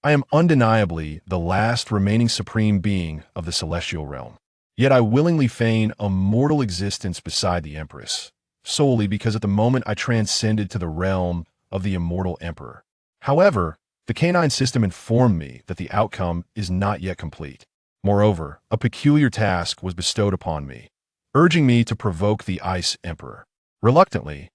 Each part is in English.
I am undeniably the last remaining supreme being of the celestial realm. Yet I willingly feign a mortal existence beside the Empress, solely because at the moment I transcended to the realm of the immortal Emperor. However, the canine system informed me that the outcome is not yet complete. Moreover, a peculiar task was bestowed upon me, urging me to provoke the Ice Emperor. Reluctantly,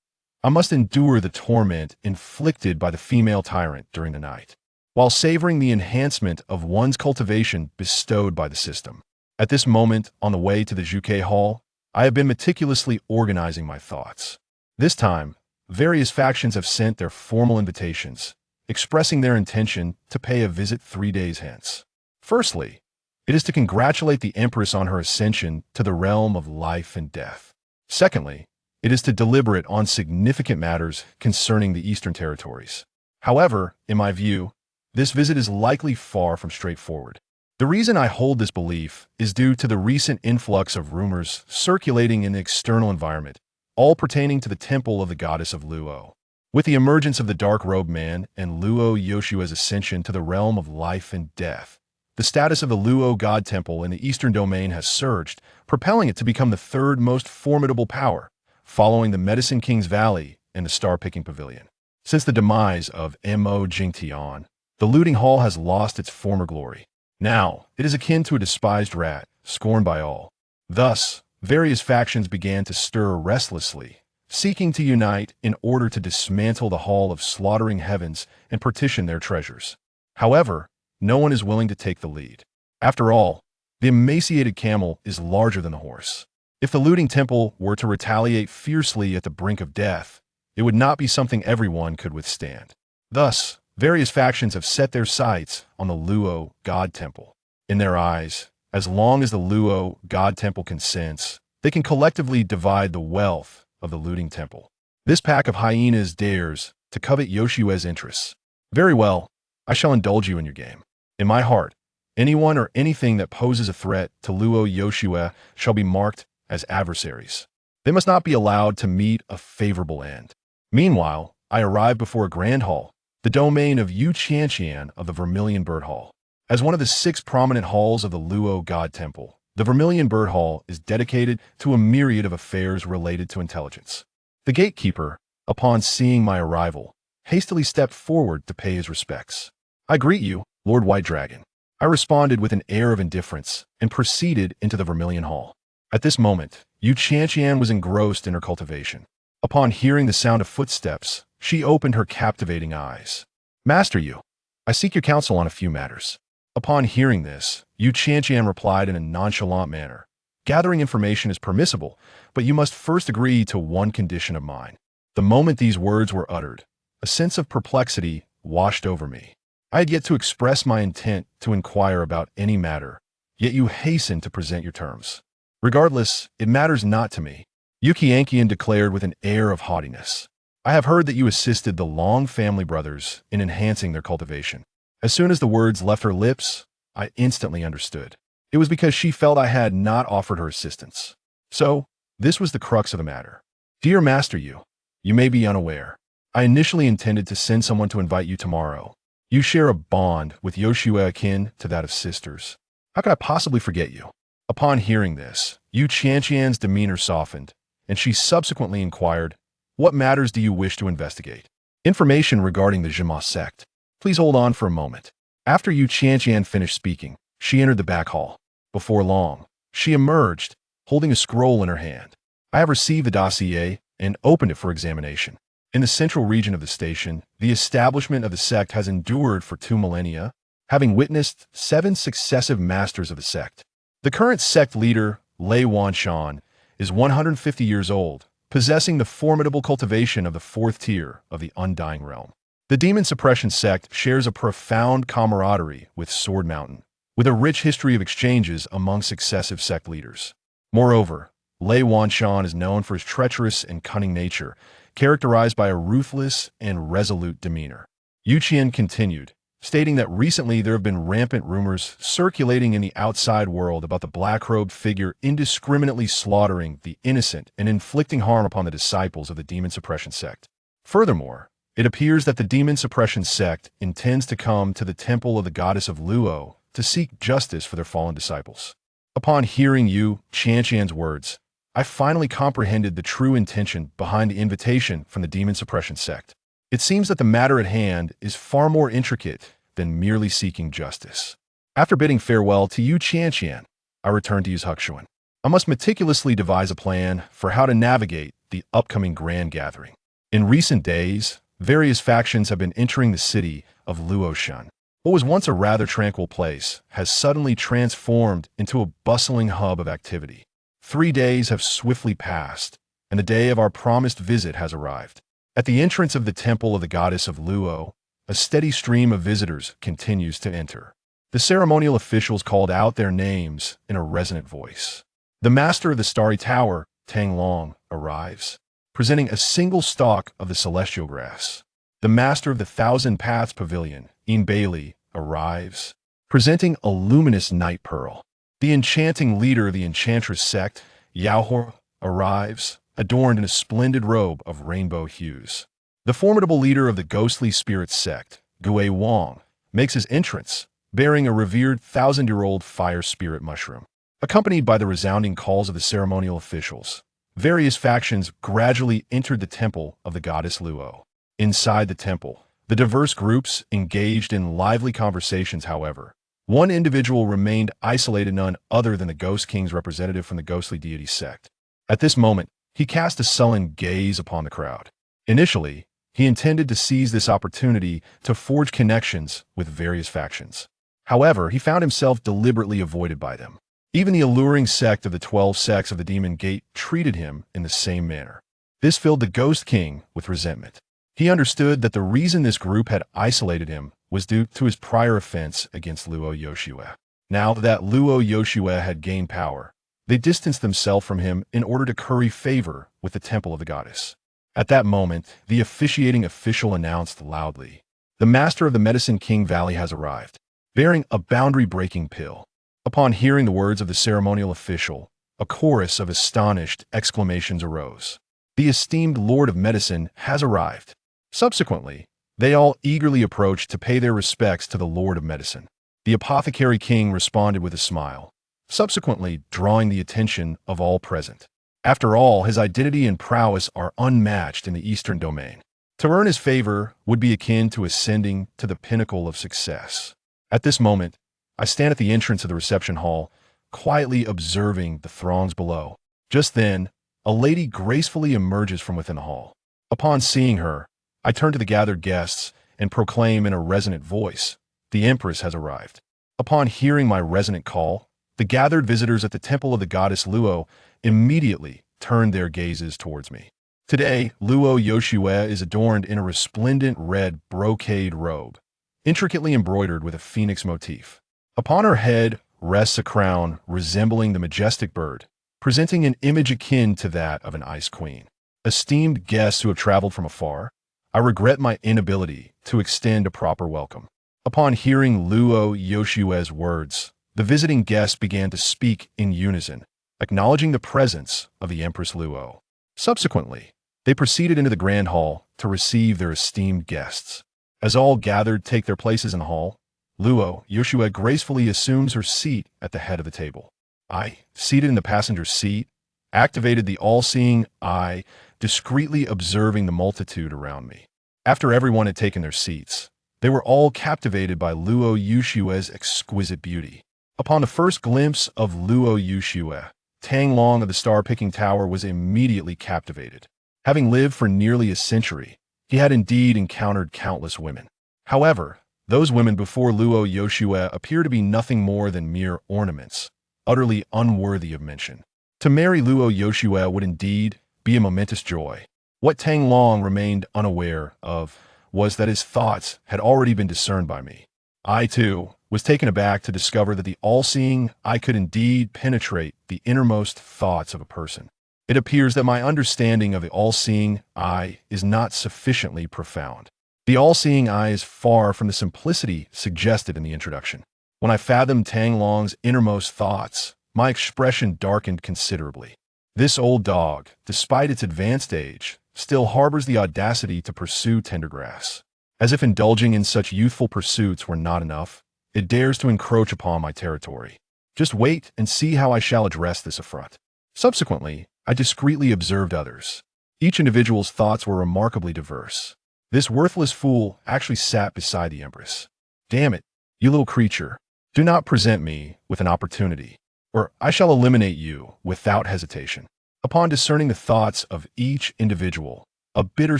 I must endure the torment inflicted by the female tyrant during the night, while savoring the enhancement of one's cultivation bestowed by the system. At this moment, on the way to the Juke Hall, I have been meticulously organizing my thoughts. This time, various factions have sent their formal invitations, expressing their intention to pay a visit 3 days hence. Firstly, it is to congratulate the Empress on her ascension to the realm of life and death. Secondly, it is to deliberate on significant matters concerning the Eastern territories. However, in my view, this visit is likely far from straightforward. The reason I hold this belief is due to the recent influx of rumors circulating in the external environment, all pertaining to the temple of the goddess of Luo. With the emergence of the dark-robed man and Luo Yoshua's ascension to the realm of life and death, the status of the Luo god temple in the eastern domain has surged, propelling it to become the third most formidable power, following the Medicine King's Valley and the Star-Picking Pavilion. Since the demise of Mo Jingtian, the looting hall has lost its former glory. Now, it is akin to a despised rat, scorned by all. Thus, various factions began to stir restlessly, seeking to unite in order to dismantle the Hall of Slaughtering Heavens and partition their treasures. However, no one is willing to take the lead. After all, the emaciated camel is larger than the horse. If the looting temple were to retaliate fiercely at the brink of death, it would not be something everyone could withstand. Thus, various factions have set their sights on the Luo God Temple. In their eyes, as long as the Luo God Temple consents, they can collectively divide the wealth of the looting temple. This pack of hyenas dares to covet Yoshua's interests. Very well, I shall indulge you in your game. In my heart, anyone or anything that poses a threat to Luo Yoshua shall be marked as adversaries. They must not be allowed to meet a favorable end. Meanwhile, I arrive before a grand hall, the domain of Yu Qianqian of the Vermilion Bird Hall. As one of the 6 prominent halls of the Luo God Temple, the Vermilion Bird Hall is dedicated to a myriad of affairs related to intelligence. The gatekeeper, upon seeing my arrival, hastily stepped forward to pay his respects. "I greet you, Lord White Dragon." I responded with an air of indifference and proceeded into the Vermilion Hall. At this moment, Yu Qianqian was engrossed in her cultivation. Upon hearing the sound of footsteps, she opened her captivating eyes. "Master Yu, I seek your counsel on a few matters." Upon hearing this, Yu Qianqian replied in a nonchalant manner. "Gathering information is permissible, but you must first agree to one condition of mine." The moment these words were uttered, a sense of perplexity washed over me. I had yet to express my intent to inquire about any matter, yet you hastened to present your terms. "Regardless, it matters not to me," Yu Qianqian declared with an air of haughtiness. "I have heard that you assisted the Long family brothers in enhancing their cultivation." As soon as the words left her lips, I instantly understood. It was because she felt I had not offered her assistance. So, this was the crux of the matter. "Dear Master Yu, you may be unaware. I initially intended to send someone to invite you tomorrow. You share a bond with Yoshua akin to that of sisters. How could I possibly forget you?" Upon hearing this, Yu Qianqian's demeanor softened, and she subsequently inquired, "What matters do you wish to investigate?" "Information regarding the Zhima sect. Please hold on for a moment." After Yu Qianqian finished speaking, she entered the back hall. Before long, she emerged, holding a scroll in her hand. "I have received the dossier and opened it for examination. In the central region of the station, the establishment of the sect has endured for 2 millennia, having witnessed 7 successive masters of the sect. The current sect leader, Lei Wanshan, is 150 years old, possessing the formidable cultivation of the 4th tier of the Undying Realm. The Demon Suppression sect shares a profound camaraderie with Sword Mountain, with a rich history of exchanges among successive sect leaders. Moreover, Lei Wanshan is known for his treacherous and cunning nature, characterized by a ruthless and resolute demeanor." Yu Qian continued, stating that recently there have been rampant rumors circulating in the outside world about the black-robed figure indiscriminately slaughtering the innocent and inflicting harm upon the disciples of the Demon Suppression sect. Furthermore, It appears that the demon suppression sect intends to come to the temple of the goddess of Luo to seek justice for their fallen disciples. Upon hearing Yu Qianqian's words, I finally comprehended the true intention behind the invitation from the demon suppression sect. It seems that the matter at hand is far more intricate than merely seeking justice. After bidding farewell to Yu Qianqian, I returned to use Huxuan. I must meticulously devise a plan for how to navigate the upcoming grand gathering. In recent days, various factions have been entering the city of Luoshan. What was once a rather tranquil place has suddenly transformed into a bustling hub of activity. 3 days have swiftly passed, and the day of our promised visit has arrived. At the entrance of the temple of the goddess of Luo, a steady stream of visitors continues to enter. The ceremonial officials called out their names in a resonant voice. The master of the starry tower, Tang Long, arrives, presenting a single stalk of the celestial grass. The master of the Thousand Paths Pavilion, Ian Bailey, arrives, presenting a luminous night pearl. The enchanting leader of the enchantress sect, Yaohor, arrives, adorned in a splendid robe of rainbow hues. The formidable leader of the ghostly spirit sect, Gui Wang, makes his entrance, bearing a revered 1,000-year-old fire spirit mushroom. Accompanied by the resounding calls of the ceremonial officials, various factions gradually entered the temple of the goddess Luo. Inside the temple, the diverse groups engaged in lively conversations. However, one individual remained isolated, none other than the Ghost King's representative from the ghostly deity sect. At this moment, he cast a sullen gaze upon the crowd. Initially, he intended to seize this opportunity to forge connections with various factions. However, he found himself deliberately avoided by them. Even the alluring sect of the 12 sects of the Demon Gate treated him in the same manner. This filled the Ghost King with resentment. He understood that the reason this group had isolated him was due to his prior offense against Luo Yoshue. Now that Luo Yoshue had gained power, they distanced themselves from him in order to curry favor with the temple of the goddess. At that moment, the officiating official announced loudly, "The master of the Medicine King Valley has arrived, bearing a boundary-breaking pill." Upon hearing the words of the ceremonial official, a chorus of astonished exclamations arose. The esteemed Lord of Medicine has arrived. Subsequently, they all eagerly approached to pay their respects to the Lord of Medicine. The Apothecary King responded with a smile, subsequently drawing the attention of all present. After all, his identity and prowess are unmatched in the Eastern domain. To earn his favor would be akin to ascending to the pinnacle of success. At this moment, I stand at the entrance of the reception hall, quietly observing the throngs below. Just then, a lady gracefully emerges from within the hall. Upon seeing her, I turn to the gathered guests and proclaim in a resonant voice, "The Empress has arrived." Upon hearing my resonant call, the gathered visitors at the temple of the goddess Luo immediately turned their gazes towards me. Today, Luo Yoshue is adorned in a resplendent red brocade robe, intricately embroidered with a phoenix motif. Upon her head rests a crown resembling the majestic bird, presenting an image akin to that of an ice queen. Esteemed guests who have traveled from afar, I regret my inability to extend a proper welcome. Upon hearing Luo Yoshue's words, the visiting guests began to speak in unison, acknowledging the presence of the Empress Luo. Subsequently, they proceeded into the grand hall to receive their esteemed guests. As all gathered take their places in the hall, Luo Yoshue gracefully assumes her seat at the head of the table. I, seated in the passenger seat, activated the all-seeing eye, discreetly observing the multitude around me. After everyone had taken their seats, they were all captivated by Luo Yoshue's exquisite beauty. Upon the first glimpse of Luo Yoshue, Tang Long of the Star-Picking Tower was immediately captivated. Having lived for nearly a century, he had indeed encountered countless women. However, those women before Luo Yoshue appear to be nothing more than mere ornaments, utterly unworthy of mention. To marry Luo Yoshue would indeed be a momentous joy. What Tang Long remained unaware of was that his thoughts had already been discerned by me. I, too, was taken aback to discover that the all-seeing eye could indeed penetrate the innermost thoughts of a person. It appears that my understanding of the all-seeing eye is not sufficiently profound. The all-seeing eye is far from the simplicity suggested in the introduction. When I fathomed Tang Long's innermost thoughts, my expression darkened considerably. This old dog, despite its advanced age, still harbors the audacity to pursue tender grass. As if indulging in such youthful pursuits were not enough, it dares to encroach upon my territory. Just wait and see how I shall address this affront. Subsequently, I discreetly observed others. Each individual's thoughts were remarkably diverse. This worthless fool actually sat beside the Empress. Damn it, you little creature. Do not present me with an opportunity, or I shall eliminate you without hesitation. Upon discerning the thoughts of each individual, a bitter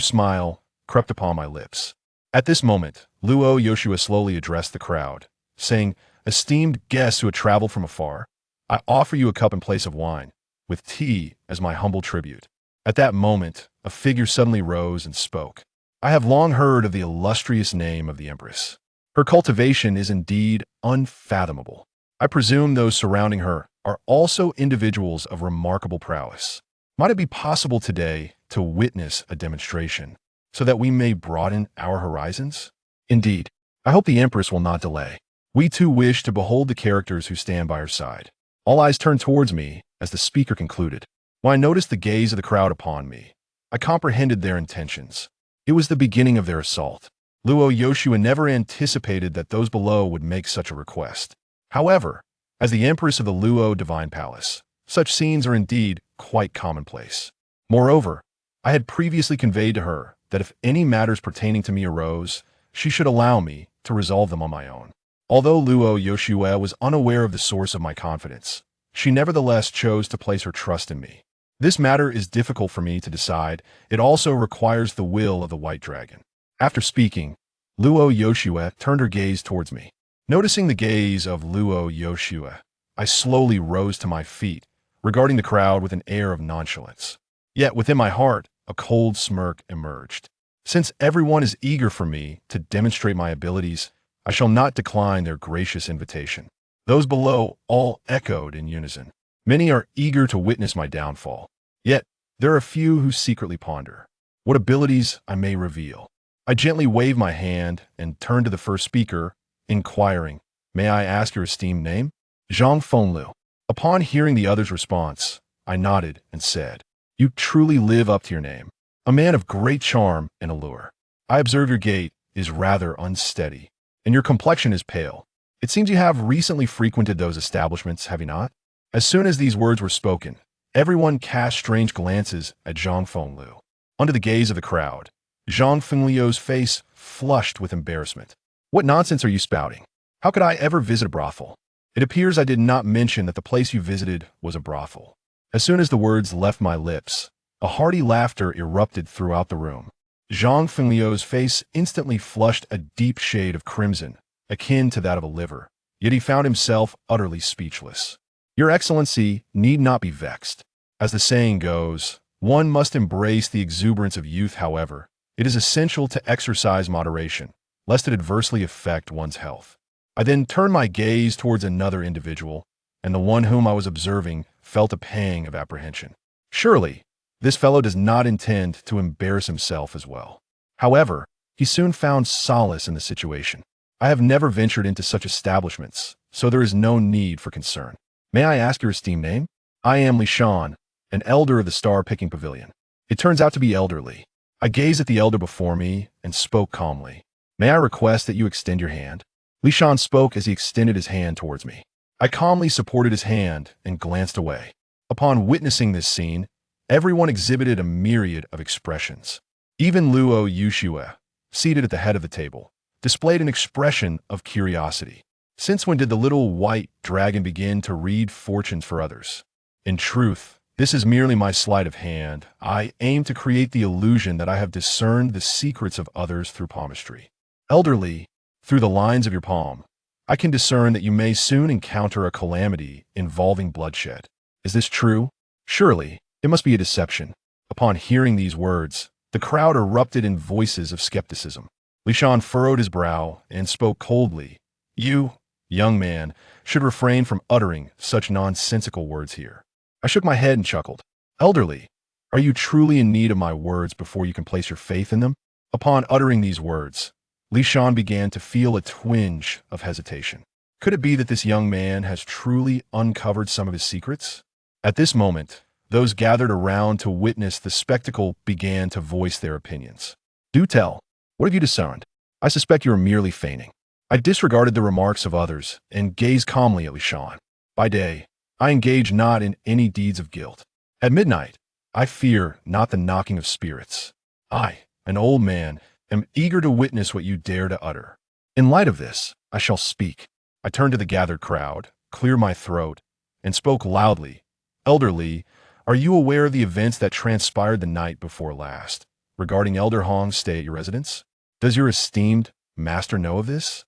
smile crept upon my lips. At this moment, Luo Yoshua slowly addressed the crowd, saying, "Esteemed guests who had traveled from afar, I offer you a cup in place of wine, with tea as my humble tribute." At that moment, a figure suddenly rose and spoke. I have long heard of the illustrious name of the Empress. Her cultivation is indeed unfathomable. I presume those surrounding her are also individuals of remarkable prowess. Might it be possible today to witness a demonstration, so that we may broaden our horizons? Indeed, I hope the Empress will not delay. We too wish to behold the characters who stand by her side. All eyes turned towards me as the speaker concluded. When I noticed the gaze of the crowd upon me, I comprehended their intentions. It was the beginning of their assault. Luo Yoshua never anticipated that those below would make such a request. However, as the Empress of the Luo Divine Palace, such scenes are indeed quite commonplace. Moreover, I had previously conveyed to her that if any matters pertaining to me arose, she should allow me to resolve them on my own. Although Luo Yoshua was unaware of the source of my confidence, she nevertheless chose to place her trust in me. This matter is difficult for me to decide. It also requires the will of the White Dragon. After speaking, Luo Yoshua turned her gaze towards me. Noticing the gaze of Luo Yoshua, I slowly rose to my feet, regarding the crowd with an air of nonchalance. Yet within my heart, a cold smirk emerged. Since everyone is eager for me to demonstrate my abilities, I shall not decline their gracious invitation. Those below all echoed in unison. Many are eager to witness my downfall. Yet, there are a few who secretly ponder what abilities I may reveal. I gently waved my hand and turned to the first speaker, inquiring, "May I ask your esteemed name?" "Zhang Fenglu." Upon hearing the other's response, I nodded and said, "You truly live up to your name. A man of great charm and allure. I observe your gait is rather unsteady, and your complexion is pale. It seems you have recently frequented those establishments, have you not?" As soon as these words were spoken, everyone cast strange glances at Zhang Fenglu. Under the gaze of the crowd, Zhang Fenglu's face flushed with embarrassment. "What nonsense are you spouting? How could I ever visit a brothel? It appears I did not mention that the place you visited was a brothel." As soon as the words left my lips, a hearty laughter erupted throughout the room. Zhang Fenglu's face instantly flushed a deep shade of crimson, akin to that of a liver, yet he found himself utterly speechless. "Your Excellency need not be vexed. As the saying goes, one must embrace the exuberance of youth. However, it is essential to exercise moderation, lest it adversely affect one's health." I then turned my gaze towards another individual, and the one whom I was observing felt a pang of apprehension. Surely, this fellow does not intend to embarrass himself as well. However, he soon found solace in the situation. I have never ventured into such establishments, so there is no need for concern. "May I ask your esteemed name?" "I am Li Shan, an elder of the Star-Picking Pavilion." It turns out to be elderly. I gazed at the elder before me and spoke calmly. "May I request that you extend your hand?" Li Shan spoke as he extended his hand towards me. I calmly supported his hand and glanced away. Upon witnessing this scene, everyone exhibited a myriad of expressions. Even Luo Yoshua, seated at the head of the table, displayed an expression of curiosity. Since when did the little white dragon begin to read fortunes for others? In truth, this is merely my sleight of hand. I aim to create the illusion that I have discerned the secrets of others through palmistry. Elderly, through the lines of your palm, I can discern that you may soon encounter a calamity involving bloodshed. Is this true? Surely, it must be a deception. Upon hearing these words, the crowd erupted in voices of skepticism. Li Shan furrowed his brow and spoke coldly. "You, young man, should refrain from uttering such nonsensical words here." I shook my head and chuckled. "Elderly, are you truly in need of my words before you can place your faith in them?" Upon uttering these words, Li Shan began to feel a twinge of hesitation. Could it be that this young man has truly uncovered some of his secrets? At this moment, Those gathered around to witness the spectacle began to voice their opinions. Do tell, what have you discerned? I suspect you are merely feigning. I disregarded the remarks of others and gazed calmly at Lishan. By day, I engage not in any deeds of guilt. At midnight, I fear not the knocking of spirits. I, an old man, am eager to witness what you dare to utter. In light of this, I shall speak. I turned to the gathered crowd, cleared my throat, and spoke loudly. Elder Lee, are you aware of the events that transpired the night before last, regarding Elder Hong's stay at your residence? Does your esteemed master know of this?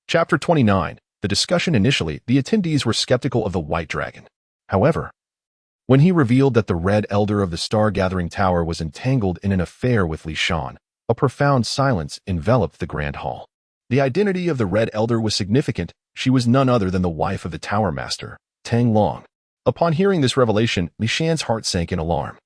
Chapter 29. The discussion. Initially, the attendees were skeptical of the White Dragon. However, when he revealed that the Red Elder of the Star-Gathering Tower was entangled in an affair with Li Shan, a profound silence enveloped the Grand Hall. The identity of the Red Elder was significant. She was none other than the wife of the Tower Master, Tang Long. Upon hearing this revelation, Li Shan's heart sank in alarm.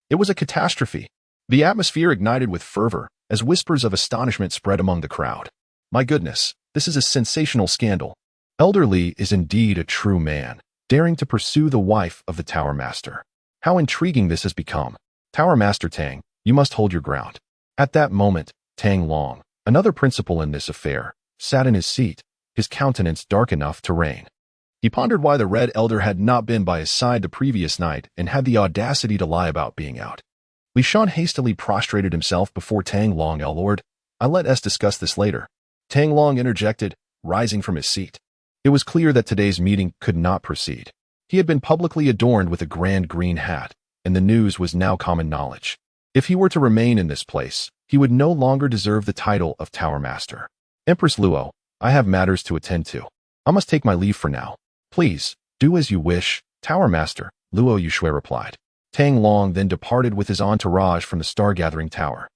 It was a catastrophe. The atmosphere ignited with fervor as whispers of astonishment spread among the crowd. My goodness, this is a sensational scandal. Elder Li is indeed a true man, daring to pursue the wife of the Tower Master. How intriguing this has become. Tower Master Tang, you must hold your ground. At that moment, Tang Long, another principal in this affair, sat in his seat, his countenance dark enough to reign. He pondered why the Red Elder had not been by his side the previous night and had the audacity to lie about being out. Li Shan hastily prostrated himself before Tang Long. Lord, I'll let us discuss this later. Tang Long interjected, rising from his seat. It was clear that today's meeting could not proceed. He had been publicly adorned with a grand green hat, and the news was now common knowledge. If he were to remain in this place, he would no longer deserve the title of Tower Master. Empress Luo, I have matters to attend to. I must take my leave for now. Please, do as you wish, Tower Master, Luo Yushui replied. Tang Long then departed with his entourage from the Star-Gathering Tower,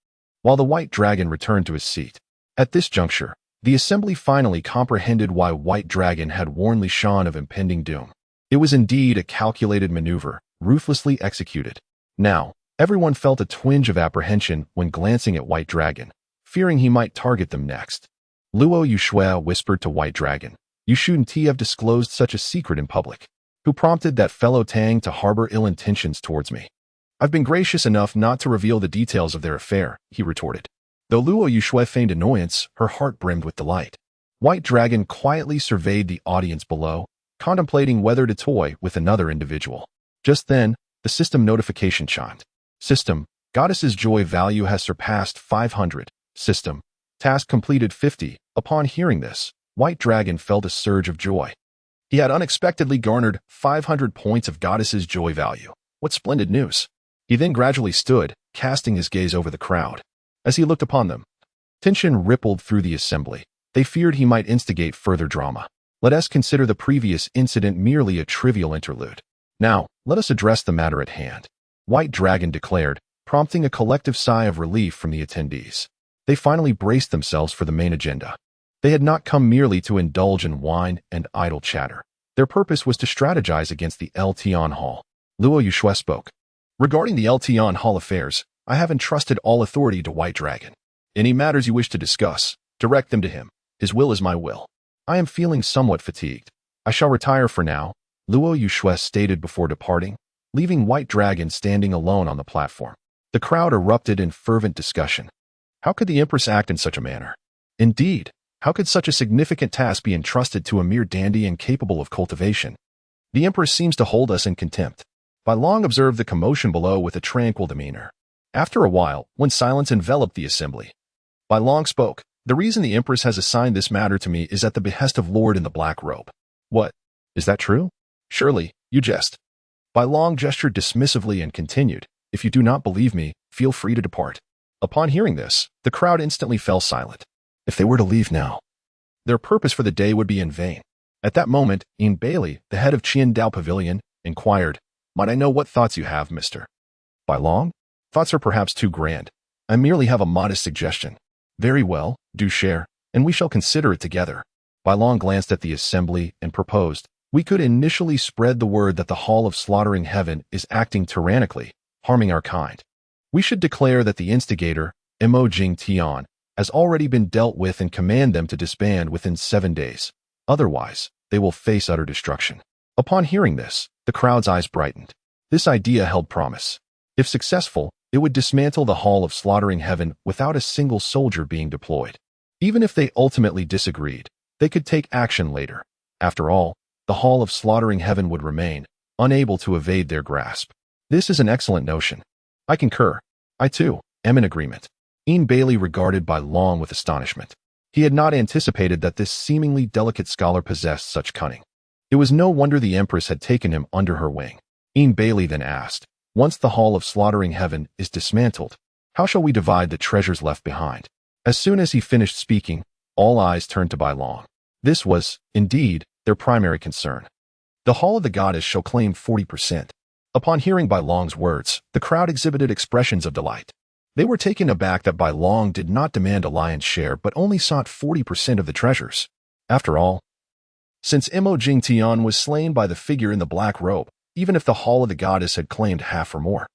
while the White Dragon returned to his seat. At this juncture, the assembly finally comprehended why White Dragon had warned Li Shan of impending doom. It was indeed a calculated maneuver, ruthlessly executed. Now, everyone felt a twinge of apprehension when glancing at White Dragon, fearing he might target them next. Luo Yushui whispered to White Dragon, you shouldn't have disclosed such a secret in public. Who prompted that fellow Tang to harbor ill intentions towards me? I've been gracious enough not to reveal the details of their affair, he retorted. Though Luo Yushui feigned annoyance, her heart brimmed with delight. White Dragon quietly surveyed the audience below, contemplating whether to toy with another individual. Just then, the system notification chimed. System, Goddess's joy value has surpassed 500. System, task completed 50. Upon hearing this, White Dragon felt a surge of joy. He had unexpectedly garnered 500 points of Goddess's joy value. What splendid news. He then gradually stood, casting his gaze over the crowd. As he looked upon them, tension rippled through the assembly. They feared he might instigate further drama. Let us consider the previous incident merely a trivial interlude. Now, let us address the matter at hand. White Dragon declared, prompting a collective sigh of relief from the attendees. They finally braced themselves for the main agenda. They had not come merely to indulge in wine and idle chatter. Their purpose was to strategize against the Ltion Hall. Luo Yushui spoke. Regarding the Ltion Hall affairs, I have entrusted all authority to White Dragon. Any matters you wish to discuss, direct them to him. His will is my will. I am feeling somewhat fatigued. I shall retire for now, Luo Yushui stated before departing, leaving White Dragon standing alone on the platform. The crowd erupted in fervent discussion. How could the Empress act in such a manner? Indeed, how could such a significant task be entrusted to a mere dandy incapable of cultivation? The Empress seems to hold us in contempt. Bai Long observed the commotion below with a tranquil demeanor. After a while, when silence enveloped the assembly, Bai Long spoke. The reason the Empress has assigned this matter to me is at the behest of Lord in the Black Robe. What? Is that true? Surely, you jest. Bai Long gestured dismissively and continued, if you do not believe me, feel free to depart. Upon hearing this, the crowd instantly fell silent. If they were to leave now, their purpose for the day would be in vain. At that moment, Ian Bailey, the head of Chien Dao Pavilion, inquired, might I know what thoughts you have, Mr. Bai Long? Thoughts are perhaps too grand. I merely have a modest suggestion. Very well, do share, and we shall consider it together. Bai Long glanced at the assembly and proposed, we could initially spread the word that the Hall of Slaughtering Heaven is acting tyrannically, harming our kind. We should declare that the instigator, Mo Jing Tian, has already been dealt with and command them to disband within 7 days. Otherwise, they will face utter destruction. Upon hearing this, the crowd's eyes brightened. This idea held promise. If successful, it would dismantle the Hall of Slaughtering Heaven without a single soldier being deployed. Even if they ultimately disagreed, they could take action later. After all, the Hall of Slaughtering Heaven would remain, unable to evade their grasp. This is an excellent notion. I concur. I, too, am in agreement. Ian Bailey regarded Bai Long with astonishment. He had not anticipated that this seemingly delicate scholar possessed such cunning. It was no wonder the Empress had taken him under her wing. Ian Bailey then asked, "Once the Hall of Slaughtering Heaven is dismantled, how shall we divide the treasures left behind?" As soon as he finished speaking, all eyes turned to Bai Long. This was, indeed, their primary concern. The Hall of the Goddess shall claim 40%. Upon hearing Bai Long's words, the crowd exhibited expressions of delight. They were taken aback that Bai Long did not demand a lion's share but only sought 40% of the treasures. After all, since Mo Jingtian was slain by the figure in the black robe, even if the Hall of the Goddess had claimed half or more,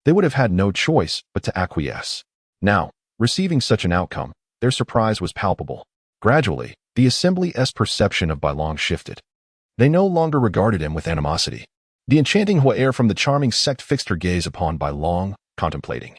they would have had no choice but to acquiesce. Now, receiving such an outcome, their surprise was palpable. Gradually, the assembly's perception of Bai Long shifted. They no longer regarded him with animosity. The enchanting Huaer from the charming sect fixed her gaze upon Bai Long, contemplating.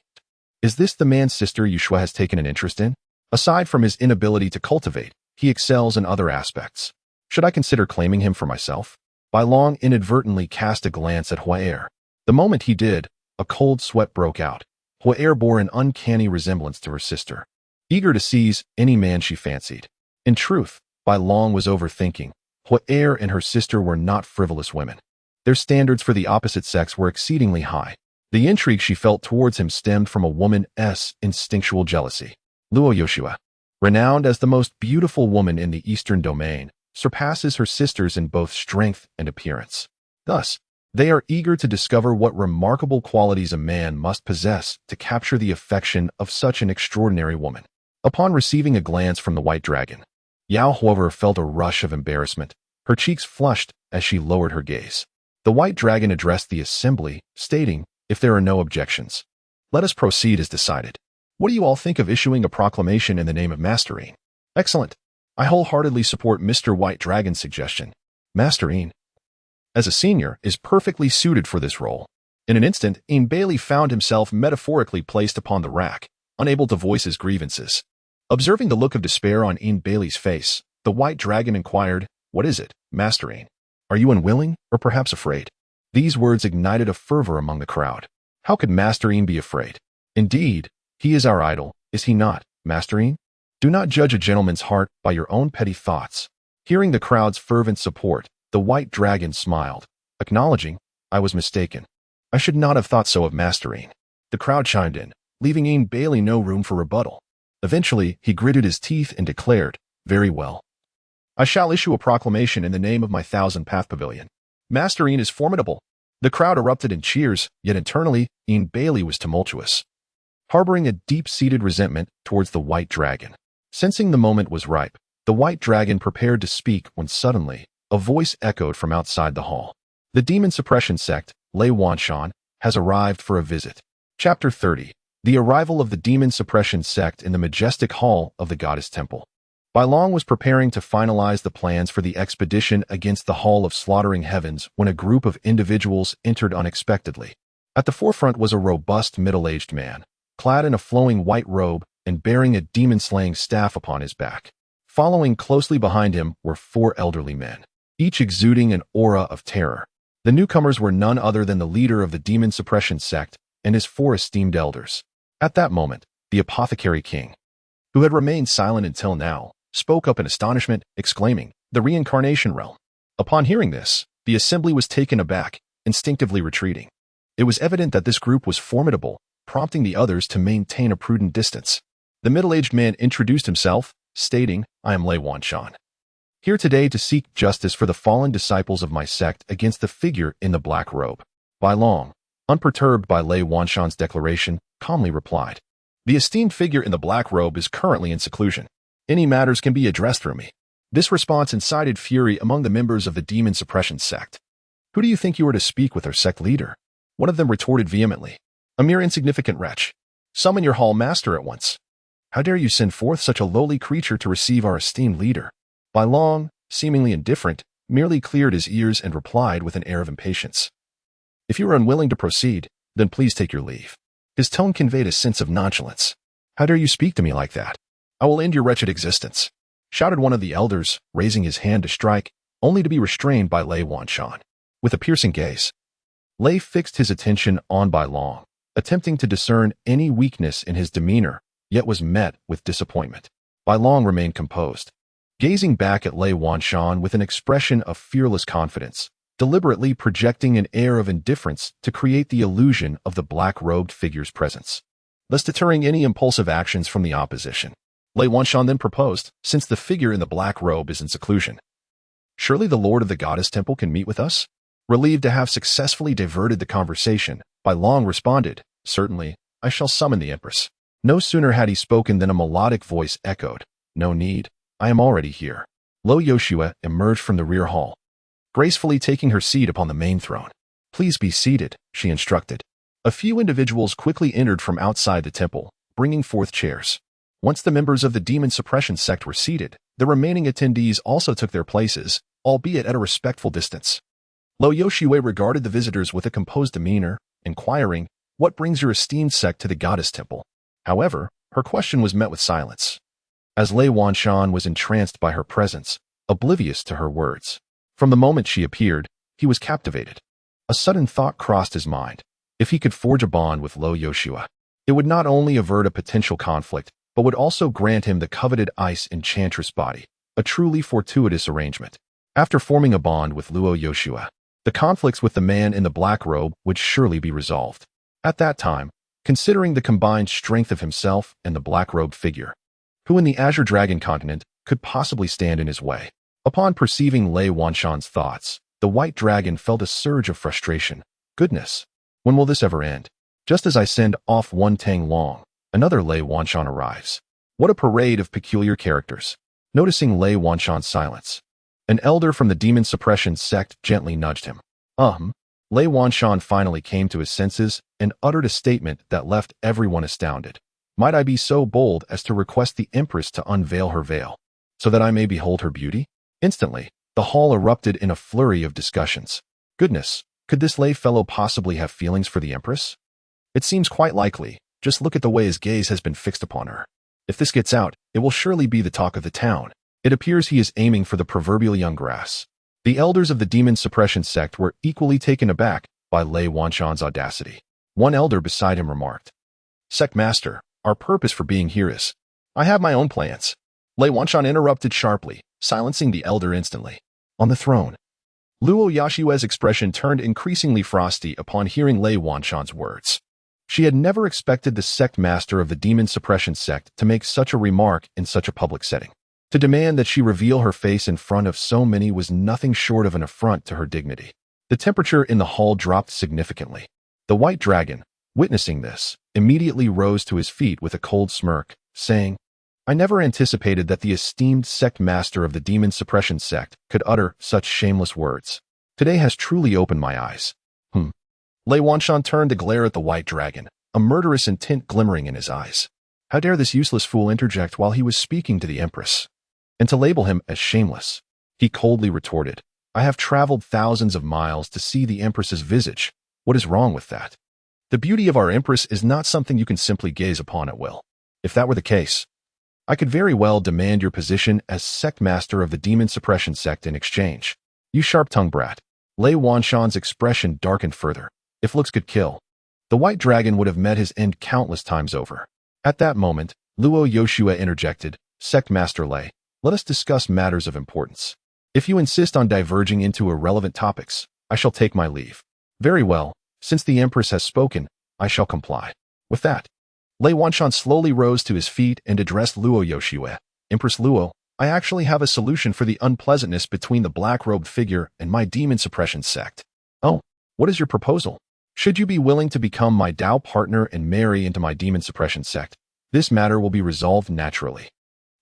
Is this the man Sister Yushua has taken an interest in? Aside from his inability to cultivate, he excels in other aspects. Should I consider claiming him for myself? Bai Long inadvertently cast a glance at Huaer. The moment he did, a cold sweat broke out. Huaer bore an uncanny resemblance to her sister, eager to seize any man she fancied. In truth, Bai Long was overthinking. Huaer and her sister were not frivolous women. Their standards for the opposite sex were exceedingly high. The intrigue she felt towards him stemmed from a woman's instinctual jealousy. Luo Yoshua, renowned as the most beautiful woman in the Eastern Domain, surpasses her sisters in both strength and appearance. Thus, they are eager to discover what remarkable qualities a man must possess to capture the affection of such an extraordinary woman. Upon receiving a glance from the white dragon, Yao Huover felt a rush of embarrassment. Her cheeks flushed as she lowered her gaze. The white dragon addressed the assembly, stating, "If there are no objections, let us proceed as decided. What do you all think of issuing a proclamation in the name of Masterine?" "Excellent. I wholeheartedly support Mr. White Dragon's suggestion. Masterine, as a senior, is perfectly suited for this role." In an instant, Ian Bailey found himself metaphorically placed upon the rack, unable to voice his grievances. Observing the look of despair on Ian Bailey's face, the white dragon inquired, "What is it, Masterine? Are you unwilling, or perhaps afraid?" These words ignited a fervor among the crowd. How could Masterine be afraid? Indeed, he is our idol, is he not, Masterine? Do not judge a gentleman's heart by your own petty thoughts. Hearing the crowd's fervent support, the white dragon smiled, acknowledging, "I was mistaken. I should not have thought so of Masterine." The crowd chimed in, leaving Ian Bailey no room for rebuttal. Eventually, he gritted his teeth and declared, "Very well. I shall issue a proclamation in the name of my Thousand Path Pavilion. Masterine is formidable." The crowd erupted in cheers, yet internally, Ian Bailey was tumultuous, harboring a deep-seated resentment towards the white dragon. Sensing the moment was ripe, the white dragon prepared to speak when suddenly, a voice echoed from outside the hall. "The demon suppression sect, Lei Wanshan, has arrived for a visit." Chapter 30. The arrival of the demon suppression sect in the majestic hall of the goddess temple. Bai Long was preparing to finalize the plans for the expedition against the Hall of Slaughtering Heavens when a group of individuals entered unexpectedly. At the forefront was a robust middle-aged man, clad in a flowing white robe and bearing a demon-slaying staff upon his back. Following closely behind him were 4 elderly men, each exuding an aura of terror. The newcomers were none other than the leader of the demon suppression sect and his 4 esteemed elders. At that moment, the apothecary king, who had remained silent until now, spoke up in astonishment, exclaiming, "The reincarnation realm." Upon hearing this, the assembly was taken aback, instinctively retreating. It was evident that this group was formidable, prompting the others to maintain a prudent distance. The middle-aged man introduced himself, stating, "I am Lei Wanshan, here today to seek justice for the fallen disciples of my sect against the figure in the black robe." Bai Long, unperturbed by Lei Wanshan's declaration, calmly replied, "The esteemed figure in the black robe is currently in seclusion. Any matters can be addressed through me." This response incited fury among the members of the demon suppression sect. "Who do you think you are to speak with our sect leader?" One of them retorted vehemently, "A mere insignificant wretch. Summon your hall master at once. How dare you send forth such a lowly creature to receive our esteemed leader?" Bai Long, seemingly indifferent, merely cleared his ears and replied with an air of impatience, If you are unwilling to proceed, then please take your leave. His tone conveyed a sense of nonchalance. How dare you speak to me like that? I will end your wretched existence, shouted one of the elders, raising his hand to strike, only to be restrained by Lei Wanshan. With a piercing gaze, Lei fixed his attention on Bai Long, attempting to discern any weakness in his demeanor, yet was met with disappointment. Bai Long remained composed, gazing back at Lei Wanshan with an expression of fearless confidence, deliberately projecting an air of indifference to create the illusion of the black-robed figure's presence, thus deterring any impulsive actions from the opposition. Lei Wanshan then proposed, since the figure in the black robe is in seclusion. Surely the Lord of the Goddess Temple can meet with us? Relieved to have successfully diverted the conversation, Bai Long responded, certainly, I shall summon the Empress. No sooner had he spoken than a melodic voice echoed, no need, I am already here. Lo Yoshua emerged from the rear hall, gracefully taking her seat upon the main throne. Please be seated, she instructed. A few individuals quickly entered from outside the temple, bringing forth chairs. Once the members of the demon suppression sect were seated, the remaining attendees also took their places, albeit at a respectful distance. Lo Yoshue regarded the visitors with a composed demeanor, inquiring, what brings your esteemed sect to the goddess temple? However, her question was met with silence, as Lei Wanshan was entranced by her presence, oblivious to her words. From the moment she appeared, he was captivated. A sudden thought crossed his mind. If he could forge a bond with Lo Yoshua, it would not only avert a potential conflict, but would also grant him the coveted Ice Enchantress body, a truly fortuitous arrangement. After forming a bond with Luo Yoshua, the conflicts with the man in the black robe would surely be resolved. At that time, considering the combined strength of himself and the black-robed figure, who in the Azure Dragon continent could possibly stand in his way? Upon perceiving Lei Wanshan's thoughts, the white dragon felt a surge of frustration. Goodness, when will this ever end? Just as I send off one Tang Long, another Lei Wanshan arrives. What a parade of peculiar characters. Noticing Lei Wanshan's silence, an elder from the demon suppression sect gently nudged him. Lei Wanshan finally came to his senses and uttered a statement that left everyone astounded. Might I be so bold as to request the Empress to unveil her veil, so that I may behold her beauty? Instantly, the hall erupted in a flurry of discussions. Goodness, could this lay fellow possibly have feelings for the Empress? It seems quite likely. Just look at the way his gaze has been fixed upon her. If this gets out, it will surely be the talk of the town. It appears he is aiming for the proverbial young grass. The elders of the demon suppression sect were equally taken aback by Lei Wanshan's audacity. One elder beside him remarked, Sect Master, our purpose for being here is, I have my own plans. Lei Wanshan interrupted sharply, silencing the elder instantly. On the throne, Luo Yashue's expression turned increasingly frosty upon hearing Lei Wanshan's words. She had never expected the sect master of the demon suppression sect to make such a remark in such a public setting. To demand that she reveal her face in front of so many was nothing short of an affront to her dignity. The temperature in the hall dropped significantly. The white dragon, witnessing this, immediately rose to his feet with a cold smirk, saying, I never anticipated that the esteemed sect master of the demon suppression sect could utter such shameless words. Today has truly opened my eyes. Lei Wanshan turned to glare at the white dragon, a murderous intent glimmering in his eyes. How dare this useless fool interject while he was speaking to the Empress? And to label him as shameless. He coldly retorted, I have traveled thousands of miles to see the Empress's visage. What is wrong with that? The beauty of our Empress is not something you can simply gaze upon at will. If that were the case, I could very well demand your position as sect master of the demon suppression sect in exchange. You sharp-tongued brat. Lei Wanshan's expression darkened further. If looks could kill, the white dragon would have met his end countless times over. At that moment, Luo Yoshua interjected, Sect Master Lei, let us discuss matters of importance. If you insist on diverging into irrelevant topics, I shall take my leave. Very well, since the Empress has spoken, I shall comply. With that, Lei Wanshan slowly rose to his feet and addressed Luo Yoshua. Empress Luo, I actually have a solution for the unpleasantness between the black-robed figure and my demon suppression sect. Oh, what is your proposal? Should you be willing to become my Dao partner and marry into my demon suppression sect, this matter will be resolved naturally.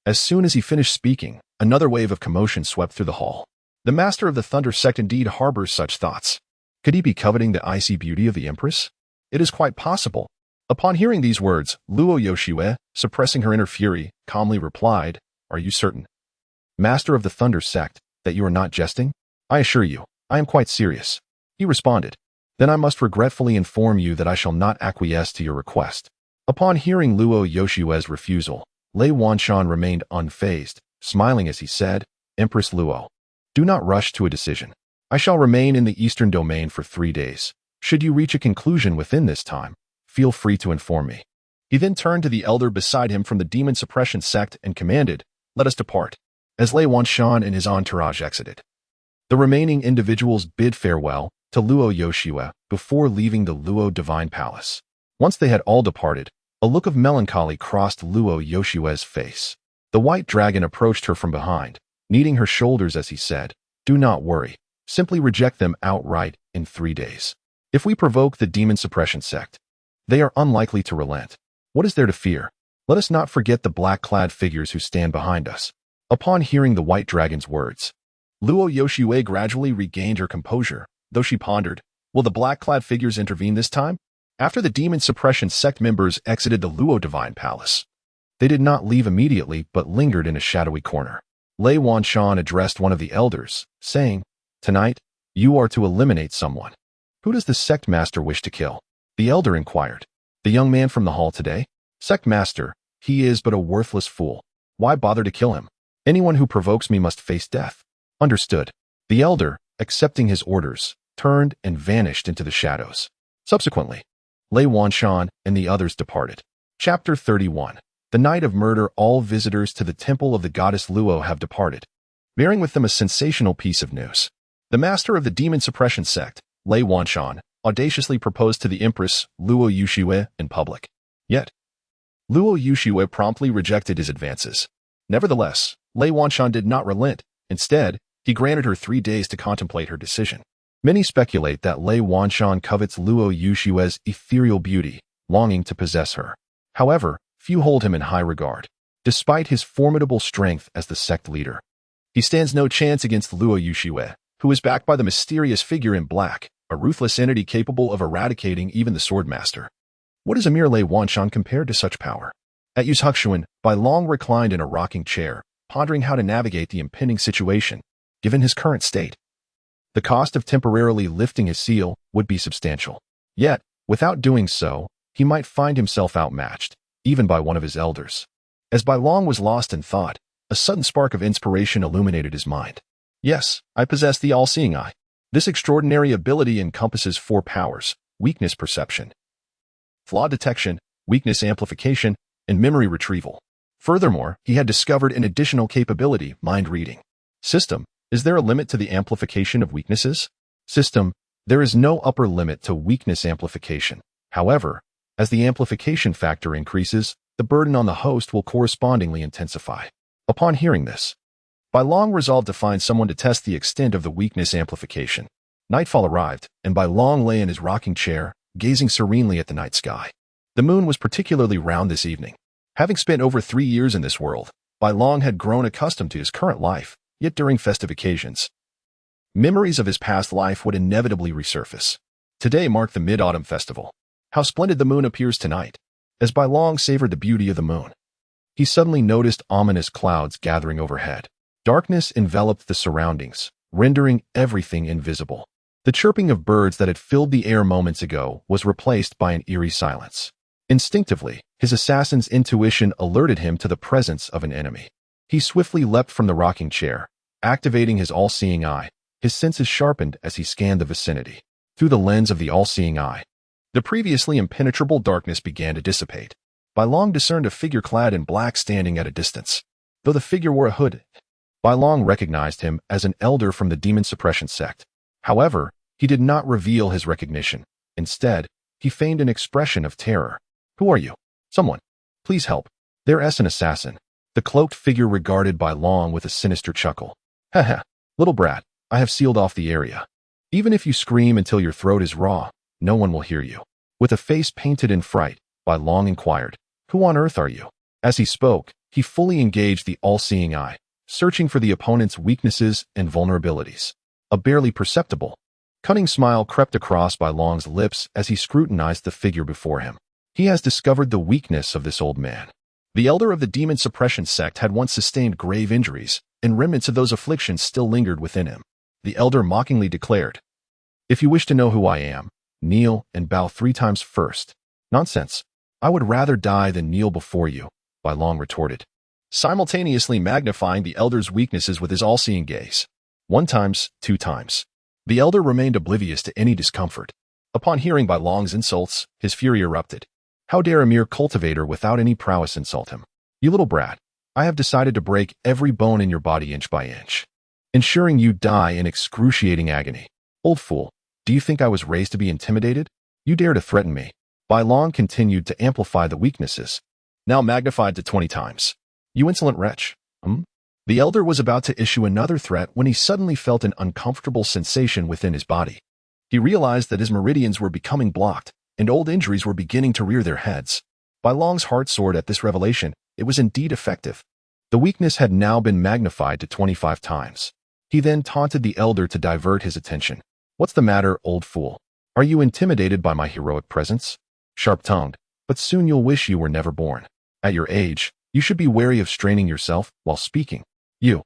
As soon as he finished speaking, another wave of commotion swept through the hall. The master of the Thunder sect indeed harbors such thoughts. Could he be coveting the icy beauty of the Empress? It is quite possible. Upon hearing these words, Luo Yoshue, suppressing her inner fury, calmly replied, Are you certain, master of the Thunder sect, that you are not jesting? I assure you, I am quite serious. He responded, Then I must regretfully inform you that I shall not acquiesce to your request. Upon hearing Luo Yoshue's refusal, Lei Wanshan remained unfazed, smiling as he said, Empress Luo, do not rush to a decision. I shall remain in the eastern domain for 3 days. Should you reach a conclusion within this time, feel free to inform me. He then turned to the elder beside him from the demon suppression sect and commanded, let us depart. As Lei Wanshan and his entourage exited, the remaining individuals bid farewell to Luo Yoshue before leaving the Luo Divine Palace. Once they had all departed, a look of melancholy crossed Luo Yoshue's face. The white dragon approached her from behind, kneading her shoulders as he said, do not worry, simply reject them outright in 3 days. If we provoke the demon suppression sect, they are unlikely to relent. What is there to fear? Let us not forget the black-clad figures who stand behind us. Upon hearing the white dragon's words, Luo Yoshue gradually regained her composure, though she pondered, will the black-clad figures intervene this time? After the demon suppression sect members exited the Luo Divine Palace, they did not leave immediately but lingered in a shadowy corner. Lei Wanshan addressed one of the elders, saying, tonight, you are to eliminate someone. Who does the sect master wish to kill? The elder inquired. The young man from the hall today? Sect master, he is but a worthless fool. Why bother to kill him? Anyone who provokes me must face death. Understood. The elder, accepting his orders, turned and vanished into the shadows. Subsequently, Lei Wanshan and the others departed. Chapter 31. The night of murder. All visitors to the temple of the goddess Luo have departed, bearing with them a sensational piece of news. The master of the demon suppression sect, Lei Wanshan, audaciously proposed to the Empress, Luo Yoshue, in public. Yet, Luo Yoshue promptly rejected his advances. Nevertheless, Lei Wanshan did not relent. Instead, he granted her 3 days to contemplate her decision. Many speculate that Lei Wanshan covets Luo Yoshue's ethereal beauty, longing to possess her. However, few hold him in high regard. Despite his formidable strength as the sect leader, he stands no chance against Luo Yoshue, who is backed by the mysterious figure in black, a ruthless entity capable of eradicating even the swordmaster. What is a mere Lei Wanshan compared to such power? At Yuzhuxuan, Bai Long reclined in a rocking chair, pondering how to navigate the impending situation, given his current state. The cost of temporarily lifting his seal would be substantial. Yet, without doing so, he might find himself outmatched, even by one of his elders. As Bai Long was lost in thought, a sudden spark of inspiration illuminated his mind. Yes, I possess the all-seeing eye. This extraordinary ability encompasses 4 powers: weakness perception, flaw detection, weakness amplification, and memory retrieval. Furthermore, he had discovered an additional capability, mind reading. System, is there a limit to the amplification of weaknesses? System, there is no upper limit to weakness amplification. However, as the amplification factor increases, the burden on the host will correspondingly intensify. Upon hearing this, Bai Long resolved to find someone to test the extent of the weakness amplification. Nightfall arrived, and Bai Long lay in his rocking chair, gazing serenely at the night sky. The moon was particularly round this evening. Having spent over 3 years in this world, Bai Long had grown accustomed to his current life, yet during festive occasions, memories of his past life would inevitably resurface. Today marked the Mid-Autumn Festival. How splendid the moon appears tonight. As Bai Long savored the beauty of the moon, he suddenly noticed ominous clouds gathering overhead. Darkness enveloped the surroundings, rendering everything invisible. The chirping of birds that had filled the air moments ago was replaced by an eerie silence. Instinctively, his assassin's intuition alerted him to the presence of an enemy. He swiftly leapt from the rocking chair, activating his all-seeing eye. His senses sharpened as he scanned the vicinity. Through the lens of the all-seeing eye, the previously impenetrable darkness began to dissipate. Bai Long discerned a figure clad in black standing at a distance. Though the figure wore a hood, Bai Long recognized him as an elder from the demon suppression sect. However, he did not reveal his recognition. Instead, he feigned an expression of terror. Who are you? Someone. Please help. There's an assassin. The cloaked figure regarded Bai Long with a sinister chuckle. Haha, little brat, I have sealed off the area. Even if you scream until your throat is raw, no one will hear you. With a face painted in fright, Bai Long inquired, who on earth are you? As he spoke, he fully engaged the all-seeing eye, searching for the opponent's weaknesses and vulnerabilities. A barely perceptible, cunning smile crept across Bai Long's lips as he scrutinized the figure before him. He has discovered the weakness of this old man. The elder of the demon suppression sect had once sustained grave injuries, and remnants of those afflictions still lingered within him. The elder mockingly declared, if you wish to know who I am, kneel and bow 3 times first. Nonsense. I would rather die than kneel before you, Bai Long retorted, simultaneously magnifying the elder's weaknesses with his all-seeing gaze. 1 times, 2 times. The elder remained oblivious to any discomfort. Upon hearing Bai Long's insults, his fury erupted. How dare a mere cultivator without any prowess insult him? You little brat, I have decided to break every bone in your body inch by inch, ensuring you die in excruciating agony. Old fool, do you think I was raised to be intimidated? You dare to threaten me? Bai Long continued to amplify the weaknesses, now magnified to 20 times. You insolent wretch. The elder was about to issue another threat when he suddenly felt an uncomfortable sensation within his body. He realized that his meridians were becoming blocked, and old injuries were beginning to rear their heads. Bai Long's heart soared at this revelation. It was indeed effective. The weakness had now been magnified to 25 times. He then taunted the elder to divert his attention. What's the matter, old fool? Are you intimidated by my heroic presence? Sharp-tongued, but soon you'll wish you were never born. At your age, you should be wary of straining yourself while speaking. You.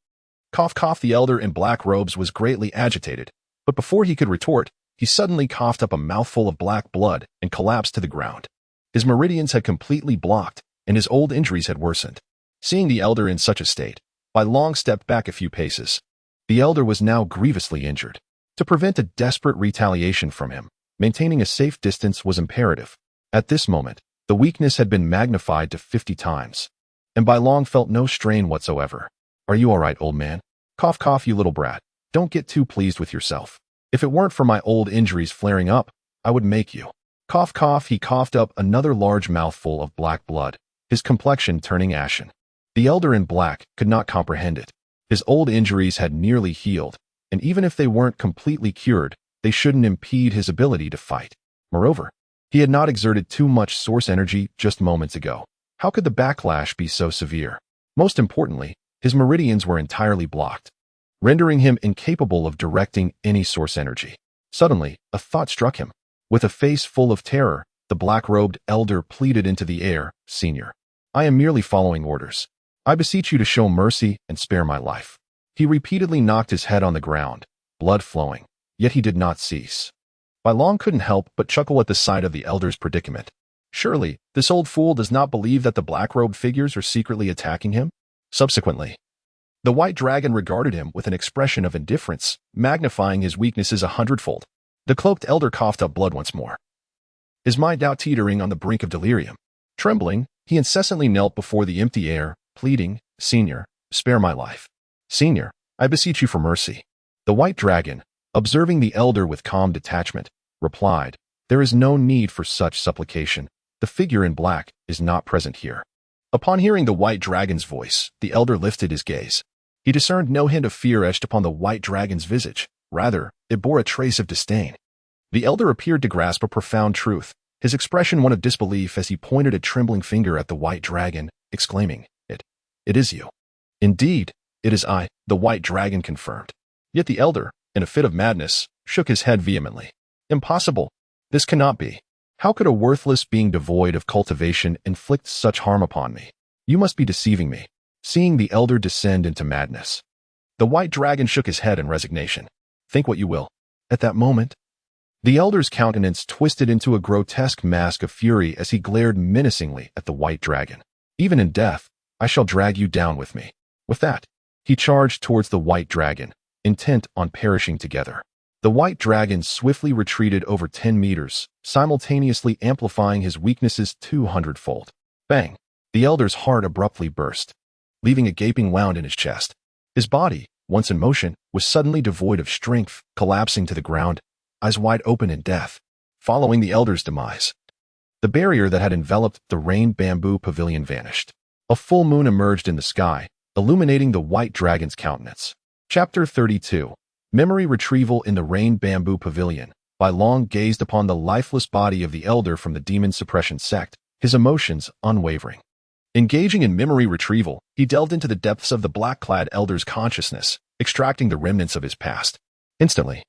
Cough, cough. The elder in black robes was greatly agitated, but before he could retort, he suddenly coughed up a mouthful of black blood and collapsed to the ground. His meridians had completely blocked, and his old injuries had worsened. Seeing the elder in such a state, Bai Long stepped back a few paces. The elder was now grievously injured. To prevent a desperate retaliation from him, maintaining a safe distance was imperative. At this moment, the weakness had been magnified to 50 times, and Bai Long felt no strain whatsoever. Are you all right, old man? Cough, cough, you little brat. Don't get too pleased with yourself. If it weren't for my old injuries flaring up, I would make you. Cough, cough. He coughed up another large mouthful of black blood, his complexion turning ashen. The elder in black could not comprehend it. His old injuries had nearly healed, and even if they weren't completely cured, they shouldn't impede his ability to fight. Moreover, he had not exerted too much source energy just moments ago. How could the backlash be so severe? Most importantly, his meridians were entirely blocked, rendering him incapable of directing any source energy. Suddenly, a thought struck him. With a face full of terror, the black-robed elder pleaded into the air, Senior, I am merely following orders. I beseech you to show mercy and spare my life. He repeatedly knocked his head on the ground, blood flowing, yet he did not cease. Bai Long couldn't help but chuckle at the sight of the elder's predicament. Surely, this old fool does not believe that the black-robed figures are secretly attacking him? Subsequently, the white dragon regarded him with an expression of indifference, magnifying his weaknesses 100-fold. The cloaked elder coughed up blood once more, his mind now teetering on the brink of delirium. Trembling, he incessantly knelt before the empty air, pleading, Senior, spare my life. Senior, I beseech you for mercy. The white dragon, observing the elder with calm detachment, replied, There is no need for such supplication. The figure in black is not present here. Upon hearing the white dragon's voice, the elder lifted his gaze. He discerned no hint of fear etched upon the white dragon's visage. Rather, it bore a trace of disdain. The elder appeared to grasp a profound truth, his expression one of disbelief as he pointed a trembling finger at the white dragon, exclaiming, It is you. Indeed, it is I, the white dragon confirmed. Yet the elder, in a fit of madness, shook his head vehemently. Impossible. This cannot be. How could a worthless being devoid of cultivation inflict such harm upon me? You must be deceiving me. Seeing the elder descend into madness, the white dragon shook his head in resignation. Think what you will. At that moment, the elder's countenance twisted into a grotesque mask of fury as he glared menacingly at the white dragon. Even in death, I shall drag you down with me. With that, he charged towards the white dragon, intent on perishing together. The white dragon swiftly retreated over 10 meters, simultaneously amplifying his weaknesses 200-fold. Bang! The elder's heart abruptly burst, leaving a gaping wound in his chest. His body, once in motion, was suddenly devoid of strength, collapsing to the ground, eyes wide open in death, following the elder's demise. The barrier that had enveloped the rain bamboo pavilion vanished. A full moon emerged in the sky, illuminating the white dragon's countenance. Chapter 32. Memory Retrieval in the Rain Bamboo Pavilion. Bai Long gazed upon the lifeless body of the elder from the demon suppression sect, his emotions unwavering. Engaging in memory retrieval, he delved into the depths of the black-clad elder's consciousness, extracting the remnants of his past. Instantly,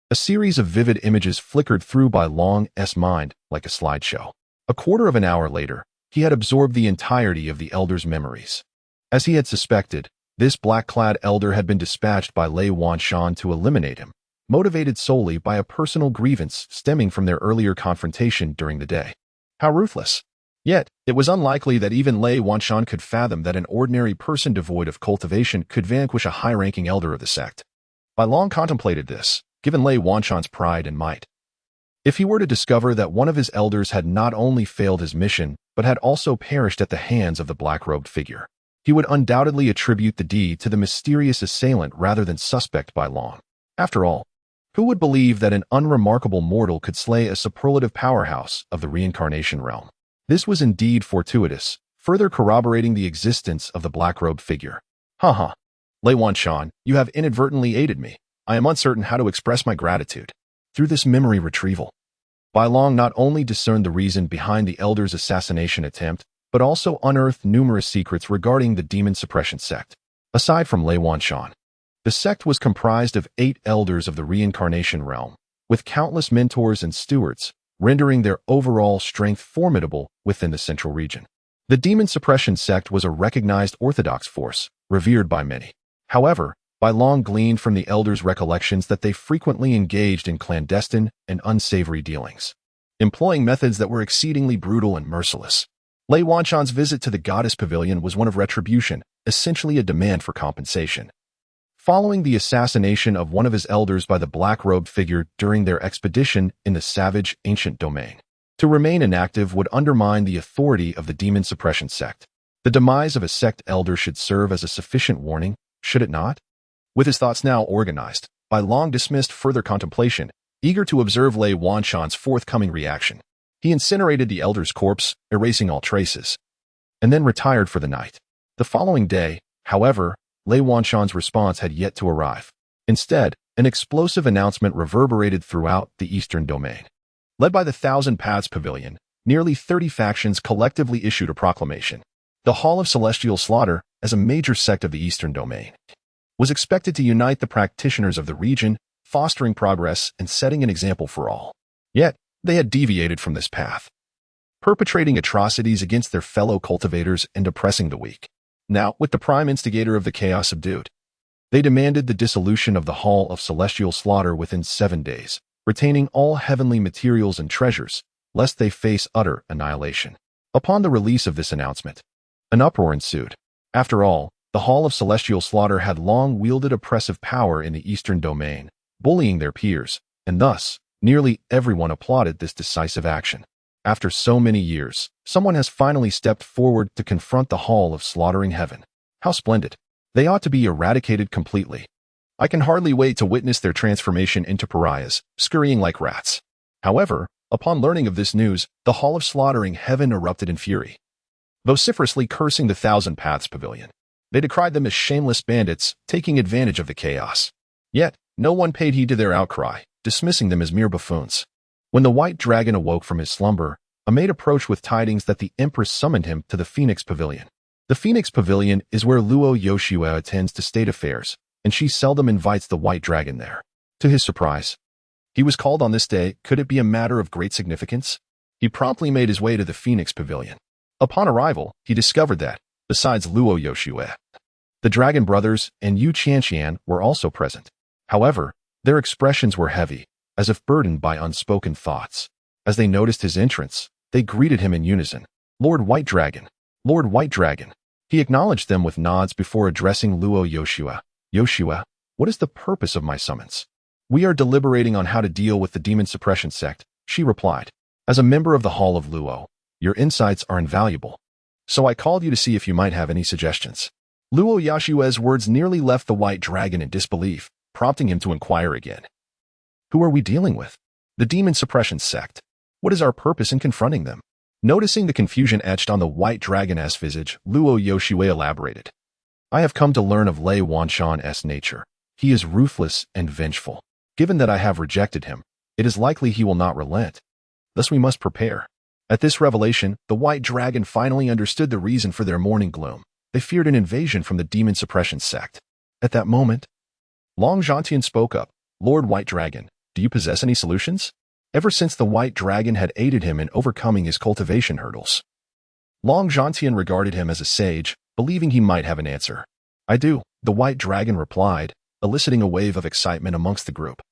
a series of vivid images flickered through Bai Long's mind like a slideshow. A quarter of an hour later, he had absorbed the entirety of the elder's memories. As he had suspected, this black-clad elder had been dispatched by Lei Wanshan to eliminate him, motivated solely by a personal grievance stemming from their earlier confrontation during the day. How ruthless! Yet, it was unlikely that even Lei Wanshan could fathom that an ordinary person devoid of cultivation could vanquish a high-ranking elder of the sect. Bai Long contemplated this, given Lei Wanshan's pride and might. If he were to discover that one of his elders had not only failed his mission, but had also perished at the hands of the black-robed figure, he would undoubtedly attribute the deed to the mysterious assailant rather than suspect Bai Long. After all, who would believe that an unremarkable mortal could slay a superlative powerhouse of the reincarnation realm? This was indeed fortuitous, further corroborating the existence of the black-robed figure. Haha. Lei Wanshan, you have inadvertently aided me. I am uncertain how to express my gratitude. Through this memory retrieval, Bai Long not only discerned the reason behind the elder's assassination attempt, but also unearthed numerous secrets regarding the demon suppression sect. Aside from Lei Wanshan, the sect was comprised of 8 elders of the reincarnation realm, with countless mentors and stewards, rendering their overall strength formidable within the central region. The demon suppression sect was a recognized orthodox force, revered by many. However, Bai Long gleaned from the elders' recollections that they frequently engaged in clandestine and unsavory dealings, employing methods that were exceedingly brutal and merciless. Lei Wanshan's visit to the goddess pavilion was one of retribution, essentially a demand for compensation. Following the assassination of one of his elders by the black-robed figure during their expedition in the savage, ancient domain, to remain inactive would undermine the authority of the demon suppression sect. The demise of a sect elder should serve as a sufficient warning, should it not? With his thoughts now organized, Bai Long dismissed further contemplation, eager to observe Lei Wanshan's forthcoming reaction. He incinerated the elder's corpse, erasing all traces, and then retired for the night. The following day, however, Lei Wanshan's response had yet to arrive. Instead, an explosive announcement reverberated throughout the Eastern Domain. Led by the Thousand Paths Pavilion, nearly 30 factions collectively issued a proclamation. The Hall of Celestial Slaughter, as a major sect of the Eastern Domain, was expected to unite the practitioners of the region, fostering progress and setting an example for all. Yet, they had deviated from this path, perpetrating atrocities against their fellow cultivators and oppressing the weak. Now, with the prime instigator of the chaos subdued, they demanded the dissolution of the Hall of Celestial Slaughter within 7 days, retaining all heavenly materials and treasures, lest they face utter annihilation. Upon the release of this announcement, an uproar ensued. After all, the Hall of Celestial Slaughter had long wielded oppressive power in the Eastern Domain, bullying their peers, and thus, nearly everyone applauded this decisive action. After so many years, someone has finally stepped forward to confront the Hall of Slaughtering Heaven. How splendid! They ought to be eradicated completely. I can hardly wait to witness their transformation into pariahs, scurrying like rats. However, upon learning of this news, the Hall of Slaughtering Heaven erupted in fury, vociferously cursing the Thousand Paths Pavilion. They decried them as shameless bandits, taking advantage of the chaos. Yet, no one paid heed to their outcry, dismissing them as mere buffoons. When the White Dragon awoke from his slumber, a maid approached with tidings that the Empress summoned him to the Phoenix Pavilion. The Phoenix Pavilion is where Luo Yoshua attends to state affairs, and she seldom invites the White Dragon there. To his surprise, he was called on this day. Could it be a matter of great significance? He promptly made his way to the Phoenix Pavilion. Upon arrival, he discovered that, besides Luo Yoshua, the Dragon Brothers and Yu Qianqian were also present. However, their expressions were heavy, as if burdened by unspoken thoughts. As they noticed his entrance, they greeted him in unison. Lord White Dragon! Lord White Dragon! He acknowledged them with nods before addressing Luo Yoshua. Yoshua, what is the purpose of my summons? We are deliberating on how to deal with the demon suppression sect, she replied. As a member of the Hall of Luo, your insights are invaluable. So I called you to see if you might have any suggestions. Luo Yoshua's words nearly left the White Dragon in disbelief, prompting him to inquire again. Who are we dealing with? The demon suppression sect. What is our purpose in confronting them? Noticing the confusion etched on the White Dragon's visage, Luo Yoshua elaborated. I have come to learn of Lei Wanshan's nature. He is ruthless and vengeful. Given that I have rejected him, it is likely he will not relent. Thus we must prepare. At this revelation, the White Dragon finally understood the reason for their morning gloom. They feared an invasion from the demon suppression sect. At that moment, Long Zhantian spoke up. Lord White Dragon, do you possess any solutions? Ever since the White Dragon had aided him in overcoming his cultivation hurdles, Long Zhantian regarded him as a sage, believing he might have an answer. I do, the White Dragon replied, eliciting a wave of excitement amongst the group.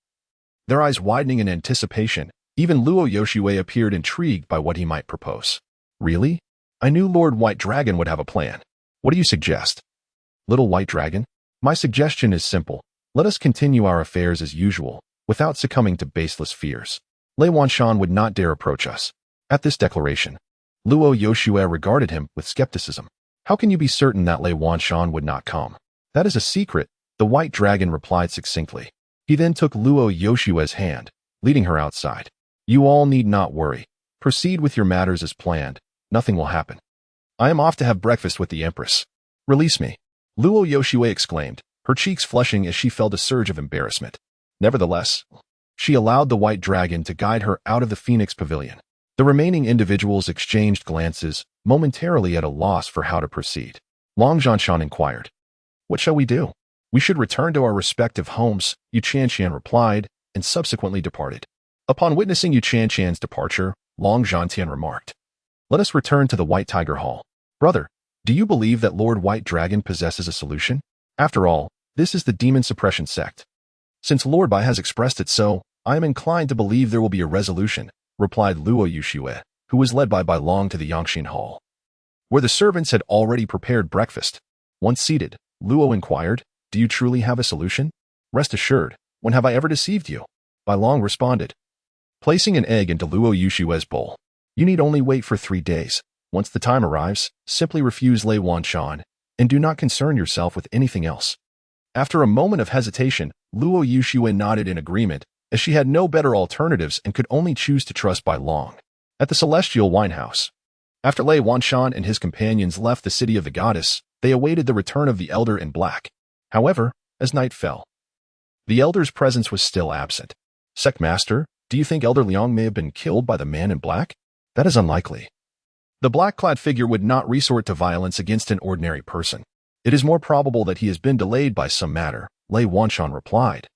their eyes widening in anticipation. Even Luo Yoshue appeared intrigued by what he might propose. Really? I knew Lord White Dragon would have a plan. What do you suggest? Little White Dragon? My suggestion is simple. Let us continue our affairs as usual, without succumbing to baseless fears. Lei Wanshan would not dare approach us. At this declaration, Luo Yoshue regarded him with skepticism. How can you be certain that Lei Wanshan would not come? That is a secret, the White Dragon replied succinctly. He then took Luo Yoshue's hand, leading her outside. You all need not worry. Proceed with your matters as planned. Nothing will happen. I am off to have breakfast with the Empress. Release me. Luo Yoshue exclaimed, her cheeks flushing as she felt a surge of embarrassment. Nevertheless, she allowed the White Dragon to guide her out of the Phoenix Pavilion. The remaining individuals exchanged glances, momentarily at a loss for how to proceed. Long Zhanshan inquired, what shall we do? We should return to our respective homes, Yu Chanshan replied, and subsequently departed. Upon witnessing Yu Chanshan's departure, Long Zhantian remarked, let us return to the White Tiger Hall. Brother, do you believe that Lord White Dragon possesses a solution? After all, this is the demon suppression sect. Since Lord Bai has expressed it so, I am inclined to believe there will be a resolution, replied Luo Yoshue, who was led by Bai Long to the Yangxin Hall, where the servants had already prepared breakfast. Once seated, Luo inquired, do you truly have a solution? Rest assured, when have I ever deceived you? Bai Long responded, placing an egg into Luo Yoshue's bowl. You need only wait for 3 days. Once the time arrives, simply refuse Lei Wanshan, and do not concern yourself with anything else. After a moment of hesitation, Luo Yoshue nodded in agreement, as she had no better alternatives and could only choose to trust Bai Long. At the Celestial Winehouse, after Lei Wanshan and his companions left the city of the goddess, they awaited the return of the Elder in Black. However, as night fell, the Elder's presence was still absent. Sect Master, do you think Elder Liang may have been killed by the man in black? That is unlikely. The black-clad figure would not resort to violence against an ordinary person. It is more probable that he has been delayed by some matter, Lei Wanshan replied,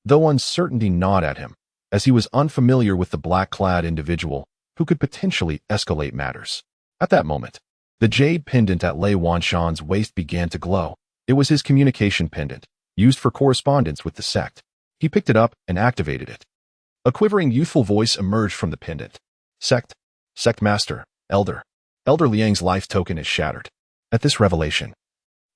though uncertainty gnawed at him, as he was unfamiliar with the black-clad individual who could potentially escalate matters. At that moment, the jade pendant at Lei Wanshan's waist began to glow. It was his communication pendant, used for correspondence with the sect. He picked it up and activated it. A quivering youthful voice emerged from the pendant. Sect Master, Elder Liang's life token is shattered. At this revelation,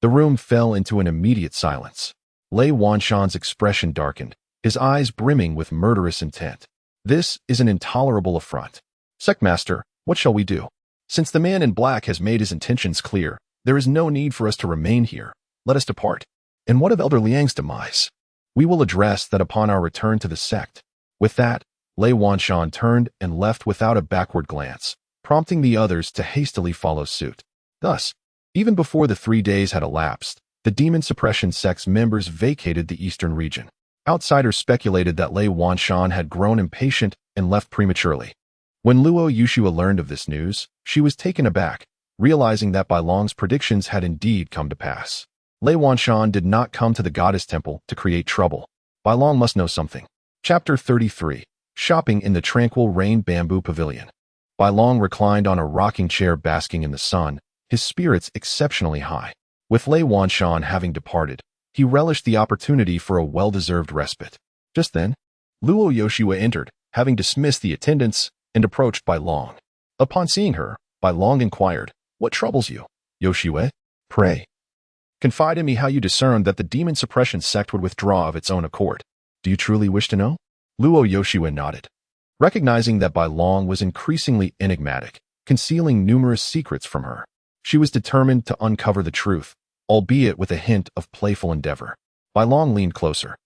the room fell into an immediate silence. Lei Wanshan's expression darkened, his eyes brimming with murderous intent. This is an intolerable affront. Sect Master, what shall we do? Since the man in black has made his intentions clear, there is no need for us to remain here. Let us depart. And what of Elder Liang's demise? We will address that upon our return to the sect. With that, Lei Wanshan turned and left without a backward glance, prompting the others to hastily follow suit. Thus, even before the 3 days had elapsed, the demon suppression sect's members vacated the eastern region. Outsiders speculated that Lei Wanshan had grown impatient and left prematurely. When Luo Yoshue learned of this news, she was taken aback, realizing that Bai Long's predictions had indeed come to pass. Lei Wanshan did not come to the goddess temple to create trouble. Bai Long must know something. Chapter 33. Shopping in the Tranquil Rain Bamboo Pavilion. Bai Long reclined on a rocking chair basking in the sun, his spirits exceptionally high. With Lei Wanshan having departed, he relished the opportunity for a well-deserved respite. Just then, Luo Yoshue entered, having dismissed the attendants, and approached Bai Long. Upon seeing her, Bai Long inquired, what troubles you, Yoshue? Pray, confide in me how you discerned that the demon suppression sect would withdraw of its own accord. Do you truly wish to know? Luo Yoshue nodded. Recognizing that Bai Long was increasingly enigmatic, concealing numerous secrets from her, she was determined to uncover the truth, albeit with a hint of playful endeavor. Bai Long leaned closer,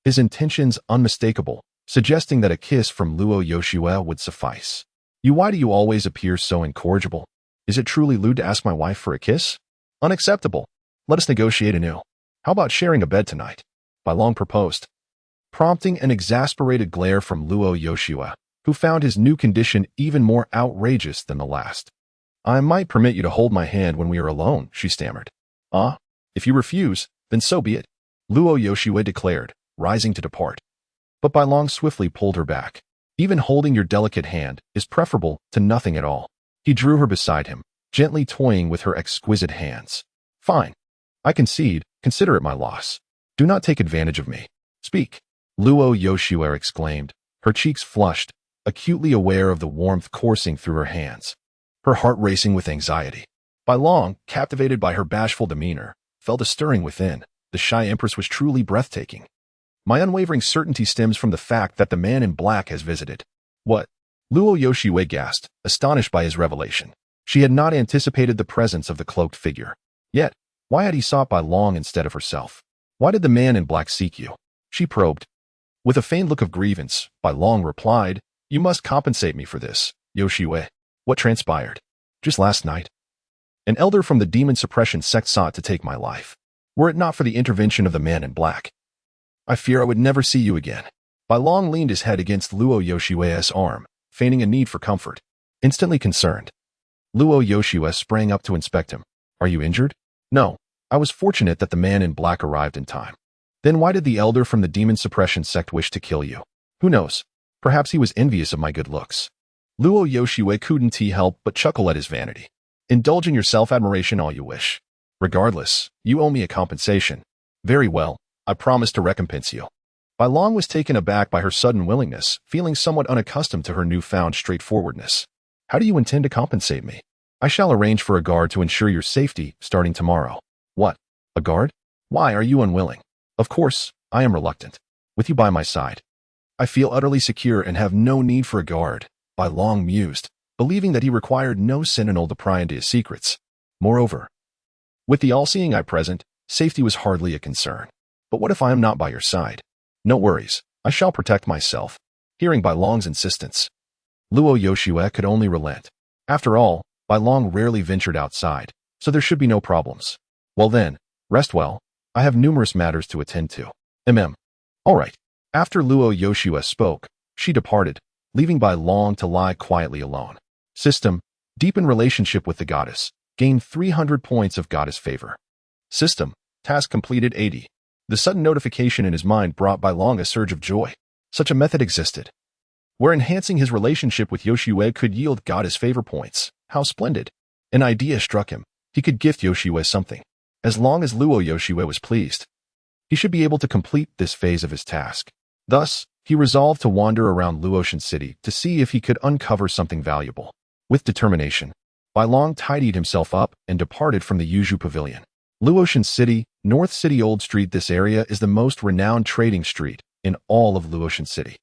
his intentions unmistakable, suggesting that a kiss from Luo Yoshue would suffice. Why do you always appear so incorrigible? Is it truly lewd to ask my wife for a kiss? Unacceptable. Let us negotiate anew. How about sharing a bed tonight? Bai Long proposed, prompting an exasperated glare from Luo Yoshue, who found his new condition even more outrageous than the last. I might permit you to hold my hand when we are alone, she stammered. If you refuse, then so be it, Luo Yoshue declared, rising to depart. But Bai Long swiftly pulled her back. Even holding your delicate hand is preferable to nothing at all. He drew her beside him, gently toying with her exquisite hands. Fine. I concede, consider it my loss. Do not take advantage of me. Speak. Luo Yoshua exclaimed, her cheeks flushed, acutely aware of the warmth coursing through her hands, her heart racing with anxiety. Bai Long, captivated by her bashful demeanor, felt a stirring within. The shy empress was truly breathtaking. My unwavering certainty stems from the fact that the man in black has visited. What? Luo Yoshua gasped, astonished by his revelation. She had not anticipated the presence of the cloaked figure. Yet, why had he sought Bai Long instead of herself? Why did the man in black seek you? She probed. With a feigned look of grievance, Bai Long replied, You must compensate me for this, Yoshua. What transpired? Just last night. An elder from the demon suppression sect sought to take my life. Were it not for the intervention of the man in black, I fear I would never see you again. Bai Long leaned his head against Luo Yoshua's arm, feigning a need for comfort. Instantly concerned, Luo Yoshua sprang up to inspect him. Are you injured? No. I was fortunate that the man in black arrived in time. Then why did the elder from the demon suppression sect wish to kill you? Who knows? Perhaps he was envious of my good looks. Luo Yoshua couldn't help but chuckle at his vanity. Indulge in your self-admiration all you wish. Regardless, you owe me a compensation. Very well. I promise to recompense you. Bai Long was taken aback by her sudden willingness, feeling somewhat unaccustomed to her newfound straightforwardness. How do you intend to compensate me? I shall arrange for a guard to ensure your safety starting tomorrow. What? A guard? Why are you unwilling? Of course, I am reluctant. With you by my side, I feel utterly secure and have no need for a guard. Bai Long mused, believing that he required no sentinel to pry into his secrets. Moreover, with the all-seeing eye present, safety was hardly a concern. But what if I am not by your side? No worries, I shall protect myself. Hearing Bai Long's insistence, Luo Yoshua could only relent. After all, Bai Long rarely ventured outside, so there should be no problems. Well then, rest well. I have numerous matters to attend to. All right. After Luo Yoshua spoke, she departed, leaving Bai Long to lie quietly alone. System: deepen relationship with the goddess. Gain 300 points of goddess favor. System: task completed 80. The sudden notification in his mind brought Bai Long a surge of joy. Such a method existed, where enhancing his relationship with Yoshua could yield goddess favor points. How splendid! An idea struck him. He could gift Yoshua something. As long as Luo Yoshua was pleased, he should be able to complete this phase of his task. Thus, he resolved to wander around Luotian City to see if he could uncover something valuable. With determination, Bai Long tidied himself up and departed from the Yuzhu Pavilion. Luotian City, North City Old Street. This area is the most renowned trading street in all of Luotian City.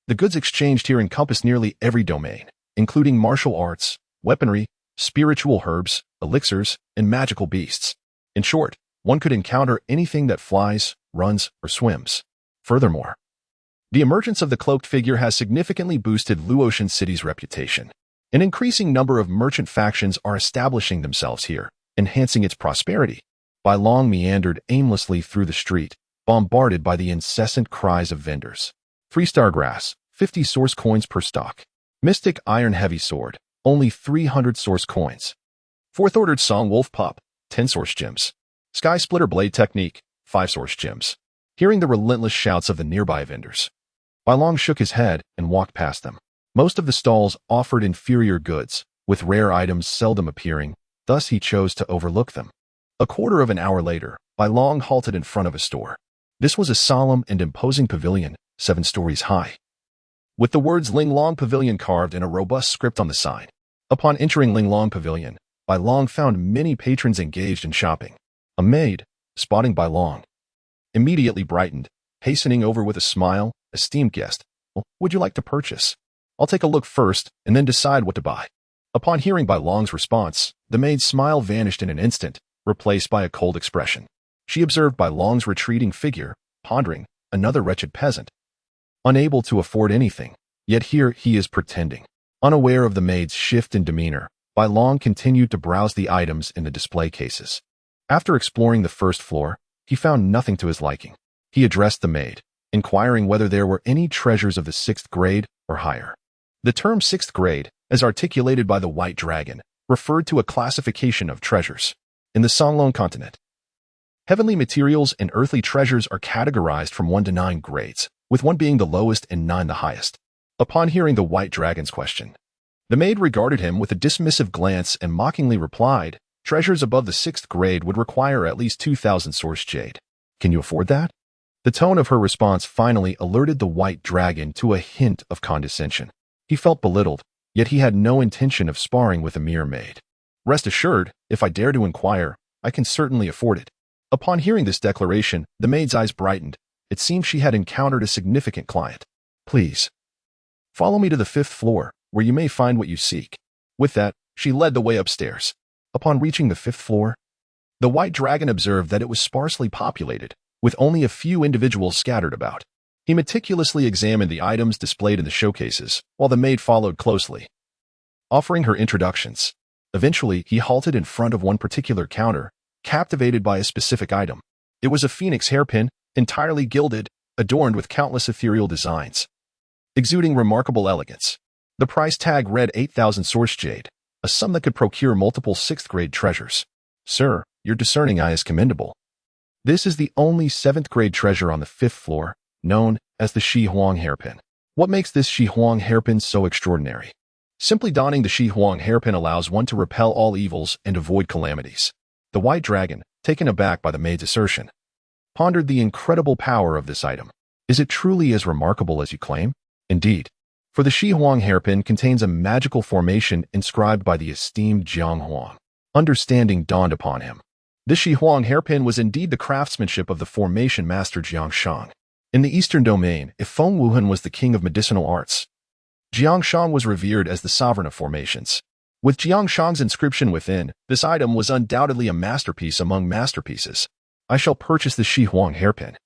The goods exchanged here encompass nearly every domain, including martial arts, weaponry, spiritual herbs, elixirs, and magical beasts. In short, one could encounter anything that flies, runs, or swims. Furthermore, the emergence of the cloaked figure has significantly boosted Luotian City's reputation. An increasing number of merchant factions are establishing themselves here, enhancing its prosperity. Bai Long meandered aimlessly through the street, bombarded by the incessant cries of vendors. 3-star grass, 50 source coins per stock. Mystic iron heavy sword, only 300 source coins. 4th ordered song wolf pup, 10 source gems. Sky splitter blade technique, 5 source gems. Hearing the relentless shouts of the nearby vendors, Bai Long shook his head and walked past them. Most of the stalls offered inferior goods, with rare items seldom appearing, thus he chose to overlook them. A quarter of an hour later, Bai Long halted in front of a store. This was a solemn and imposing pavilion, 7 stories high, with the words Ling Long Pavilion carved in a robust script on the sign. Upon entering Ling Long Pavilion, Bai Long found many patrons engaged in shopping. A maid, spotting Bai Long, immediately brightened, hastening over with a smile. Esteemed guest, would you like to purchase? I'll take a look first and then decide what to buy. Upon hearing Bai Long's response, the maid's smile vanished in an instant, replaced by a cold expression. She observed Bai Long's retreating figure, pondering, another wretched peasant, unable to afford anything, yet here he is pretending. Unaware of the maid's shift in demeanor, Bai Long continued to browse the items in the display cases. After exploring the first floor, he found nothing to his liking. He addressed the maid, inquiring whether there were any treasures of the 6th grade or higher. The term 6th grade, as articulated by the White Dragon, referred to a classification of treasures. In the Songlong continent, heavenly materials and earthly treasures are categorized from 1 to 9 grades, with 1 being the lowest and 9 the highest. Upon hearing the White Dragon's question, the maid regarded him with a dismissive glance and mockingly replied, treasures above the 6th grade would require at least 2,000 source jade. Can you afford that? The tone of her response finally alerted the white dragon to a hint of condescension. He felt belittled, yet he had no intention of sparring with a mere maid. Rest assured, if I dare to inquire, I can certainly afford it. Upon hearing this declaration, the maid's eyes brightened. It seemed she had encountered a significant client. Please, follow me to the 5th floor, where you may find what you seek. With that, she led the way upstairs. Upon reaching the 5th floor, the white dragon observed that it was sparsely populated, with only a few individuals scattered about. He meticulously examined the items displayed in the showcases, while the maid followed closely, offering her introductions. Eventually, he halted in front of one particular counter, captivated by a specific item. It was a phoenix hairpin, entirely gilded, adorned with countless ethereal designs, exuding remarkable elegance. The price tag read 8,000 source jade, a sum that could procure multiple 6th-grade treasures. Sir, your discerning eye is commendable. This is the only 7th-grade treasure on the 5th floor, known as the Shi Huang hairpin. What makes this Shi Huang hairpin so extraordinary? Simply donning the Shi Huang hairpin allows one to repel all evils and avoid calamities. The white dragon, taken aback by the maid's assertion, pondered the incredible power of this item. Is it truly as remarkable as you claim? Indeed, for the Shi Huang hairpin contains a magical formation inscribed by the esteemed Jiang Huang. Understanding dawned upon him. This Shi Huang hairpin was indeed the craftsmanship of the formation master Jiang Shang. In the Eastern domain, if Feng Wuhan was the king of medicinal arts, Jiang Shang was revered as the sovereign of formations. With Jiang Shang's inscription within, this item was undoubtedly a masterpiece among masterpieces. I shall purchase the Shi Huang hairpin,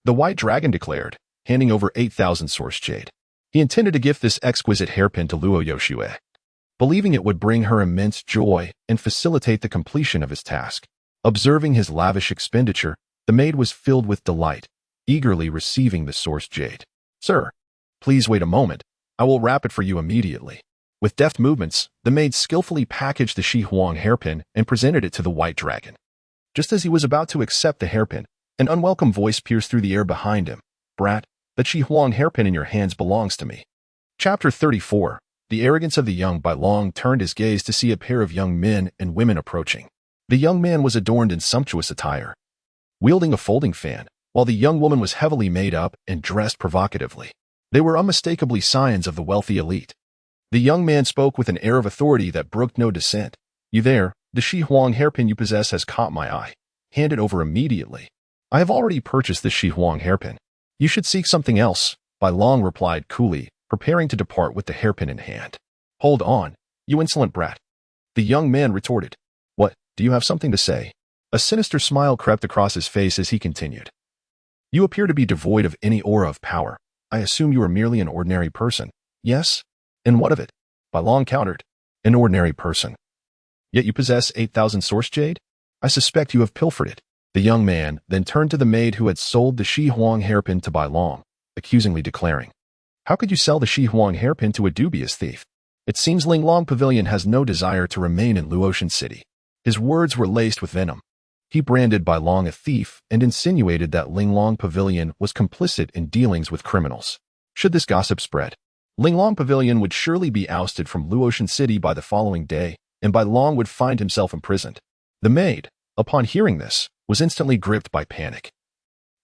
the white dragon declared, handing over 8,000 source jade. He intended to gift this exquisite hairpin to Luo Yoshue, believing it would bring her immense joy and facilitate the completion of his task. Observing his lavish expenditure, the maid was filled with delight, eagerly receiving the source jade. Sir, please wait a moment. I will wrap it for you immediately. With deft movements, the maid skillfully packaged the Shi Huang hairpin and presented it to the white dragon. Just as he was about to accept the hairpin, an unwelcome voice pierced through the air behind him. Brat, that Shi Huang hairpin in your hands belongs to me. Chapter 34. The arrogance of the young. Bai Long turned his gaze to see a pair of young men and women approaching. The young man was adorned in sumptuous attire, wielding a folding fan, while the young woman was heavily made up and dressed provocatively. They were unmistakably signs of the wealthy elite. The young man spoke with an air of authority that brooked no dissent. You there, the Shi Huang hairpin you possess has caught my eye. Hand it over immediately. I have already purchased this Shi Huang hairpin. You should seek something else, Bai Long replied coolly, preparing to depart with the hairpin in hand. Hold on, you insolent brat. The young man retorted. What, do you have something to say? A sinister smile crept across his face as he continued. You appear to be devoid of any aura of power. I assume you are merely an ordinary person. Yes? And what of it? Bai Long countered. An ordinary person. Yet you possess 8,000 source jade? I suspect you have pilfered it. The young man then turned to the maid who had sold the Shi Huang hairpin to Bai Long, accusingly declaring, How could you sell the Shi Huang hairpin to a dubious thief? It seems Linglong Pavilion has no desire to remain in Luotian City. His words were laced with venom. He branded Bai Long a thief and insinuated that Linglong Pavilion was complicit in dealings with criminals. Should this gossip spread, Linglong Pavilion would surely be ousted from Luotian City by the following day, and Bai Long would find himself imprisoned. The maid, upon hearing this, was instantly gripped by panic.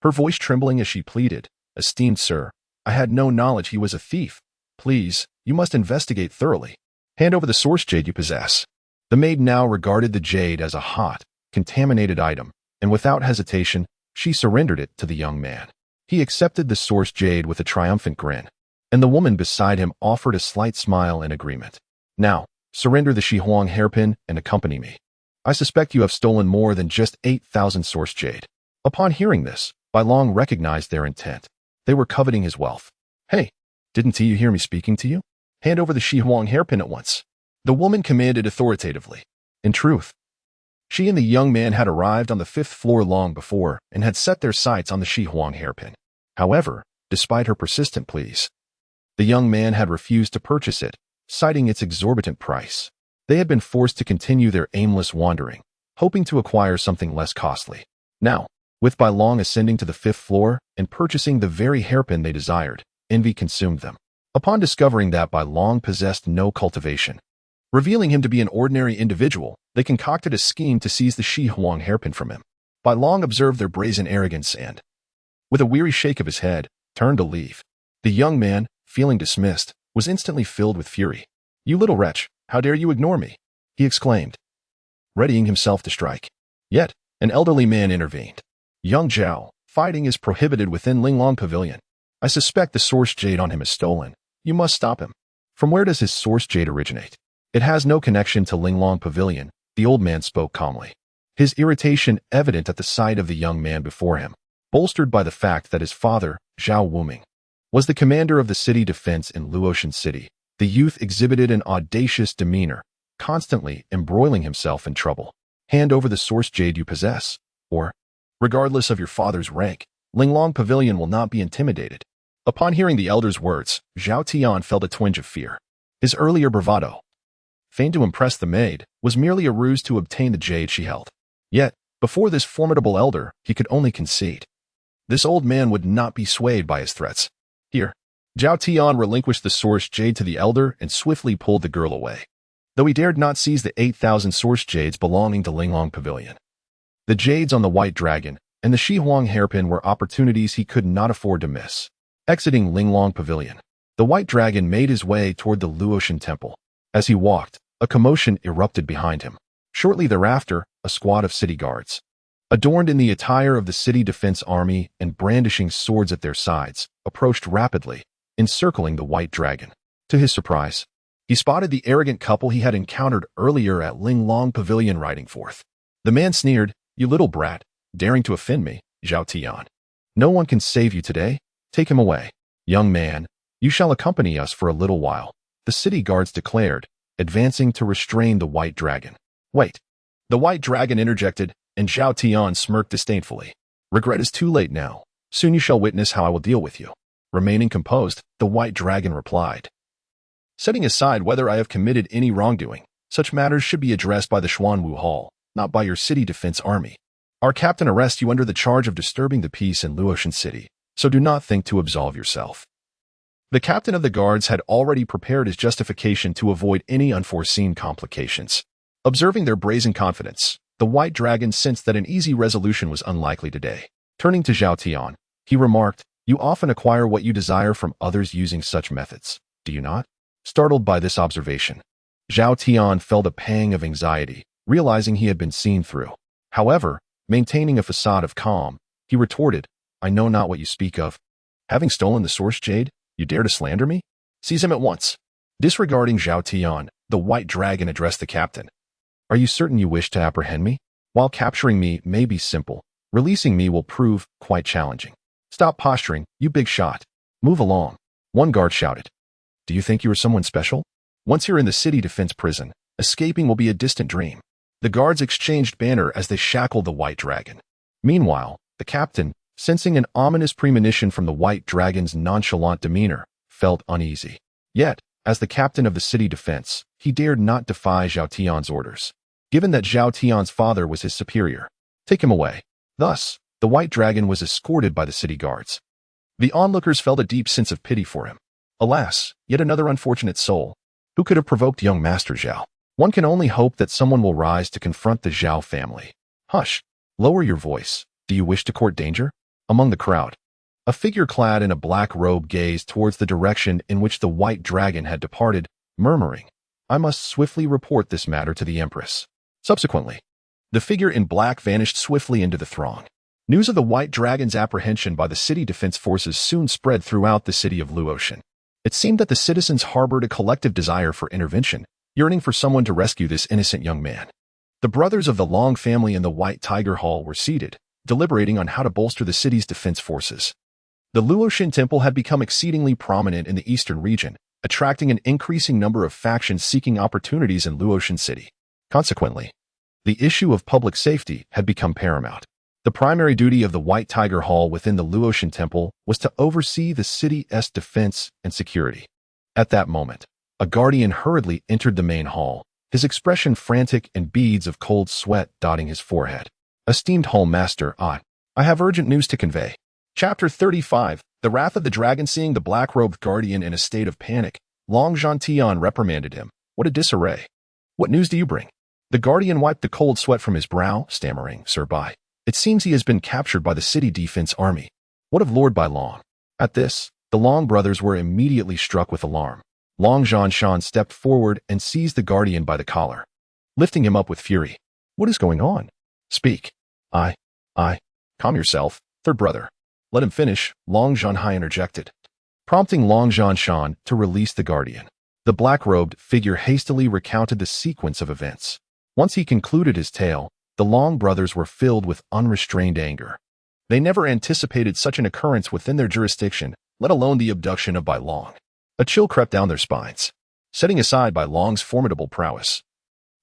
Her voice trembling as she pleaded, Esteemed sir, I had no knowledge he was a thief. Please, you must investigate thoroughly. Hand over the source jade you possess. The maid now regarded the jade as a hot, contaminated item, and without hesitation, she surrendered it to the young man. He accepted the source jade with a triumphant grin, and the woman beside him offered a slight smile in agreement. Now, surrender the Shi Huang hairpin and accompany me. I suspect you have stolen more than just 8,000 source jade. Upon hearing this, Bai Long recognized their intent. They were coveting his wealth. Hey, didn't you hear me speaking to you? Hand over the Shi Huang hairpin at once. The woman commanded authoritatively. In truth, she and the young man had arrived on the 5th floor long before and had set their sights on the Shi Huang hairpin. However, despite her persistent pleas, the young man had refused to purchase it, citing its exorbitant price. They had been forced to continue their aimless wandering, hoping to acquire something less costly. Now, with Bai Long ascending to the 5th floor and purchasing the very hairpin they desired, envy consumed them. Upon discovering that Bai Long possessed no cultivation, revealing him to be an ordinary individual, they concocted a scheme to seize the Shi Huang hairpin from him. Bai Long observed their brazen arrogance and, with a weary shake of his head, turned to leave. The young man, feeling dismissed, was instantly filled with fury. "You little wretch, how dare you ignore me?" he exclaimed, readying himself to strike. Yet, an elderly man intervened. "Young Zhao, fighting is prohibited within Linglong Pavilion. I suspect the source jade on him is stolen. You must stop him." "From where does his source jade originate?" "It has no connection to Linglong Pavilion," the old man spoke calmly, his irritation evident at the sight of the young man before him, bolstered by the fact that his father, Zhao Wuming, was the commander of the city defense in Luotian City. The youth exhibited an audacious demeanor, constantly embroiling himself in trouble. "Hand over the source jade you possess, or, regardless of your father's rank, Linglong Pavilion will not be intimidated." Upon hearing the elder's words, Zhao Tian felt a twinge of fear. His earlier bravado, feigned to impress the maid, was merely a ruse to obtain the jade she held. Yet, before this formidable elder, he could only concede. This old man would not be swayed by his threats. "Here." Zhao Tian relinquished the source jade to the elder and swiftly pulled the girl away, though he dared not seize the 8,000 source jades belonging to Linglong Pavilion. The jades on the White Dragon and the Shihuang hairpin were opportunities he could not afford to miss. Exiting Linglong Pavilion, the White Dragon made his way toward the Luotian Temple. As he walked, a commotion erupted behind him. Shortly thereafter, a squad of city guards, adorned in the attire of the city defense army and brandishing swords at their sides, approached rapidly, encircling the White Dragon. To his surprise, he spotted the arrogant couple he had encountered earlier at Linglong Pavilion riding forth. The man sneered, "You little brat, daring to offend me, Zhao Tian. No one can save you today. Take him away." "Young man, you shall accompany us for a little while," the city guards declared, advancing to restrain the White Dragon. "Wait." The White Dragon interjected, and Zhao Tian smirked disdainfully. "Regret is too late now. Soon you shall witness how I will deal with you." Remaining composed, the White Dragon replied, "Setting aside whether I have committed any wrongdoing, such matters should be addressed by the Xuanwu Hall, not by your city defense army. Our captain arrests you under the charge of disturbing the peace in Luotian City, so do not think to absolve yourself." The captain of the guards had already prepared his justification to avoid any unforeseen complications. Observing their brazen confidence, the White Dragon sensed that an easy resolution was unlikely today. Turning to Zhao Tian, he remarked, "You often acquire what you desire from others using such methods, do you not?" Startled by this observation, Zhao Tian felt a pang of anxiety, realizing he had been seen through. However, maintaining a facade of calm, he retorted, "I know not what you speak of. Having stolen the source jade, you dare to slander me? Seize him at once." Disregarding Zhao Tian, the White Dragon addressed the captain. "Are you certain you wish to apprehend me? While capturing me may be simple, releasing me will prove quite challenging. Stop posturing, you big shot. Move along." One guard shouted, "Do you think you are someone special? Once you're in the city defense prison, escaping will be a distant dream." The guards exchanged banter as they shackled the White Dragon. Meanwhile, the captain, sensing an ominous premonition from the White Dragon's nonchalant demeanor, felt uneasy. Yet, as the captain of the city defense, he dared not defy Zhao Tian's orders, given that Zhao Tian's father was his superior. "Take him away." Thus, the White Dragon was escorted by the city guards. The onlookers felt a deep sense of pity for him. Alas, yet another unfortunate soul. Who could have provoked young Master Zhao? One can only hope that someone will rise to confront the Zhao family. "Hush! Lower your voice. Do you wish to court danger?" Among the crowd, a figure clad in a black robe gazed towards the direction in which the White Dragon had departed, murmuring, "I must swiftly report this matter to the Empress." Subsequently, the figure in black vanished swiftly into the throng. News of the White Dragon's apprehension by the city defense forces soon spread throughout the city of Luotian. It seemed that the citizens harbored a collective desire for intervention, yearning for someone to rescue this innocent young man. The brothers of the Long family in the White Tiger Hall were seated, deliberating on how to bolster the city's defense forces. The Luotian Temple had become exceedingly prominent in the eastern region, attracting an increasing number of factions seeking opportunities in Luotian City. Consequently, the issue of public safety had become paramount. The primary duty of the White Tiger Hall within the Luotian Temple was to oversee the city's defense and security. At that moment, a guardian hurriedly entered the main hall, his expression frantic and beads of cold sweat dotting his forehead. "Esteemed Hall Master, I have urgent news to convey." Chapter 35, The Wrath of the Dragon. Seeing the black-robed guardian in a state of panic, Long Tian reprimanded him. "What a disarray. What news do you bring?" The guardian wiped the cold sweat from his brow, stammering, "Sir, it seems he has been captured by the city defense army." What of Lord Bai Long? At this, the Long brothers were immediately struck with alarm. Long Zhanshan stepped forward and seized the guardian by the collar, lifting him up with fury. What is going on? Speak. I. Calm yourself, third brother. Let him finish, Long Zhanhai interjected, prompting Long Zhanshan to release the guardian. The black-robed figure hastily recounted the sequence of events. Once he concluded his tale, the Long brothers were filled with unrestrained anger. They never anticipated such an occurrence within their jurisdiction, let alone the abduction of Bai Long. A chill crept down their spines, setting aside Bai Long's formidable prowess.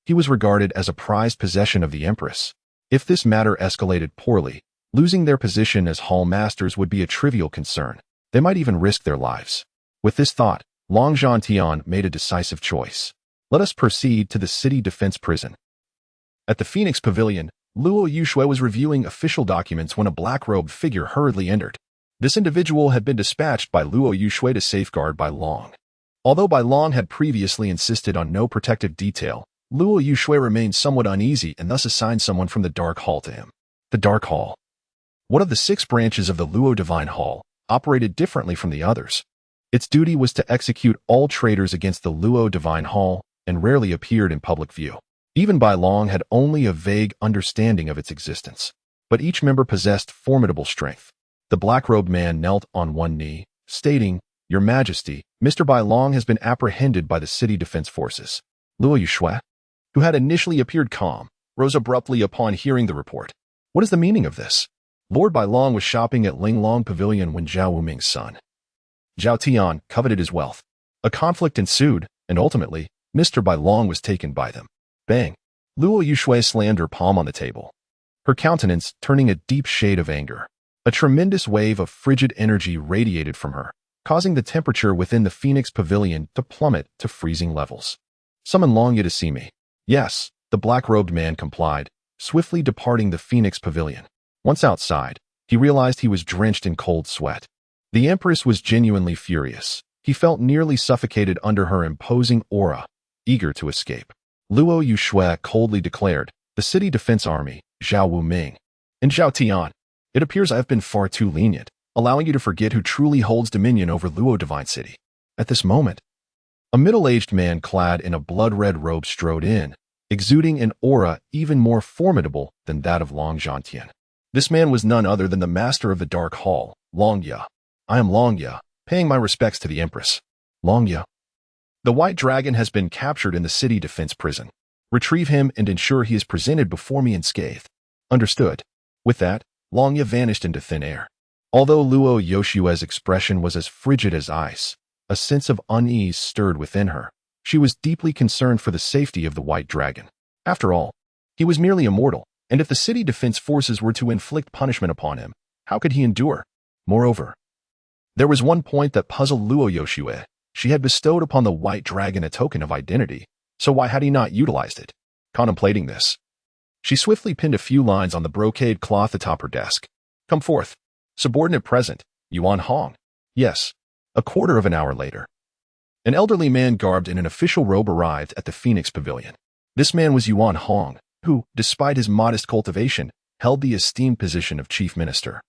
He was regarded as a prized possession of the Empress. If this matter escalated poorly, losing their position as hall masters would be a trivial concern. They might even risk their lives. With this thought, Long Zhantian made a decisive choice. Let us proceed to the city defense prison. At the Phoenix Pavilion, Luo Yushui was reviewing official documents when a black-robed figure hurriedly entered. This individual had been dispatched by Luo Yushui to safeguard Bai Long. Although Bai Long had previously insisted on no protective detail, Luo Yushui remained somewhat uneasy and thus assigned someone from the Dark Hall to him. The Dark Hall. One of the 6 branches of the Luo Divine Hall, operated differently from the others. Its duty was to execute all traitors against the Luo Divine Hall and rarely appeared in public view. Even Bai Long had only a vague understanding of its existence, but each member possessed formidable strength. The black-robed man knelt on one knee, stating, Your Majesty, Mr. Bai Long has been apprehended by the city defense forces. Luo Yushui, who had initially appeared calm, rose abruptly upon hearing the report. What is the meaning of this? Lord Bai Long was shopping at Linglong Pavilion when Zhao Wuming's son, Zhao Tian, coveted his wealth. A conflict ensued, and ultimately, Mr. Bai Long was taken by them. Bang! Luo Yushui slammed her palm on the table, her countenance turning a deep shade of anger. A tremendous wave of frigid energy radiated from her, causing the temperature within the Phoenix Pavilion to plummet to freezing levels. Summon Longya to see me. Yes, the black-robed man complied, swiftly departing the Phoenix Pavilion. Once outside, he realized he was drenched in cold sweat. The Empress was genuinely furious. He felt nearly suffocated under her imposing aura, eager to escape. Luo Yushui coldly declared, The city defense army, Zhao Wuming, and Zhao Tian. It appears I have been far too lenient, allowing you to forget who truly holds dominion over Luo Divine City. At this moment, a middle-aged man clad in a blood-red robe strode in, exuding an aura even more formidable than that of Long Zhantian. This man was none other than the master of the Dark Hall, Longya. I am Longya, paying my respects to the Empress. Longya. The White Dragon has been captured in the city defense prison. Retrieve him and ensure he is presented before me unscathed. Understood. With that, Longya vanished into thin air. Although Luo Yoshue's expression was as frigid as ice, a sense of unease stirred within her. She was deeply concerned for the safety of the White Dragon. After all, he was merely a mortal, and if the city defense forces were to inflict punishment upon him, how could he endure? Moreover, there was one point that puzzled Luo Yoshue. She had bestowed upon the White Dragon a token of identity, so why had he not utilized it? Contemplating this, she swiftly pinned a few lines on the brocade cloth atop her desk. Come forth. Subordinate present, Yuan Hong. Yes. A quarter of an hour later, an elderly man garbed in an official robe arrived at the Phoenix Pavilion. This man was Yuan Hong, who, despite his modest cultivation, held the esteemed position of chief minister,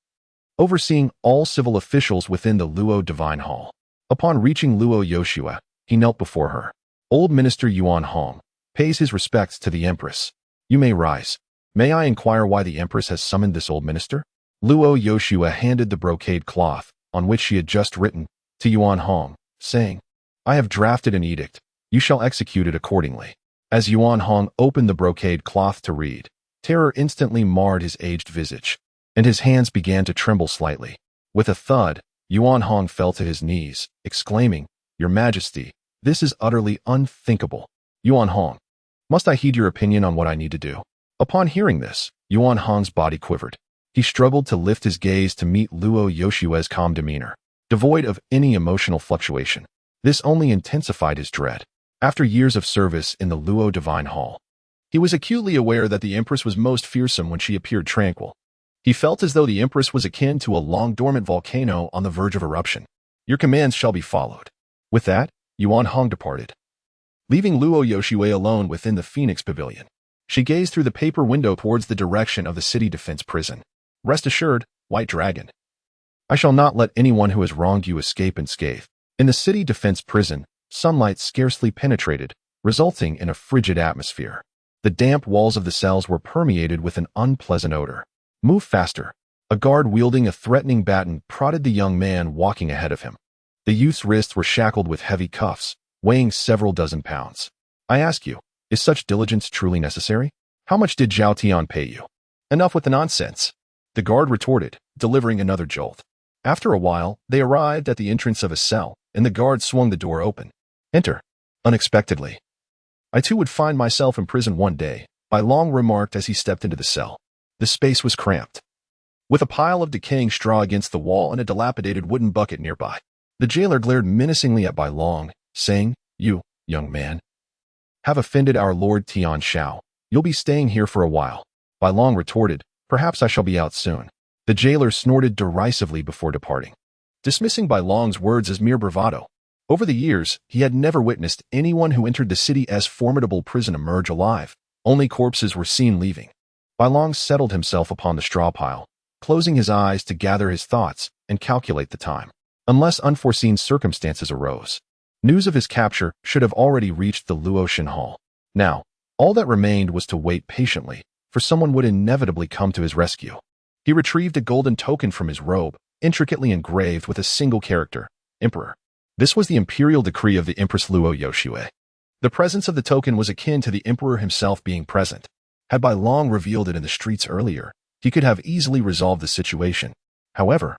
overseeing all civil officials within the Luo Divine Hall. Upon reaching Luo Yoshua, he knelt before her. Old Minister Yuan Hong pays his respects to the Empress. You may rise. May I inquire why the Empress has summoned this old minister? Luo Yoshua handed the brocade cloth, on which she had just written, to Yuan Hong, saying, I have drafted an edict. You shall execute it accordingly. As Yuan Hong opened the brocade cloth to read, terror instantly marred his aged visage, and his hands began to tremble slightly. With a thud, Yuan Hong fell to his knees, exclaiming, Your Majesty, this is utterly unthinkable. Yuan Hong, must I heed your opinion on what I need to do? Upon hearing this, Yuan Hong's body quivered. He struggled to lift his gaze to meet Luo Yoshue's calm demeanor, devoid of any emotional fluctuation. This only intensified his dread. After years of service in the Luo Divine Hall, he was acutely aware that the Empress was most fearsome when she appeared tranquil. He felt as though the Empress was akin to a long-dormant volcano on the verge of eruption. Your commands shall be followed. With that, Yuan Hong departed, leaving Luo Yoshue alone within the Phoenix Pavilion. She gazed through the paper window towards the direction of the city defense prison. Rest assured, White Dragon, I shall not let anyone who has wronged you escape unscathed. In the city defense prison, sunlight scarcely penetrated, resulting in a frigid atmosphere. The damp walls of the cells were permeated with an unpleasant odor. Move faster. A guard wielding a threatening baton prodded the young man walking ahead of him. The youth's wrists were shackled with heavy cuffs, weighing several dozen pounds. I ask you, is such diligence truly necessary? How much did Zhao Tian pay you? Enough with the nonsense. The guard retorted, delivering another jolt. After a while, they arrived at the entrance of a cell, and the guard swung the door open. Enter. Unexpectedly. I too would find myself in prison one day, Bai Long remarked as he stepped into the cell. The space was cramped, with a pile of decaying straw against the wall and a dilapidated wooden bucket nearby. The jailer glared menacingly at Bai Long, saying, You, young man, have offended our Lord Tian Shao. You'll be staying here for a while. Bai Long retorted, Perhaps I shall be out soon. The jailer snorted derisively before departing, dismissing Bai Long's words as mere bravado. Over the years, he had never witnessed anyone who entered the city as formidable prison emerge alive. Only corpses were seen leaving. Bai Long settled himself upon the straw pile, closing his eyes to gather his thoughts and calculate the time. Unless unforeseen circumstances arose, news of his capture should have already reached the Luotian Hall. Now, all that remained was to wait patiently, for someone would inevitably come to his rescue. He retrieved a golden token from his robe, intricately engraved with a single character, Emperor. This was the imperial decree of the Empress Luo Yoshue. The presence of the token was akin to the Emperor himself being present. Had Bai Long revealed it in the streets earlier, he could have easily resolved the situation. However,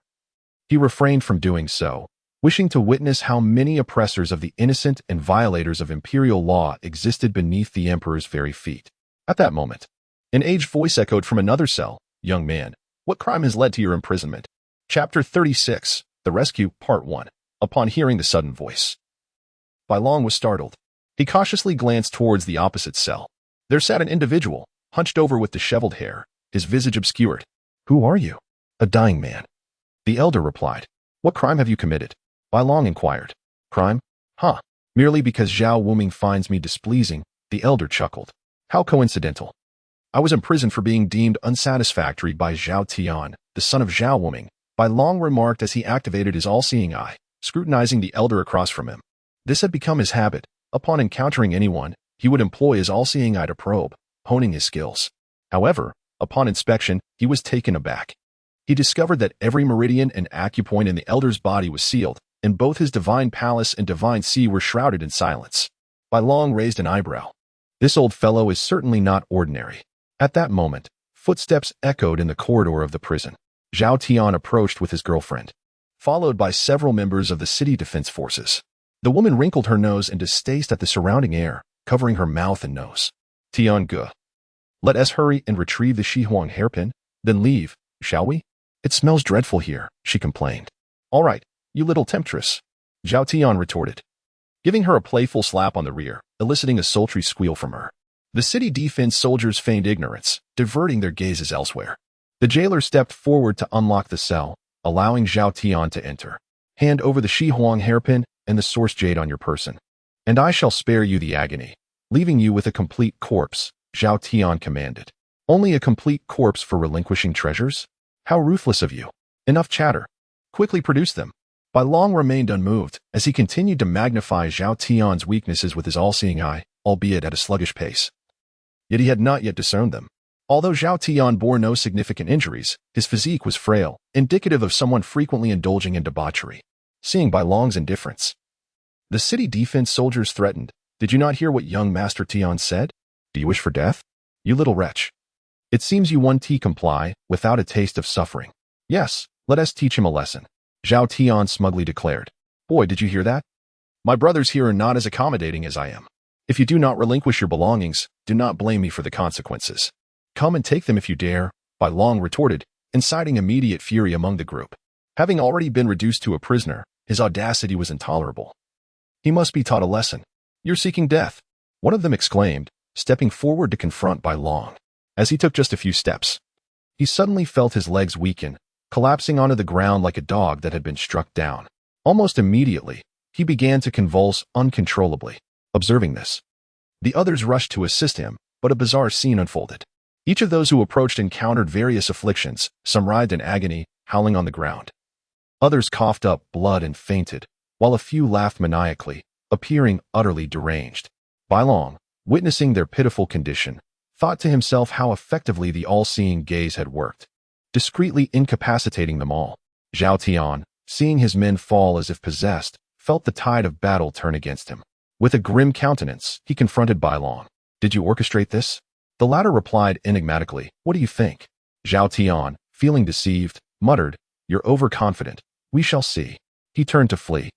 he refrained from doing so, wishing to witness how many oppressors of the innocent and violators of imperial law existed beneath the Emperor's very feet. At that moment, an aged voice echoed from another cell, Young man, what crime has led to your imprisonment? Chapter 36, The Rescue, Part 1. Upon hearing the sudden voice, Bai Long was startled. He cautiously glanced towards the opposite cell. There sat an individual, hunched over with disheveled hair, his visage obscured. Who are you? A dying man. The elder replied. What crime have you committed? Bai Long inquired. Crime? Huh. Merely because Zhao Wuming finds me displeasing, the elder chuckled. How coincidental. I was imprisoned for being deemed unsatisfactory by Zhao Tian, the son of Zhao Wuming, Bai Long remarked as he activated his all-seeing eye, scrutinizing the elder across from him. This had become his habit. Upon encountering anyone, he would employ his all-seeing eye to probe, honing his skills. However, upon inspection, he was taken aback. He discovered that every meridian and acupoint in the elder's body was sealed, and both his divine palace and divine sea were shrouded in silence. Bai Long raised an eyebrow. This old fellow is certainly not ordinary. At that moment, footsteps echoed in the corridor of the prison. Zhao Tian approached with his girlfriend, followed by several members of the city defense forces. The woman wrinkled her nose in distaste at the surrounding air, covering her mouth and nose. Tian Ge. Let us hurry and retrieve the Shihuang hairpin, then leave, shall we? It smells dreadful here, she complained. All right, you little temptress, Zhao Tian retorted, giving her a playful slap on the rear, eliciting a sultry squeal from her. The city defense soldiers feigned ignorance, diverting their gazes elsewhere. The jailer stepped forward to unlock the cell, allowing Zhao Tian to enter. Hand over the Shihuang hairpin and the source jade on your person, and I shall spare you the agony, leaving you with a complete corpse, Zhao Tian commanded. Only a complete corpse for relinquishing treasures? How ruthless of you. Enough chatter. Quickly produce them. Bai Long remained unmoved as he continued to magnify Zhao Tian's weaknesses with his all-seeing eye, albeit at a sluggish pace. Yet he had not yet discerned them. Although Zhao Tian bore no significant injuries, his physique was frail, indicative of someone frequently indulging in debauchery. Seeing Bai Long's indifference, the city defense soldiers threatened. Did you not hear what young Master Tian said? Do you wish for death? You little wretch. It seems you want to comply, without a taste of suffering. Yes, let us teach him a lesson, Zhao Tian smugly declared. Boy, did you hear that? My brothers here are not as accommodating as I am. If you do not relinquish your belongings, do not blame me for the consequences. Come and take them if you dare, Bai Long retorted, inciting immediate fury among the group. Having already been reduced to a prisoner, his audacity was intolerable. He must be taught a lesson. You're seeking death, one of them exclaimed, stepping forward to confront Bai Long. As he took just a few steps, he suddenly felt his legs weaken, collapsing onto the ground like a dog that had been struck down. Almost immediately, he began to convulse uncontrollably. Observing this, the others rushed to assist him, but a bizarre scene unfolded. Each of those who approached encountered various afflictions, some writhed in agony, howling on the ground. Others coughed up blood and fainted, while a few laughed maniacally, appearing utterly deranged. Bailong, witnessing their pitiful condition, thought to himself how effectively the all-seeing gaze had worked, discreetly incapacitating them all. Zhao Tian, seeing his men fall as if possessed, felt the tide of battle turn against him. With a grim countenance, he confronted Bailong. "Did you orchestrate this?" The latter replied enigmatically, "What do you think?" Zhao Tian, feeling deceived, muttered, "You're overconfident. We shall see." He turned to flee.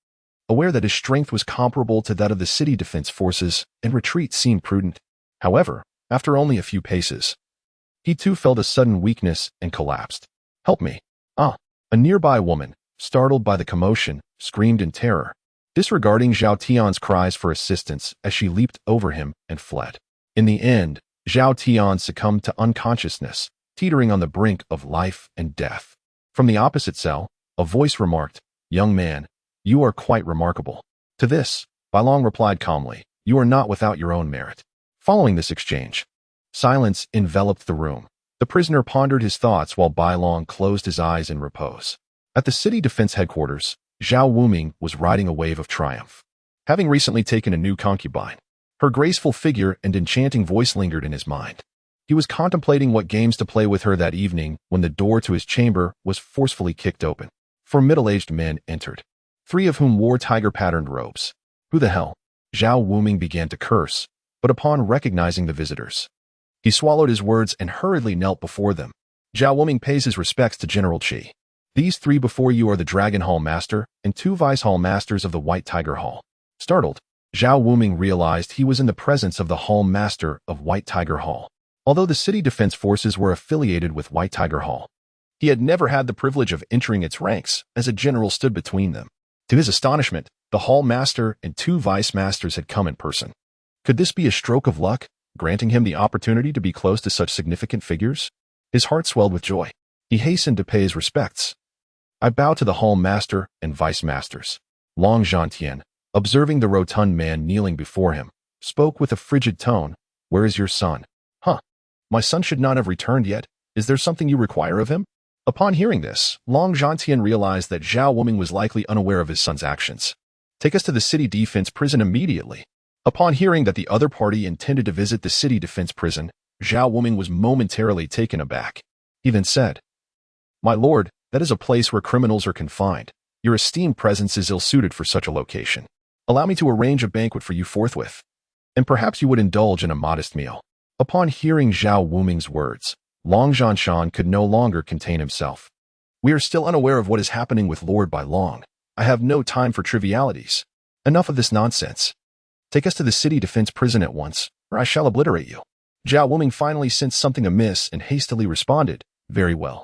Aware that his strength was comparable to that of the city defense forces, and retreat seemed prudent. However, after only a few paces, he too felt a sudden weakness and collapsed. "Help me." "Ah!" A nearby woman, startled by the commotion, screamed in terror, disregarding Zhao Tian's cries for assistance as she leaped over him and fled. In the end, Zhao Tian succumbed to unconsciousness, teetering on the brink of life and death. From the opposite cell, a voice remarked, "Young man, you are quite remarkable." To this, Bailong replied calmly, "You are not without your own merit." Following this exchange, silence enveloped the room. The prisoner pondered his thoughts while Bailong closed his eyes in repose. At the city defense headquarters, Zhao Wuming was riding a wave of triumph. Having recently taken a new concubine, her graceful figure and enchanting voice lingered in his mind. He was contemplating what games to play with her that evening when the door to his chamber was forcefully kicked open. 4 middle-aged men entered, 3 of whom wore tiger-patterned robes. "Who the hell?" Zhao Wuming began to curse, but upon recognizing the visitors, he swallowed his words and hurriedly knelt before them. "Zhao Wuming pays his respects to General Qi. These 3 before you are the Dragon Hall Master and 2 Vice Hall Masters of the White Tiger Hall." Startled, Zhao Wuming realized he was in the presence of the Hall Master of White Tiger Hall. Although the city defense forces were affiliated with White Tiger Hall, he had never had the privilege of entering its ranks, as a general stood between them. To his astonishment, the Hall Master and 2 Vice Masters had come in person. Could this be a stroke of luck, granting him the opportunity to be close to such significant figures? His heart swelled with joy. He hastened to pay his respects. "I bow to the Hall Master and Vice Masters." Long Zhantian, observing the rotund man kneeling before him, spoke with a frigid tone, "Where is your son?" "Huh. My son should not have returned yet. Is there something you require of him?" Upon hearing this, Long Zhantian realized that Zhao Wuming was likely unaware of his son's actions. "Take us to the city defense prison immediately." Upon hearing that the other party intended to visit the city defense prison, Zhao Wuming was momentarily taken aback. He then said, "My lord, that is a place where criminals are confined. Your esteemed presence is ill-suited for such a location. Allow me to arrange a banquet for you forthwith, and perhaps you would indulge in a modest meal." Upon hearing Zhao Wuming's words, Long Zhanshan could no longer contain himself. "We are still unaware of what is happening with Lord Bailong. I have no time for trivialities. Enough of this nonsense. Take us to the city defense prison at once, or I shall obliterate you." Zhao Wuming finally sensed something amiss and hastily responded, "Very well.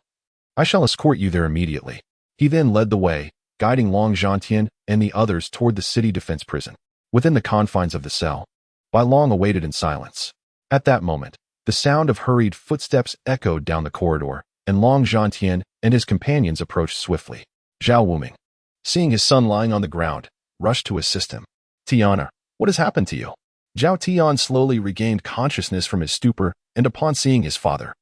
I shall escort you there immediately." He then led the way, guiding Long Zhantian and the others toward the city defense prison. Within the confines of the cell, Bailong awaited in silence. At that moment, the sound of hurried footsteps echoed down the corridor, and Long Zhantian and his companions approached swiftly. Zhao Wuming, seeing his son lying on the ground, rushed to assist him. "Tiana, what has happened to you?" Zhao Tian slowly regained consciousness from his stupor, and upon seeing his father,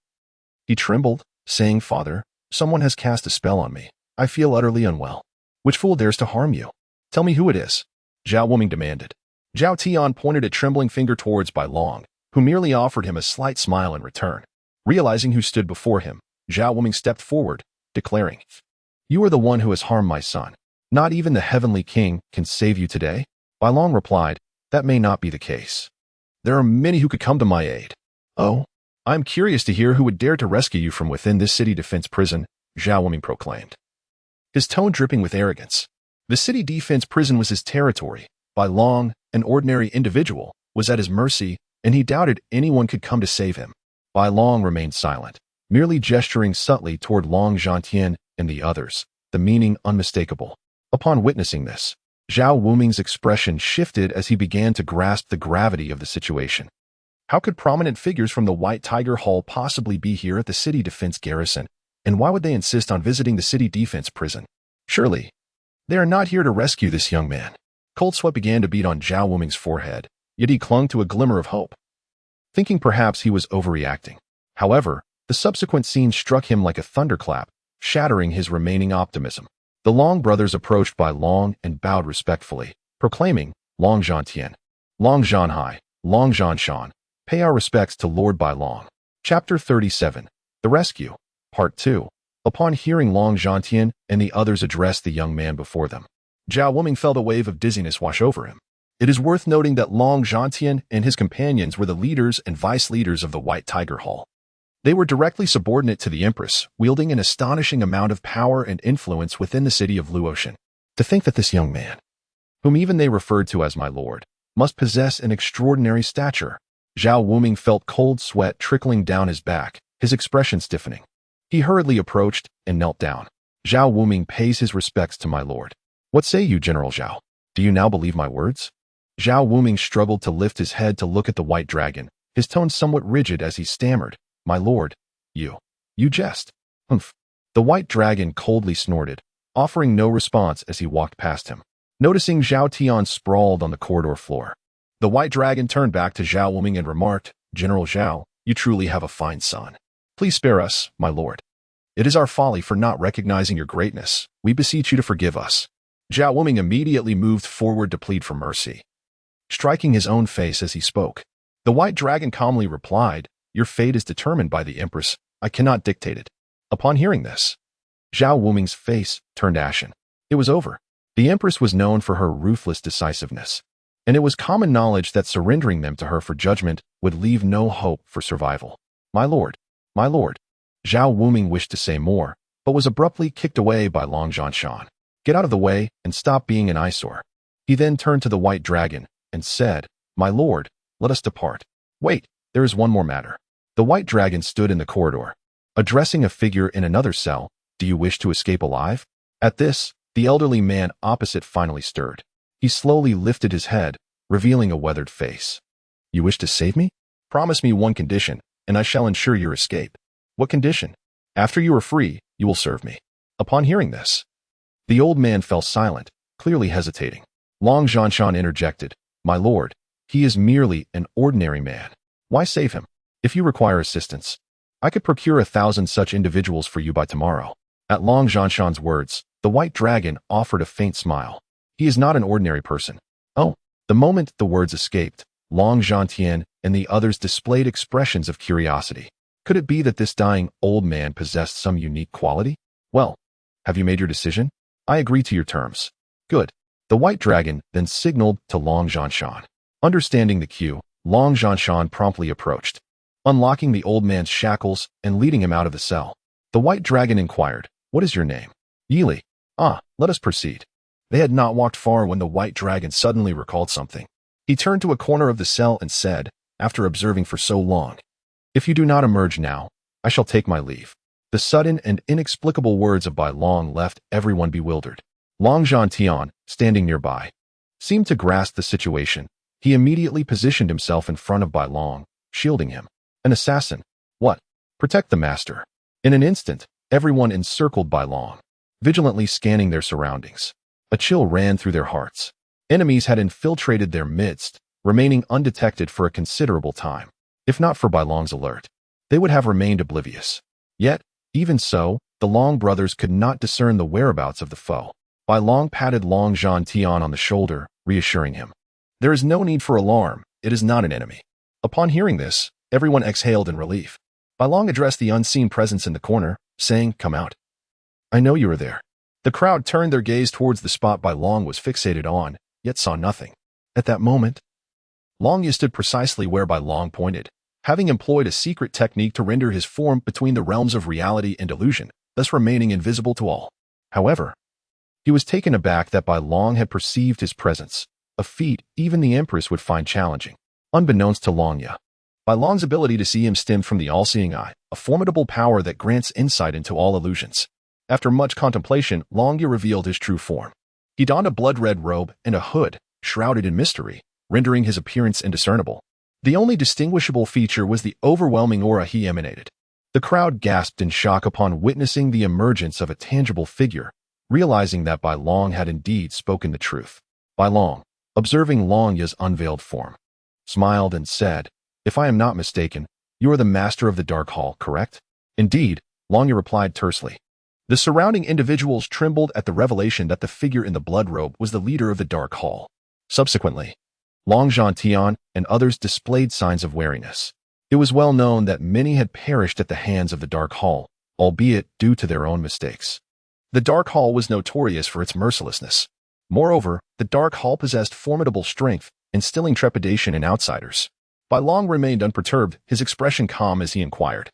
he trembled, saying, "Father, someone has cast a spell on me. I feel utterly unwell." "Which fool dares to harm you? Tell me who it is," Zhao Wuming demanded. Zhao Tian pointed a trembling finger towards Bailong, who merely offered him a slight smile in return. Realizing who stood before him, Zhao Wuming stepped forward, declaring, "You are the one who has harmed my son. Not even the Heavenly King can save you today?" Bailong replied, "That may not be the case. There are many who could come to my aid." "Oh, I am curious to hear who would dare to rescue you from within this city defense prison," Zhao Wuming proclaimed, his tone dripping with arrogance. The city defense prison was his territory. Bailong, an ordinary individual, was at his mercy, and he doubted anyone could come to save him. Bailong remained silent, merely gesturing subtly toward Long Zhantian and the others, the meaning unmistakable. Upon witnessing this, Zhao Wuming's expression shifted as he began to grasp the gravity of the situation. How could prominent figures from the White Tiger Hall possibly be here at the city defense garrison, and why would they insist on visiting the city defense prison? Surely, they are not here to rescue this young man. Cold sweat began to beat on Zhao Wuming's forehead, yet he clung to a glimmer of hope, thinking perhaps he was overreacting. However, the subsequent scene struck him like a thunderclap, shattering his remaining optimism. The Long brothers approached Bai Long and bowed respectfully, proclaiming, Long Zhantian, Long Zhanhai, Long Zhanshan, pay our respects to Lord Bai Long. Chapter 37. The Rescue. Part 2. Upon hearing Long Zhantian and the others address the young man before them, Zhao Wuming felt a wave of dizziness wash over him. It is worth noting that Long Zhantian and his companions were the leaders and vice-leaders of the White Tiger Hall. They were directly subordinate to the Empress, wielding an astonishing amount of power and influence within the city of Luotian. To think that this young man, whom even they referred to as my lord, must possess an extraordinary stature. Zhao Wuming felt cold sweat trickling down his back, his expression stiffening. He hurriedly approached and knelt down. Zhao Wuming pays his respects to my lord. What say you, General Zhao? Do you now believe my words? Zhao Wuming struggled to lift his head to look at the white dragon, his tone somewhat rigid as he stammered, my lord, you jest. Humph. The white dragon coldly snorted, offering no response as he walked past him. Noticing Zhao Tian sprawled on the corridor floor, the white dragon turned back to Zhao Wuming and remarked, General Zhao, you truly have a fine son. Please spare us, my lord. It is our folly for not recognizing your greatness. We beseech you to forgive us. Zhao Wuming immediately moved forward to plead for mercy, striking his own face as he spoke. The white dragon calmly replied, your fate is determined by the Empress. I cannot dictate it. Upon hearing this, Zhao Wuming's face turned ashen. It was over. The Empress was known for her ruthless decisiveness, and it was common knowledge that surrendering them to her for judgment would leave no hope for survival. My lord, Zhao Wuming wished to say more, but was abruptly kicked away by Long Zhanshan. Get out of the way and stop being an eyesore. He then turned to the white dragon and said, my lord, let us depart. Wait, there is one more matter. The white dragon stood in the corridor, addressing a figure in another cell. Do you wish to escape alive? At this, the elderly man opposite finally stirred. He slowly lifted his head, revealing a weathered face. You wish to save me? Promise me one condition, and I shall ensure your escape. What condition? After you are free, you will serve me. Upon hearing this, the old man fell silent, clearly hesitating. Long Zhanshan interjected, my lord, he is merely an ordinary man. Why save him? If you require assistance, I could procure 1,000 such individuals for you by tomorrow. At Long Zhanshan's words, the white dragon offered a faint smile. He is not an ordinary person. Oh, the moment the words escaped, Long Zhantian and the others displayed expressions of curiosity. Could it be that this dying old man possessed some unique quality? Well, have you made your decision? I agree to your terms. Good. The white dragon then signaled to Long Zhanshan. Understanding the cue, Long Zhanshan promptly approached, unlocking the old man's shackles and leading him out of the cell. The white dragon inquired, what is your name? Yili. Let us proceed. They had not walked far when the white dragon suddenly recalled something. He turned to a corner of the cell and said, after observing for so long, if you do not emerge now, I shall take my leave. The sudden and inexplicable words of Bai Long left everyone bewildered. Long Zhantian, standing nearby, seemed to grasp the situation. He immediately positioned himself in front of Bai Long, shielding him. An assassin. What? Protect the master. In an instant, everyone encircled Bai Long, vigilantly scanning their surroundings. A chill ran through their hearts. Enemies had infiltrated their midst, remaining undetected for a considerable time. If not for Bai Long's alert, they would have remained oblivious. Yet, even so, the Long brothers could not discern the whereabouts of the foe. Bai Long patted Long Zhantian on the shoulder, reassuring him. There is no need for alarm. It is not an enemy. Upon hearing this, everyone exhaled in relief. Bai Long addressed the unseen presence in the corner, saying, come out. I know you are there. The crowd turned their gaze towards the spot Bai Long was fixated on, yet saw nothing. At that moment, Long Yi stood precisely where Bai Long pointed, having employed a secret technique to render his form between the realms of reality and illusion, thus remaining invisible to all. However, he was taken aback that Bai Long had perceived his presence, a feat even the Empress would find challenging. Unbeknownst to Long Yi, Bai Long's ability to see him stemmed from the all-seeing eye, a formidable power that grants insight into all illusions. After much contemplation, Long Yi revealed his true form. He donned a blood-red robe and a hood, shrouded in mystery, rendering his appearance indiscernible. The only distinguishable feature was the overwhelming aura he emanated. The crowd gasped in shock upon witnessing the emergence of a tangible figure, realizing that Bai Long had indeed spoken the truth. Bai Long, observing Long Yi's unveiled form, smiled and said, if I am not mistaken, you are the master of the Dark Hall, correct? Indeed, Long Yi replied tersely. The surrounding individuals trembled at the revelation that the figure in the blood robe was the leader of the Dark Hall. Subsequently, Long Zhantian and others displayed signs of wariness. It was well known that many had perished at the hands of the Dark Hall, albeit due to their own mistakes. The Dark Hall was notorious for its mercilessness. Moreover, the Dark Hall possessed formidable strength, instilling trepidation in outsiders. Bai Long remained unperturbed, his expression calm as he inquired.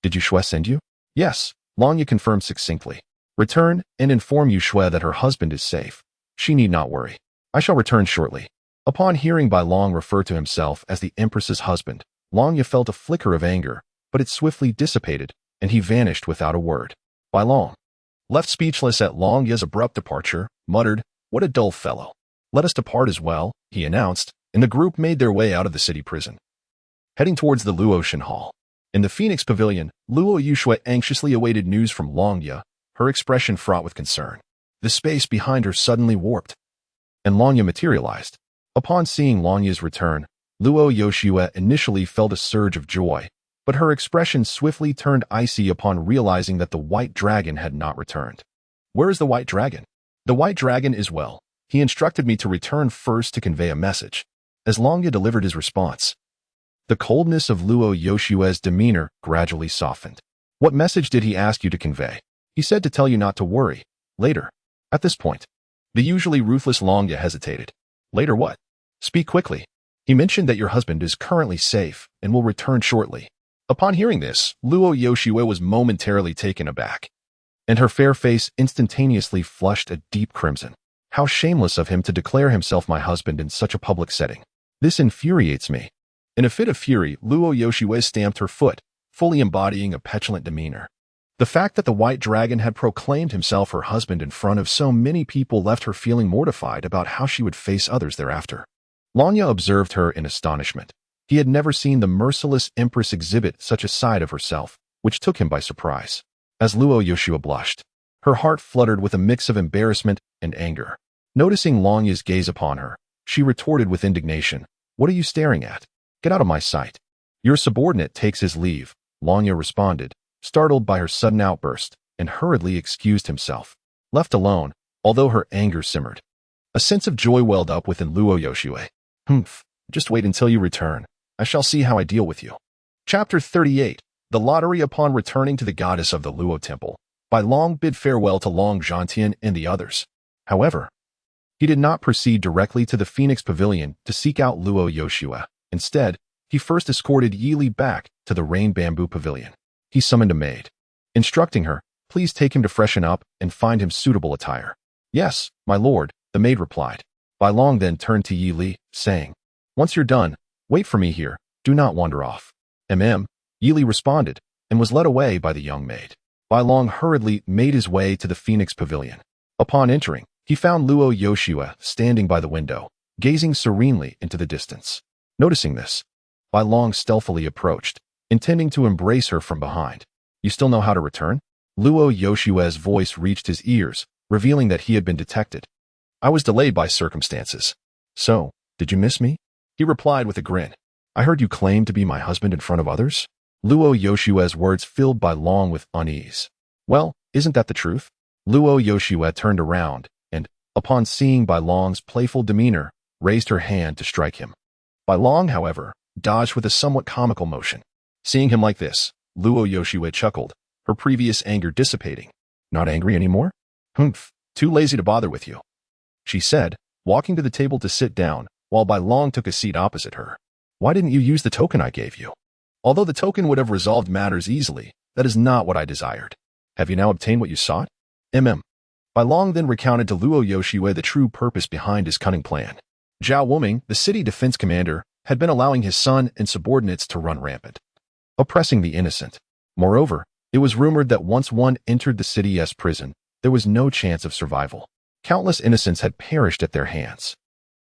Did Yu Shui send you? Yes, Long Yu confirmed succinctly. Return and inform Yu Shui that her husband is safe. She need not worry. I shall return shortly. Upon hearing Bai Long refer to himself as the Empress's husband, Long Yu felt a flicker of anger, but it swiftly dissipated, and he vanished without a word. Bai Long, left speechless at Long Yu's abrupt departure, muttered, "What a dull fellow. Let us depart as well," he announced, and the group made their way out of the city prison. Heading towards the Luotian Hall. In the Phoenix Pavilion, Luo Yushui anxiously awaited news from Long Yu, her expression fraught with concern. The space behind her suddenly warped, and Long Yu materialized. Upon seeing Long Yu's return, Luo Yoshue initially felt a surge of joy, but her expression swiftly turned icy upon realizing that the White Dragon had not returned. Where is the White Dragon? The White Dragon is well. He instructed me to return first to convey a message. As Long Yu delivered his response, the coldness of Luo Yoshue's demeanor gradually softened. What message did he ask you to convey? He said to tell you not to worry. Later. At this point, the usually ruthless Long Yu hesitated. Later what? Speak quickly. He mentioned that your husband is currently safe and will return shortly. Upon hearing this, Luo Yoshue was momentarily taken aback, and her fair face instantaneously flushed a deep crimson. How shameless of him to declare himself my husband in such a public setting. This infuriates me. In a fit of fury, Luo Yoshue stamped her foot, fully embodying a petulant demeanor. The fact that the White Dragon had proclaimed himself her husband in front of so many people left her feeling mortified about how she would face others thereafter. Long Yu observed her in astonishment. He had never seen the merciless Empress exhibit such a side of herself, which took him by surprise. As Luo Yoshua blushed, her heart fluttered with a mix of embarrassment and anger. Noticing Long Yu's gaze upon her, she retorted with indignation, "What are you staring at? Get out of my sight." "Your subordinate takes his leave," Long Yu responded, startled by her sudden outburst, and hurriedly excused himself. Left alone, although her anger simmered, a sense of joy welled up within Luo Yoshue. "Humph, just wait until you return. I shall see how I deal with you." Chapter 38. The Lottery. Upon returning to the goddess of the Luo Temple, Bai Long bid farewell to Long Zhantian and the others. However, he did not proceed directly to the Phoenix Pavilion to seek out Luo Yoshua. Instead, he first escorted Yili back to the Rain Bamboo Pavilion. He summoned a maid, instructing her, "Please take him to freshen up and find him suitable attire." "Yes, my lord," the maid replied. Bai Long then turned to Yili, saying, "Once you're done, wait for me here. Do not wander off." Yili responded, and was led away by the young maid. Bai Long hurriedly made his way to the Phoenix Pavilion. Upon entering, he found Luo Yoshua standing by the window, gazing serenely into the distance. Noticing this, Bai Long stealthily approached, intending to embrace her from behind. "You still know how to return?" Luo Yoshua's voice reached his ears, revealing that he had been detected. "I was delayed by circumstances." "So, did you miss me?" he replied with a grin. "I heard you claim to be my husband in front of others." Luo Yoshua's words filled Bai Long with unease. "Well, isn't that the truth?" Luo Yoshua turned around and, upon seeing Bai Long's playful demeanor, raised her hand to strike him. Bai Long, however, dodged with a somewhat comical motion. Seeing him like this, Luo Yoshua chuckled, her previous anger dissipating. "Not angry anymore?" "Humph, too lazy to bother with you," she said, walking to the table to sit down, while Bai Long took a seat opposite her. "Why didn't you use the token I gave you?" "Although the token would have resolved matters easily, that is not what I desired." "Have you now obtained what you sought?" Bai Long then recounted to Luo Yoshue the true purpose behind his cunning plan. Zhao Wuming, the city defense commander, had been allowing his son and subordinates to run rampant, oppressing the innocent. Moreover, it was rumored that once one entered the city's prison, there was no chance of survival. Countless innocents had perished at their hands.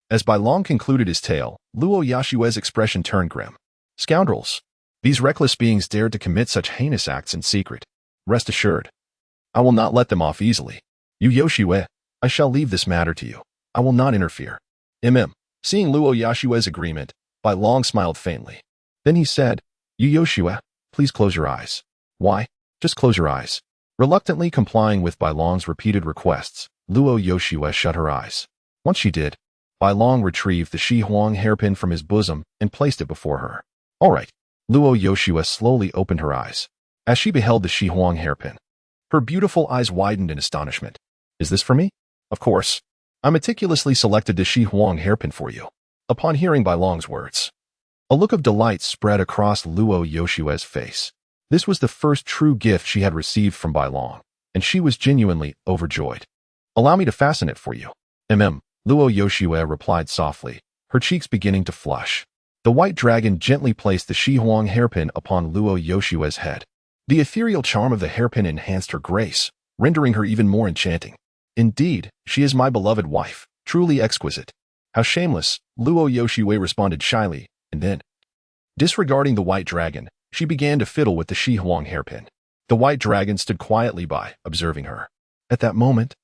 As Bai Long concluded his tale, Luo Yoshue's expression turned grim. "Scoundrels! These reckless beings dared to commit such heinous acts in secret. Rest assured, I will not let them off easily. You Yoshue, I shall leave this matter to you. I will not interfere." Seeing Luo Yoshue's agreement, Bai Long smiled faintly. Then he said, "You Yoshue, please close your eyes." "Why? Just close your eyes." Reluctantly complying with Bai Long's repeated requests, Luo Yoshue shut her eyes. Once she did, Bai Long retrieved the Shi Huang hairpin from his bosom and placed it before her. All right. Luo Yoshue slowly opened her eyes. As she beheld the Shi Huang hairpin, her beautiful eyes widened in astonishment. Is this for me? Of course. I meticulously selected the Shi Huang hairpin for you. Upon hearing Bai Long's words, a look of delight spread across Luo Yoshue's face. This was the first true gift she had received from Bai Long, and she was genuinely overjoyed. Allow me to fasten it for you. Luo Yoshue replied softly, her cheeks beginning to flush. The white dragon gently placed the Shi Huang hairpin upon Luo Yoshue's head. The ethereal charm of the hairpin enhanced her grace, rendering her even more enchanting. Indeed, she is my beloved wife, truly exquisite. How shameless, Luo Yoshue responded shyly, and then, disregarding the white dragon, she began to fiddle with the Shi Huang hairpin. The white dragon stood quietly by, observing her. At that moment,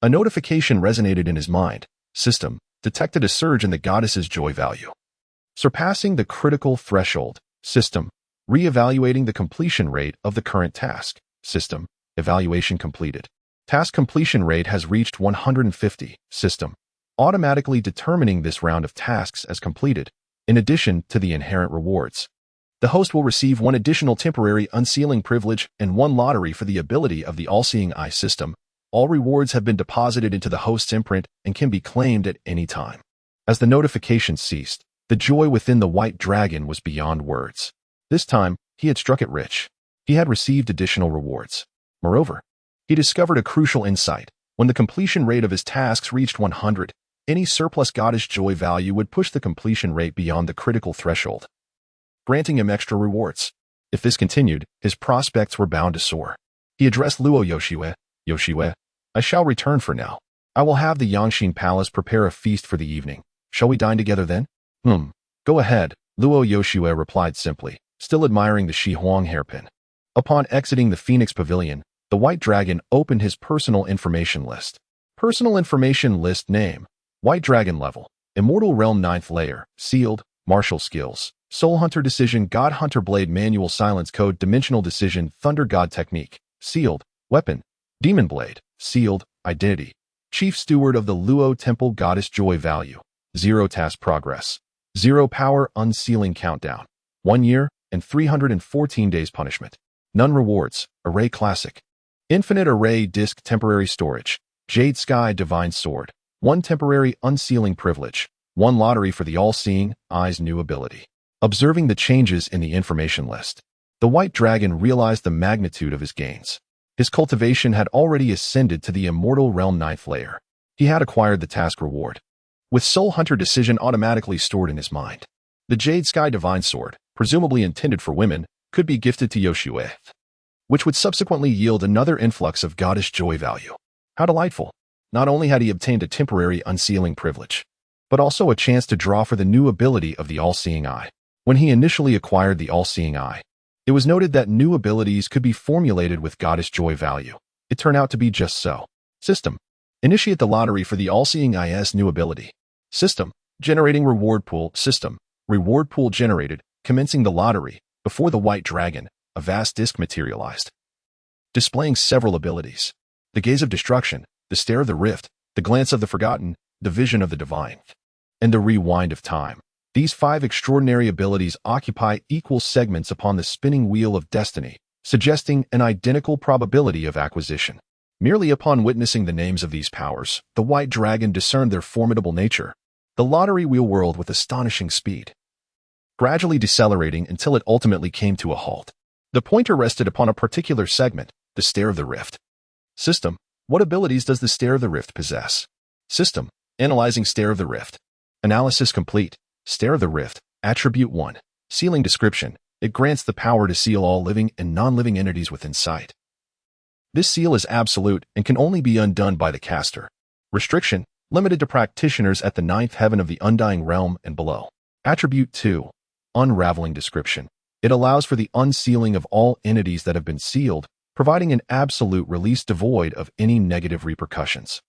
a notification resonated in his mind. System detected a surge in the goddess's joy value. Surpassing the critical threshold. System reevaluating the completion rate of the current task. System evaluation completed. Task completion rate has reached 150. System automatically determining this round of tasks as completed, in addition to the inherent rewards. The host will receive one additional temporary unsealing privilege and one lottery for the ability of the all-seeing eye system. All rewards have been deposited into the host's imprint and can be claimed at any time. As the notification ceased, the joy within the white dragon was beyond words. This time, he had struck it rich. He had received additional rewards. Moreover, he discovered a crucial insight. When the completion rate of his tasks reached 100, any surplus goddess joy value would push the completion rate beyond the critical threshold, granting him extra rewards. If this continued, his prospects were bound to soar. He addressed Luo Yoshue. Yoshue, I shall return for now. I will have the Yangxin Palace prepare a feast for the evening. Shall we dine together then? Go ahead, Luo Yoshue replied simply, still admiring the Shi Huang hairpin. Upon exiting the Phoenix Pavilion, the white dragon opened his personal information list. Personal information list name, White Dragon level, Immortal Realm 9th layer, sealed, martial skills, Soul Hunter Decision, God Hunter Blade Manual, Silence Code, Dimensional Decision, Thunder God Technique, sealed, weapon, Demon Blade, sealed, identity, Chief Steward of the Luo Temple, Goddess Joy value, 0 task progress, 0 power unsealing countdown, 1 year and 314 days punishment, none rewards, array classic, infinite array disc temporary storage, Jade Sky Divine Sword, 1 temporary unsealing privilege, 1 lottery for the all-seeing eye's new ability. Observing the changes in the information list, the white dragon realized the magnitude of his gains. His cultivation had already ascended to the Immortal Realm 9th layer. He had acquired the task reward, with Soul Hunter Decision automatically stored in his mind. The Jade Sky Divine Sword, presumably intended for women, could be gifted to Yoshue, which would subsequently yield another influx of goddess joy value. How delightful! Not only had he obtained a temporary unsealing privilege, but also a chance to draw for the new ability of the all-seeing eye. When he initially acquired the all-seeing eye, it was noted that new abilities could be formulated with goddess joy value. It turned out to be just so. System initiate the lottery for the all-seeing eye's new ability. System generating reward pool. System reward pool generated, commencing the lottery. Before the white dragon, a vast disc materialized, displaying several abilities. The Gaze of Destruction, the Stare of the Rift, the Glance of the Forgotten, the Vision of the Divine, and the Rewind of Time. These 5 extraordinary abilities occupy equal segments upon the spinning wheel of destiny, suggesting an identical probability of acquisition. Merely upon witnessing the names of these powers, the white dragon discerned their formidable nature. The lottery wheel whirled with astonishing speed, gradually decelerating until it ultimately came to a halt. The pointer rested upon a particular segment, the Stare of the Rift. System, what abilities does the Stare of the Rift possess? System, analyzing Stare of the Rift. Analysis complete. Stare of the Rift, Attribute 1. Sealing description. It grants the power to seal all living and non-living entities within sight. This seal is absolute and can only be undone by the caster. Restriction, limited to practitioners at the 9th heaven of the Undying Realm and below. Attribute 2. Unraveling description. It allows for the unsealing of all entities that have been sealed, providing an absolute release devoid of any negative repercussions.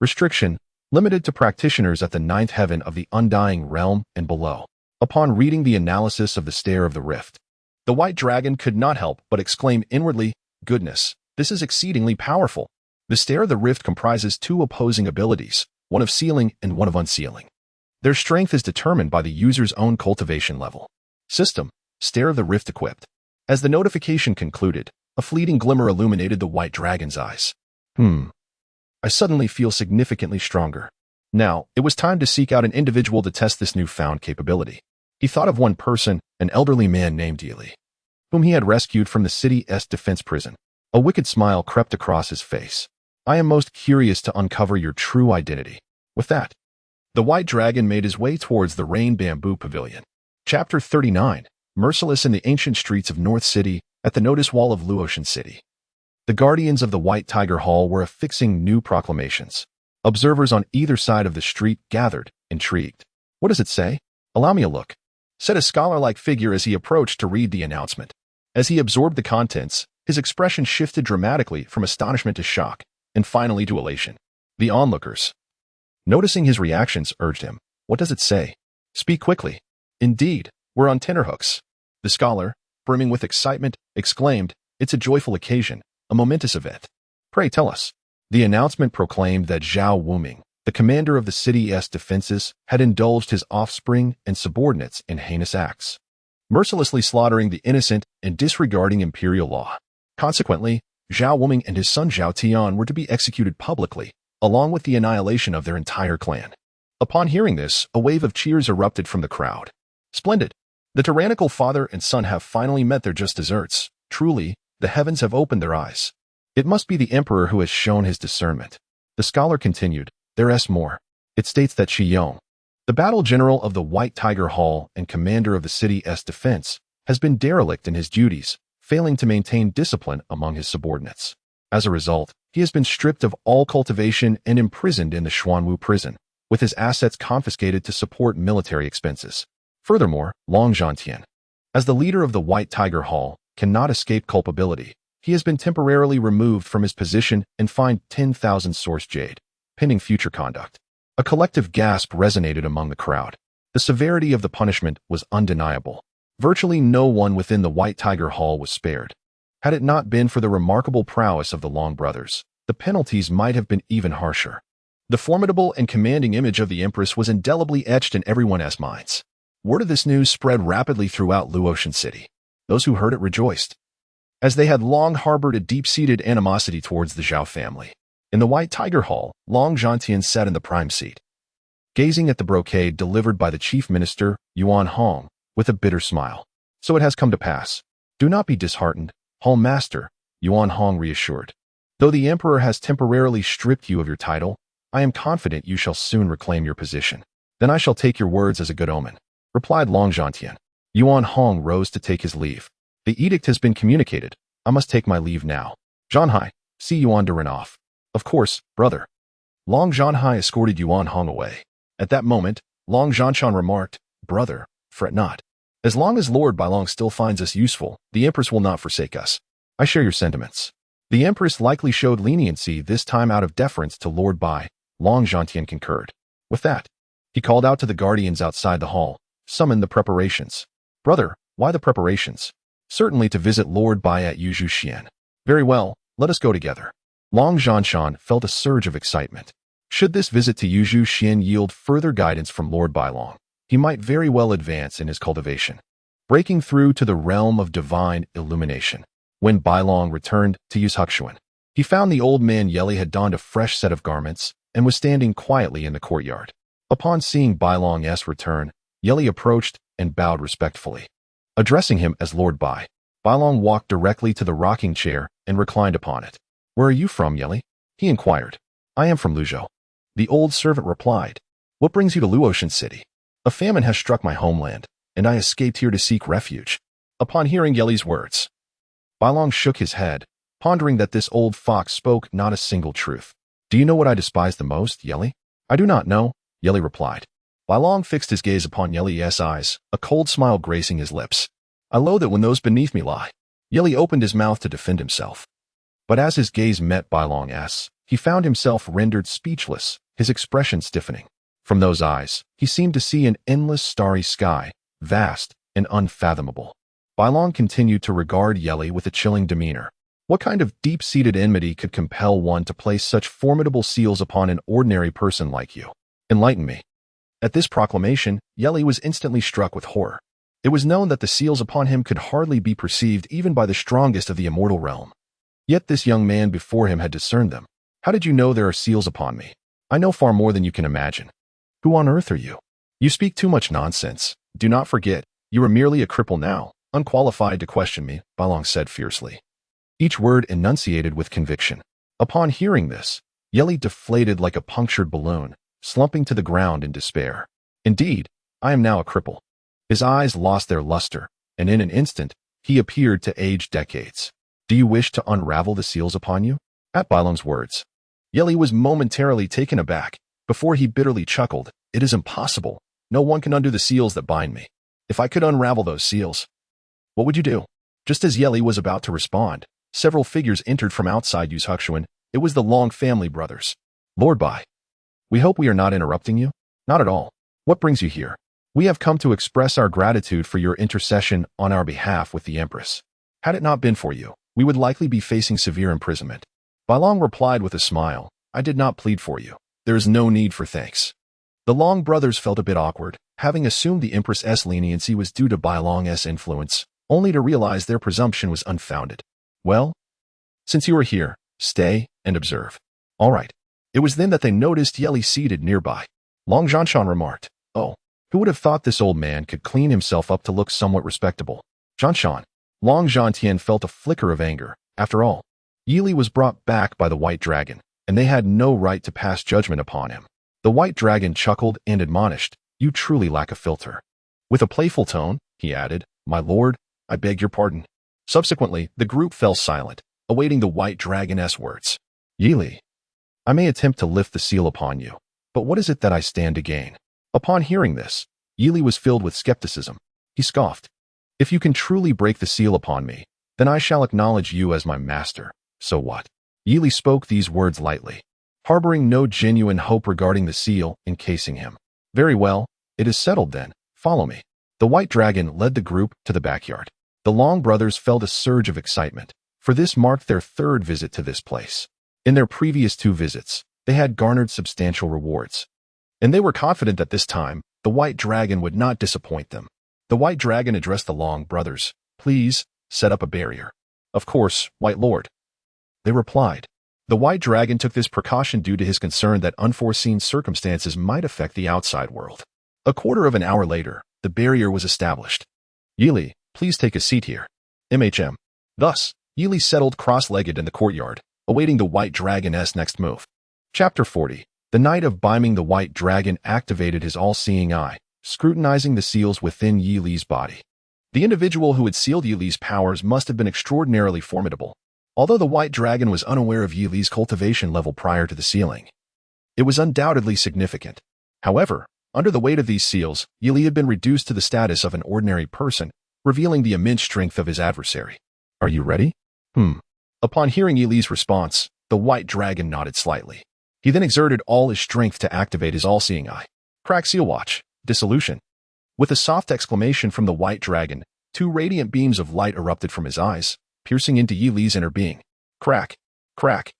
Restriction, limited to practitioners at the 9th heaven of the Undying Realm and below. Upon reading the analysis of the Stare of the Rift, the white dragon could not help but exclaim inwardly, goodness, This is exceedingly powerful. The Stair of the Rift comprises two opposing abilities, one of sealing and one of unsealing. Their strength is determined by the user's own cultivation level. System: Stair of the Rift equipped. As the notification concluded, a fleeting glimmer illuminated the white dragon's eyes. I suddenly feel significantly stronger. Now, it was time to seek out an individual to test this newfound capability. He thought of one person, an elderly man named Yili, whom he had rescued from the city's defense prison. A wicked smile crept across his face. I am most curious to uncover your true identity. With that, the white dragon made his way towards the Rain Bamboo Pavilion. Chapter 39. Merciless in the ancient streets of North City, at the notice wall of Luotian City. The guardians of the White Tiger Hall were affixing new proclamations. Observers on either side of the street gathered, intrigued. What does it say? Allow me a look, said a scholar-like figure as he approached to read the announcement. As he absorbed the contents, his expression shifted dramatically from astonishment to shock, and finally to elation. The onlookers, noticing his reactions, urged him. What does it say? Speak quickly. Indeed, we're on tenterhooks. The scholar, brimming with excitement, exclaimed, It's a joyful occasion, a momentous event. Pray tell us. The announcement proclaimed that Zhao Wuming, the commander of the city's defenses, had indulged his offspring and subordinates in heinous acts, mercilessly slaughtering the innocent and disregarding imperial law. Consequently, Zhao Wuming and his son Zhao Tian were to be executed publicly, along with the annihilation of their entire clan. Upon hearing this, a wave of cheers erupted from the crowd. Splendid! The tyrannical father and son have finally met their just deserts. Truly, the heavens have opened their eyes. It must be the emperor who has shown his discernment. The scholar continued, There's more. It states that Shi Yong, the battle general of the White Tiger Hall and commander of the city's defense, has been derelict in his duties, failing to maintain discipline among his subordinates. As a result, he has been stripped of all cultivation and imprisoned in the Xuanwu prison, with his assets confiscated to support military expenses. Furthermore, Long Zhantian, as the leader of the White Tiger Hall, cannot escape culpability. He has been temporarily removed from his position and fined 10,000 source jade, pending future conduct. A collective gasp resonated among the crowd. The severity of the punishment was undeniable. Virtually no one within the White Tiger Hall was spared. Had it not been for the remarkable prowess of the Long brothers, the penalties might have been even harsher. The formidable and commanding image of the Empress was indelibly etched in everyone's minds. Word of this news spread rapidly throughout Luotian City. Those who heard it rejoiced, as they had long harbored a deep-seated animosity towards the Zhao family. In the White Tiger Hall, Long Zhantian sat in the prime seat, gazing at the brocade delivered by the chief minister, Yuan Hong, with a bitter smile. So it has come to pass. Do not be disheartened, Hall Master, Yuan Hong reassured. Though the emperor has temporarily stripped you of your title, I am confident you shall soon reclaim your position. Then I shall take your words as a good omen, replied Long Zhantian. Yuan Hong rose to take his leave. The edict has been communicated. I must take my leave now. Zhanhai, see Yuan Duran off. Of course, brother. Long Zhanhai escorted Yuan Hong away. At that moment, Long Zhanshan remarked, Brother, fret not. As long as Lord Bailong still finds us useful, the Empress will not forsake us. I share your sentiments. The Empress likely showed leniency this time out of deference to Lord Bai. Long Zhantian concurred. With that, he called out to the guardians outside the hall, summoned the preparations. Brother, why the preparations? Certainly to visit Lord Bai at Yuzhu Xian. Very well, let us go together. Long Zhanshan felt a surge of excitement. Should this visit to Yuzhu Xian yield further guidance from Lord Bailong, he might very well advance in his cultivation, breaking through to the realm of divine illumination. When Bailong returned to Yuzhuxuan, he found the old man Yeli had donned a fresh set of garments and was standing quietly in the courtyard. Upon seeing Bailong's return, Yeli approached and bowed respectfully. Addressing him as Lord Bai, Bailong walked directly to the rocking chair and reclined upon it. Where are you from, Yeli? He inquired. I am from Luzhou. The old servant replied. What brings you to Luotian City? A famine has struck my homeland, and I escaped here to seek refuge. Upon hearing Yeli's words, Bailong shook his head, pondering that this old fox spoke not a single truth. Do you know what I despise the most, Yeli? I do not know, Yeli replied. Bailong fixed his gaze upon Yeli's eyes, a cold smile gracing his lips. I loathe it when those beneath me lie. Yeli opened his mouth to defend himself. But as his gaze met Bailong's, he found himself rendered speechless, his expression stiffening. From those eyes, he seemed to see an endless starry sky, vast and unfathomable. Bailong continued to regard Yeli with a chilling demeanor. What kind of deep-seated enmity could compel one to place such formidable seals upon an ordinary person like you? Enlighten me. At this proclamation, Yeli was instantly struck with horror. It was known that the seals upon him could hardly be perceived even by the strongest of the immortal realm. Yet this young man before him had discerned them. How did you know there are seals upon me? I know far more than you can imagine. Who on earth are you? You speak too much nonsense. Do not forget, you are merely a cripple now, unqualified to question me, Balong said fiercely. Each word enunciated with conviction. Upon hearing this, Yeli deflated like a punctured balloon, slumping to the ground in despair. Indeed, I am now a cripple. His eyes lost their luster, and in an instant, he appeared to age decades. Do you wish to unravel the seals upon you? At Bailong's words, Yeli was momentarily taken aback. Before he bitterly chuckled, it is impossible. No one can undo the seals that bind me. If I could unravel those seals, what would you do? Just as Yeli was about to respond, several figures entered from outside Yuzhuxuan. It was the Long family brothers. Lord Bai, we hope we are not interrupting you. Not at all. What brings you here? We have come to express our gratitude for your intercession on our behalf with the Empress. Had it not been for you, we would likely be facing severe imprisonment. Bailong replied with a smile, I did not plead for you. There is no need for thanks. The Long brothers felt a bit awkward, having assumed the Empress's leniency was due to Bailong's influence, only to realize their presumption was unfounded. Well, since you are here, stay and observe. All right. It was then that they noticed Yeli seated nearby. Long Zhanshan remarked, oh, who would have thought this old man could clean himself up to look somewhat respectable? Zhanshan. Long Zhantian felt a flicker of anger. After all, Yili was brought back by the White Dragon, and they had no right to pass judgment upon him. The White Dragon chuckled and admonished, you truly lack a filter. With a playful tone, he added, my lord, I beg your pardon. Subsequently, the group fell silent, awaiting the White Dragon's words. Yili, I may attempt to lift the seal upon you, but what is it that I stand to gain? Upon hearing this, Yili was filled with skepticism. He scoffed. If you can truly break the seal upon me, then I shall acknowledge you as my master. So what? Yili spoke these words lightly, harboring no genuine hope regarding the seal encasing him. Very well, it is settled then. Follow me. The White Dragon led the group to the backyard. The Long brothers felt a surge of excitement, for this marked their third visit to this place. In their previous 2 visits, they had garnered substantial rewards. And they were confident that this time, the White Dragon would not disappoint them. The White Dragon addressed the Long brothers. Please, set up a barrier. Of course, White Lord. They replied. The White Dragon took this precaution due to his concern that unforeseen circumstances might affect the outside world. A quarter of an hour later, the barrier was established. Yili, please take a seat here. MHM. Thus, Yili settled cross-legged in the courtyard, awaiting the White Dragon's next move. Chapter 40. The night of biming, the White Dragon activated his all-seeing eye, scrutinizing the seals within Yili's body. The individual who had sealed Yili's powers must have been extraordinarily formidable, although the White Dragon was unaware of Yili's cultivation level prior to the sealing. It was undoubtedly significant. However, under the weight of these seals, Yili had been reduced to the status of an ordinary person, revealing the immense strength of his adversary. Are you ready? Upon hearing Yili's response, the White Dragon nodded slightly. He then exerted all his strength to activate his all-seeing eye. Crack seal watch. Dissolution. With a soft exclamation from the White Dragon, 2 radiant beams of light erupted from his eyes, piercing into Yili's inner being. Crack. Crack.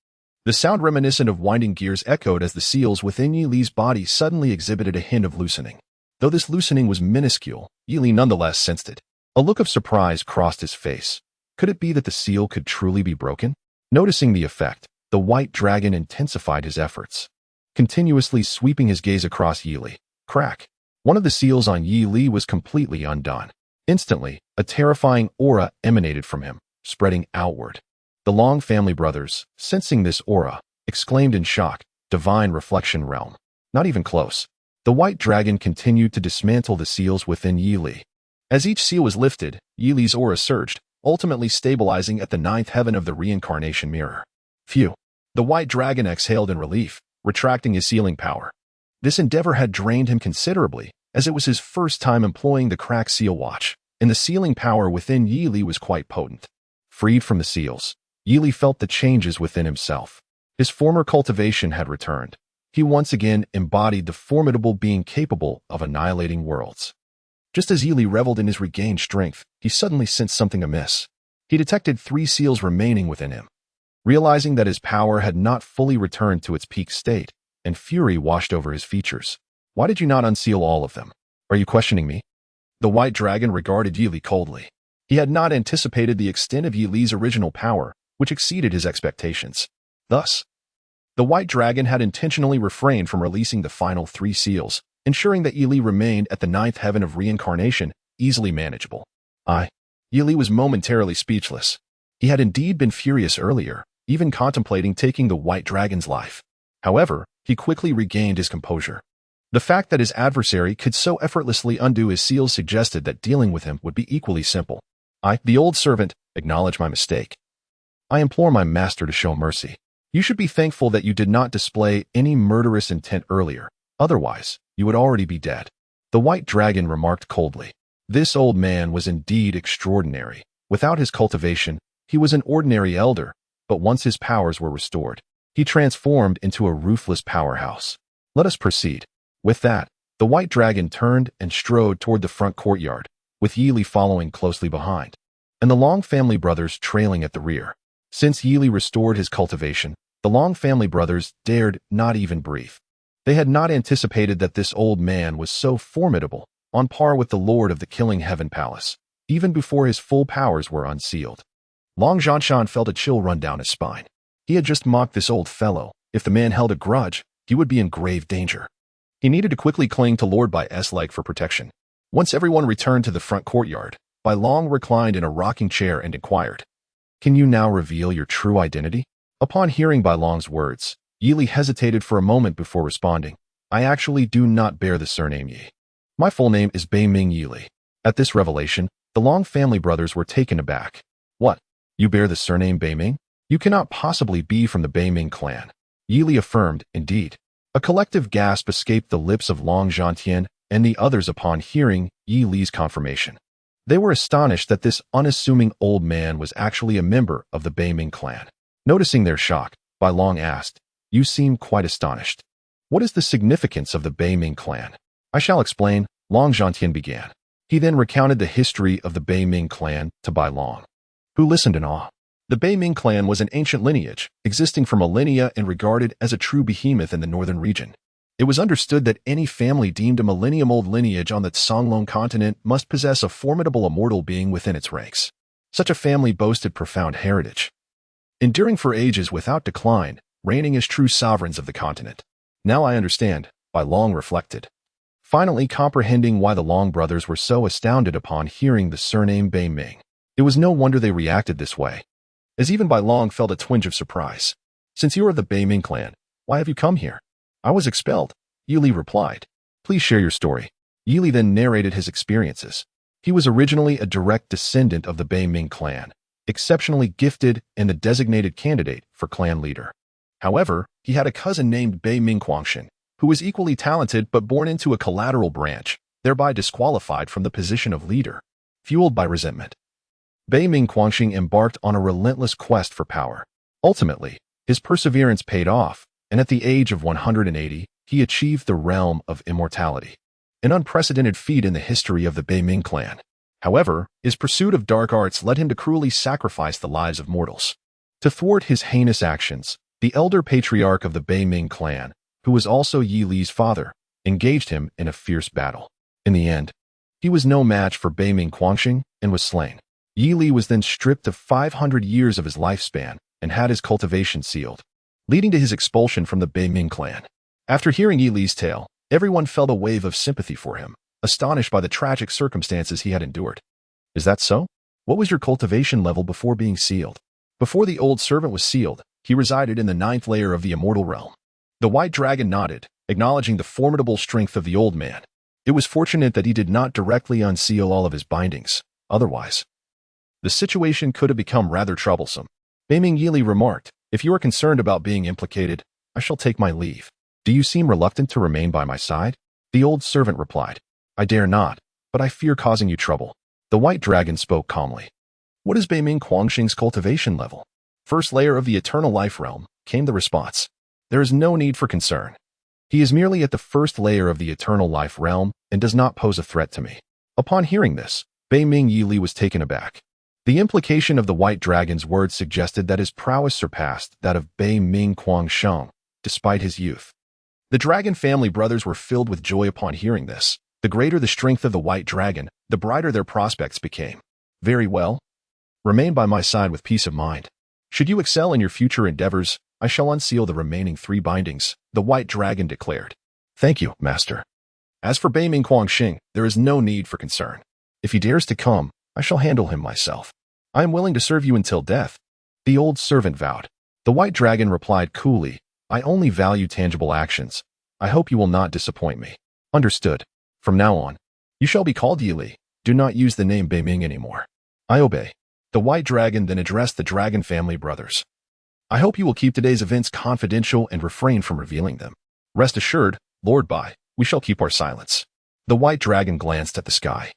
The sound reminiscent of winding gears echoed as the seals within Yili's body suddenly exhibited a hint of loosening. Though this loosening was minuscule, Yili nonetheless sensed it. A look of surprise crossed his face. Could it be that the seal could truly be broken? Noticing the effect, the White Dragon intensified his efforts, continuously sweeping his gaze across Yili. Crack. One of the seals on Yili was completely undone. Instantly, a terrifying aura emanated from him, spreading outward. The Long family brothers, sensing this aura, exclaimed in shock, divine reflection realm. Not even close. The White Dragon continued to dismantle the seals within Yili. As each seal was lifted, Yili's aura surged, ultimately stabilizing at the 9th heaven of the reincarnation mirror. Phew. The White Dragon exhaled in relief, retracting his sealing power. This endeavor had drained him considerably, as it was his first time employing the crack seal watch, and the sealing power within Yili was quite potent. Freed from the seals, Yili felt the changes within himself. His former cultivation had returned. He once again embodied the formidable being capable of annihilating worlds. Just as Yili reveled in his regained strength, he suddenly sensed something amiss. He detected 3 seals remaining within him. Realizing that his power had not fully returned to its peak state, and fury washed over his features. Why did you not unseal all of them? Are you questioning me? The white dragon regarded Yi Li coldly. He had not anticipated the extent of Yi Li's original power, which exceeded his expectations. Thus, the white dragon had intentionally refrained from releasing the final 3 seals, ensuring that Yi Li remained at the 9th heaven of reincarnation, easily manageable. Yi Li was momentarily speechless. He had indeed been furious earlier, even contemplating taking the white dragon's life. However, he quickly regained his composure. The fact that his adversary could so effortlessly undo his seals suggested that dealing with him would be equally simple. The old servant, acknowledge my mistake. I implore my master to show mercy. You should be thankful that you did not display any murderous intent earlier. Otherwise, you would already be dead. The white dragon remarked coldly. This old man was indeed extraordinary. Without his cultivation, he was an ordinary elder, but once his powers were restored, he transformed into a ruthless powerhouse. Let us proceed. With that, the white dragon turned and strode toward the front courtyard, with Yi Li following closely behind, and the Long family brothers trailing at the rear. Since Yi Li restored his cultivation, the Long family brothers dared not even breathe. They had not anticipated that this old man was so formidable, on par with the Lord of the Killing Heaven Palace, even before his full powers were unsealed. Long Zhanshan felt a chill run down his spine. He had just mocked this old fellow. If the man held a grudge, he would be in grave danger. He needed to quickly cling to Lord Bai's leg for protection. Once everyone returned to the front courtyard, Bai Long reclined in a rocking chair and inquired, "Can you now reveal your true identity?" Upon hearing Bai Long's words, Yi Li hesitated for a moment before responding. "I actually do not bear the surname Yi. My full name is Bei Ming Yi Li." At this revelation, the Long family brothers were taken aback. "What? You bear the surname Bei Ming? You cannot possibly be from the Bei Ming clan." Yi Li affirmed, "Indeed." A collective gasp escaped the lips of Long Zhantian and the others upon hearing Yi Li's confirmation. They were astonished that this unassuming old man was actually a member of the Bei Ming clan. Noticing their shock, Bai Long asked, "You seem quite astonished. What is the significance of the Bei Ming clan?" "I shall explain," Long Zhantian began. He then recounted the history of the Bei Ming clan to Bai Long, who listened in awe. The Bei Ming clan was an ancient lineage, existing for millennia and regarded as a true behemoth in the northern region. It was understood that any family deemed a millennium-old lineage on the Songlong continent must possess a formidable immortal being within its ranks. Such a family boasted profound heritage, enduring for ages without decline, reigning as true sovereigns of the continent. "Now I understand," Bai Long reflected, finally comprehending why the Long brothers were so astounded upon hearing the surname Bei Ming. It was no wonder they reacted this way, as even Bai Long felt a twinge of surprise. "Since you are the Bei Ming clan, why have you come here?" "I was expelled," Yi Li replied. "Please share your story." Yi Li then narrated his experiences. He was originally a direct descendant of the Bei Ming clan, exceptionally gifted and the designated candidate for clan leader. However, he had a cousin named Bei Ming Quangshan, who was equally talented but born into a collateral branch, thereby disqualified from the position of leader. Fueled by resentment, Bei Ming Quangshan embarked on a relentless quest for power. Ultimately, his perseverance paid off, and at the age of 180, he achieved the realm of immortality, an unprecedented feat in the history of the Bei Ming clan. However, his pursuit of dark arts led him to cruelly sacrifice the lives of mortals. To thwart his heinous actions, the elder patriarch of the Bei Ming clan, who was also Yi Li's father, engaged him in a fierce battle. In the end, he was no match for Bei Ming Quangshan and was slain. Yi Li was then stripped of 500 years of his lifespan and had his cultivation sealed, leading to his expulsion from the Bei Ming clan. After hearing Yi Li's tale, everyone felt a wave of sympathy for him, astonished by the tragic circumstances he had endured. "Is that so? What was your cultivation level before being sealed?" "Before the old servant was sealed, he resided in the 9th layer of the immortal realm." The white dragon nodded, acknowledging the formidable strength of the old man. It was fortunate that he did not directly unseal all of his bindings. Otherwise, the situation could have become rather troublesome. Bei Ming Yi Li remarked, "If you are concerned about being implicated, I shall take my leave. Do you seem reluctant to remain by my side?" The old servant replied, "I dare not, but I fear causing you trouble." The white dragon spoke calmly. "What is Bei Ming Quangshan's cultivation level?" "First layer of the eternal life realm," came the response. "There is no need for concern. He is merely at the first layer of the eternal life realm and does not pose a threat to me." Upon hearing this, Bei Ming Yi Li was taken aback. The implication of the white dragon's words suggested that his prowess surpassed that of Bei Ming Quangsheng, despite his youth. The dragon family brothers were filled with joy upon hearing this. The greater the strength of the white dragon, the brighter their prospects became. Very well. Remain by my side with peace of mind. Should you excel in your future endeavors, I shall unseal the remaining 3 bindings, the white dragon declared. Thank you, master. As for Bei Ming Quangxing, there is no need for concern. If he dares to come, I shall handle him myself. I am willing to serve you until death. The old servant vowed. The white dragon replied coolly, I only value tangible actions. I hope you will not disappoint me. Understood. From now on, you shall be called Yili. Do not use the name Bei Ming anymore. I obey. The white dragon then addressed the dragon family brothers. I hope you will keep today's events confidential and refrain from revealing them. Rest assured, Lord Bai, we shall keep our silence. The white dragon glanced at the sky,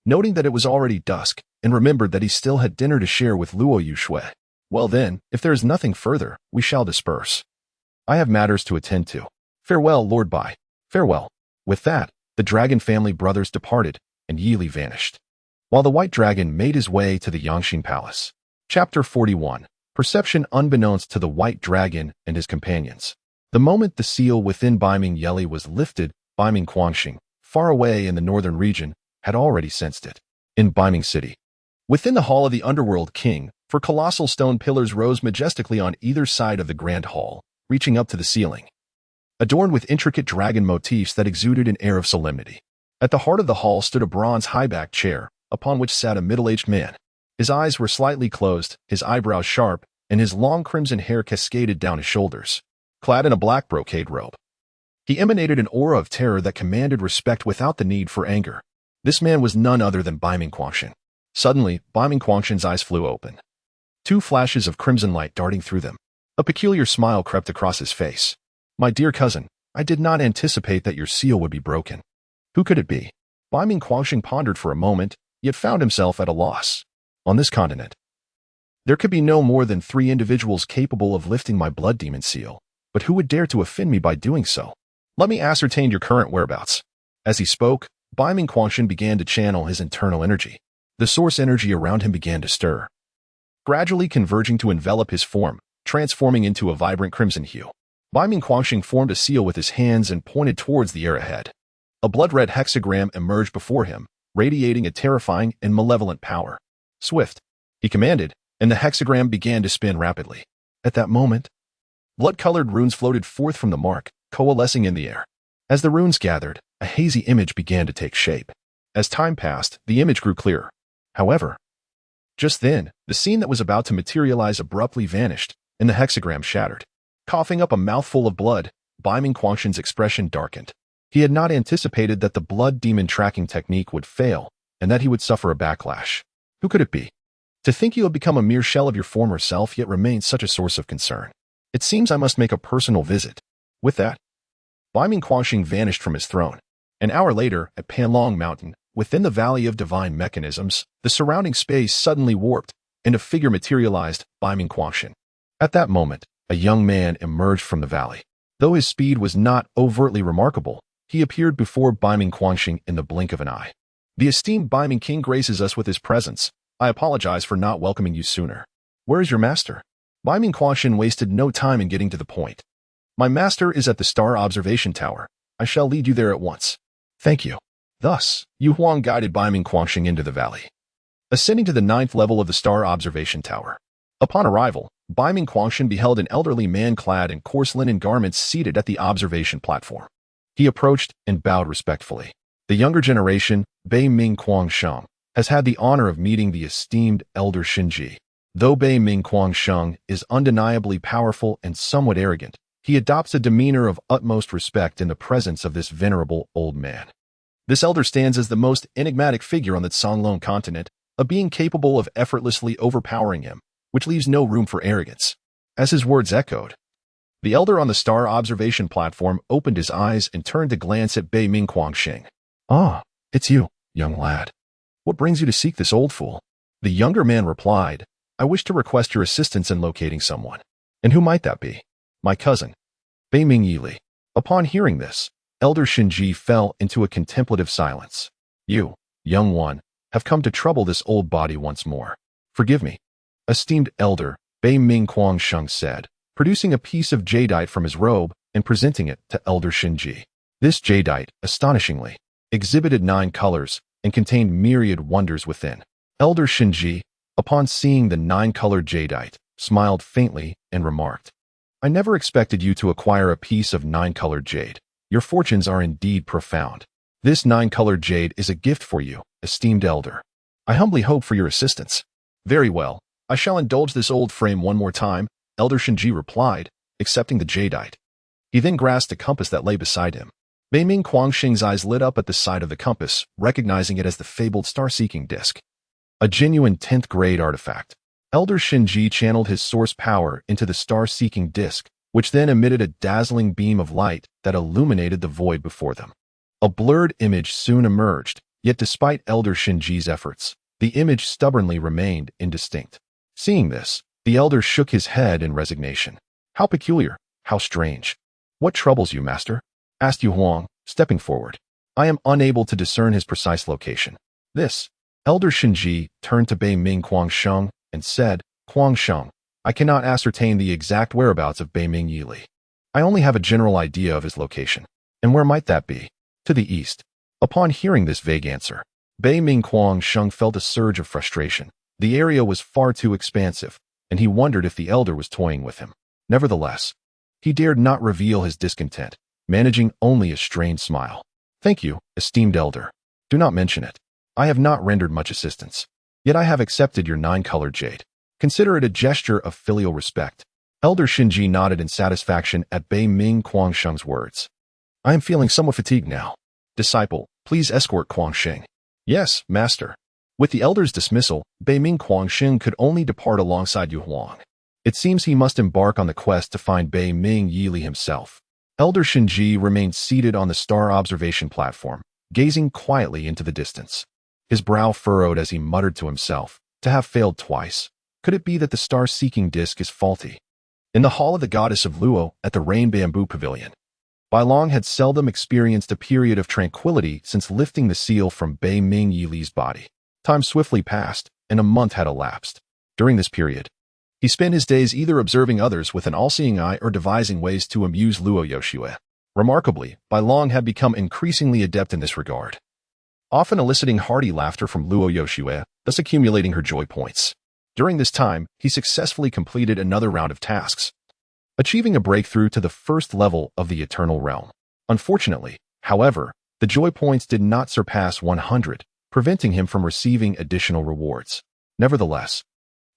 noting that it was already dusk, and remembered that he still had dinner to share with Luo Yushui. Well then, if there is nothing further, we shall disperse. I have matters to attend to. Farewell, Lord Bai. Farewell. With that, the dragon family brothers departed, and Yili vanished, while the white dragon made his way to the Yangxin Palace. Chapter 41. Perception unbeknownst to the white dragon and his companions. The moment the seal within Baiming Yeli was lifted, Baiming Quangxing, far away in the northern region, had already sensed it. In Baiming City, within the Hall of the Underworld King, 4 colossal stone pillars rose majestically on either side of the grand hall, reaching up to the ceiling, adorned with intricate dragon motifs that exuded an air of solemnity. At the heart of the hall stood a bronze high-backed chair, upon which sat a middle-aged man. His eyes were slightly closed, his eyebrows sharp, and his long crimson hair cascaded down his shoulders. Clad in a black brocade robe, he emanated an aura of terror that commanded respect without the need for anger. This man was none other than Baiming Quangxing. Suddenly, Baiming Quangxing's eyes flew open, 2 flashes of crimson light darting through them. A peculiar smile crept across his face. My dear cousin, I did not anticipate that your seal would be broken. Who could it be? Baiming Quangxing pondered for a moment, yet found himself at a loss. On this continent, there could be no more than 3 individuals capable of lifting my blood demon seal, but who would dare to offend me by doing so? Let me ascertain your current whereabouts. As he spoke, Baiming Quangxing began to channel his internal energy. The source energy around him began to stir, gradually converging to envelop his form, transforming into a vibrant crimson hue. Baiming Quangxing formed a seal with his hands and pointed towards the air ahead. A blood-red hexagram emerged before him, radiating a terrifying and malevolent power. Swift, he commanded, and the hexagram began to spin rapidly. At that moment, blood-colored runes floated forth from the mark, coalescing in the air. As the runes gathered, a hazy image began to take shape. As time passed, the image grew clearer. However, just then, the scene that was about to materialize abruptly vanished, and the hexagram shattered. Coughing up a mouthful of blood, Baiming Quangxing's expression darkened. He had not anticipated that the blood demon tracking technique would fail, and that he would suffer a backlash. Who could it be? To think you have become a mere shell of your former self yet remains such a source of concern. It seems I must make a personal visit. With that, Baiming Quangxing vanished from his throne. An hour later, at Panlong Mountain, within the Valley of Divine Mechanisms, the surrounding space suddenly warped, and a figure materialized, Baiming Quangxing. At that moment, a young man emerged from the valley. Though his speed was not overtly remarkable, he appeared before Baiming Quangxing in the blink of an eye. The esteemed Baiming King graces us with his presence. I apologize for not welcoming you sooner. Where is your master? Baiming Quangxing wasted no time in getting to the point. My master is at the Star Observation Tower. I shall lead you there at once. Thank you. Thus, Yu Huang guided Baiming Quangxing into the valley, ascending to the 9th level of the Star Observation Tower. Upon arrival, Baiming Quangxing beheld an elderly man clad in coarse linen garments seated at the observation platform. He approached and bowed respectfully. The younger generation, Bei Ming Quangsheng, has had the honor of meeting the esteemed Elder Shinji. Though Bei Ming Quangsheng is undeniably powerful and somewhat arrogant, he adopts a demeanor of utmost respect in the presence of this venerable old man. This elder stands as the most enigmatic figure on the Songlong continent, a being capable of effortlessly overpowering him, which leaves no room for arrogance. As his words echoed, the elder on the star observation platform opened his eyes and turned to glance at Bei Ming Quangxing. Ah, it's you, young lad. What brings you to seek this old fool? The younger man replied, I wish to request your assistance in locating someone. And who might that be? My cousin, Bei Ming Yili. Upon hearing this, Elder Shinji fell into a contemplative silence. You, young one, have come to trouble this old body once more. Forgive me. Esteemed elder, Bei Ming Quangsheng said, producing a piece of jadeite from his robe and presenting it to Elder Shinji. This jadeite, astonishingly, exhibited 9 colors and contained myriad wonders within. Elder Shinji, upon seeing the 9-colored jadeite, smiled faintly and remarked, I never expected you to acquire a piece of 9-colored jade. Your fortunes are indeed profound. This 9-colored jade is a gift for you, esteemed elder. I humbly hope for your assistance. Very well. I shall indulge this old frame one more time, Elder Shinji replied, accepting the jadeite. He then grasped a compass that lay beside him. Bei Ming Quangsheng's eyes lit up at the sight of the compass, recognizing it as the fabled star-seeking disc. A genuine 10th grade artifact. Elder Shinji channeled his source power into the star-seeking disc, which then emitted a dazzling beam of light that illuminated the void before them. A blurred image soon emerged, yet despite Elder Shinji's efforts, the image stubbornly remained indistinct. Seeing this, the elder shook his head in resignation. How peculiar, how strange. What troubles you, master? Asked Yu Huang, stepping forward. I am unable to discern his precise location. This, Elder Shinji turned to Bei Ming Quangsheng and said, Quangsheng, I cannot ascertain the exact whereabouts of Bei Ming Yili. I only have a general idea of his location. And where might that be? To the east. Upon hearing this vague answer, Bei Ming Quangsheng felt a surge of frustration. The area was far too expansive, and he wondered if the elder was toying with him. Nevertheless, he dared not reveal his discontent, managing only a strained smile. Thank you, esteemed elder. Do not mention it. I have not rendered much assistance. Yet I have accepted your 9-colored jade. Consider it a gesture of filial respect. Elder Shinji nodded in satisfaction at Bei Ming Quangsheng's words. I am feeling somewhat fatigued now. Disciple, please escort Quangsheng. Yes, master. With the elder's dismissal, Bei Ming Quangsheng could only depart alongside Yu Huang. It seems he must embark on the quest to find Bei Ming Yili himself. Elder Shinji remained seated on the star observation platform, gazing quietly into the distance. His brow furrowed as he muttered to himself, to have failed twice. Could it be that the star-seeking disc is faulty? In the hall of the goddess of Luo at the Rain Bamboo Pavilion, Bai Long had seldom experienced a period of tranquility since lifting the seal from Bei Ming Yili's body. Time swiftly passed, and a month had elapsed. During this period, he spent his days either observing others with an all-seeing eye or devising ways to amuse Luo Yoshue. Remarkably, Bai Long had become increasingly adept in this regard, often eliciting hearty laughter from Luo Yoshue, thus accumulating her joy points. During this time, he successfully completed another round of tasks, achieving a breakthrough to the first level of the Eternal Realm. Unfortunately, however, the joy points did not surpass 100, preventing him from receiving additional rewards. Nevertheless,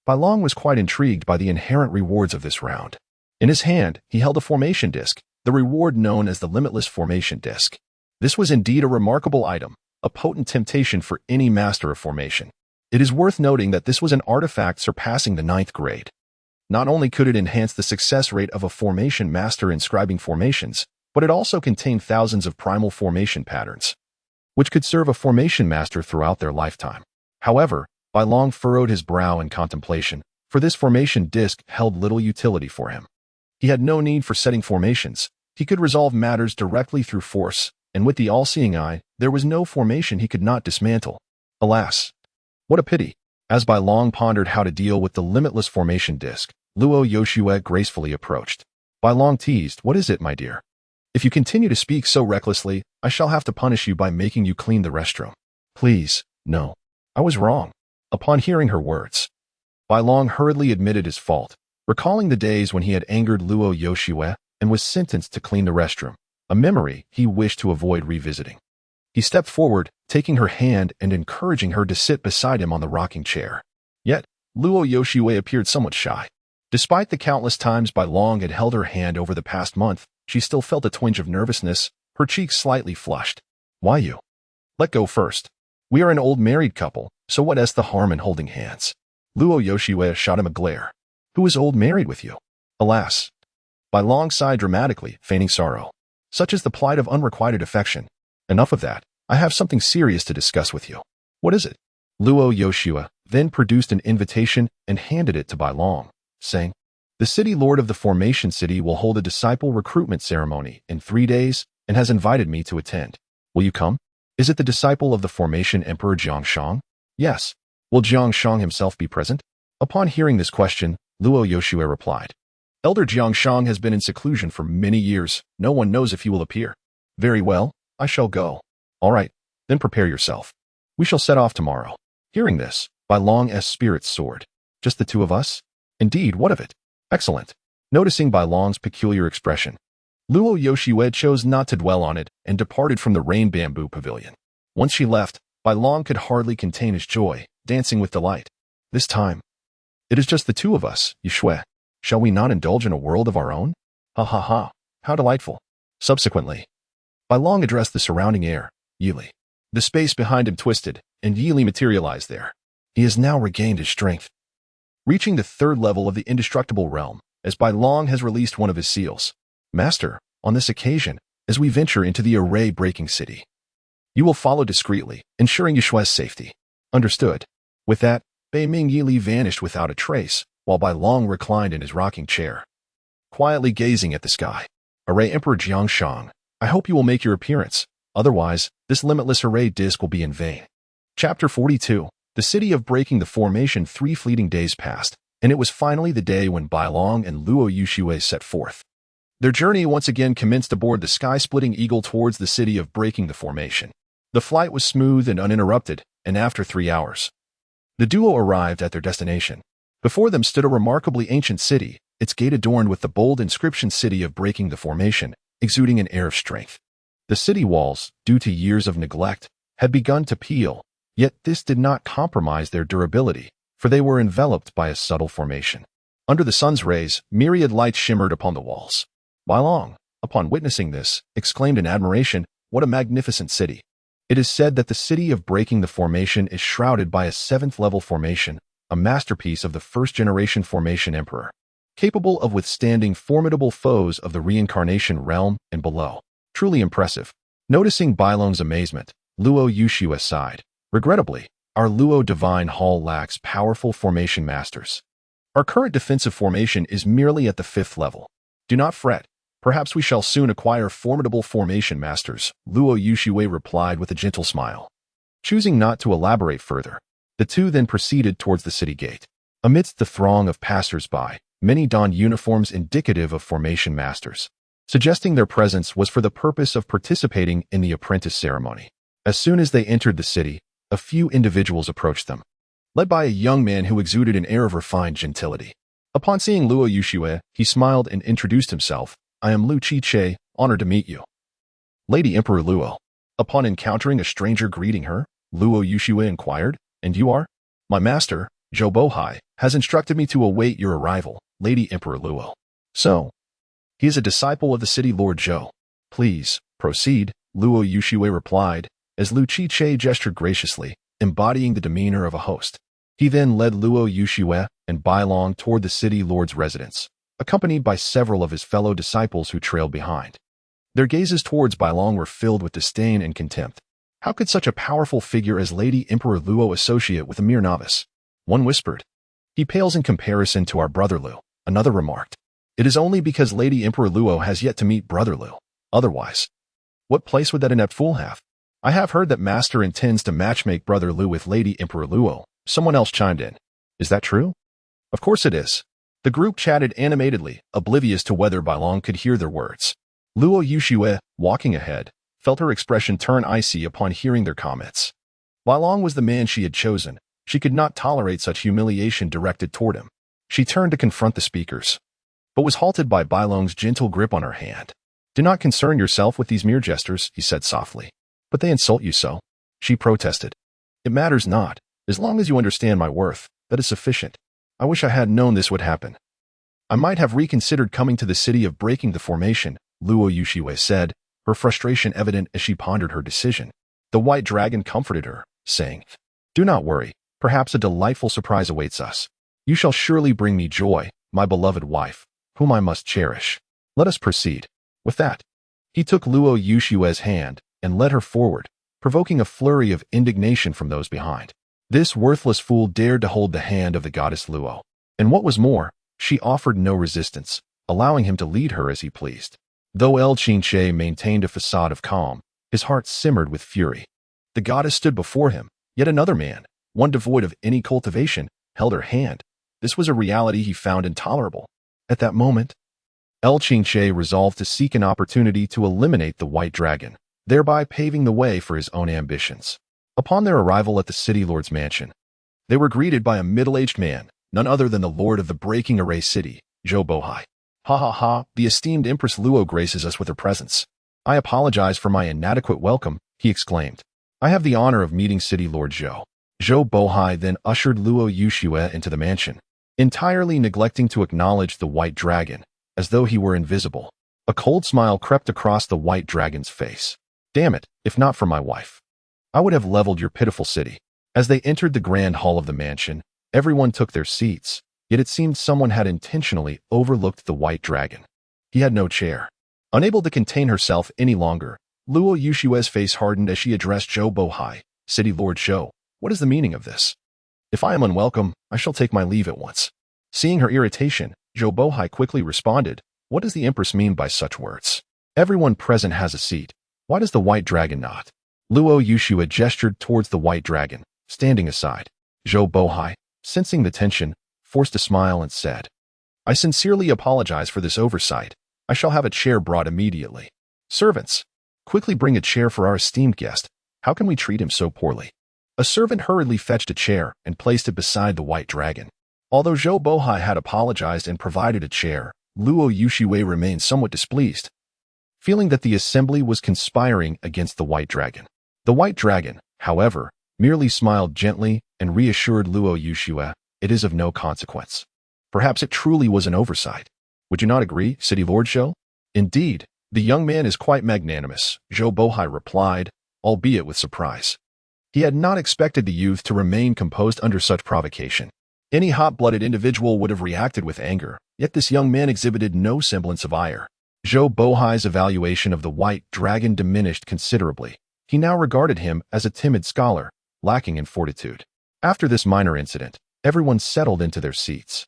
Bai Long was quite intrigued by the inherent rewards of this round. In his hand, he held a formation disc, the reward known as the Limitless Formation Disc. This was indeed a remarkable item, a potent temptation for any master of formation. It is worth noting that this was an artifact surpassing the 9th grade. Not only could it enhance the success rate of a formation master inscribing formations, but it also contained thousands of primal formation patterns, which could serve a formation master throughout their lifetime. However, Bai Long furrowed his brow in contemplation, for this formation disc held little utility for him. He had no need for setting formations. He could resolve matters directly through force, and with the all-seeing eye, there was no formation he could not dismantle. Alas, what a pity. As Bai Long pondered how to deal with the limitless formation disc, Luo Yoshue gracefully approached. Bai Long teased, "What is it, my dear? If you continue to speak so recklessly, I shall have to punish you by making you clean the restroom." "Please, no. I was wrong." Upon hearing her words, Bai Long hurriedly admitted his fault, recalling the days when he had angered Luo Yoshue and was sentenced to clean the restroom, a memory he wished to avoid revisiting. He stepped forward, taking her hand and encouraging her to sit beside him on the rocking chair. Yet, Luo Yoshue appeared somewhat shy. Despite the countless times Bai Long had held her hand over the past month, she still felt a twinge of nervousness, her cheeks slightly flushed. "Why you? Let go first. We are an old married couple, so what is the harm in holding hands?" Luo Yoshue shot him a glare. "Who is old married with you?" "Alas." Bai Long sighed dramatically, feigning sorrow. "Such is the plight of unrequited affection. Enough of that. I have something serious to discuss with you." "What is it?" Luo Yoshue then produced an invitation and handed it to Bai Long, saying, "The city lord of the Formation City will hold a disciple recruitment ceremony in 3 days and has invited me to attend. Will you come? Is it the disciple of the Formation Emperor Jiangshang?" "Yes." "Will Jiangshang himself be present?" Upon hearing this question, Luo Yoshue replied, Elder Jiangshang has been in seclusion for many years. No one knows if he will appear. Very well, I shall go. All right, then prepare yourself. We shall set off tomorrow. Hearing this, Bai Long's spirits soared. Just the two of us? Indeed, what of it? Excellent. Noticing Bai Long's peculiar expression, Luo Yoshue chose not to dwell on it and departed from the rain bamboo pavilion. Once she left, Bai Long could hardly contain his joy, dancing with delight. This time, it is just the two of us, Yoshue. Shall we not indulge in a world of our own? Ha ha ha, how delightful. Subsequently, Bai Long addressed the surrounding air, Yili. The space behind him twisted, and Yili materialized there. He has now regained his strength. Reaching the third level of the indestructible realm, as Bai Long has released one of his seals. Master, on this occasion, as we venture into the array-breaking city, you will follow discreetly, ensuring Yushue's safety. Understood. With that, Bei Ming Yili vanished without a trace, while Bai Long reclined in his rocking chair, quietly gazing at the sky. Array Emperor Jiangshang, I hope you will make your appearance. Otherwise, this limitless array disc will be in vain. Chapter 42. The city of breaking the formation. 3 fleeting days passed, and it was finally the day when Bai Long and Luo Yoshue set forth. Their journey once again commenced aboard the sky-splitting eagle towards the city of breaking the formation. The flight was smooth and uninterrupted, and after 3 hours, the duo arrived at their destination. Before them stood a remarkably ancient city, its gate adorned with the bold inscription City of Breaking the Formation, exuding an air of strength. The city walls, due to years of neglect, had begun to peel, yet this did not compromise their durability, for they were enveloped by a subtle formation. Under the sun's rays, myriad lights shimmered upon the walls. Bai Long, upon witnessing this, exclaimed in admiration, "What a magnificent city!" It is said that the City of Breaking the Formation is shrouded by a 7th-level formation, a masterpiece of the first-generation Formation Emperor, capable of withstanding formidable foes of the reincarnation realm and below. Truly impressive. Noticing Bai Long's amazement, Luo Yoshue sighed. Regrettably, our Luo Divine Hall lacks powerful formation masters. Our current defensive formation is merely at the 5th level. Do not fret. Perhaps we shall soon acquire formidable formation masters, Luo Yoshue replied with a gentle smile. Choosing not to elaborate further, the two then proceeded towards the city gate. Amidst the throng of passers-by, many donned uniforms indicative of formation masters, suggesting their presence was for the purpose of participating in the apprentice ceremony. As soon as they entered the city, a few individuals approached them, led by a young man who exuded an air of refined gentility. Upon seeing Luo Yoshue, he smiled and introduced himself. I am Lu Chi-che, honored to meet you. Lady Emperor Luo. Upon encountering a stranger greeting her, Luo Yoshue inquired, and you are? My master, Zhou Bohai, has instructed me to await your arrival, Lady Emperor Luo. So, he is a disciple of the city Lord Zhou. Please, proceed, Luo Yoshue replied, as Lu Chi-che gestured graciously, embodying the demeanor of a host. He then led Luo Yoshue and Bai Long toward the city lord's residence, accompanied by several of his fellow disciples who trailed behind. Their gazes towards Bai Long were filled with disdain and contempt. How could such a powerful figure as Lady Emperor Luo associate with a mere novice? One whispered. He pales in comparison to our brother Lu. Another remarked. It is only because Lady Emperor Luo has yet to meet brother Lu. Otherwise, what place would that inept fool have? I have heard that Master intends to matchmake brother Lu with Lady Emperor Luo. Someone else chimed in. Is that true? Of course it is. The group chatted animatedly, oblivious to whether Bai Long could hear their words. Luo Yoshue, walking ahead, felt her expression turn icy upon hearing their comments. Bai Long was the man she had chosen. She could not tolerate such humiliation directed toward him. She turned to confront the speakers, but was halted by Bai Long's gentle grip on her hand. Do not concern yourself with these mere gestures, he said softly. But they insult you so, she protested. It matters not. As long as you understand my worth, that is sufficient. I wish I had known this would happen. I might have reconsidered coming to the city of breaking the formation, Luo Yoshue said, her frustration evident as she pondered her decision. The white dragon comforted her, saying, Do not worry, perhaps a delightful surprise awaits us. You shall surely bring me joy, my beloved wife, whom I must cherish. Let us proceed. With that, he took Luo Yoshue's hand and led her forward, provoking a flurry of indignation from those behind. This worthless fool dared to hold the hand of the goddess Luo. And what was more, she offered no resistance, allowing him to lead her as he pleased. Though El Qinche maintained a facade of calm, his heart simmered with fury. The goddess stood before him, yet another man, one devoid of any cultivation, held her hand, This was a reality he found intolerable. At that moment, Qingche resolved to seek an opportunity to eliminate the white dragon, thereby paving the way for his own ambitions. Upon their arrival at the city lord's mansion, they were greeted by a middle-aged man, none other than the lord of the breaking array city, Zhou Bohai. Ha ha ha, the esteemed Empress Luo graces us with her presence. I apologize for my inadequate welcome, he exclaimed. I have the honor of meeting city lord Zhou. Zhou Bohai then ushered Luo Yuxue into the mansion, entirely neglecting to acknowledge the white dragon, as though he were invisible. A cold smile crept across the white dragon's face. Damn it, if not for my wife, I would have leveled your pitiful city. As they entered the grand hall of the mansion, everyone took their seats, yet it seemed someone had intentionally overlooked the white dragon. He had no chair. Unable to contain herself any longer, Luo Yushue's face hardened as she addressed Zhou Bohai. City Lord Zhou, what is the meaning of this? If I am unwelcome, I shall take my leave at once. Seeing her irritation, Zhou Bohai quickly responded, what does the Empress mean by such words? Everyone present has a seat. Why does the white dragon not? Luo Yushue gestured towards the white dragon, standing aside. Zhou Bohai, sensing the tension, forced a smile and said, I sincerely apologize for this oversight. I shall have a chair brought immediately. Servants, quickly bring a chair for our esteemed guest. How can we treat him so poorly? A servant hurriedly fetched a chair and placed it beside the white dragon. Although Zhou Bohai had apologized and provided a chair, Luo Yushue remained somewhat displeased, feeling that the assembly was conspiring against the white dragon. The white dragon, however, merely smiled gently and reassured Luo Yushue, it is of no consequence. Perhaps it truly was an oversight. Would you not agree, City Lord Zhou? Indeed, the young man is quite magnanimous, Zhou Bohai replied, albeit with surprise. He had not expected the youth to remain composed under such provocation. Any hot-blooded individual would have reacted with anger, yet this young man exhibited no semblance of ire. Zhou Bohai's evaluation of the white dragon diminished considerably. He now regarded him as a timid scholar, lacking in fortitude. After this minor incident, everyone settled into their seats.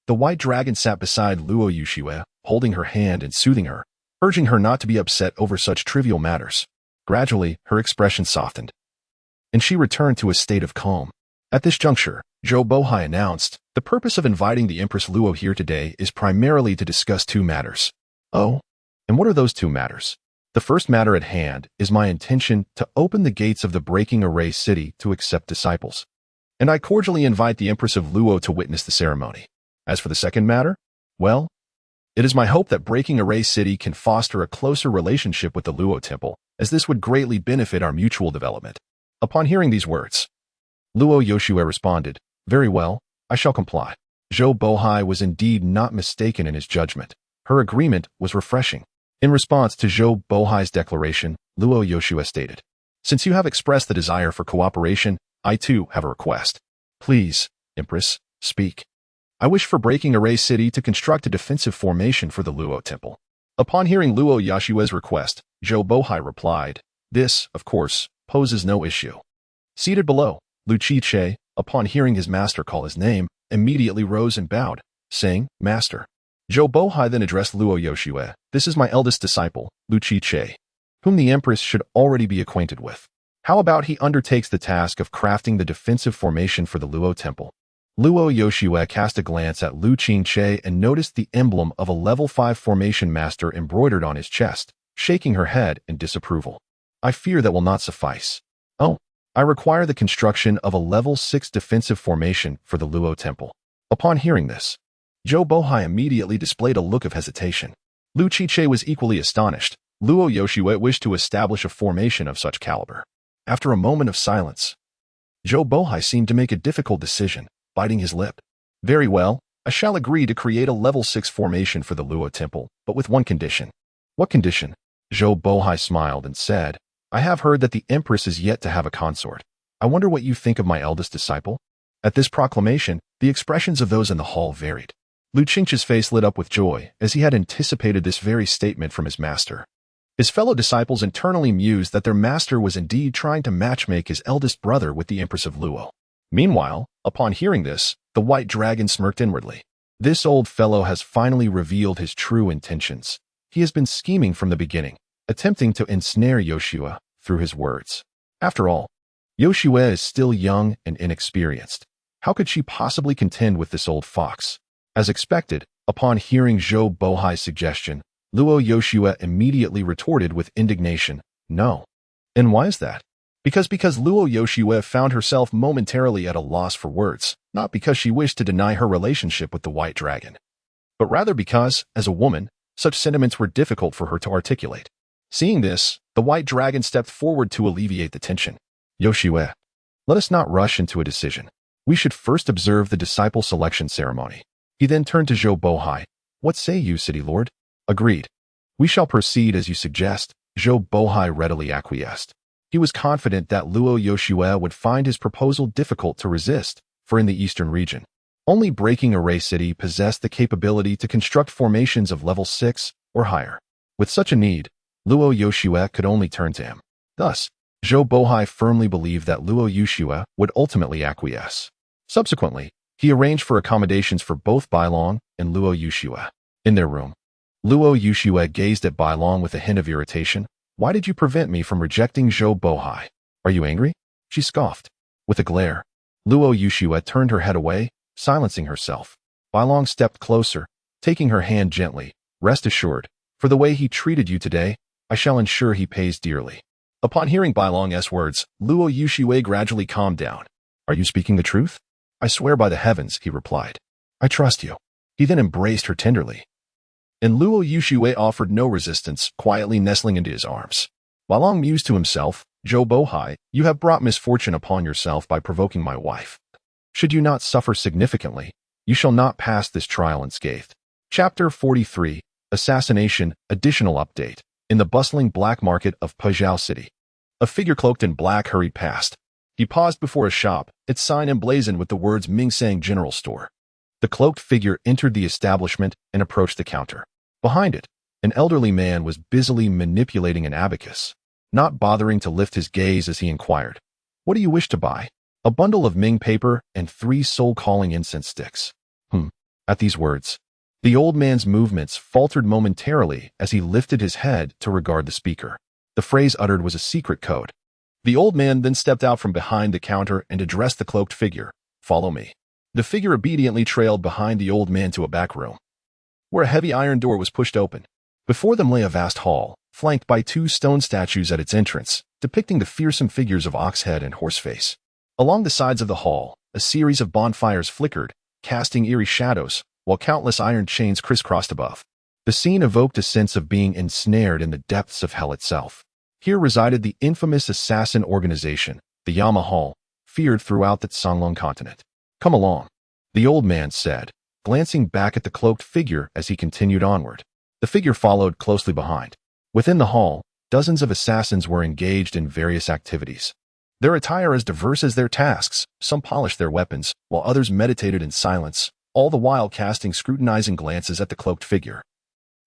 The white dragon sat beside Luo Yushue, holding her hand and soothing her, urging her not to be upset over such trivial matters. Gradually, her expression softened, and she returned to a state of calm. At this juncture, Zhou Bohai announced, the purpose of inviting the Empress Luo here today is primarily to discuss two matters. Oh, and what are those two matters? The first matter at hand is my intention to open the gates of the Breaking Array City to accept disciples, and I cordially invite the Empress of Luo to witness the ceremony. As for the second matter, well, it is my hope that Breaking Array City can foster a closer relationship with the Luo Temple, as this would greatly benefit our mutual development. Upon hearing these words, Luo Yoshue responded, very well, I shall comply. Zhou Bohai was indeed not mistaken in his judgment. Her agreement was refreshing. In response to Zhou Bohai's declaration, Luo Yoshue stated, since you have expressed the desire for cooperation, I too have a request. Please, Empress, speak. I wish for Breaking Array City to construct a defensive formation for the Luo Temple. Upon hearing Luo Yoshue's request, Zhou Bohai replied, this, of course, poses no issue. Seated below, Lu Qiche, upon hearing his master call his name, immediately rose and bowed, saying, Master. Zhou Bohai then addressed Luo Yoshue, this is my eldest disciple, Lu Qiche, whom the Empress should already be acquainted with. How about he undertakes the task of crafting the defensive formation for the Luo Temple? Luo Yoshue cast a glance at Lu Qingche and noticed the emblem of a level 5 formation master embroidered on his chest, shaking her head in disapproval. I fear that will not suffice. Oh, I require the construction of a level 6 defensive formation for the Luo Temple. Upon hearing this, Zhou Bohai immediately displayed a look of hesitation. Lu Qiche was equally astonished. Luo Yoshue wished to establish a formation of such caliber. After a moment of silence, Zhou Bohai seemed to make a difficult decision, biting his lip. Very well, I shall agree to create a level 6 formation for the Luo Temple, but with one condition. What condition? Zhou Bohai smiled and said, I have heard that the Empress is yet to have a consort. I wonder what you think of my eldest disciple? At this proclamation, the expressions of those in the hall varied. Lu Qingche's face lit up with joy, as he had anticipated this very statement from his master. His fellow disciples internally mused that their master was indeed trying to matchmake his eldest brother with the Empress of Luo. Meanwhile, upon hearing this, the white dragon smirked inwardly. This old fellow has finally revealed his true intentions. He has been scheming from the beginning, attempting to ensnare Yoshue through his words. After all, Yoshue is still young and inexperienced. How could she possibly contend with this old fox? As expected, upon hearing Zhou Bohai's suggestion, Luo Yoshua immediately retorted with indignation, "No." And why is that? Because Luo Yoshua found herself momentarily at a loss for words, not because she wished to deny her relationship with the white dragon, but rather because, as a woman, such sentiments were difficult for her to articulate. Seeing this, the white dragon stepped forward to alleviate the tension. "Yoshua, let us not rush into a decision. We should first observe the disciple selection ceremony." He then turned to Zhou Bohai. "What say you, city lord?" "Agreed. We shall proceed as you suggest." Zhou Bohai readily acquiesced. He was confident that Luo Yoshua would find his proposal difficult to resist, for in the eastern region, only Breaking Array City possessed the capability to construct formations of level 6 or higher. With such a need, Luo Yoshua could only turn to him. Thus, Zhou Bohai firmly believed that Luo Yoshua would ultimately acquiesce. Subsequently, he arranged for accommodations for both Bailong and Luo Yoshua. In their room, Luo Yoshua gazed at Bailong with a hint of irritation. "Why did you prevent me from rejecting Zhou Bohai? Are you angry?" She scoffed. With a glare, Luo Yoshua turned her head away, silencing herself. Bailong stepped closer, taking her hand gently. "Rest assured, for the way he treated you today, I shall ensure he pays dearly." Upon hearing Bailong's words, Luo Yoshua gradually calmed down. "Are you speaking the truth?" "I swear by the heavens," he replied. "I trust you." He then embraced her tenderly, and Luo Yoshua offered no resistance, quietly nestling into his arms. Bailong mused to himself, "Zhou Bohai, you have brought misfortune upon yourself by provoking my wife. Should you not suffer significantly, you shall not pass this trial unscathed." Chapter 43, Assassination, Additional Update. In the bustling black market of Pezhao City, a figure cloaked in black hurried past. He paused before a shop, its sign emblazoned with the words Mingsang General Store. The cloaked figure entered the establishment and approached the counter. Behind it, an elderly man was busily manipulating an abacus, not bothering to lift his gaze as he inquired, "What do you wish to buy?" "A bundle of Ming paper and 3 soul-calling incense sticks." At these words, the old man's movements faltered momentarily as he lifted his head to regard the speaker. The phrase uttered was a secret code. The old man then stepped out from behind the counter and addressed the cloaked figure, "Follow me." The figure obediently trailed behind the old man to a back room, where a heavy iron door was pushed open. Before them lay a vast hall, flanked by 2 stone statues at its entrance, depicting the fearsome figures of Oxhead and Horseface. Along the sides of the hall, a series of bonfires flickered, casting eerie shadows, while countless iron chains crisscrossed above. The scene evoked a sense of being ensnared in the depths of hell itself. Here resided the infamous assassin organization, the Yama Hall, feared throughout the Songlong continent. "Come along," the old man said, glancing back at the cloaked figure as he continued onward. The figure followed closely behind. Within the hall, dozens of assassins were engaged in various activities. Their attire as diverse as their tasks, some polished their weapons, while others meditated in silence, all the while casting scrutinizing glances at the cloaked figure,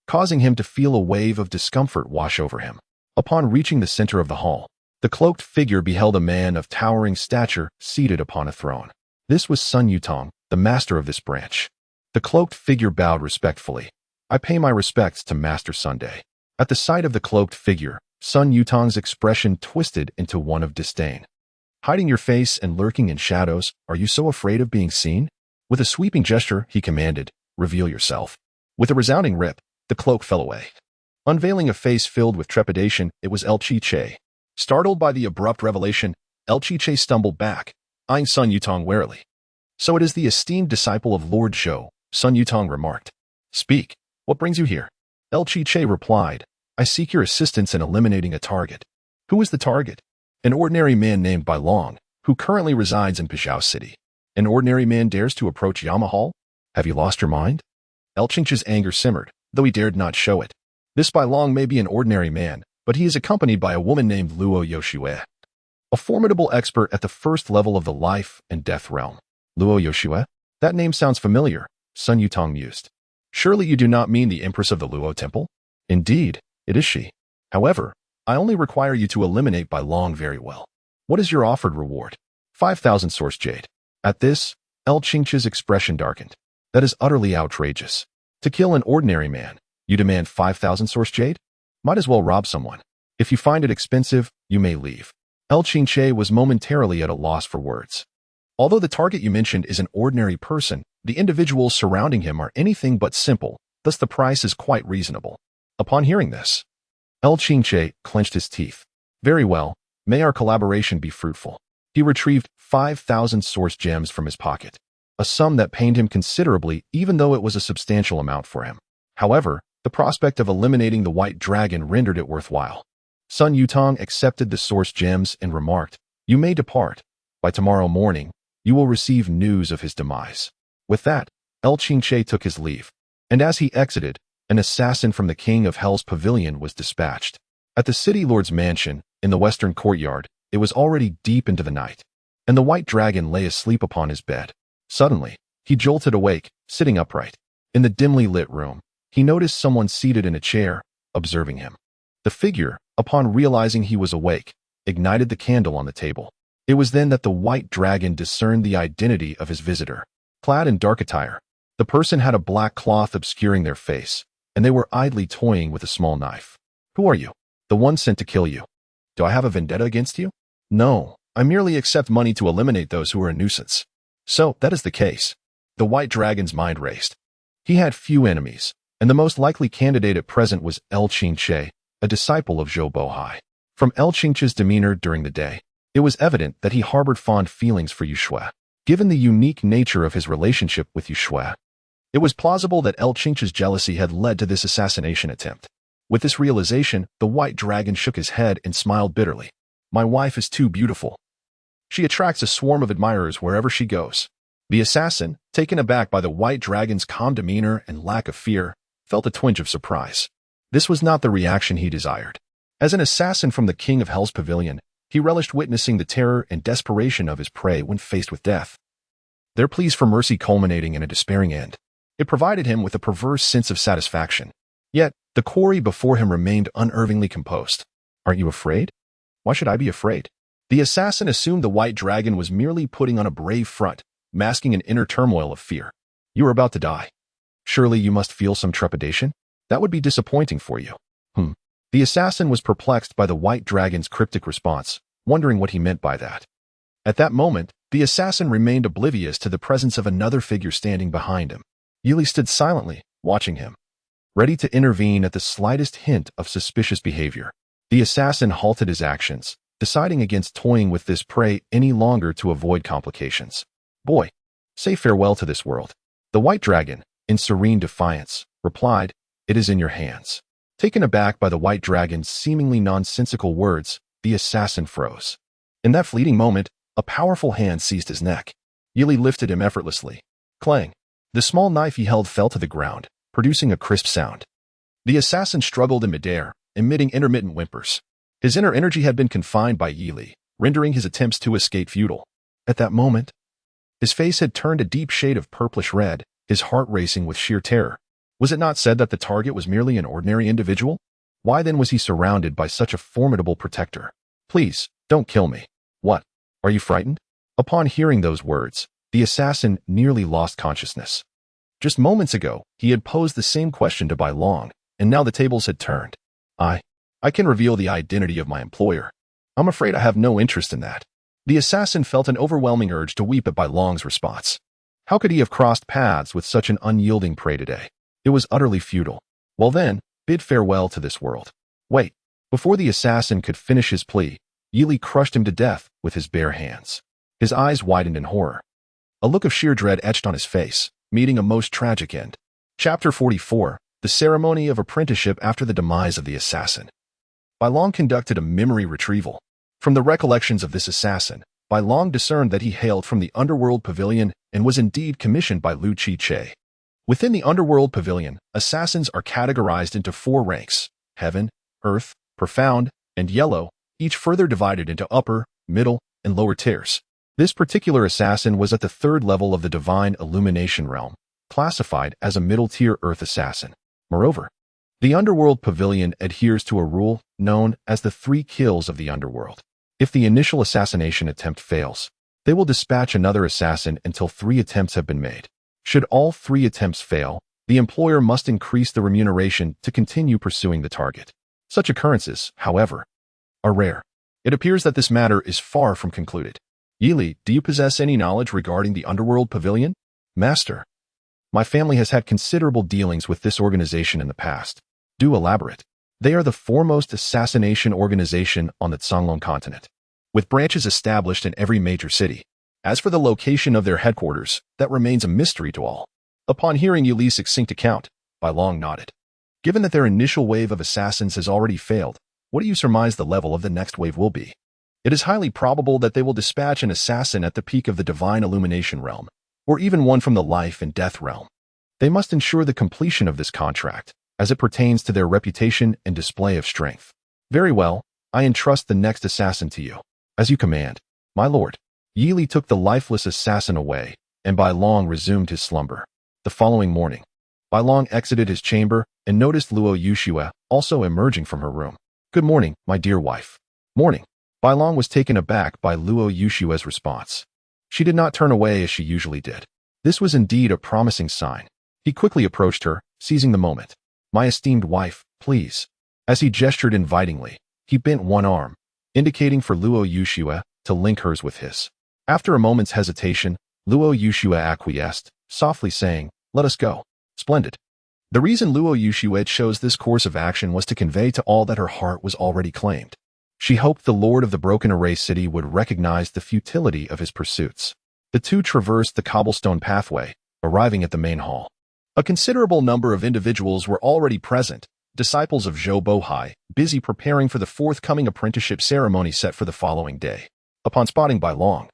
causing him to feel a wave of discomfort wash over him. Upon reaching the center of the hall, the cloaked figure beheld a man of towering stature seated upon a throne. This was Sun Yutong, the master of this branch. The cloaked figure bowed respectfully. "I pay my respects to Master Sunday." At the sight of the cloaked figure, Sun Yutong's expression twisted into one of disdain. "Hiding your face and lurking in shadows, are you so afraid of being seen?" With a sweeping gesture, he commanded, "Reveal yourself." With a resounding rip, the cloak fell away. Unveiling a face filled with trepidation, it was El Chi-Che. Startled by the abrupt revelation, El Chi-Che stumbled back, eyeing Sun Yutong warily. "So it is the esteemed disciple of Lord Zhou," Sun Yutong remarked. "Speak, what brings you here?" El Chi-Che replied, "I seek your assistance in eliminating a target." "Who is the target?" "An ordinary man named Bailong, who currently resides in Pezhao City." "An ordinary man dares to approach Yama Hall? Have you lost your mind?" El Chi-Che's anger simmered, though he dared not show it. "This Bailong may be an ordinary man, but he is accompanied by a woman named Luo Yoshua, a formidable expert at the first level of the life and death realm." "Luo Yoshua? That name sounds familiar," Sun Yutong mused. "Surely you do not mean the Empress of the Luo Temple?" "Indeed, it is she. However, I only require you to eliminate Bailong very well." "What is your offered reward?" 5,000 source jade. At this, El Chi-Che's expression darkened. "That is utterly outrageous. To kill an ordinary man, you demand 5,000 source jade? Might as well rob someone. If you find it expensive, you may leave." El Chi-Che was momentarily at a loss for words. Although the target you mentioned is an ordinary person, the individuals surrounding him are anything but simple, thus the price is quite reasonable. Upon hearing this, El Qingche clenched his teeth. Very well, may our collaboration be fruitful. He retrieved 5,000 source gems from his pocket, a sum that pained him considerably even though it was a substantial amount for him. However, the prospect of eliminating the white dragon rendered it worthwhile. Sun Yutong accepted the source gems and remarked, "You may depart. By tomorrow morning, you will receive news of his demise." With that, El Qingche took his leave, and as he exited, an assassin from the King of Hell's pavilion was dispatched. At the city lord's mansion, in the western courtyard, it was already deep into the night, and the white dragon lay asleep upon his bed. Suddenly, he jolted awake, sitting upright. In the dimly lit room, he noticed someone seated in a chair, observing him. The figure, upon realizing he was awake, ignited the candle on the table. It was then that the white dragon discerned the identity of his visitor. Clad in dark attire, the person had a black cloth obscuring their face, and they were idly toying with a small knife. "Who are you?" "The one sent to kill you." "Do I have a vendetta against you?" "No, I merely accept money to eliminate those who are a nuisance." "So, that is the case." The white dragon's mind raced. He had few enemies, and the most likely candidate at present was El Qingche, a disciple of Zhou Bohai. From El Qingche's demeanor during the day, it was evident that he harbored fond feelings for Yushui. Given the unique nature of his relationship with Yushui, it was plausible that El Qingche's jealousy had led to this assassination attempt. With this realization, the white dragon shook his head and smiled bitterly. "My wife is too beautiful. She attracts a swarm of admirers wherever she goes." The assassin, taken aback by the white dragon's calm demeanor and lack of fear, felt a twinge of surprise. This was not the reaction he desired. As an assassin from the King of Hell's pavilion, he relished witnessing the terror and desperation of his prey when faced with death, their pleas for mercy culminating in a despairing end. It provided him with a perverse sense of satisfaction. Yet, the quarry before him remained unerringly composed. "Aren't you afraid?" "Why should I be afraid?" The assassin assumed the white dragon was merely putting on a brave front, masking an inner turmoil of fear. "You are about to die. Surely you must feel some trepidation? That would be disappointing for you." The assassin was perplexed by the white dragon's cryptic response, wondering what he meant by that. At that moment, the assassin remained oblivious to the presence of another figure standing behind him. Yili stood silently, watching him, ready to intervene at the slightest hint of suspicious behavior. The assassin halted his actions, deciding against toying with this prey any longer to avoid complications. "Boy, say farewell to this world." The white dragon, in serene defiance, replied, "It is in your hands." Taken aback by the white dragon's seemingly nonsensical words, the assassin froze. In that fleeting moment, a powerful hand seized his neck. Yili lifted him effortlessly. Clang! The small knife he held fell to the ground, producing a crisp sound. The assassin struggled in midair, emitting intermittent whimpers. His inner energy had been confined by Yili, rendering his attempts to escape futile. At that moment, his face had turned a deep shade of purplish red, his heart racing with sheer terror. Was it not said that the target was merely an ordinary individual? Why then was he surrounded by such a formidable protector? "Please, don't kill me." "What? Are you frightened?" Upon hearing those words, the assassin nearly lost consciousness. Just moments ago, he had posed the same question to Bai Long, and now the tables had turned. I can reveal the identity of my employer. I'm afraid I have no interest in that." The assassin felt an overwhelming urge to weep at Bai Long's response. How could he have crossed paths with such an unyielding prey today? It was utterly futile. Well then, bid farewell to this world. Wait. Before the assassin could finish his plea, Yili crushed him to death with his bare hands. His eyes widened in horror. A look of sheer dread etched on his face, meeting a most tragic end. Chapter 44, The Ceremony of Apprenticeship After the Demise of the Assassin. Bai Long conducted a memory retrieval. From the recollections of this assassin, Bai Long discerned that he hailed from the Underworld Pavilion and was indeed commissioned by Lu Qi-che. Within the Underworld Pavilion, assassins are categorized into 4 ranks: Heaven, Earth, Profound, and Yellow, each further divided into upper, middle, and lower tiers. This particular assassin was at the 3rd level of the Divine Illumination realm, classified as a middle-tier Earth assassin. Moreover, the Underworld Pavilion adheres to a rule known as the 3 kills of the Underworld. If the initial assassination attempt fails, they will dispatch another assassin until 3 attempts have been made. Should all 3 attempts fail, the employer must increase the remuneration to continue pursuing the target. Such occurrences, however, are rare. It appears that this matter is far from concluded. Yili, do you possess any knowledge regarding the Underworld Pavilion? Master, my family has had considerable dealings with this organization in the past. Do elaborate. They are the foremost assassination organization on the Tsanglong continent, with branches established in every major city. As for the location of their headquarters, that remains a mystery to all. Upon hearing Yuli's succinct account, Bai Long nodded. Given that their initial wave of assassins has already failed, what do you surmise the level of the next wave will be? It is highly probable that they will dispatch an assassin at the peak of the Divine Illumination realm, or even one from the Life and Death realm. They must ensure the completion of this contract, as it pertains to their reputation and display of strength. Very well, I entrust the next assassin to you. As you command, my lord. Yili took the lifeless assassin away, and Bai Long resumed his slumber. The following morning, Bai Long exited his chamber and noticed Luo Yuxue also emerging from her room. Good morning, my dear wife. Morning. Bai Long was taken aback by Luo Yuxue's response. She did not turn away as she usually did. This was indeed a promising sign. He quickly approached her, seizing the moment. My esteemed wife, please. As he gestured invitingly, he bent one arm, indicating for Luo Yuxue to link hers with his. After a moment's hesitation, Luo Yuxue acquiesced, softly saying, let us go. Splendid. The reason Luo Yuxue chose this course of action was to convey to all that her heart was already claimed. She hoped the lord of the Broken Array City would recognize the futility of his pursuits. The two traversed the cobblestone pathway, arriving at the main hall. A considerable number of individuals were already present, disciples of Zhou Bohai, busy preparing for the forthcoming apprenticeship ceremony set for the following day. Upon spotting Bai Long,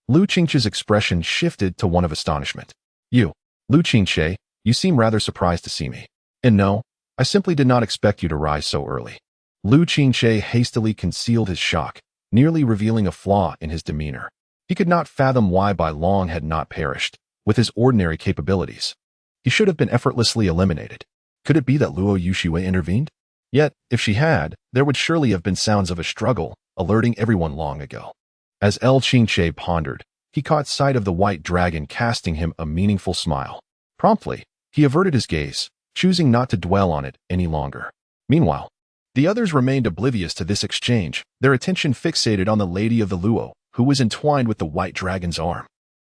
Lu Qingche's expression shifted to one of astonishment. You, Lu Qingche, you seem rather surprised to see me. And no, I simply did not expect you to rise so early. Lu Qingche hastily concealed his shock, nearly revealing a flaw in his demeanor. He could not fathom why Bai Long had not perished, with his ordinary capabilities. He should have been effortlessly eliminated. Could it be that Luo Yuxue intervened? Yet, if she had, there would surely have been sounds of a struggle, alerting everyone long ago. As L. Qingche pondered, he caught sight of the white dragon casting him a meaningful smile. Promptly, he averted his gaze, choosing not to dwell on it any longer. Meanwhile, the others remained oblivious to this exchange, their attention fixated on the lady of the Luo, who was entwined with the white dragon's arm.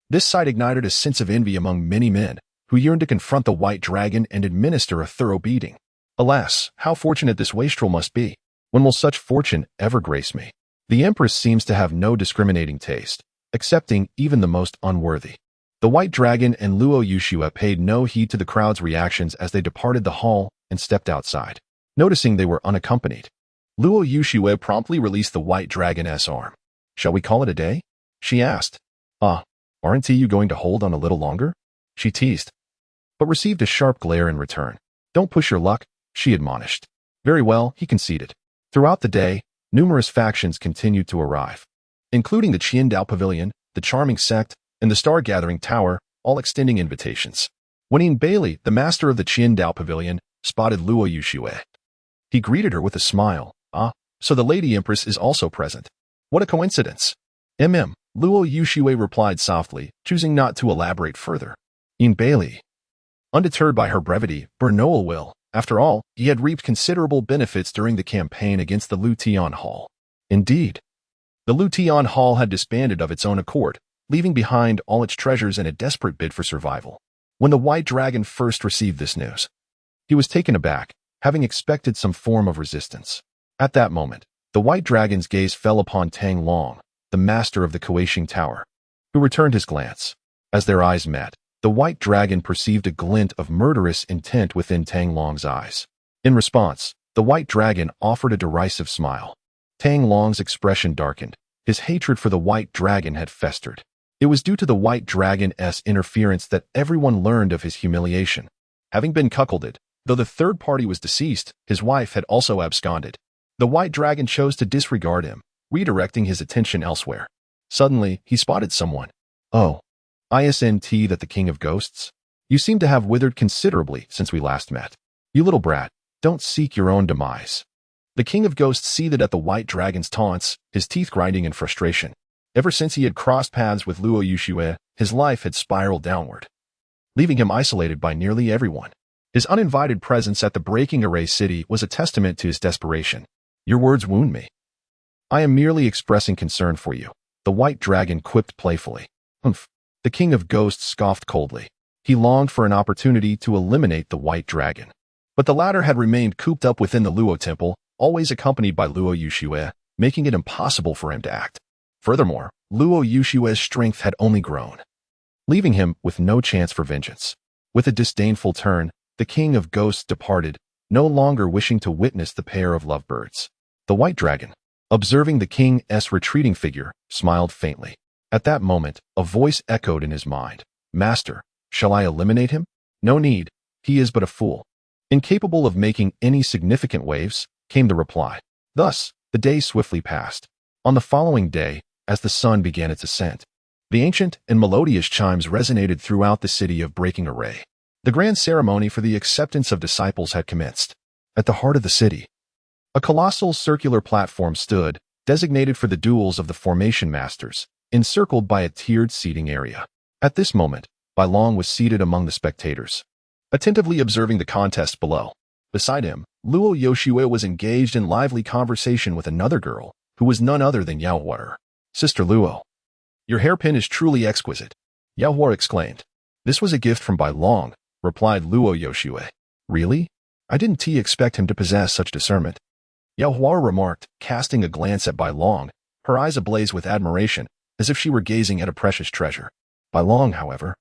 This sight ignited a sense of envy among many men, who yearned to confront the white dragon and administer a thorough beating. Alas, how fortunate this wastrel must be. When will such fortune ever grace me? The Empress seems to have no discriminating taste, accepting even the most unworthy. The white dragon and Luo Yuxue paid no heed to the crowd's reactions as they departed the hall and stepped outside. Noticing they were unaccompanied, Luo Yuxue promptly released the white dragon's arm. Shall we call it a day? She asked. Aren't you going to hold on a little longer? She teased, but received a sharp glare in return. Don't push your luck, she admonished. Very well, he conceded. Throughout the day, numerous factions continued to arrive, including the Qiandao Pavilion, the Charming Sect, and the Star-Gathering Tower, all extending invitations. When Bailey, the master of the Qiandao Pavilion, spotted Luo Yuxue, he greeted her with a smile. So the Lady Empress is also present. What a coincidence. Luo Yuxue replied softly, choosing not to elaborate further. Bailey, undeterred by her brevity, Bernoul will. After all, he had reaped considerable benefits during the campaign against the Lutian Hall. Indeed, the Lutian Hall had disbanded of its own accord, leaving behind all its treasures in a desperate bid for survival. When the White Dragon first received this news, he was taken aback, having expected some form of resistance. At that moment, the White Dragon's gaze fell upon Tang Long, the master of the Kueishing Tower, who returned his glance. As their eyes met, the White Dragon perceived a glint of murderous intent within Tang Long's eyes. In response, the White Dragon offered a derisive smile. Tang Long's expression darkened. His hatred for the White Dragon had festered. It was due to the White Dragon's interference that everyone learned of his humiliation. Having been cuckolded, though the third party was deceased, his wife had also absconded. The White Dragon chose to disregard him, redirecting his attention elsewhere. Suddenly, he spotted someone. Oh. Isn't that the King of Ghosts? You seem to have withered considerably since we last met. You little brat, don't seek your own demise. The King of Ghosts seethed at the White Dragon's taunts, his teeth grinding in frustration. Ever since he had crossed paths with Luo Yuxue, his life had spiraled downward, leaving him isolated by nearly everyone. His uninvited presence at the Breaking Array City was a testament to his desperation. Your words wound me. I am merely expressing concern for you. The white dragon quipped playfully. Humph. The king of ghosts scoffed coldly. He longed for an opportunity to eliminate the white dragon. But the latter had remained cooped up within the Luo temple, always accompanied by Luo Yuxue, making it impossible for him to act. Furthermore, Luo Yushue's strength had only grown, leaving him with no chance for vengeance. With a disdainful turn, the king of ghosts departed, no longer wishing to witness the pair of lovebirds. The white dragon, observing the king's retreating figure, smiled faintly. At that moment, a voice echoed in his mind. Master, shall I eliminate him? No need, he is but a fool. Incapable of making any significant waves, came the reply. Thus, the day swiftly passed. On the following day, as the sun began its ascent, the ancient and melodious chimes resonated throughout the city of Breaking Array. The grand ceremony for the acceptance of disciples had commenced. At the heart of the city, a colossal circular platform stood, designated for the duels of the formation masters, encircled by a tiered seating area. At this moment, Bai Long was seated among the spectators, attentively observing the contest below. Beside him, Luo Yoshue was engaged in lively conversation with another girl, who was none other than Yao Huar. Sister Luo, your hairpin is truly exquisite, Yao Huar exclaimed. This was a gift from Bai Long, replied Luo Yoshue. Really? I didn't expect him to possess such discernment. Yao Huar remarked, casting a glance at Bai Long, her eyes ablaze with admiration, as if she were gazing at a precious treasure. Bai Long, however,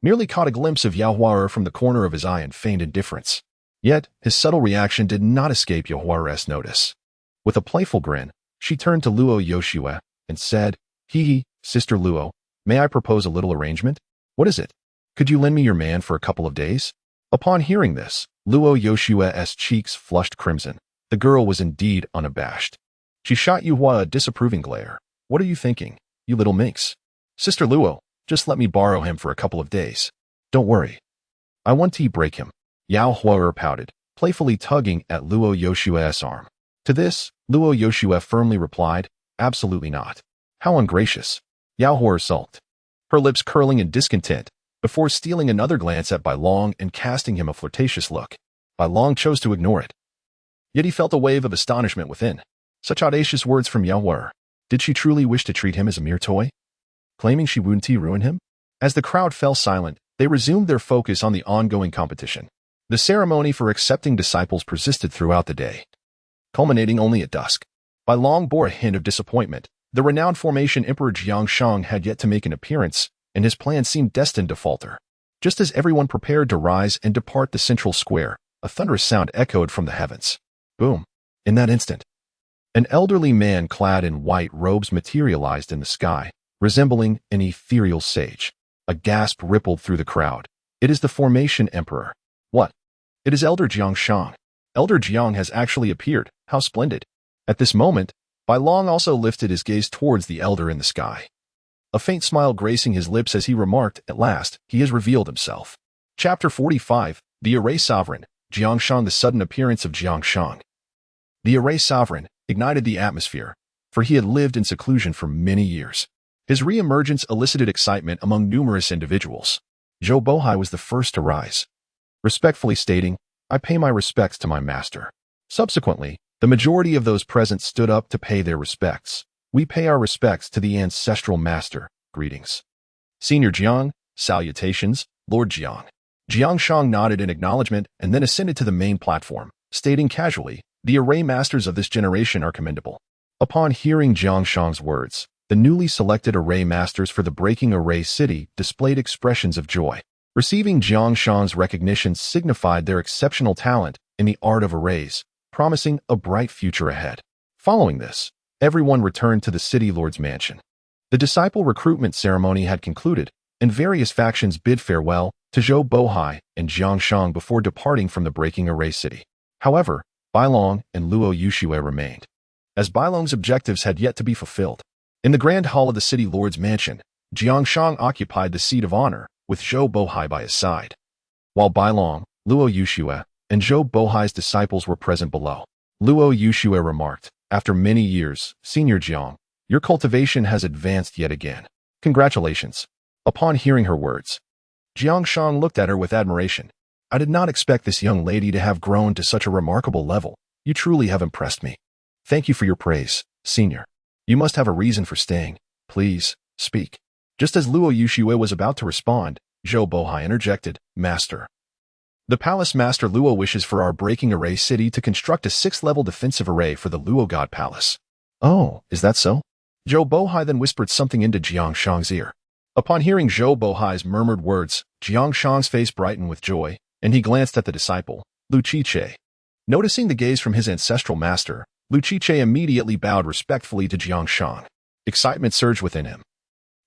merely caught a glimpse of Yao Huar from the corner of his eye and feigned indifference. Yet, his subtle reaction did not escape Yao Huar's notice. With a playful grin, she turned to Luo Yoshue and said, Hee, Sister Luo, may I propose a little arrangement? What is it? Could you lend me your man for a couple of days? Upon hearing this, Luo Yoshue's cheeks flushed crimson. The girl was indeed unabashed. She shot Yu Hua a disapproving glare. What are you thinking, you little minx? Sister Luo, just let me borrow him for a couple of days. Don't worry. I want to break him. Yao Huar pouted, playfully tugging at Luo Yoshue's arm. To this, Luo Yoshue firmly replied, absolutely not. How ungracious. Yao Huar sulked, her lips curling in discontent, before stealing another glance at Bai Long and casting him a flirtatious look. Bai Long chose to ignore it. Yet he felt a wave of astonishment within. Such audacious words from Yao Huar. Did she truly wish to treat him as a mere toy, claiming she wouldn't ruin him? As the crowd fell silent, they resumed their focus on the ongoing competition. The ceremony for accepting disciples persisted throughout the day, culminating only at dusk. Bai Long bore a hint of disappointment. The renowned formation Emperor Jiangshang had yet to make an appearance, and his plan seemed destined to falter. Just as everyone prepared to rise and depart the central square, a thunderous sound echoed from the heavens. Boom! In that instant, an elderly man clad in white robes materialized in the sky, resembling an ethereal sage. A gasp rippled through the crowd. It is the formation emperor. What? It is Elder Jiangshang. Elder Jiang has actually appeared. How splendid. At this moment, Bai Long also lifted his gaze towards the elder in the sky, a faint smile gracing his lips as he remarked, at last, he has revealed himself. Chapter 45, The Array Sovereign, Jiangshang. The sudden appearance of Jiangshang, the Array Sovereign, ignited the atmosphere, for he had lived in seclusion for many years. His re-emergence elicited excitement among numerous individuals. Zhou Bohai was the first to rise, respectfully stating, I pay my respects to my master. Subsequently, the majority of those present stood up to pay their respects. We pay our respects to the ancestral master. Greetings. Senior Jiang, salutations, Lord Jiang. Jiangshang nodded in acknowledgement and then ascended to the main platform, stating casually, the array masters of this generation are commendable. Upon hearing Jiangshang's words, the newly selected array masters for the Breaking Array City displayed expressions of joy. Receiving Jiangshang's recognition signified their exceptional talent in the art of arrays, promising a bright future ahead. Following this, everyone returned to the city lord's mansion. The disciple recruitment ceremony had concluded, and various factions bid farewell to Zhou Bohai and Jiangshang before departing from the Breaking Array City. However, Bai Long and Luo Yuxue remained, as Bai Long's objectives had yet to be fulfilled. In the grand hall of the city lord's mansion, Jiangshang occupied the seat of honor, with Zhou Bohai by his side, while Bai Long, Luo Yuxue, and Zhou Bohai's disciples were present below. Luo Yuxue remarked, after many years, Senior Jiang, your cultivation has advanced yet again. Congratulations. Upon hearing her words, Jiangshang looked at her with admiration. I did not expect this young lady to have grown to such a remarkable level. You truly have impressed me. Thank you for your praise, Senior. You must have a reason for staying. Please, speak. Just as Luo Yuxiue was about to respond, Zhou Bohai interjected, Master. The palace master Luo wishes for our breaking array city to construct a 6th-level defensive array for the Luo God Palace. Oh, is that so? Zhou Bohai then whispered something into Jiang Shang's ear. Upon hearing Zhou Bohai's murmured words, Jiang Shang's face brightened with joy, and he glanced at the disciple, Lu Qiche. Noticing the gaze from his ancestral master, Lu Qiche immediately bowed respectfully to Jiang Shang. Excitement surged within him.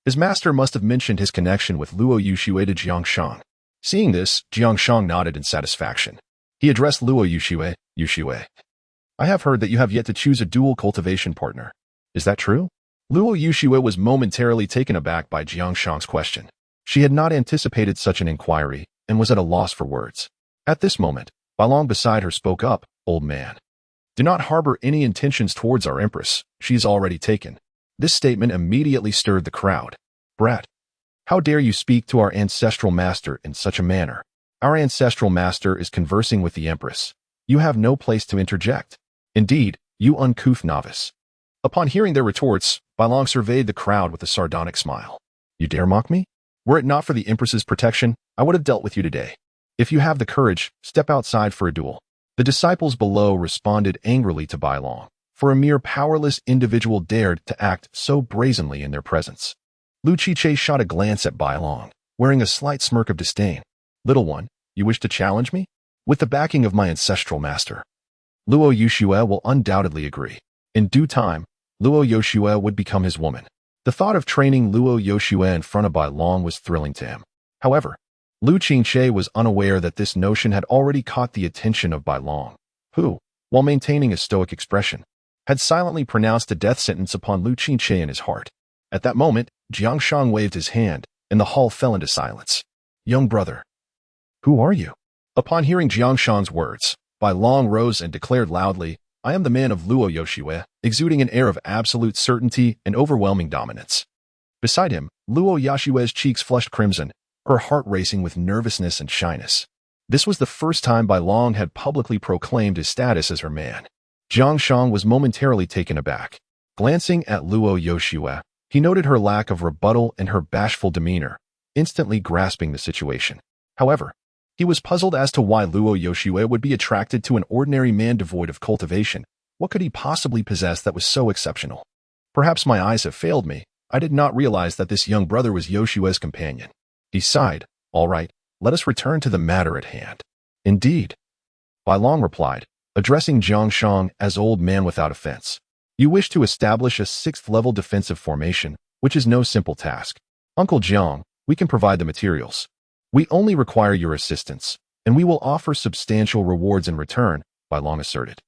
His master must have mentioned his connection with Luo Yuxiue to Jiang Shang. Seeing this, Jiang Shang nodded in satisfaction. He addressed Luo Yuxiue, Yuxiue. I have heard that you have yet to choose a dual cultivation partner. Is that true? Luo Yuxiue was momentarily taken aback by Jiang Shang's question. She had not anticipated such an inquiry and was at a loss for words. At this moment, Bailong beside her spoke up, Old man. Do not harbor any intentions towards our empress. She is already taken. This statement immediately stirred the crowd. Brat. How dare you speak to our ancestral master in such a manner? Our ancestral master is conversing with the empress. You have no place to interject. Indeed, you uncouth novice. Upon hearing their retorts, Bailong surveyed the crowd with a sardonic smile. You dare mock me? Were it not for the empress's protection, I would have dealt with you today. If you have the courage, step outside for a duel. The disciples below responded angrily to Bailong, for a mere powerless individual dared to act so brazenly in their presence. Lu Qiche shot a glance at Bailong, wearing a slight smirk of disdain. Little one, you wish to challenge me? With the backing of my ancestral master. Luo Yuxiue will undoubtedly agree. In due time, Luo Yuxiue would become his woman. The thought of training Luo Yuxiue in front of Bailong was thrilling to him. However, Lu Qingche was unaware that this notion had already caught the attention of Bailong, who, while maintaining a stoic expression, had silently pronounced a death sentence upon Lu Qingche in his heart. At that moment, Jiang Shang waved his hand, and the hall fell into silence. Young brother. Who are you? Upon hearing Jiang Shang's words, Bailong rose and declared loudly, I am the man of Luo Yuxiue, exuding an air of absolute certainty and overwhelming dominance. Beside him, Luo Yuxiue's cheeks flushed crimson, her heart racing with nervousness and shyness. This was the first time Bailong had publicly proclaimed his status as her man. Jiang Shang was momentarily taken aback. Glancing at Luo Yuxiue, he noted her lack of rebuttal and her bashful demeanor, instantly grasping the situation. However, he was puzzled as to why Luo Yuxiue would be attracted to an ordinary man devoid of cultivation. What could he possibly possess that was so exceptional? Perhaps my eyes have failed me. I did not realize that this young brother was Yuxiue's companion. He sighed. All right, let us return to the matter at hand. Indeed. Bailong replied, addressing Jiang Shang as old man without offense. You wish to establish a 6th-level defensive formation, which is no simple task. Uncle Jiang, we can provide the materials. We only require your assistance, and we will offer substantial rewards in return, Bailong asserted.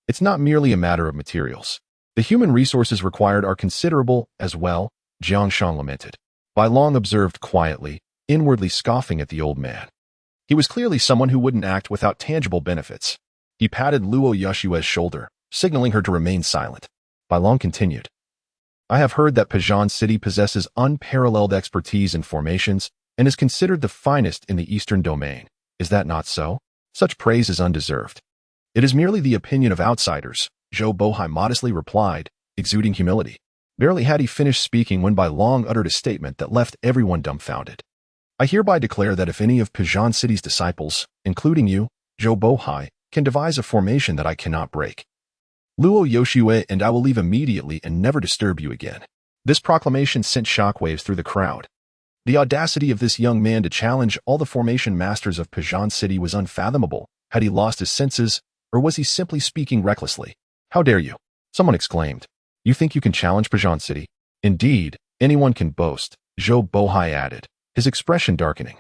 It's not merely a matter of materials. The human resources required are considerable as well, Jiang Shang lamented. Bailong observed quietly, inwardly scoffing at the old man. He was clearly someone who wouldn't act without tangible benefits. He patted Luo Yuxiue's shoulder, signaling her to remain silent. Bailong continued. I have heard that Pejan City possesses unparalleled expertise in formations and is considered the finest in the Eastern domain. Is that not so? Such praise is undeserved. It is merely the opinion of outsiders, Zhou Bohai modestly replied, exuding humility. Barely had he finished speaking when Bailong uttered a statement that left everyone dumbfounded. I hereby declare that if any of Pejan City's disciples, including you, Zhou Bohai, can devise a formation that I cannot break, Luo Yuxiue and I will leave immediately and never disturb you again. This proclamation sent shockwaves through the crowd. The audacity of this young man to challenge all the formation masters of Pejan City was unfathomable. Had he lost his senses, or was he simply speaking recklessly? How dare you? Someone exclaimed. You think you can challenge Pejan City? Indeed, anyone can boast, Zhou Bohai added, his expression darkening.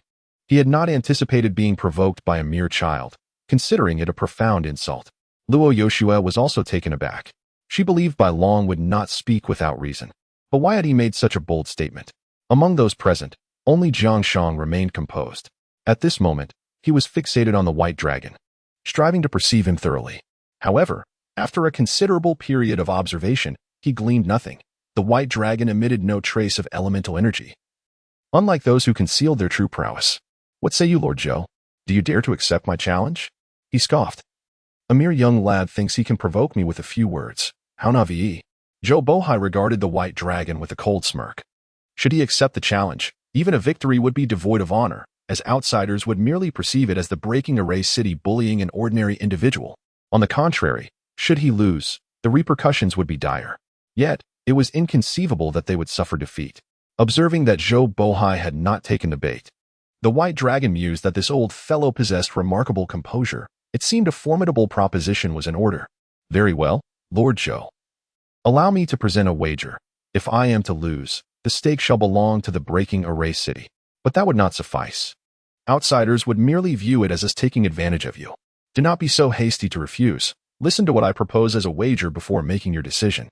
He had not anticipated being provoked by a mere child, considering it a profound insult. Luo Yuxiue was also taken aback. She believed Bailong would not speak without reason. But why had he made such a bold statement? Among those present, only Jiang Shang remained composed. At this moment, he was fixated on the white dragon, striving to perceive him thoroughly. However, after a considerable period of observation, he gleaned nothing. The white dragon emitted no trace of elemental energy. Unlike those who concealed their true prowess. What say you, Lord Zhou? Do you dare to accept my challenge? He scoffed. A mere young lad thinks he can provoke me with a few words. How naive. Zhou Bohai regarded the white dragon with a cold smirk. Should he accept the challenge, even a victory would be devoid of honor, as outsiders would merely perceive it as the breaking array city bullying an ordinary individual. On the contrary, should he lose, the repercussions would be dire. Yet, it was inconceivable that they would suffer defeat. Observing that Zhou Bohai had not taken the bait, the white dragon mused that this old fellow possessed remarkable composure. It seemed a formidable proposition was in order. Very well, Lord Zhou. Allow me to present a wager. If I am to lose, the stake shall belong to the breaking array city. But that would not suffice. Outsiders would merely view it as us taking advantage of you. Do not be so hasty to refuse. Listen to what I propose as a wager before making your decision.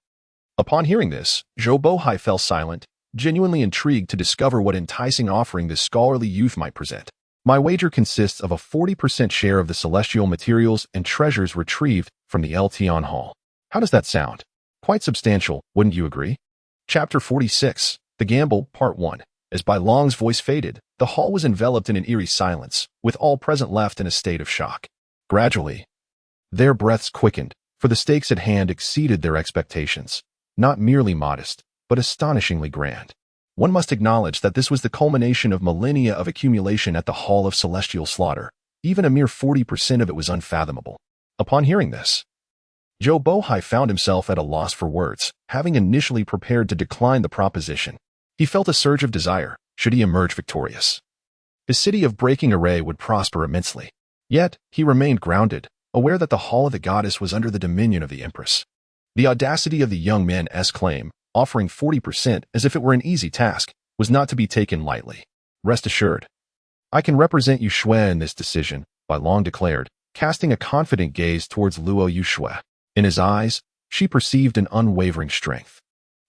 Upon hearing this, Zhou Bohai fell silent, genuinely intrigued to discover what enticing offering this scholarly youth might present. My wager consists of a 40% share of the celestial materials and treasures retrieved from the Eltion Hall. How does that sound? Quite substantial, wouldn't you agree? Chapter 46, The Gamble, Part 1. As Bai Long's voice faded, the hall was enveloped in an eerie silence, with all present left in a state of shock. Gradually, their breaths quickened, for the stakes at hand exceeded their expectations. Not merely modest, but astonishingly grand. One must acknowledge that this was the culmination of millennia of accumulation at the Hall of Celestial Slaughter. Even a mere 40% of it was unfathomable. Upon hearing this, Zhou Bohai found himself at a loss for words, having initially prepared to decline the proposition. He felt a surge of desire, should he emerge victorious. His city of breaking array would prosper immensely. Yet, he remained grounded, aware that the Hall of the Goddess was under the dominion of the Empress. The audacity of the young man's claim, offering 40% as if it were an easy task, was not to be taken lightly. Rest assured. I can represent Yuxue in this decision, Bai Long declared, casting a confident gaze towards Luo Yuxue. In his eyes, she perceived an unwavering strength.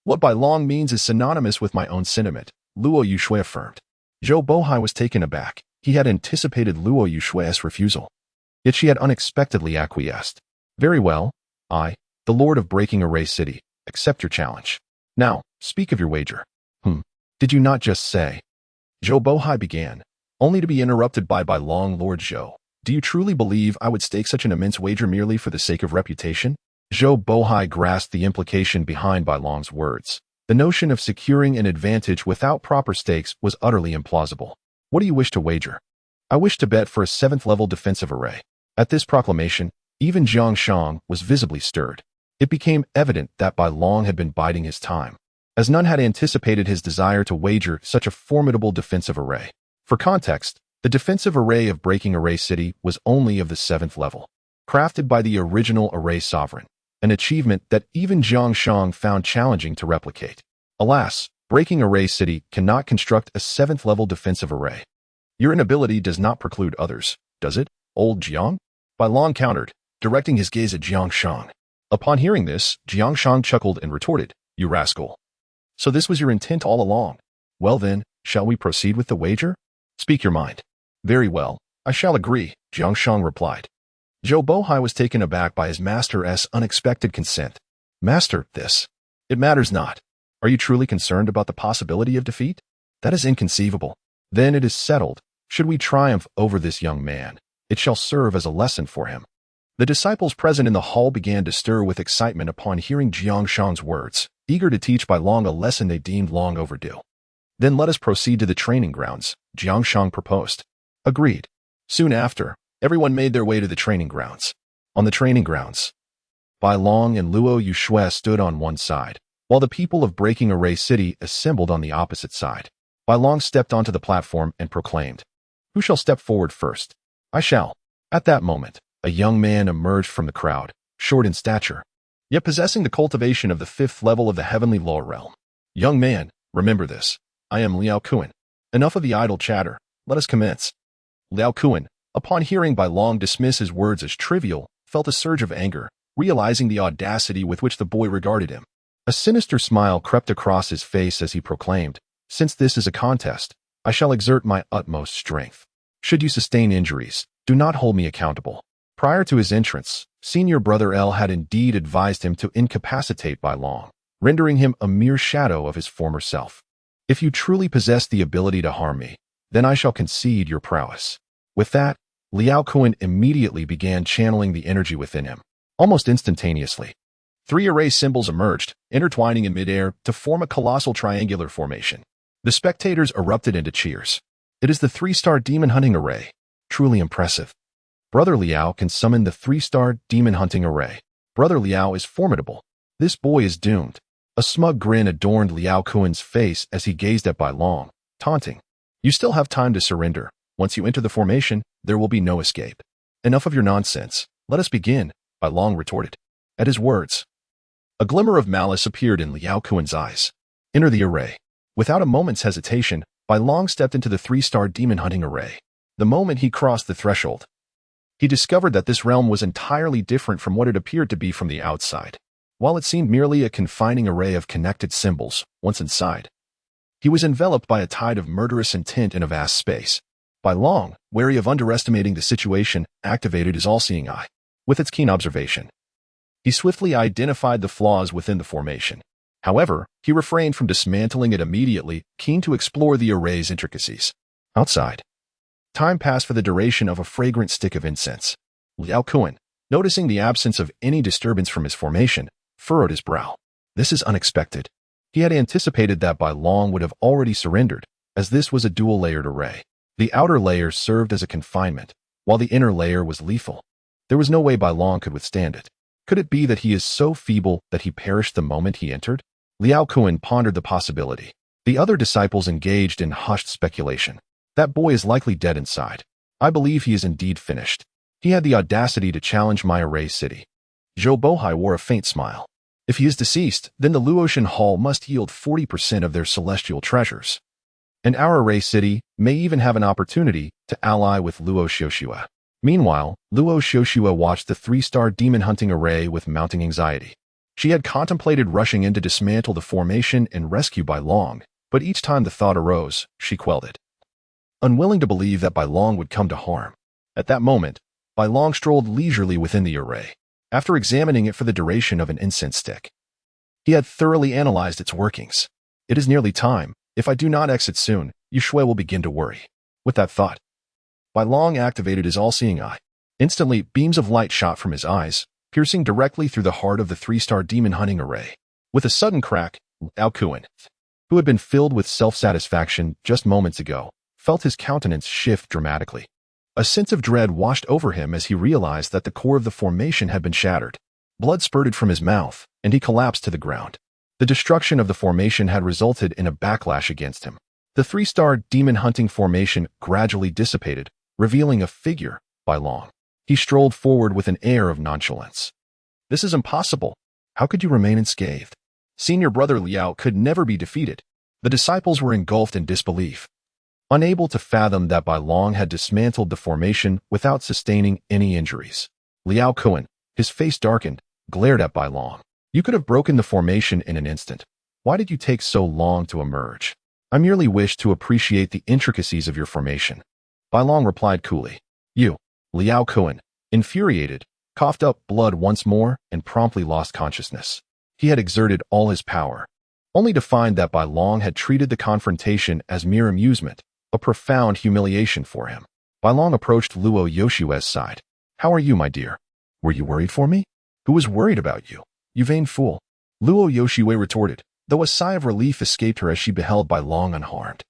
What Bai Long means is synonymous with my own sentiment, Luo Yuxue affirmed. Zhou Bohai was taken aback. He had anticipated Luo Yuxue's refusal. Yet she had unexpectedly acquiesced. Very well, I, the Lord of Breaking Array City, accept your challenge. Now, speak of your wager. Did you not just say? Zhou Bohai began, only to be interrupted by Bai Long. Lord Zhou, do you truly believe I would stake such an immense wager merely for the sake of reputation? Zhou Bohai grasped the implication behind Bai Long's words. The notion of securing an advantage without proper stakes was utterly implausible. What do you wish to wager? I wish to bet for a 7th-level defensive array. At this proclamation, even Jiang Shang was visibly stirred. It became evident that Bai Long had been biding his time, as none had anticipated his desire to wager such a formidable defensive array. For context, the defensive array of Breaking Array City was only of the 7th level, crafted by the original array sovereign, an achievement that even Jiang Shang found challenging to replicate. Alas, Breaking Array City cannot construct a 7th-level defensive array. Your inability does not preclude others, does it, old Jiang? Bai Long countered, directing his gaze at Jiang Shang. Upon hearing this, Jiang Shang chuckled and retorted, you rascal. So this was your intent all along. Well then, shall we proceed with the wager? Speak your mind. Very well, I shall agree, Jiang Shang replied. Zhou Bohai was taken aback by his master's unexpected consent. Master, this. It matters not. Are you truly concerned about the possibility of defeat? That is inconceivable. Then it is settled. Should we triumph over this young man, it shall serve as a lesson for him. The disciples present in the hall began to stir with excitement upon hearing Jiang Shang's words, eager to teach Bai Long a lesson they deemed long overdue. Then let us proceed to the training grounds, Jiang Shang proposed. Agreed. Soon after, everyone made their way to the training grounds. On the training grounds, Bai Long and Luo Yuxue stood on one side, while the people of Breaking Array City assembled on the opposite side. Bai Long stepped onto the platform and proclaimed, who shall step forward first? I shall. At that moment, a young man emerged from the crowd, short in stature, yet possessing the cultivation of the 5th level of the heavenly law realm. Young man, remember this. I am Liao Kuan. Enough of the idle chatter. Let us commence. Liao Kuan, upon hearing Bai Long dismiss his words as trivial, felt a surge of anger, realizing the audacity with which the boy regarded him. A sinister smile crept across his face as he proclaimed, since this is a contest, I shall exert my utmost strength. Should you sustain injuries, do not hold me accountable. Prior to his entrance, senior brother L had indeed advised him to incapacitate Bai Long, rendering him a mere shadow of his former self. If you truly possess the ability to harm me, then I shall concede your prowess. With that, Liao Kuan immediately began channeling the energy within him, almost instantaneously. Three array symbols emerged, intertwining in midair to form a colossal triangular formation. The spectators erupted into cheers. It is the three-star demon hunting array. Truly impressive. Brother Liao can summon the three-star demon hunting array. Brother Liao is formidable. This boy is doomed. A smug grin adorned Liao Kuan's face as he gazed at Bai Long, taunting. You still have time to surrender. Once you enter the formation, there will be no escape. Enough of your nonsense. Let us begin, Bai Long retorted. At his words, a glimmer of malice appeared in Liao Kuan's eyes. Enter the array. Without a moment's hesitation, Bai Long stepped into the three-star demon hunting array. The moment he crossed the threshold, he discovered that this realm was entirely different from what it appeared to be from the outside. While it seemed merely a confining array of connected symbols, once inside, he was enveloped by a tide of murderous intent in a vast space. Bai Long, wary of underestimating the situation, activated his all-seeing eye. With its keen observation, he swiftly identified the flaws within the formation. However, he refrained from dismantling it immediately, keen to explore the array's intricacies. Outside, time passed for the duration of a fragrant stick of incense. Liao Kuan, noticing the absence of any disturbance from his formation, furrowed his brow. This is unexpected. He had anticipated that Bai Long would have already surrendered, as this was a dual-layered array. The outer layer served as a confinement, while the inner layer was lethal. There was no way Bai Long could withstand it. Could it be that he is so feeble that he perished the moment he entered? Liao Kuan pondered the possibility. The other disciples engaged in hushed speculation. That boy is likely dead inside. I believe he is indeed finished. He had the audacity to challenge my array city. Zhou Bohai wore a faint smile. If he is deceased, then the Luotian Hall must yield 40% of their celestial treasures. And our array city may even have an opportunity to ally with Luo Xiuxue. Meanwhile, Luo Xiuxue watched the three-star demon hunting array with mounting anxiety. She had contemplated rushing in to dismantle the formation and rescue Bai Long, but each time the thought arose, she quelled it. Unwilling to believe that Bai Long would come to harm. At that moment, Bai Long strolled leisurely within the array. After examining it for the duration of an incense stick, he had thoroughly analyzed its workings. It is nearly time. If I do not exit soon, Yushui will begin to worry. With that thought, Bai Long activated his all-seeing eye. Instantly, beams of light shot from his eyes, piercing directly through the heart of the three-star demon hunting array. With a sudden crack, Liao Kuan, who had been filled with self-satisfaction just moments ago, felt his countenance shift dramatically. A sense of dread washed over him as he realized that the core of the formation had been shattered. Blood spurted from his mouth, and he collapsed to the ground. The destruction of the formation had resulted in a backlash against him. The three-star demon hunting formation gradually dissipated, revealing a figure, Bai Long. He strolled forward with an air of nonchalance. This is impossible. How could you remain unscathed? Senior brother Liao could never be defeated. The disciples were engulfed in disbelief, unable to fathom that Bai Long had dismantled the formation without sustaining any injuries. Liao Kuan, his face darkened, glared at Bai Long. You could have broken the formation in an instant. Why did you take so long to emerge? I merely wish to appreciate the intricacies of your formation. Bai Long replied coolly. You, Liao Kuan, infuriated, coughed up blood once more and promptly lost consciousness. He had exerted all his power, only to find that Bai Long had treated the confrontation as mere amusement, a profound humiliation for him. Bai Long approached Luo Yoshue's side. How are you, my dear? Were you worried for me? Who was worried about you? You vain fool. Luo Yoshue retorted, though a sigh of relief escaped her as she beheld Bai Long unharmed.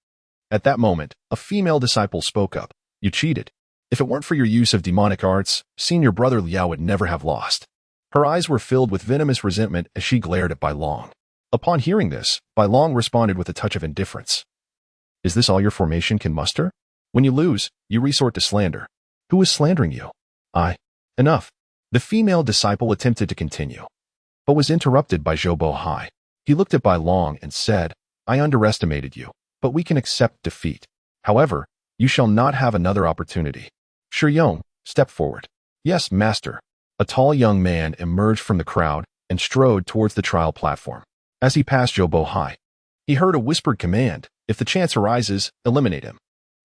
At that moment, a female disciple spoke up. You cheated. If it weren't for your use of demonic arts, senior brother Liao would never have lost. Her eyes were filled with venomous resentment as she glared at Bai Long. Upon hearing this, Bai Long responded with a touch of indifference. Is this all your formation can muster? When you lose, you resort to slander. Who is slandering you? I. Enough. The female disciple attempted to continue, but was interrupted by Zhou Bohai. He looked at Bai Long and said, I underestimated you, but we can accept defeat. However, you shall not have another opportunity. Shiyong, step forward. Yes, master. A tall young man emerged from the crowd and strode towards the trial platform. As he passed Zhou Bohai, he heard a whispered command. If the chance arises, eliminate him.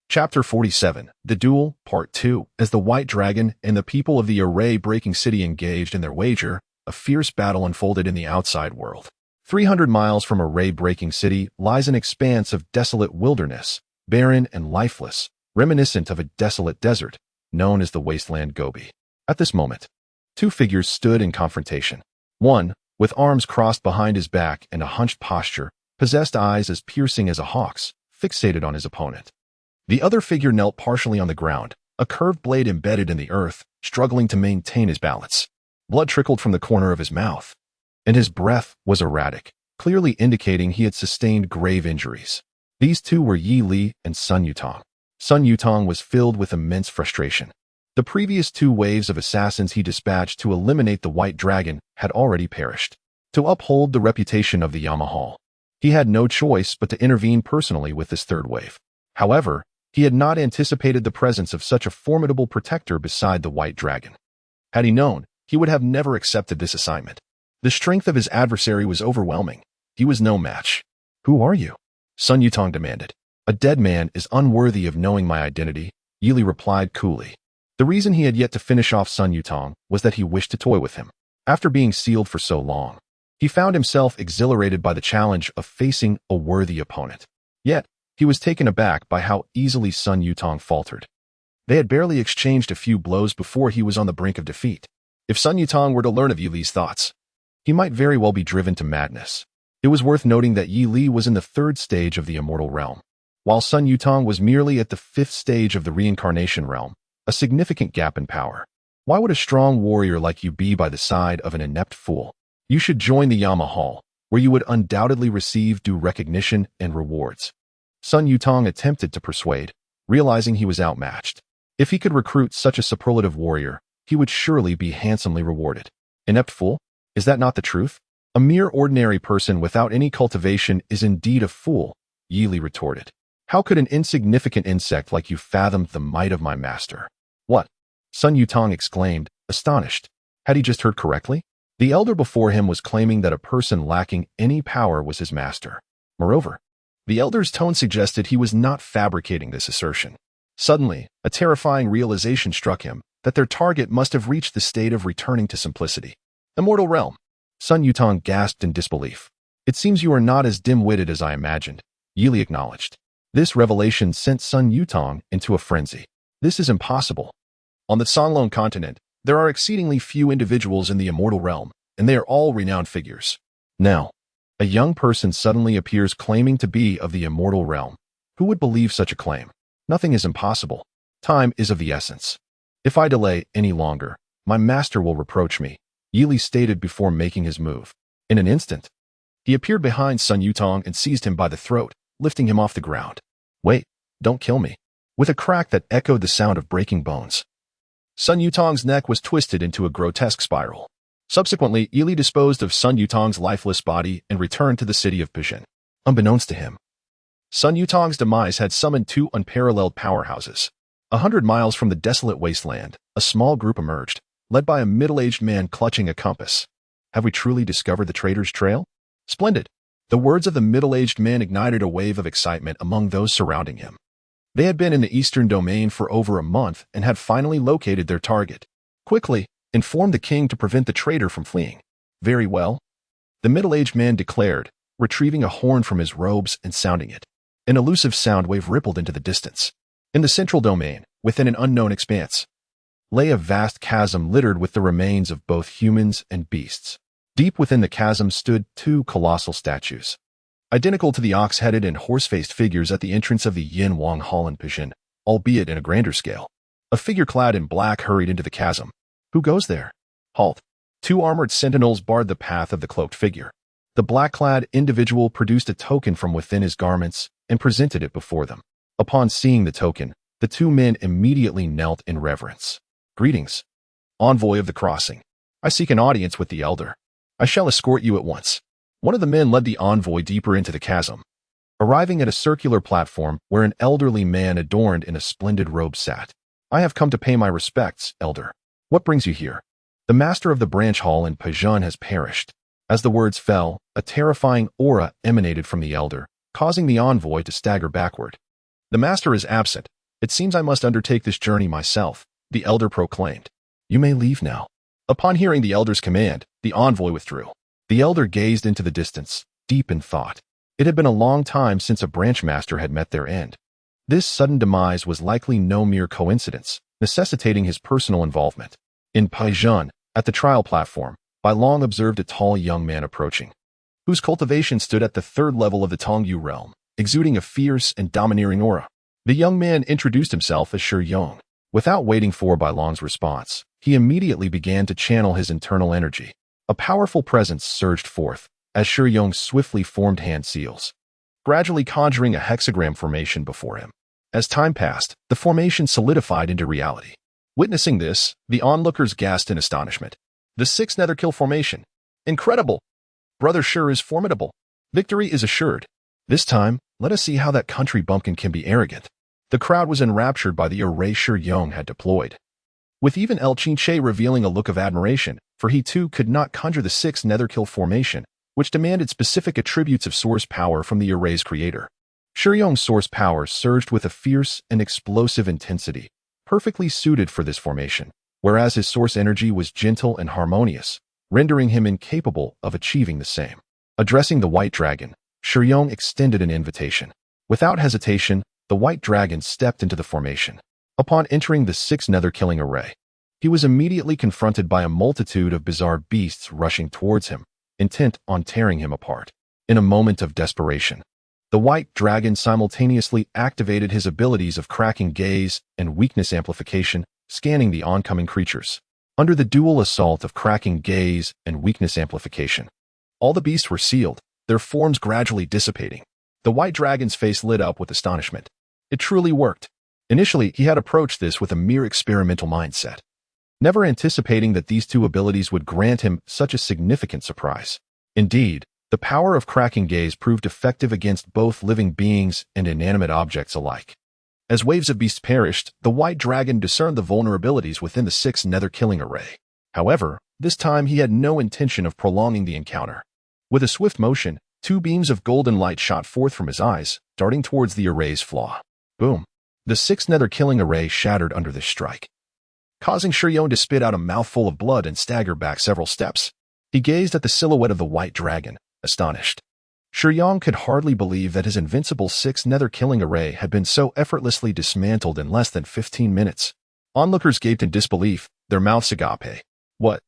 Chapter 47, The Duel, Part 2. As the White Dragon and the people of the array-breaking city engaged in their wager, a fierce battle unfolded in the outside world. 300 miles from array-breaking city lies an expanse of desolate wilderness, barren and lifeless, reminiscent of a desolate desert, known as the Wasteland Gobi. At this moment, two figures stood in confrontation. One, with arms crossed behind his back and a hunched posture, possessed eyes as piercing as a hawk's, fixated on his opponent. The other figure knelt partially on the ground, a curved blade embedded in the earth, struggling to maintain his balance. Blood trickled from the corner of his mouth, and his breath was erratic, clearly indicating he had sustained grave injuries. These two were Yi Li and Sun Yutong. Sun Yutong was filled with immense frustration. The previous 2 waves of assassins he dispatched to eliminate the White Dragon had already perished. To uphold the reputation of the Yamahal, he had no choice but to intervene personally with this 3rd wave. However, he had not anticipated the presence of such a formidable protector beside the White Dragon. Had he known, he would have never accepted this assignment. The strength of his adversary was overwhelming. He was no match. "Who are you?" Sun Yutong demanded. "A dead man is unworthy of knowing my identity," Yi Li replied coolly. The reason he had yet to finish off Sun Yutong was that he wished to toy with him. After being sealed for so long, he found himself exhilarated by the challenge of facing a worthy opponent. Yet, he was taken aback by how easily Sun Yutong faltered. They had barely exchanged a few blows before he was on the brink of defeat. If Sun Yutong were to learn of Yi Li's thoughts, he might very well be driven to madness. It was worth noting that Yi Li was in the 3rd stage of the immortal realm, while Sun Yutong was merely at the 5th stage of the reincarnation realm, a significant gap in power. Why would a strong warrior like you be by the side of an inept fool? You should join the Yamahal, where you would undoubtedly receive due recognition and rewards. Sun Yutong attempted to persuade, realizing he was outmatched. If he could recruit such a superlative warrior, he would surely be handsomely rewarded. Inept fool? Is that not the truth? A mere ordinary person without any cultivation is indeed a fool, Yi Li retorted. How could an insignificant insect like you fathom the might of my master? What? Sun Yutong exclaimed, astonished. Had he just heard correctly? The elder before him was claiming that a person lacking any power was his master. Moreover, the elder's tone suggested he was not fabricating this assertion. Suddenly, a terrifying realization struck him that their target must have reached the state of returning to simplicity. Immortal realm. Sun Yutong gasped in disbelief. It seems you are not as dim-witted as I imagined, Yi Li acknowledged. This revelation sent Sun Yutong into a frenzy. This is impossible. On the Songlong continent, there are exceedingly few individuals in the immortal realm, and they are all renowned figures. Now, a young person suddenly appears claiming to be of the immortal realm. Who would believe such a claim? Nothing is impossible. Time is of the essence. If I delay any longer, my master will reproach me, Yi Li stated before making his move. In an instant, he appeared behind Sun Yutong and seized him by the throat, lifting him off the ground. Wait, don't kill me. With a crack that echoed the sound of breaking bones, Sun Yutong's neck was twisted into a grotesque spiral. Subsequently, Yi Li disposed of Sun Yutong's lifeless body and returned to the city of Pijin. Unbeknownst to him, Sun Yutong's demise had summoned 2 unparalleled powerhouses. 100 miles from the desolate wasteland, a small group emerged, led by a middle-aged man clutching a compass. Have we truly discovered the traitor's trail? Splendid. The words of the middle-aged man ignited a wave of excitement among those surrounding him. They had been in the eastern domain for over a month and had finally located their target. Quickly, inform the king to prevent the traitor from fleeing. Very well, the middle-aged man declared, retrieving a horn from his robes and sounding it. An elusive sound wave rippled into the distance. In the central domain, within an unknown expanse, lay a vast chasm littered with the remains of both humans and beasts. Deep within the chasm stood 2 colossal statues, identical to the ox-headed and horse-faced figures at the entrance of the Yin Wang Hall in Pijin, albeit in a grander scale. A figure clad in black hurried into the chasm. Who goes there? Halt. 2 armored sentinels barred the path of the cloaked figure. The black-clad individual produced a token from within his garments and presented it before them. Upon seeing the token, the 2 men immediately knelt in reverence. Greetings, envoy of the crossing. I seek an audience with the elder. I shall escort you at once. One of the men led the envoy deeper into the chasm, arriving at a circular platform where an elderly man adorned in a splendid robe sat. I have come to pay my respects, elder. What brings you here? The master of the branch hall in Pijin has perished. As the words fell, a terrifying aura emanated from the elder, causing the envoy to stagger backward. The master is absent. It seems I must undertake this journey myself, the elder proclaimed. You may leave now. Upon hearing the elder's command, the envoy withdrew. The elder gazed into the distance, deep in thought. It had been a long time since a branch master had met their end. This sudden demise was likely no mere coincidence, necessitating his personal involvement. In Pijin, at the trial platform, Bai Long observed a tall young man approaching, whose cultivation stood at the third level of the Tongyu realm, exuding a fierce and domineering aura. The young man introduced himself as Shi Yong. Without waiting for Bai Long's response, he immediately began to channel his internal energy. A powerful presence surged forth as Shi Yong swiftly formed hand seals, gradually conjuring a hexagram formation before him. As time passed, the formation solidified into reality. Witnessing this, the onlookers gasped in astonishment. The sixth netherkill formation. Incredible! Brother Shi is formidable. Victory is assured. This time, let us see how that country bumpkin can be arrogant. The crowd was enraptured by the array Shi Yong had deployed, with even El Chinche revealing a look of admiration, for he too could not conjure the sixth netherkill formation, which demanded specific attributes of source power from the array's creator. Shi Yong's source power surged with a fierce and explosive intensity, perfectly suited for this formation, whereas his source energy was gentle and harmonious, rendering him incapable of achieving the same. Addressing the white dragon, Shi Yong extended an invitation. Without hesitation, the white dragon stepped into the formation. Upon entering the sixth nether-killing array, he was immediately confronted by a multitude of bizarre beasts rushing towards him, intent on tearing him apart. In a moment of desperation, the white dragon simultaneously activated his abilities of cracking gaze and weakness amplification, scanning the oncoming creatures. Under the dual assault of cracking gaze and weakness amplification, all the beasts were sealed, their forms gradually dissipating. The white dragon's face lit up with astonishment. It truly worked. Initially, he had approached this with a mere experimental mindset, never anticipating that these two abilities would grant him such a significant surprise. Indeed, the power of cracking gaze proved effective against both living beings and inanimate objects alike. As waves of beasts perished, the white dragon discerned the vulnerabilities within the sixth nether-killing array. However, this time he had no intention of prolonging the encounter. With a swift motion, two beams of golden light shot forth from his eyes, darting towards the array's flaw. Boom! The sixth nether-killing array shattered under this strike, causing Shi Yong to spit out a mouthful of blood and stagger back several steps. He gazed at the silhouette of the white dragon, astonished. Shi Yong could hardly believe that his invincible sixth nether-killing array had been so effortlessly dismantled in less than 15 minutes. Onlookers gaped in disbelief, their mouths agape. What?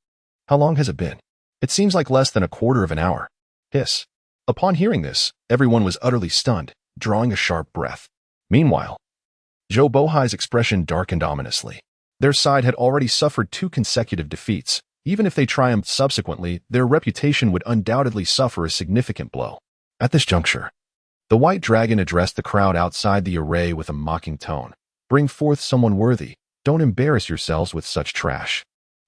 How long has it been? It seems like less than a quarter of an hour. Hiss. Upon hearing this, everyone was utterly stunned, drawing a sharp breath. Meanwhile, Zhou Bohai's expression darkened ominously. Their side had already suffered 2 consecutive defeats. Even if they triumphed subsequently, their reputation would undoubtedly suffer a significant blow. At this juncture, the white dragon addressed the crowd outside the array with a mocking tone. Bring forth someone worthy. Don't embarrass yourselves with such trash.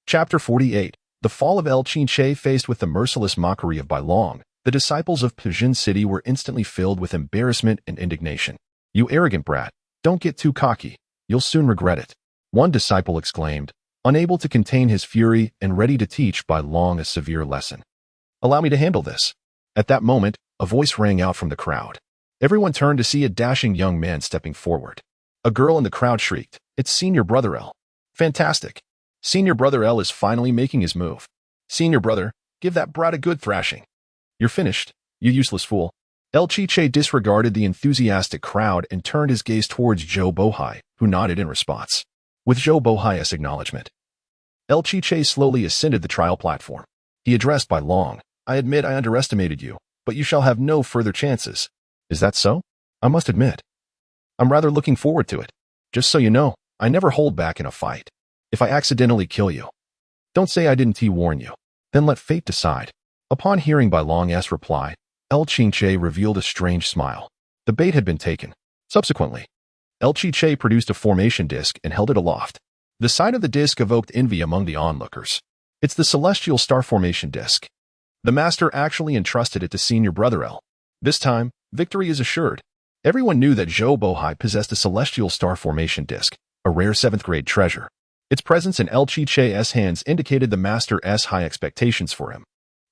Chapter 48. The fall of El Chinche. Faced with the merciless mockery of Bai Long, the disciples of Pujin City were instantly filled with embarrassment and indignation. You arrogant brat, don't get too cocky. You'll soon regret it. One disciple exclaimed, unable to contain his fury and ready to teach Bai Long a severe lesson. Allow me to handle this. At that moment, a voice rang out from the crowd. Everyone turned to see a dashing young man stepping forward. A girl in the crowd shrieked, It's Senior Brother L. Fantastic. Senior Brother L is finally making his move. Senior Brother, give that brat a good thrashing. You're finished, you useless fool. El Chiche disregarded the enthusiastic crowd and turned his gaze towards Zhou Bohai, who nodded in response. With Zhou Bohai's acknowledgement, El Chiche slowly ascended the trial platform. He addressed Bai Long, I admit I underestimated you, but you shall have no further chances. Is that so? I must admit, I'm rather looking forward to it. Just so you know, I never hold back in a fight. If I accidentally kill you, don't say I didn't warn you. Then let fate decide. Upon hearing Bai Long's reply, El Chinche revealed a strange smile. The bait had been taken. Subsequently, El Chinche produced a formation disc and held it aloft. The sight of the disc evoked envy among the onlookers. It's the celestial star formation disc. The master actually entrusted it to Senior Brother L. This time, victory is assured. Everyone knew that Zhou Bohai possessed a celestial star formation disc, a rare 7th grade treasure. Its presence in El Chiche's hands indicated the master's high expectations for him.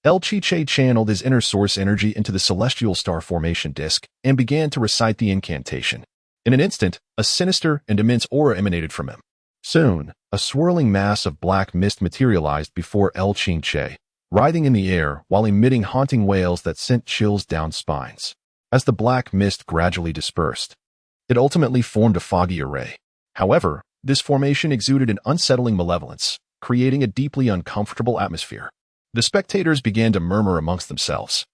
El Chiche channeled his inner source energy into the celestial star formation disc and began to recite the incantation. In an instant, a sinister and immense aura emanated from him. Soon, a swirling mass of black mist materialized before El Chinche, writhing in the air while emitting haunting wails that sent chills down spines. As the black mist gradually dispersed, it ultimately formed a foggy array. However, this formation exuded an unsettling malevolence, creating a deeply uncomfortable atmosphere. The spectators began to murmur amongst themselves.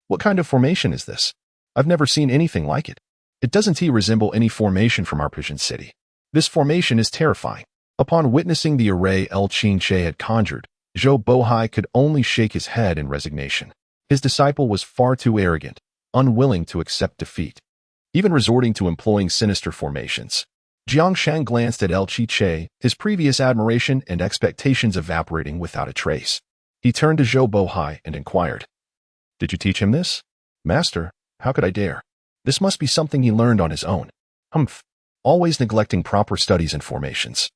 What kind of formation is this? I've never seen anything like it. It doesn't resemble any formation from our Persian city. This formation is terrifying. Upon witnessing the array El Qingche had conjured, Zhou Bohai could only shake his head in resignation. His disciple was far too arrogant, unwilling to accept defeat, even resorting to employing sinister formations. Jiang Shan glanced at El Qingche, his previous admiration and expectations evaporating without a trace. He turned to Zhou Bohai and inquired, "Did you teach him this?" "Master, how could I dare? This must be something he learned on his own." "Humph, always neglecting proper studies and formations.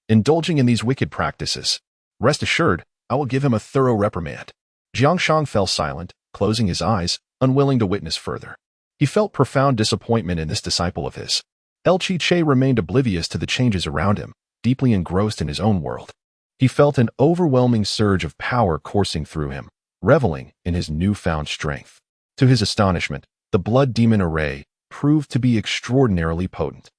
Indulging in these wicked practices. Rest assured, I will give him a thorough reprimand." Jiang Shang fell silent, closing his eyes, unwilling to witness further. He felt profound disappointment in this disciple of his. El Qingche remained oblivious to the changes around him, deeply engrossed in his own world. He felt an overwhelming surge of power coursing through him, reveling in his newfound strength. To his astonishment, the blood demon array proved to be extraordinarily potent.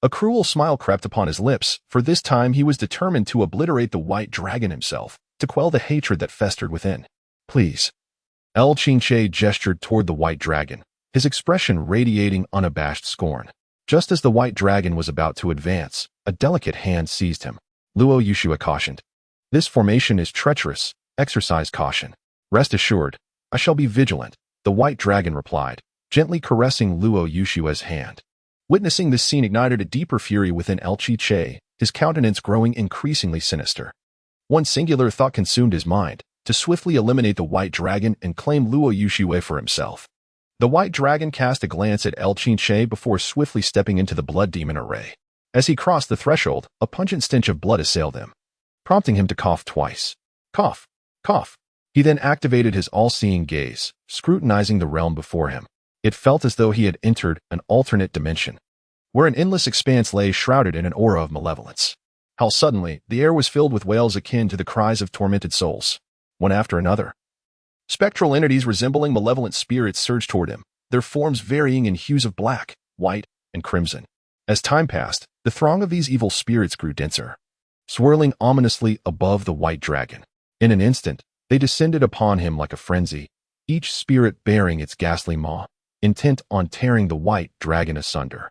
A cruel smile crept upon his lips, for this time he was determined to obliterate the white dragon himself, to quell the hatred that festered within. "Please." El Qingche gestured toward the white dragon, his expression radiating unabashed scorn. Just as the white dragon was about to advance, a delicate hand seized him. Luo Yushua cautioned, "This formation is treacherous. Exercise caution." "Rest assured, I shall be vigilant," the white dragon replied, gently caressing Luo Yushua's hand. Witnessing this scene ignited a deeper fury within El Qingche, his countenance growing increasingly sinister. One singular thought consumed his mind, to swiftly eliminate the white dragon and claim Luo Yushua for himself. The white dragon cast a glance at El Qingche before swiftly stepping into the blood demon array. As he crossed the threshold, a pungent stench of blood assailed him, prompting him to cough twice. Cough, cough. He then activated his all-seeing gaze, scrutinizing the realm before him. It felt as though he had entered an alternate dimension, where an endless expanse lay shrouded in an aura of malevolence. How suddenly, the air was filled with wails akin to the cries of tormented souls, one after another. Spectral entities resembling malevolent spirits surged toward him, their forms varying in hues of black, white, and crimson. As time passed, the throng of these evil spirits grew denser, swirling ominously above the white dragon. In an instant, they descended upon him like a frenzy, each spirit bearing its ghastly maw, intent on tearing the white dragon asunder.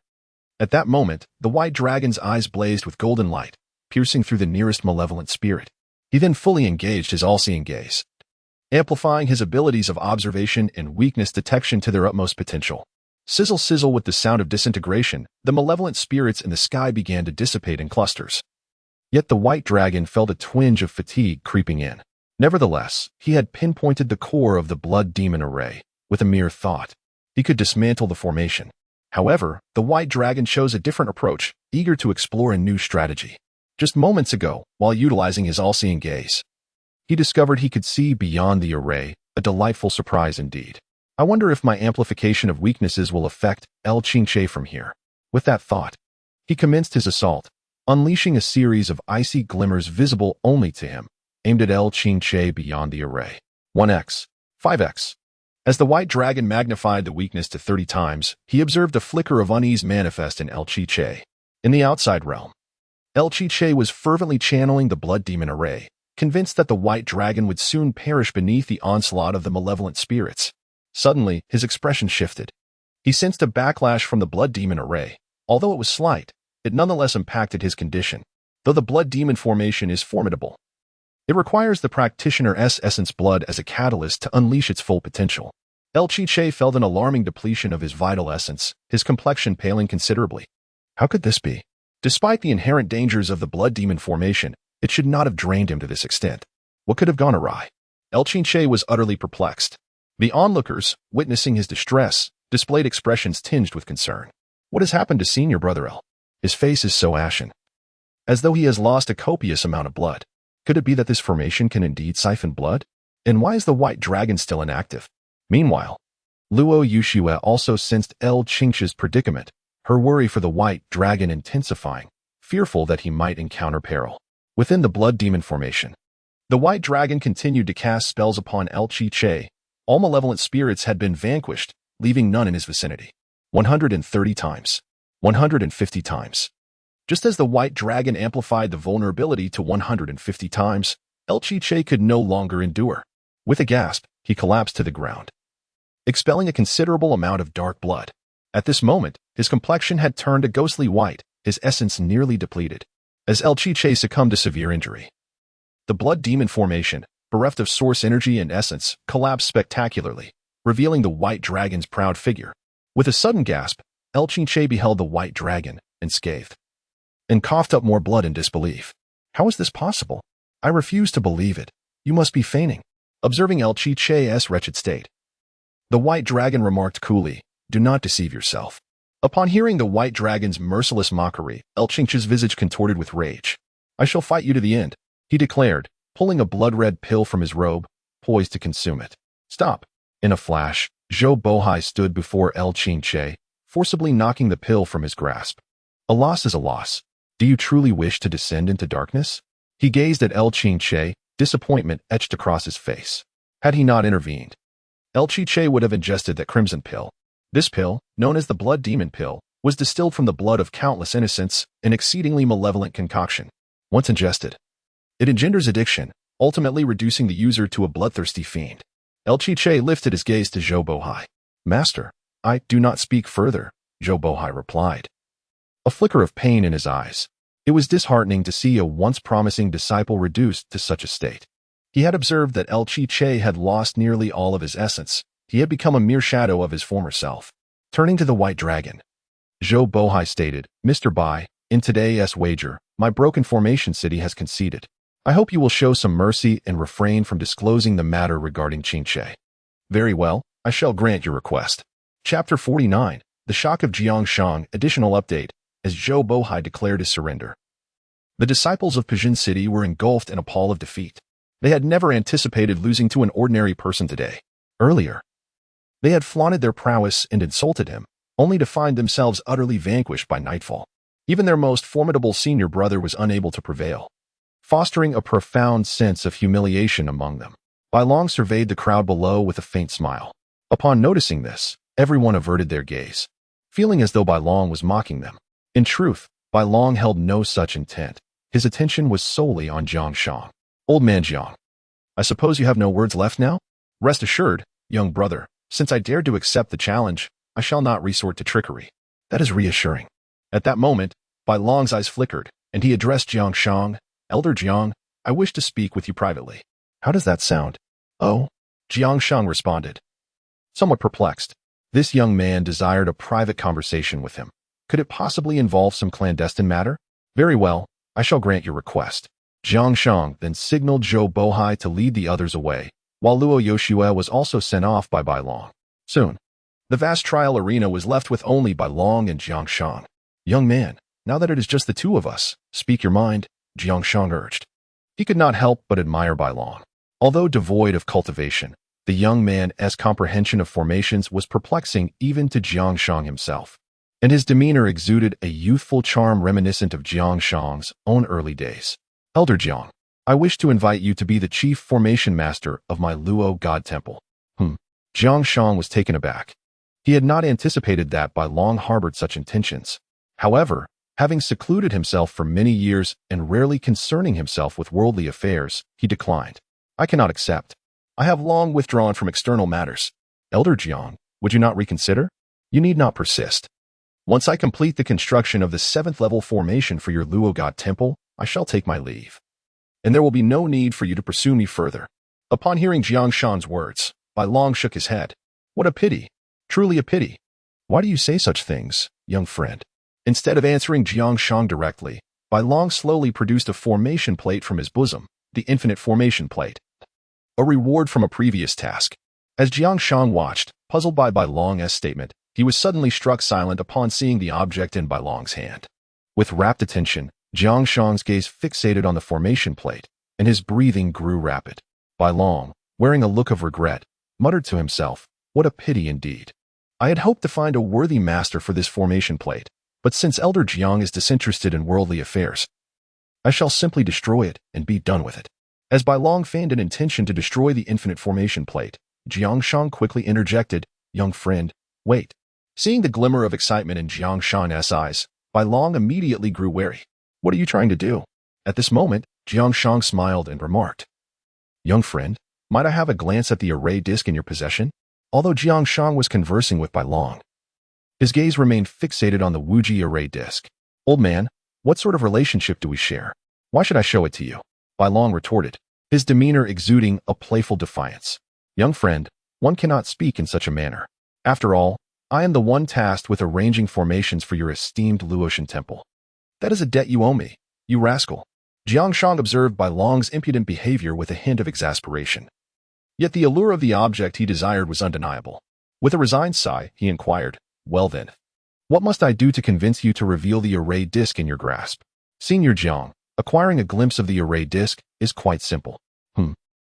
At that moment, the white dragon's eyes blazed with golden light, piercing through the nearest malevolent spirit. He then fully engaged his all-seeing gaze, amplifying his abilities of observation and weakness detection to their utmost potential. Sizzle sizzle with the sound of disintegration, the malevolent spirits in the sky began to dissipate in clusters. Yet the white dragon felt a twinge of fatigue creeping in. Nevertheless, he had pinpointed the core of the blood demon array. With a mere thought, he could dismantle the formation. However, the white dragon chose a different approach, eager to explore a new strategy. Just moments ago, while utilizing his all-seeing gaze, he discovered he could see beyond the array, a delightful surprise indeed. "I wonder if my amplification of weaknesses will affect El Qingche from here." With that thought, he commenced his assault, unleashing a series of icy glimmers visible only to him, aimed at El Qingche beyond the array. 1x, 5x. As the white dragon magnified the weakness to 30 times, he observed a flicker of unease manifest in El Qingche. In the outside realm, El Qingche was fervently channeling the blood demon array, convinced that the white dragon would soon perish beneath the onslaught of the malevolent spirits. Suddenly, his expression shifted. He sensed a backlash from the blood demon array. Although it was slight, it nonetheless impacted his condition. Though the blood demon formation is formidable, it requires the practitioner's essence blood as a catalyst to unleash its full potential. El Qingche felt an alarming depletion of his vital essence, his complexion paling considerably. How could this be? Despite the inherent dangers of the blood demon formation, it should not have drained him to this extent. What could have gone awry? El Qingche was utterly perplexed. The onlookers, witnessing his distress, displayed expressions tinged with concern. "What has happened to Senior Brother El? His face is so ashen, as though he has lost a copious amount of blood. Could it be that this formation can indeed siphon blood? And why is the white dragon still inactive?" Meanwhile, Luo Yushua also sensed El Qingche's predicament, her worry for the white dragon intensifying, fearful that he might encounter peril. Within the blood demon formation, the white dragon continued to cast spells upon El Qingche. All malevolent spirits had been vanquished, leaving none in his vicinity. 130 times. 150 times. Just as the white dragon amplified the vulnerability to 150 times, El Chiche could no longer endure. With a gasp, he collapsed to the ground, expelling a considerable amount of dark blood. At this moment, his complexion had turned a ghostly white, his essence nearly depleted, as El Chiche succumbed to severe injury. The blood demon formation, bereft of source energy and essence, collapsed spectacularly, revealing the white dragon's proud figure. With a sudden gasp, El Chiche beheld the white dragon, unscathed, and coughed up more blood in disbelief. How is this possible? I refuse to believe it. You must be feigning. Observing El Chiche's wretched state, the white dragon remarked coolly, do not deceive yourself. Upon hearing the white dragon's merciless mockery, El Chiche's visage contorted with rage. I shall fight you to the end, he declared, pulling a blood-red pill from his robe, poised to consume it. Stop. In a flash, Zhou Bohai stood before El Chiche, forcibly knocking the pill from his grasp. A loss is a loss. Do you truly wish to descend into darkness? He gazed at El Chiche, disappointment etched across his face. Had he not intervened, El Chiche would have ingested that crimson pill. This pill, known as the blood demon pill, was distilled from the blood of countless innocents, an exceedingly malevolent concoction. Once ingested, it engenders addiction, ultimately reducing the user to a bloodthirsty fiend. El Chiche lifted his gaze to Zhou Bohai. Master, I do not speak further, Zhou Bohai replied, a flicker of pain in his eyes. It was disheartening to see a once promising disciple reduced to such a state. He had observed that El Chiche had lost nearly all of his essence. He had become a mere shadow of his former self. Turning to the white dragon, Zhou Bohai stated, Mr. Bai, in today's wager, my broken formation city has conceded. I hope you will show some mercy and refrain from disclosing the matter regarding Qingche. Very well, I shall grant your request. Chapter 49, The Shock of Jiangshang, additional update, as Zhou Bohai declared his surrender. The disciples of Pijin City were engulfed in a pall of defeat. They had never anticipated losing to an ordinary person today. Earlier, they had flaunted their prowess and insulted him, only to find themselves utterly vanquished by nightfall. Even their most formidable senior brother was unable to prevail, fostering a profound sense of humiliation among them. Bai Long surveyed the crowd below with a faint smile. Upon noticing this, everyone averted their gaze, feeling as though Bai Long was mocking them. In truth, Bai Long held no such intent. His attention was solely on Jiang Shang. Old man Jiang, I suppose you have no words left now? Rest assured, young brother, since I dared to accept the challenge, I shall not resort to trickery. That is reassuring. At that moment, Bai Long's eyes flickered, and he addressed Jiang Shang. Elder Jiang, I wish to speak with you privately. How does that sound? Oh, Jiang Shang responded, somewhat perplexed. This young man desired a private conversation with him. Could it possibly involve some clandestine matter? Very well, I shall grant your request. Jiang Shang then signaled Zhou Bohai to lead the others away, while Luo Yoshue was also sent off by Bai Long. Soon, the vast trial arena was left with only Bai Long and Jiang Shang. Young man, now that it is just the two of us, speak your mind, Jiang Shang urged. He could not help but admire Bai Long. Although devoid of cultivation, the young man's comprehension of formations was perplexing even to Jiang Shang himself, and his demeanor exuded a youthful charm reminiscent of Jiang Shang's own early days. Elder Jiang, I wish to invite you to be the chief formation master of my Luo God Temple. Jiang Shang was taken aback. He had not anticipated that Bai Long harbored such intentions. However, having secluded himself for many years and rarely concerning himself with worldly affairs, he declined. I cannot accept. I have long withdrawn from external matters. Elder Jiang, would you not reconsider? You need not persist. Once I complete the construction of the 7th level formation for your Luo God Temple, I shall take my leave, and there will be no need for you to pursue me further. Upon hearing Jiang Shang's words, Bai Long shook his head. What a pity. Truly a pity. Why do you say such things, young friend? Instead of answering Jiang Shang directly, Bai Long slowly produced a formation plate from his bosom, the infinite formation plate, a reward from a previous task. As Jiang Shang watched, puzzled by Bai Long's statement, he was suddenly struck silent upon seeing the object in Bai Long's hand. With rapt attention, Jiang Shang's gaze fixated on the formation plate, and his breathing grew rapid. Bai Long, wearing a look of regret, muttered to himself, what a pity indeed. I had hoped to find a worthy master for this formation plate, but since Elder Jiang is disinterested in worldly affairs, I shall simply destroy it and be done with it. As Bai Long feigned an intention to destroy the infinite formation plate, Jiang Shang quickly interjected, young friend, wait. Seeing the glimmer of excitement in Jiang Shang's eyes, Bai Long immediately grew wary. What are you trying to do? At this moment, Jiang Shang smiled and remarked, Young friend, might I have a glance at the array disk in your possession? Although Jiang Shang was conversing with Bai Long, his gaze remained fixated on the Wuji array disk. Old man, what sort of relationship do we share? Why should I show it to you? Bai Long retorted, his demeanor exuding a playful defiance. Young friend, one cannot speak in such a manner. After all, I am the one tasked with arranging formations for your esteemed Luotian temple. That is a debt you owe me, you rascal. Jiang Shang observed Bai Long's impudent behavior with a hint of exasperation. Yet the allure of the object he desired was undeniable. With a resigned sigh, he inquired, well then, what must I do to convince you to reveal the array disk in your grasp? Senior Jiang, acquiring a glimpse of the array disk is quite simple.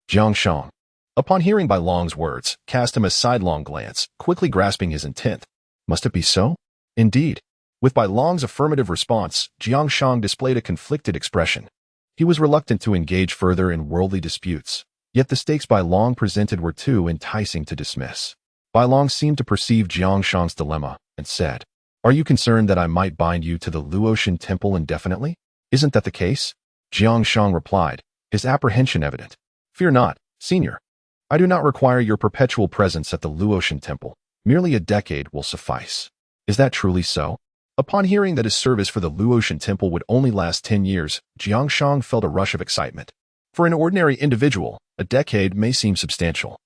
Jiang Shang, upon hearing Bai Long's words, cast him a sidelong glance, quickly grasping his intent. Must it be so? Indeed. With Bai Long's affirmative response, Jiang Shang displayed a conflicted expression. He was reluctant to engage further in worldly disputes, yet the stakes Bai Long presented were too enticing to dismiss. Bai Long seemed to perceive Jiang Shang's dilemma, and said, Are you concerned that I might bind you to the Luotian temple indefinitely? Isn't that the case? Jiang Shang replied, his apprehension evident. Fear not, senior. I do not require your perpetual presence at the Luotian temple. Merely a decade will suffice. Is that truly so? Upon hearing that his service for the Luotian temple would only last 10 years, Jiang Shang felt a rush of excitement. For an ordinary individual, a decade may seem substantial.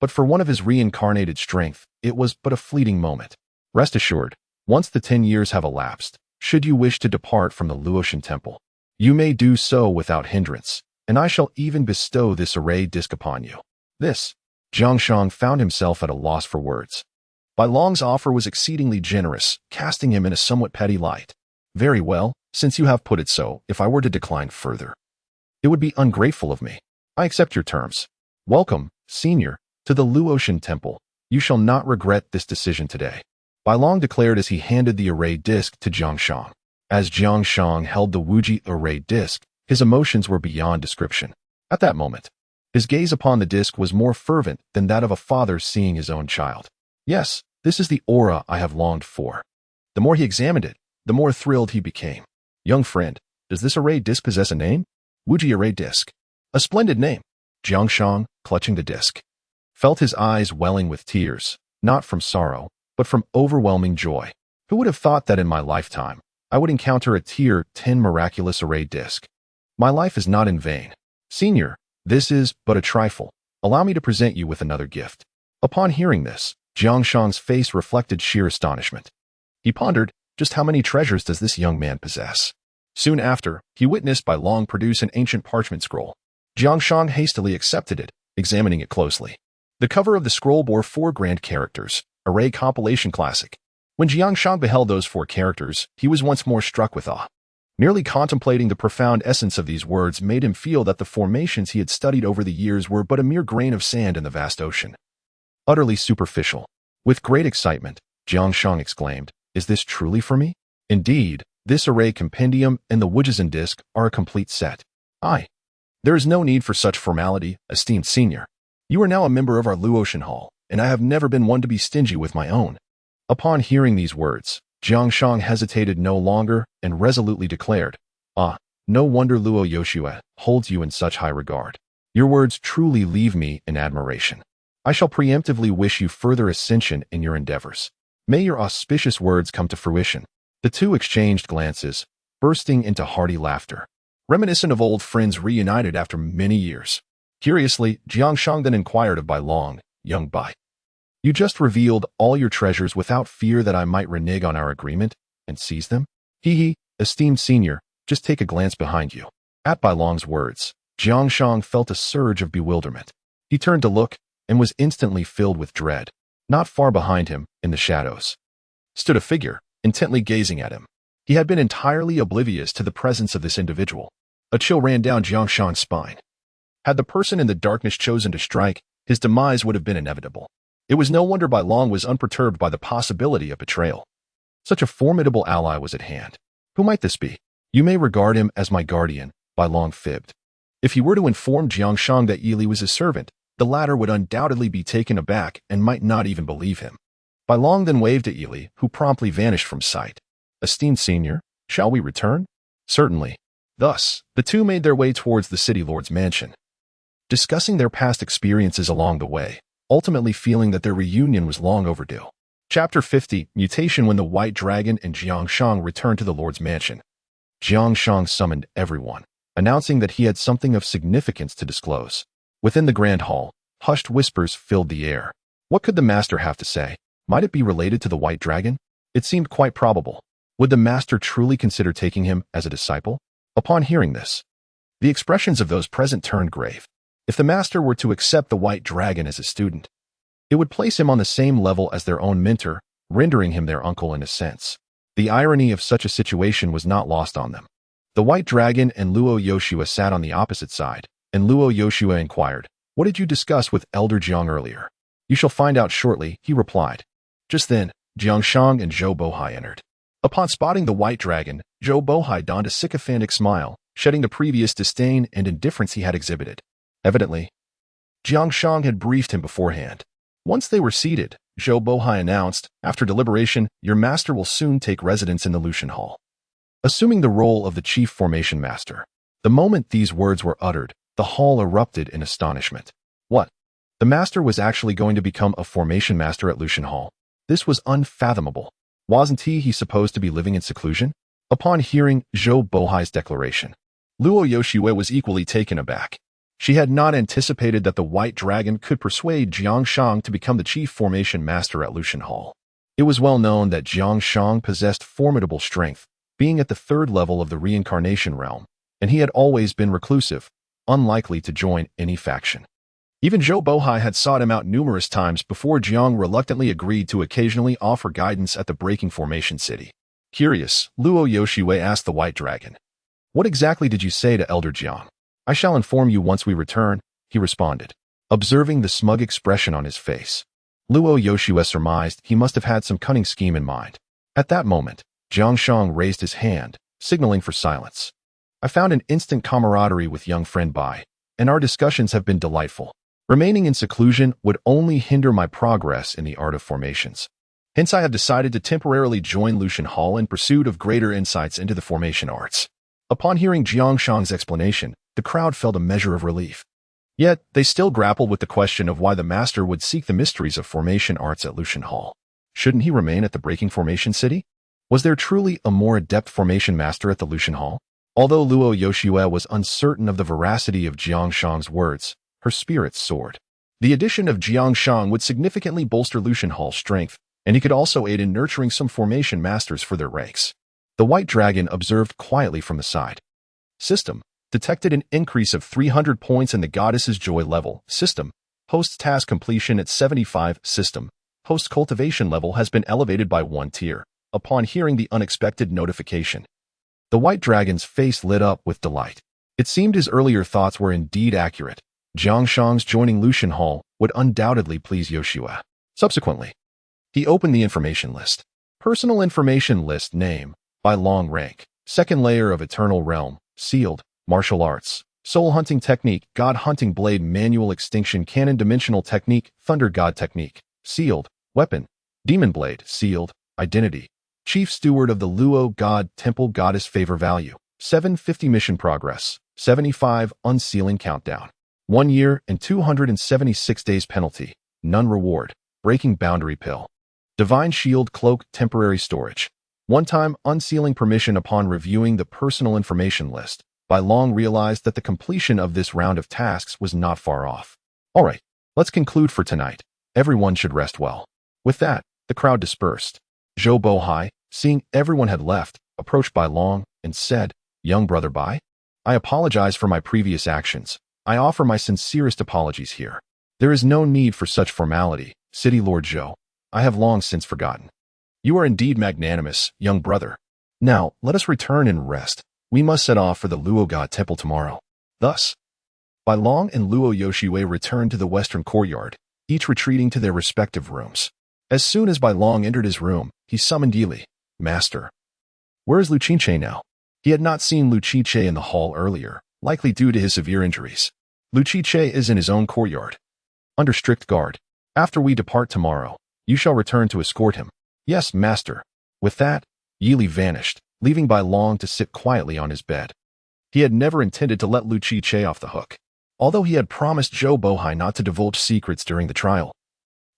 But for one of his reincarnated strength, it was but a fleeting moment. Rest assured, once the 10 years have elapsed, should you wish to depart from the Luotian temple, you may do so without hindrance, and I shall even bestow this array disk upon you. This, Jiang Shang found himself at a loss for words. Bai Long's offer was exceedingly generous, casting him in a somewhat petty light. Very well, since you have put it so, if I were to decline further, it would be ungrateful of me. I accept your terms. Welcome, senior, to the Luotian temple. You shall not regret this decision today. Bai Long declared as he handed the array disk to Jiang Shang. As Jiang Shang held the Wuji array disk, his emotions were beyond description. At that moment, his gaze upon the disk was more fervent than that of a father seeing his own child. Yes, this is the aura I have longed for. The more he examined it, the more thrilled he became. Young friend, does this array disk possess a name? Wuji array disk. A splendid name. Jiang Shang, clutching the disk, felt his eyes welling with tears, not from sorrow, but from overwhelming joy. Who would have thought that in my lifetime, I would encounter a tier 10 miraculous array disk? My life is not in vain. Senior, this is but a trifle. Allow me to present you with another gift. Upon hearing this, Jiang Shang's face reflected sheer astonishment. He pondered, just how many treasures does this young man possess? Soon after, he witnessed Bai Long produce an ancient parchment scroll. Jiang Shang hastily accepted it, examining it closely. The cover of the scroll bore 4 grand characters, Array Compilation Classic. When Jiang Shang beheld those 4 characters, he was once more struck with awe. Merely contemplating the profound essence of these words made him feel that the formations he had studied over the years were but a mere grain of sand in the vast ocean. Utterly superficial. With great excitement, Jiang Shang exclaimed, Is this truly for me? Indeed, this array compendium and the Wujizhen disk are a complete set. There is no need for such formality, esteemed senior. You are now a member of our Luotian Hall, and I have never been one to be stingy with my own. Upon hearing these words, Jiang Shang hesitated no longer and resolutely declared, No wonder Luo Yoshua holds you in such high regard. Your words truly leave me in admiration. I shall preemptively wish you further ascension in your endeavors. May your auspicious words come to fruition. The two exchanged glances, bursting into hearty laughter, reminiscent of old friends reunited after many years. Curiously, Jiang Shang then inquired of Bai Long, Young Bai, you just revealed all your treasures without fear that I might renege on our agreement and seize them? Esteemed senior, just take a glance behind you. At Bai Long's words, Jiang Shang felt a surge of bewilderment. He turned to look and was instantly filled with dread. Not far behind him, in the shadows, stood a figure, intently gazing at him. He had been entirely oblivious to the presence of this individual. A chill ran down Jiang Shang's spine. Had the person in the darkness chosen to strike, his demise would have been inevitable. It was no wonder Bai Long was unperturbed by the possibility of betrayal. Such a formidable ally was at hand. Who might this be? You may regard him as my guardian, Bai Long fibbed. If he were to inform Jiang Shang that Yili was his servant, the latter would undoubtedly be taken aback and might not even believe him. Bai Long then waved at Yili, who promptly vanished from sight. Esteemed senior, shall we return? Certainly. Thus, the two made their way towards the city lord's mansion. discussing their past experiences along the way, ultimately feeling that their reunion was long overdue. Chapter 50, Mutation. When the White Dragon and Jiang Shang returned to the Lord's mansion, Jiang Shang summoned everyone, announcing that he had something of significance to disclose. Within the Grand Hall, hushed whispers filled the air. What could the master have to say? Might it be related to the White Dragon? It seemed quite probable. Would the master truly consider taking him as a disciple? Upon hearing this, the expressions of those present turned grave. If the master were to accept the White Dragon as a student, it would place him on the same level as their own mentor, rendering him their uncle in a sense. The irony of such a situation was not lost on them. The White Dragon and Luo Yoshua sat on the opposite side, and Luo Yoshua inquired, "What did you discuss with Elder Jiang earlier?" "You shall find out shortly," he replied. Just then, Jiang Shang and Zhou Bohai entered. Upon spotting the White Dragon, Zhou Bohai donned a sycophantic smile, shedding the previous disdain and indifference he had exhibited. Evidently, Jiang Shang had briefed him beforehand. Once they were seated, Zhou Bohai announced, "After deliberation, your master will soon take residence in the Lucian Hall, assuming the role of the chief formation master." The moment these words were uttered, the hall erupted in astonishment. What? The master was actually going to become a formation master at Lucian Hall? This was unfathomable. Wasn't he supposed to be living in seclusion? Upon hearing Zhou Bohai's declaration, Luo Yoshue was equally taken aback. She had not anticipated that the White Dragon could persuade Jiang Shang to become the chief formation master at Lucian Hall. It was well known that Jiang Shang possessed formidable strength, being at the third level of the reincarnation realm, and he had always been reclusive, unlikely to join any faction. Even Zhou Bohai had sought him out numerous times before Jiang reluctantly agreed to occasionally offer guidance at the Breaking Formation City. Curious, Luo Yoshue asked the White Dragon, "What exactly did you say to Elder Jiang?" "I shall inform you once we return," he responded, observing the smug expression on his face. Luo Yoshue surmised he must have had some cunning scheme in mind. At that moment, Jiang Shang raised his hand, signaling for silence. "I found an instant camaraderie with young friend Bai, and our discussions have been delightful. Remaining in seclusion would only hinder my progress in the art of formations. Hence I have decided to temporarily join Lucian Hall in pursuit of greater insights into the formation arts." Upon hearing Jiang Shang's explanation, the crowd felt a measure of relief. Yet, they still grappled with the question of why the master would seek the mysteries of formation arts at Lucian Hall. Shouldn't he remain at the Breaking Formation City? Was there truly a more adept formation master at the Lucian Hall? Although Luo Yoshue was uncertain of the veracity of Jiang Shang's words, her spirits soared. The addition of Jiang Shang would significantly bolster Lucian Hall's strength, and he could also aid in nurturing some formation masters for their ranks. The White Dragon observed quietly from the side. System. Detected an increase of 300 points in the Goddess's Joy level. System. Host task completion at 75. System. Host cultivation level has been elevated by 1 tier. Upon hearing the unexpected notification, the White Dragon's face lit up with delight. It seemed his earlier thoughts were indeed accurate. Jiang Shang's joining Lucian Hall would undoubtedly please Yoshua. Subsequently, he opened the information list. Personal information list. Name. By long rank. Second layer of Eternal Realm. Sealed. Martial arts. Soul hunting technique. God hunting blade. Manual extinction cannon. Dimensional technique. Thunder god technique. Sealed. Weapon. Demon blade. Sealed. Identity. Chief steward of the Luo god temple. Goddess favor value. 750. Mission progress. 75. Unsealing countdown. 1 year and 276 days penalty. None reward. Breaking boundary pill. Divine shield cloak. Temporary storage. One-time unsealing permission. Upon reviewing the personal information list, Bai Long realized that the completion of this round of tasks was not far off. Alright, let's conclude for tonight. Everyone should rest well. With that, the crowd dispersed. Zhou Bohai, seeing everyone had left, approached Bai Long and said, "Young brother Bai, I apologize for my previous actions. I offer my sincerest apologies here. There is no need for such formality, City Lord Zhou. I have long since forgotten. You are indeed magnanimous, young brother. Now, let us return and rest. We must set off for the Luo God Temple tomorrow." Thus, Bai Long and Luo Yoshue returned to the western courtyard, each retreating to their respective rooms. As soon as Bai Long entered his room, he summoned Yili. "Master, where is Lu Qingche now?" He had not seen Lu Qingche in the hall earlier, likely due to his severe injuries. "Lu Qingche is in his own courtyard, under strict guard. After we depart tomorrow, you shall return to escort him." "Yes, master." With that, Yili vanished, leaving Bai Long to sit quietly on his bed. He had never intended to let Lu Qingche off the hook. Although he had promised Zhou Bohai not to divulge secrets during the trial,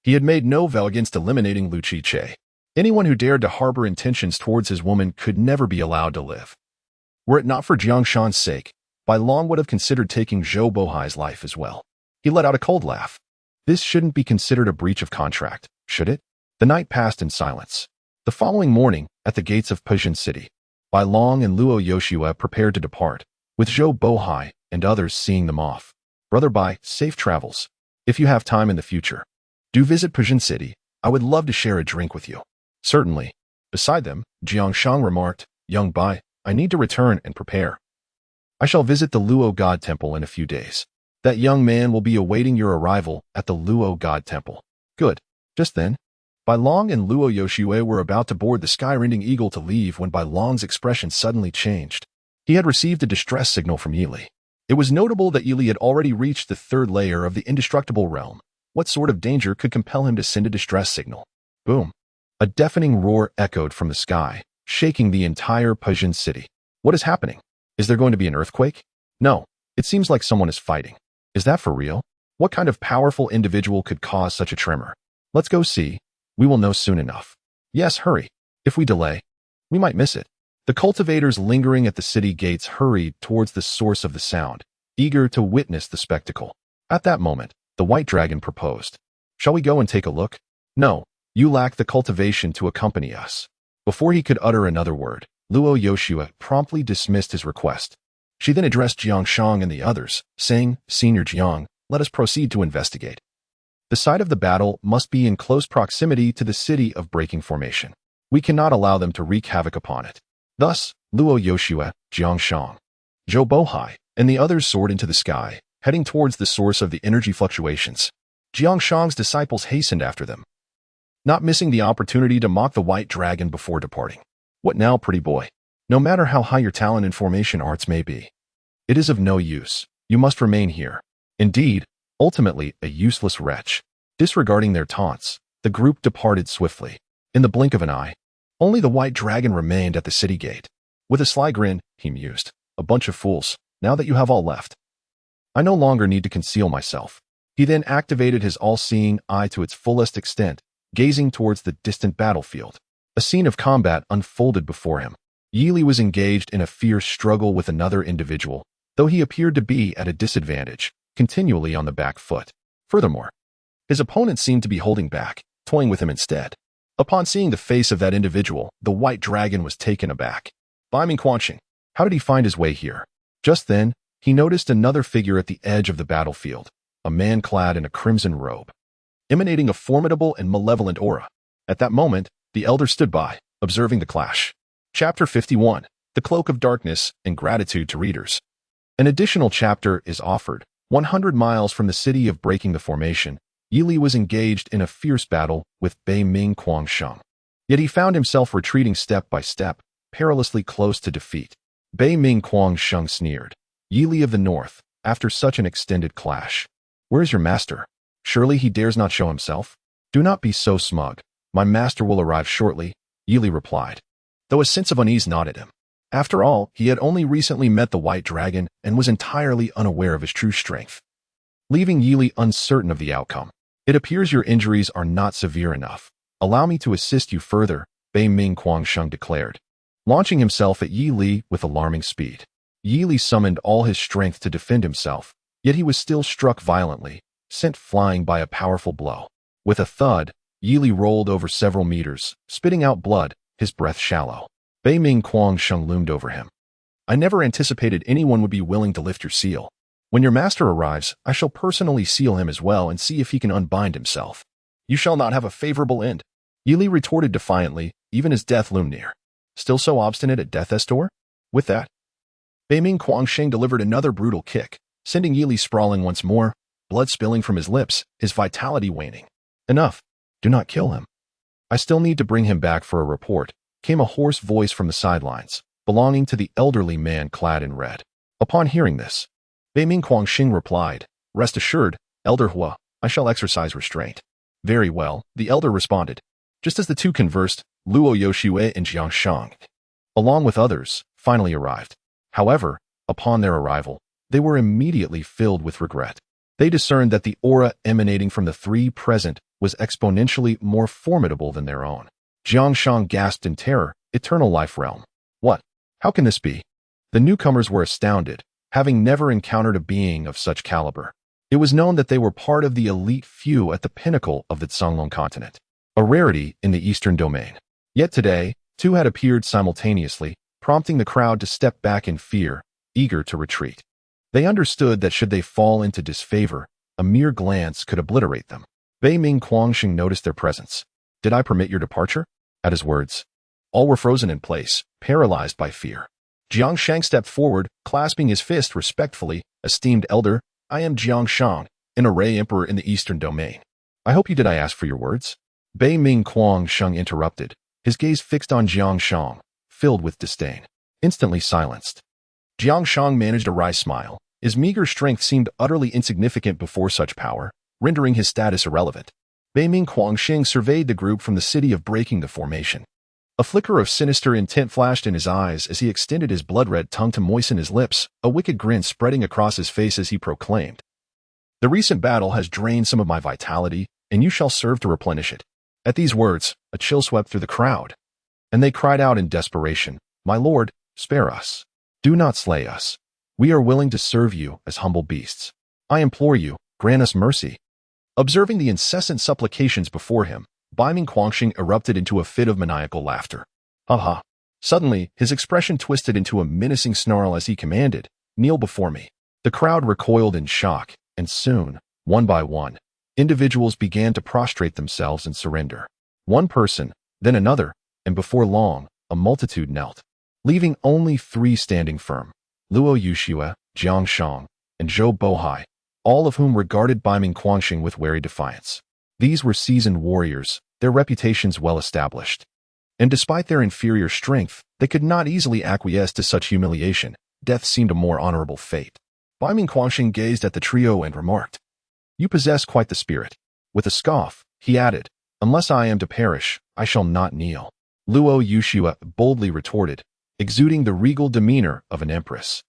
he had made no vow against eliminating Lu Chi. Anyone who dared to harbor intentions towards his woman could never be allowed to live. Were it not for Jiang Shan's sake, Bai Long would have considered taking Zhou Bohai's life as well. He let out a cold laugh. This shouldn't be considered a breach of contract, should it? The night passed in silence. The following morning, at the gates of Pejin City, Bai Long and Luo Yoshua prepared to depart, with Zhou Bohai and others seeing them off. Brother Bai, safe travels. If you have time in the future, do visit Pejin City. I would love to share a drink with you. Certainly. Beside them, Jiang Shang remarked, Young Bai, I need to return and prepare. I shall visit the Luo God Temple in a few days. That young man will be awaiting your arrival at the Luo God Temple. Good. Just then, Bai Long and Luo Yoshue were about to board the skyrending eagle to leave when Bai Long's expression suddenly changed. He had received a distress signal from Yili. It was notable that Yili had already reached the third layer of the indestructible realm. What sort of danger could compel him to send a distress signal? Boom. A deafening roar echoed from the sky, shaking the entire Pejin City. What is happening? Is there going to be an earthquake? No. It seems like someone is fighting. Is that for real? What kind of powerful individual could cause such a tremor? Let's go see. We will know soon enough. Yes, hurry. If we delay, we might miss it. The cultivators lingering at the city gates hurried towards the source of the sound, eager to witness the spectacle. At that moment, the white dragon proposed. Shall we go and take a look? No, you lack the cultivation to accompany us. Before he could utter another word, Luo Yoshua promptly dismissed his request. She then addressed Jiang Shang and the others, saying, Senior Jiang, let us proceed to investigate. The site of the battle must be in close proximity to the city of breaking formation. We cannot allow them to wreak havoc upon it. Thus, Luo Yoshua, Jiang Shang, Zhou Bohai, and the others soared into the sky, heading towards the source of the energy fluctuations. Jiang Shang's disciples hastened after them, not missing the opportunity to mock the white dragon before departing. What now, pretty boy? No matter how high your talent in formation arts may be, it is of no use. You must remain here. Indeed, ultimately a useless wretch. Disregarding their taunts, the group departed swiftly. In the blink of an eye, only the white dragon remained at the city gate. With a sly grin, he mused, a bunch of fools, now that you have all left. I no longer need to conceal myself. He then activated his all-seeing eye to its fullest extent, gazing towards the distant battlefield. A scene of combat unfolded before him. Yili was engaged in a fierce struggle with another individual, though he appeared to be at a disadvantage, continually on the back foot. Furthermore, his opponent seemed to be holding back, toying with him instead. Upon seeing the face of that individual, the white dragon was taken aback. Bai Mingquanqing, how did he find his way here? Just then, he noticed another figure at the edge of the battlefield, a man clad in a crimson robe, emanating a formidable and malevolent aura. At that moment, the elder stood by, observing the clash. Chapter 51, The Cloak of Darkness and Gratitude to Readers. An additional chapter is offered. 100 miles from the city of Breaking the Formation, Yili was engaged in a fierce battle with Bai Mingquanqing. Yet he found himself retreating step by step, perilously close to defeat. Bai Mingquanqing sneered. Yili of the North, after such an extended clash. Where is your master? Surely he dares not show himself? Do not be so smug. My master will arrive shortly, Yili replied, though a sense of unease gnawed him. After all, he had only recently met the white dragon and was entirely unaware of his true strength, leaving Yili uncertain of the outcome. It appears your injuries are not severe enough. Allow me to assist you further, Bai Mingquanqing declared, launching himself at Yili with alarming speed. Yili summoned all his strength to defend himself, yet he was still struck violently, sent flying by a powerful blow. With a thud, Yili rolled over several meters, spitting out blood, his breath shallow. Bai Mingquanqing loomed over him. I never anticipated anyone would be willing to lift your seal. When your master arrives, I shall personally seal him as well and see if he can unbind himself. You shall not have a favorable end. Yili retorted defiantly, even as death loomed near. Still so obstinate at death's door? With that, Bai Mingquanqing delivered another brutal kick, sending Yili sprawling once more, blood spilling from his lips, his vitality waning. Enough. Do not kill him. I still need to bring him back for a report, came a hoarse voice from the sidelines, belonging to the elderly man clad in red. Upon hearing this, Bai Mingquanqing replied, Rest assured, Elder Hua, I shall exercise restraint. Very well, the elder responded. Just as the two conversed, Luo Yoshue and Jiang Shang, along with others, finally arrived. However, upon their arrival, they were immediately filled with regret. They discerned that the aura emanating from the three present was exponentially more formidable than their own. Jiang Shang gasped in terror. Eternal life realm. What? How can this be? The newcomers were astounded, having never encountered a being of such caliber. It was known that they were part of the elite few at the pinnacle of the Tsanglong continent, a rarity in the eastern domain. Yet today, two had appeared simultaneously, prompting the crowd to step back in fear, eager to retreat. They understood that should they fall into disfavor, a mere glance could obliterate them. Bei Ming Quangxing noticed their presence. Did I permit your departure? At his words, all were frozen in place, paralyzed by fear. Jiang Shang stepped forward, clasping his fist respectfully. Esteemed elder, I am Jiang Shang, an array emperor in the eastern domain. I hope you did I ask for your words? Bei Ming Quangxing interrupted, his gaze fixed on Jiang Shang, filled with disdain. Instantly silenced. Jiang Shang managed a wry smile. His meager strength seemed utterly insignificant before such power, rendering his status irrelevant. Bei Ming Quangxing surveyed the group from the city of breaking the formation. A flicker of sinister intent flashed in his eyes as he extended his blood-red tongue to moisten his lips, a wicked grin spreading across his face as he proclaimed, "The recent battle has drained some of my vitality, and you shall serve to replenish it." At these words, a chill swept through the crowd, and they cried out in desperation, "My lord, spare us. Do not slay us. We are willing to serve you as humble beasts. I implore you, grant us mercy." Observing the incessant supplications before him, Bei Ming Quangxing erupted into a fit of maniacal laughter. Ha ha. Suddenly, his expression twisted into a menacing snarl as he commanded, "Kneel before me." The crowd recoiled in shock, and soon, one by one, individuals began to prostrate themselves and surrender. One person, then another, and before long, a multitude knelt, leaving only three standing firm: Luo Yuxue, Jiang Shang, and Zhou Bohai, all of whom regarded Bei Ming Quangxing with wary defiance. These were seasoned warriors, their reputations well established. And despite their inferior strength, they could not easily acquiesce to such humiliation. Death seemed a more honorable fate. Bei Ming Quangxing gazed at the trio and remarked, "You possess quite the spirit." With a scoff, he added, "Unless I am to perish, I shall not kneel." Luo Yuxue boldly retorted, exuding the regal demeanor of an empress.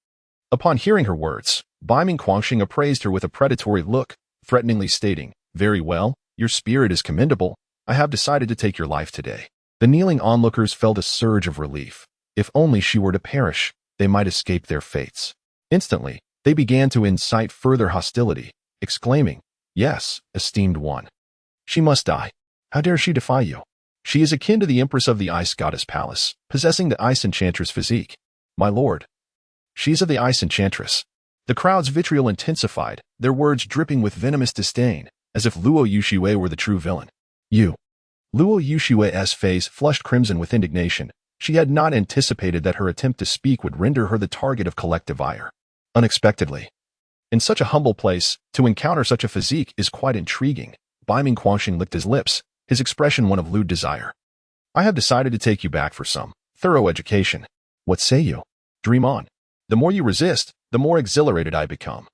Upon hearing her words, Bei Ming Quangxing appraised her with a predatory look, threateningly stating, "Very well, your spirit is commendable. I have decided to take your life today." The kneeling onlookers felt a surge of relief. If only she were to perish, they might escape their fates. Instantly, they began to incite further hostility, exclaiming, "Yes, esteemed one. She must die. How dare she defy you? She is akin to the Empress of the Ice Goddess Palace, possessing the Ice Enchantress physique. My lord. She's of the Ice Enchantress." The crowd's vitriol intensified, their words dripping with venomous disdain, as if Luo Yuxue were the true villain. "You." Luo Yuxue's face flushed crimson with indignation. She had not anticipated that her attempt to speak would render her the target of collective ire. Unexpectedly. In such a humble place, to encounter such a physique is quite intriguing. Bei Ming Quangxing licked his lips, his expression one of lewd desire. "I have decided to take you back for some thorough education. What say you? Dream on. The more you resist, the more exhilarated I become.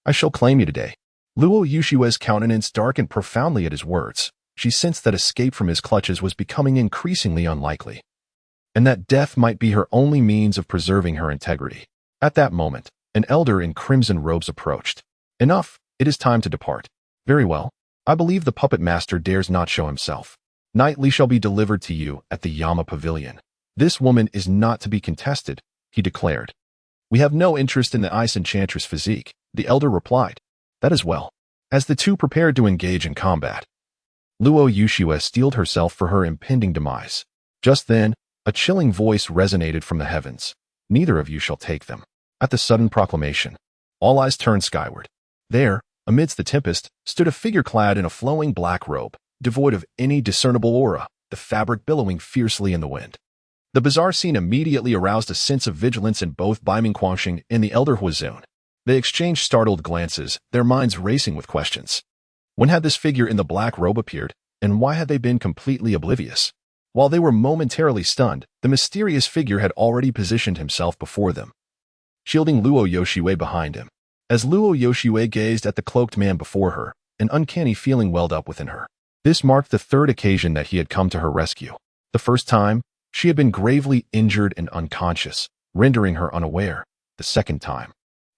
I shall claim you today." Luo Yuxue's countenance darkened profoundly at his words. She sensed that escape from his clutches was becoming increasingly unlikely, and that death might be her only means of preserving her integrity. At that moment, an elder in crimson robes approached. "Enough, it is time to depart." "Very well. I believe the puppet master dares not show himself. Nightly shall be delivered to you at the Yama Pavilion. This woman is not to be contested," he declared. "We have no interest in the Ice Enchantress physique," the elder replied. "That is well." As the two prepared to engage in combat, Luo Yuxue steeled herself for her impending demise. Just then, a chilling voice resonated from the heavens. "Neither of you shall take them." At the sudden proclamation, all eyes turned skyward. There, amidst the tempest, stood a figure clad in a flowing black robe, devoid of any discernible aura, the fabric billowing fiercely in the wind. The bizarre scene immediately aroused a sense of vigilance in both Bei Ming Quangxing and the elder Huazun. They exchanged startled glances, their minds racing with questions. When had this figure in the black robe appeared, and why had they been completely oblivious? While they were momentarily stunned, the mysterious figure had already positioned himself before them, shielding Luo Yuxue behind him. As Luo Yuxue gazed at the cloaked man before her, an uncanny feeling welled up within her. This marked the third occasion that he had come to her rescue. The first time, she had been gravely injured and unconscious, rendering her unaware. The second time,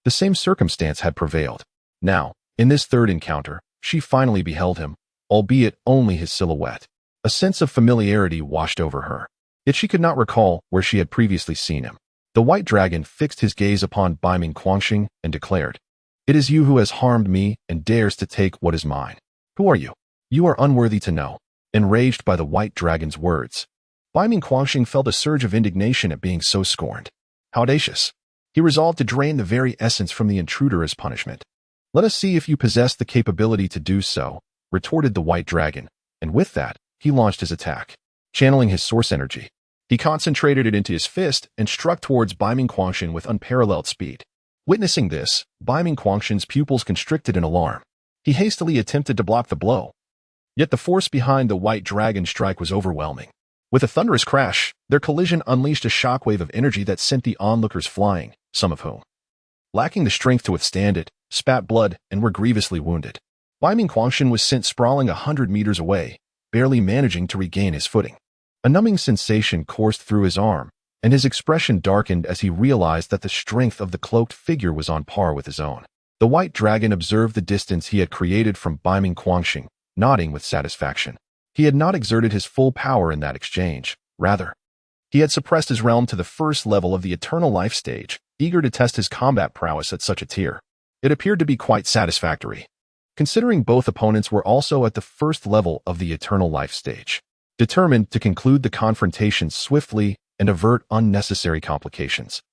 The same circumstance had prevailed. Now, in this third encounter, she finally beheld him, albeit only his silhouette. A sense of familiarity washed over her, yet she could not recall where she had previously seen him. The white dragon fixed his gaze upon Bai Ming Quangxing and declared, "It is you who has harmed me and dares to take what is mine. Who are you? You are unworthy to know." Enraged by the white dragon's words, Bai Ming Quangxing felt a surge of indignation at being so scorned. How audacious! He resolved to drain the very essence from the intruder as punishment. "Let us see if you possess the capability to do so," retorted the white dragon, and with that, he launched his attack. Channeling his source energy, he concentrated it into his fist and struck towards Bai Ming Quangxing with unparalleled speed. Witnessing this, Bai Ming Quangxing's pupils constricted in alarm. He hastily attempted to block the blow. Yet the force behind the white dragon's strike was overwhelming. With a thunderous crash, their collision unleashed a shockwave of energy that sent the onlookers flying, some of whom, lacking the strength to withstand it, spat blood and were grievously wounded. Bai Ming Quangxing was sent sprawling 100 meters away, barely managing to regain his footing. A numbing sensation coursed through his arm, and his expression darkened as he realized that the strength of the cloaked figure was on par with his own. The white dragon observed the distance he had created from Bai Ming Quangxing, nodding with satisfaction. He had not exerted his full power in that exchange. Rather, he had suppressed his realm to the first level of the eternal life stage, eager to test his combat prowess at such a tier. It appeared to be quite satisfactory, considering both opponents were also at the first level of the eternal life stage. Determined to conclude the confrontation swiftly and avert unnecessary complications,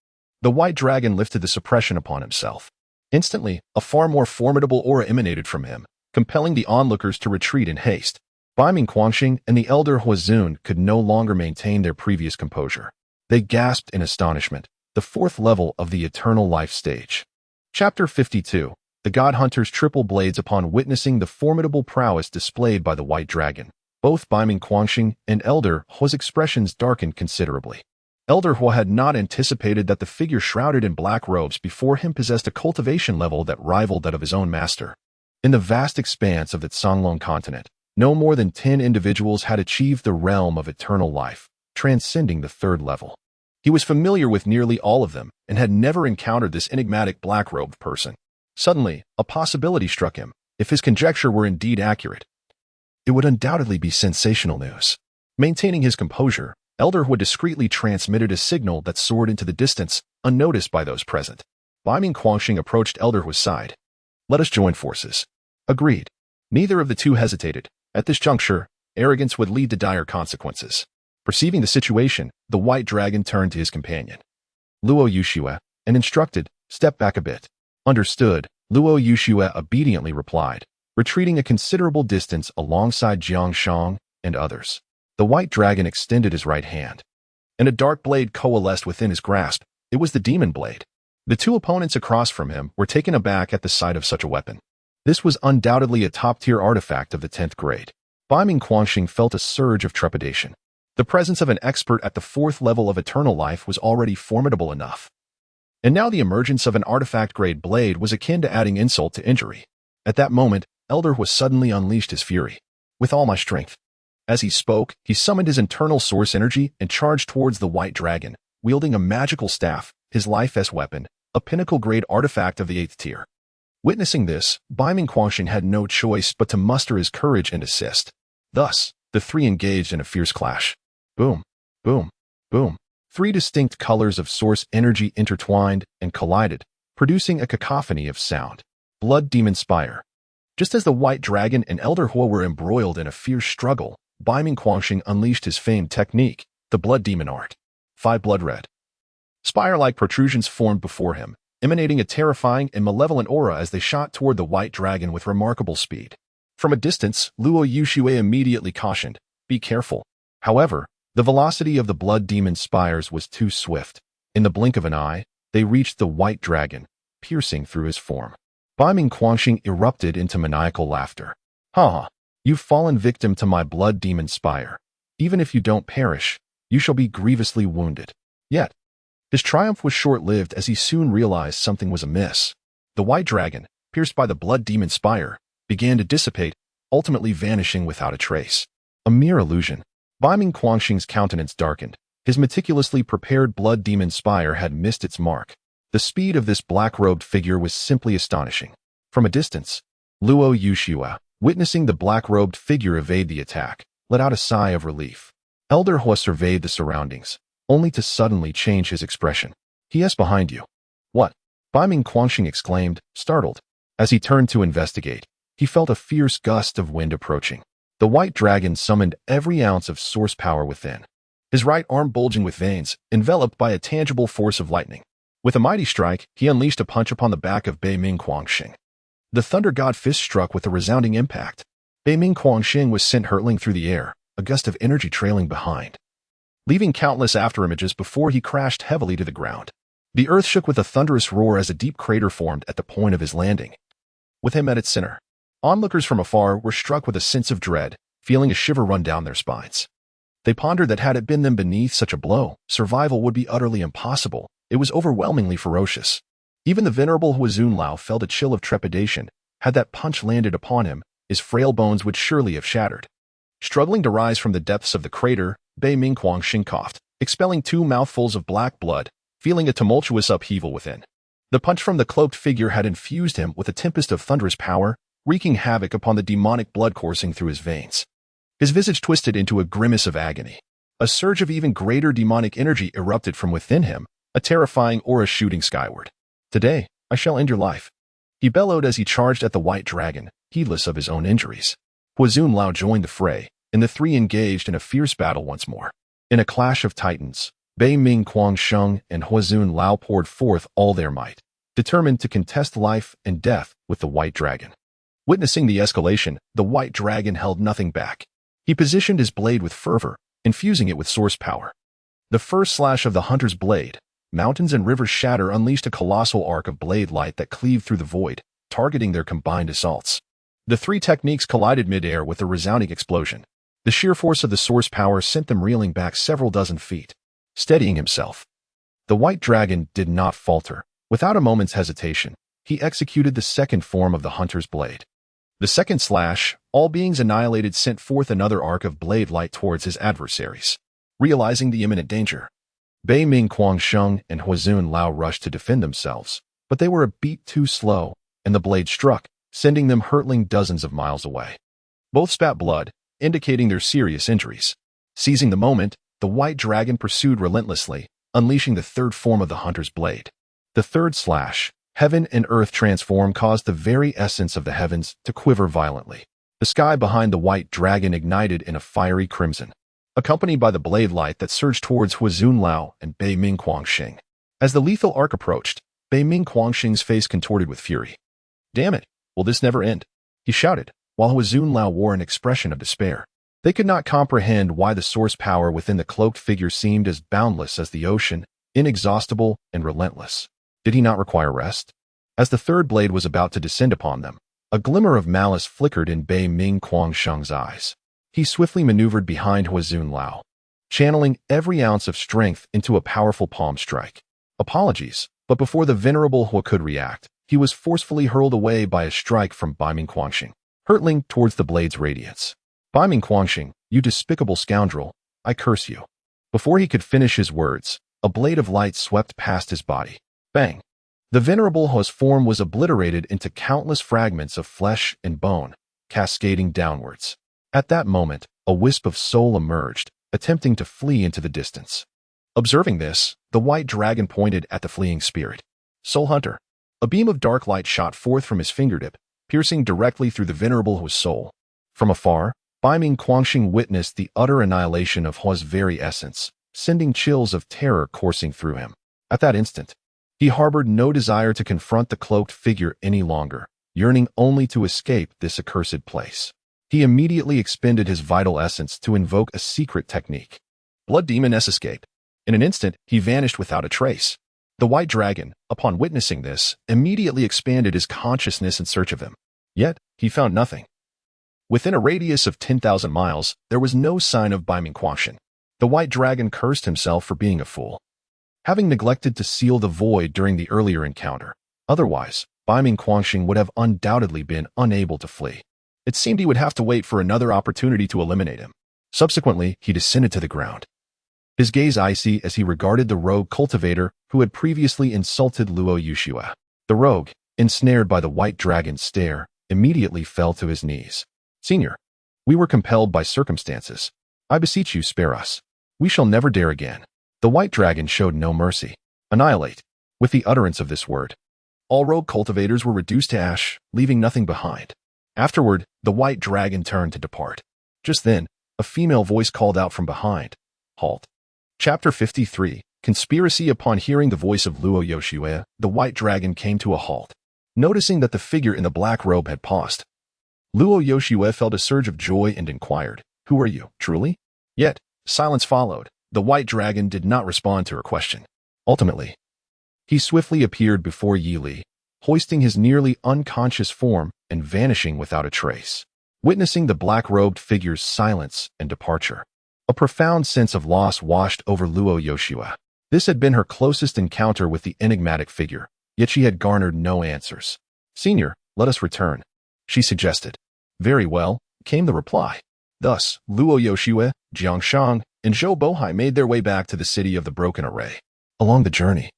the white dragon lifted the suppression upon himself. Instantly, a far more formidable aura emanated from him, compelling the onlookers to retreat in haste. Bai Ming Quangxing and the elder Huazun could no longer maintain their previous composure. They gasped in astonishment, the fourth level of the eternal life stage. Chapter 52. The God Hunter's triple blades. Upon witnessing the formidable prowess displayed by the white dragon, both Bai Ming Quangxing and Elder Hua's expressions darkened considerably. Elder Hua had not anticipated that the figure shrouded in black robes before him possessed a cultivation level that rivaled that of his own master. In the vast expanse of the Songlong continent, no more than 10 individuals had achieved the realm of eternal life, transcending the third level. He was familiar with nearly all of them and had never encountered this enigmatic black-robed person. Suddenly, a possibility struck him. If his conjecture were indeed accurate, it would undoubtedly be sensational news. Maintaining his composure, Elder Hua discreetly transmitted a signal that soared into the distance, unnoticed by those present. Bai Ming Quangxing approached Elder Hua's side. "Let us join forces." Agreed. Neither of the two hesitated. At this juncture, arrogance would lead to dire consequences. Perceiving the situation, the white dragon turned to his companion, Luo Yushue, and instructed, "Step back a bit." Understood, Luo Yushue obediently replied, retreating a considerable distance alongside Jiang Shang and others. The white dragon extended his right hand, and a dark blade coalesced within his grasp. It was the demon blade. The two opponents across from him were taken aback at the sight of such a weapon. This was undoubtedly a top-tier artifact of the 10th grade. Bai Ming Quangxing felt a surge of trepidation. The presence of an expert at the 4th level of eternal life was already formidable enough. And now the emergence of an artifact-grade blade was akin to adding insult to injury. At that moment, Elder was suddenly unleashed his fury. "With all my strength." As he spoke, he summoned his internal source energy and charged towards the white dragon, wielding a magical staff, his life-s weapon, a pinnacle-grade artifact of the 8th tier. Witnessing this, Bai Ming Quangxing had no choice but to muster his courage and assist. Thus, the three engaged in a fierce clash. Boom, boom, boom. Three distinct colors of source energy intertwined and collided, producing a cacophony of sound. Blood Demon Spire. Just as the white dragon and Elder Hua were embroiled in a fierce struggle, Bai Ming Quangxing unleashed his famed technique, the Blood Demon Art. 5 blood red. Spire-like protrusions formed before him, emanating a terrifying and malevolent aura as they shot toward the white dragon with remarkable speed. From a distance, Luo Yushue immediately cautioned, "Be careful." However, the velocity of the blood demon spires was too swift. In the blink of an eye, they reached the white dragon, piercing through his form. Bai Ming Quangxing erupted into maniacal laughter. "Ha! You've fallen victim to my blood demon spire. Even if you don't perish, you shall be grievously wounded." Yet, his triumph was short-lived as he soon realized something was amiss. The white dragon, pierced by the blood demon spire, began to dissipate, ultimately vanishing without a trace. A mere illusion. Bai Ming Quangxing's countenance darkened. His meticulously prepared blood demon spire had missed its mark. The speed of this black-robed figure was simply astonishing. From a distance, Luo Yushua, witnessing the black-robed figure evade the attack, let out a sigh of relief. Elder Hua surveyed the surroundings, only to suddenly change his expression. "He is behind you." "What?" Baiming Quangxing exclaimed, startled. As he turned to investigate, he felt a fierce gust of wind approaching. The white dragon summoned every ounce of source power within, his right arm bulging with veins, enveloped by a tangible force of lightning. With a mighty strike, he unleashed a punch upon the back of Baiming Quangxing. The Thunder God fist struck with a resounding impact. Baiming Quangxing was sent hurtling through the air, a gust of energy trailing behind, leaving countless afterimages before he crashed heavily to the ground. The earth shook with a thunderous roar as a deep crater formed at the point of his landing, with him at its center. Onlookers from afar were struck with a sense of dread, feeling a shiver run down their spines. They pondered that had it been them beneath such a blow, survival would be utterly impossible. It was overwhelmingly ferocious. Even the venerable Huazun Lao felt a chill of trepidation. Had that punch landed upon him, his frail bones would surely have shattered. Struggling to rise from the depths of the crater, Baiming Quangxing coughed, expelling 2 mouthfuls of black blood, feeling a tumultuous upheaval within. The punch from the cloaked figure had infused him with a tempest of thunderous power, wreaking havoc upon the demonic blood coursing through his veins. His visage twisted into a grimace of agony. A surge of even greater demonic energy erupted from within him, a terrifying aura shooting skyward. "Today, I shall end your life," he bellowed as he charged at the white dragon, heedless of his own injuries. Huazun Lao joined the fray, and the three engaged in a fierce battle once more. In a clash of titans, Baiming Quangxing and Huazun Lao poured forth all their might, determined to contest life and death with the white dragon. Witnessing the escalation, the white dragon held nothing back. He positioned his blade with fervor, infusing it with source power. The first slash of the hunter's blade, mountains and rivers shatter, unleashed a colossal arc of blade light that cleaved through the void, targeting their combined assaults. The three techniques collided mid-air with a resounding explosion. The sheer force of the source power sent them reeling back several dozen feet. Steadying himself, the white dragon did not falter. Without a moment's hesitation, he executed the second form of the hunter's blade. The second slash, all beings annihilated, sent forth another arc of blade light towards his adversaries. Realizing the imminent danger, Baiming Quangxing and Huazun Lao rushed to defend themselves, but they were a beat too slow, and the blade struck, sending them hurtling dozens of miles away. Both spat blood, indicating their serious injuries. Seizing the moment, the white dragon pursued relentlessly, unleashing the third form of the hunter's blade. The third slash, heaven and earth transform, caused the very essence of the heavens to quiver violently. The sky behind the white dragon ignited in a fiery crimson, accompanied by the blade light that surged towards Huazun Lao and Baiming Quangxing. As the lethal arc approached, Baiming Quangxing's face contorted with fury. "Damn it, will this never end?" he shouted, while Huazun Lao wore an expression of despair. They could not comprehend why the source power within the cloaked figure seemed as boundless as the ocean, inexhaustible and relentless. Did he not require rest? As the third blade was about to descend upon them, a glimmer of malice flickered in Baiming Quangxing's eyes. He swiftly maneuvered behind Huazun Lao, channeling every ounce of strength into a powerful palm strike. Apologies, but before the venerable Hua could react, he was forcefully hurled away by a strike from Baiming Quangxing, hurtling towards the blade's radiance. "Baiming Quangxing, you despicable scoundrel, I curse you." Before he could finish his words, a blade of light swept past his body. Bang! The venerable Hua's form was obliterated into countless fragments of flesh and bone, cascading downwards. At that moment, a wisp of soul emerged, attempting to flee into the distance. Observing this, the white dragon pointed at the fleeing spirit. "Soul Hunter." A beam of dark light shot forth from his fingertip, piercing directly through the venerable Hua's soul. From afar, Baiming Quangxing witnessed the utter annihilation of Hua's very essence, sending chills of terror coursing through him. At that instant, he harbored no desire to confront the cloaked figure any longer, yearning only to escape this accursed place. He immediately expended his vital essence to invoke a secret technique. Blood Demon-S escape. In an instant, he vanished without a trace. The white dragon, upon witnessing this, immediately expanded his consciousness in search of him. Yet, he found nothing. Within a radius of 10,000 miles, there was no sign of Baiming Quangxing. The white dragon cursed himself for being a fool, having neglected to seal the void during the earlier encounter. Otherwise, Baiming Quangxing would have undoubtedly been unable to flee. It seemed he would have to wait for another opportunity to eliminate him. Subsequently, he descended to the ground. his gaze icy as he regarded the rogue cultivator who had previously insulted Luo Yushue. The rogue, ensnared by the white dragon's stare, immediately fell to his knees. "Senior, we were compelled by circumstances. I beseech you, spare us. We shall never dare again." The white dragon showed no mercy. Annihilate. With the utterance of this word, all rogue cultivators were reduced to ash, leaving nothing behind. Afterward, the white dragon turned to depart. Just then, a female voice called out from behind, "Halt." Chapter 53, Conspiracy. Upon hearing the voice of Luo Yushue, the white dragon came to a halt. Noticing that the figure in the black robe had paused, Luo Yushue felt a surge of joy and inquired, "Who are you, truly?" Yet, silence followed. The white dragon did not respond to her question. Ultimately, he swiftly appeared before Yi Li, hoisting his nearly unconscious form and vanishing without a trace. Witnessing the black-robed figure's silence and departure, a profound sense of loss washed over Luo Yushue. This had been her closest encounter with the enigmatic figure, yet she had garnered no answers. "Senior, let us return," she suggested. "Very well," came the reply. Thus, Luo Yushue, Jiang Shang, and Zhou Bohai made their way back to the city of the Broken Array. Along the journey,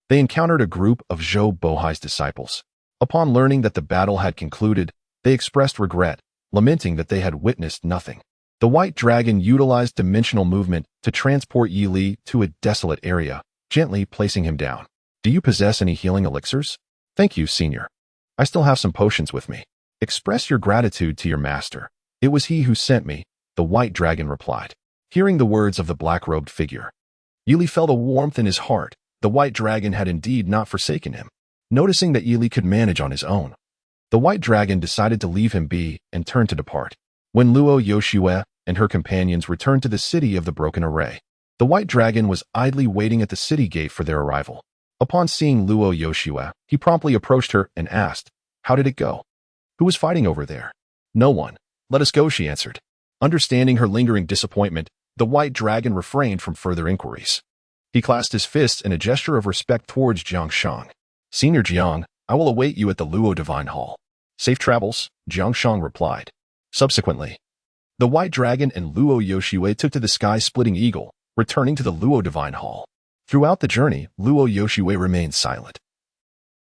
they encountered a group of Zhou Bohai's disciples. Upon learning that the battle had concluded, they expressed regret, lamenting that they had witnessed nothing. The white dragon utilized dimensional movement to transport Yi Li to a desolate area, gently placing him down. "Do you possess any healing elixirs?" "Thank you, Senior. I still have some potions with me." "Express your gratitude to your master. It was he who sent me," the white dragon replied. Hearing the words of the black-robed figure, Yi Li felt a warmth in his heart. The white dragon had indeed not forsaken him. Noticing that Yi Li could manage on his own, the white dragon decided to leave him be and turned to depart. When Luo Yushue and her companions returned to the city of the Broken Array, the white dragon was idly waiting at the city gate for their arrival. Upon seeing Luo Yushue, he promptly approached her and asked, "How did it go? Who was fighting over there?" "No one. Let us go," she answered. Understanding her lingering disappointment, the white dragon refrained from further inquiries. He clasped his fists in a gesture of respect towards Jiang Shang. "Senior Jiang, I will await you at the Luo Divine Hall." "Safe travels," Jiang Shang replied. Subsequently, the white dragon and Luo Yushue took to the sky-splitting eagle, returning to the Luo Divine Hall. Throughout the journey, Luo Yushue remained silent,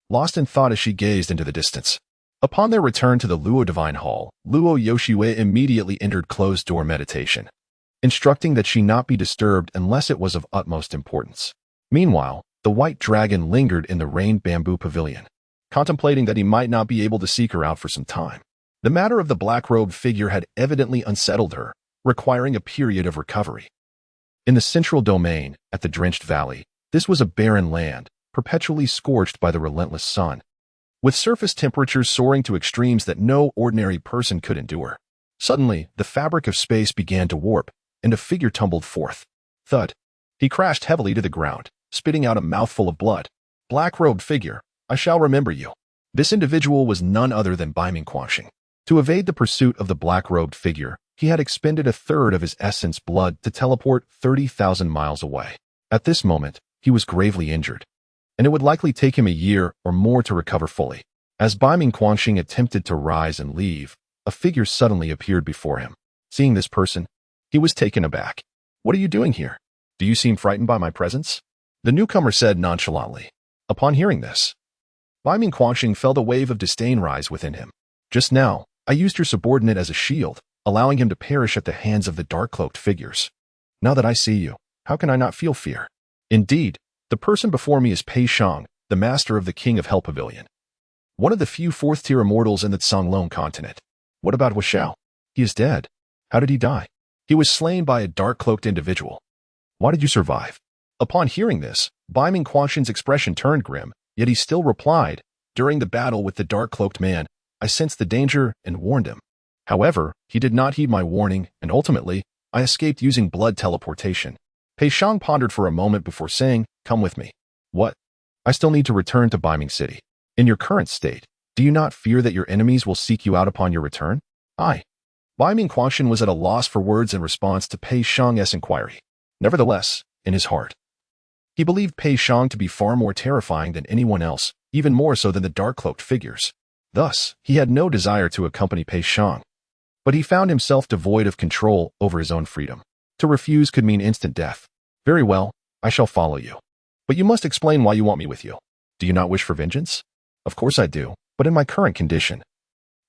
lost in thought as she gazed into the distance. Upon their return to the Luo Divine Hall, Luo Yushue immediately entered closed-door meditation, instructing that she not be disturbed unless it was of utmost importance. Meanwhile, the white dragon lingered in the rained bamboo pavilion, contemplating that he might not be able to seek her out for some time. The matter of the black-robed figure had evidently unsettled her, requiring a period of recovery. In the central domain, at the drenched valley, this was a barren land, perpetually scorched by the relentless sun, with surface temperatures soaring to extremes that no ordinary person could endure. Suddenly, the fabric of space began to warp, and a figure tumbled forth. Thud. He crashed heavily to the ground, spitting out a mouthful of blood. "Black-robed figure, I shall remember you." This individual was none other than Baiming Quanxing. To evade the pursuit of the black-robed figure, he had expended a third of his essence blood to teleport 30,000 miles away. At this moment, he was gravely injured, and it would likely take him a year or more to recover fully. As Baiming Quanxing attempted to rise and leave, a figure suddenly appeared before him. Seeing this person, he was taken aback. "What are you doing here? Do you seem frightened by my presence?" the newcomer said nonchalantly. Upon hearing this, Baiming Quanxing felt a wave of disdain rise within him. "Just now, I used your subordinate as a shield, allowing him to perish at the hands of the dark-cloaked figures. Now that I see you, how can I not feel fear? Indeed, the person before me is Pei Shang, the master of the King of Hell Pavilion, one of the few fourth-tier immortals in the Songlong continent. What about Wu Xiao? He is dead. How did he die?" "He was slain by a dark-cloaked individual." "Why did you survive?" Upon hearing this, Baiming Quanxing's expression turned grim, yet he still replied, "During the battle with the dark-cloaked man, I sensed the danger and warned him. However, he did not heed my warning, and ultimately, I escaped using blood teleportation." Pei Shang pondered for a moment before saying, "Come with me." "What?" "I still need to return to Baiming City. In your current state, do you not fear that your enemies will seek you out upon your return?" Baiming Quanxing was at a loss for words in response to Pei Shang's inquiry. Nevertheless, in his heart, he believed Pei Shang to be far more terrifying than anyone else, even more so than the dark-cloaked figures. Thus, he had no desire to accompany Pei Shang, but he found himself devoid of control over his own freedom. To refuse could mean instant death. Very well, I shall follow you. But you must explain why you want me with you. Do you not wish for vengeance? Of course I do, but in my current condition.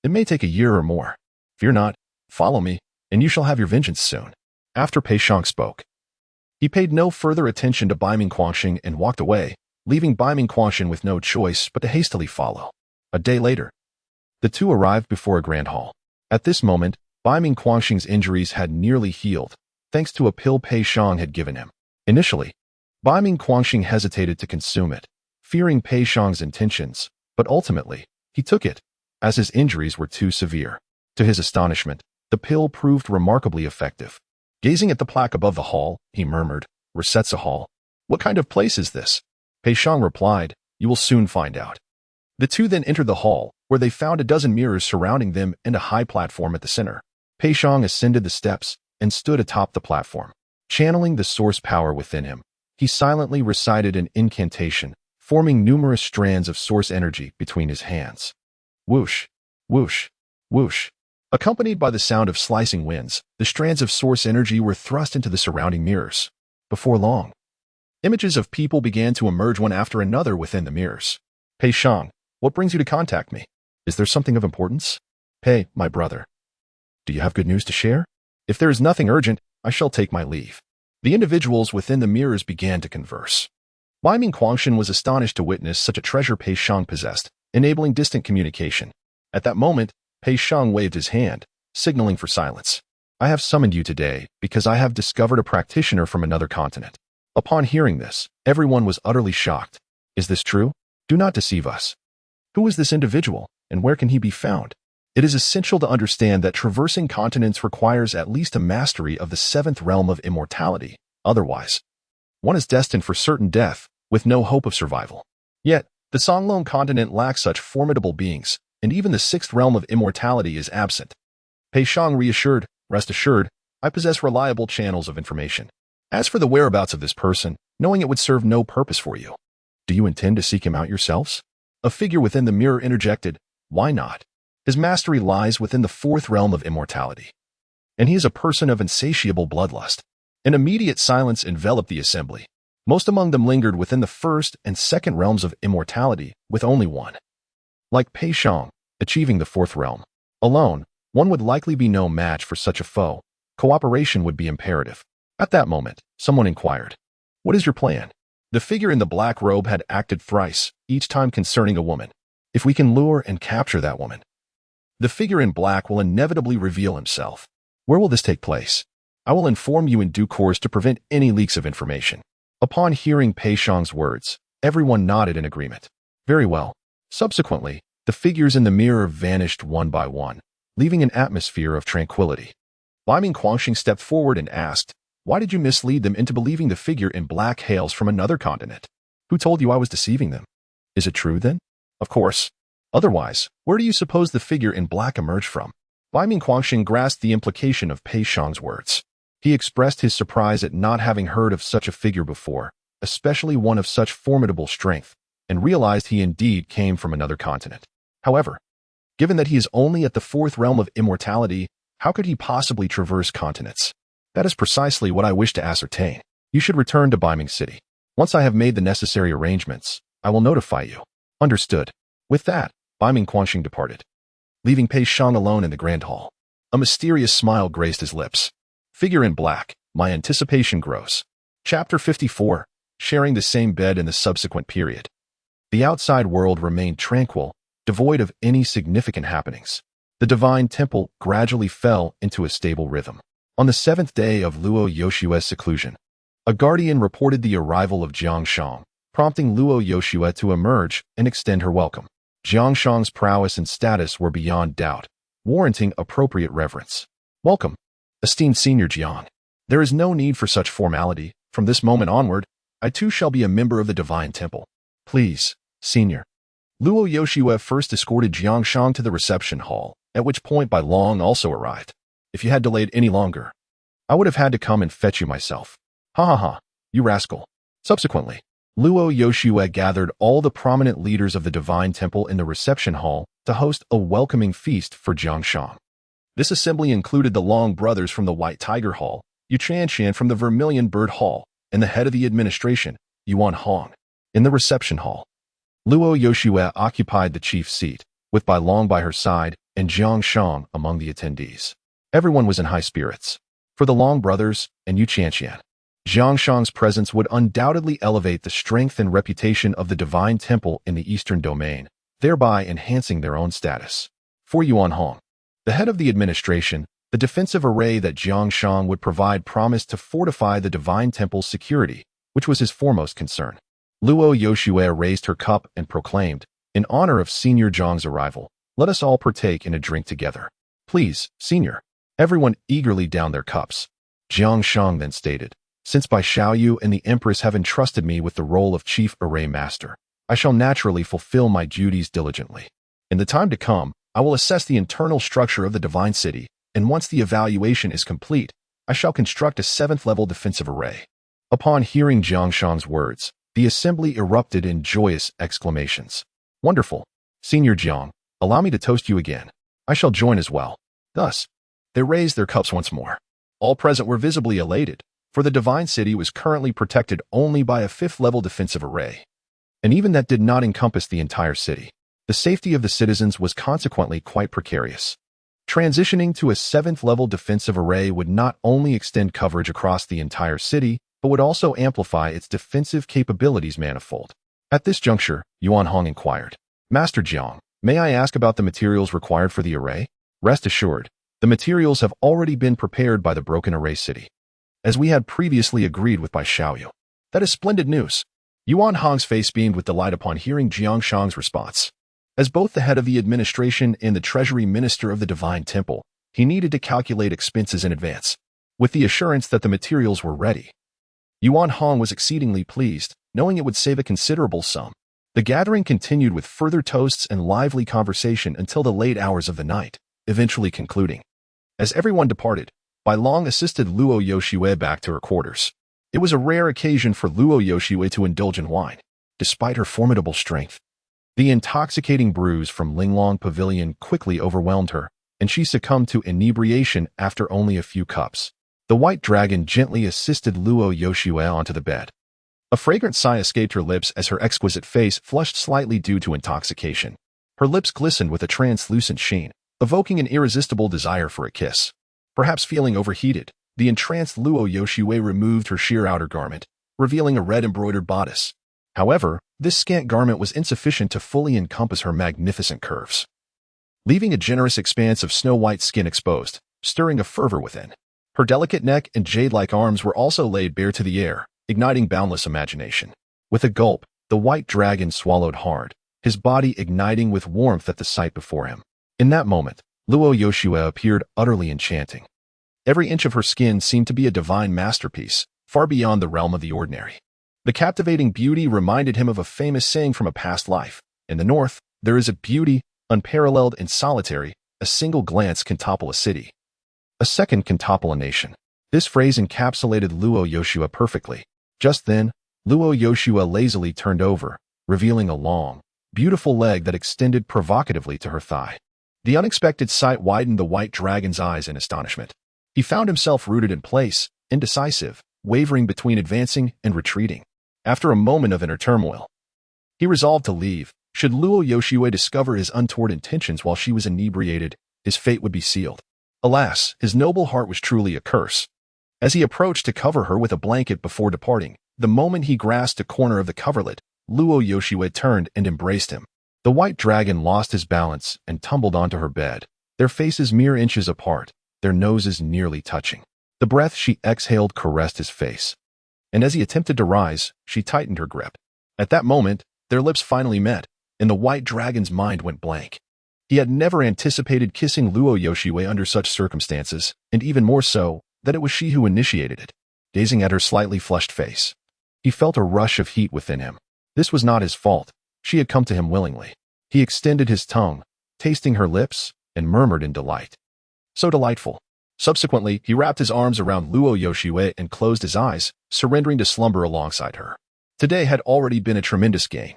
It may take a year or more. Fear not, follow me, and you shall have your vengeance soon. After Pei Shang spoke, he paid no further attention to Bai Ming Quangxing and walked away, leaving Bai Ming Quangxing with no choice but to hastily follow. A day later, the two arrived before a grand hall. At this moment, Bai Ming Quangxing's injuries had nearly healed, thanks to a pill Pei Shang had given him. Initially, Bai Ming Quangxing hesitated to consume it, fearing Pei Shang's intentions, but ultimately, he took it, as his injuries were too severe. To his astonishment, the pill proved remarkably effective. Gazing at the plaque above the hall, he murmured, "Resetsa Hall. What kind of place is this?" Pei Shang replied, "You will soon find out." The two then entered the hall, where they found a dozen mirrors surrounding them and a high platform at the center. Pei Shang ascended the steps and stood atop the platform. Channeling the source power within him, he silently recited an incantation, forming numerous strands of source energy between his hands. Whoosh, whoosh, whoosh. Accompanied by the sound of slicing winds, the strands of source energy were thrust into the surrounding mirrors. Before long, images of people began to emerge one after another within the mirrors. Pei Shang, what brings you to contact me? Is there something of importance? Pei, my brother. Do you have good news to share? If there is nothing urgent, I shall take my leave. The individuals within the mirrors began to converse. Bai Ming Quangxing was astonished to witness such a treasure Pei Shang possessed, enabling distant communication. At that moment, Pei Shang waved his hand, signaling for silence. I have summoned you today because I have discovered a practitioner from another continent. Upon hearing this, everyone was utterly shocked. Is this true? Do not deceive us. Who is this individual, and where can he be found? It is essential to understand that traversing continents requires at least a mastery of the seventh realm of immortality. Otherwise, one is destined for certain death, with no hope of survival. Yet, the Songlong continent lacks such formidable beings, and even the sixth realm of immortality is absent. Pei Shang reassured, rest assured, I possess reliable channels of information. As for the whereabouts of this person, knowing it would serve no purpose for you. Do you intend to seek him out yourselves? A figure within the mirror interjected, why not? His mastery lies within the fourth realm of immortality. And he is a person of insatiable bloodlust. An immediate silence enveloped the assembly. Most among them lingered within the first and second realms of immortality, with only one. Like Pei Shang, achieving the fourth realm. Alone, one would likely be no match for such a foe. Cooperation would be imperative. At that moment, someone inquired, what is your plan? The figure in the black robe had acted thrice, each time concerning a woman. If we can lure and capture that woman, the figure in black will inevitably reveal himself. Where will this take place? I will inform you in due course to prevent any leaks of information. Upon hearing Pei Shang's words, everyone nodded in agreement. Very well. Subsequently, the figures in the mirror vanished one by one, leaving an atmosphere of tranquility. Bai Ming Quangxing stepped forward and asked, why did you mislead them into believing the figure in black hails from another continent? Who told you I was deceiving them? Is it true then? Of course. Otherwise, where do you suppose the figure in black emerged from? Bai Ming Quangxing grasped the implication of Pei Shang's words. He expressed his surprise at not having heard of such a figure before, especially one of such formidable strength, and realized he indeed came from another continent. However, given that he is only at the fourth realm of immortality, how could he possibly traverse continents? That is precisely what I wish to ascertain. You should return to Baiming City. Once I have made the necessary arrangements, I will notify you. Understood. With that, Bai Ming Quangxing departed, leaving Pei Shang alone in the grand hall. A mysterious smile graced his lips. Figure in black, my anticipation grows. Chapter 54, sharing the same bed in the subsequent period. The outside world remained tranquil, devoid of any significant happenings. The divine temple gradually fell into a stable rhythm. On the seventh day of Luo Yoshue's seclusion, a guardian reported the arrival of Jiang Shang, prompting Luo Yoshue to emerge and extend her welcome. Jiang Shang's prowess and status were beyond doubt, warranting appropriate reverence. Welcome, esteemed Senior Jiang. There is no need for such formality. From this moment onward, I too shall be a member of the Divine Temple. Please, Senior. Luo Yoshue first escorted Jiang Shang to the reception hall, at which point Bai Long also arrived. If you had delayed any longer, I would have had to come and fetch you myself. Ha ha ha, you rascal. Subsequently, Luo Yoshue gathered all the prominent leaders of the Divine Temple in the reception hall to host a welcoming feast for Jiang Shang. This assembly included the Long brothers from the White Tiger Hall, Yu Chanshan from the Vermilion Bird Hall, and the head of the administration, Yuan Hong. In the reception hall, Luo Yoshue occupied the chief's seat, with Bai Long by her side and Jiang Shang among the attendees. Everyone was in high spirits. For the Long brothers and Yu Qianqian, Jiang Shang's presence would undoubtedly elevate the strength and reputation of the divine temple in the eastern domain, thereby enhancing their own status. For Yuan Hong, the head of the administration, the defensive array that Jiang Shang would provide promised to fortify the divine temple's security, which was his foremost concern. Luo Yoshue raised her cup and proclaimed, "In honor of Senior Zhang's arrival, let us all partake in a drink together. Please, Senior." Everyone eagerly downed their cups. Jiang Shang then stated, "Since Bai Xiaoyu and the Empress have entrusted me with the role of Chief Array Master, I shall naturally fulfill my duties diligently. In the time to come, I will assess the internal structure of the Divine City, and once the evaluation is complete, I shall construct a 7th-level defensive array." Upon hearing Jiang Shang's words, the assembly erupted in joyous exclamations. "Wonderful! Senior Jiang, allow me to toast you again. I shall join as well." Thus, they raised their cups once more. All present were visibly elated, for the Divine City was currently protected only by a 5th-level defensive array. And even that did not encompass the entire city. The safety of the citizens was consequently quite precarious. Transitioning to a 7th-level defensive array would not only extend coverage across the entire city, but would also amplify its defensive capabilities manifold. At this juncture, Yuan Hong inquired, "Master Jiang, may I ask about the materials required for the array?" "Rest assured, the materials have already been prepared by the Broken Array City, as we had previously agreed with Bai Xiaoyu." "That is splendid news." Yuan Hong's face beamed with delight upon hearing Jiang Shang's response. As both the head of the administration and the treasury minister of the Divine Temple, he needed to calculate expenses in advance. With the assurance that the materials were ready, Yuan Hong was exceedingly pleased, knowing it would save a considerable sum. The gathering continued with further toasts and lively conversation until the late hours of the night, eventually concluding. As everyone departed, Bai Long assisted Luo Yoshue back to her quarters. It was a rare occasion for Luo Yoshue to indulge in wine, despite her formidable strength. The intoxicating brews from Linglong Pavilion quickly overwhelmed her, and she succumbed to inebriation after only a few cups. The White Dragon gently assisted Luo Yoshue onto the bed. A fragrant sigh escaped her lips as her exquisite face flushed slightly due to intoxication. Her lips glistened with a translucent sheen, evoking an irresistible desire for a kiss. Perhaps feeling overheated, the entranced Luo Yoshue removed her sheer outer garment, revealing a red embroidered bodice. However, this scant garment was insufficient to fully encompass her magnificent curves, leaving a generous expanse of snow-white skin exposed, stirring a fervor within. Her delicate neck and jade-like arms were also laid bare to the air, igniting boundless imagination. With a gulp, the White Dragon swallowed hard, his body igniting with warmth at the sight before him. In that moment, Luo Yoshue appeared utterly enchanting. Every inch of her skin seemed to be a divine masterpiece, far beyond the realm of the ordinary. The captivating beauty reminded him of a famous saying from a past life. In the north, there is a beauty, unparalleled and solitary, a single glance can topple a city. A second can topple a nation. This phrase encapsulated Luo Yoshue perfectly. Just then, Luo Yoshue lazily turned over, revealing a long, beautiful leg that extended provocatively to her thigh. The unexpected sight widened the White Dragon's eyes in astonishment. He found himself rooted in place, indecisive, wavering between advancing and retreating. After a moment of inner turmoil, he resolved to leave. Should Luo Yoshue discover his untoward intentions while she was inebriated, his fate would be sealed. Alas, his noble heart was truly a curse. As he approached to cover her with a blanket before departing, the moment he grasped a corner of the coverlet, Luo Yoshue turned and embraced him. The White Dragon lost his balance and tumbled onto her bed, their faces mere inches apart, their noses nearly touching. The breath she exhaled caressed his face, and as he attempted to rise, she tightened her grip. At that moment, their lips finally met, and the White Dragon's mind went blank. He had never anticipated kissing Luo Yoshue under such circumstances, and even more so, that it was she who initiated it. Gazing at her slightly flushed face, he felt a rush of heat within him. This was not his fault. She had come to him willingly. He extended his tongue, tasting her lips, and murmured in delight. So delightful. Subsequently, he wrapped his arms around Luo Yoshue and closed his eyes, surrendering to slumber alongside her. Today had already been a tremendous gain.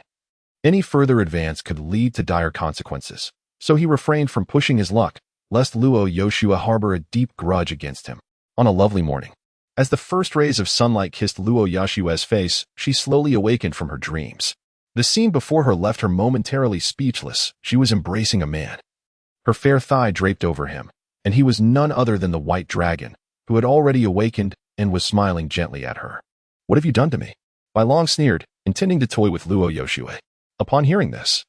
Any further advance could lead to dire consequences, so he refrained from pushing his luck, lest Luo Yoshue harbor a deep grudge against him. On a lovely morning, As the first rays of sunlight kissed Luo Yashue's face, she slowly awakened from her dreams. The scene before her left her momentarily speechless. She was embracing a man. Her fair thigh draped over him, and he was none other than the white dragon, who had already awakened and was smiling gently at her. "What have you done to me?" Bai Long sneered, intending to toy with Luo Yoshue. Upon hearing this,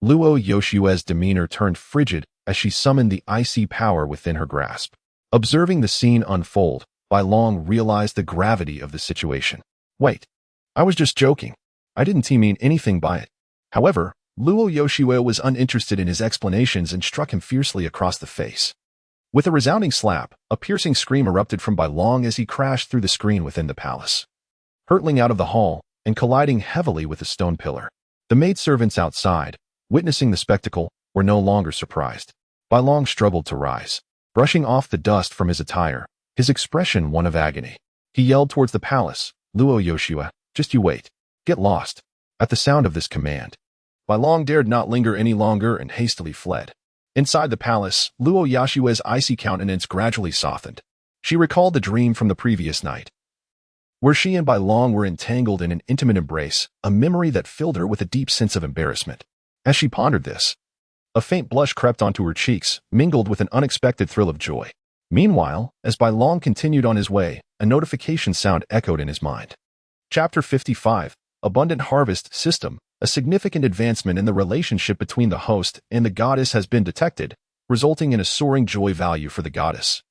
Luo Yoshue's demeanor turned frigid as she summoned the icy power within her grasp. Observing the scene unfold, Bai Long realized the gravity of the situation. "Wait, I was just joking. I didn't mean anything by it." However, Luo Yoshue was uninterested in his explanations and struck him fiercely across the face. With a resounding slap, a piercing scream erupted from Bai Long as he crashed through the screen within the palace, hurtling out of the hall and colliding heavily with a stone pillar. The maidservants outside, witnessing the spectacle, were no longer surprised. Bai Long struggled to rise, brushing off the dust from his attire, his expression one of agony. He yelled towards the palace, "Luo Yoshue, just you wait. Get lost." At the sound of this command, Bai Long dared not linger any longer and hastily fled. Inside the palace, Luo Yashue's icy countenance gradually softened. She recalled the dream from the previous night, where she and Bai Long were entangled in an intimate embrace, a memory that filled her with a deep sense of embarrassment. As she pondered this, a faint blush crept onto her cheeks, mingled with an unexpected thrill of joy. Meanwhile, as Bai Long continued on his way, a notification sound echoed in his mind. Chapter 55, Abundant Harvest System. A significant advancement in the relationship between the host and the goddess has been detected, resulting in a soaring joy value for the goddess,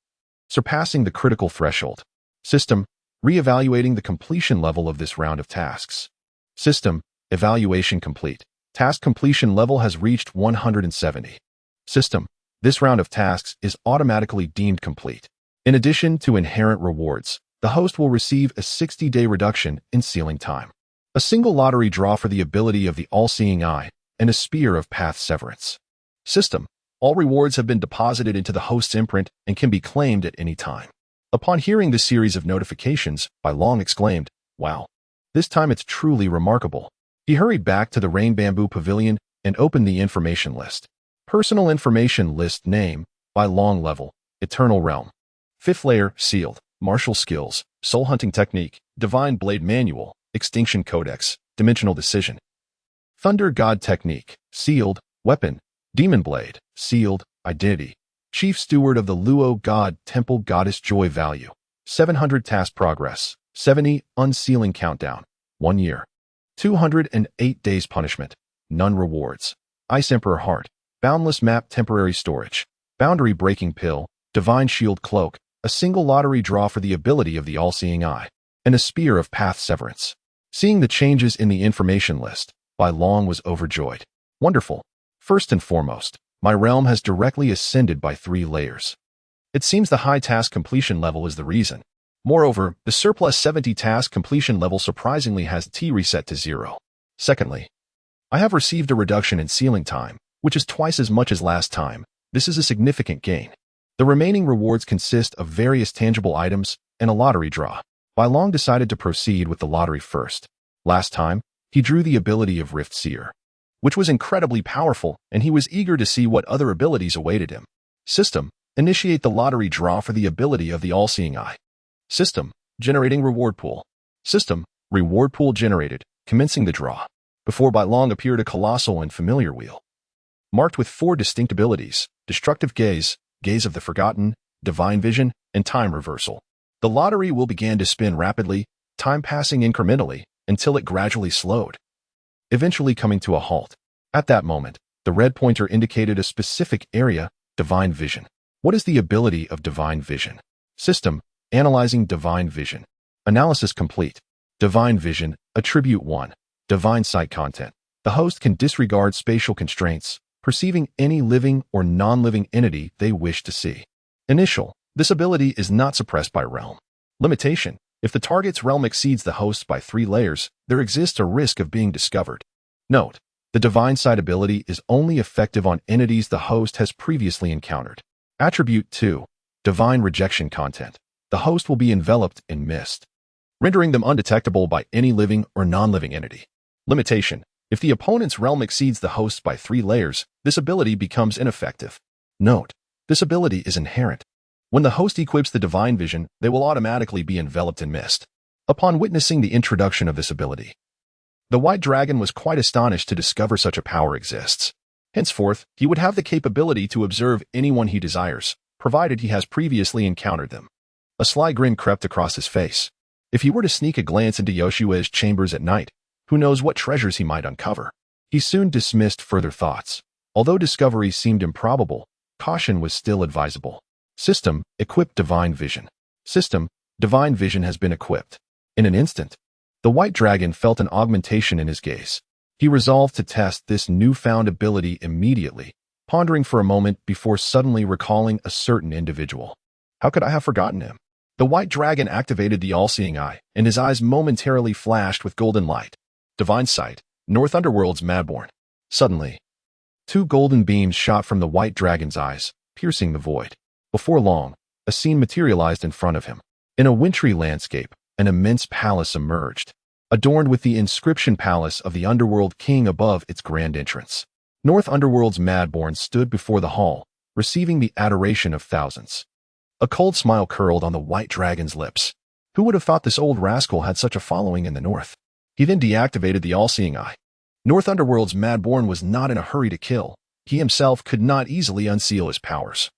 surpassing the critical threshold. System, reevaluating the completion level of this round of tasks. System, evaluation complete. Task completion level has reached 170. System, this round of tasks is automatically deemed complete. In addition to inherent rewards, the host will receive a 60-day reduction in sealing time, a single lottery draw for the ability of the all-seeing eye, and a spear of path severance. System, all rewards have been deposited into the host's imprint and can be claimed at any time. Upon hearing this series of notifications, Bai Long exclaimed, "Wow, this time it's truly remarkable." He hurried back to the Rain Bamboo Pavilion and opened the information list. Personal information list: name, Bai Long, level, Eternal Realm. 5th layer, sealed, martial skills, soul hunting technique, divine blade manual, extinction codex, dimensional decision. Thunder god technique, sealed, weapon, demon blade, sealed, identity. Chief steward of the Luo god temple, goddess joy value. 700 task progress, 70 unsealing countdown, 1 year. 208 days punishment, none rewards. Ice Emperor heart, boundless map temporary storage, boundary breaking pill, divine shield cloak, a single lottery draw for the ability of the all-seeing eye, and a spear of path severance. Seeing the changes in the information list, Bai Long was overjoyed. Wonderful. First and foremost, my realm has directly ascended by 3 layers. It seems the high task completion level is the reason. Moreover, the surplus 70 task completion level surprisingly has T reset to 0. Secondly, I have received a reduction in sealing time, which is twice as much as last time. This is a significant gain. The remaining rewards consist of various tangible items and a lottery draw. Bai Long decided to proceed with the lottery first. Last time, he drew the ability of Rift Seer, which was incredibly powerful, and he was eager to see what other abilities awaited him. System, initiate the lottery draw for the ability of the all-seeing eye. System, generating reward pool. System, reward pool generated, commencing the draw. Before Bai Long appeared a colossal and familiar wheel, marked with 4 distinct abilities: destructive gaze, gaze of the forgotten, divine vision, and time reversal. The lottery will begin to spin rapidly, time passing incrementally until it gradually slowed, eventually coming to a halt. At that moment, the red pointer indicated a specific area, divine vision. What is the ability of divine vision? System, analyzing divine vision. Analysis complete. Divine vision, attribute 1, divine sight content. The host can disregard spatial constraints, perceiving any living or non-living entity they wish to see. Initial, this ability is not suppressed by realm. Limitation, if the target's realm exceeds the host's by 3 layers, there exists a risk of being discovered. Note, the divine sight ability is only effective on entities the host has previously encountered. Attribute 2, divine rejection content. The host will be enveloped in mist, rendering them undetectable by any living or non-living entity. Limitation, if the opponent's realm exceeds the host's by 3 layers, this ability becomes ineffective. Note, this ability is inherent. When the host equips the divine vision, they will automatically be enveloped in mist. Upon witnessing the introduction of this ability, the white dragon was quite astonished to discover such a power exists. Henceforth, he would have the capability to observe anyone he desires, provided he has previously encountered them. A sly grin crept across his face. If he were to sneak a glance into Yoshue's chambers at night, who knows what treasures he might uncover? He soon dismissed further thoughts. Although discovery seemed improbable, caution was still advisable. System, equip divine vision. System, divine vision has been equipped. In an instant, the white dragon felt an augmentation in his gaze. He resolved to test this newfound ability immediately, pondering for a moment before suddenly recalling a certain individual. How could I have forgotten him? The white dragon activated the all-seeing eye, and his eyes momentarily flashed with golden light. Divine sight, North Underworld's Madborn. Suddenly, two golden beams shot from the white dragon's eyes, piercing the void. Before long, a scene materialized in front of him. In a wintry landscape, an immense palace emerged, adorned with the inscription Palace of the Underworld King above its grand entrance. North Underworld's Madborn stood before the hall, receiving the adoration of thousands. A cold smile curled on the white dragon's lips. Who would have thought this old rascal had such a following in the north? He then deactivated the all-seeing eye. North Underworld's Madborn was not in a hurry to kill. He himself could not easily unseal his powers.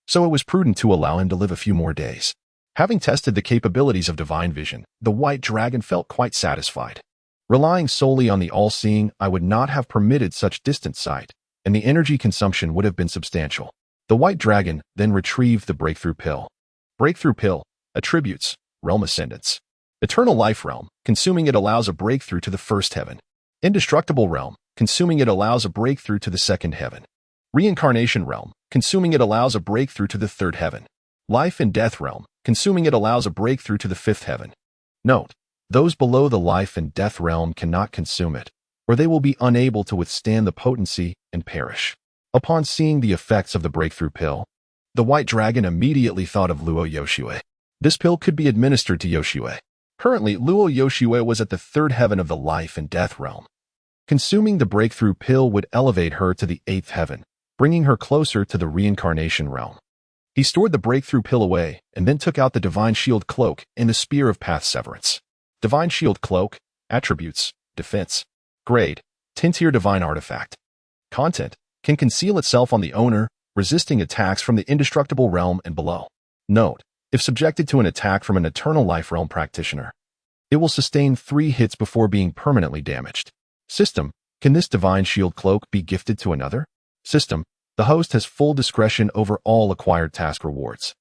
So it was prudent to allow him to live a few more days. Having tested the capabilities of divine vision, the white dragon felt quite satisfied. Relying solely on the all-seeing eye would not have permitted such distant sight, and the energy consumption would have been substantial. The white dragon then retrieved the breakthrough pill. Breakthrough pill, attributes, realm ascendance. Eternal life realm, consuming it allows a breakthrough to the first heaven. Indestructible realm, consuming it allows a breakthrough to the second heaven. Reincarnation realm, consuming it allows a breakthrough to the third heaven. Life and death realm, consuming it allows a breakthrough to the fifth heaven. Note, those below the life and death realm cannot consume it, or they will be unable to withstand the potency and perish. Upon seeing the effects of the breakthrough pill, the white dragon immediately thought of Luo Yoshue. This pill could be administered to Yoshue. Currently, Luo Yoshue was at the third heaven of the life and death realm. Consuming the breakthrough pill would elevate her to the eighth heaven, bringing her closer to the reincarnation realm. He stored the breakthrough pill away and then took out the Divine Shield Cloak and the Spear of Path Severance. Divine Shield Cloak, attributes, defense, grade, 10-tier divine artifact. Content, can conceal itself on the owner, resisting attacks from the indestructible realm and below. Note, if subjected to an attack from an eternal life realm practitioner, it will sustain 3 hits before being permanently damaged. System, can this Divine Shield Cloak be gifted to another? System, the host has full discretion over all acquired task rewards.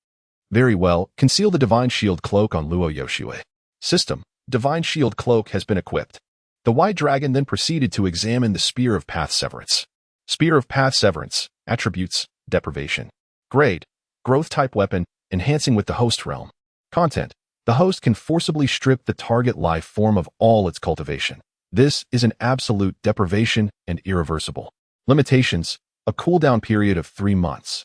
Very well, conceal the Divine Shield Cloak on Luo Yoshue. System, Divine Shield Cloak has been equipped. The white dragon then proceeded to examine the Spear of Path Severance. Spear of Path Severance, attributes, deprivation. Grade, growth type weapon, enhancing with the host realm. Content, the host can forcibly strip the target life form of all its cultivation. This is an absolute deprivation and irreversible. Limitations, a cooldown period of 3 months.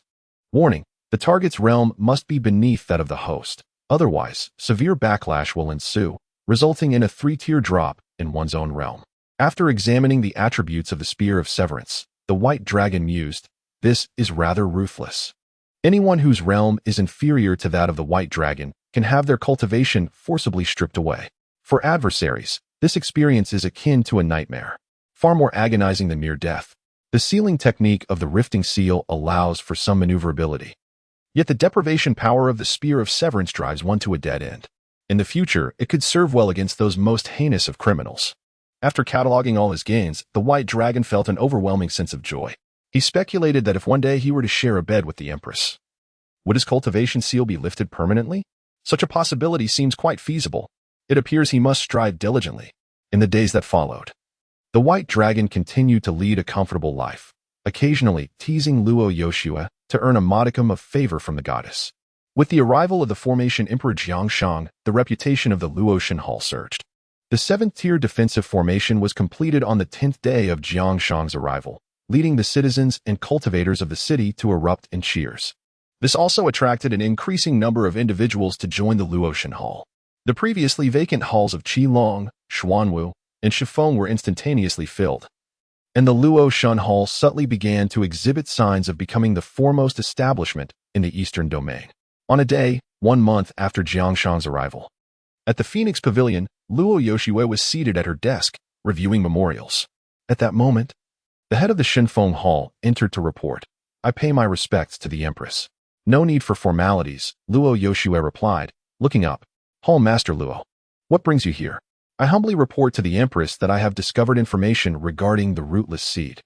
Warning, the target's realm must be beneath that of the host. Otherwise, severe backlash will ensue, resulting in a 3-tier drop in one's own realm. After examining the attributes of the Spear of Severance, the white dragon mused, this is rather ruthless. Anyone whose realm is inferior to that of the white dragon can have their cultivation forcibly stripped away. For adversaries, this experience is akin to a nightmare, far more agonizing than mere death. The sealing technique of the Rifting Seal allows for some maneuverability. Yet the deprivation power of the Spear of Severance drives one to a dead end. In the future, it could serve well against those most heinous of criminals. After cataloging all his gains, the white dragon felt an overwhelming sense of joy. He speculated that if one day he were to share a bed with the Empress, would his cultivation seal be lifted permanently? Such a possibility seems quite feasible. It appears he must strive diligently. In the days that followed, the white dragon continued to lead a comfortable life, occasionally teasing Luo Yoshue to earn a modicum of favor from the goddess. With the arrival of the formation Emperor Jiangshang, the reputation of the Luotian Hall surged. The 7th-tier defensive formation was completed on the 10th day of Jiangshang's arrival, leading the citizens and cultivators of the city to erupt in cheers. This also attracted an increasing number of individuals to join the Luotian Hall. The previously vacant halls of Qilong, Xuanwu, and Shifeng were instantaneously filled, and the Luotian Hall subtly began to exhibit signs of becoming the foremost establishment in the Eastern Domain. On a day, 1 month after Jiangshang's arrival. At the Phoenix Pavilion, Luo Yoshue was seated at her desk, reviewing memorials. At that moment, the head of the Shinfeng Hall entered to report, "I pay my respects to the Empress." "No need for formalities," Luo Yoshue replied, looking up. "Hall Master Luo, what brings you here?" "I humbly report to the Empress that I have discovered information regarding the rootless seed."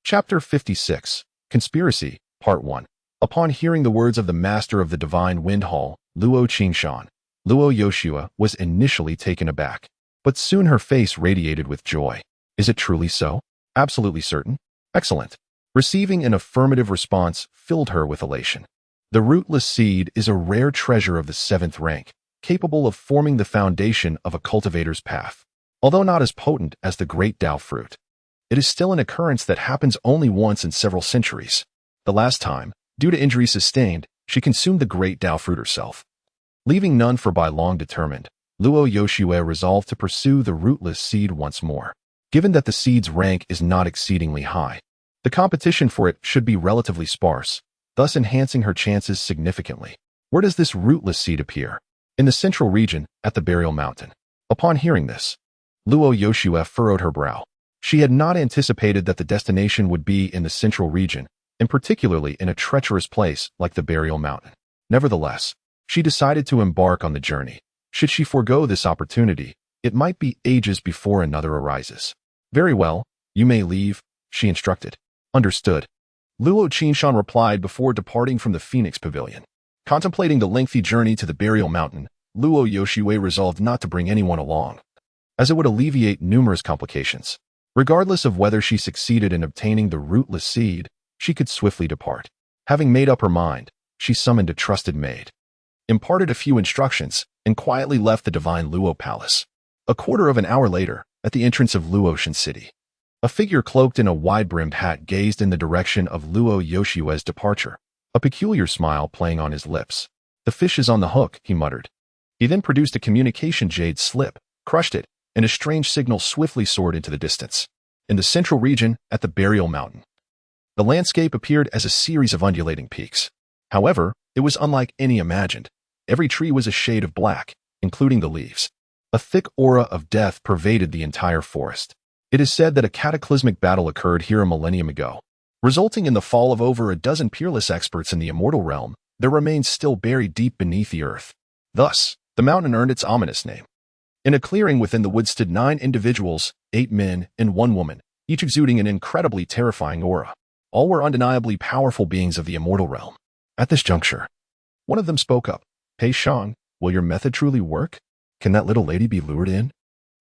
Chapter 56, Conspiracy, Part 1. Upon hearing the words of the Master of the Divine Wind Hall, Luo Qingshan, Luo Yoshua was initially taken aback, but soon her face radiated with joy. "Is it truly so?" "Absolutely certain." "Excellent." Receiving an affirmative response filled her with elation. The rootless seed is a rare treasure of the 7th rank, capable of forming the foundation of a cultivator's path. Although not as potent as the great Tao fruit, it is still an occurrence that happens only once in several centuries. The last time, due to injury sustained, she consumed the great Tao fruit herself. Leaving none for by long determined, Luo Yoshue resolved to pursue the rootless seed once more. Given that the seed's rank is not exceedingly high, the competition for it should be relatively sparse, thus enhancing her chances significantly. Where does this rootless seed appear? In the central region, at the Burial Mountain. Upon hearing this, Luo Yoshue furrowed her brow. She had not anticipated that the destination would be in the central region, and particularly in a treacherous place like the Burial Mountain. Nevertheless, she decided to embark on the journey. Should she forego this opportunity, it might be ages before another arises. "Very well, you may leave," she instructed. "Understood," Luo Qingshan replied before departing from the Phoenix Pavilion. Contemplating the lengthy journey to the Burial Mountain, Luo Yoshue resolved not to bring anyone along, as it would alleviate numerous complications. Regardless of whether she succeeded in obtaining the rootless seed, she could swiftly depart. Having made up her mind, she summoned a trusted maid, imparted a few instructions, and quietly left the divine Luo Palace. A quarter of an hour later, at the entrance of Luoshan City, a figure cloaked in a wide-brimmed hat gazed in the direction of Luo Yoshue's departure, a peculiar smile playing on his lips. "The fish is on the hook," he muttered. He then produced a communication jade slip, crushed it, and a strange signal swiftly soared into the distance. In the central region, at the Burial Mountain, the landscape appeared as a series of undulating peaks. However, it was unlike any imagined. Every tree was a shade of black, including the leaves. A thick aura of death pervaded the entire forest. It is said that a cataclysmic battle occurred here a millennium ago, resulting in the fall of over a dozen peerless experts in the immortal realm. Their remains still buried deep beneath the earth. Thus, the mountain earned its ominous name. In a clearing within the woods stood 9 individuals, 8 men and 1 woman, each exuding an incredibly terrifying aura. All were undeniably powerful beings of the immortal realm. At this juncture, one of them spoke up. "Pei Shang, will your method truly work? Can that little lady be lured in?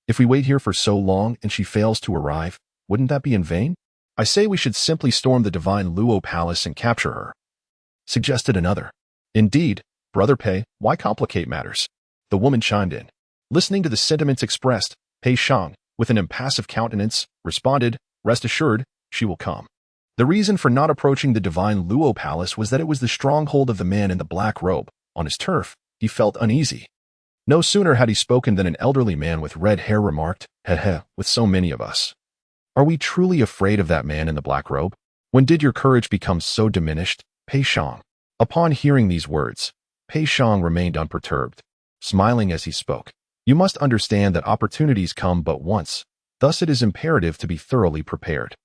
If we wait here for so long and she fails to arrive, wouldn't that be in vain? I say we should simply storm the divine Luo Palace and capture her," suggested another. "Indeed, Brother Pei, why complicate matters?" the woman chimed in. Listening to the sentiments expressed, Pei Shang, with an impassive countenance, responded, "Rest assured, she will come." The reason for not approaching the divine Luo Palace was that it was the stronghold of the man in the black robe. On his turf, he felt uneasy. No sooner had he spoken than an elderly man with red hair remarked, "Heh, with so many of us, are we truly afraid of that man in the black robe? When did your courage become so diminished, Pei Shang?" Upon hearing these words, Pei Shang remained unperturbed, smiling as he spoke. "You must understand that opportunities come but once, thus it is imperative to be thoroughly prepared.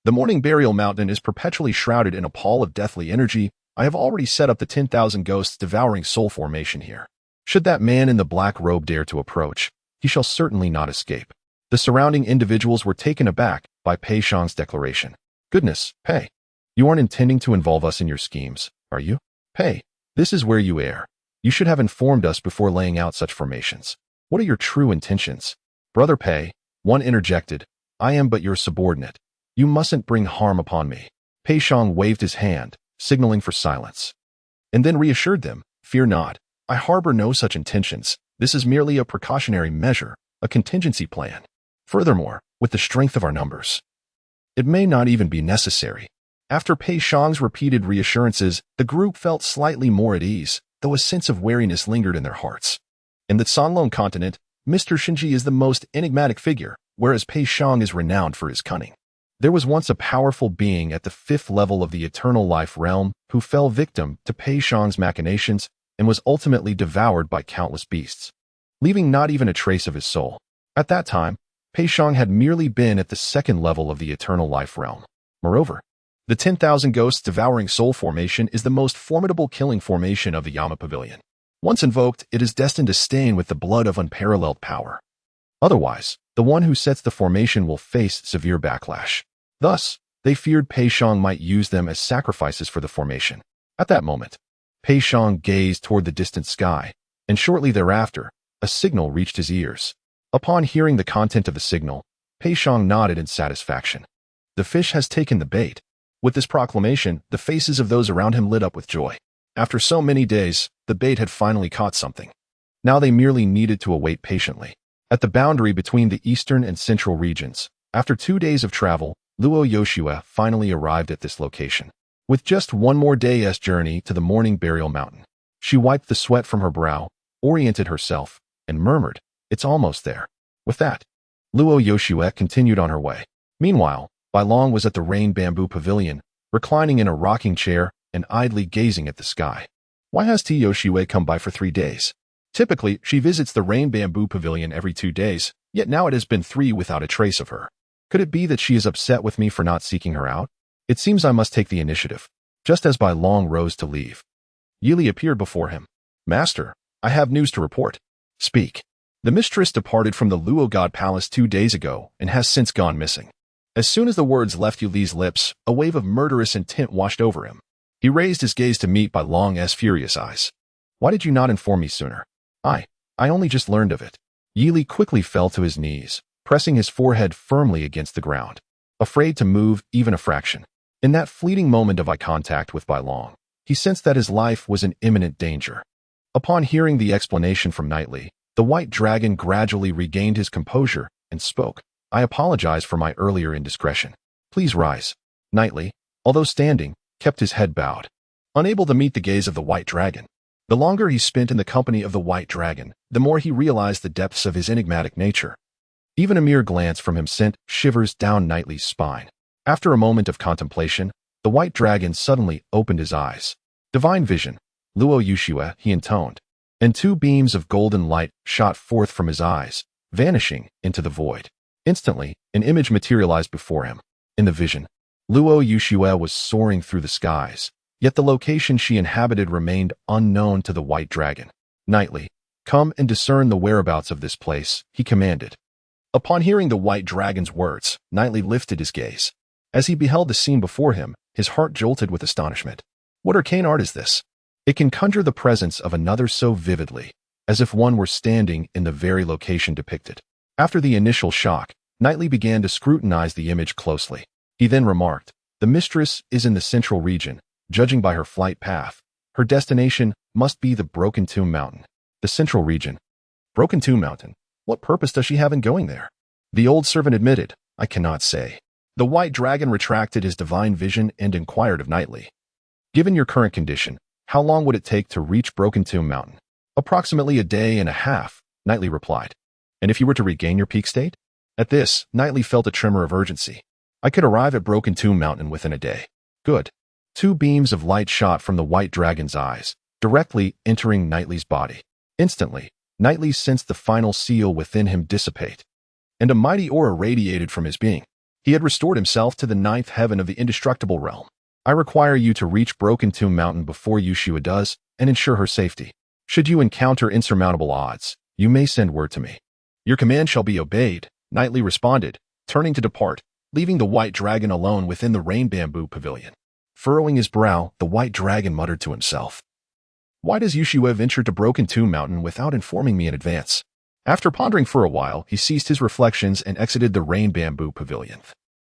The morning Burial Mountain is perpetually shrouded in a pall of deathly energy. I have already set up the 10,000 ghosts devouring soul formation here. Should that man in the black robe dare to approach, he shall certainly not escape." The surrounding individuals were taken aback by Pei Shang's declaration. "Goodness, Pei, you aren't intending to involve us in your schemes, are you? Pei, this is where you err. You should have informed us before laying out such formations. What are your true intentions?" "Brother Pei," one interjected, "I am but your subordinate. You mustn't bring harm upon me." Pei Shang waved his hand, signaling for silence, and then reassured them, "Fear not. I harbor no such intentions. This is merely a precautionary measure, a contingency plan. Furthermore, with the strength of our numbers, it may not even be necessary." After Pei Shang's repeated reassurances, the group felt slightly more at ease, though a sense of wariness lingered in their hearts. In the Sanlong continent, Mr. Shinji is the most enigmatic figure, whereas Pei Shang is renowned for his cunning. There was once a powerful being at the 5th level of the Eternal Life realm who fell victim to Pei Shang's machinations and was ultimately devoured by countless beasts, leaving not even a trace of his soul. At that time, Pei Shang had merely been at the second level of the eternal life realm. Moreover, the 10,000 Ghosts Devouring Soul formation is the most formidable killing formation of the Yama Pavilion. Once invoked, it is destined to stain with the blood of unparalleled power. Otherwise, the one who sets the formation will face severe backlash. Thus, they feared Pei Shang might use them as sacrifices for the formation. At that moment, Pei Shang gazed toward the distant sky, and shortly thereafter, a signal reached his ears. Upon hearing the content of the signal, Pei Shang nodded in satisfaction. The fish has taken the bait. With this proclamation, the faces of those around him lit up with joy. After so many days, the bait had finally caught something. Now they merely needed to await patiently. At the boundary between the eastern and central regions, after 2 days of travel, Luo Yoshua finally arrived at this location. With just one more day's journey to the morning burial mountain, she wiped the sweat from her brow, oriented herself, and murmured, "It's almost there." With that, Luo Yoshua continued on her way. Meanwhile, Bai Long was at the Rain Bamboo Pavilion, reclining in a rocking chair and idly gazing at the sky. Why has T. Yoshua come by for 3 days? Typically, she visits the Rain Bamboo Pavilion every 2 days, yet now it has been 3 without a trace of her. Could it be that she is upset with me for not seeking her out? It seems I must take the initiative. Just as Bai Long rose to leave, Yili appeared before him. "Master, I have news to report." "Speak." "The mistress departed from the Luo God Palace 2 days ago and has since gone missing." As soon as the words left Yuli's lips, a wave of murderous intent washed over him. He raised his gaze to meet Bai Long's furious eyes. "Why did you not inform me sooner?" I only just learned of it." Yili quickly fell to his knees, pressing his forehead firmly against the ground, afraid to move even a fraction. In that fleeting moment of eye contact with Bai Long, he sensed that his life was in imminent danger. Upon hearing the explanation from Knightley, the white dragon gradually regained his composure and spoke. "I apologize for my earlier indiscretion. Please rise." Knightley, although standing, kept his head bowed, unable to meet the gaze of the white dragon. The longer he spent in the company of the white dragon, the more he realized the depths of his enigmatic nature. Even a mere glance from him sent shivers down Knightley's spine. After a moment of contemplation, the white dragon suddenly opened his eyes. "Divine vision, Luo Yoshua," he intoned, and 2 beams of golden light shot forth from his eyes, vanishing into the void. Instantly, an image materialized before him. In the vision, Luo Yoshua was soaring through the skies, yet the location she inhabited remained unknown to the white dragon. "Knightley, come and discern the whereabouts of this place," he commanded. Upon hearing the white dragon's words, Knightley lifted his gaze. As he beheld the scene before him, his heart jolted with astonishment. What arcane art is this? It can conjure the presence of another so vividly, as if one were standing in the very location depicted. After the initial shock, Knightley began to scrutinize the image closely. He then remarked, "The mistress is in the central region. Judging by her flight path, her destination must be the Broken Tomb Mountain." The central region. Broken Tomb Mountain. What purpose does she have in going there? The old servant admitted, "I cannot say." The white dragon retracted his divine vision and inquired of Knightley, "Given your current condition, how long would it take to reach Broken Tomb Mountain?" "Approximately a day and a half," Knightley replied. "And if you were to regain your peak state?" At this, Knightley felt a tremor of urgency. "I could arrive at Broken Tomb Mountain within a day." "Good." 2 beams of light shot from the white dragon's eyes, directly entering Knightley's body. Instantly, Knightley sensed the final seal within him dissipate, and a mighty aura radiated from his being. He had restored himself to the 9th heaven of the indestructible realm. "I require you to reach Broken Tomb Mountain before Yoshua does and ensure her safety. Should you encounter insurmountable odds, you may send word to me." "Your command shall be obeyed," Knightley responded, turning to depart, leaving the white dragon alone within the Rain Bamboo Pavilion. Furrowing his brow, the white dragon muttered to himself, "Why does Yoshua venture to Broken Tomb Mountain without informing me in advance?" After pondering for a while, he ceased his reflections and exited the Rain Bamboo Pavilion,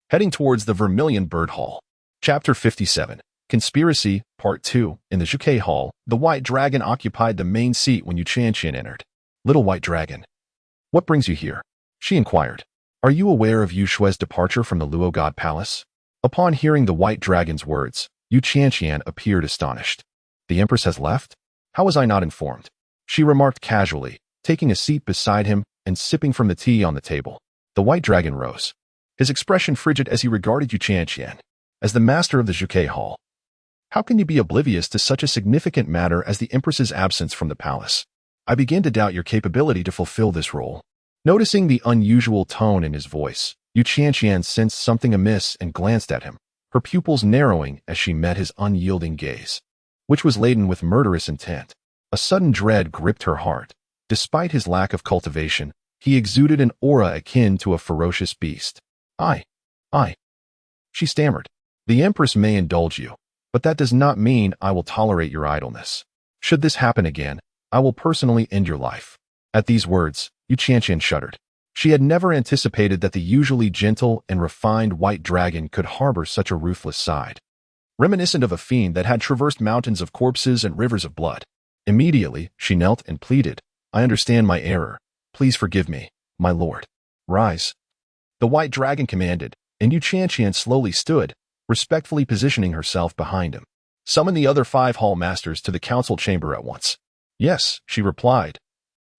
heading towards the Vermilion Bird Hall. Chapter 57. Conspiracy, Part 2. In the Juke Hall, the white dragon occupied the main seat when Yu Chanqian entered. "Little white dragon, what brings you here?" she inquired. "Are you aware of Yushua's departure from the Luo God Palace?" Upon hearing the white dragon's words, Yu Chanqian appeared astonished. "The Empress has left? How was I not informed?" she remarked casually, taking a seat beside him and sipping from the tea on the table. The white dragon rose, his expression frigid as he regarded Yu Chanqian as the master of the Juke Hall. How can you be oblivious to such a significant matter as the Empress's absence from the palace? I begin to doubt your capability to fulfill this role. Noticing the unusual tone in his voice, Yu Qianqian sensed something amiss and glanced at him, her pupils narrowing as she met his unyielding gaze, which was laden with murderous intent. A sudden dread gripped her heart. Despite his lack of cultivation, he exuded an aura akin to a ferocious beast. I, she stammered. The Empress may indulge you, but that does not mean I will tolerate your idleness. Should this happen again, I will personally end your life. At these words, Yu Qianqian shuddered. She had never anticipated that the usually gentle and refined white dragon could harbor such a ruthless side. Reminiscent of a fiend that had traversed mountains of corpses and rivers of blood. Immediately, she knelt and pleaded, I understand my error. Please forgive me, my lord. Rise. The white dragon commanded, and Yu Qianqian slowly stood, respectfully positioning herself behind him. Summon the other 5 hall masters to the council chamber at once. Yes, she replied,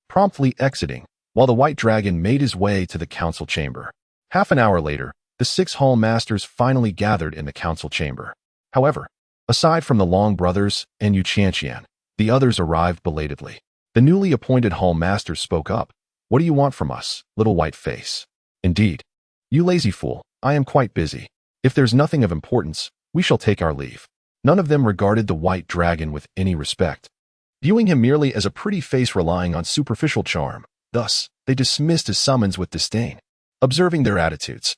promptly exiting, while the white dragon made his way to the council chamber. Half an hour later, the 6 hall masters finally gathered in the council chamber. However, aside from the Long brothers and Yu Qianqian, the others arrived belatedly. The newly appointed hall masters spoke up. What do you want from us, little white face? Indeed. You lazy fool, I am quite busy. If there's nothing of importance, we shall take our leave. None of them regarded the white dragon with any respect, viewing him merely as a pretty face relying on superficial charm. Thus, they dismissed his summons with disdain. Observing their attitudes,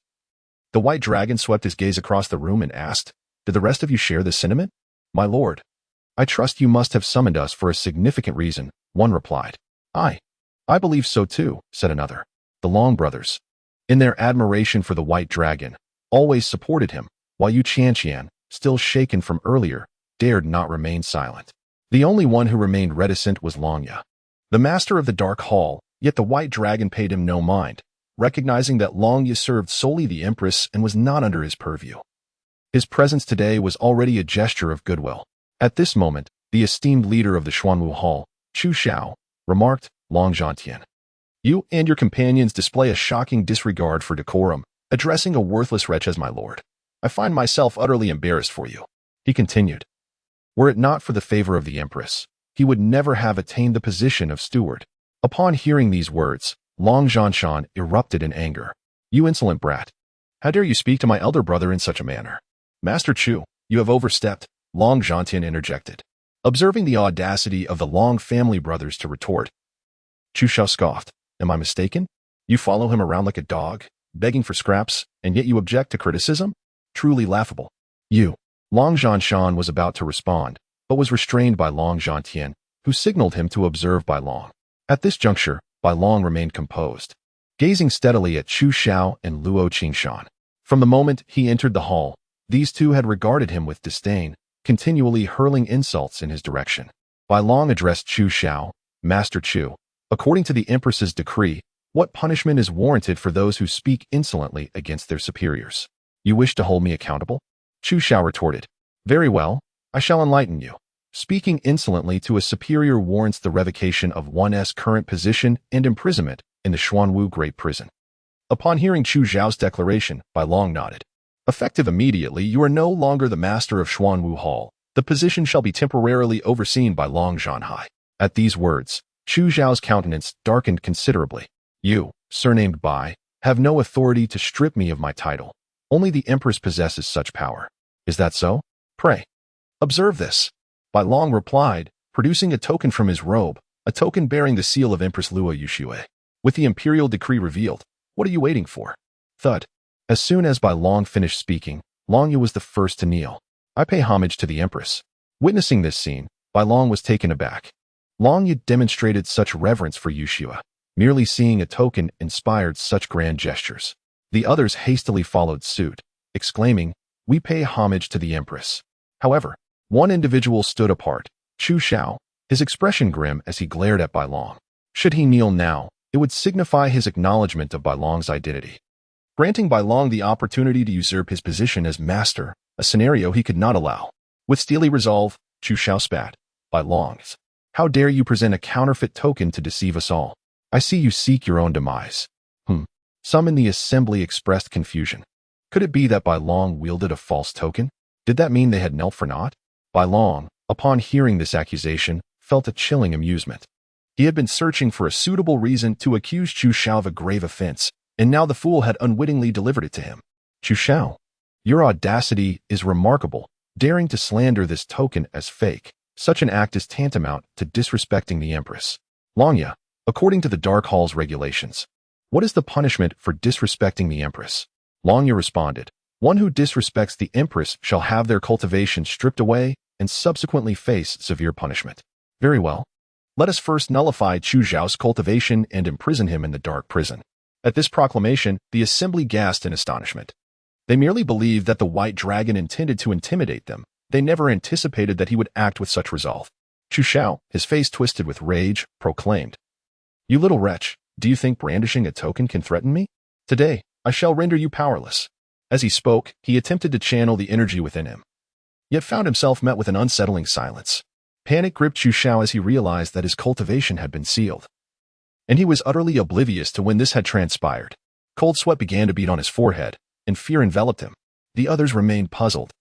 the white dragon swept his gaze across the room and asked, Did the rest of you share this sentiment? My lord, I trust you must have summoned us for a significant reason, one replied. I believe so too, said another. The Long brothers, in their admiration for the white dragon, always supported him, while Yu Qianqian, still shaken from earlier, dared not remain silent. The only one who remained reticent was Longya, the master of the Dark Hall, yet the white dragon paid him no mind, recognizing that Longya served solely the Empress and was not under his purview. His presence today was already a gesture of goodwill. At this moment, the esteemed leader of the Xuanwu Hall, Chu Xiao, remarked, Long Zhantian, you and your companions display a shocking disregard for decorum, addressing a worthless wretch as my lord. I find myself utterly embarrassed for you. He continued. Were it not for the favor of the Empress, he would never have attained the position of steward. Upon hearing these words, Long Zhanshan erupted in anger. You insolent brat! How dare you speak to my elder brother in such a manner? Master Chu, you have overstepped, Long Zhantian interjected. Observing the audacity of the Long family brothers to retort, Chu Xiao scoffed. Am I mistaken? You follow him around like a dog, begging for scraps, and yet you object to criticism? Truly laughable. You. Long Zhanshan was about to respond, but was restrained by Long Zhantian, who signaled him to observe Bai Long. At this juncture, Bai Long remained composed, gazing steadily at Chu Xiao and Luo Qingshan. From the moment he entered the hall, these two had regarded him with disdain, continually hurling insults in his direction. Bai Long addressed Chu Xiao, Master Chu. According to the Empress's decree, what punishment is warranted for those who speak insolently against their superiors? You wish to hold me accountable? Chu Xiao retorted. Very well, I shall enlighten you. Speaking insolently to a superior warrants the revocation of one's current position and imprisonment in the Xuanwu Great Prison. Upon hearing Chu Xiao's declaration, Bai Long nodded. Effective immediately, you are no longer the master of Xuanwu Hall. The position shall be temporarily overseen by Long Zhanhai. At these words, Chu Xiao's countenance darkened considerably. You, surnamed Bai, have no authority to strip me of my title. Only the Empress possesses such power. Is that so? Pray, observe this. Bai Long replied, producing a token from his robe, a token bearing the seal of Empress Luo Yuxue. With the imperial decree revealed, what are you waiting for? Thud. As soon as Bai Long finished speaking, Long Yu was the first to kneel. I pay homage to the Empress. Witnessing this scene, Bai Long was taken aback. Long Yu demonstrated such reverence for Yuxue. Merely seeing a token inspired such grand gestures. The others hastily followed suit, exclaiming, We pay homage to the Empress. However, one individual stood apart, Chu Xiao, his expression grim as he glared at Bai Long. Should he kneel now, it would signify his acknowledgement of Bai Long's identity, granting Bai Long the opportunity to usurp his position as master, a scenario he could not allow. With steely resolve, Chu Xiao spat. Bai Long, how dare you present a counterfeit token to deceive us all? I see you seek your own demise. Some in the assembly expressed confusion. Could it be that Bai Long wielded a false token? Did that mean they had knelt for naught? Bai Long, upon hearing this accusation, felt a chilling amusement. He had been searching for a suitable reason to accuse Chu Xiao of a grave offense, and now the fool had unwittingly delivered it to him. Chu Xiao, your audacity is remarkable, daring to slander this token as fake. Such an act is tantamount to disrespecting the Empress. Longya, according to the Dark Hall's regulations, what is the punishment for disrespecting the Empress? Longya responded, one who disrespects the Empress shall have their cultivation stripped away and subsequently face severe punishment. Very well. Let us first nullify Chu Xiao's cultivation and imprison him in the dark prison. At this proclamation, the assembly gasped in astonishment. They merely believed that the white dragon intended to intimidate them. They never anticipated that he would act with such resolve. Chu Xiao, his face twisted with rage, proclaimed, You little wretch, do you think brandishing a token can threaten me? Today, I shall render you powerless. As he spoke, he attempted to channel the energy within him, yet found himself met with an unsettling silence. Panic gripped Chu Xiao as he realized that his cultivation had been sealed, and he was utterly oblivious to when this had transpired. Cold sweat began to beat on his forehead, and fear enveloped him. The others remained puzzled,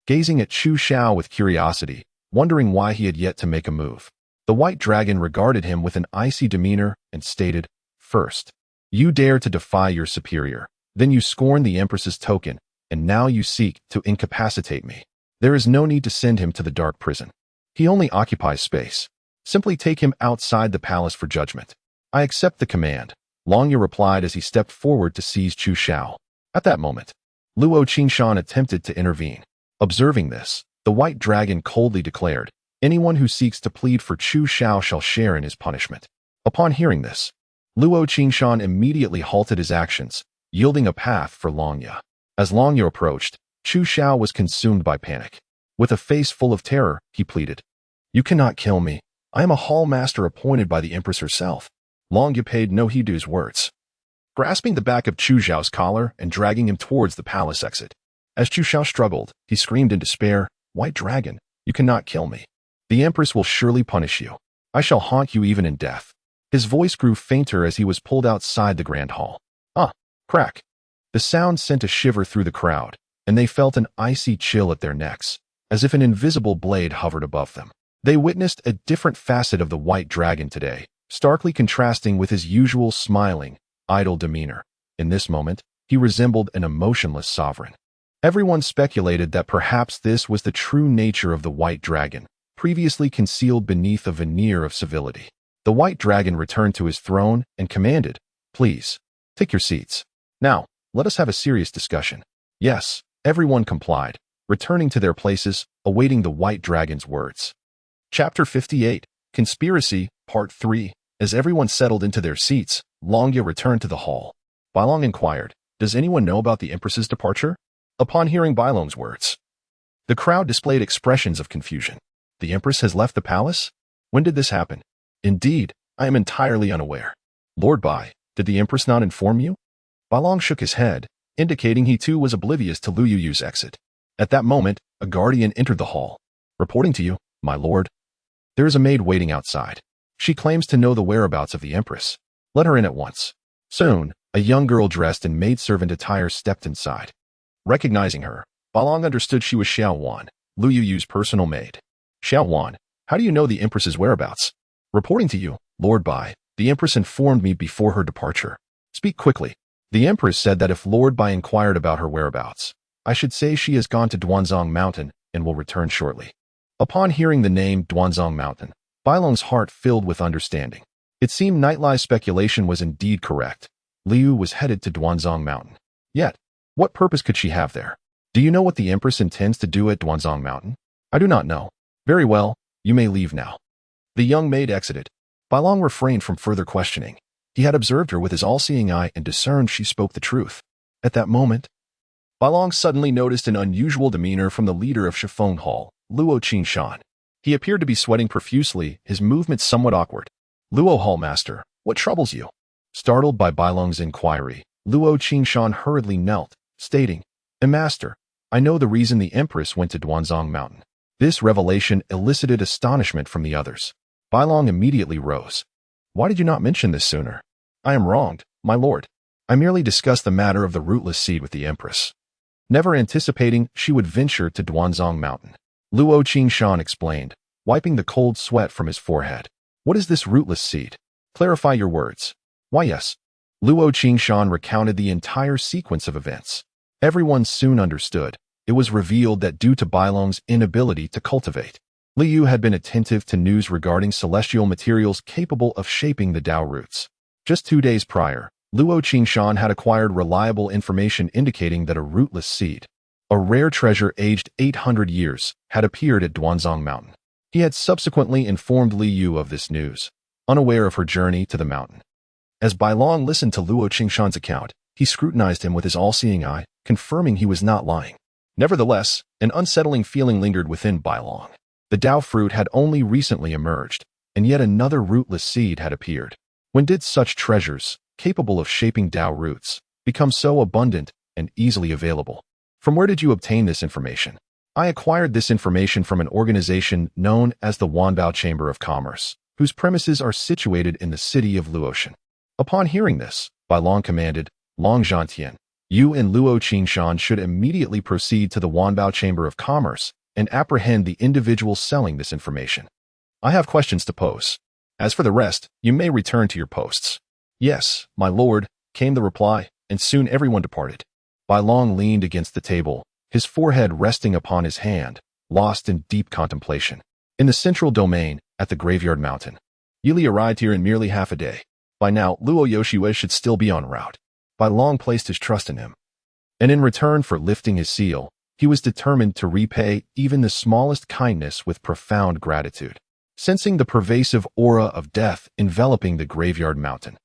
gazing at Chu Xiao with curiosity, wondering why he had yet to make a move. The white dragon regarded him with an icy demeanor and stated, First, you dare to defy your superior. Then you scorn the Empress's token, and now you seek to incapacitate me. There is no need to send him to the dark prison. He only occupies space. Simply take him outside the palace for judgment. I accept the command, Longya replied as he stepped forward to seize Chu Xiao. At that moment, Luo Qingshan attempted to intervene. Observing this, the white dragon coldly declared, Anyone who seeks to plead for Chu Xiao shall share in his punishment. Upon hearing this, Luo Qingshan immediately halted his actions, yielding a path for Longya. As Longya approached, Chu Xiao was consumed by panic. With a face full of terror, he pleaded, You cannot kill me. I am a hall master appointed by the Empress herself. Longya paid no heed to his words, grasping the back of Chu Xiao's collar and dragging him towards the palace exit. As Chu Xiao struggled, he screamed in despair, White Dragon, you cannot kill me. The Empress will surely punish you. I shall haunt you even in death. His voice grew fainter as he was pulled outside the grand hall. Crack. The sound sent a shiver through the crowd, and they felt an icy chill at their necks, as if an invisible blade hovered above them. They witnessed a different facet of the white dragon today, starkly contrasting with his usual smiling, idle demeanor. In this moment, he resembled an emotionless sovereign. Everyone speculated that perhaps this was the true nature of the white dragon, previously concealed beneath a veneer of civility. The white dragon returned to his throne and commanded, Please, take your seats. Now, let us have a serious discussion. Yes, everyone complied, returning to their places, awaiting the white dragon's words. Chapter 58, Conspiracy, Part 3. As everyone settled into their seats, Longya returned to the hall. Bailong inquired, Does anyone know about the Empress's departure? Upon hearing Bailong's words, the crowd displayed expressions of confusion. The Empress has left the palace? When did this happen? Indeed, I am entirely unaware. Lord Bai, did the Empress not inform you? Bailong shook his head, indicating he too was oblivious to Lu Yuyu's exit. At that moment, a guardian entered the hall. Reporting to you, my lord. There is a maid waiting outside. She claims to know the whereabouts of the Empress. Let her in at once. Soon, a young girl dressed in maidservant attire stepped inside. Recognizing her, Bailong understood she was Xiao Wan, Lu Yuyu's personal maid. Xiao Wan, how do you know the Empress's whereabouts? Reporting to you, Lord Bai, the Empress informed me before her departure. Speak quickly. The Empress said that if Lord Bai inquired about her whereabouts, I should say she has gone to Duanzong Mountain and will return shortly. Upon hearing the name Duanzong Mountain, Bailong's heart filled with understanding. It seemed Nightlai's speculation was indeed correct. Liu was headed to Duanzong Mountain. Yet, what purpose could she have there? Do you know what the Empress intends to do at Duanzong Mountain? I do not know. Very well, you may leave now. The young maid exited. Bailong refrained from further questioning. He had observed her with his all-seeing eye and discerned she spoke the truth. At that moment, Bailong suddenly noticed an unusual demeanor from the leader of Chiffon Hall, Luo Qingshan. He appeared to be sweating profusely, his movements somewhat awkward. Luo Hallmaster, what troubles you? Startled by Bailong's inquiry, Luo Qingshan hurriedly knelt, stating, Master, I know the reason the Empress went to Duanzong Mountain. This revelation elicited astonishment from the others. Bailong immediately rose. Why did you not mention this sooner? I am wronged, my lord. I merely discussed the matter of the rootless seed with the Empress, never anticipating she would venture to Duanzong Mountain. Luo Qingshan explained, wiping the cold sweat from his forehead. What is this rootless seed? Clarify your words. Why yes. Luo Qingshan recounted the entire sequence of events. Everyone soon understood. It was revealed that due to Bailong's inability to cultivate, Liu had been attentive to news regarding celestial materials capable of shaping the Dao roots. Just 2 days prior, Luo Qingshan had acquired reliable information indicating that a rootless seed, a rare treasure aged 800 years, had appeared at Duanzong Mountain. He had subsequently informed Liu of this news, unaware of her journey to the mountain. As Bailong listened to Luo Qingshan's account, he scrutinized him with his all-seeing eye, confirming he was not lying. Nevertheless, an unsettling feeling lingered within Bailong. The Dao fruit had only recently emerged, and yet another rootless seed had appeared. When did such treasures, capable of shaping Dao roots, become so abundant and easily available? From where did you obtain this information? I acquired this information from an organization known as the Wanbao Chamber of Commerce, whose premises are situated in the city of Luotian. Upon hearing this, Bailong commanded, Long Zhantian, you and Luo Qingshan should immediately proceed to the Wanbao Chamber of Commerce and apprehend the individuals selling this information. I have questions to pose. As for the rest, you may return to your posts. Yes, my lord, came the reply, and soon everyone departed. Bailong leaned against the table, his forehead resting upon his hand, lost in deep contemplation. In the central domain, at the Graveyard Mountain, Yili arrived here in merely half a day. By now, Luo Yoshiwei should still be en route. Bailong placed his trust in him. And in return for lifting his seal, he was determined to repay even the smallest kindness with profound gratitude. Sensing the pervasive aura of death enveloping the Graveyard Mountain,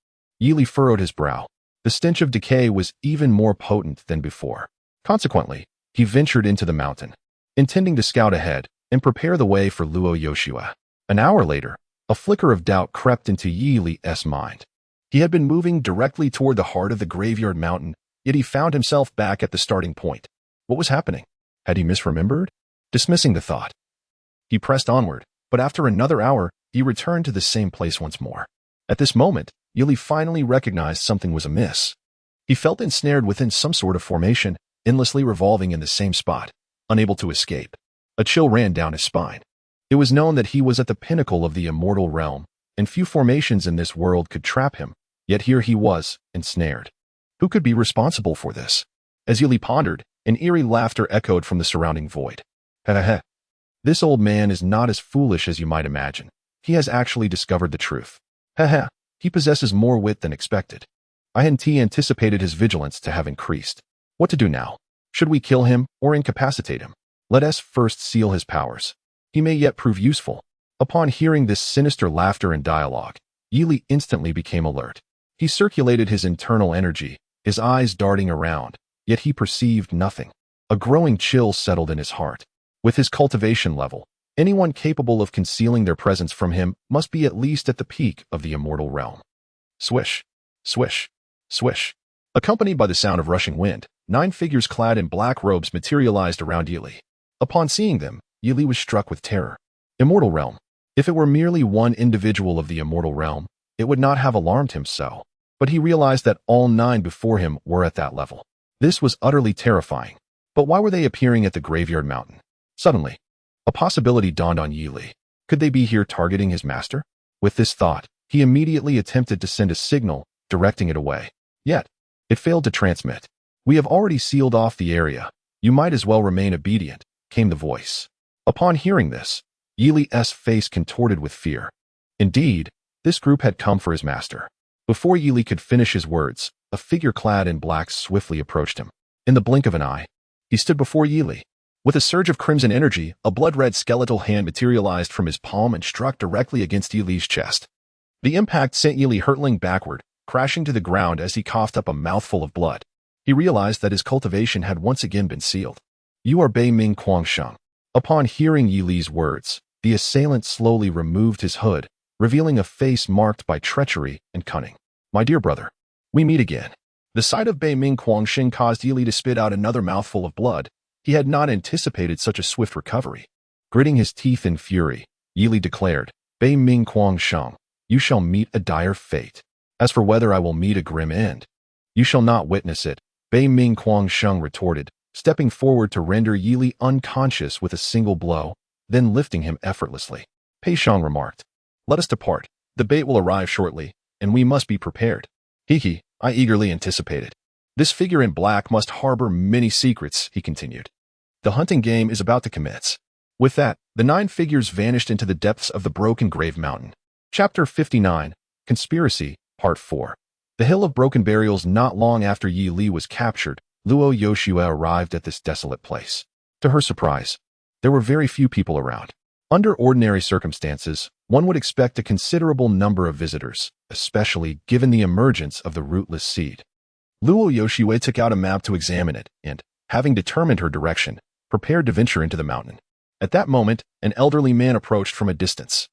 Yili furrowed his brow. The stench of decay was even more potent than before. Consequently, he ventured into the mountain, intending to scout ahead and prepare the way for Luo Yoshiwei. An hour later, a flicker of doubt crept into Yili's mind. He had been moving directly toward the heart of the Graveyard Mountain, yet he found himself back at the starting point. What was happening? Had he misremembered? Dismissing the thought, he pressed onward, but after another hour, he returned to the same place once more. At this moment, Yili finally recognized something was amiss. He felt ensnared within some sort of formation, endlessly revolving in the same spot, unable to escape. A chill ran down his spine. It was known that he was at the pinnacle of the immortal realm, and few formations in this world could trap him, yet here he was, ensnared. Who could be responsible for this? As Yili pondered, an eerie laughter echoed from the surrounding void. Heh. This old man is not as foolish as you might imagine. He has actually discovered the truth. Heh. He possesses more wit than expected. I hadn't anticipated his vigilance to have increased. What to do now? Should we kill him or incapacitate him? Let us first seal his powers. He may yet prove useful. Upon hearing this sinister laughter and dialogue, Yili instantly became alert. He circulated his internal energy, his eyes darting around, yet he perceived nothing. A growing chill settled in his heart. With his cultivation level, anyone capable of concealing their presence from him must be at least at the peak of the immortal realm. Swish, swish, swish. Accompanied by the sound of rushing wind, 9 figures clad in black robes materialized around Yili. Upon seeing them, Yili was struck with terror. Immortal realm. If it were merely one individual of the immortal realm, it would not have alarmed him so. But he realized that all 9 before him were at that level. This was utterly terrifying. But why were they appearing at the Graveyard Mountain? Suddenly, a possibility dawned on Yili. Could they be here targeting his master? With this thought, he immediately attempted to send a signal, directing it away. Yet, it failed to transmit. We have already sealed off the area. You might as well remain obedient, came the voice. Upon hearing this, Yili's face contorted with fear. Indeed, this group had come for his master. Before Yili could finish his words, a figure clad in black swiftly approached him. In the blink of an eye, he stood before Yili. With a surge of crimson energy, a blood-red skeletal hand materialized from his palm and struck directly against Yili's chest. The impact sent Yili hurtling backward, crashing to the ground as he coughed up a mouthful of blood. He realized that his cultivation had once again been sealed. You are Bei Ming Quangsheng. Upon hearing Yili's words, the assailant slowly removed his hood, revealing a face marked by treachery and cunning. My dear brother, we meet again. The sight of Bei Ming Quangsheng caused Yili to spit out another mouthful of blood. He had not anticipated such a swift recovery. Gritting his teeth in fury, Yili declared, Bei Ming Quangsheng, you shall meet a dire fate. As for whether I will meet a grim end, you shall not witness it, Bei Ming Quangsheng retorted, stepping forward to render Yi Li unconscious with a single blow, then lifting him effortlessly. Pei Shang remarked, "Let us depart. The bait will arrive shortly, and we must be prepared." "Hee, I eagerly anticipated. This figure in black must harbor many secrets," he continued. "The hunting game is about to commence." With that, the 9 figures vanished into the depths of the Broken Grave Mountain. Chapter 59, Conspiracy, Part 4. The Hill of Broken Burials. Not long after Yi Li was captured, Luo Yoshua arrived at this desolate place. To her surprise, there were very few people around. Under ordinary circumstances, one would expect a considerable number of visitors, especially given the emergence of the rootless seed. Luo Yoshua took out a map to examine it and, having determined her direction, prepared to venture into the mountain. At that moment, an elderly man approached from a distance,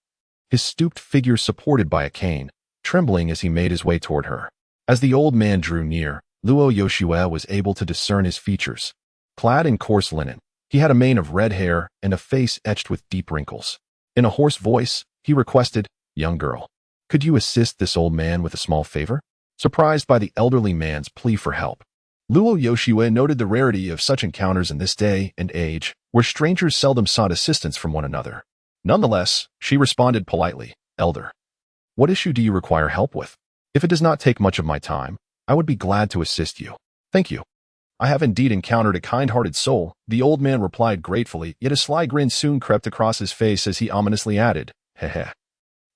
his stooped figure supported by a cane, trembling as he made his way toward her. As the old man drew near, Luo Yoshua was able to discern his features. Clad in coarse linen, he had a mane of red hair and a face etched with deep wrinkles. In a hoarse voice, he requested, "Young girl, could you assist this old man with a small favor?" Surprised by the elderly man's plea for help, Luo Yoshua noted the rarity of such encounters in this day and age, where strangers seldom sought assistance from one another. Nonetheless, she responded politely, "Elder, what issue do you require help with? If it does not take much of my time, I would be glad to assist you." "Thank you. I have indeed encountered a kind-hearted soul," the old man replied gratefully, yet a sly grin soon crept across his face as he ominously added, "Heh.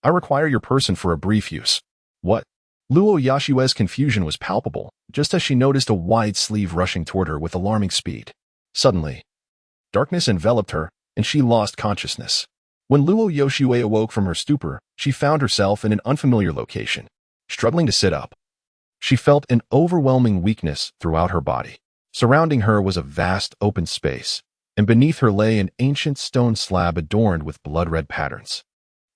I require your person for a brief use." "What?" Luo Yoshua's confusion was palpable, just as she noticed a wide sleeve rushing toward her with alarming speed. Suddenly, darkness enveloped her, and she lost consciousness. When Luo Yoshua awoke from her stupor, she found herself in an unfamiliar location. Struggling to sit up, she felt an overwhelming weakness throughout her body. Surrounding her was a vast open space, and beneath her lay an ancient stone slab adorned with blood-red patterns.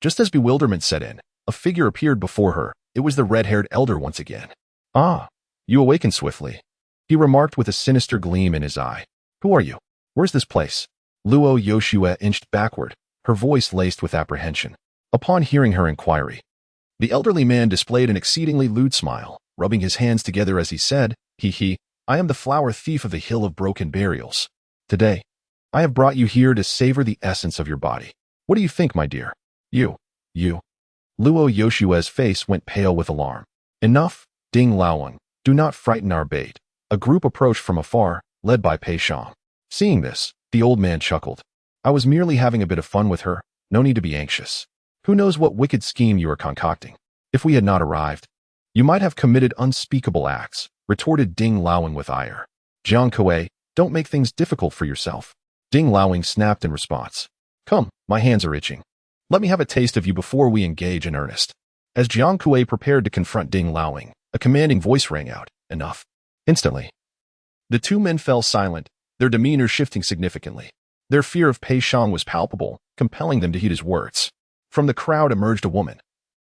Just as bewilderment set in, a figure appeared before her. It was the red-haired elder once again. "Ah, you awakened swiftly," he remarked with a sinister gleam in his eye. "Who are you? Where's this place?" Luo Yoshua inched backward, her voice laced with apprehension. Upon hearing her inquiry, the elderly man displayed an exceedingly lewd smile, rubbing his hands together as he said, "Hee, I am the flower thief of the Hill of Broken Burials. Today, I have brought you here to savor the essence of your body. What do you think, my dear?" You. Luo Yoshua's face went pale with alarm. "Enough, Ding Laoang, do not frighten our bait." A group approached from afar, led by Pei Shang. Seeing this, the old man chuckled. "I was merely having a bit of fun with her, no need to be anxious. Who knows what wicked scheme you are concocting? If we had not arrived, you might have committed unspeakable acts," retorted Ding Laoang with ire. "Jiang Kuei, don't make things difficult for yourself." Ding Laoang snapped in response. "Come, my hands are itching. Let me have a taste of you before we engage in earnest." As Jiang Kuei prepared to confront Ding Laoang, a commanding voice rang out, "Enough." Instantly, the two men fell silent, their demeanor shifting significantly. Their fear of Pei Shang was palpable, compelling them to heed his words. From the crowd emerged a woman,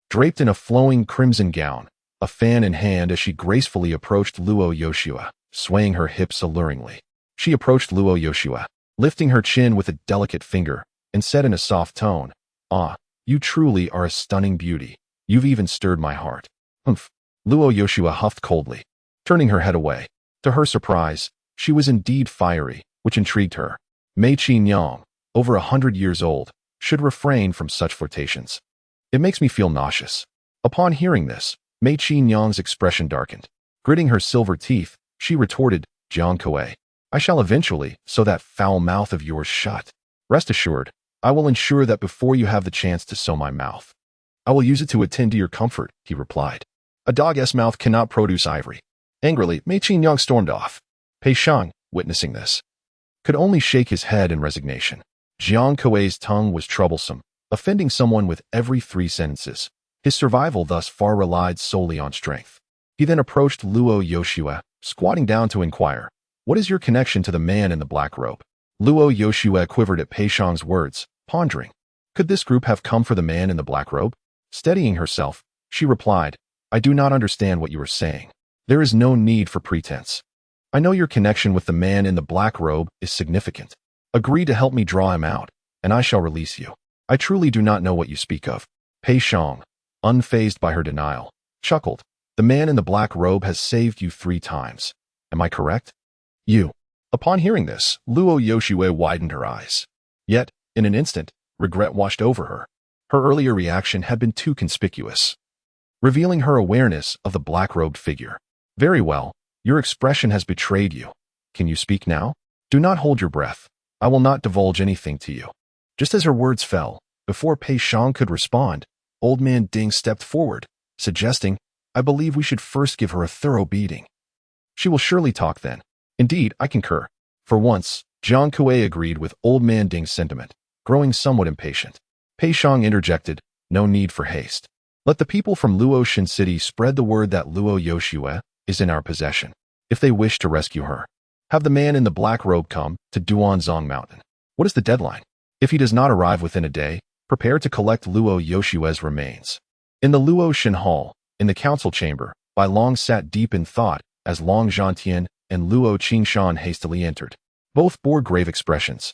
draped in a flowing crimson gown, a fan in hand as she gracefully approached Luo Yoshua, swaying her hips alluringly. She approached Luo Yoshua, lifting her chin with a delicate finger, and said in a soft tone, "Ah, you truly are a stunning beauty. You've even stirred my heart." "Humph." Luo Yoshua huffed coldly, turning her head away. To her surprise, she was indeed fiery, which intrigued her. Mei Qin, over 100 years old, should refrain from such flirtations. "It makes me feel nauseous." Upon hearing this, Mei Qin's expression darkened. Gritting her silver teeth, she retorted, "Jiang Kuei, I shall eventually sew that foul mouth of yours shut. Rest assured, I will ensure that before you have the chance to sew my mouth, I will use it to attend to your comfort," he replied. "A dog's mouth cannot produce ivory." Angrily, Mei Qin stormed off. Pei Shang, witnessing this, could only shake his head in resignation. Jiang Kuei's tongue was troublesome, offending someone with every 3 sentences. His survival thus far relied solely on strength. He then approached Luo Yoshua, squatting down to inquire, "What is your connection to the man in the black robe?" Luo Yoshua quivered at Pei Shang's words, pondering. Could this group have come for the man in the black robe? Steadying herself, she replied, "I do not understand what you are saying. There is no need for pretense. I know your connection with the man in the black robe is significant. Agree to help me draw him out, and I shall release you." "I truly do not know what you speak of." Pei Shang, unfazed by her denial, chuckled. "The man in the black robe has saved you 3 times. Am I correct?" "You." Upon hearing this, Luo Yoshue widened her eyes. Yet, in an instant, regret washed over her. Her earlier reaction had been too conspicuous, revealing her awareness of the black-robed figure. Very well, your expression has betrayed you. Can you speak now? Do not hold your breath. I will not divulge anything to you. Just as her words fell, before Pei Shang could respond, Old Man Ding stepped forward, suggesting, I believe we should first give her a thorough beating. She will surely talk then. Indeed, I concur. For once, Jiang Kuei agreed with Old Man Ding's sentiment, growing somewhat impatient. Pei Shang interjected, no need for haste. Let the people from Luoshan City spread the word that Luo Yoshue is in our possession. If they wish to rescue her, have the man in the black robe come to Duanzong Mountain. What is the deadline? If he does not arrive within a day, prepare to collect Luo Yoshue's remains. In the Luoshan Hall, in the council chamber, Bai Long sat deep in thought as Long Zhantian and Luo Qingshan hastily entered. Both bore grave expressions.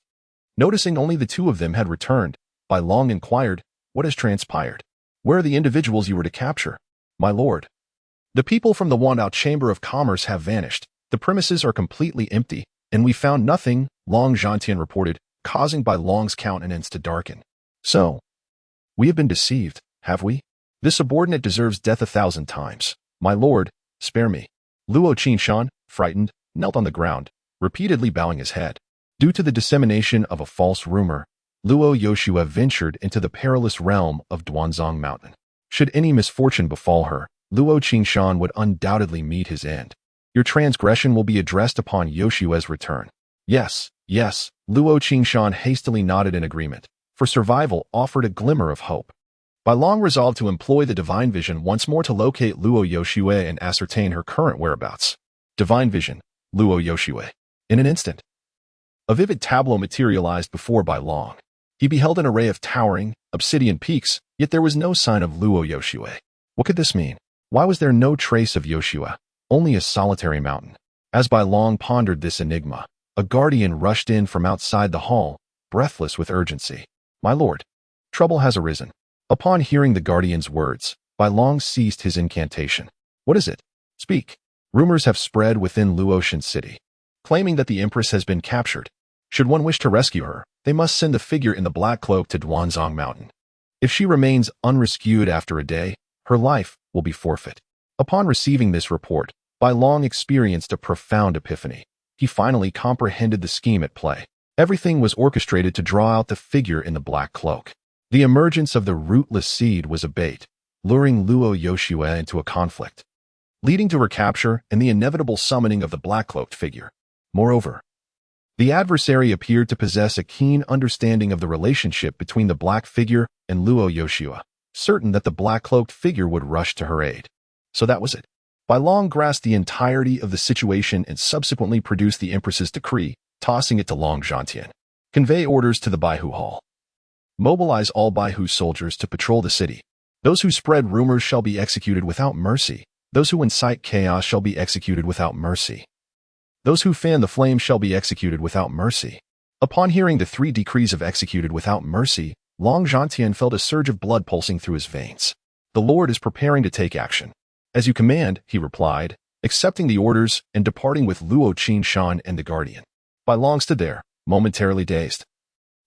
Noticing only the two of them had returned, Bai Long inquired, what has transpired? Where are the individuals you were to capture? My lord. The people from the Wandao Chamber of Commerce have vanished. The premises are completely empty, and we found nothing, Long Zhantian reported, causing Bai Long's countenance to darken. So, we have been deceived, have we? This subordinate deserves death 1,000 times. My lord, spare me. Luo Qingshan, frightened, knelt on the ground, repeatedly bowing his head. Due to the dissemination of a false rumor, Luo Yoshue ventured into the perilous realm of Duanzong Mountain. Should any misfortune befall her, Luo Qingshan would undoubtedly meet his end. Your transgression will be addressed upon Yoshue's return. Yes, yes, Luo Qingshan hastily nodded in agreement, for survival offered a glimmer of hope. Bai Long resolved to employ the divine vision once more to locate Luo Yoshue and ascertain her current whereabouts. Divine vision, Luo Yoshue. In an instant, a vivid tableau materialized before Bai Long. He beheld an array of towering, obsidian peaks, yet there was no sign of Luo Yoshue. What could this mean? Why was there no trace of Yoshue? Only a solitary mountain. As Bai Long pondered this enigma, a guardian rushed in from outside the hall, breathless with urgency. My lord, trouble has arisen. Upon hearing the guardian's words, Bai Long ceased his incantation. What is it? Speak. Rumors have spread within Luoshan City, claiming that the Empress has been captured. Should one wish to rescue her, they must send the figure in the black cloak to Duanzong Mountain. If she remains unrescued after a day, her life will be forfeit. Upon receiving this report, Bai Long experienced a profound epiphany. He finally comprehended the scheme at play. Everything was orchestrated to draw out the figure in the black cloak. The emergence of the rootless seed was a bait, luring Luo Yoshue into a conflict, leading to her capture and the inevitable summoning of the black-cloaked figure. Moreover, the adversary appeared to possess a keen understanding of the relationship between the black figure and Luo Yoshue, certain that the black-cloaked figure would rush to her aid. So that was it. Bai Long grasped the entirety of the situation and subsequently produced the Empress's decree, tossing it to Long Zhantian. Convey orders to the Baihu Hall. Mobilize all Baihu soldiers to patrol the city. Those who spread rumors shall be executed without mercy. Those who incite chaos shall be executed without mercy. Those who fan the flames shall be executed without mercy. Upon hearing the 3 decrees of executed without mercy, Long Zhantian felt a surge of blood pulsing through his veins. The Lord is preparing to take action. As you command, he replied, accepting the orders and departing with Luo Qingshan and the Guardian. Bai Long stood there, momentarily dazed,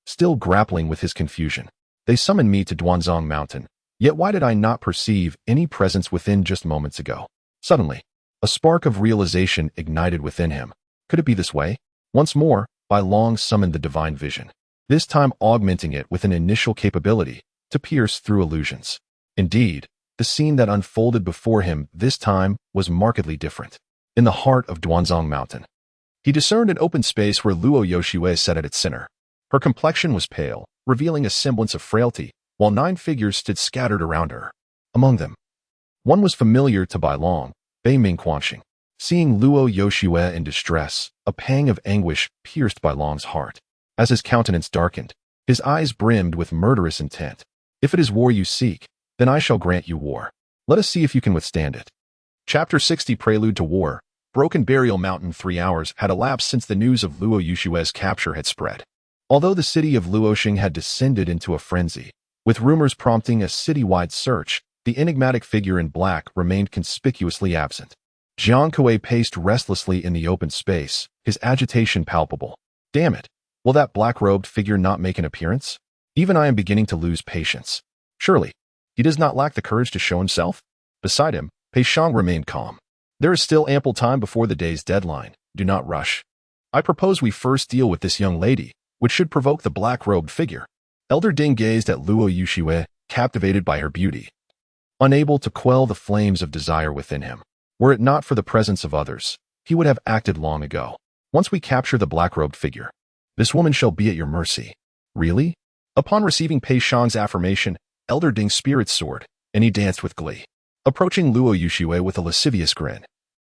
still grappling with his confusion. They summoned me to Duanzong Mountain, yet why did I not perceive any presence within just moments ago? Suddenly, a spark of realization ignited within him. Could it be this way? Once more, Bai Long summoned the divine vision, this time augmenting it with an initial capability to pierce through illusions. Indeed, the scene that unfolded before him this time was markedly different. In the heart of Duanzong Mountain, he discerned an open space where Luo Yoshue sat at its center. Her complexion was pale, revealing a semblance of frailty, while 9 figures stood scattered around her. Among them, one was familiar to Bai Long, Bei Mingquanxing. Seeing Luo Yoshue in distress, a pang of anguish pierced Bai Long's heart. As his countenance darkened, his eyes brimmed with murderous intent. If it is war you seek, then I shall grant you war. Let us see if you can withstand it. Chapter 60 Prelude to War. Broken Burial Mountain. 3 hours had elapsed since the news of Luo Yoshue's capture had spread. Although the city of Luoxing had descended into a frenzy, with rumors prompting a citywide search, the enigmatic figure in black remained conspicuously absent. Jiang Kuei paced restlessly in the open space, his agitation palpable. Damn it! Will that black-robed figure not make an appearance? Even I am beginning to lose patience. Surely, he does not lack the courage to show himself? Beside him, Pei Shang remained calm. There is still ample time before the day's deadline. Do not rush. I propose we first deal with this young lady, which should provoke the black-robed figure. Elder Ding gazed at Luo Yuxiwei, captivated by her beauty, unable to quell the flames of desire within him. Were it not for the presence of others, he would have acted long ago. Once we capture the black-robed figure, this woman shall be at your mercy. Really? Upon receiving Pei Shang's affirmation, Elder Ding's spirits soared, and he danced with glee. Approaching Luo Yuxiwei with a lascivious grin,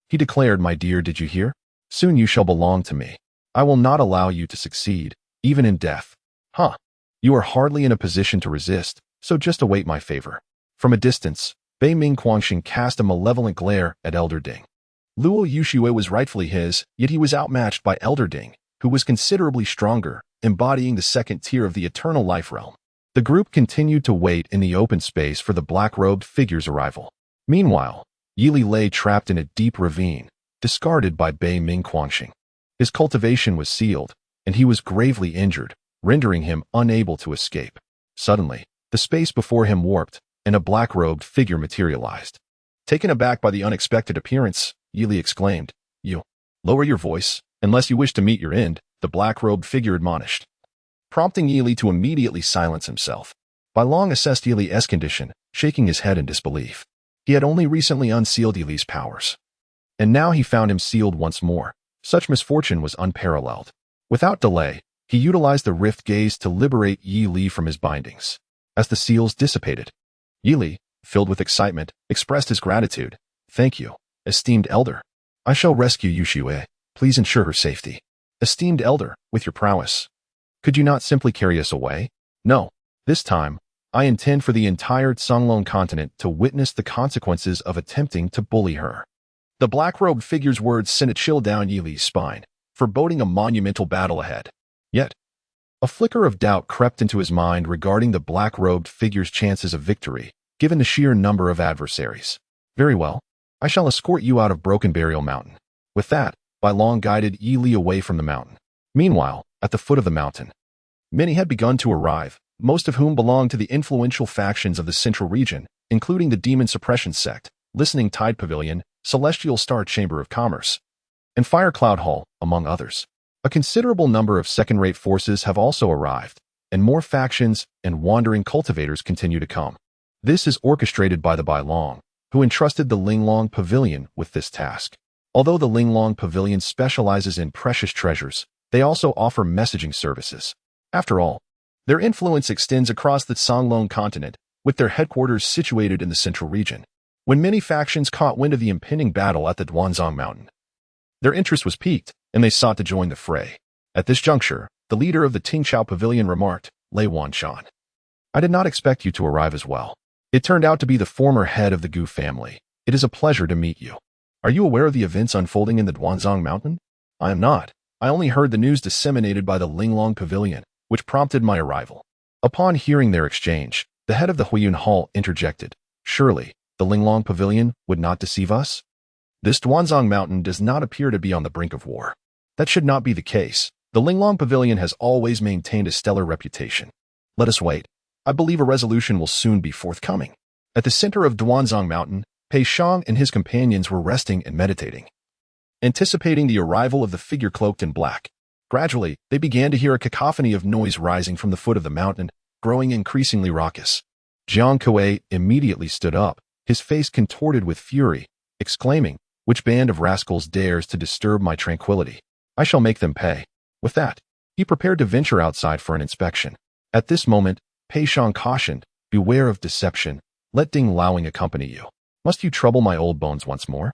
he declared, "My dear, did you hear? Soon you shall belong to me. I will not allow you to succeed, even in death." Huh. You are hardly in a position to resist, so just await my favor. From a distance, Bei Ming Quangxing cast a malevolent glare at Elder Ding. Luo Yuxiwei was rightfully his, yet he was outmatched by Elder Ding, who was considerably stronger, embodying the second tier of the eternal life realm. The group continued to wait in the open space for the black-robed figure's arrival. Meanwhile, Yili lay trapped in a deep ravine, discarded by Bei Ming Quangxing. His cultivation was sealed, and he was gravely injured, rendering him unable to escape. Suddenly, the space before him warped, and a black-robed figure materialized. Taken aback by the unexpected appearance, Yili exclaimed, "You, lower your voice, unless you wish to meet your end," the black-robed figure admonished, prompting Yili to immediately silence himself. Bai Long assessed Yili's condition, shaking his head in disbelief. He had only recently unsealed Yili's powers, and now he found him sealed once more. Such misfortune was unparalleled. Without delay, he utilized the rift gaze to liberate Yi Li from his bindings. As the seals dissipated, Yi Li, filled with excitement, expressed his gratitude. "Thank you, esteemed elder. I shall rescue Yuxiwei. Please ensure her safety." "Esteemed elder, with your prowess, could you not simply carry us away?" "No. This time, I intend for the entire Songlong continent to witness the consequences of attempting to bully her." The black-robed figure's words sent a chill down Yi Li's spine, foreboding a monumental battle ahead. Yet, a flicker of doubt crept into his mind regarding the black-robed figure's chances of victory, given the sheer number of adversaries. "Very well. I shall escort you out of Broken Burial Mountain." With that, Bai Long guided Yi Li away from the mountain. Meanwhile, at the foot of the mountain, many had begun to arrive, most of whom belonged to the influential factions of the central region, including the Demon Suppression Sect, Listening Tide Pavilion, Celestial Star Chamber of Commerce, and Fire Cloud Hall, among others. A considerable number of second-rate forces have also arrived, and more factions and wandering cultivators continue to come. This is orchestrated by the Bai Long, who entrusted the Linglong Pavilion with this task. Although the Linglong Pavilion specializes in precious treasures, they also offer messaging services. After all, their influence extends across the Songlong continent, with their headquarters situated in the central region. When many factions caught wind of the impending battle at the Duanzong Mountain, their interest was piqued, and they sought to join the fray. At this juncture, the leader of the Tingchao Pavilion remarked, "Lei Wanshan, I did not expect you to arrive as well. It turned out to be the former head of the Gu family. It is a pleasure to meet you. Are you aware of the events unfolding in the Duanzong Mountain?" "I am not. I only heard the news disseminated by the Linglong Pavilion, which prompted my arrival." Upon hearing their exchange, the head of the Huiyun Hall interjected, "Surely, the Linglong Pavilion would not deceive us? This Duanzong Mountain does not appear to be on the brink of war." "That should not be the case. The Linglong Pavilion has always maintained a stellar reputation. Let us wait. I believe a resolution will soon be forthcoming." At the center of Duanzong Mountain, Pei Shang and his companions were resting and meditating, anticipating the arrival of the figure cloaked in black. Gradually, they began to hear a cacophony of noise rising from the foot of the mountain, growing increasingly raucous. Jiang Kuei immediately stood up, his face contorted with fury, exclaiming, "Which band of rascals dares to disturb my tranquility? I shall make them pay." With that, he prepared to venture outside for an inspection. At this moment, Pei Shang cautioned, "Beware of deception. Let Ding Laoing accompany you. Must you trouble my old bones once more?"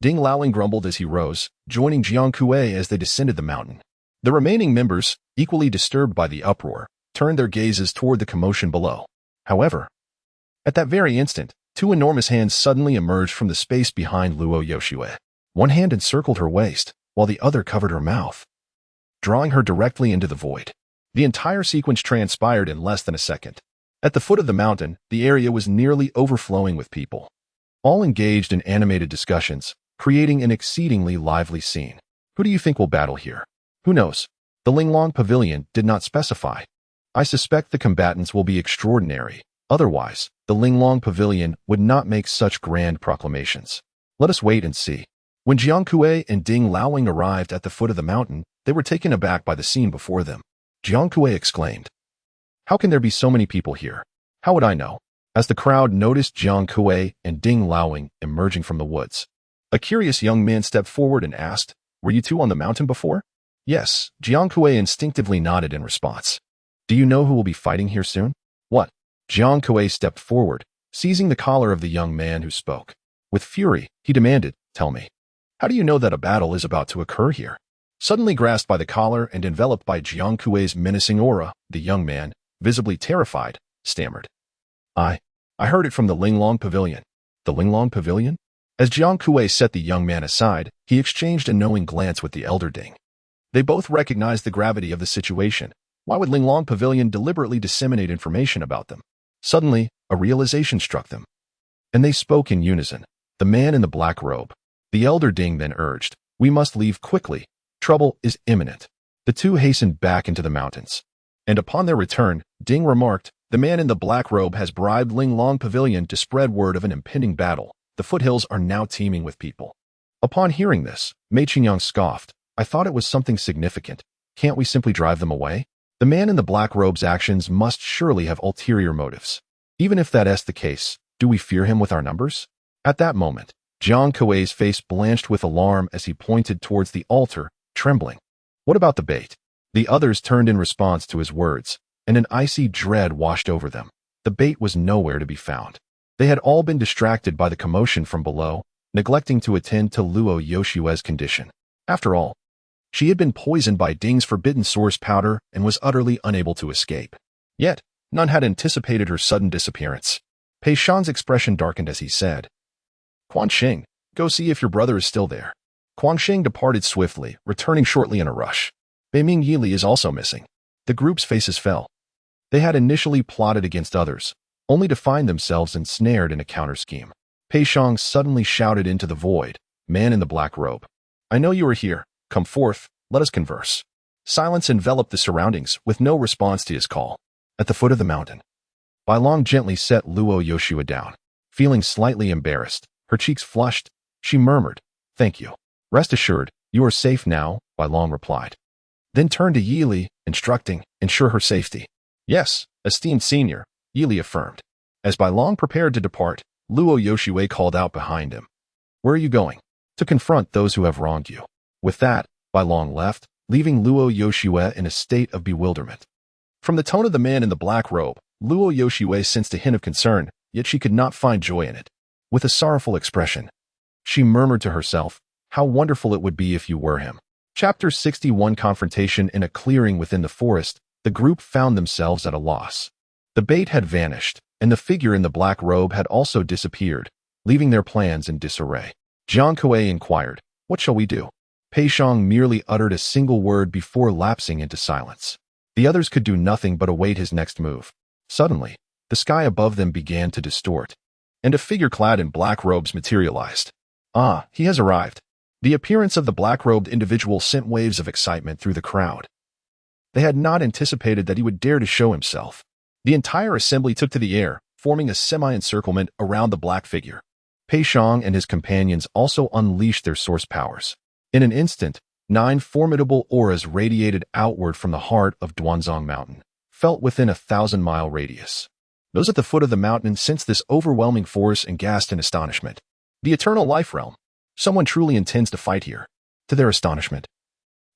Ding Laoing grumbled as he rose, joining Jiang Kuei as they descended the mountain. The remaining members, equally disturbed by the uproar, turned their gazes toward the commotion below. However, at that very instant, two enormous hands suddenly emerged from the space behind Luo Yuxiwei. One hand encircled her waist, while the other covered her mouth, drawing her directly into the void. The entire sequence transpired in less than a second. At the foot of the mountain, the area was nearly overflowing with people, all engaged in animated discussions, creating an exceedingly lively scene. Who do you think will battle here? Who knows? The Linglong Pavilion did not specify. I suspect the combatants will be extraordinary. Otherwise, the Linglong Pavilion would not make such grand proclamations. Let us wait and see. When Jiang Kuei and Ding Laoing arrived at the foot of the mountain, they were taken aback by the scene before them. Jiang Kuei exclaimed, "How can there be so many people here? How would I know?" As the crowd noticed Jiang Kuei and Ding Laoing emerging from the woods, a curious young man stepped forward and asked, "Were you two on the mountain before?" "Yes," Jiang Kuei instinctively nodded in response. "Do you know who will be fighting here soon?" "What?" Jiang Kuei stepped forward, seizing the collar of the young man who spoke. With fury, he demanded, "Tell me, how do you know that a battle is about to occur here?" Suddenly grasped by the collar and enveloped by Jiang Kuei's menacing aura, the young man, visibly terrified, stammered, I heard it from the Linglong Pavilion." "The Linglong Pavilion?" As Jiang Kuei set the young man aside, he exchanged a knowing glance with the elder Ding. They both recognized the gravity of the situation. Why would Linglong Pavilion deliberately disseminate information about them? Suddenly, a realization struck them, and they spoke in unison. The man in the black robe. The elder Ding then urged, "We must leave quickly. Trouble is imminent." The two hastened back into the mountains. And upon their return, Ding remarked, "The man in the black robe has bribed Linglong Pavilion to spread word of an impending battle. The foothills are now teeming with people." Upon hearing this, Mei Qingyang scoffed, "I thought it was something significant. Can't we simply drive them away?" The man in the black robe's actions must surely have ulterior motives. Even if that is the case, do we fear him with our numbers? At that moment, Jiang Kuei's face blanched with alarm as he pointed towards the altar, trembling. What about the bait? The others turned in response to his words, and an icy dread washed over them. The bait was nowhere to be found. They had all been distracted by the commotion from below, neglecting to attend to Luo Yoshue's condition. After all, she had been poisoned by Ding's forbidden source powder and was utterly unable to escape. Yet, none had anticipated her sudden disappearance. Pei Shan's expression darkened as he said, "Quan Xing, go see if your brother is still there." Quan Xing departed swiftly, returning shortly in a rush. Beiming Yili is also missing. The group's faces fell. They had initially plotted against others, only to find themselves ensnared in a counter-scheme. Pei Shang suddenly shouted into the void, "Man in the black robe, I know you are here. Come forth, let us converse." Silence enveloped the surroundings, with no response to his call. At the foot of the mountain, Bai Long gently set Luo Yoshua down. Feeling slightly embarrassed, her cheeks flushed, she murmured, "Thank you. Rest assured, you are safe now," Bai Long replied. Then turned to Yili, instructing, "Ensure her safety." "Yes, esteemed senior," Yili affirmed. As Bai Long prepared to depart, Luo Yoshua called out behind him, "Where are you going?" "To confront those who have wronged you." With that, Bai Long left, leaving Luo Yoshua in a state of bewilderment. From the tone of the man in the black robe, Luo Yoshua sensed a hint of concern, yet she could not find joy in it. With a sorrowful expression, she murmured to herself, "How wonderful it would be if you were him." Chapter 61 Confrontation in a clearing within the forest, the group found themselves at a loss. The bait had vanished, and the figure in the black robe had also disappeared, leaving their plans in disarray. Jiang Kuei inquired, "What shall we do?" Pei Shang merely uttered a single word before lapsing into silence. The others could do nothing but await his next move. Suddenly, the sky above them began to distort, and a figure clad in black robes materialized. "Ah, he has arrived." The appearance of the black-robed individual sent waves of excitement through the crowd. They had not anticipated that he would dare to show himself. The entire assembly took to the air, forming a semi-encirclement around the black figure. Pei Shang and his companions also unleashed their source powers. In an instant, 9 formidable auras radiated outward from the heart of Duanzong Mountain, felt within a 1,000-mile radius. Those at the foot of the mountain sensed this overwhelming force and gasped in astonishment. The eternal life realm. Someone truly intends to fight here. To their astonishment,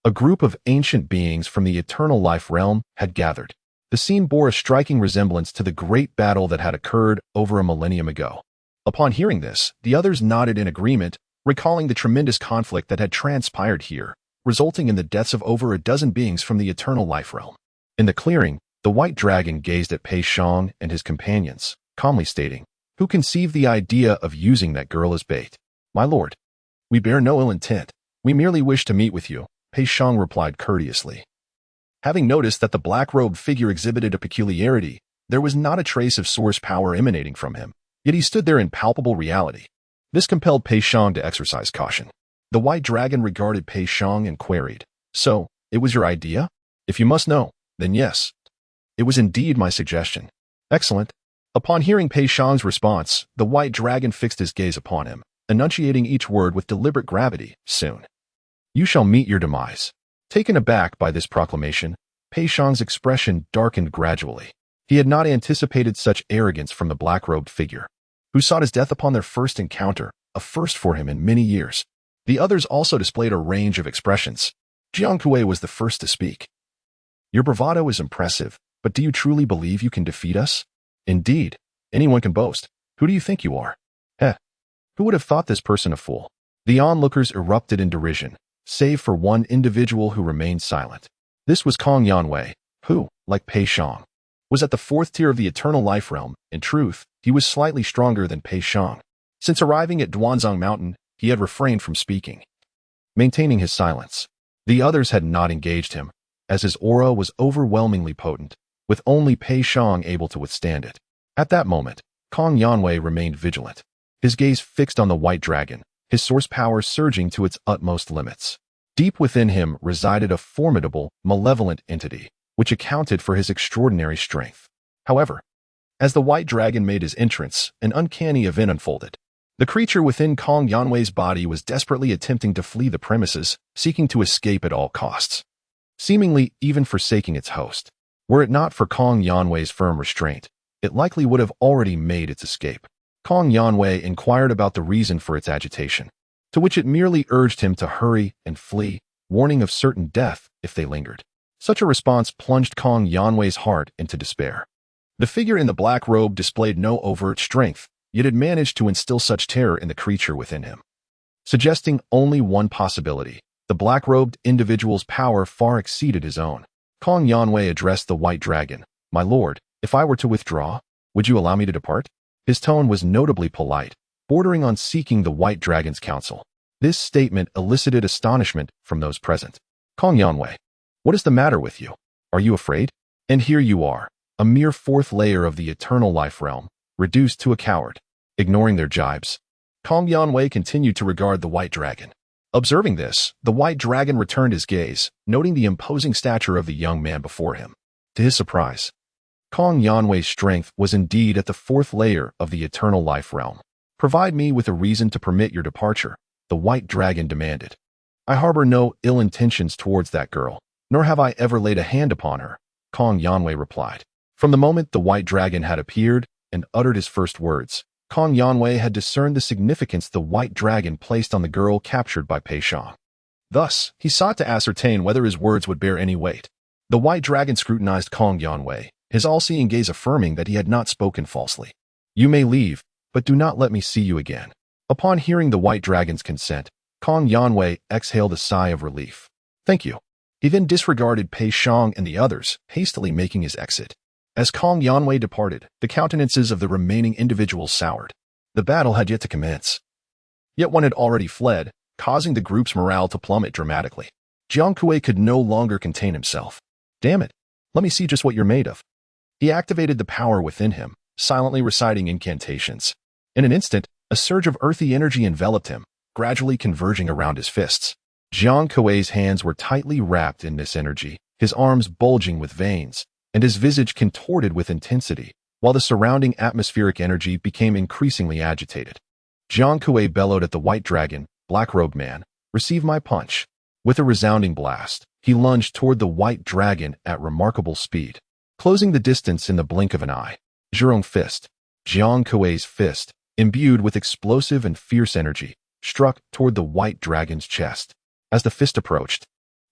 a group of ancient beings from the eternal life realm had gathered. The scene bore a striking resemblance to the great battle that had occurred over a millennium ago. Upon hearing this, the others nodded in agreement, recalling the tremendous conflict that had transpired here, resulting in the deaths of over a dozen beings from the eternal life realm. In the clearing, the white dragon gazed at Pei Shang and his companions, calmly stating, "Who conceived the idea of using that girl as bait?" "My lord, we bear no ill intent. We merely wish to meet with you," Pei Shang replied courteously. Having noticed that the black-robed figure exhibited a peculiarity, there was not a trace of source power emanating from him, yet he stood there in palpable reality. This compelled Pei Shang to exercise caution. The white dragon regarded Pei Shang and queried, "So, it was your idea? If you must know, then yes. It was indeed my suggestion." "Excellent." Upon hearing Pei Shang's response, the white dragon fixed his gaze upon him, enunciating each word with deliberate gravity. "Soon. You shall meet your demise." Taken aback by this proclamation, Pei Shang's expression darkened gradually. He had not anticipated such arrogance from the black-robed figure, who sought his death upon their first encounter, a first for him in many years. The others also displayed a range of expressions. Jiang Kuei was the first to speak. "Your bravado is impressive, but do you truly believe you can defeat us?" "Indeed, anyone can boast. Who do you think you are?" "Heh, who would have thought this person a fool?" The onlookers erupted in derision, save for one individual who remained silent. This was Kong Yanwei, who, like Pei Shang, was at the fourth tier of the eternal life realm. In truth, he was slightly stronger than Pei Shang. Since arriving at Duanzong Mountain, he had refrained from speaking, maintaining his silence. The others had not engaged him, as his aura was overwhelmingly potent, with only Pei Shang able to withstand it. At that moment, Kong Yanwei remained vigilant, his gaze fixed on the white dragon, his source power surging to its utmost limits. Deep within him resided a formidable, malevolent entity, which accounted for his extraordinary strength. However, as the white dragon made his entrance, an uncanny event unfolded. The creature within Kong Yanwei's body was desperately attempting to flee the premises, seeking to escape at all costs, seemingly even forsaking its host. Were it not for Kong Yanwei's firm restraint, it likely would have already made its escape. Kong Yanwei inquired about the reason for its agitation, to which it merely urged him to hurry and flee, warning of certain death if they lingered. Such a response plunged Kong Yanwei's heart into despair. The figure in the black robe displayed no overt strength, yet had managed to instill such terror in the creature within him, suggesting only one possibility: the black-robed individual's power far exceeded his own. Kong Yanwei addressed the white dragon. "My lord, if I were to withdraw, would you allow me to depart?" His tone was notably polite, bordering on seeking the white dragon's counsel. This statement elicited astonishment from those present. "Kong Yanwei, what is the matter with you? Are you afraid? And here you are, a mere fourth layer of the eternal life realm, reduced to a coward." Ignoring their jibes, Kong Yanwei continued to regard the white dragon. Observing this, the white dragon returned his gaze, noting the imposing stature of the young man before him. To his surprise, Kong Yanwei's strength was indeed at the fourth layer of the eternal life realm. "Provide me with a reason to permit your departure," the white dragon demanded. "I harbor no ill intentions towards that girl, nor have I ever laid a hand upon her," Kong Yanwei replied. From the moment the white dragon had appeared and uttered his first words, Kong Yanwei had discerned the significance the white dragon placed on the girl captured by Pei Shang. Thus, he sought to ascertain whether his words would bear any weight. The white dragon scrutinized Kong Yanwei, his all-seeing gaze affirming that he had not spoken falsely. "You may leave, but do not let me see you again." Upon hearing the white dragon's consent, Kong Yanwei exhaled a sigh of relief. "Thank you." He then disregarded Pei Shang and the others, hastily making his exit. As Kong Yanwei departed, the countenances of the remaining individuals soured. The battle had yet to commence. Yet one had already fled, causing the group's morale to plummet dramatically. Jiang Kuei could no longer contain himself. "Damn it, let me see just what you're made of." He activated the power within him, silently reciting incantations. In an instant, a surge of earthy energy enveloped him, gradually converging around his fists. Jiang Kuei's hands were tightly wrapped in this energy, his arms bulging with veins, and his visage contorted with intensity, while the surrounding atmospheric energy became increasingly agitated. Jiang Kuei bellowed at the white dragon. "Black-robed man, receive my punch." With a resounding blast, he lunged toward the white dragon at remarkable speed, closing the distance in the blink of an eye. Zhurong fist. Jiang Kuei's fist, imbued with explosive and fierce energy, struck toward the white dragon's chest. As the fist approached,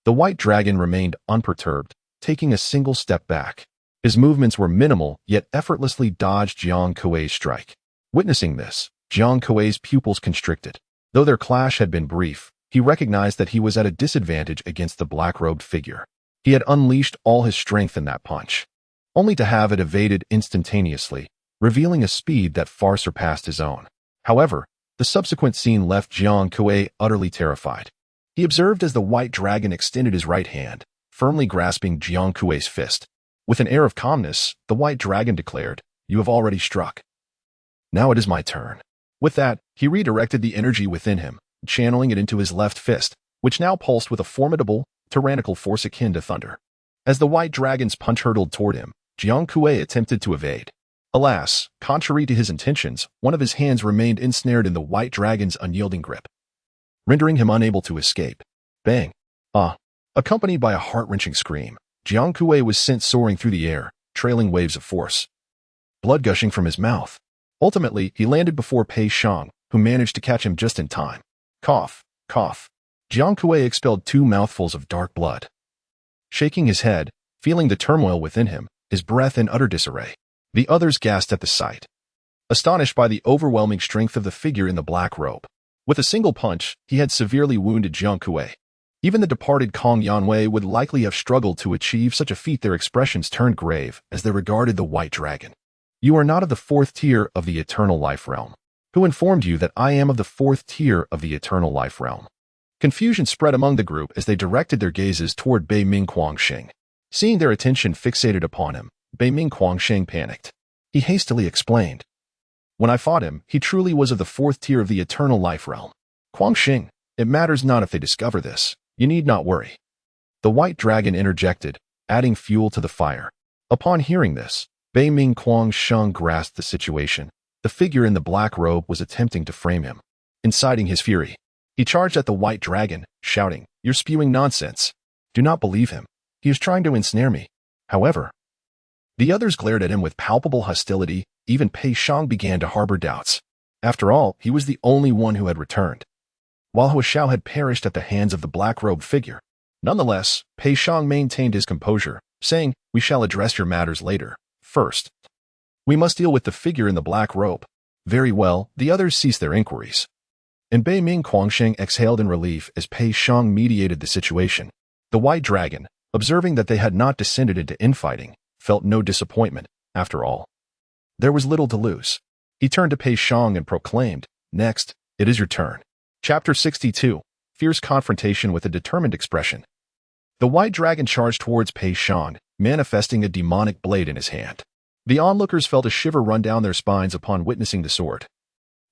the white dragon remained unperturbed, taking a single step back. His movements were minimal, yet effortlessly dodged Jiang Kuei's strike. Witnessing this, Jiang Kuei's pupils constricted. Though their clash had been brief, he recognized that he was at a disadvantage against the black-robed figure. He had unleashed all his strength in that punch, only to have it evaded instantaneously, revealing a speed that far surpassed his own. However, the subsequent scene left Jiang Kuei utterly terrified. He observed as the white dragon extended his right hand, firmly grasping Jiang Kuei's fist. With an air of calmness, the white dragon declared, "You have already struck. Now it is my turn." With that, he redirected the energy within him, channeling it into his left fist, which now pulsed with a formidable, tyrannical force akin to thunder. As the white dragon's punch hurtled toward him, Jiang Kuei attempted to evade. Alas, contrary to his intentions, one of his hands remained ensnared in the white dragon's unyielding grip, rendering him unable to escape. Bang! Ah! Accompanied by a heart-wrenching scream, Jiang Kuei was sent soaring through the air, trailing waves of force, blood gushing from his mouth. Ultimately, he landed before Pei Shang, who managed to catch him just in time. Cough, cough. Jiang Kuei expelled 2 mouthfuls of dark blood. Shaking his head, feeling the turmoil within him, his breath in utter disarray. The others gasped at the sight, astonished by the overwhelming strength of the figure in the black robe. With a single punch, he had severely wounded Jiang Kuei. Even the departed Kong Yanwei would likely have struggled to achieve such a feat. Their expressions turned grave as they regarded the white dragon. You are not of the 4th tier of the eternal life realm. Who informed you that I am of the 4th tier of the eternal life realm? Confusion spread among the group as they directed their gazes toward Bei Ming Quangsheng. Seeing their attention fixated upon him, Bei Ming Quangsheng panicked. He hastily explained. When I fought him, he truly was of the 4th tier of the eternal life realm. Quangsheng, it matters not if they discover this. You need not worry. The white dragon interjected, adding fuel to the fire. Upon hearing this, Bei Ming Quangsheng grasped the situation. The figure in the black robe was attempting to frame him. Inciting his fury, he charged at the white dragon, shouting, "You're spewing nonsense. Do not believe him. He is trying to ensnare me." However, the others glared at him with palpable hostility. Even Pei Shang began to harbor doubts. After all, he was the only one who had returned, while Hua Xiao had perished at the hands of the black-robed figure. Nonetheless, Pei Shang maintained his composure, saying, "We shall address your matters later. First, we must deal with the figure in the black robe." Very well, the others ceased their inquiries. And Bei Ming Quangsheng exhaled in relief as Pei Shang mediated the situation. The white dragon, observing that they had not descended into infighting, felt no disappointment. After all, there was little to lose. He turned to Pei Shang and proclaimed, "Next, it is your turn." Chapter 62. Fierce confrontation with a determined expression. The white dragon charged towards Pei Shang, manifesting a demonic blade in his hand. The onlookers felt a shiver run down their spines upon witnessing the sword,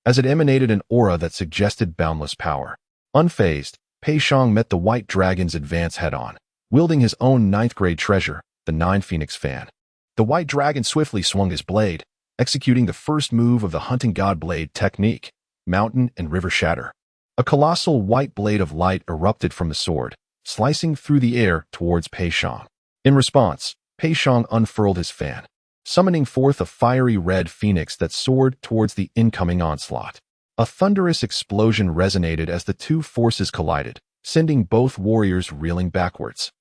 as it emanated an aura that suggested boundless power. Unfazed, Pei Shang met the white dragon's advance head-on, wielding his own 9th-grade treasure, the 9 Phoenix Fan. The white dragon swiftly swung his blade, executing the first move of the hunting god blade technique, Mountain and River Shatter. A colossal white blade of light erupted from the sword, slicing through the air towards Pei Shang. In response, Pei Shang unfurled his fan, summoning forth a fiery red phoenix that soared towards the incoming onslaught. A thunderous explosion resonated as the two forces collided, sending both warriors reeling backwards.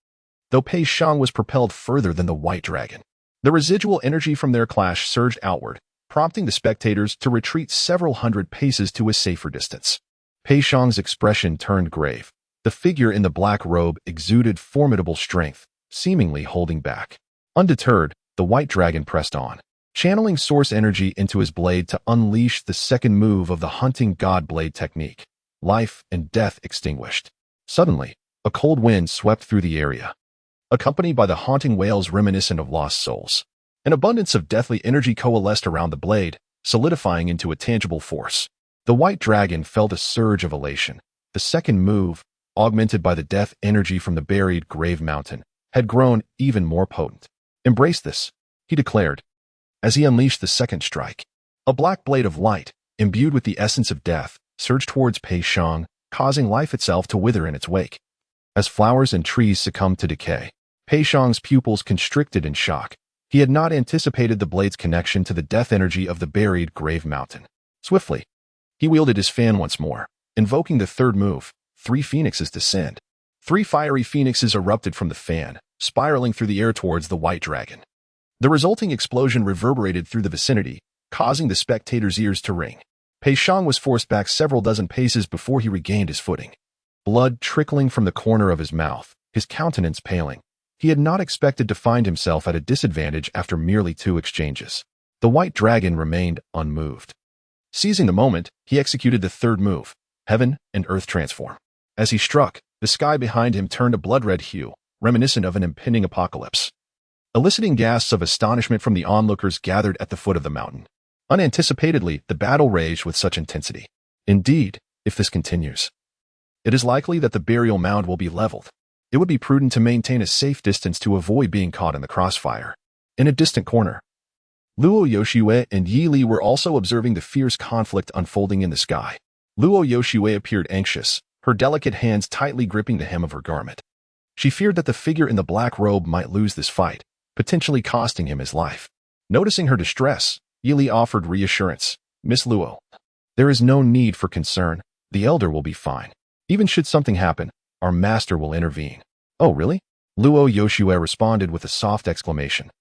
Though Pei Shang was propelled further than the white dragon, the residual energy from their clash surged outward, prompting the spectators to retreat several hundred paces to a safer distance. Pei Shang's expression turned grave. The figure in the black robe exuded formidable strength, seemingly holding back. Undeterred, the white dragon pressed on, channeling source energy into his blade to unleash the second move of the hunting god blade technique. Life and death extinguished. Suddenly, a cold wind swept through the area, accompanied by the haunting wails reminiscent of lost souls. An abundance of deathly energy coalesced around the blade, solidifying into a tangible force. The white dragon felt a surge of elation. The second move, augmented by the death energy from the buried grave mountain, had grown even more potent. "Embrace this," he declared, as he unleashed the second strike. A black blade of light, imbued with the essence of death, surged towards Pei Shang, causing life itself to wither in its wake. As flowers and trees succumbed to decay, Pei Shang's pupils constricted in shock. He had not anticipated the blade's connection to the death energy of the buried grave mountain. Swiftly, he wielded his fan once more, invoking the third move, 3 phoenixes descend. 3 fiery phoenixes erupted from the fan, spiraling through the air towards the white dragon. The resulting explosion reverberated through the vicinity, causing the spectators' ears to ring. Pei Shang was forced back several dozen paces before he regained his footing. Blood trickling from the corner of his mouth, his countenance paling. He had not expected to find himself at a disadvantage after merely 2 exchanges. The white dragon remained unmoved. Seizing the moment, he executed the third move, Heaven and Earth Transform. As he struck, the sky behind him turned a blood-red hue, reminiscent of an impending apocalypse. Eliciting gasps of astonishment from the onlookers gathered at the foot of the mountain. Unanticipatedly, the battle raged with such intensity. Indeed, if this continues, it is likely that the burial mound will be leveled. It would be prudent to maintain a safe distance to avoid being caught in the crossfire. In a distant corner, Luo Yoshue and Yi Li were also observing the fierce conflict unfolding in the sky. Luo Yoshue appeared anxious, her delicate hands tightly gripping the hem of her garment. She feared that the figure in the black robe might lose this fight, potentially costing him his life. Noticing her distress, Yi Li offered reassurance. "Miss Luo, there is no need for concern. The elder will be fine. Even should something happen, our master will intervene." "Oh, really?" Luo Yoshue responded with a soft exclamation,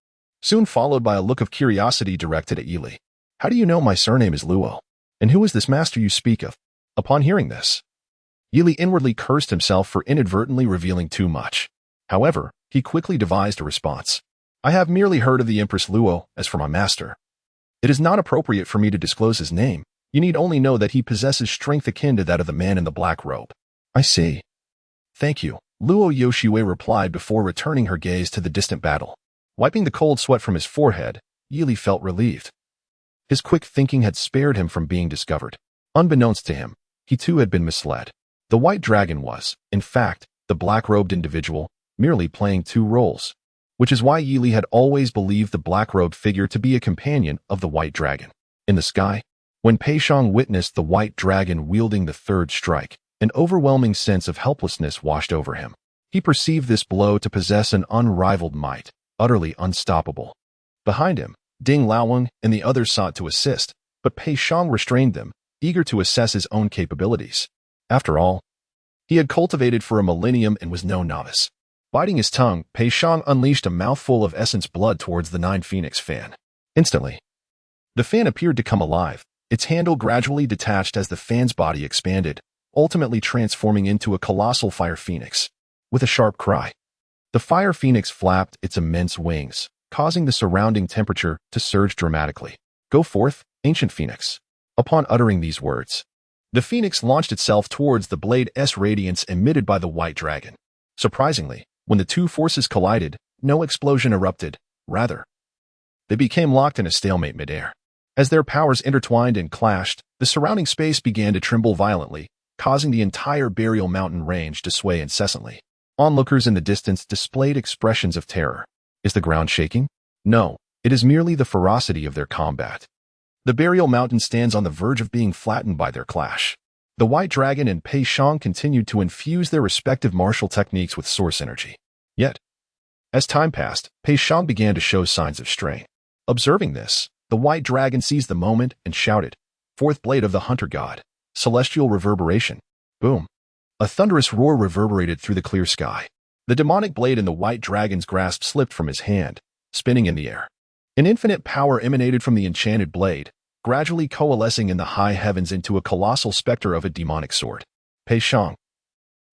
soon followed by a look of curiosity directed at Yi Li. "How do you know my surname is Luo? And who is this master you speak of?" Upon hearing this, Yi Li inwardly cursed himself for inadvertently revealing too much. However, he quickly devised a response. "I have merely heard of the Empress Luo. As for my master, it is not appropriate for me to disclose his name. You need only know that he possesses strength akin to that of the man in the black robe." "I see. Thank you," Luo Yoshue replied before returning her gaze to the distant battle. Wiping the cold sweat from his forehead, Yi Li felt relieved. His quick thinking had spared him from being discovered. Unbeknownst to him, he too had been misled. The white dragon was, in fact, the black-robed individual, merely playing two roles, which is why Yi Li had always believed the black-robed figure to be a companion of the white dragon. In the sky, when Pei Shang witnessed the white dragon wielding the third strike, an overwhelming sense of helplessness washed over him. He perceived this blow to possess an unrivaled might, utterly unstoppable. Behind him, Ding Laowang and the others sought to assist, but Pei Shang restrained them, eager to assess his own capabilities. After all, he had cultivated for a millennium and was no novice. Biting his tongue, Pei Shang unleashed a mouthful of essence blood towards the Nine Phoenix fan. Instantly, the fan appeared to come alive. Its handle gradually detached as the fan's body expanded, ultimately transforming into a colossal fire phoenix. With a sharp cry, the fire phoenix flapped its immense wings, causing the surrounding temperature to surge dramatically. "Go forth, ancient phoenix." Upon uttering these words, the phoenix launched itself towards the blade's radiance emitted by the white dragon. Surprisingly, when the two forces collided, no explosion erupted. Rather, they became locked in a stalemate midair. As their powers intertwined and clashed, the surrounding space began to tremble violently, causing the entire burial mountain range to sway incessantly. Onlookers in the distance displayed expressions of terror. Is the ground shaking? No, it is merely the ferocity of their combat. The burial mountain stands on the verge of being flattened by their clash. The white dragon and Pei Shang continued to infuse their respective martial techniques with source energy. Yet, as time passed, Pei Shang began to show signs of strain. Observing this, the white dragon seized the moment and shouted, "Fourth blade of the hunter god, celestial reverberation." Boom. A thunderous roar reverberated through the clear sky. The demonic blade in the white dragon's grasp slipped from his hand, spinning in the air. An infinite power emanated from the enchanted blade, gradually coalescing in the high heavens into a colossal specter of a demonic sword. Pei Shang,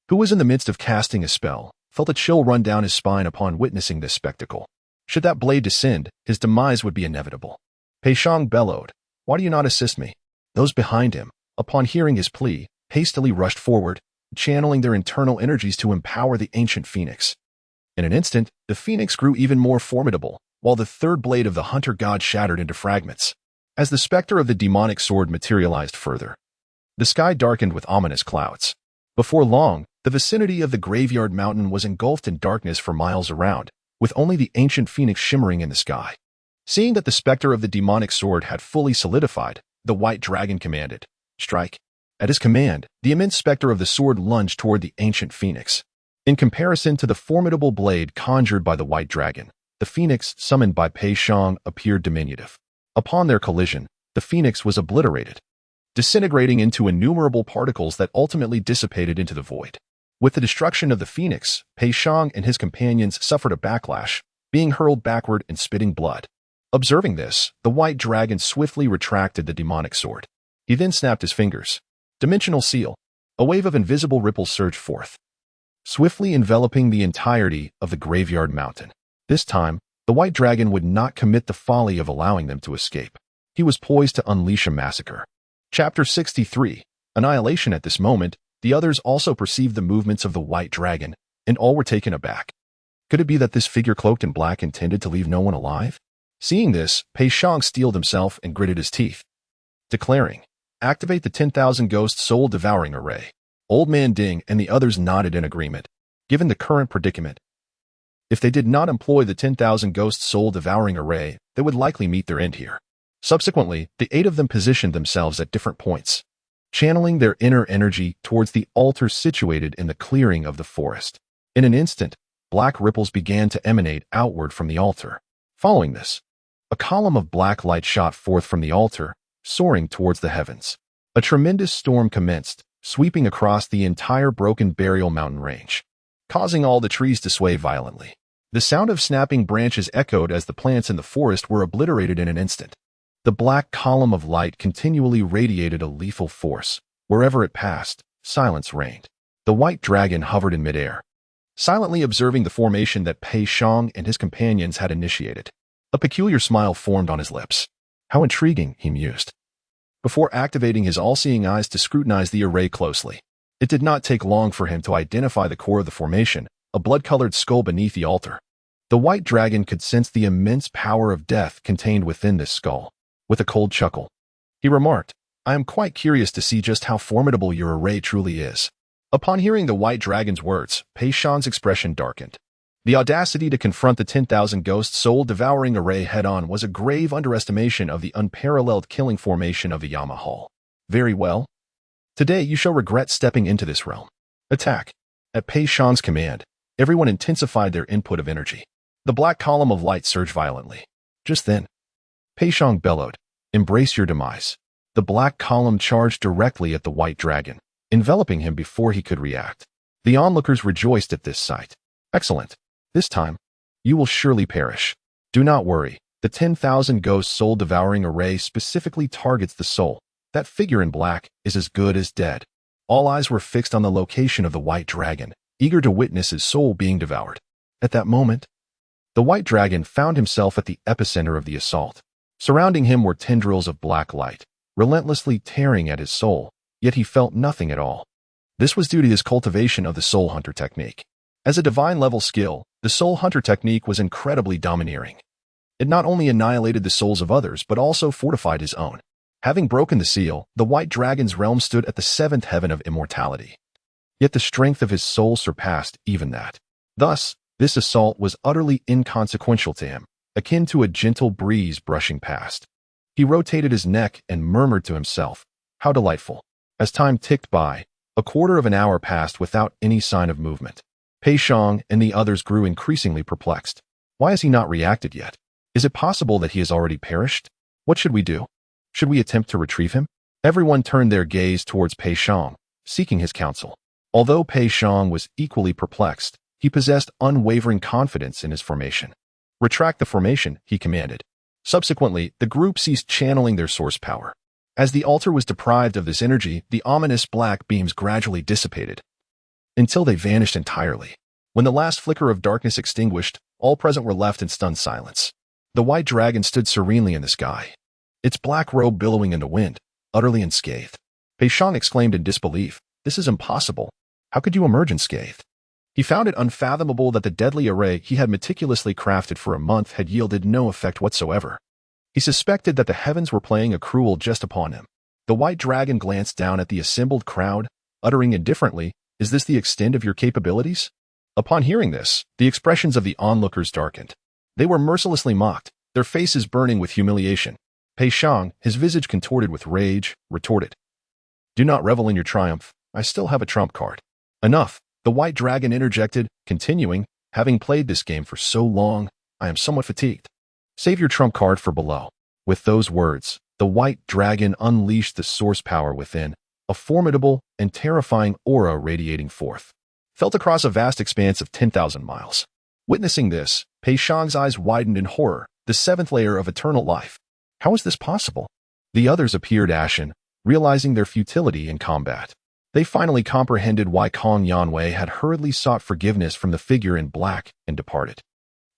who was in the midst of casting a spell, felt a chill run down his spine upon witnessing this spectacle. Should that blade descend, his demise would be inevitable. Pei Shang bellowed, "Why do you not assist me?" Those behind him, upon hearing his plea, hastily rushed forward, channeling their internal energies to empower the ancient phoenix. In an instant, the phoenix grew even more formidable, while the third blade of the hunter god shattered into fragments. As the specter of the demonic sword materialized further, the sky darkened with ominous clouds. Before long, the vicinity of the graveyard mountain was engulfed in darkness for miles around, with only the ancient phoenix shimmering in the sky. Seeing that the specter of the demonic sword had fully solidified, the white dragon commanded, "Strike." At his command, the immense specter of the sword lunged toward the ancient phoenix. In comparison to the formidable blade conjured by the white dragon, the phoenix summoned by Pei Shang appeared diminutive. Upon their collision, the phoenix was obliterated, disintegrating into innumerable particles that ultimately dissipated into the void. With the destruction of the phoenix, Pei Shang and his companions suffered a backlash, being hurled backward and spitting blood. Observing this, the white dragon swiftly retracted the demonic sword. He then snapped his fingers. Dimensional seal. A wave of invisible ripples surged forth, swiftly enveloping the entirety of the graveyard mountain. This time, the white dragon would not commit the folly of allowing them to escape. He was poised to unleash a massacre. Chapter 63. Annihilation. At this moment, the others also perceived the movements of the white dragon, and all were taken aback. Could it be that this figure cloaked in black intended to leave no one alive? Seeing this, Pei Shang steeled himself and gritted his teeth, declaring, "Activate the 10,000 Ghost Soul Devouring Array." Old Man Ding and the others nodded in agreement. Given the current predicament, if they did not employ the 10,000 ghost soul-devouring array, they would likely meet their end here. Subsequently, the 8 of them positioned themselves at different points, channeling their inner energy towards the altar situated in the clearing of the forest. In an instant, black ripples began to emanate outward from the altar. Following this, a column of black light shot forth from the altar, soaring towards the heavens. A tremendous storm commenced, sweeping across the entire broken burial mountain range, causing all the trees to sway violently. The sound of snapping branches echoed as the plants in the forest were obliterated in an instant. The black column of light continually radiated a lethal force. Wherever it passed, silence reigned. The white dragon hovered in midair, silently observing the formation that Pei Shang and his companions had initiated. A peculiar smile formed on his lips. How intriguing, he mused, before activating his all-seeing eyes to scrutinize the array closely. It did not take long for him to identify the core of the formation, a blood-colored skull beneath the altar. The white dragon could sense the immense power of death contained within this skull. With a cold chuckle, he remarked, "I am quite curious to see just how formidable your array truly is." Upon hearing the white dragon's words, Pei Shan's expression darkened. The audacity to confront the 10,000 ghost soul-devouring array head-on was a grave underestimation of the unparalleled killing formation of the Yamahal. Very well. Today you shall regret stepping into this realm. Attack. At Pei Shan's command, everyone intensified their input of energy. The black column of light surged violently. Just then, Pei Shang bellowed, "Embrace your demise." The black column charged directly at the white dragon, enveloping him before he could react. The onlookers rejoiced at this sight. Excellent. This time, you will surely perish. Do not worry. The 10,000 ghost soul-devouring array specifically targets the soul. That figure in black is as good as dead. All eyes were fixed on the location of the white dragon, eager to witness his soul being devoured. At that moment, the white dragon found himself at the epicenter of the assault. Surrounding him were tendrils of black light, relentlessly tearing at his soul, yet he felt nothing at all. This was due to his cultivation of the Soul Hunter technique. As a divine-level skill, the Soul Hunter technique was incredibly domineering. It not only annihilated the souls of others, but also fortified his own. Having broken the seal, the white dragon's realm stood at the 7th heaven of immortality. Yet the strength of his soul surpassed even that. Thus, this assault was utterly inconsequential to him, akin to a gentle breeze brushing past. He rotated his neck and murmured to himself, "How delightful." As time ticked by, a quarter of an hour passed without any sign of movement. Pei Shang and the others grew increasingly perplexed. Why has he not reacted yet? Is it possible that he has already perished? What should we do? Should we attempt to retrieve him? Everyone turned their gaze towards Pei Shang, seeking his counsel. Although Pei Shang was equally perplexed, he possessed unwavering confidence in his formation. "Retract the formation," he commanded. Subsequently, the group ceased channeling their source power. As the altar was deprived of this energy, the ominous black beams gradually dissipated, until they vanished entirely. When the last flicker of darkness extinguished, all present were left in stunned silence. The white dragon stood serenely in the sky, its black robe billowing in the wind, utterly unscathed. Pei Shang exclaimed in disbelief, "This is impossible. How could you emerge unscathed?" He found it unfathomable that the deadly array he had meticulously crafted for a month had yielded no effect whatsoever. He suspected that the heavens were playing a cruel jest upon him. The white dragon glanced down at the assembled crowd, uttering indifferently, "Is this the extent of your capabilities?" Upon hearing this, the expressions of the onlookers darkened. They were mercilessly mocked, their faces burning with humiliation. Pei Shang, his visage contorted with rage, retorted, "Do not revel in your triumph. I still have a trump card." "Enough," the white dragon interjected, continuing, "Having played this game for so long, I am somewhat fatigued. Save your trump card for below." With those words, the white dragon unleashed the source power within, a formidable and terrifying aura radiating forth, felt across a vast expanse of 10,000 miles. Witnessing this, Pei Shang's eyes widened in horror, the 7th layer of eternal life. How is this possible? The others appeared ashen, realizing their futility in combat. They finally comprehended why Kong Yanwei had hurriedly sought forgiveness from the figure in black and departed.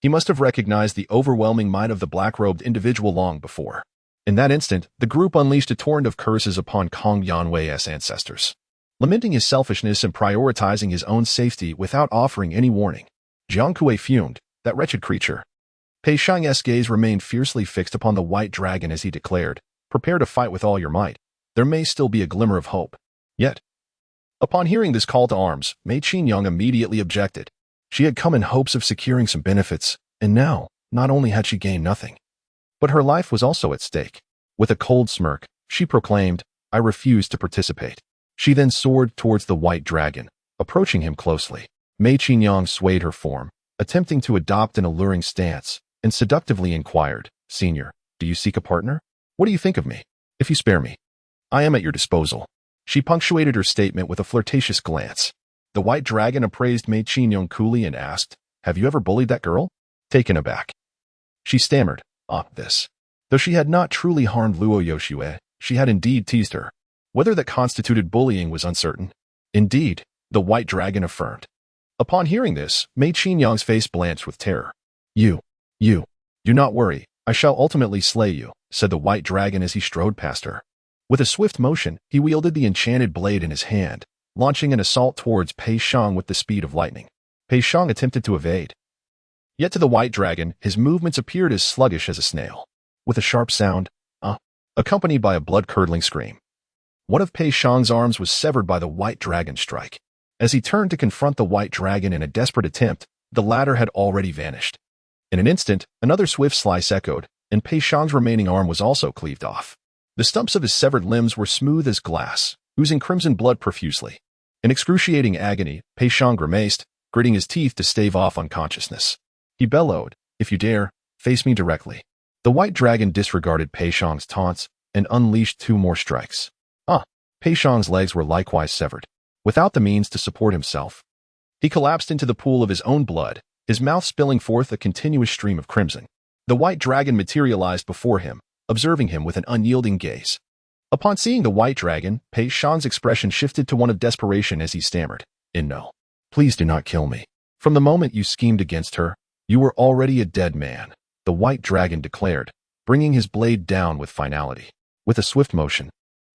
He must have recognized the overwhelming might of the black-robed individual long before. In that instant, the group unleashed a torrent of curses upon Kong Yanwei's ancestors. Lamenting his selfishness and prioritizing his own safety without offering any warning, Jiang Kuei fumed, "That wretched creature." Pei Shang's gaze remained fiercely fixed upon the white dragon as he declared, "Prepare to fight with all your might. There may still be a glimmer of hope. Yet, Upon hearing this call to arms, Mei Qingyang immediately objected. She had come in hopes of securing some benefits, and now, not only had she gained nothing, but her life was also at stake. With a cold smirk, she proclaimed, "I refuse to participate." She then soared towards the white dragon, approaching him closely. Mei Qingyang swayed her form, attempting to adopt an alluring stance, and seductively inquired, "Senior, do you seek a partner? What do you think of me? If you spare me, I am at your disposal." She punctuated her statement with a flirtatious glance. The white dragon appraised Mei Qingyang coolly and asked, "Have you ever bullied that girl?" Taken aback, she stammered, this. Though she had not truly harmed Luo Yoshue, she had indeed teased her. Whether that constituted bullying was uncertain. Indeed, the white dragon affirmed. Upon hearing this, Mei Qingyang's face blanched with terror. You, do not worry, I shall ultimately slay you," said the white dragon as he strode past her. With a swift motion, he wielded the enchanted blade in his hand, launching an assault towards Pei Shang with the speed of lightning. Pei Shang attempted to evade. Yet to the white dragon, his movements appeared as sluggish as a snail. With a sharp sound, accompanied by a blood-curdling scream, one of Pei Shang's arms was severed by the white dragon's strike. As he turned to confront the white dragon in a desperate attempt, the latter had already vanished. In an instant, another swift slice echoed, and Pei Shang's remaining arm was also cleaved off. The stumps of his severed limbs were smooth as glass, oozing crimson blood profusely. In excruciating agony, Pei Shang grimaced, gritting his teeth to stave off unconsciousness. He bellowed, "If you dare, face me directly." The white dragon disregarded Pei Shang's taunts and unleashed 2 more strikes. Pei Shang's legs were likewise severed. Without the means to support himself, he collapsed into the pool of his own blood, his mouth spilling forth a continuous stream of crimson. The white dragon materialized before him, observing him with an unyielding gaze. Upon seeing the white dragon, Pei Shang's expression shifted to one of desperation as he stammered, "No, please do not kill me. From the moment you schemed against her, you were already a dead man," the white dragon declared, bringing his blade down with finality. With a swift motion,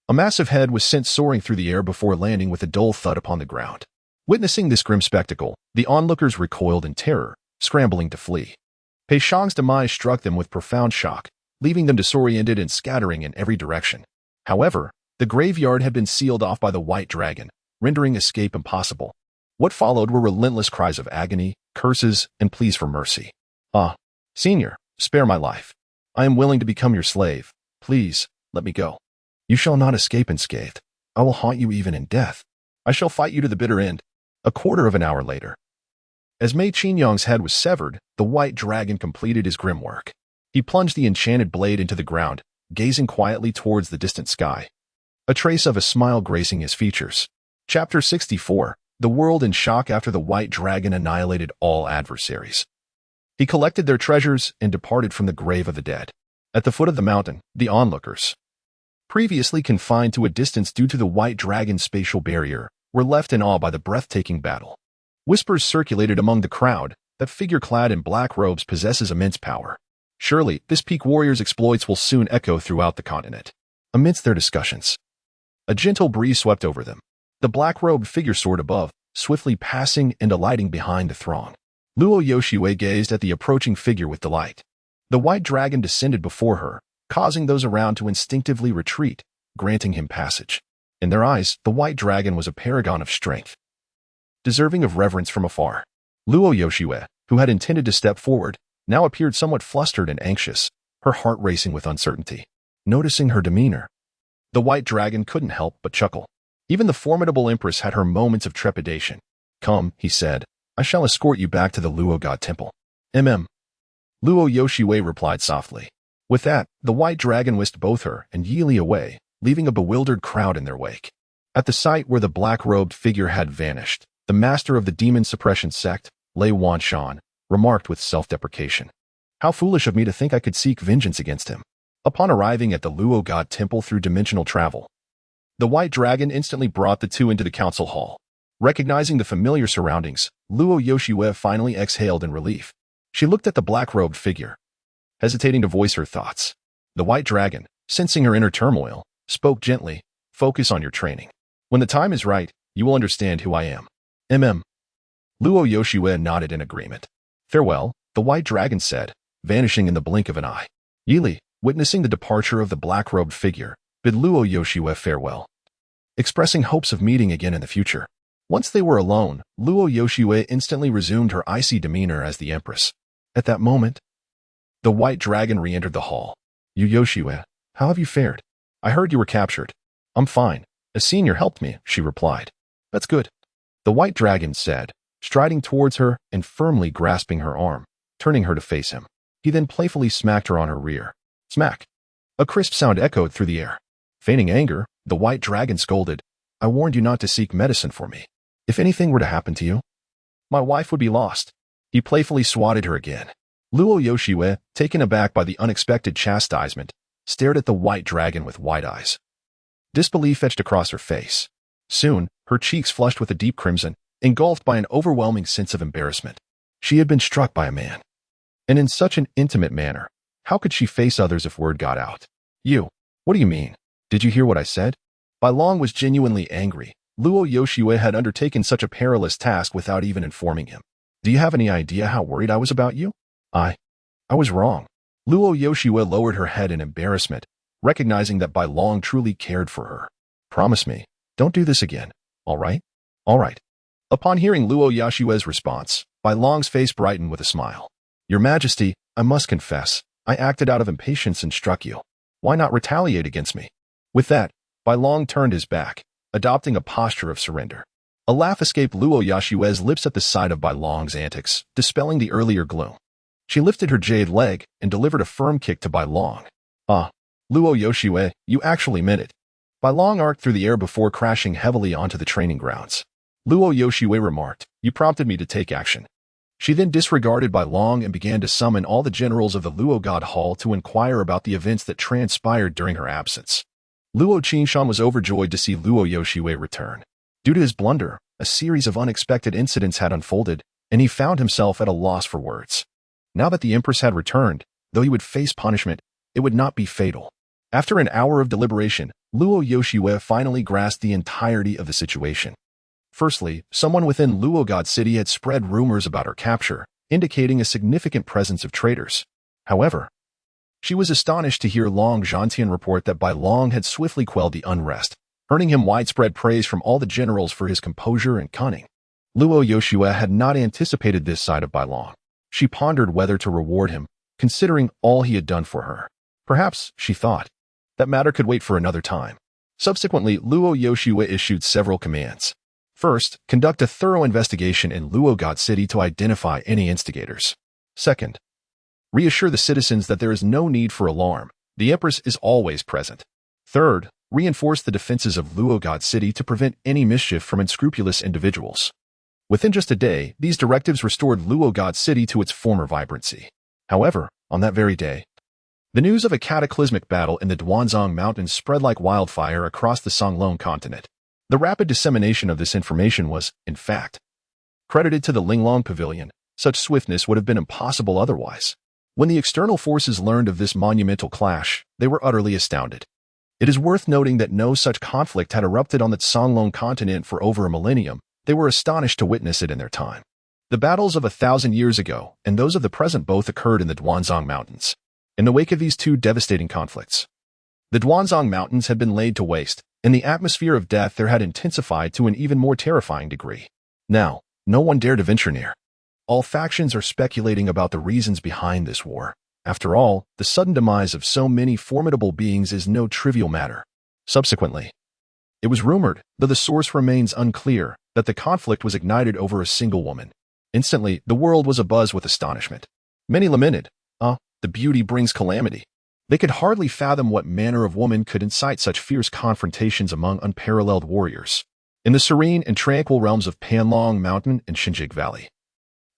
a massive head was sent soaring through the air before landing with a dull thud upon the ground. Witnessing this grim spectacle, the onlookers recoiled in terror, scrambling to flee. Pei Shang's demise struck them with profound shock, leaving them disoriented and scattering in every direction. However, the graveyard had been sealed off by the white dragon, rendering escape impossible. What followed were relentless cries of agony, curses, and pleas for mercy. Senior, spare my life. I am willing to become your slave. Please, let me go. You shall not escape unscathed. I will haunt you even in death. I shall fight you to the bitter end." A quarter of an hour later, as Mei Qingyang's head was severed, the white dragon completed his grim work. He plunged the enchanted blade into the ground, gazing quietly towards the distant sky, a trace of a smile gracing his features. Chapter 64. The world in shock after the white dragon annihilated all adversaries. He collected their treasures and departed from the grave of the dead. At the foot of the mountain, the onlookers, previously confined to a distance due to the white dragon's spatial barrier, were left in awe by the breathtaking battle. Whispers circulated among the crowd that figure clad in black robes possesses immense power. Surely, this peak warrior's exploits will soon echo throughout the continent. Amidst their discussions, a gentle breeze swept over them. The black-robed figure soared above, swiftly passing and alighting behind the throng. Luo Yoshue gazed at the approaching figure with delight. The white dragon descended before her, causing those around to instinctively retreat, granting him passage. In their eyes, the white dragon was a paragon of strength, deserving of reverence from afar. Luo Yoshue, who had intended to step forward, now appeared somewhat flustered and anxious, her heart racing with uncertainty. Noticing her demeanor, the white dragon couldn't help but chuckle. Even the formidable empress had her moments of trepidation. "Come," he said, "I shall escort you back to the Luo god temple." Luo Yoshue replied softly. With that, the white dragon whisked both her and Yili away, leaving a bewildered crowd in their wake. At the site where the black-robed figure had vanished, the master of the demon suppression sect, Lei Wanshan, remarked with self-deprecation, "How foolish of me to think I could seek vengeance against him." Upon arriving at the Luo god temple through dimensional travel, the white dragon instantly brought the two into the council hall. Recognizing the familiar surroundings, Luo Yoshue finally exhaled in relief. She looked at the black-robed figure, hesitating to voice her thoughts. The white dragon, sensing her inner turmoil, spoke gently, "Focus on your training. When the time is right, you will understand who I am." Luo Yoshue nodded in agreement. "Farewell," the white dragon said, vanishing in the blink of an eye. Yili, witnessing the departure of the black-robed figure, bid Luo Yoshue farewell. expressing hopes of meeting again in the future. Once they were alone, Luo Yoshue instantly resumed her icy demeanor as the Empress. At that moment, the white dragon re-entered the hall. "You Yoshue, how have you fared? I heard you were captured." "I'm fine. A senior helped me," she replied. "That's good," the white dragon said, striding towards her and firmly grasping her arm, turning her to face him. He then playfully smacked her on her rear. Smack! A crisp sound echoed through the air. Feigning anger, the white dragon scolded, "I warned you not to seek medicine for me. If anything were to happen to you, my wife would be lost." He playfully swatted her again. Luo Yoshue, taken aback by the unexpected chastisement, stared at the white dragon with wide eyes. Disbelief etched across her face. Soon, her cheeks flushed with a deep crimson, engulfed by an overwhelming sense of embarrassment. She had been struck by a man. And in such an intimate manner, how could she face others if word got out? "You, what do you mean? Did you hear what I said?" Bai Long was genuinely angry. Luo Yoshue had undertaken such a perilous task without even informing him. "Do you have any idea how worried I was about you?" I was wrong." Luo Yoshue lowered her head in embarrassment, recognizing that Bai Long truly cared for her. "Promise me, don't do this again, all right?" "All right." Upon hearing Luo Yoshue's response, Bai Long's face brightened with a smile. "Your Majesty, I must confess, I acted out of impatience and struck you. Why not retaliate against me?" With that, Bai Long turned his back, adopting a posture of surrender. A laugh escaped Luo Yoshue's lips at the sight of Bai Long's antics, dispelling the earlier gloom. She lifted her jade leg and delivered a firm kick to Bai Long. "Ah, Luo Yoshue, you actually meant it." Bai Long arced through the air before crashing heavily onto the training grounds. Luo Yoshue remarked, "You prompted me to take action." She then disregarded Bai Long and began to summon all the generals of the Luo God Hall to inquire about the events that transpired during her absence. Luo Qingshan was overjoyed to see Luo Yoshue return. Due to his blunder, a series of unexpected incidents had unfolded, and he found himself at a loss for words. Now that the Empress had returned, though he would face punishment, it would not be fatal. After an hour of deliberation, Luo Yoshue finally grasped the entirety of the situation. Firstly, someone within Luo God City had spread rumors about her capture, indicating a significant presence of traitors. However, she was astonished to hear Long Zhantian report that Bai Long had swiftly quelled the unrest, earning him widespread praise from all the generals for his composure and cunning. Luo Yoshue had not anticipated this side of Bai Long. She pondered whether to reward him, considering all he had done for her. Perhaps, she thought, that matter could wait for another time. Subsequently, Luo Yoshue issued several commands. First, conduct a thorough investigation in Luo God City to identify any instigators. Second, reassure the citizens that there is no need for alarm. The Empress is always present. Third, reinforce the defenses of Luo God City to prevent any mischief from unscrupulous individuals. Within just a day, these directives restored Luo God City to its former vibrancy. However, on that very day, the news of a cataclysmic battle in the Duanzong Mountains spread like wildfire across the Songlong continent. The rapid dissemination of this information was, in fact, credited to the Linglong Pavilion. Such swiftness would have been impossible otherwise. When the external forces learned of this monumental clash, they were utterly astounded. It is worth noting that no such conflict had erupted on the Songlong continent for over a millennium. They were astonished to witness it in their time. The battles of 1,000 years ago and those of the present both occurred in the Duanzong Mountains. In the wake of these two devastating conflicts, the Duanzong Mountains had been laid to waste, and the atmosphere of death there had intensified to an even more terrifying degree. Now, no one dared to venture near. All factions are speculating about the reasons behind this war. After all, the sudden demise of so many formidable beings is no trivial matter. Subsequently, it was rumored, though the source remains unclear, that the conflict was ignited over a single woman. Instantly, the world was abuzz with astonishment. Many lamented, the beauty brings calamity. They could hardly fathom what manner of woman could incite such fierce confrontations among unparalleled warriors. In the serene and tranquil realms of Panlong Mountain and Xinjiang Valley,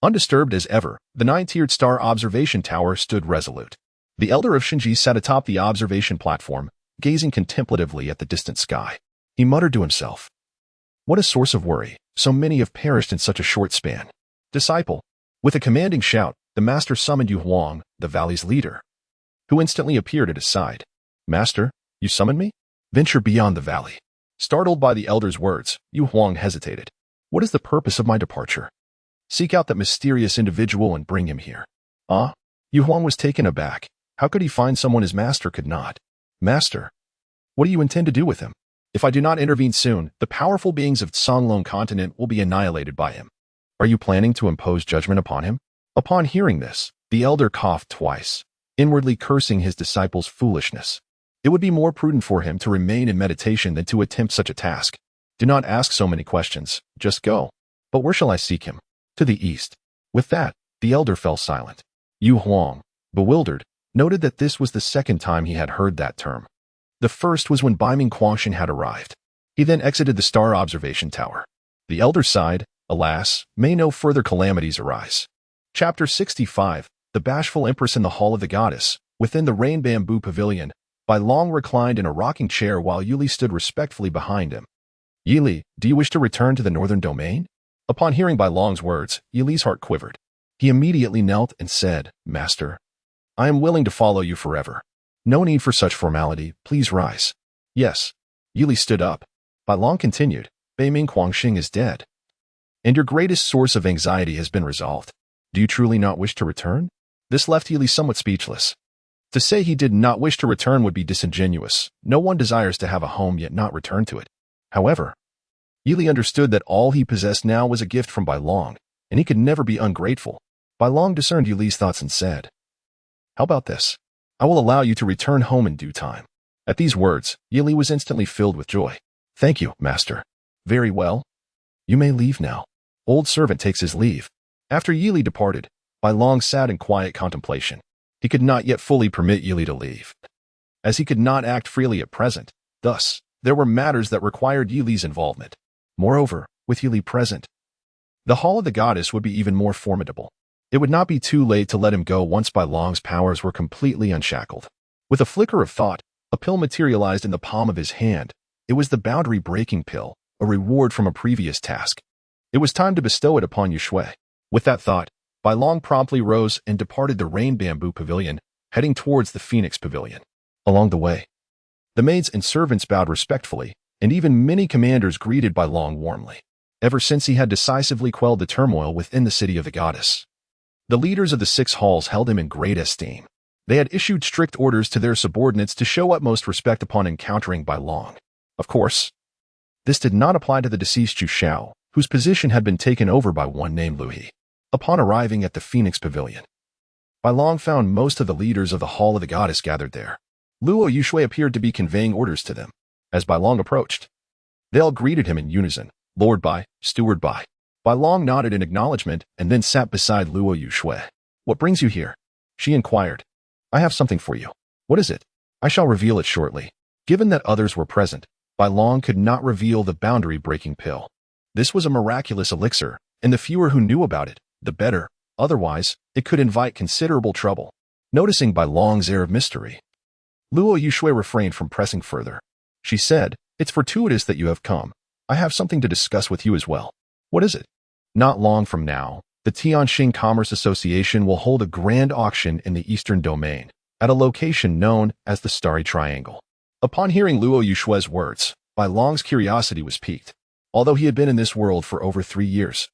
undisturbed as ever, the 9-tiered star observation tower stood resolute. The elder of Xinji sat atop the observation platform, gazing contemplatively at the distant sky. He muttered to himself, "What a source of worry, so many have perished in such a short span." "Disciple." With a commanding shout, the master summoned Yu Huang, the valley's leader, who instantly appeared at his side. "Master, you summoned me?" "Venture beyond the valley." Startled by the elder's words, Yu Huang hesitated. "What is the purpose of my departure?" "Seek out that mysterious individual and bring him here." Yu Huang was taken aback. How could he find someone his master could not? "Master, what do you intend to do with him?" If I do not intervene soon, the powerful beings of Songlong continent will be annihilated by him. Are you planning to impose judgment upon him? Upon hearing this, the elder coughed twice, inwardly cursing his disciple's foolishness. It would be more prudent for him to remain in meditation than to attempt such a task. Do not ask so many questions, just go. But where shall I seek him? To the east. With that, the elder fell silent. Yu Huang, bewildered, noted that this was the second time he had heard that term. The first was when Baiming Quangshan had arrived. He then exited the star observation tower. The elder sighed, alas, may no further calamities arise. Chapter 65, The Bashful Empress in the Hall of the Goddess. Within the rain bamboo pavilion, Bai Long reclined in a rocking chair while Yuli stood respectfully behind him. Yili, do you wish to return to the northern domain? Upon hearing Bai Long's words, Yili's heart quivered. He immediately knelt and said, Master, I am willing to follow you forever. No need for such formality, please rise. Yes. Yuli stood up. Bai Long continued, Baiming Quangshan is dead. And your greatest source of anxiety has been resolved. Do you truly not wish to return? This left Yili somewhat speechless. To say he did not wish to return would be disingenuous. No one desires to have a home yet not return to it. However, Yili understood that all he possessed now was a gift from Bai Long, and he could never be ungrateful. Bai Long discerned Yuli's thoughts and said, How about this? I will allow you to return home in due time. At these words, Yili was instantly filled with joy. Thank you, master. Very well. You may leave now. Old servant takes his leave. After Yili departed, Bai Long sat in quiet contemplation. He could not yet fully permit Yili to leave, as he could not act freely at present. Thus, there were matters that required Yili's involvement. Moreover, with Yili present, the Hall of the Goddess would be even more formidable. It would not be too late to let him go once Bai Long's powers were completely unshackled. With a flicker of thought, a pill materialized in the palm of his hand. It was the boundary-breaking pill, a reward from a previous task. It was time to bestow it upon Yu Shui. With that thought, Bai Long promptly rose and departed the rain bamboo pavilion, heading towards the Phoenix Pavilion. Along the way, the maids and servants bowed respectfully, and even many commanders greeted Bai Long warmly. Ever since he had decisively quelled the turmoil within the city of the goddess, the leaders of the 6 halls held him in great esteem. They had issued strict orders to their subordinates to show utmost respect upon encountering Bai Long. Of course, this did not apply to the deceased Chu Shao, whose position had been taken over by one named Lu He. Upon arriving at the Phoenix Pavilion, Bai Long found most of the leaders of the Hall of the Goddess gathered there. Luo Yushui appeared to be conveying orders to them. As Bai Long approached, they all greeted him in unison. Lord Bai, Steward Bai. Bai Long nodded in acknowledgement and then sat beside Luo Yushui. What brings you here? She inquired. I have something for you. What is it? I shall reveal it shortly. Given that others were present, Bai Long could not reveal the boundary-breaking pill. This was a miraculous elixir, and the fewer who knew about it, the better. Otherwise, it could invite considerable trouble. Noticing Bai Long's air of mystery, Luo Yushui refrained from pressing further. She said, It's fortuitous that you have come. I have something to discuss with you as well. What is it? Not long from now, the Tianxing Commerce Association will hold a grand auction in the Eastern Domain, at a location known as the Starry Triangle. Upon hearing Luo Yushui's words, Bai Long's curiosity was piqued. Although he had been in this world for over 3 years,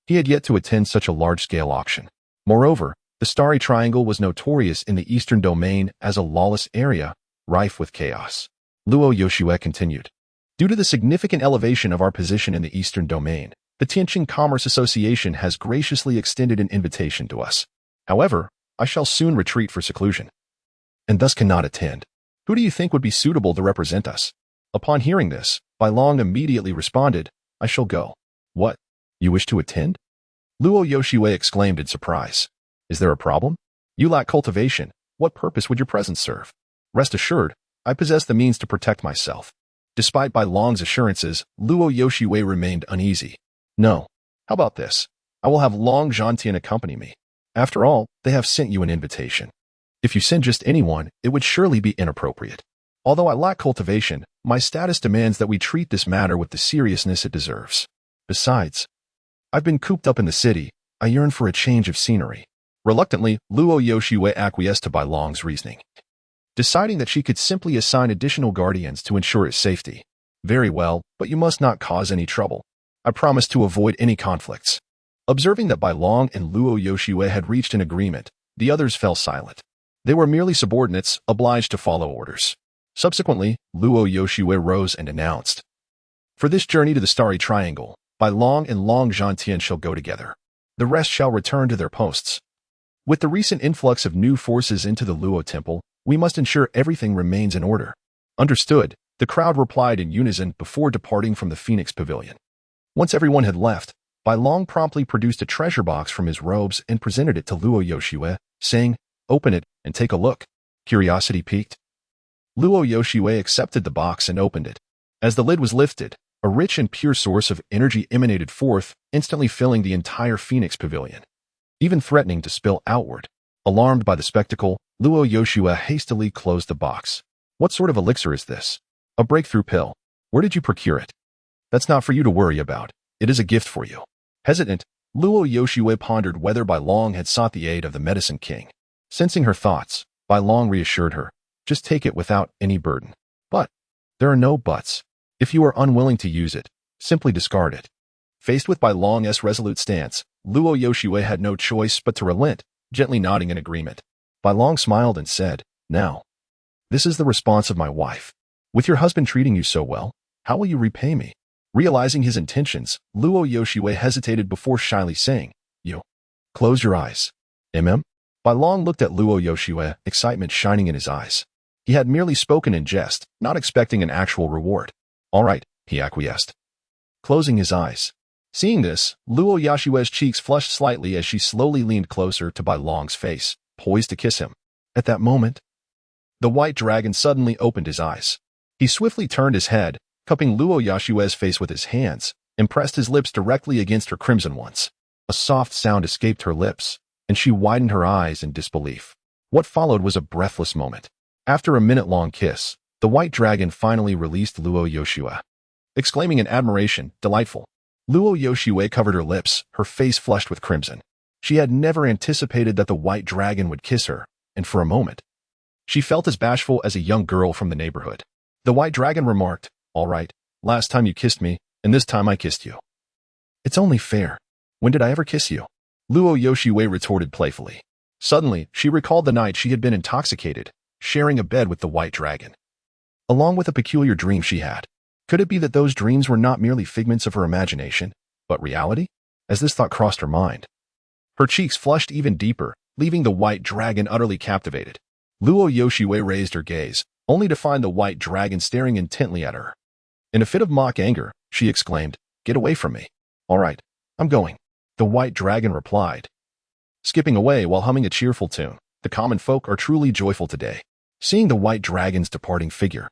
he had yet to attend such a large-scale auction. Moreover, the Starry Triangle was notorious in the Eastern Domain as a lawless area, rife with chaos. Luo Yoshue continued. Due to the significant elevation of our position in the Eastern Domain, the Tianxing Commerce Association has graciously extended an invitation to us. However, I shall soon retreat for seclusion, and thus cannot attend. Who do you think would be suitable to represent us? Upon hearing this, Bai Long immediately responded, I shall go. What? You wish to attend? Luo Yoshue exclaimed in surprise. Is there a problem? You lack cultivation. What purpose would your presence serve? Rest assured, I possess the means to protect myself. Despite Bai Long's assurances, Luo Yoshue remained uneasy. No. How about this? I will have Long Zhantian accompany me. After all, they have sent you an invitation. If you send just anyone, it would surely be inappropriate. Although I lack cultivation, my status demands that we treat this matter with the seriousness it deserves. Besides, I've been cooped up in the city. I yearn for a change of scenery. Reluctantly, Luo Yoshue acquiesced to Bai Long's reasoning, deciding that she could simply assign additional guardians to ensure his safety. Very well, but you must not cause any trouble. I promise to avoid any conflicts. Observing that Bai Long and Luo Yoshue had reached an agreement, the others fell silent. They were merely subordinates, obliged to follow orders. Subsequently, Luo Yoshue rose and announced, "For this journey to the Starry Triangle, Bai Long and Long Zhantian shall go together. The rest shall return to their posts. With the recent influx of new forces into the Luo Temple, we must ensure everything remains in order." "Understood," the crowd replied in unison before departing from the Phoenix Pavilion. Once everyone had left, Bai Long promptly produced a treasure box from his robes and presented it to Luo Yoshue, saying, "Open it and take a look." Curiosity piqued. Luo Yoshue accepted the box and opened it. As the lid was lifted, a rich and pure source of energy emanated forth, instantly filling the entire Phoenix Pavilion, even threatening to spill outward. Alarmed by the spectacle, Luo Yoshue hastily closed the box. "What sort of elixir is this?" "A breakthrough pill. Where did you procure it?" "That's not for you to worry about. It is a gift for you." Hesitant, Luo Yoshue pondered whether Bai Long had sought the aid of the Medicine King. Sensing her thoughts, Bai Long reassured her, "Just take it without any burden." "But there are no buts. If you are unwilling to use it, simply discard it." Faced with Bai Long's resolute stance, Luo Yoshue had no choice but to relent, gently nodding in agreement. Bai Long smiled and said, "Now, this is the response of my wife. With your husband treating you so well, how will you repay me?" Realizing his intentions, Luo Yoshue hesitated before shyly saying, "You. Close your eyes." Bai Long looked at Luo Yoshue, excitement shining in his eyes. He had merely spoken in jest, not expecting an actual reward. "All right," he acquiesced, closing his eyes. Seeing this, Luo Yoshue's cheeks flushed slightly as she slowly leaned closer to Bai Long's face, poised to kiss him. At that moment, the white dragon suddenly opened his eyes. He swiftly turned his head, cupping Luo Yoshue's face with his hands, and pressed his lips directly against her crimson ones. A soft sound escaped her lips, and she widened her eyes in disbelief. What followed was a breathless moment. After a minute-long kiss, the white dragon finally released Luo Yoshue. Exclaiming in admiration, "Delightful!" Luo Yoshue covered her lips, her face flushed with crimson. She had never anticipated that the white dragon would kiss her, and for a moment, she felt as bashful as a young girl from the neighborhood. The white dragon remarked, "All right, last time you kissed me, and this time I kissed you. It's only fair. When did I ever kiss you?" Luo Yoshue retorted playfully. Suddenly, she recalled the night she had been intoxicated, sharing a bed with the white dragon, along with a peculiar dream she had. Could it be that those dreams were not merely figments of her imagination, but reality? As this thought crossed her mind, her cheeks flushed even deeper, leaving the white dragon utterly captivated. Luo Yoshue raised her gaze, only to find the white dragon staring intently at her. In a fit of mock anger, she exclaimed, "Get away from me." "All right, I'm going," the white dragon replied, skipping away while humming a cheerful tune. The common folk are truly joyful today. Seeing the white dragon's departing figure,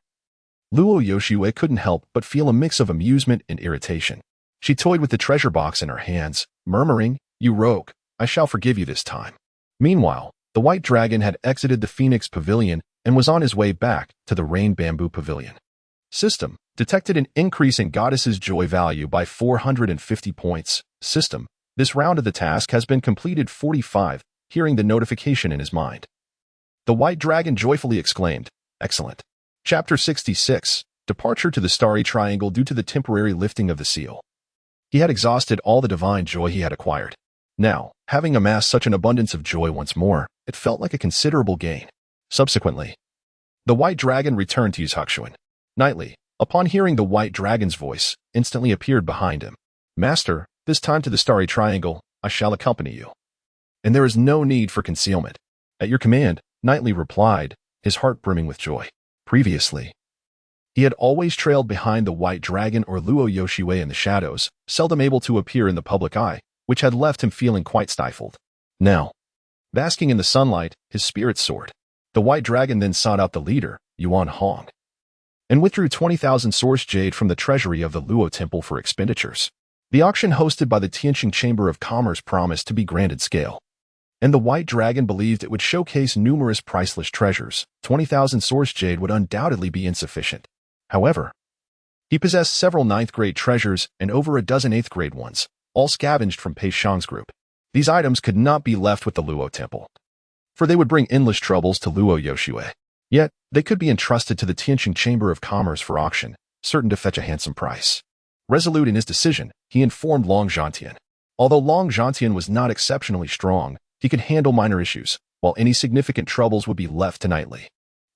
Luo Yoshue couldn't help but feel a mix of amusement and irritation. She toyed with the treasure box in her hands, murmuring, "You rogue, I shall forgive you this time." Meanwhile, the white dragon had exited the Phoenix Pavilion and was on his way back to the Rain Bamboo Pavilion. System detected an increase in Goddess's joy value by 450 points. System, this round of the task has been completed 45, hearing the notification in his mind. The white dragon joyfully exclaimed, "Excellent." Chapter 66, Departure to the Starry Triangle due to the temporary lifting of the seal. He had exhausted all the divine joy he had acquired. Now, having amassed such an abundance of joy once more, it felt like a considerable gain. Subsequently, the white dragon returned to Yuzukshuan. Nightly, upon hearing the white dragon's voice, instantly appeared behind him. "Master, this time to the Starry Triangle, I shall accompany you. And there is no need for concealment." "At your command," Nightly replied, his heart brimming with joy. Previously, he had always trailed behind the white dragon or Luo Yoshue in the shadows, seldom able to appear in the public eye, which had left him feeling quite stifled. Now, basking in the sunlight, his spirits soared. The white dragon then sought out the leader, Yuan Hong, and withdrew 20,000 source jade from the treasury of the Luo Temple for expenditures. The auction hosted by the Tianqing Chamber of Commerce promised to be granted scale, and the white dragon believed it would showcase numerous priceless treasures. 20,000 source jade would undoubtedly be insufficient. However, he possessed several 9th-grade treasures and over a dozen 8th-grade ones, all scavenged from Pei Shang's group. These items could not be left with the Luo Temple, for they would bring endless troubles to Luo Yoshue. Yet, they could be entrusted to the Tianqing Chamber of Commerce for auction, certain to fetch a handsome price. Resolute in his decision, he informed Long Zhantian. Although Long Zhantian was not exceptionally strong, he could handle minor issues, while any significant troubles would be left to Nightly.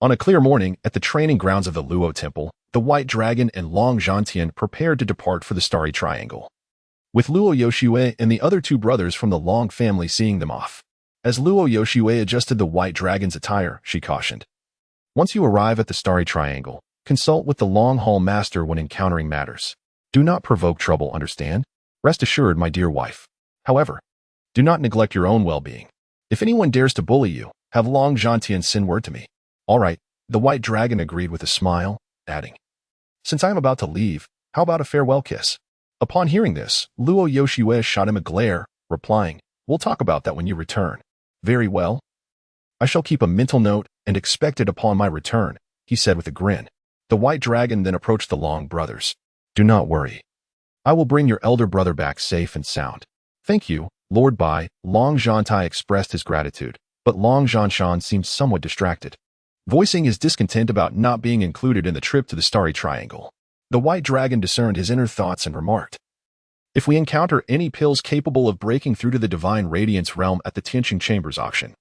On a clear morning, at the training grounds of the Luo Temple, the White Dragon and Long Zhantian prepared to depart for the Starry Triangle, with Luo Yoshue and the other two brothers from the Long family seeing them off. As Luo Yoshue adjusted the White Dragon's attire, she cautioned, "Once you arrive at the Starry Triangle, consult with the Long Hall Master when encountering matters. Do not provoke trouble, understand? Rest assured, my dear wife. However, do not neglect your own well-being. If anyone dares to bully you, have Long Zhantian send word to me." "All right," the White Dragon agreed with a smile, adding, "Since I am about to leave, how about a farewell kiss?" Upon hearing this, Luo Yoshue shot him a glare, replying, "We'll talk about that when you return." "Very well. I shall keep a mental note and expect it upon my return," he said with a grin. The White Dragon then approached the Long brothers. "Do not worry. I will bring your elder brother back safe and sound." "Thank you, Lord Bai." Long Zhantai expressed his gratitude, but Long Zhanshan seemed somewhat distracted, voicing his discontent about not being included in the trip to the Starry Triangle. The White Dragon discerned his inner thoughts and remarked, "If we encounter any pills capable of breaking through to the Divine Radiance realm at the Tianqing Chambers auction,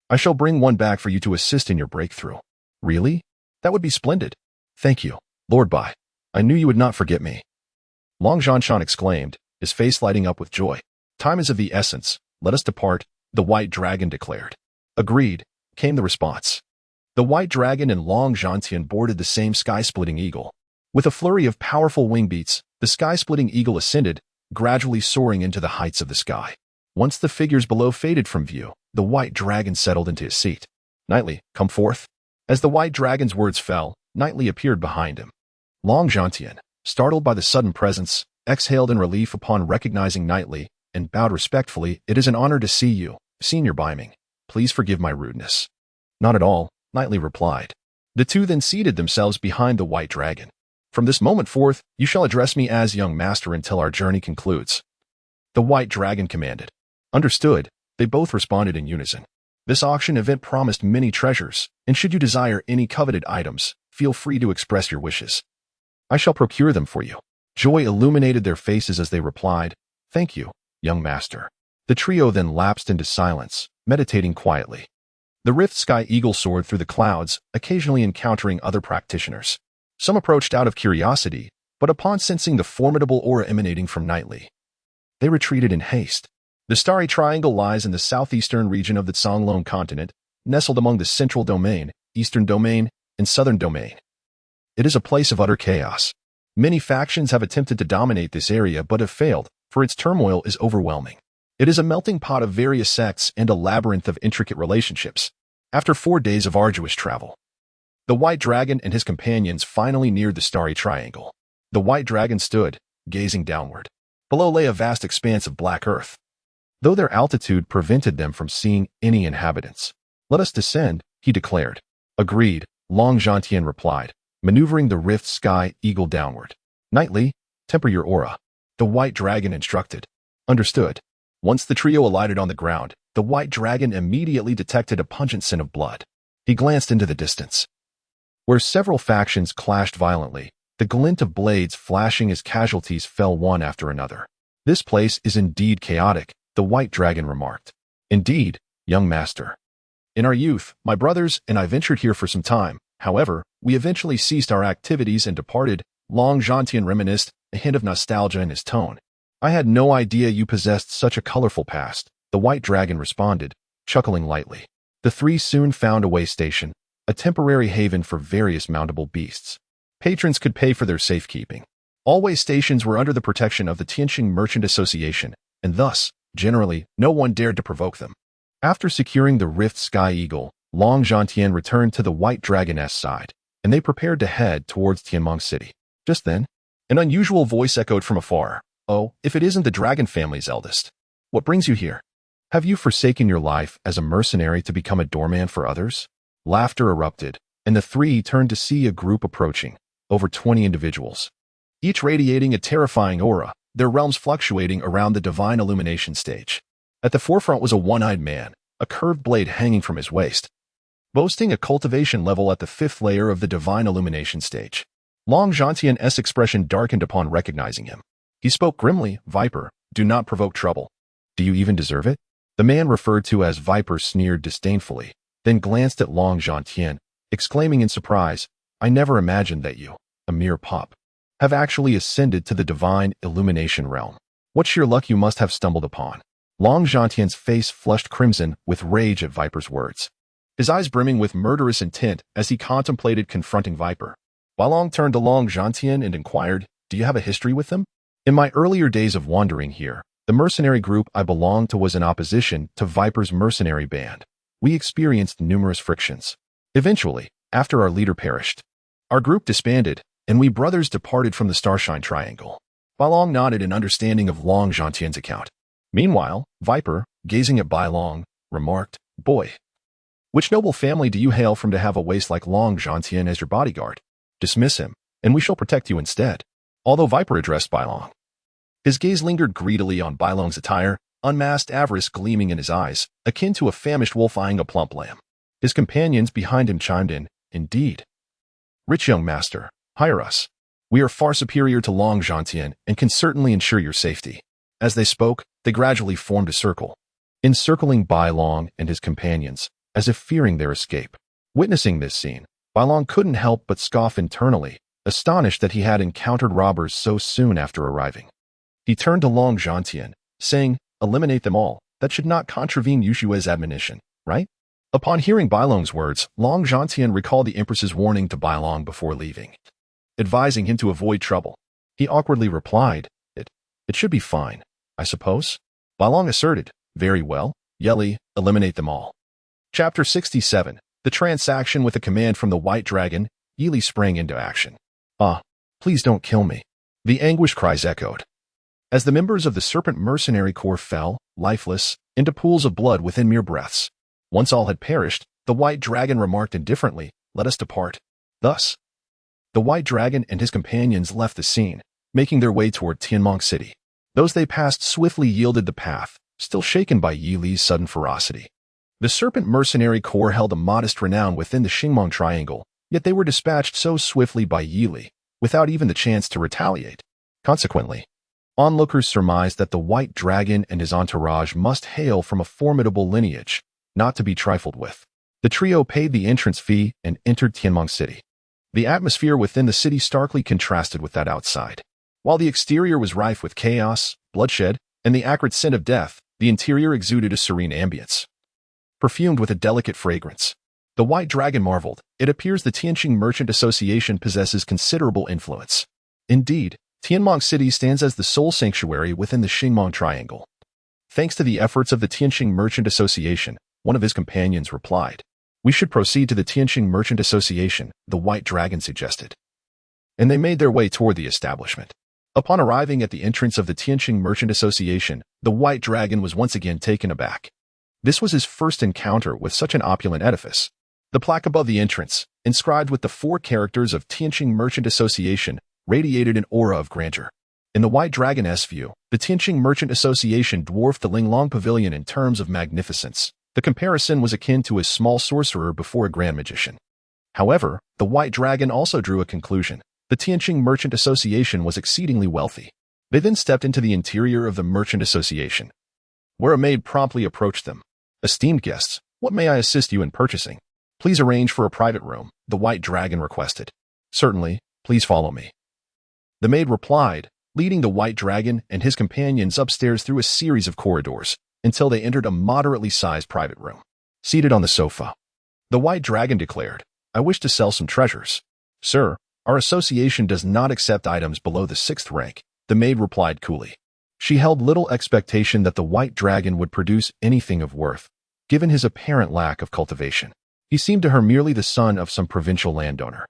I shall bring one back for you to assist in your breakthrough." "Really? That would be splendid." "Thank you, Lord Bai. I knew you would not forget me." Long Zhanshan exclaimed, his face lighting up with joy. "Time is of the essence. Let us depart," the White Dragon declared. "Agreed," came the response. The White Dragon and Long Zhantian boarded the same sky-splitting eagle. With a flurry of powerful wing beats, the sky-splitting eagle ascended, gradually soaring into the heights of the sky. Once the figures below faded from view, the White Dragon settled into his seat. "Knightley, come forth." As the White Dragon's words fell, Knightley appeared behind him. Long Zhantian, startled by the sudden presence, exhaled in relief upon recognizing Knightley, and bowed respectfully. "It is an honor to see you, Senior Baiming. Please forgive my rudeness." "Not at all," Knightley replied. The two then seated themselves behind the White Dragon. "From this moment forth, you shall address me as young master until our journey concludes," the White Dragon commanded. "Understood," they both responded in unison. This auction event promised many treasures, and should you desire any coveted items, feel free to express your wishes. I shall procure them for you. Joy illuminated their faces as they replied, "Thank you, young master." The trio then lapsed into silence, meditating quietly. The Rift Sky Eagle soared through the clouds, occasionally encountering other practitioners. Some approached out of curiosity, but upon sensing the formidable aura emanating from Knightley, they retreated in haste. The Starry Triangle lies in the southeastern region of the Songlong continent, nestled among the Central Domain, Eastern Domain, and Southern Domain. It is a place of utter chaos. Many factions have attempted to dominate this area but have failed, for its turmoil is overwhelming. It is a melting pot of various sects and a labyrinth of intricate relationships. After 4 days of arduous travel, the White Dragon and his companions finally neared the Starry Triangle. The White Dragon stood, gazing downward. Below lay a vast expanse of black earth, though their altitude prevented them from seeing any inhabitants. "Let us descend," he declared. "Agreed," Long Zhantian replied, maneuvering the Rift Sky Eagle downward. "Knightley, temper your aura," the White Dragon instructed. "Understood." Once the trio alighted on the ground, the White Dragon immediately detected a pungent scent of blood. He glanced into the distance, where several factions clashed violently, the glint of blades flashing as casualties fell one after another. "This place is indeed chaotic," the White Dragon remarked. "Indeed, young master. In our youth, my brothers and I ventured here for some time. However, we eventually ceased our activities and departed." Long Zhantian reminisced, a hint of nostalgia in his tone. "I had no idea you possessed such a colorful past," the White Dragon responded, chuckling lightly. The three soon found a way station, a temporary haven for various mountable beasts. Patrons could pay for their safekeeping. All way stations were under the protection of the Tianqing Merchant Association, and thus, generally, no one dared to provoke them. After securing the Rift Sky Eagle, Long Zhantian returned to the White Dragon's side, and they prepared to head towards Tianmeng City. Just then, an unusual voice echoed from afar. "Oh, if it isn't the Dragon family's eldest. What brings you here? Have you forsaken your life as a mercenary to become a doorman for others?" Laughter erupted, and the three turned to see a group approaching, over 20 individuals, each radiating a terrifying aura, their realms fluctuating around the divine illumination stage. At the forefront was a one-eyed man, a curved blade hanging from his waist, boasting a cultivation level at the 5th layer of the divine illumination stage. Long Zhantian's expression darkened upon recognizing him. He spoke grimly, "Viper, do not provoke trouble." "Do you even deserve it?" The man referred to as Viper sneered disdainfully, then glanced at Long Zhantian, exclaiming in surprise, "I never imagined that you, a mere pup, have actually ascended to the divine illumination realm. What sheer luck you must have stumbled upon." Long Zhantian's face flushed crimson with rage at Viper's words, his eyes brimming with murderous intent as he contemplated confronting Viper. Balong turned to Long Zhantian and inquired, "Do you have a history with them?" "In my earlier days of wandering here, the mercenary group I belonged to was in opposition to Viper's mercenary band. We experienced numerous frictions. Eventually, after our leader perished, our group disbanded, and we brothers departed from the Starshine Triangle." Balong nodded in understanding of Long Zhantian's account. Meanwhile, Viper, gazing at Bai Long, remarked, "Boy, which noble family do you hail from to have a waste like Long Zhantian as your bodyguard? Dismiss him, and we shall protect you instead." Although Viper addressed Bai Long, his gaze lingered greedily on Bai Long's attire, unmasked avarice gleaming in his eyes, akin to a famished wolf eyeing a plump lamb. His companions behind him chimed in, "Indeed. Rich young master, hire us. We are far superior to Long Zhantian and can certainly ensure your safety." As they spoke, they gradually formed a circle, encircling Bai Long and his companions, as if fearing their escape. Witnessing this scene, Bai Long couldn't help but scoff internally, astonished that he had encountered robbers so soon after arriving. He turned to Long Zhantian, saying, "Eliminate them all. That should not contravene Yushue's admonition, right?" Upon hearing Bai Long's words, Long Zhantian recalled the Empress's warning to Bai Long before leaving, advising him to avoid trouble. He awkwardly replied, It should be fine, I suppose." Bai Long asserted, "Very well, Yeli, eliminate them all." Chapter 67. The transaction with a command from the White Dragon. Yili sprang into action. "Ah, please don't kill me." The anguished cries echoed, as the members of the Serpent Mercenary Corps fell, lifeless, into pools of blood within mere breaths. Once all had perished, the White Dragon remarked indifferently, "Let us depart." Thus, the White Dragon and his companions left the scene, making their way toward Tianmong City. Those they passed swiftly yielded the path, still shaken by Yi Li's sudden ferocity. The Serpent Mercenary Corps held a modest renown within the Xingmong Triangle, yet they were dispatched so swiftly by Yi Li, without even the chance to retaliate. Consequently, onlookers surmised that the White Dragon and his entourage must hail from a formidable lineage, not to be trifled with. The trio paid the entrance fee and entered Tianmong City. The atmosphere within the city starkly contrasted with that outside. While the exterior was rife with chaos, bloodshed, and the acrid scent of death, the interior exuded a serene ambience, perfumed with a delicate fragrance. The White Dragon marveled. It appears the Tianqing Merchant Association possesses considerable influence. Indeed, Tianmong City stands as the sole sanctuary within the Xingmong Triangle. Thanks to the efforts of the Tianqing Merchant Association, one of his companions replied. "We should proceed to the Tianqing Merchant Association," the White Dragon suggested. And they made their way toward the establishment. Upon arriving at the entrance of the Tianqing Merchant Association, the White Dragon was once again taken aback. This was his first encounter with such an opulent edifice. The plaque above the entrance, inscribed with the 4 characters of Tianqing Merchant Association, radiated an aura of grandeur. In the White Dragon's view, the Tianqing Merchant Association dwarfed the Linglong Pavilion in terms of magnificence. The comparison was akin to a small sorcerer before a grand magician. However, the White Dragon also drew a conclusion. The Tianqing Merchant Association was exceedingly wealthy. They then stepped into the interior of the Merchant Association, where a maid promptly approached them. "Esteemed guests, what may I assist you in purchasing? Please arrange for a private room," the White Dragon requested. "Certainly, please follow me." The maid replied, leading the White Dragon and his companions upstairs through a series of corridors, until they entered a moderately sized private room. Seated on the sofa, the White Dragon declared, "I wish to sell some treasures." "Sir, our association does not accept items below the 6th rank," the maid replied coolly. She held little expectation that the White Dragon would produce anything of worth, given his apparent lack of cultivation. He seemed to her merely the son of some provincial landowner.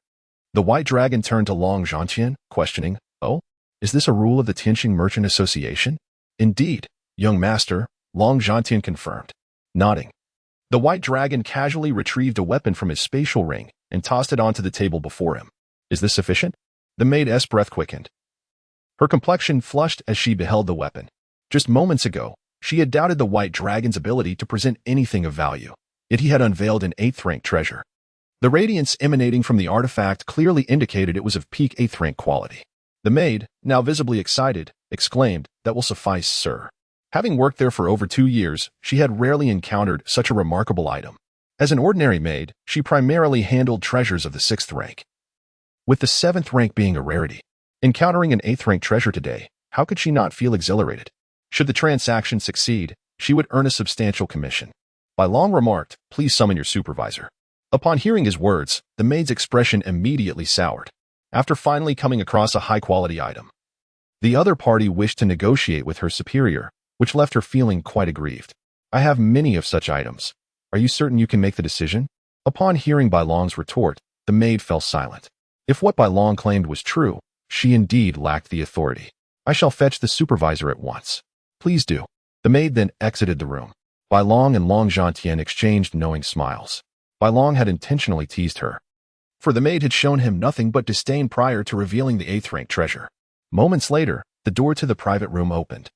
The White Dragon turned to Long Zhantian, questioning, "Oh, is this a rule of the Tianqing Merchant Association?" "Indeed, young master," Long Zhantian confirmed, nodding. The White Dragon casually retrieved a weapon from his spatial ring and tossed it onto the table before him. "Is this sufficient?" The maid's breath quickened. Her complexion flushed as she beheld the weapon. Just moments ago, she had doubted the White Dragon's ability to present anything of value, yet he had unveiled an 8th-rank treasure. The radiance emanating from the artifact clearly indicated it was of peak 8th-rank quality. The maid, now visibly excited, exclaimed, "That will suffice, sir." Having worked there for over 2 years, she had rarely encountered such a remarkable item. As an ordinary maid, she primarily handled treasures of the 6th rank, with the 7th rank being a rarity. Encountering an 8th rank treasure today, how could she not feel exhilarated? Should the transaction succeed, she would earn a substantial commission. Bai Long remarked, "Please summon your supervisor." Upon hearing his words, the maid's expression immediately soured. After finally coming across a high-quality item, the other party wished to negotiate with her superior, which left her feeling quite aggrieved. "I have many of such items. Are you certain you can make the decision?" Upon hearing Bai Long's retort, the maid fell silent. If what Bai Long claimed was true, she indeed lacked the authority. "I shall fetch the supervisor at once." "Please do." The maid then exited the room. Bai Long and Long Zhantian exchanged knowing smiles. Bai Long had intentionally teased her, for the maid had shown him nothing but disdain prior to revealing the 8th rank treasure. Moments later, the door to the private room opened,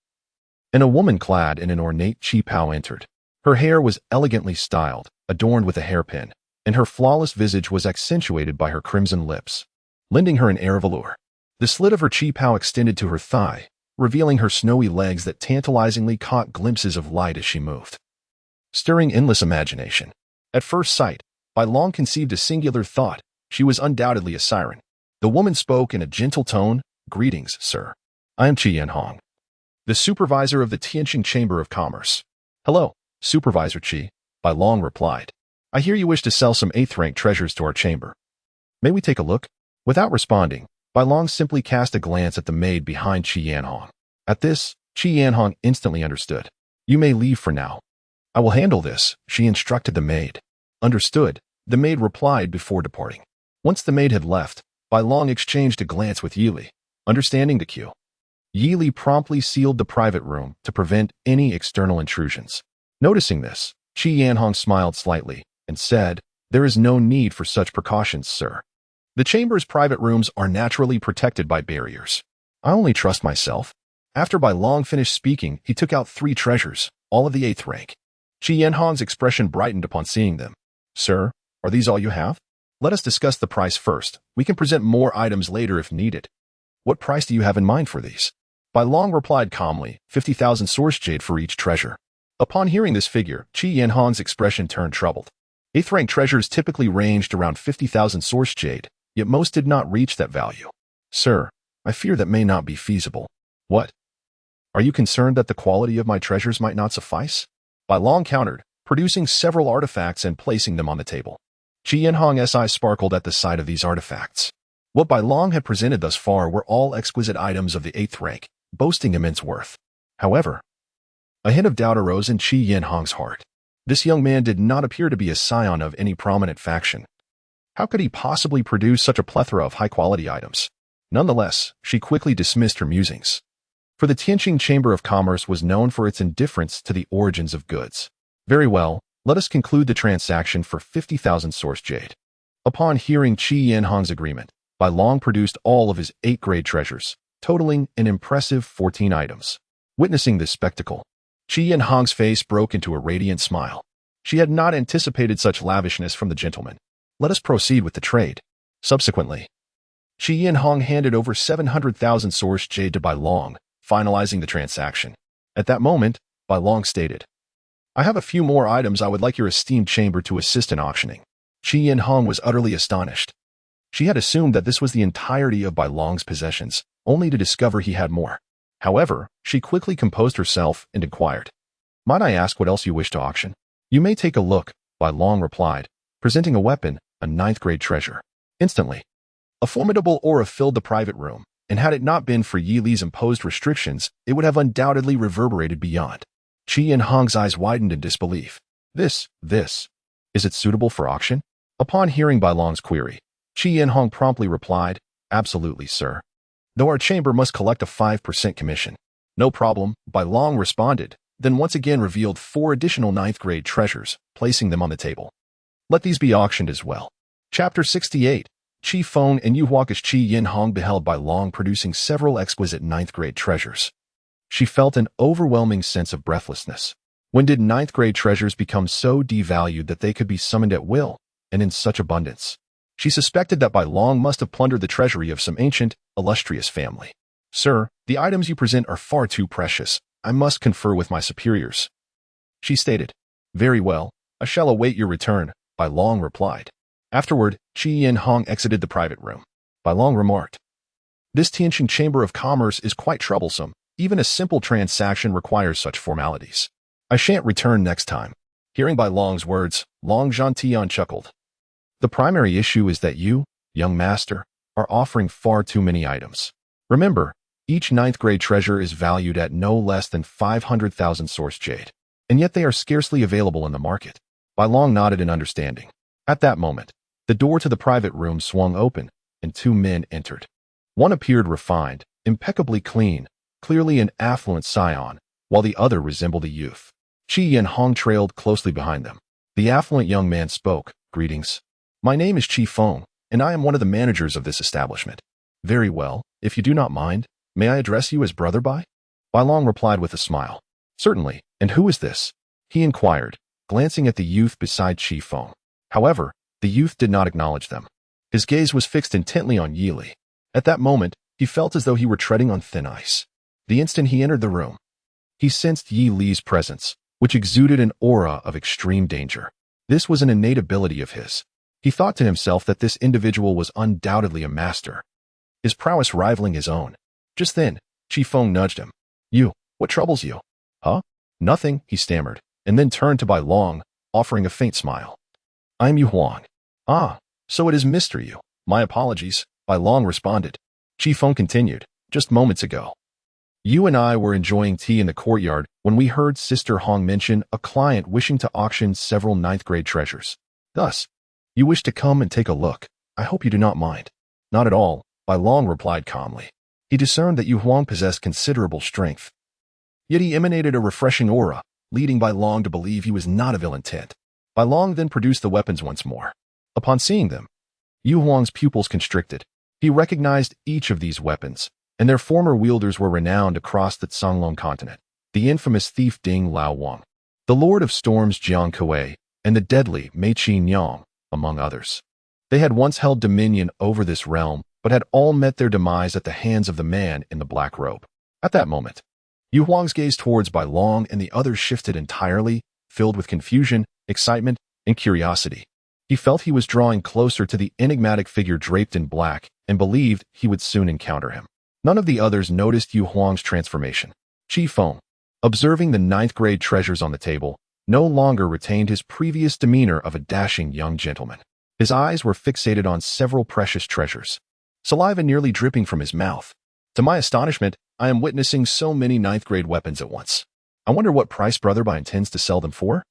and a woman clad in an ornate qipao entered. Her hair was elegantly styled, adorned with a hairpin, and her flawless visage was accentuated by her crimson lips, lending her an air of allure. The slit of her qipao extended to her thigh, revealing her snowy legs that tantalizingly caught glimpses of light as she moved, stirring endless imagination. At first sight, Bai Long conceived a singular thought. She was undoubtedly a siren. The woman spoke in a gentle tone. "Greetings, sir. I am Qi Yanhong, the supervisor of the Tianqing Chamber of Commerce." "Hello, Supervisor Qi," Bai Long replied. "I hear you wish to sell some 8th rank treasures to our chamber. May we take a look?" Without responding, Bai Long simply cast a glance at the maid behind Qi Yanhong. At this, Qi Yanhong instantly understood. "You may leave for now. I will handle this," she instructed the maid. "Understood," the maid replied before departing. Once the maid had left, Bai Long exchanged a glance with Yili. Understanding the cue, Yili promptly sealed the private room to prevent any external intrusions. Noticing this, Qi Yanhong smiled slightly and said, "There is no need for such precautions, sir. The chamber's private rooms are naturally protected by barriers. I only trust myself." After Bai Long finished speaking, he took out 3 treasures, all of the 8th rank. Qi Yanhong's expression brightened upon seeing them. "Sir, are these all you have? Let us discuss the price first. We can present more items later if needed." "What price do you have in mind for these?" Bai Long replied calmly, 50,000 source jade for each treasure. Upon hearing this figure, Qi Yanhong's expression turned troubled. 8th rank treasures typically ranged around 50,000 source jade, yet most did not reach that value. "Sir, I fear that may not be feasible." "What? Are you concerned that the quality of my treasures might not suffice?" Bai Long countered, producing several artifacts and placing them on the table. Qi Yanhong's eyes sparkled at the sight of these artifacts. What Bai Long had presented thus far were all exquisite items of the 8th rank, boasting immense worth. However, a hint of doubt arose in Qi Yanhong's heart. This young man did not appear to be a scion of any prominent faction. How could he possibly produce such a plethora of high-quality items? Nonetheless, she quickly dismissed her musings, for the Tianqing Chamber of Commerce was known for its indifference to the origins of goods. "Very well, let us conclude the transaction for 50,000 source jade." Upon hearing Qi Yanhong's agreement, Bai Long produced all of his 8th-grade treasures, totaling an impressive 14 items. Witnessing this spectacle, Qi Yanhong's face broke into a radiant smile. She had not anticipated such lavishness from the gentleman. "Let us proceed with the trade." Subsequently, Qi Yanhong handed over 700,000 source jade to Bai Long, finalizing the transaction. At that moment, Bai Long stated, "I have a few more items I would like your esteemed chamber to assist in auctioning." Qi Yanhong was utterly astonished. She had assumed that this was the entirety of Bai Long's possessions, only to discover he had more. However, she quickly composed herself and inquired, "Might I ask what else you wish to auction?" "You may take a look," Bai Long replied, presenting a weapon, a 9th-grade treasure. Instantly, a formidable aura filled the private room, and had it not been for Yi Li's imposed restrictions, it would have undoubtedly reverberated beyond. Qi Yanhong's eyes widened in disbelief. This, is it suitable for auction?" Upon hearing Bai Long's query, Qi Yanhong promptly replied, "Absolutely, sir. Though our chamber must collect a 5% commission." "No problem," Bai Long responded, then once again revealed 4 additional 9th-grade treasures, placing them on the table. "Let these be auctioned as well." Chapter 68. Qi Feng and Yu Huaqi's Qi Yanhong beheld Bai Long producing several exquisite 9th-grade treasures. She felt an overwhelming sense of breathlessness. When did 9th-grade treasures become so devalued that they could be summoned at will, and in such abundance? She suspected that Bai Long must have plundered the treasury of some ancient, illustrious family. "Sir, the items you present are far too precious. I must confer with my superiors," she stated. "Very well, I shall await your return, Bai Long replied. Afterward, Qi Yin Hong exited the private room. Bai Long remarked, "This Tianqing Chamber of Commerce is quite troublesome. Even a simple transaction requires such formalities. I shan't return next time." Hearing Bai Long's words, Long Zhantian chuckled. "The primary issue is that you, young master, are offering far too many items. Remember, each ninth-grade treasure is valued at no less than 500,000 source jade, and yet they are scarcely available in the market." Bai Long nodded in understanding. At that moment, the door to the private room swung open, and two men entered. One appeared refined, impeccably clean, clearly an affluent scion, while the other resembled a youth. Qi Yin Hong trailed closely behind them. The affluent young man spoke, "Greetings. My name is Qi Feng, and I am one of the managers of this establishment." "Very well, if you do not mind, may I address you as Brother Bai?" Bai Long replied with a smile. "Certainly, and who is this?" he inquired, glancing at the youth beside Qi Feng. However, the youth did not acknowledge them. His gaze was fixed intently on Yi Li. At that moment, he felt as though he were treading on thin ice. The instant he entered the room, he sensed Yi Li's presence, which exuded an aura of extreme danger. This was an innate ability of his. He thought to himself that this individual was undoubtedly a master, his prowess rivaling his own. Just then, Qi Feng nudged him. "You, what troubles you?" "Huh? Nothing," he stammered, and then turned to Bai Long, offering a faint smile. "I am Yu Huang." "Ah, so it is Mr. Yu. My apologies," Bai Long responded. Qi Feng continued, "Just moments ago, you and I were enjoying tea in the courtyard when we heard Sister Hong mention a client wishing to auction several ninth-grade treasures. Thus, you wish to come and take a look. I hope you do not mind." "Not at all," Bai Long replied calmly. He discerned that Yu Huang possessed considerable strength, yet he emanated a refreshing aura, leading Bai Long to believe he was not of ill intent. Bai Long then produced the weapons once more. Upon seeing them, Yu Huang's pupils constricted. He recognized each of these weapons, and their former wielders were renowned across the Canglong continent. The infamous thief Ding Lao Wang, the Lord of Storms Jiang Kuei, and the deadly Mei Qi Nyang, among others. They had once held dominion over this realm, but had all met their demise at the hands of the man in the black robe. At that moment, Yu Huang's gaze towards Bai Long and the others shifted entirely, filled with confusion, excitement, and curiosity. He felt he was drawing closer to the enigmatic figure draped in black and believed he would soon encounter him. None of the others noticed Yu Huang's transformation. Qi Feng, observing the ninth-grade treasures on the table, no longer retained his previous demeanor of a dashing young gentleman. His eyes were fixated on several precious treasures, saliva nearly dripping from his mouth. "To my astonishment, I am witnessing so many ninth-grade weapons at once. I wonder what price Brother Bai intends to sell them for?"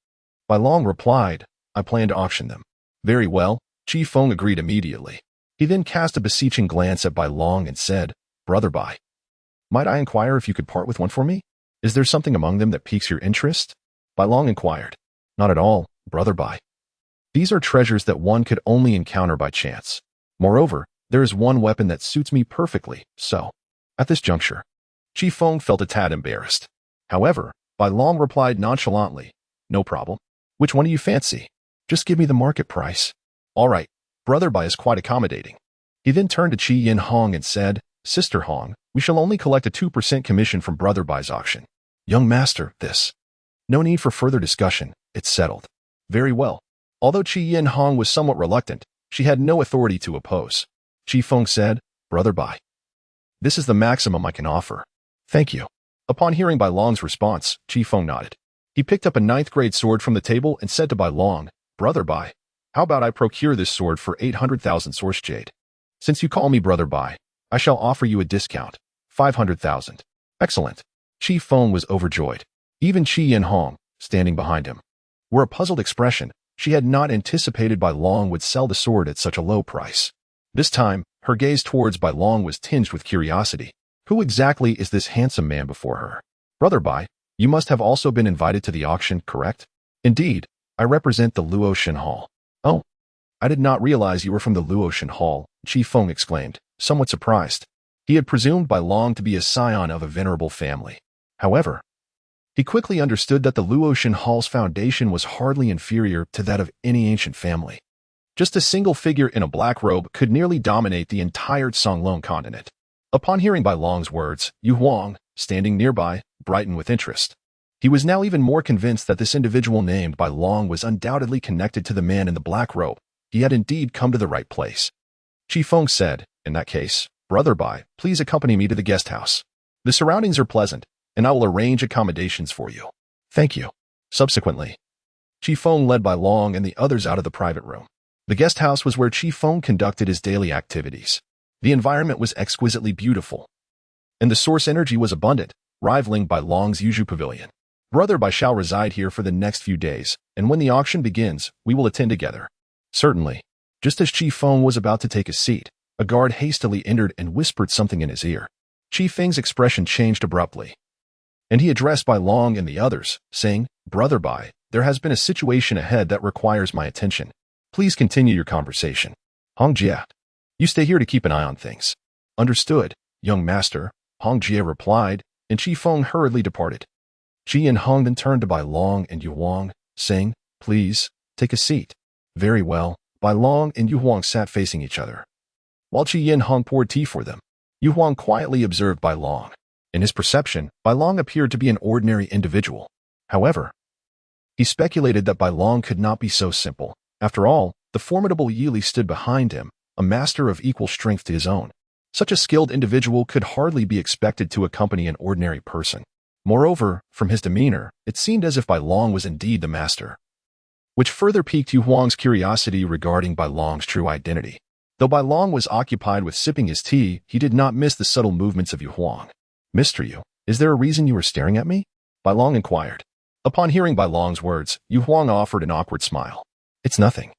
Bai Long replied, "I plan to auction them." "Very well," Qi Feng agreed immediately. He then cast a beseeching glance at Bai Long and said, "Brother Bai, might I inquire if you could part with one for me? Is there something among them that piques your interest?" Bai Long inquired. "Not at all, Brother Bai. These are treasures that one could only encounter by chance. Moreover, there is one weapon that suits me perfectly, so..." At this juncture, Qi Feng felt a tad embarrassed. However, Bai Long replied nonchalantly, "No problem. Which one do you fancy? Just give me the market price." "All right, Brother Bai is quite accommodating." He then turned to Qi Yin Hong and said, "Sister Hong, we shall only collect a 2% commission from Brother Bai's auction." "Young master, this..." "No need for further discussion. It's settled." "Very well." Although Qi Yin Hong was somewhat reluctant, she had no authority to oppose. Qi Feng said, "Brother Bai, this is the maximum I can offer." "Thank you." Upon hearing Bai Long's response, Qi Feng nodded. He picked up a ninth-grade sword from the table and said to Bai Long, "Brother Bai, how about I procure this sword for 800,000 source jade? Since you call me Brother Bai, I shall offer you a discount, 500,000. "Excellent." Qi Feng was overjoyed. Even Qi Yin Hong, standing behind him, wore a puzzled expression. She had not anticipated Bai Long would sell the sword at such a low price. This time, her gaze towards Bai Long was tinged with curiosity. Who exactly is this handsome man before her? "Brother Bai, you must have also been invited to the auction, correct?" "Indeed, I represent the Luotian Hall." "Oh, I did not realize you were from the Luotian Hall," Qi Feng exclaimed, somewhat surprised. He had presumed Bai Long to be a scion of a venerable family. However, he quickly understood that the Luotian Hall's foundation was hardly inferior to that of any ancient family. Just a single figure in a black robe could nearly dominate the entire Canglong continent. Upon hearing Bai Long's words, Yu Huang, standing nearby, brightened with interest. He was now even more convinced that this individual named Bai Long was undoubtedly connected to the man in the black robe. He had indeed come to the right place. Chi Feng said, "In that case, Brother Bai, please accompany me to the guest house. The surroundings are pleasant, and I will arrange accommodations for you." "Thank you." Subsequently, Chi Feng led Bai Long and the others out of the private room. The guest house was where Chi Feng conducted his daily activities. The environment was exquisitely beautiful, and the source energy was abundant, rivaling Bai Long's Yuju Pavilion. "Brother Bai shall reside here for the next few days, and when the auction begins, we will attend together." "Certainly." Just as Chi Feng was about to take a seat, a guard hastily entered and whispered something in his ear. Chi Feng's expression changed abruptly, and he addressed Bai Long and the others, saying, "Brother Bai, there has been a situation ahead that requires my attention. Please continue your conversation." "Hong Jie, you stay here to keep an eye on things." "Understood, young master," Hong Jie replied, and Chi Feng hurriedly departed. Chi and Hong then turned to Bai Long and Yu Huang, saying, "Please, take a seat." "Very well." Bai Long and Yu Huang sat facing each other, while Chi and Hong poured tea for them. Yu Huang quietly observed Bai Long. In his perception, Bai Long appeared to be an ordinary individual. However, he speculated that Bai Long could not be so simple. After all, the formidable Yili stood behind him, a master of equal strength to his own. Such a skilled individual could hardly be expected to accompany an ordinary person. Moreover, from his demeanor, it seemed as if Bai Long was indeed the master, which further piqued Yu Huang's curiosity regarding Bai Long's true identity. Though Bai Long was occupied with sipping his tea, he did not miss the subtle movements of Yu Huang. "Mr. Yu, is there a reason you are staring at me?" Bai Long inquired. Upon hearing Bai Long's words, Yu Huang offered an awkward smile. "It's nothing.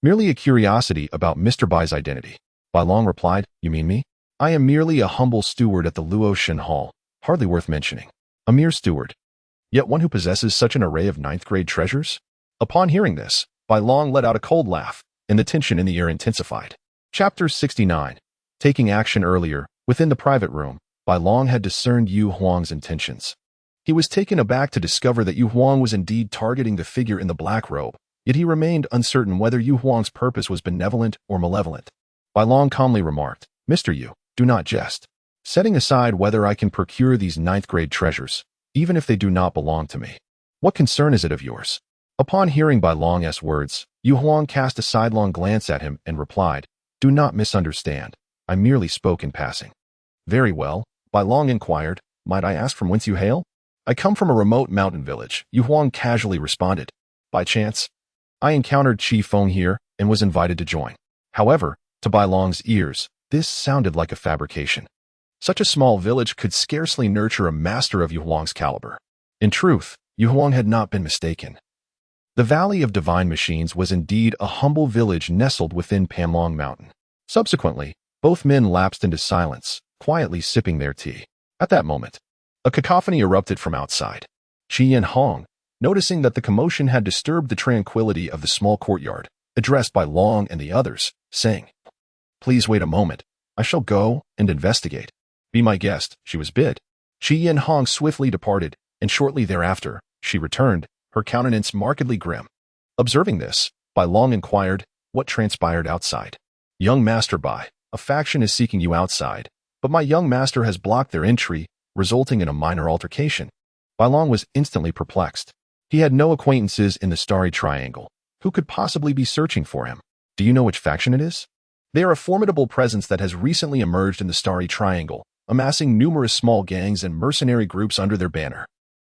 Merely a curiosity about Mr. Bai's identity." Bai Long replied, "You mean me? I am merely a humble steward at the Luo Shen Hall, hardly worth mentioning. A mere steward, yet one who possesses such an array of ninth-grade treasures?" Upon hearing this, Bai Long let out a cold laugh, and the tension in the air intensified. Chapter 69. Taking action earlier, within the private room, Bai Long had discerned Yu Huang's intentions. He was taken aback to discover that Yu Huang was indeed targeting the figure in the black robe, yet he remained uncertain whether Yu Huang's purpose was benevolent or malevolent. Bai Long calmly remarked, "Mr. Yu, do not jest. Setting aside whether I can procure these ninth-grade treasures, even if they do not belong to me, what concern is it of yours?" Upon hearing Bai Long's words, Yu Huang cast a sidelong glance at him and replied, "Do not misunderstand. I merely spoke in passing." "Very well," Bai Long inquired, "might I ask from whence you hail?" "I come from a remote mountain village," Yu Huang casually responded. "By chance, I encountered Chi Feng here and was invited to join." However, to Bai Long's ears, this sounded like a fabrication. Such a small village could scarcely nurture a master of Yu Huang's caliber. In truth, Yu Huang had not been mistaken. The Valley of Divine Machines was indeed a humble village nestled within Panlong Mountain. Subsequently, both men lapsed into silence, quietly sipping their tea. At that moment, a cacophony erupted from outside. Chi and Hong, noticing that the commotion had disturbed the tranquility of the small courtyard, addressed Bai Long and the others, saying, "Please wait a moment. I shall go and investigate." "Be my guest," she was bid. Chi and Hong swiftly departed, and shortly thereafter, she returned, her countenance markedly grim. Observing this, Bai Long inquired, "What transpired outside?" "Young Master Bai, a faction is seeking you outside, but my young master has blocked their entry, resulting in a minor altercation." Bai Long was instantly perplexed. He had no acquaintances in the Starry Triangle. Who could possibly be searching for him? "Do you know which faction it is?" "They are a formidable presence that has recently emerged in the Starry Triangle, amassing numerous small gangs and mercenary groups under their banner.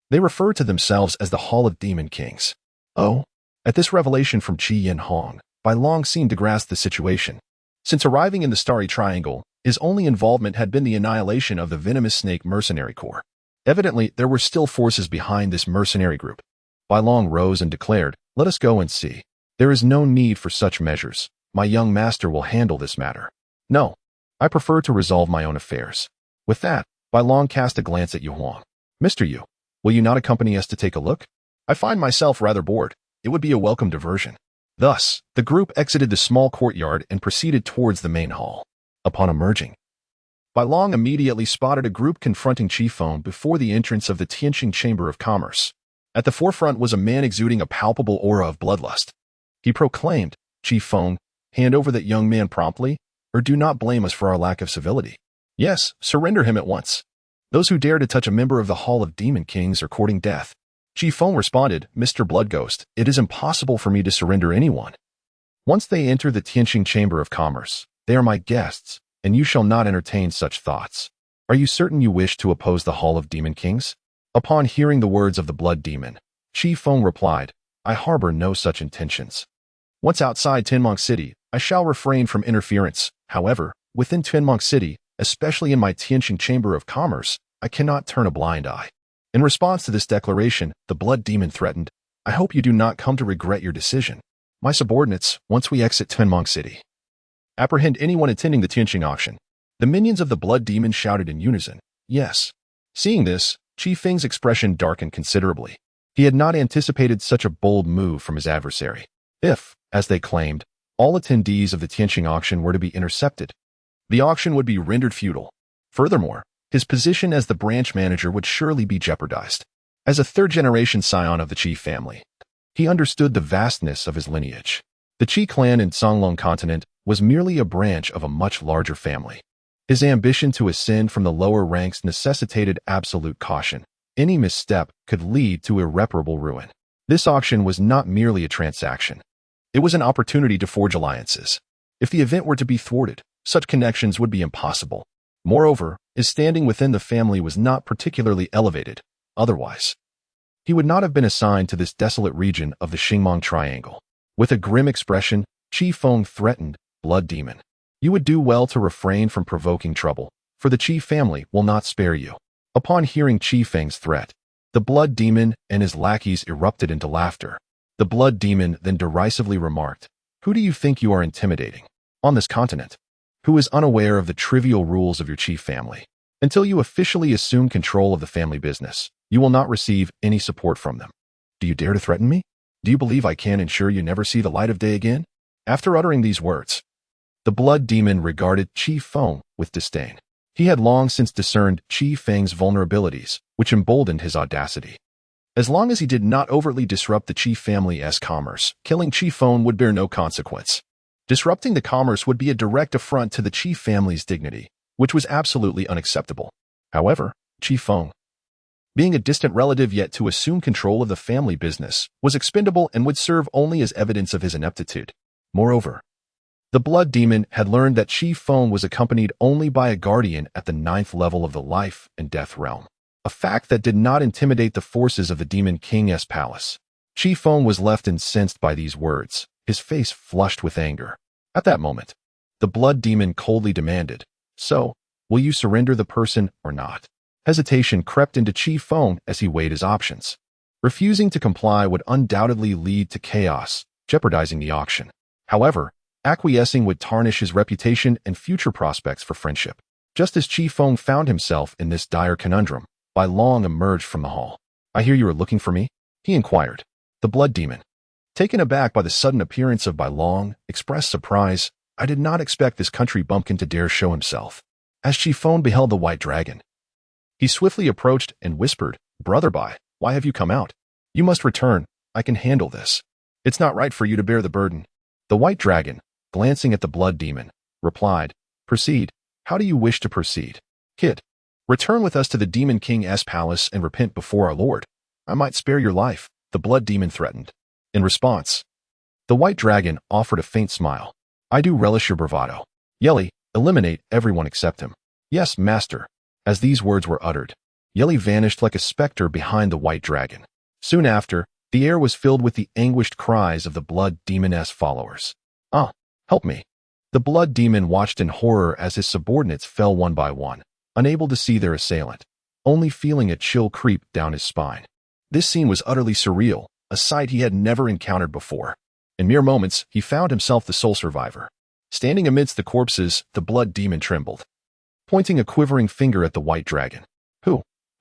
They refer to themselves as the Hall of Demon Kings." "Oh." At this revelation from Chi and Hong, Bai Long seemed to grasp the situation. Since arriving in the Starry Triangle, his only involvement had been the annihilation of the Venomous Snake Mercenary Corps. Evidently, there were still forces behind this mercenary group. Bai Long rose and declared, "Let us go and see." "There is no need for such measures. My young master will handle this matter." "No. I prefer to resolve my own affairs." With that, Bai Long cast a glance at Yu Huang. "Mr. Yu, will you not accompany us to take a look? I find myself rather bored. It would be a welcome diversion." Thus, the group exited the small courtyard and proceeded towards the main hall. Upon emerging, Bai Long immediately spotted a group confronting Chi Feng before the entrance of the Tianqing Chamber of Commerce. At the forefront was a man exuding a palpable aura of bloodlust. He proclaimed, "Chi Feng, hand over that young man promptly, or do not blame us for our lack of civility. Yes, surrender him at once." Those who dare to touch a member of the Hall of Demon Kings are courting death. Chi Feng responded, Mr. Blood Ghost, it is impossible for me to surrender anyone. Once they enter the Tianqing Chamber of Commerce, they are my guests, and you shall not entertain such thoughts. Are you certain you wish to oppose the Hall of Demon Kings? Upon hearing the words of the Blood Demon, Chi Feng replied, I harbor no such intentions. Once outside Tinmong City, I shall refrain from interference. However, within Tinmong City, especially in my Tianqing Chamber of Commerce, I cannot turn a blind eye. In response to this declaration, the Blood Demon threatened, I hope you do not come to regret your decision. My subordinates, once we exit Tinmong City, apprehend anyone attending the Tianqing auction. The minions of the Blood Demon shouted in unison, yes. Seeing this, Chi Feng's expression darkened considerably. He had not anticipated such a bold move from his adversary. If, as they claimed, all attendees of the Tianqing auction were to be intercepted, the auction would be rendered futile. Furthermore, his position as the branch manager would surely be jeopardized. As a third-generation scion of the Qi family, he understood the vastness of his lineage. The Qi clan in Songlong continent was merely a branch of a much larger family. His ambition to ascend from the lower ranks necessitated absolute caution. Any misstep could lead to irreparable ruin. This auction was not merely a transaction. It was an opportunity to forge alliances. If the event were to be thwarted, such connections would be impossible. Moreover, his standing within the family was not particularly elevated. Otherwise, he would not have been assigned to this desolate region of the Xingmong Triangle. With a grim expression, Chi Feng threatened, Blood Demon, you would do well to refrain from provoking trouble, for the Qi family will not spare you. Upon hearing Chi Feng's threat, the Blood Demon and his lackeys erupted into laughter. The Blood Demon then derisively remarked, who do you think you are intimidating? On this continent, who is unaware of the trivial rules of your Qi family? Until you officially assume control of the family business, you will not receive any support from them. Do you dare to threaten me? Do you believe I can ensure you never see the light of day again? After uttering these words, the Blood Demon regarded Chi Feng with disdain. He had long since discerned Chi Feng's vulnerabilities, which emboldened his audacity. As long as he did not overtly disrupt the Qi family's commerce, killing Chi Feng would bear no consequence. Disrupting the commerce would be a direct affront to the Qi family's dignity, which was absolutely unacceptable. However, Chi Feng, being a distant relative yet to assume control of the family business, was expendable and would serve only as evidence of his ineptitude. Moreover, the Blood Demon had learned that Chi Feng was accompanied only by a guardian at the 9th level of the life and death realm, a fact that did not intimidate the forces of the Demon King's palace. Chi Feng was left incensed by these words, his face flushed with anger. At that moment, the Blood Demon coldly demanded, so, will you surrender the person or not? Hesitation crept into Chi Feng as he weighed his options. Refusing to comply would undoubtedly lead to chaos, jeopardizing the auction. However, acquiescing would tarnish his reputation and future prospects for friendship. Just as Chi Feng found himself in this dire conundrum, Bai Long emerged from the hall. I hear you are looking for me? He inquired. The Blood Demon, taken aback by the sudden appearance of Bai Long, expressed surprise. I did not expect this country bumpkin to dare show himself. As Chi Feng beheld the white dragon, he swiftly approached and whispered, Brother Bai, why have you come out? You must return. I can handle this. It's not right for you to bear the burden. The white dragon, glancing at the Blood Demon, replied, Proceed. How do you wish to proceed? Kid, return with us to the Demon King's palace and repent before our Lord. I might spare your life, the Blood Demon threatened. In response, the white dragon offered a faint smile. I do relish your bravado. Yeli, eliminate everyone except him. Yes, master. As these words were uttered, Yeli vanished like a specter behind the white dragon. Soon after, the air was filled with the anguished cries of the Blood Demon's followers. Ah, help me. The Blood Demon watched in horror as his subordinates fell one by one, unable to see their assailant, only feeling a chill creep down his spine. This scene was utterly surreal, a sight he had never encountered before. In mere moments, he found himself the sole survivor. Standing amidst the corpses, the Blood Demon trembled, pointing a quivering finger at the white dragon.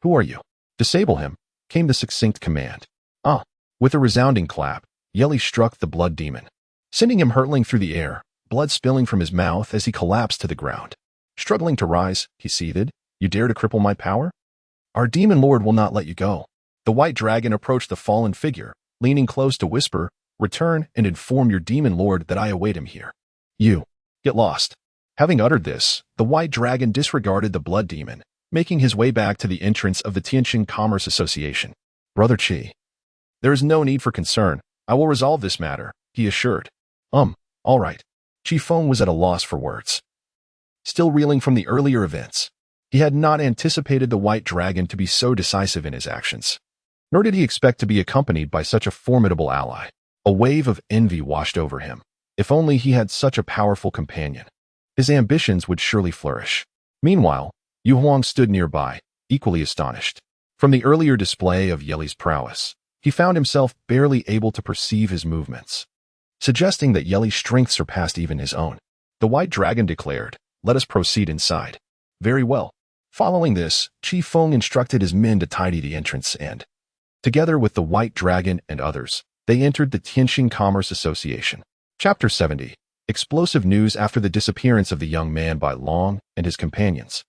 Who are you? Disable him, came the succinct command. Ah! With a resounding clap, Yeli struck the Blood Demon, sending him hurtling through the air, blood spilling from his mouth as he collapsed to the ground. Struggling to rise, he seethed, You dare to cripple my power? Our demon lord will not let you go. The white dragon approached the fallen figure, leaning close to whisper, Return and inform your demon lord that I await him here. You. Get lost. Having uttered this, the white dragon disregarded the Blood Demon, making his way back to the entrance of the Tianjin Commerce Association. Brother Qi, there is no need for concern. I will resolve this matter, he assured. All right. Qi Feng was at a loss for words. Still reeling from the earlier events, he had not anticipated the White Dragon to be so decisive in his actions. Nor did he expect to be accompanied by such a formidable ally. A wave of envy washed over him. If only he had such a powerful companion, his ambitions would surely flourish. Meanwhile, Yu Huang stood nearby, equally astonished. From the earlier display of Yeli's prowess, he found himself barely able to perceive his movements, suggesting that Yeli's strength surpassed even his own. The White Dragon declared, "Let us proceed inside." Very well. Following this, Qi Feng instructed his men to tidy the entrance and, together with the White Dragon and others, they entered the Tianjin Commerce Association. Chapter 70. Explosive news after the disappearance of the young man by Long and his companions.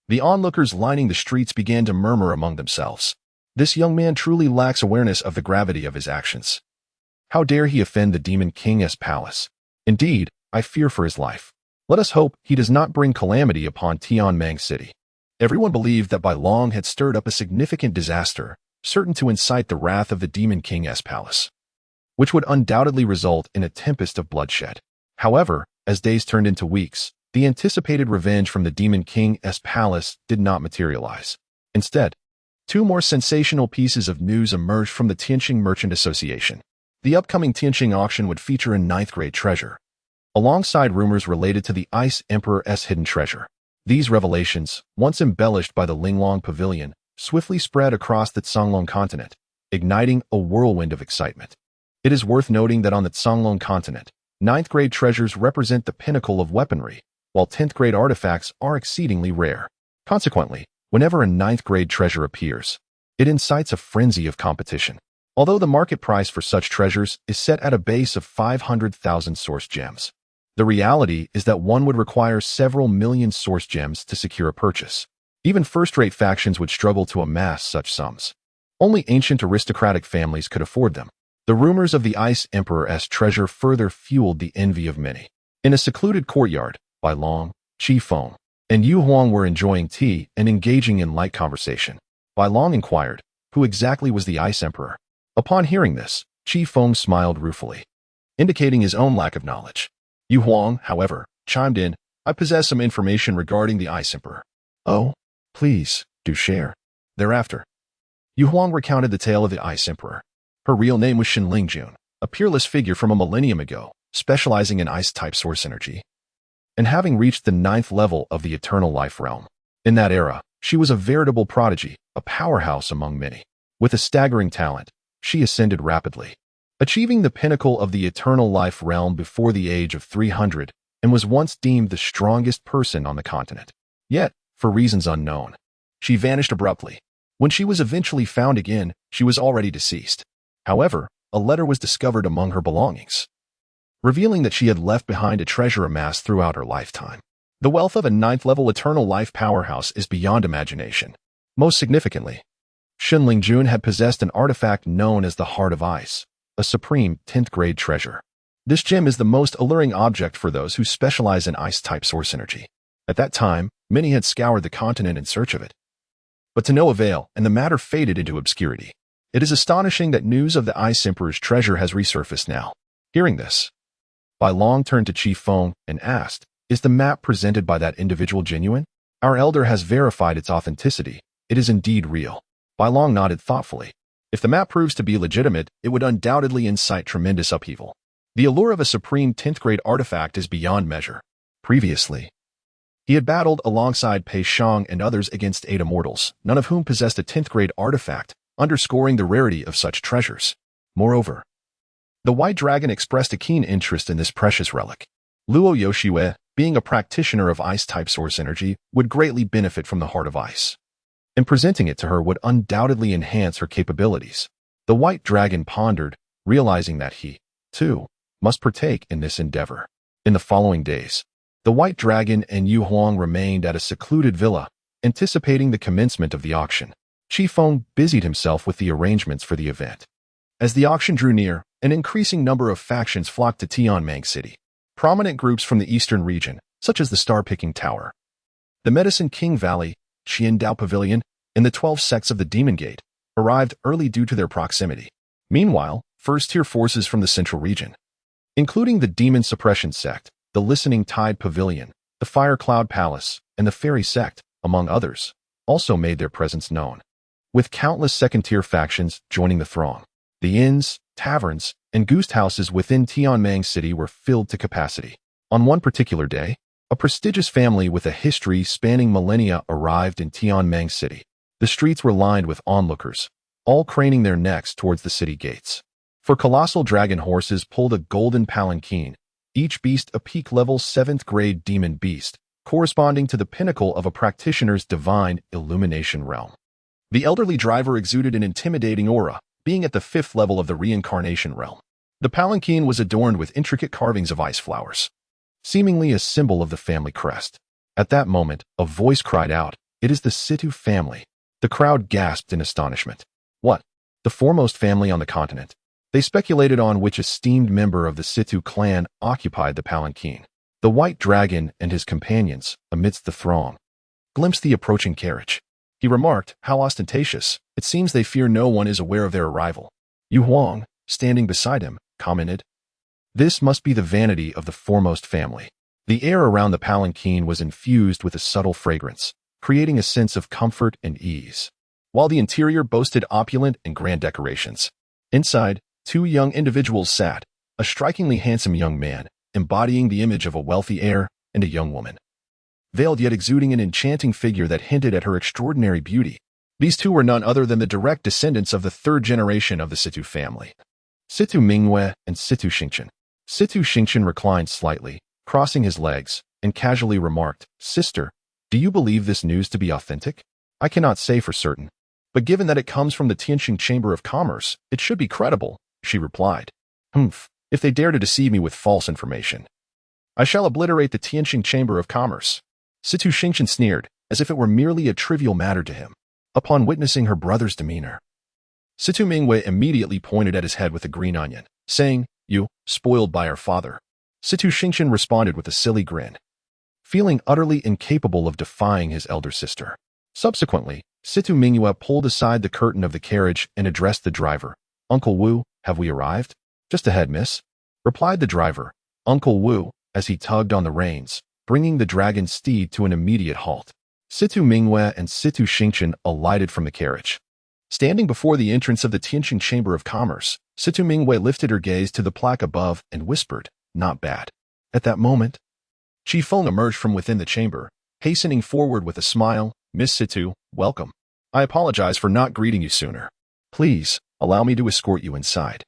The onlookers lining the streets began to murmur among themselves. This young man truly lacks awareness of the gravity of his actions. How dare he offend the Demon King's palace? Indeed, I fear for his life. Let us hope he does not bring calamity upon Tianmeng City. Everyone believed that Bai Long had stirred up a significant disaster, certain to incite the wrath of the Demon King's palace, which would undoubtedly result in a tempest of bloodshed. However, as days turned into weeks, the anticipated revenge from the Demon King's palace did not materialize. Instead, two more sensational pieces of news emerged from the Tianjin Merchant Association. The upcoming Tianjin auction would feature a ninth-grade treasure, alongside rumors related to the Ice Emperor's hidden treasure. These revelations, once embellished by the Linglong Pavilion, swiftly spread across the Songlong continent, igniting a whirlwind of excitement. It is worth noting that on the Songlong continent, ninth-grade treasures represent the pinnacle of weaponry, while 10th-grade artifacts are exceedingly rare. Consequently, whenever a ninth-grade treasure appears, it incites a frenzy of competition. Although the market price for such treasures is set at a base of 500,000 source gems, the reality is that one would require several million source gems to secure a purchase. Even first-rate factions would struggle to amass such sums. Only ancient aristocratic families could afford them. The rumors of the Ice Emperor's treasure further fueled the envy of many. In a secluded courtyard, Bai Long, Qi Feng, and Yu Huang were enjoying tea and engaging in light conversation. Bai Long inquired, who exactly was the Ice Emperor? Upon hearing this, Qi Feng smiled ruefully, indicating his own lack of knowledge. Yu Huang, however, chimed in, I possess some information regarding the Ice Emperor. Oh, please, do share. Thereafter, Yu Huang recounted the tale of the Ice Emperor. Her real name was Xin Lingjun, a peerless figure from a millennium ago, specializing in ice-type source energy, and having reached the 9th level of the Eternal Life realm. In that era, she was a veritable prodigy, a powerhouse among many. With a staggering talent, she ascended rapidly, achieving the pinnacle of the Eternal Life realm before the age of 300, and was once deemed the strongest person on the continent. Yet, for reasons unknown, she vanished abruptly. When she was eventually found again, she was already deceased. However, a letter was discovered among her belongings, revealing that she had left behind a treasure amassed throughout her lifetime. The wealth of a 9th-level Eternal Life powerhouse is beyond imagination. Most significantly, Xin Lingjun had possessed an artifact known as the Heart of Ice, a supreme 10th-grade treasure. This gem is the most alluring object for those who specialize in ice-type source energy. At that time, many had scoured the continent in search of it, but to no avail, and the matter faded into obscurity. It is astonishing that news of the Ice Emperor's treasure has resurfaced now. Hearing this, Bai Long turned to Qi Feng and asked, is the map presented by that individual genuine? Our elder has verified its authenticity. It is indeed real. Bai Long nodded thoughtfully. If the map proves to be legitimate, it would undoubtedly incite tremendous upheaval. The allure of a supreme 10th-grade artifact is beyond measure. Previously, he had battled alongside Pei Shang and others against 8 immortals, none of whom possessed a 10th-grade artifact, underscoring the rarity of such treasures. Moreover, the White Dragon expressed a keen interest in this precious relic. Luo Yoshue, being a practitioner of ice-type source energy, would greatly benefit from the Heart of Ice, and presenting it to her would undoubtedly enhance her capabilities. The White Dragon pondered, realizing that he, too, must partake in this endeavor. In the following days, the White Dragon and Yu Huang remained at a secluded villa, anticipating the commencement of the auction. Qi Feng busied himself with the arrangements for the event. As the auction drew near, an increasing number of factions flocked to Tianmeng City. Prominent groups from the eastern region, such as the Star-Picking Tower, the Medicine King Valley, Qiandao Pavilion, and the 12 sects of the Demon Gate, arrived early due to their proximity. Meanwhile, first-tier forces from the central region, including the Demon Suppression Sect, the Listening Tide Pavilion, the Fire Cloud Palace, and the Fairy Sect, among others, also made their presence known, with countless second-tier factions joining the throng. The inns, taverns, and goose houses within Tianming City were filled to capacity. On one particular day, a prestigious family with a history spanning millennia arrived in Tianming City. The streets were lined with onlookers, all craning their necks towards the city gates. For colossal dragon horses pulled a golden palanquin, each beast a peak-level 7th-grade demon beast, corresponding to the pinnacle of a practitioner's divine illumination realm. The elderly driver exuded an intimidating aura, being at the 5th level of the reincarnation realm. The palanquin was adorned with intricate carvings of ice flowers, seemingly a symbol of the family crest. At that moment, a voice cried out, "It is the Situ family." The crowd gasped in astonishment. What? The foremost family on the continent? They speculated on which esteemed member of the Situ clan occupied the palanquin. The white dragon and his companions, amidst the throng, glimpsed the approaching carriage. He remarked, "How ostentatious. It seems they fear no one is aware of their arrival." Yu Huang, standing beside him, commented, "This must be the vanity of the foremost family." The air around the palanquin was infused with a subtle fragrance, creating a sense of comfort and ease, while the interior boasted opulent and grand decorations. Inside, two young individuals sat, a strikingly handsome young man, embodying the image of a wealthy heir, and a young woman, veiled yet exuding an enchanting figure that hinted at her extraordinary beauty. These two were none other than the direct descendants of the third generation of the Situ family, Situ Mingwei and Situ Xingchen. Situ Xingchen reclined slightly, crossing his legs, and casually remarked, "Sister, do you believe this news to be authentic?" "I cannot say for certain, but given that it comes from the Tianqing Chamber of Commerce, it should be credible," she replied. "Humph, if they dare to deceive me with false information, I shall obliterate the Tianqing Chamber of Commerce." Situ Xingchen sneered, as if it were merely a trivial matter to him. Upon witnessing her brother's demeanor, Situ Mingwei immediately pointed at his head with a green onion, saying, "You, spoiled by our father." Situ Xingchen responded with a silly grin, feeling utterly incapable of defying his elder sister. Subsequently, Situ Mingwei pulled aside the curtain of the carriage and addressed the driver. "Uncle Wu, have we arrived?" "Just ahead, miss," replied the driver, Uncle Wu, as he tugged on the reins, bringing the dragon steed to an immediate halt. Situ Mingwei and Situ Xingchen alighted from the carriage. Standing before the entrance of the Tianqing Chamber of Commerce, Situ Mingwei lifted her gaze to the plaque above and whispered, "Not bad." At that moment, Qi Feng emerged from within the chamber, hastening forward with a smile. "Miss Situ, welcome. I apologize for not greeting you sooner. Please, allow me to escort you inside."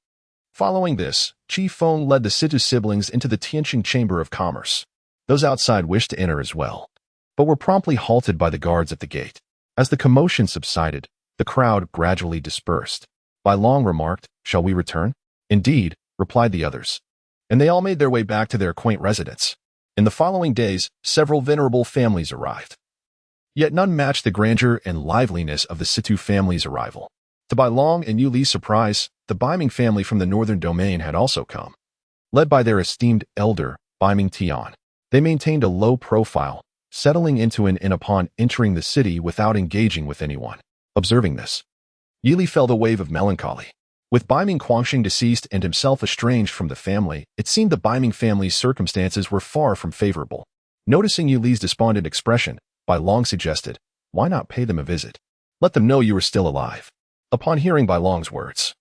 Following this, Qi Feng led the Situ siblings into the Tianqing Chamber of Commerce. Those outside wished to enter as well, but were promptly halted by the guards at the gate. As the commotion subsided, the crowd gradually dispersed. Bai Long remarked, "Shall we return?" "Indeed," replied the others, and they all made their way back to their quaint residence. In the following days, several venerable families arrived. Yet none matched the grandeur and liveliness of the Situ family's arrival. To Bai Long and Yu Li's surprise, the Baiming family from the northern domain had also come. Led by their esteemed elder, Baiming Tian, they maintained a low profile, settling into an inn upon entering the city without engaging with anyone. Observing this, Yi Li felt a wave of melancholy. With Baiming Quangxing deceased and himself estranged from the family, it seemed the Baiming family's circumstances were far from favorable. Noticing Yu Li's despondent expression, Bai Long suggested, "Why not pay them a visit? Let them know you are still alive." Upon hearing Bai Long's words,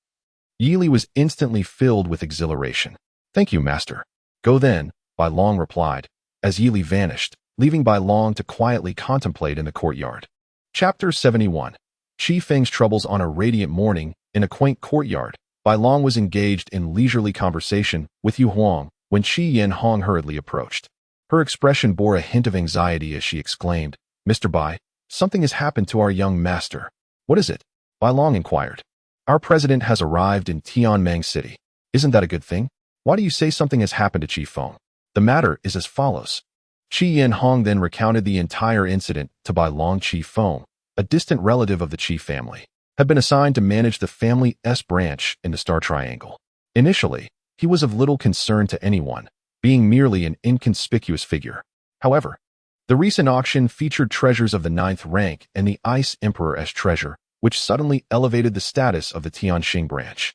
Yi Li was instantly filled with exhilaration. "Thank you, master." "Go then," Bai Long replied, as Yi Li vanished, leaving Bai Long to quietly contemplate in the courtyard. Chapter 71. Qi Feng's troubles on a radiant morning. In a quaint courtyard, Bai Long was engaged in leisurely conversation with Yu Huang when Qi Yin Hong hurriedly approached. Her expression bore a hint of anxiety as she exclaimed, "Mr. Bai, something has happened to our young master." "What is it?" Bai Long inquired. "Our president has arrived in Tianming City. Isn't that a good thing? Why do you say something has happened to Qi Feng?" "The matter is as follows." Qi Yin Hong then recounted the entire incident to Bai Long. Qi Feng, a distant relative of the Qi family, had been assigned to manage the family S branch in the Star Triangle. Initially, he was of little concern to anyone, being merely an inconspicuous figure. However, The recent auction featured treasures of the 9th rank and the Ice Emperor as treasure, which suddenly elevated the status of the Tianxing branch.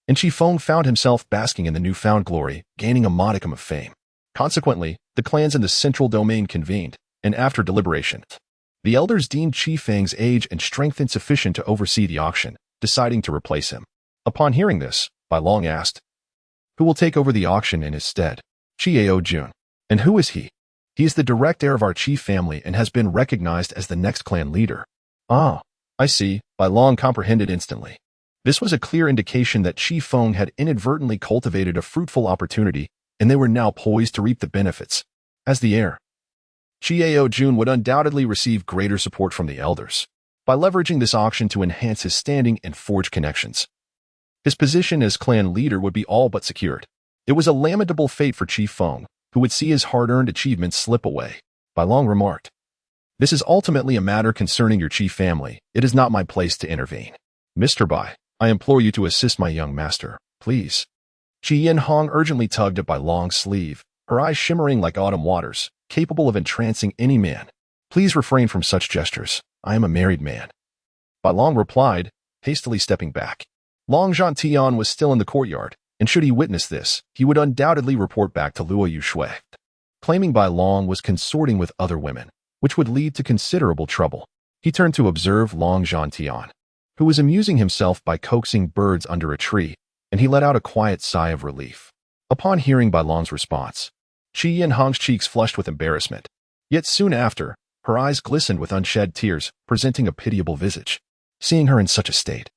And Qifeng found himself basking in the newfound glory, gaining a modicum of fame. Consequently, the clans in the central domain convened, and after deliberation, the elders deemed Qifeng's age and strength insufficient to oversee the auction, deciding to replace him. Upon hearing this, Bai Long asked, "Who will take over the auction in his stead?" "Qiao Jun." "And who is he?" "He is the direct heir of our chief family and has been recognized as the next clan leader." "Ah, I see," Bai Long comprehended instantly. This was a clear indication that Qifeng had inadvertently cultivated a fruitful opportunity, and they were now poised to reap the benefits. As the heir, Qiao Jun would undoubtedly receive greater support from the elders by leveraging this auction to enhance his standing and forge connections. His position as clan leader would be all but secured. It was a lamentable fate for Qifeng, who would see his hard-earned achievements slip away. Bai Long remarked, "This is ultimately a matter concerning your chief family. It is not my place to intervene. Mr. Bai, I implore you to assist my young master, please." Qi Yanhong urgently tugged at Bai Long's sleeve, her eyes shimmering like autumn waters, capable of entrancing any man. "Please refrain from such gestures. I am a married man." Bai Long replied, hastily stepping back. Long Zhantian was still in the courtyard, and should he witness this, he would undoubtedly report back to Luo Yushui, claiming Bai Long was consorting with other women, which would lead to considerable trouble. He turned to observe Long Zhantian, who was amusing himself by coaxing birds under a tree, and he let out a quiet sigh of relief. Upon hearing Bai Long's response, Qi Yanhong's cheeks flushed with embarrassment. Yet soon after, her eyes glistened with unshed tears, presenting a pitiable visage. Seeing her in such a state,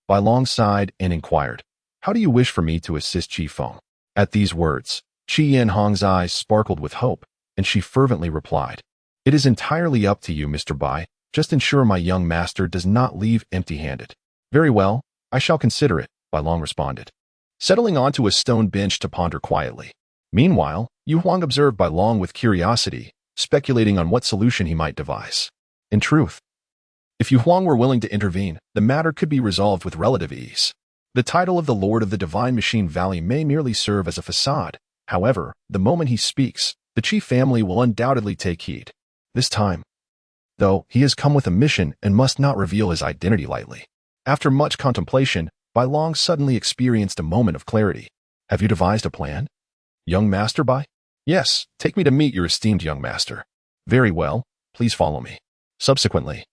Bai Long sighed and inquired, "How do you wish for me to assist Qifeng?" At these words, Qi Yanhong's eyes sparkled with hope, and she fervently replied, "It is entirely up to you, Mr. Bai. Just ensure my young master does not leave empty-handed." "Very well, I shall consider it," Bai Long responded, settling onto a stone bench to ponder quietly. Meanwhile, Yu Huang observed Bai Long with curiosity, speculating on what solution he might devise. In truth, if Yu Huang were willing to intervene, the matter could be resolved with relative ease. The title of the Lord of the Divine Machine Valley may merely serve as a facade. However, the moment he speaks, the chief family will undoubtedly take heed. This time, though, he has come with a mission and must not reveal his identity lightly. After much contemplation, Bai Long suddenly experienced a moment of clarity. "Have you devised a plan?" "Young master Bai?" "Yes, take me to meet your esteemed young master." "Very well, please follow me." Subsequently,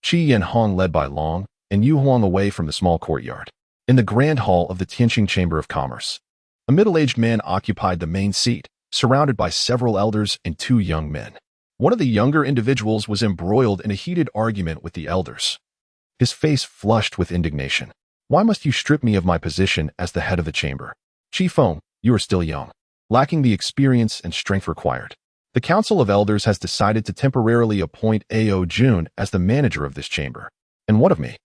Qi Yanhong led Bai Long and Yu Huang away from the small courtyard. In the grand hall of the Tianqing Chamber of Commerce, a middle-aged man occupied the main seat, surrounded by several elders and 2 young men. One of the younger individuals was embroiled in a heated argument with the elders. His face flushed with indignation. "Why must you strip me of my position as the head of the chamber? Qifeng, you are still young, lacking the experience and strength required. The Council of Elders has decided to temporarily appoint Ao Jun as the manager of this chamber. And what of me?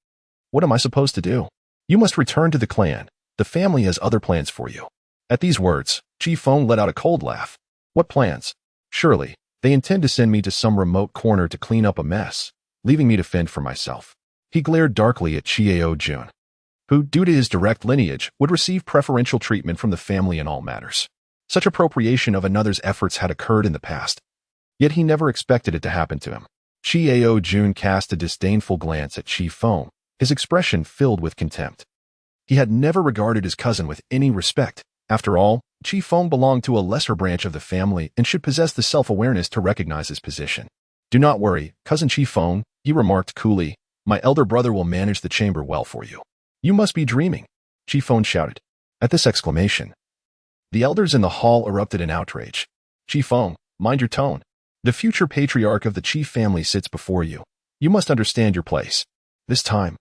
What am I supposed to do? You must return to the clan. The family has other plans for you." At these words, Qifeng let out a cold laugh. "What plans? Surely, they intend to send me to some remote corner to clean up a mess, leaving me to fend for myself." He glared darkly at Qiao Jun, who, due to his direct lineage, would receive preferential treatment from the family in all matters. Such appropriation of another's efforts had occurred in the past, yet he never expected it to happen to him. Qiao Jun cast a disdainful glance at Qifeng, his expression filled with contempt. He had never regarded his cousin with any respect. After all, Qifeng belonged to a lesser branch of the family and should possess the self-awareness to recognize his position. "Do not worry, cousin Qifeng," he remarked coolly. "My elder brother will manage the chamber well for you." "You must be dreaming," Qifeng shouted. At this exclamation, the elders in the hall erupted in outrage. "Qifeng, mind your tone. The future patriarch of the chief family sits before you. You must understand your place. This time,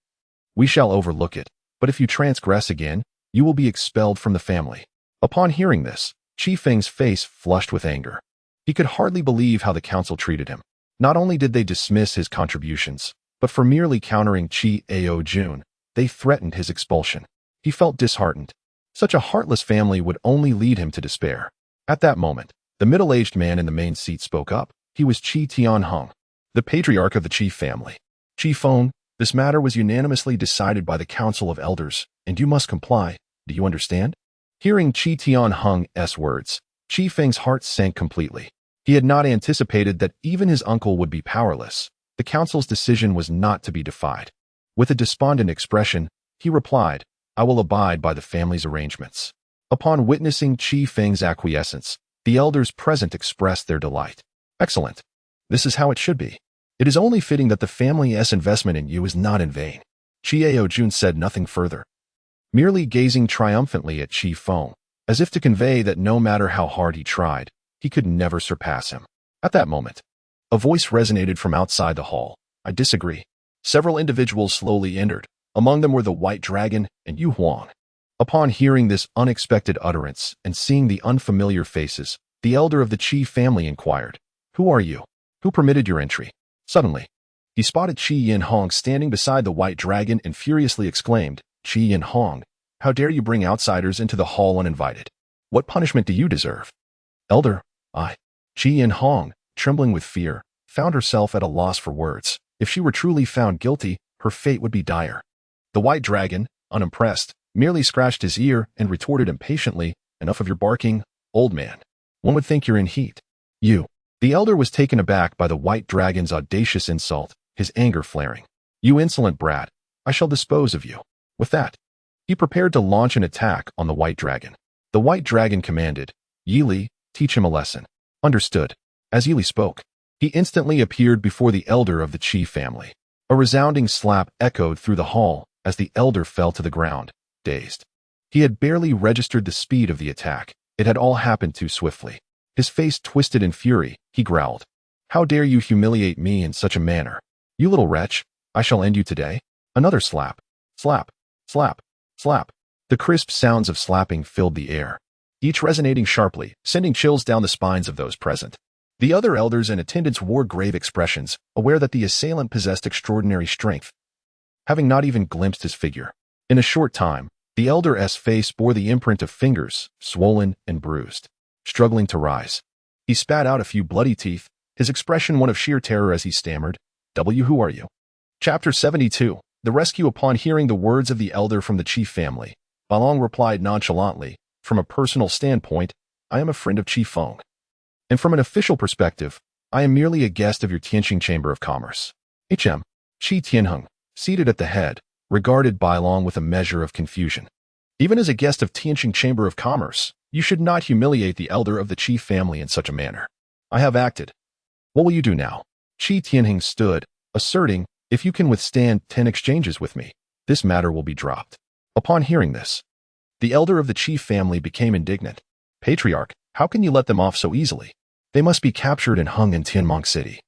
we shall overlook it, but if you transgress again, you will be expelled from the family." Upon hearing this, Qifeng's face flushed with anger. He could hardly believe how the council treated him. Not only did they dismiss his contributions, but for merely countering Qiao Jun, they threatened his expulsion. He felt disheartened. Such a heartless family would only lead him to despair. At that moment, the middle-aged man in the main seat spoke up. He was Qi Tianhong, the patriarch of the chief family. "Qifeng, this matter was unanimously decided by the Council of Elders, and you must comply. Do you understand?" Hearing Qi Tianhong's words, Qifeng's heart sank completely. He had not anticipated that even his uncle would be powerless. The council's decision was not to be defied. With a despondent expression, he replied, "I will abide by the family's arrangements." Upon witnessing Qi Feng's acquiescence, the elders present expressed their delight. "Excellent. This is how it should be. It is only fitting that the family's investment in you is not in vain." Chiao Jun said nothing further, merely gazing triumphantly at Qi Feng, as if to convey that no matter how hard he tried, he could never surpass him. At that moment, a voice resonated from outside the hall. "I disagree." Several individuals slowly entered. Among them were the White Dragon and Yu Huang. Upon hearing this unexpected utterance and seeing the unfamiliar faces, the elder of the Qi family inquired, "Who are you? Who permitted your entry?" Suddenly, he spotted Qi Yin Hong standing beside the White Dragon and furiously exclaimed, "Qi Yin Hong, how dare you bring outsiders into the hall uninvited? What punishment do you deserve?" "Elder, Qi Yin Hong, trembling with fear, found herself at a loss for words. If she were truly found guilty, her fate would be dire. The White Dragon, unimpressed, merely scratched his ear and retorted impatiently, "Enough of your barking, old man. One would think you're in heat." "You." The elder was taken aback by the White Dragon's audacious insult, his anger flaring. "You insolent brat, I shall dispose of you." With that, he prepared to launch an attack on the White Dragon. The White Dragon commanded, "Yili, teach him a lesson." "Understood." As Yili spoke, he instantly appeared before the elder of the Qi family. A resounding slap echoed through the hall as the elder fell to the ground, dazed. He had barely registered the speed of the attack. It had all happened too swiftly. His face twisted in fury, he growled, "How dare you humiliate me in such a manner? You little wretch, I shall end you today." Another slap. Slap. Slap. Slap. The crisp sounds of slapping filled the air, each resonating sharply, sending chills down the spines of those present. The other elders and attendants wore grave expressions, aware that the assailant possessed extraordinary strength, having not even glimpsed his figure. In a short time, the elder's face bore the imprint of fingers, swollen and bruised. Struggling to rise, he spat out a few bloody teeth, his expression one of sheer terror as he stammered, "Who are you?" Chapter 72. The Rescue. Upon hearing the words of the elder from the Qi family, Balong replied nonchalantly, "From a personal standpoint, I am a friend of Qi Feng. And from an official perspective, I am merely a guest of your Tianqing Chamber of Commerce." Qi Tianheng, seated at the head, regarded Bailong with a measure of confusion. "Even as a guest of Tianqing Chamber of Commerce, you should not humiliate the elder of the Qi family in such a manner." "I have acted. What will you do now?" Qi Tianheng stood, asserting, "If you can withstand 10 exchanges with me, this matter will be dropped." Upon hearing this, the elder of the Qi family became indignant. "Patriarch, how can you let them off so easily? They must be captured and hung in Tianmong City.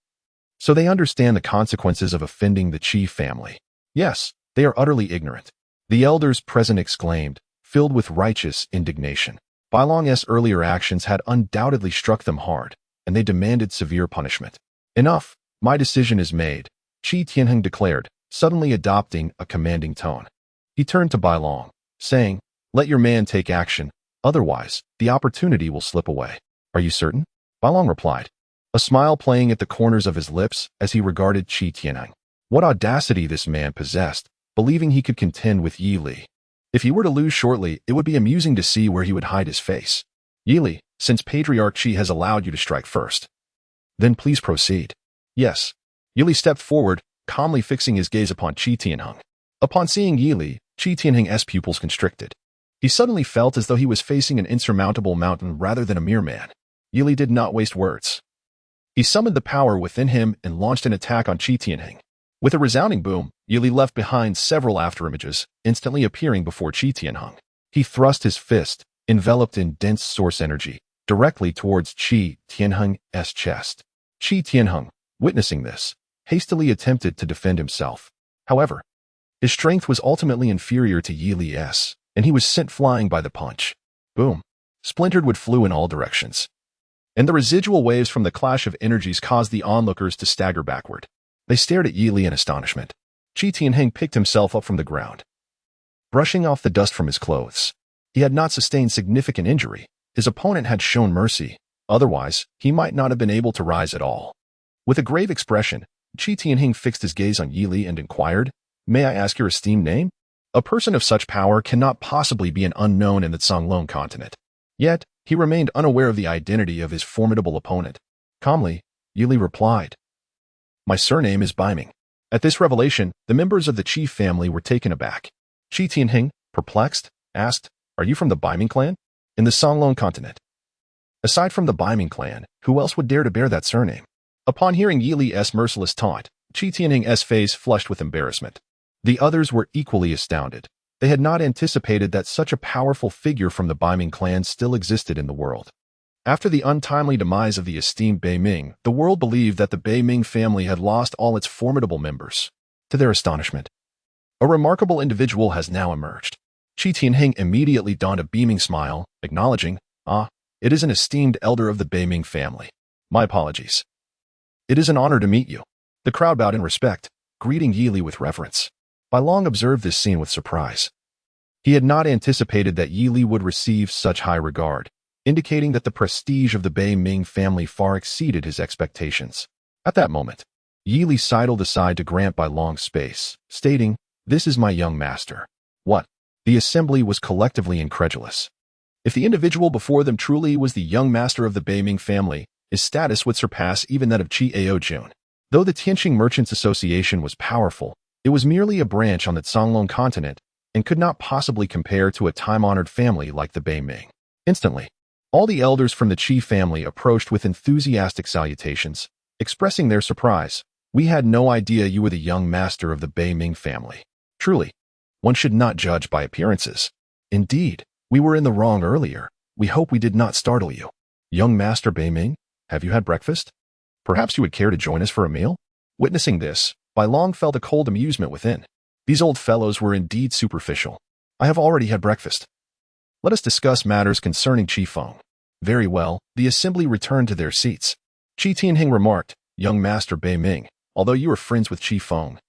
So they understand the consequences of offending the Qi family. Yes, they are utterly ignorant." The elders present exclaimed, filled with righteous indignation. Bailong's earlier actions had undoubtedly struck them hard, and they demanded severe punishment. "Enough, my decision is made," Qi Tianheng declared, suddenly adopting a commanding tone. He turned to Bailong, saying, "Let your man take action, otherwise the opportunity will slip away." "Are you certain?" Bailong replied, a smile playing at the corners of his lips as he regarded Qi Tianheng. What audacity this man possessed, believing he could contend with Yi Li. If he were to lose shortly, it would be amusing to see where he would hide his face. "Yi Li, since Patriarch Qi has allowed you to strike first, then please proceed." "Yes." Yi Li stepped forward, calmly fixing his gaze upon Qi Tianheng. Upon seeing Yi Li, Qi Tianheng's pupils constricted. He suddenly felt as though he was facing an insurmountable mountain rather than a mere man. Yi Li did not waste words. He summoned the power within him and launched an attack on Qi Tianheng. With a resounding boom, Yi Li left behind several afterimages, instantly appearing before Qi Tianheng. He thrust his fist, enveloped in dense source energy, directly towards Qi Tianheng's chest. Qi Tianheng, witnessing this, hastily attempted to defend himself. However, his strength was ultimately inferior to Yi Li's, and he was sent flying by the punch. Boom! Splintered wood flew in all directions, and the residual waves from the clash of energies caused the onlookers to stagger backward. They stared at Yi Li in astonishment. Qi Tianheng picked himself up from the ground, brushing off the dust from his clothes. He had not sustained significant injury. His opponent had shown mercy. Otherwise, he might not have been able to rise at all. With a grave expression, Qi Tianheng fixed his gaze on Yi Li and inquired, "May I ask your esteemed name?" A person of such power cannot possibly be an unknown in the Songlong continent. Yet, he remained unaware of the identity of his formidable opponent. Calmly, Yili replied, "My surname is Baiming." At this revelation, the members of the chief family were taken aback. Qi Tianheng, perplexed, asked, "Are you from the Baiming clan?" In the Songlong continent. Aside from the Baiming clan, who else would dare to bear that surname? Upon hearing Yili's merciless taunt, Qi Tianheng's face flushed with embarrassment. The others were equally astounded. They had not anticipated that such a powerful figure from the Baiming clan still existed in the world. After the untimely demise of the esteemed Bei Ming, the world believed that the Bei Ming family had lost all its formidable members. To their astonishment, a remarkable individual has now emerged. Qi Tianheng immediately donned a beaming smile, acknowledging, it is an esteemed elder of the Bei Ming family. My apologies. It is an honor to meet you." The crowd bowed in respect, greeting Yili with reverence. Bai Long observed this scene with surprise. He had not anticipated that Yili would receive such high regard, indicating that the prestige of the Bei Ming family far exceeded his expectations. At that moment, Yili sidled aside to grant Bai Long space, stating, "This is my young master." What? The assembly was collectively incredulous. If the individual before them truly was the young master of the Bei Ming family, his status would surpass even that of Qi Jun. Though the Tianqing Merchants Association was powerful, it was merely a branch on the Songlong continent and could not possibly compare to a time-honored family like the Bei Ming. Instantly, all the elders from the Qi family approached with enthusiastic salutations, expressing their surprise. "We had no idea you were the young master of the Bei Ming family. Truly, one should not judge by appearances. Indeed, we were in the wrong earlier. We hope we did not startle you. Young Master Bei Ming, have you had breakfast? Perhaps you would care to join us for a meal?" Witnessing this, Bai Long felt a cold amusement within. These old fellows were indeed superficial. "I have already had breakfast. Let us discuss matters concerning Qi Feng." Very well, the assembly returned to their seats. Qi Tianheng remarked, "Young Master Bei Ming, although you are friends with Qi Feng,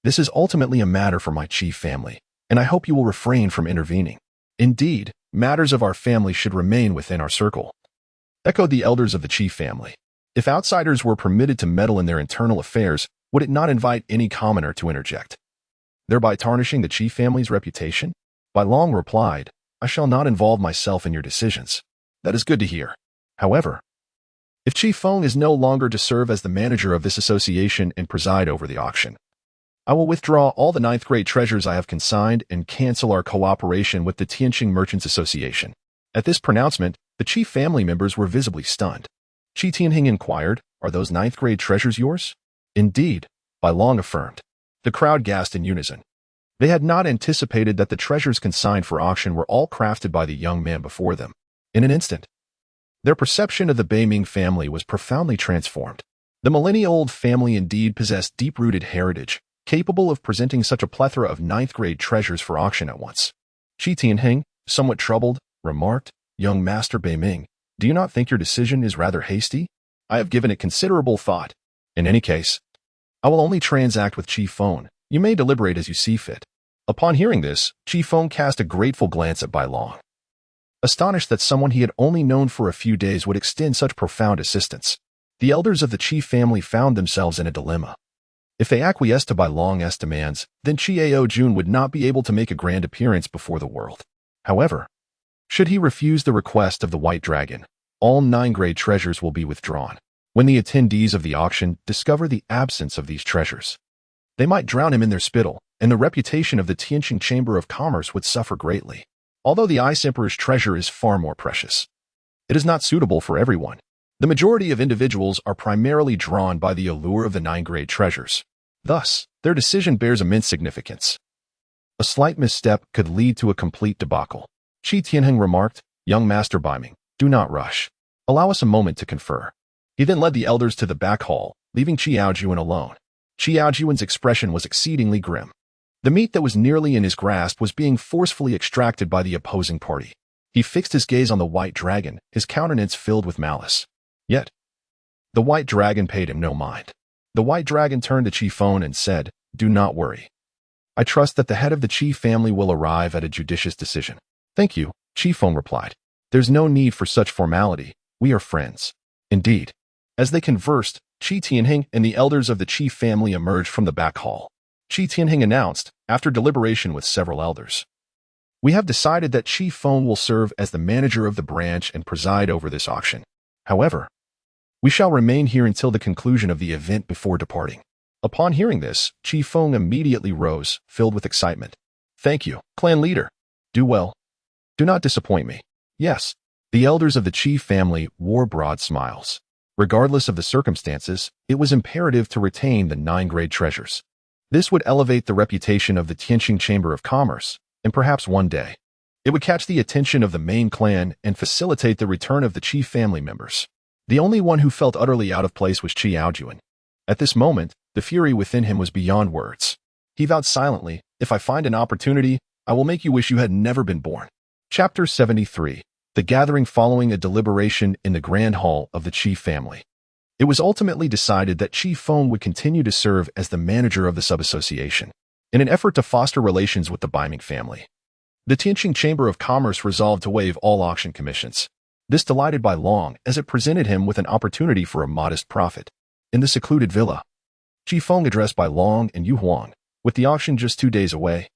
this is ultimately a matter for my Qi family, and I hope you will refrain from intervening. Indeed, matters of our family should remain within our circle," echoed the elders of the Qi family. If outsiders were permitted to meddle in their internal affairs, would it not invite any commoner to interject, thereby tarnishing the Qi family's reputation? Bai Long replied, "I shall not involve myself in your decisions." That is good to hear. However, if Qi Feng is no longer to serve as the manager of this association and preside over the auction, I will withdraw all the 9th grade treasures I have consigned and cancel our cooperation with the Tianqing Merchants Association. At this pronouncement, the Qi family members were visibly stunned. Qi Tianheng inquired, "Are those 9th grade treasures yours?" "Indeed," Bai Long affirmed. The crowd gasped in unison. They had not anticipated that the treasures consigned for auction were all crafted by the young man before them. In an instant, their perception of the Bei Ming family was profoundly transformed. The millennia-old family indeed possessed deep-rooted heritage, capable of presenting such a plethora of 9th grade treasures for auction at once. Qi Tianheng, somewhat troubled, remarked, "Young Master Bei Ming, do you not think your decision is rather hasty? I have given it considerable thought. In any case, I will only transact with Qi Feng. You may deliberate as you see fit." Upon hearing this, Qi Feng cast a grateful glance at Bai Long. Astonished that someone he had only known for a few days would extend such profound assistance, the elders of the Qi family found themselves in a dilemma. If they acquiesced to Bai Long's demands, then Qi Jun would not be able to make a grand appearance before the world. However, should he refuse the request of the White Dragon, all 9 grade treasures will be withdrawn. When the attendees of the auction discover the absence of these treasures, they might drown him in their spittle, and the reputation of the Tianqing Chamber of Commerce would suffer greatly. Although the Ice Emperor's treasure is far more precious, it is not suitable for everyone. The majority of individuals are primarily drawn by the allure of the 9 grade treasures. Thus, their decision bears immense significance. A slight misstep could lead to a complete debacle. Qi Tianheng remarked, "Young Master Baiming, do not rush. Allow us a moment to confer." He then led the elders to the back hall, leaving Qiao Juan alone. Qiao Juan's expression was exceedingly grim. The meat that was nearly in his grasp was being forcefully extracted by the opposing party. He fixed his gaze on the White Dragon, his countenance filled with malice. Yet, the White Dragon paid him no mind. The White Dragon turned to Qi Feng and said, "Do not worry. I trust that the head of the Qi family will arrive at a judicious decision." "Thank you," Qi Feng replied. "There's no need for such formality. We are friends." Indeed, as they conversed, Qi Tianheng and the elders of the Qi family emerged from the back hall. Qi Tianheng announced, after deliberation with several elders, "We have decided that Qi Feng will serve as the manager of the branch and preside over this auction. However, We shall remain here until the conclusion of the event before departing." Upon hearing this, Chi Feng immediately rose, filled with excitement. "Thank you, clan leader. Do well. Do not disappoint me." Yes. The elders of the Chi family wore broad smiles. Regardless of the circumstances, it was imperative to retain the 9 grade treasures. This would elevate the reputation of the Tianqing Chamber of Commerce, and perhaps one day, it would catch the attention of the main clan and facilitate the return of the Chi family members. The only one who felt utterly out of place was Qi Aojuan. At this moment, the fury within him was beyond words. He vowed silently, "If I find an opportunity, I will make you wish you had never been born." Chapter 73. The gathering following a deliberation in the Grand Hall of the Qi family. It was ultimately decided that Qi Feng would continue to serve as the manager of the sub-association, in an effort to foster relations with the Baiming family. The Tianqing Chamber of Commerce resolved to waive all auction commissions. This delighted Bai Long, as it presented him with an opportunity for a modest profit. In the secluded villa, Qi Feng addressed Bai Long and Yu Huang, with the auction just 2 days away.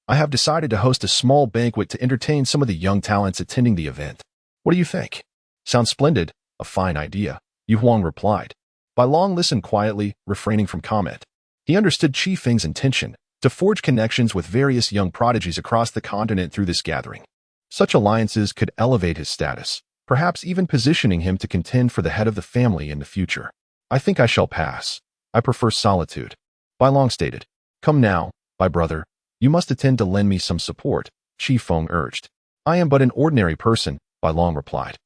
"I have decided to host a small banquet to entertain some of the young talents attending the event. What do you think?" "Sounds splendid. A fine idea," Yu Huang replied. Bai Long listened quietly, refraining from comment. He understood Qi Feng's intention to forge connections with various young prodigies across the continent through this gathering. Such alliances could elevate his status, perhaps even positioning him to contend for the head of the family in the future. "I think I shall pass. I prefer solitude," Bai Long stated. "Come now, Bai brother. You must attend to lend me some support," Qi Feng urged. "I am but an ordinary person," Bai Long replied.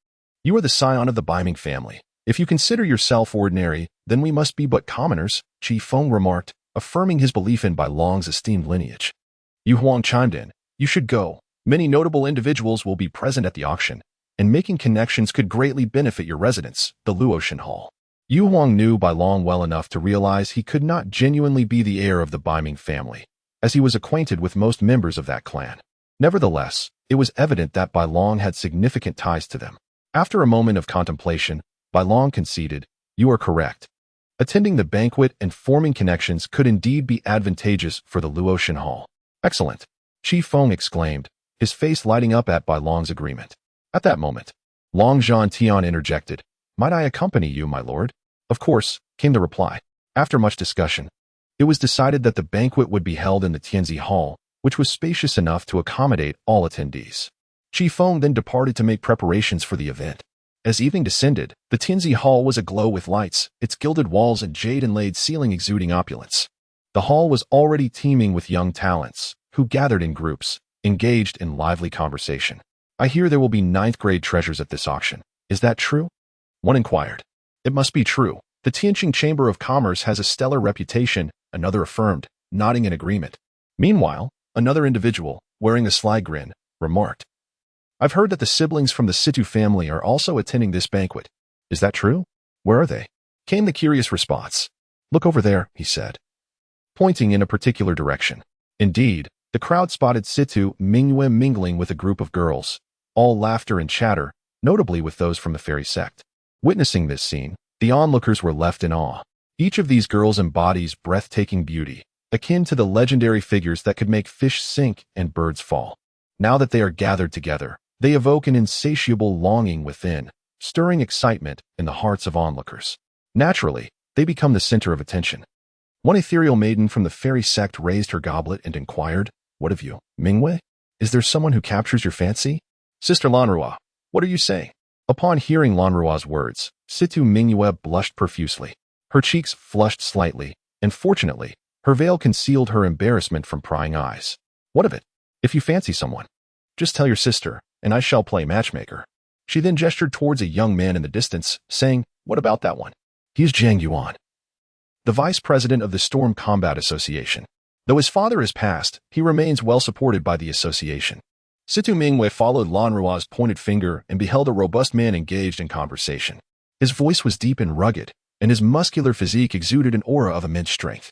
"You are the scion of the Baiming family. If you consider yourself ordinary, then we must be but commoners," Qi Feng remarked, affirming his belief in Bai Long's esteemed lineage. Yu Huang chimed in. "You should go. Many notable individuals will be present at the auction, and making connections could greatly benefit your residence, the Luotian Hall." Yu Huang knew Bai Long well enough to realize he could not genuinely be the heir of the Baiming family, as he was acquainted with most members of that clan. Nevertheless, it was evident that Bai Long had significant ties to them. After a moment of contemplation, Bai Long conceded, "You are correct. Attending the banquet and forming connections could indeed be advantageous for the Luotian Hall." "Excellent," Qi Feng exclaimed, his face lighting up at Bai Long's agreement. At that moment, Long Zhan Tian interjected, "Might I accompany you, my lord?" "Of course," came the reply. After much discussion, it was decided that the banquet would be held in the Tianzi Hall, which was spacious enough to accommodate all attendees. Qi Feng then departed to make preparations for the event. As evening descended, the Tianzi Hall was aglow with lights, its gilded walls and jade-inlaid ceiling exuding opulence. The hall was already teeming with young talents, who gathered in groups, engaged in lively conversation. "I hear there will be 9th grade treasures at this auction. Is that true?" one inquired. "It must be true. The Tianqing Chamber of Commerce has a stellar reputation," another affirmed, nodding in agreement. Meanwhile, another individual, wearing a sly grin, remarked, "I've heard that the siblings from the Situ family are also attending this banquet. Is that true? Where are they?" came the curious response. "Look over there," he said, pointing in a particular direction. Indeed, the crowd spotted Situ Mingyue mingling with a group of girls, all laughter and chatter, notably with those from the fairy sect. Witnessing this scene, the onlookers were left in awe. Each of these girls embodies breathtaking beauty, akin to the legendary figures that could make fish sink and birds fall. Now that they are gathered together, they evoke an insatiable longing within, stirring excitement in the hearts of onlookers. Naturally, they become the center of attention. One ethereal maiden from the fairy sect raised her goblet and inquired, "What of you, Mingwei? Is there someone who captures your fancy?" "Sister Lanrua, what are you saying?" Upon hearing Lanrua's words, Situ Mingyue blushed profusely. Her cheeks flushed slightly, and fortunately, her veil concealed her embarrassment from prying eyes. "What of it? If you fancy someone, just tell your sister, and I shall play matchmaker." She then gestured towards a young man in the distance, saying, "What about that one?" "He is Jiang Yuan, the vice president of the Storm Combat Association. Though his father has passed, he remains well supported by the association." Situ Mingwei followed Lanrua's pointed finger and beheld a robust man engaged in conversation. His voice was deep and rugged, and his muscular physique exuded an aura of immense strength.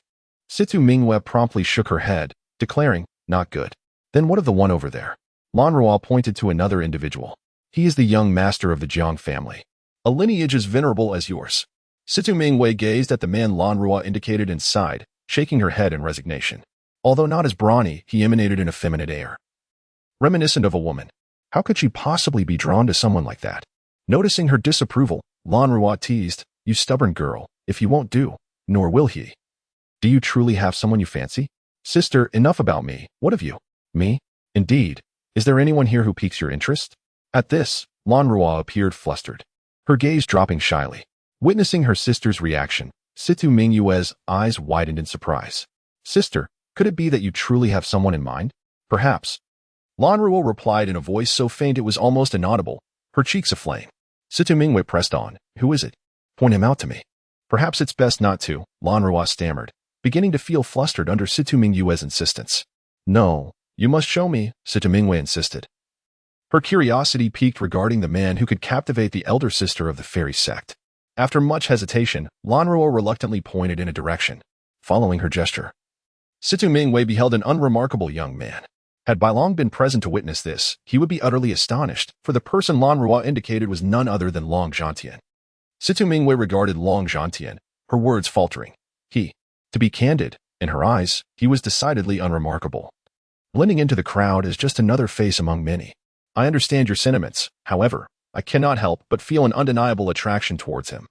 Situ Mingwei promptly shook her head, declaring, "Not good." "Then what of the one over there?" Lanrua pointed to another individual. "He is the young master of the Jiang family, a lineage as venerable as yours." Situ Mingwei gazed at the man Lanrua indicated and sighed, shaking her head in resignation. Although not as brawny, he emanated an effeminate air, reminiscent of a woman. How could she possibly be drawn to someone like that? Noticing her disapproval, Lan Ruo teased. You stubborn girl, if you won't do, nor will he. Do you truly have someone you fancy? Sister, enough about me. What of you? Me? Indeed. Is there anyone here who piques your interest? At this, Lan Ruo appeared flustered, her gaze dropping shyly. Witnessing her sister's reaction, Situ Mingyue's eyes widened in surprise. Sister, could it be that you truly have someone in mind? Perhaps. Lan Ruo replied in a voice so faint it was almost inaudible, her cheeks aflame. Situ Mingyue pressed on. Who is it? Point him out to me. Perhaps it's best not to, Lan Ruo stammered, beginning to feel flustered under Situ Mingyue's insistence. No, you must show me, Situ Mingyue insisted. Her curiosity piqued regarding the man who could captivate the elder sister of the fairy sect. After much hesitation, Lan Ruo reluctantly pointed in a direction, following her gesture. Situ Mingyue beheld an unremarkable young man. Had Bai Long been present to witness this, he would be utterly astonished, for the person Lan Ruo indicated was none other than Long Zhantian. Situ Mingyue regarded Long Zhantian, her words faltering. To be candid, in her eyes, he was decidedly unremarkable. Blending into the crowd as just another face among many. I understand your sentiments, however, I cannot help but feel an undeniable attraction towards him.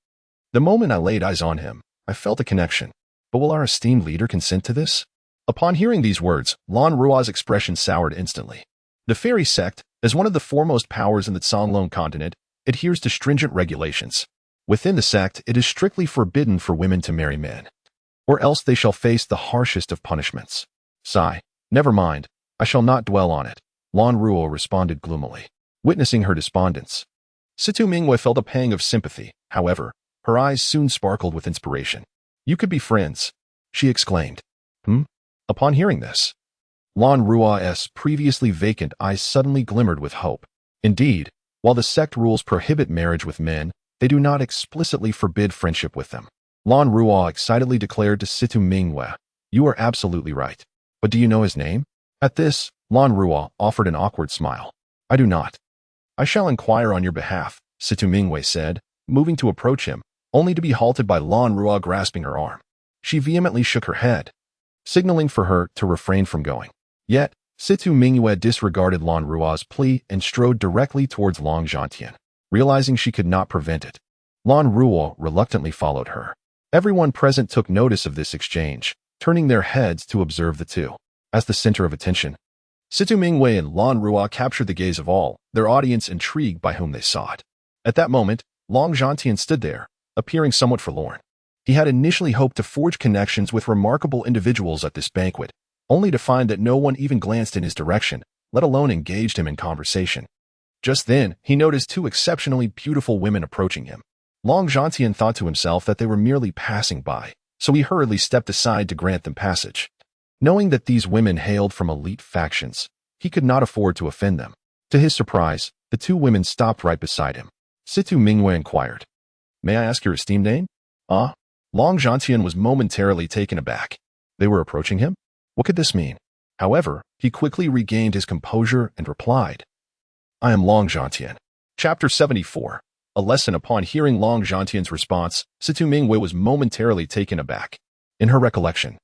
The moment I laid eyes on him, I felt a connection. But will our esteemed leader consent to this? Upon hearing these words, Lan Ruo's expression soured instantly. The fairy sect, as one of the foremost powers in the Songlong continent, adheres to stringent regulations. Within the sect, it is strictly forbidden for women to marry men, or else they shall face the harshest of punishments. Sigh. Never mind, I shall not dwell on it, Lan Ruo responded gloomily, witnessing her despondence. Situ Mingyue felt a pang of sympathy, however, her eyes soon sparkled with inspiration. You could be friends, she exclaimed. Upon hearing this, Lan Ruo's previously vacant eyes suddenly glimmered with hope. Indeed, while the sect rules prohibit marriage with men, they do not explicitly forbid friendship with them. Lan Ruo excitedly declared to Situ Mingyue, You are absolutely right. But do you know his name? At this, Lan Ruo offered an awkward smile. I do not. I shall inquire on your behalf, Situ Mingyue said, moving to approach him, only to be halted by Lan Ruo grasping her arm. She vehemently shook her head, signaling for her to refrain from going. Yet, Situ Mingyue disregarded Lan Ruo's plea and strode directly towards Long Zhantian. Realizing she could not prevent it, Lan Ruo reluctantly followed her. Everyone present took notice of this exchange, turning their heads to observe the two. As the center of attention, Situ Mingyue and Lan Ruo captured the gaze of all, their audience intrigued by whom they sought. At that moment, Long Zhantian stood there, appearing somewhat forlorn. He had initially hoped to forge connections with remarkable individuals at this banquet, only to find that no one even glanced in his direction, let alone engaged him in conversation. Just then, he noticed two exceptionally beautiful women approaching him. Long Zhantian thought to himself that they were merely passing by, so he hurriedly stepped aside to grant them passage. Knowing that these women hailed from elite factions, he could not afford to offend them. To his surprise, the two women stopped right beside him. Situ Mingyue inquired, May I ask your esteemed name? Long Zhantian was momentarily taken aback. They were approaching him? What could this mean? However, he quickly regained his composure and replied, I am Long Zhantian. Chapter 74. A lesson. Upon hearing Long Zhantian's response, Situ Mingyue was momentarily taken aback. In her recollection,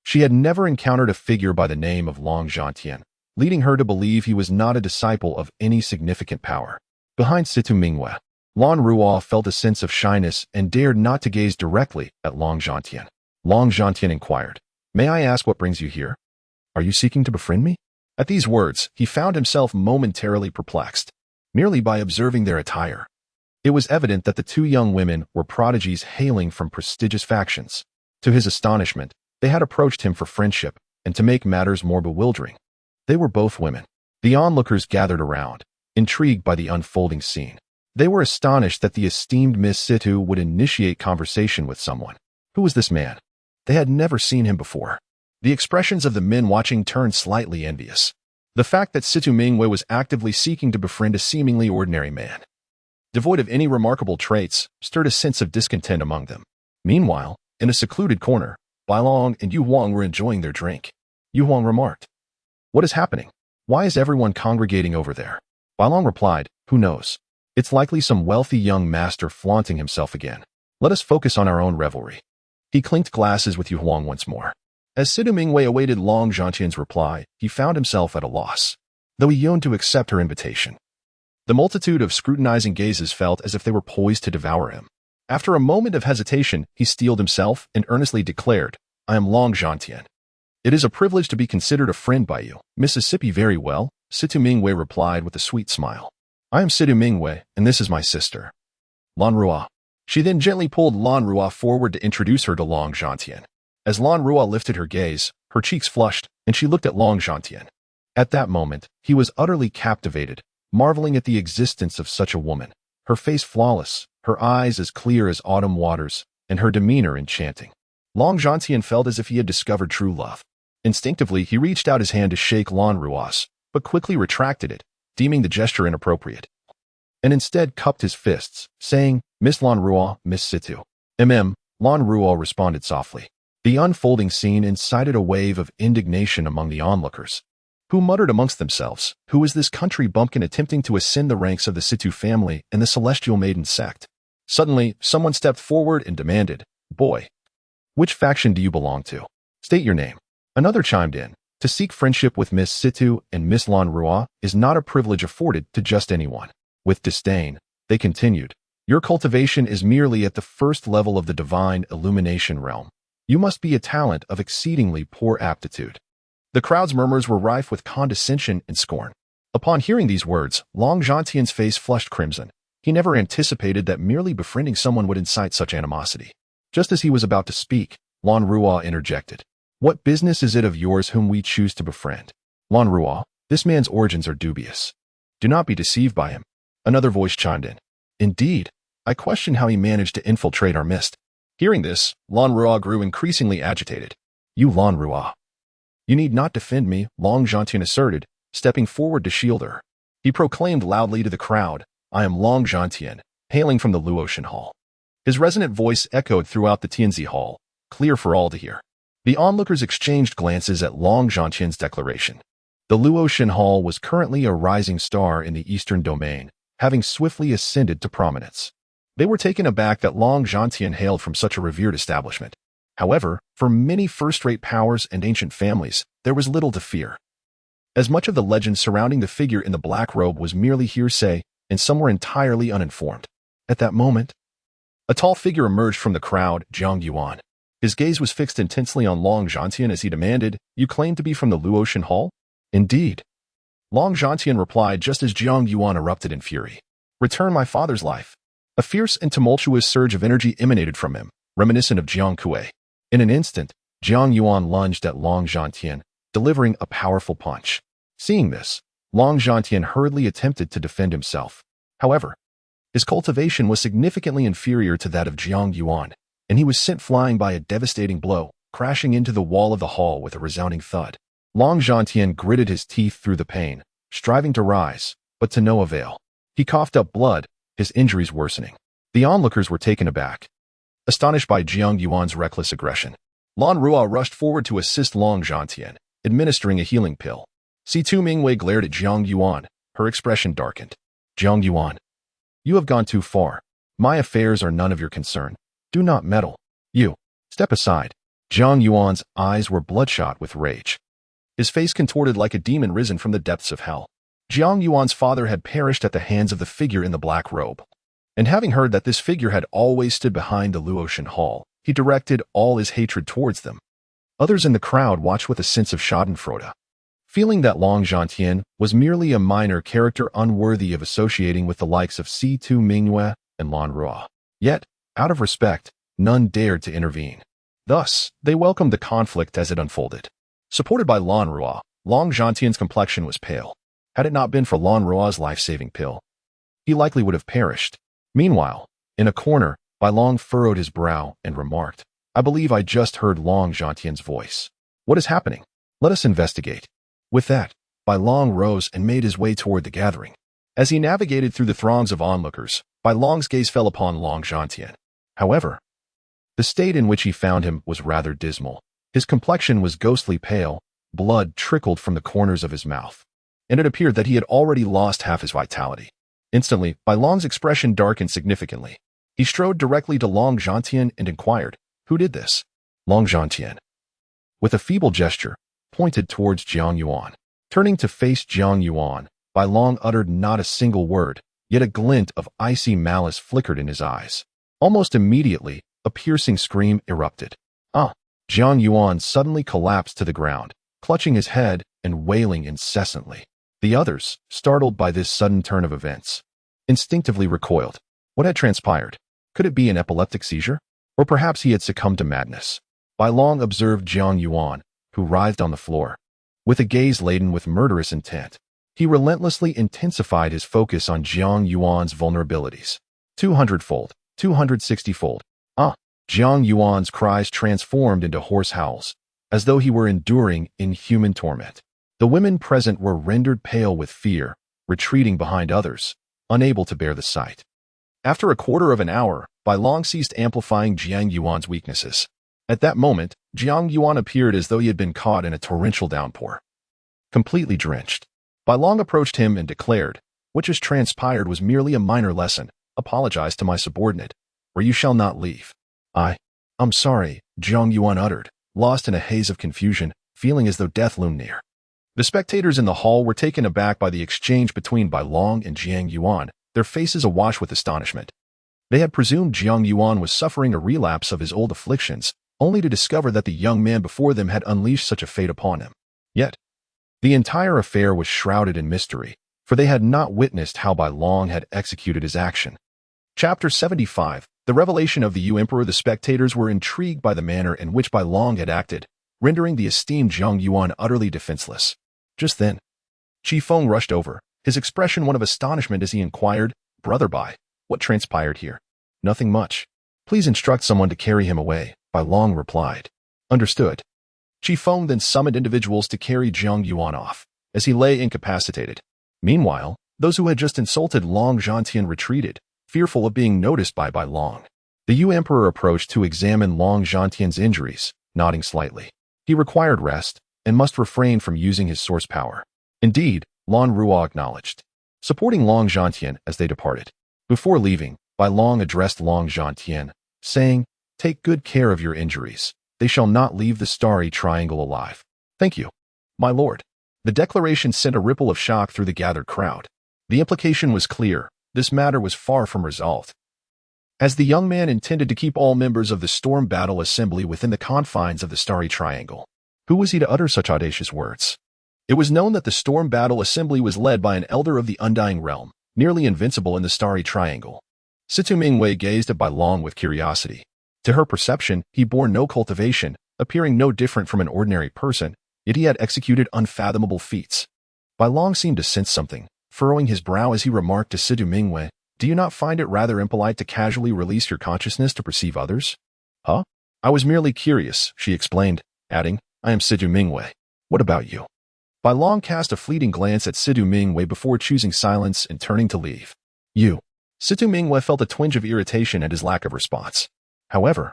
she had never encountered a figure by the name of Long Zhantian, leading her to believe he was not a disciple of any significant power. Behind Situ Mingyue, Lan Ruo felt a sense of shyness and dared not to gaze directly at Long Zhantian. Long Zhantian inquired, May I ask what brings you here? Are you seeking to befriend me? At these words, he found himself momentarily perplexed, merely by observing their attire. It was evident that the two young women were prodigies hailing from prestigious factions. To his astonishment, they had approached him for friendship, and to make matters more bewildering, they were both women. The onlookers gathered around, intrigued by the unfolding scene. They were astonished that the esteemed Miss Situ would initiate conversation with someone. Who was this man? They had never seen him before. The expressions of the men watching turned slightly envious. The fact that Situ Mingyue was actively seeking to befriend a seemingly ordinary man, devoid of any remarkable traits, stirred a sense of discontent among them. Meanwhile, in a secluded corner, Bai Long and Yu Huang were enjoying their drink. Yu Huang remarked, What is happening? Why is everyone congregating over there? Bai Long replied, Who knows? It's likely some wealthy young master flaunting himself again. Let us focus on our own revelry. He clinked glasses with Yu Huang once more. As Situ Mingyue awaited Long Zhantian's reply, he found himself at a loss, though he yearned to accept her invitation. The multitude of scrutinizing gazes felt as if they were poised to devour him. After a moment of hesitation, he steeled himself and earnestly declared, "I am Long Zhantian. It is a privilege to be considered a friend by you." "Mississippi very well," Situ Mingwei replied with a sweet smile. "I am Situ Mingwei, and this is my sister, Lan Rua." She then gently pulled Lan Rua forward to introduce her to Long Zhantian. As Lan Rua lifted her gaze, her cheeks flushed, and she looked at Long Zhantian. At that moment, he was utterly captivated, marveling at the existence of such a woman, her face flawless, her eyes as clear as autumn waters, and her demeanor enchanting. Long Zhantian felt as if he had discovered true love. Instinctively, he reached out his hand to shake Lan Rua's, but quickly retracted it, deeming the gesture inappropriate, and instead cupped his fists, saying, "Miss Lan Rua, Miss Situ." Lan Rua responded softly. The unfolding scene incited a wave of indignation among the onlookers, who muttered amongst themselves, "Who is this country bumpkin attempting to ascend the ranks of the Situ family and the Celestial Maiden sect?" Suddenly, someone stepped forward and demanded, "Boy, which faction do you belong to? State your name." Another chimed in, "To seek friendship with Miss Situ and Miss Lan Rua is not a privilege afforded to just anyone." With disdain, they continued, "Your cultivation is merely at the first level of the divine illumination realm. You must be a talent of exceedingly poor aptitude." The crowd's murmurs were rife with condescension and scorn. Upon hearing these words, Long Zhantian's face flushed crimson. He never anticipated that merely befriending someone would incite such animosity. Just as he was about to speak, Lan Rua interjected, "What business is it of yours whom we choose to befriend? Lan Rua, this man's origins are dubious. Do not be deceived by him." Another voice chimed in, "Indeed, I question how he managed to infiltrate our midst." Hearing this, Lan Rua grew increasingly agitated. "You Lan Rua, you need not defend me," Long Zhantian asserted, stepping forward to shield her. He proclaimed loudly to the crowd, "I am Long Zhantian, hailing from the Luotian Hall." His resonant voice echoed throughout the Tianzi Hall, clear for all to hear. The onlookers exchanged glances at Long Zhantian's declaration. The Luotian Hall was currently a rising star in the Eastern Domain, having swiftly ascended to prominence. They were taken aback that Long Zhantian hailed from such a revered establishment. However, for many first-rate powers and ancient families, there was little to fear, as much of the legend surrounding the figure in the black robe was merely hearsay, and some were entirely uninformed. At that moment, a tall figure emerged from the crowd, Jiang Yuan. His gaze was fixed intensely on Long Zhantian as he demanded, "You claim to be from the Luotian Hall?" "Indeed." Long Zhantian replied just as Jiang Yuan erupted in fury. "Return my father's life." A fierce and tumultuous surge of energy emanated from him, reminiscent of Jiang Kuei. In an instant, Jiang Yuan lunged at Long Zhantian, delivering a powerful punch. Seeing this, Long Zhantian hurriedly attempted to defend himself. However, his cultivation was significantly inferior to that of Jiang Yuan, and he was sent flying by a devastating blow, crashing into the wall of the hall with a resounding thud. Long Zhantian gritted his teeth through the pain, striving to rise, but to no avail. He coughed up blood, his injuries worsening. The onlookers were taken aback, astonished by Jiang Yuan's reckless aggression. Lan Rua rushed forward to assist Long Zhantian, administering a healing pill. Situ Mingwei glared at Jiang Yuan, her expression darkened. "Jiang Yuan, you have gone too far. My affairs are none of your concern. Do not meddle. You, step aside." Jiang Yuan's eyes were bloodshot with rage. His face contorted like a demon risen from the depths of hell. Jiang Yuan's father had perished at the hands of the figure in the black robe. And having heard that this figure had always stood behind the Luotian Hall, he directed all his hatred towards them. Others in the crowd watched with a sense of schadenfreude, feeling that Long Zhantian was merely a minor character unworthy of associating with the likes of Situ Mingwei and Lan Rua. Yet, out of respect, none dared to intervene. Thus, they welcomed the conflict as it unfolded. Supported by Lan Rua, Long Zhantian's complexion was pale. Had it not been for Lan Rua's life-saving pill, he likely would have perished. Meanwhile, in a corner, Bai Long furrowed his brow and remarked, "I believe I just heard Long Zhantian's voice. What is happening? Let us investigate." With that, Bai Long rose and made his way toward the gathering. As he navigated through the throngs of onlookers, Bai Long's gaze fell upon Long Zhantian. However, the state in which he found him was rather dismal. His complexion was ghostly pale, blood trickled from the corners of his mouth, and it appeared that he had already lost half his vitality. Instantly, Bai Long's expression darkened significantly. He strode directly to Long Zhantian and inquired, "Who did this?" Long Zhantian, with a feeble gesture, pointed towards Jiang Yuan. Turning to face Jiang Yuan, Bai Long uttered not a single word, yet a glint of icy malice flickered in his eyes. Almost immediately, a piercing scream erupted. Ah! Jiang Yuan suddenly collapsed to the ground, clutching his head and wailing incessantly. The others, startled by this sudden turn of events, instinctively recoiled. What had transpired? Could it be an epileptic seizure? Or perhaps he had succumbed to madness? Bai Long observed Jiang Yuan, who writhed on the floor. With a gaze laden with murderous intent, he relentlessly intensified his focus on Jiang Yuan's vulnerabilities. 200-fold, 260-fold. Ah! Jiang Yuan's cries transformed into hoarse howls, as though he were enduring inhuman torment. The women present were rendered pale with fear, retreating behind others, unable to bear the sight. After a quarter of an hour, Bai Long ceased amplifying Jiang Yuan's weaknesses. At that moment, Jiang Yuan appeared as though he had been caught in a torrential downpour. Completely drenched, Bai Long approached him and declared, "What just transpired was merely a minor lesson. Apologize to my subordinate, or you shall not leave." I'm sorry," Jiang Yuan uttered, lost in a haze of confusion, feeling as though death loomed near. The spectators in the hall were taken aback by the exchange between Bai Long and Jiang Yuan, their faces awash with astonishment. They had presumed Jiang Yuan was suffering a relapse of his old afflictions, only to discover that the young man before them had unleashed such a fate upon him. Yet, the entire affair was shrouded in mystery, for they had not witnessed how Bai Long had executed his action. Chapter 75, The Revelation of the Yu Emperor. The spectators were intrigued by the manner in which Bai Long had acted, rendering the esteemed Jiang Yuan utterly defenseless. Just then, Qi Feng rushed over, his expression one of astonishment as he inquired, "Brother Bai, what transpired here?" "Nothing much. Please instruct someone to carry him away," Bai Long replied. "Understood." Qi Feng then summoned individuals to carry Jiang Yuan off, as he lay incapacitated. Meanwhile, those who had just insulted Long Zhantian retreated, fearful of being noticed by Bai Long. The Yu Emperor approached to examine Long Zhantian's injuries, nodding slightly. He required rest, and must refrain from using his source power. Indeed, Lan Ruo acknowledged, supporting Long Zhantian as they departed. Before leaving, Bai Long addressed Long Zhantian, saying, "Take good care of your injuries. They shall not leave the starry triangle alive." "Thank you, my lord." The declaration sent a ripple of shock through the gathered crowd. The implication was clear. This matter was far from resolved, as the young man intended to keep all members of the Storm Battle Assembly within the confines of the Starry Triangle. Who was he to utter such audacious words? It was known that the Storm Battle Assembly was led by an elder of the Undying Realm, nearly invincible in the Starry Triangle. Situ Mingwei gazed at Bai Long with curiosity. To her perception, he bore no cultivation, appearing no different from an ordinary person, yet he had executed unfathomable feats. Bai Long seemed to sense something, furrowing his brow as he remarked to Situ Mingwei, "Do you not find it rather impolite to casually release your consciousness to perceive others?" "Huh? I was merely curious," she explained, adding, "I am Situ Mingwei. What about you?" Bai Long cast a fleeting glance at Situ Mingwei before choosing silence and turning to leave. "You." Situ Mingwei felt a twinge of irritation at his lack of response. However,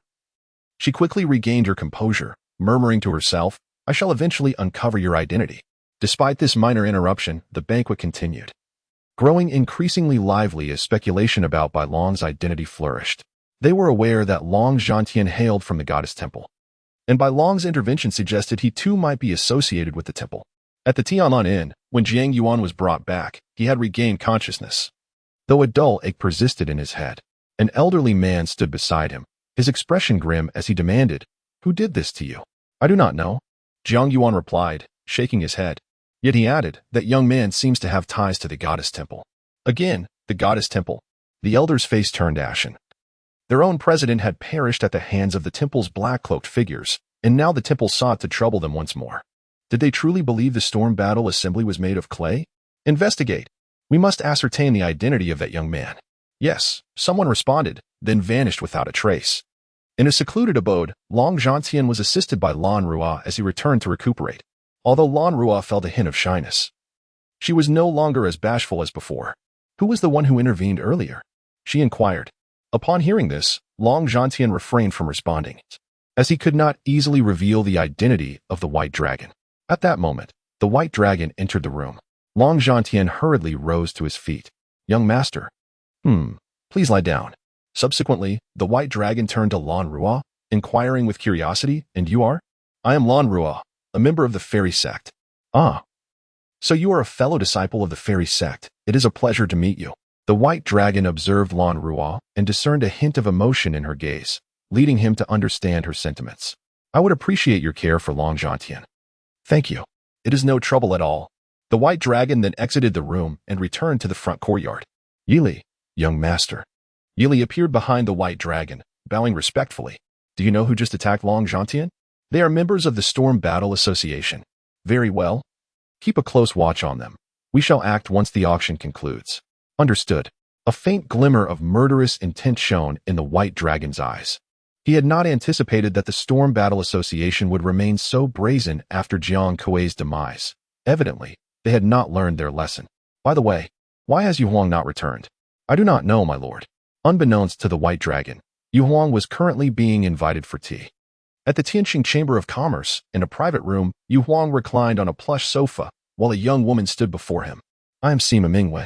she quickly regained her composure, murmuring to herself, "I shall eventually uncover your identity." Despite this minor interruption, the banquet continued, growing increasingly lively as speculation about Bai Long's identity flourished. They were aware that Long Zhantian hailed from the goddess temple, and Bai Long's intervention suggested he too might be associated with the temple. At the Tianlan Inn, when Jiang Yuan was brought back, he had regained consciousness. Though a dull ache persisted in his head, an elderly man stood beside him, his expression grim as he demanded, "Who did this to you?" "I do not know," Jiang Yuan replied, shaking his head. Yet he added, "That young man seems to have ties to the goddess temple." Again, the goddess temple. The elder's face turned ashen. Their own president had perished at the hands of the temple's black-cloaked figures, and now the temple sought to trouble them once more. Did they truly believe the Storm Battle Assembly was made of clay? "Investigate. We must ascertain the identity of that young man." "Yes," someone responded, then vanished without a trace. In a secluded abode, Long Zhantian was assisted by Lan Ruo as he returned to recuperate. Although Lan Ruo felt a hint of shyness, she was no longer as bashful as before. "Who was the one who intervened earlier?" she inquired. Upon hearing this, Long Zhantian refrained from responding, as he could not easily reveal the identity of the White Dragon. At that moment, the White Dragon entered the room. Long Zhantian hurriedly rose to his feet. "Young master." Please lie down." Subsequently, the White Dragon turned to Lan Ruo, inquiring with curiosity, "And you are?" "I am Lan Ruo, a member of the fairy sect." "Ah." So you are a fellow disciple of the fairy sect. It is a pleasure to meet you. The white dragon observed Lan Rua and discerned a hint of emotion in her gaze, leading him to understand her sentiments. I would appreciate your care for Long Zhantian. Thank you. It is no trouble at all. The white dragon then exited the room and returned to the front courtyard. Yili, young master. Yili appeared behind the white dragon, bowing respectfully. Do you know who just attacked Long Zhantian? They are members of the Storm Battle Association. Very well. Keep a close watch on them. We shall act once the auction concludes. Understood. A faint glimmer of murderous intent shone in the white dragon's eyes. He had not anticipated that the Storm Battle Association would remain so brazen after Jiang Kuei's demise. Evidently, they had not learned their lesson. By the way, why has Yu Huang not returned? I do not know, my lord. Unbeknownst to the white dragon, Yu Huang was currently being invited for tea. At the Tianqing Chamber of Commerce, in a private room, Yu Huang reclined on a plush sofa, while a young woman stood before him. I am Sima Mingwei.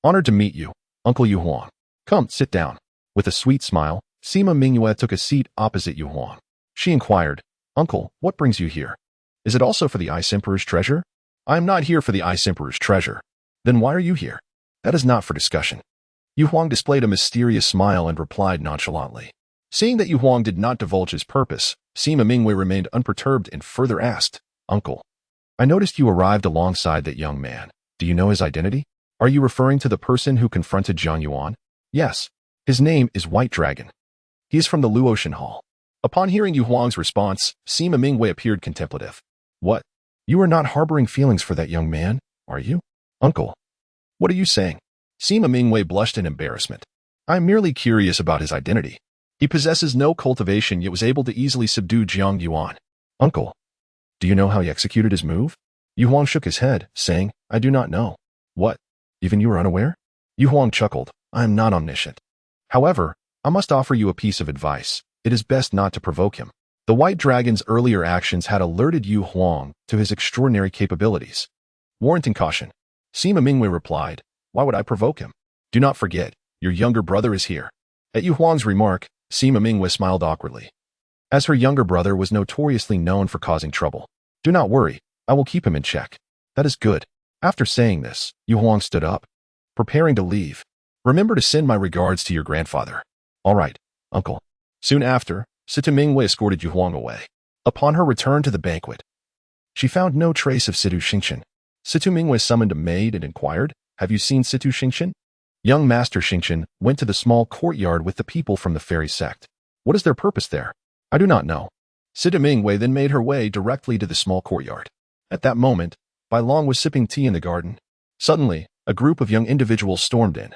Honored to meet you, Uncle Yu Huang. Come, sit down. With a sweet smile, Sima Mingwei took a seat opposite Yu Huang. She inquired, Uncle, what brings you here? Is it also for the Ice Emperor's treasure? I am not here for the Ice Emperor's treasure. Then why are you here? That is not for discussion. Yu Huang displayed a mysterious smile and replied nonchalantly. Seeing that Yu Huang did not divulge his purpose, Sima Mingwei remained unperturbed and further asked, Uncle, I noticed you arrived alongside that young man. Do you know his identity? Are you referring to the person who confronted Zhang Yuan? Yes. His name is White Dragon. He is from the Luotian Hall. Upon hearing Yu Huang's response, Sima Mingwei appeared contemplative. What? You are not harboring feelings for that young man, are you? Uncle, what are you saying? Sima Mingwei blushed in embarrassment. I am merely curious about his identity. He possesses no cultivation yet was able to easily subdue Zhang Yuan. Uncle, do you know how he executed his move? Yu Huang shook his head, saying, I do not know. What? Even you are unaware? Yu Huang chuckled. I am not omniscient. However, I must offer you a piece of advice. It is best not to provoke him. The white dragon's earlier actions had alerted Yu Huang to his extraordinary capabilities. Warranting caution. Sima Mingwei replied, Why would I provoke him? Do not forget, your younger brother is here. At Yu Huang's remark, Sima Mingwei smiled awkwardly. As her younger brother was notoriously known for causing trouble. Do not worry, I will keep him in check. That is good. After saying this, Yu Huang stood up, preparing to leave. Remember to send my regards to your grandfather. All right, uncle. Soon after, Situ Mingwei escorted Yu Huang away. Upon her return to the banquet, she found no trace of Situ Xingqian. Situ Mingwei summoned a maid and inquired, Have you seen Situ Xingqian? Young Master Xingqian went to the small courtyard with the people from the fairy sect. What is their purpose there? I do not know. Situ Mingwei then made her way directly to the small courtyard. At that moment, Bai Long was sipping tea in the garden. Suddenly, a group of young individuals stormed in,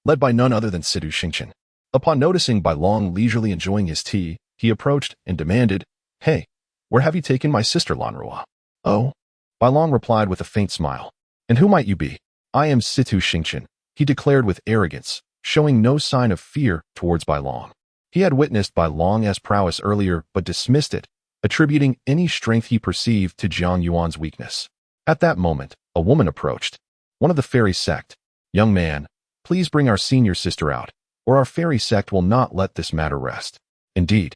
led by none other than Situ Xingqian. Upon noticing Bai Long leisurely enjoying his tea, he approached and demanded, Hey, where have you taken my sister Lan Rua? Oh? Bai Long replied with a faint smile. And who might you be? I am Situ Xingqian, he declared with arrogance, showing no sign of fear towards Bai Long. He had witnessed Bai Long's prowess earlier but dismissed it, attributing any strength he perceived to Zhang Yuan's weakness. At that moment, a woman approached. One of the fairy sect. Young man, please bring our senior sister out, or our fairy sect will not let this matter rest. Indeed,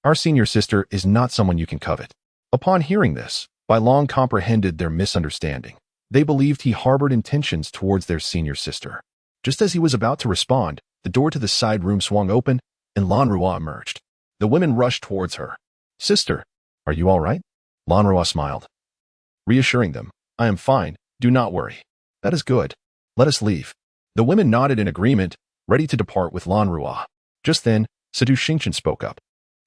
our senior sister is not someone you can covet. Upon hearing this, Bai Long comprehended their misunderstanding. They believed he harbored intentions towards their senior sister. Just as he was about to respond, the door to the side room swung open, and Lan Rua emerged. The women rushed towards her. Sister, are you all right? Lan Rua smiled, reassuring them, I am fine, do not worry. That is good. Let us leave. The women nodded in agreement, ready to depart with Lan Rua. Just then, Situ Xingqian spoke up.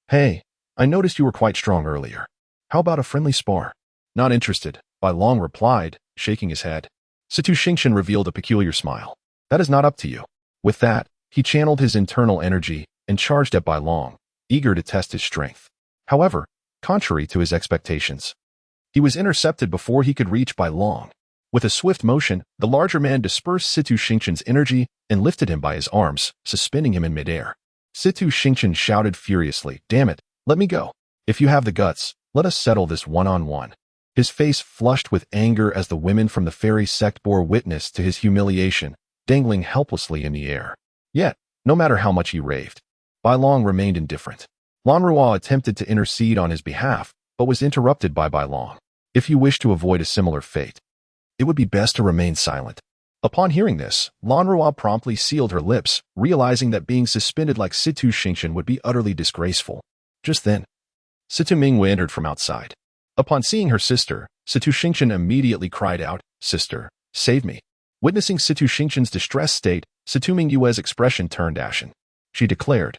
Hey, I noticed you were quite strong earlier. How about a friendly spar? Not interested, Bai Long replied, shaking his head. Situ Xingqian revealed a peculiar smile. That is not up to you. With that, he channeled his internal energy and charged at Bai Long, eager to test his strength. However, contrary to his expectations, he was intercepted before he could reach Bai Long. With a swift motion, the larger man dispersed Situ Xingqian's energy and lifted him by his arms, suspending him in midair. Situ Xingqian shouted furiously, Damn it, let me go. If you have the guts, let us settle this one-on-one. His face flushed with anger as the women from the fairy sect bore witness to his humiliation, dangling helplessly in the air. Yet, no matter how much he raved, Bai Long remained indifferent. Lan Rua attempted to intercede on his behalf, but was interrupted by Bai Long. If you wish to avoid a similar fate, it would be best to remain silent. Upon hearing this, Lanrua promptly sealed her lips, realizing that being suspended like Situ Xingqian would be utterly disgraceful. Just then, Situ Mingwei entered from outside. Upon seeing her sister, Situ Xingqian immediately cried out, "Sister, save me." Witnessing Situ Xingqian's distressed state, Situ Mingyue's expression turned ashen. She declared,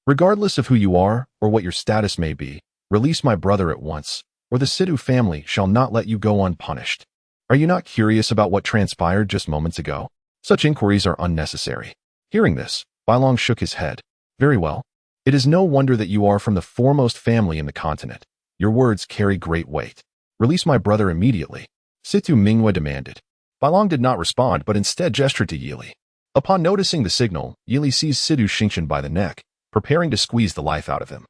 "Regardless of who you are or what your status may be, release my brother at once, or the Situ family shall not let you go unpunished. Are you not curious about what transpired just moments ago? Such inquiries are unnecessary." Hearing this, Bailong shook his head. "Very well. It is no wonder that you are from the foremost family in the continent. Your words carry great weight. Release my brother immediately," Situ Mingwei demanded. Bailong did not respond but instead gestured to Yili. Upon noticing the signal, Yili seized Situ Xingqian by the neck, preparing to squeeze the life out of him.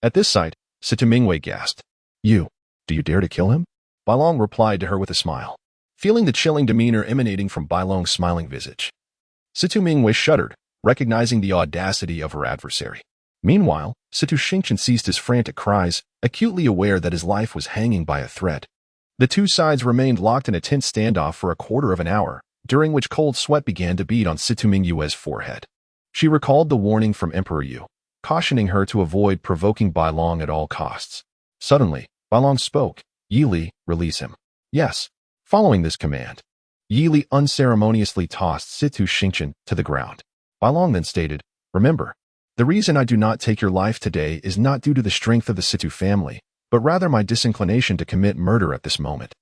At this sight, Situ Mingwei gasped. Do you dare to kill him?" Bailong replied to her with a smile. Feeling the chilling demeanor emanating from Bailong's smiling visage, Situ Mingwei shuddered, recognizing the audacity of her adversary. Meanwhile, Situ Xingqian ceased his frantic cries, acutely aware that his life was hanging by a thread. The two sides remained locked in a tense standoff for a quarter of an hour, during which cold sweat began to bead on Situ Mingyue's forehead. She recalled the warning from Emperor Yu, cautioning her to avoid provoking Bailong at all costs. Suddenly, Bailong spoke. "Yili, release him." "Yes." Following this command, Yili unceremoniously tossed Situ Xingqian to the ground. Bailong then stated, "Remember, the reason I do not take your life today is not due to the strength of the Situ family, but rather my disinclination to commit murder at this moment.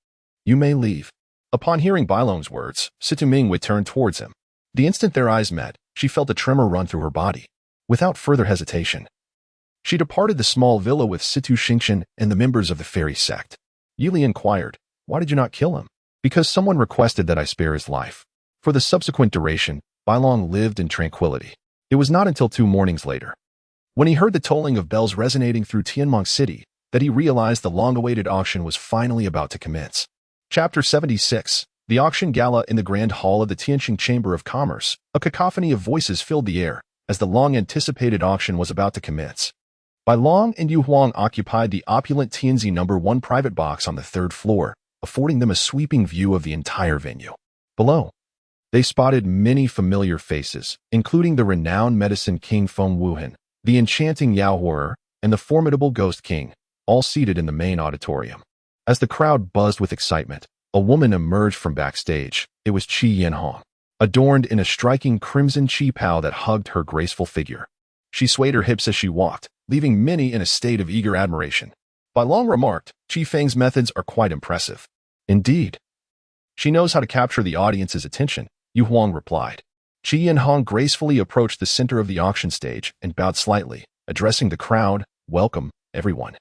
You may leave." Upon hearing Bailong's words, Situ Mingwei turned towards him. The instant their eyes met, she felt a tremor run through her body. Without further hesitation, she departed the small villa with Situ Xingqian and the members of the fairy sect. Yili inquired, "Why did you not kill him?" "Because someone requested that I spare his life." For the subsequent duration, Bailong lived in tranquility. It was not until 2 mornings later, when he heard the tolling of bells resonating through Tianmong City, that he realized the long-awaited auction was finally about to commence. Chapter 76. The Auction Gala in the Grand Hall of the Tianqing Chamber of Commerce. A cacophony of voices filled the air as the long-anticipated auction was about to commence. Bailong and Yu Huang occupied the opulent Tianzi No. 1 private box on the 3rd floor, affording them a sweeping view of the entire venue. Below, they spotted many familiar faces, including the renowned medicine king Feng Wuhan, the enchanting Yao Huer, and the formidable Ghost King, all seated in the main auditorium. As the crowd buzzed with excitement, a woman emerged from backstage. It was Qi Yanhong, adorned in a striking crimson qipao that hugged her graceful figure. She swayed her hips as she walked, leaving many in a state of eager admiration. Bailong remarked, "Qi Feng's methods are quite impressive." "Indeed. She knows how to capture the audience's attention," Yu Huang replied. Qi Yanhong gracefully approached the center of the auction stage and bowed slightly, addressing the crowd, "Welcome, everyone,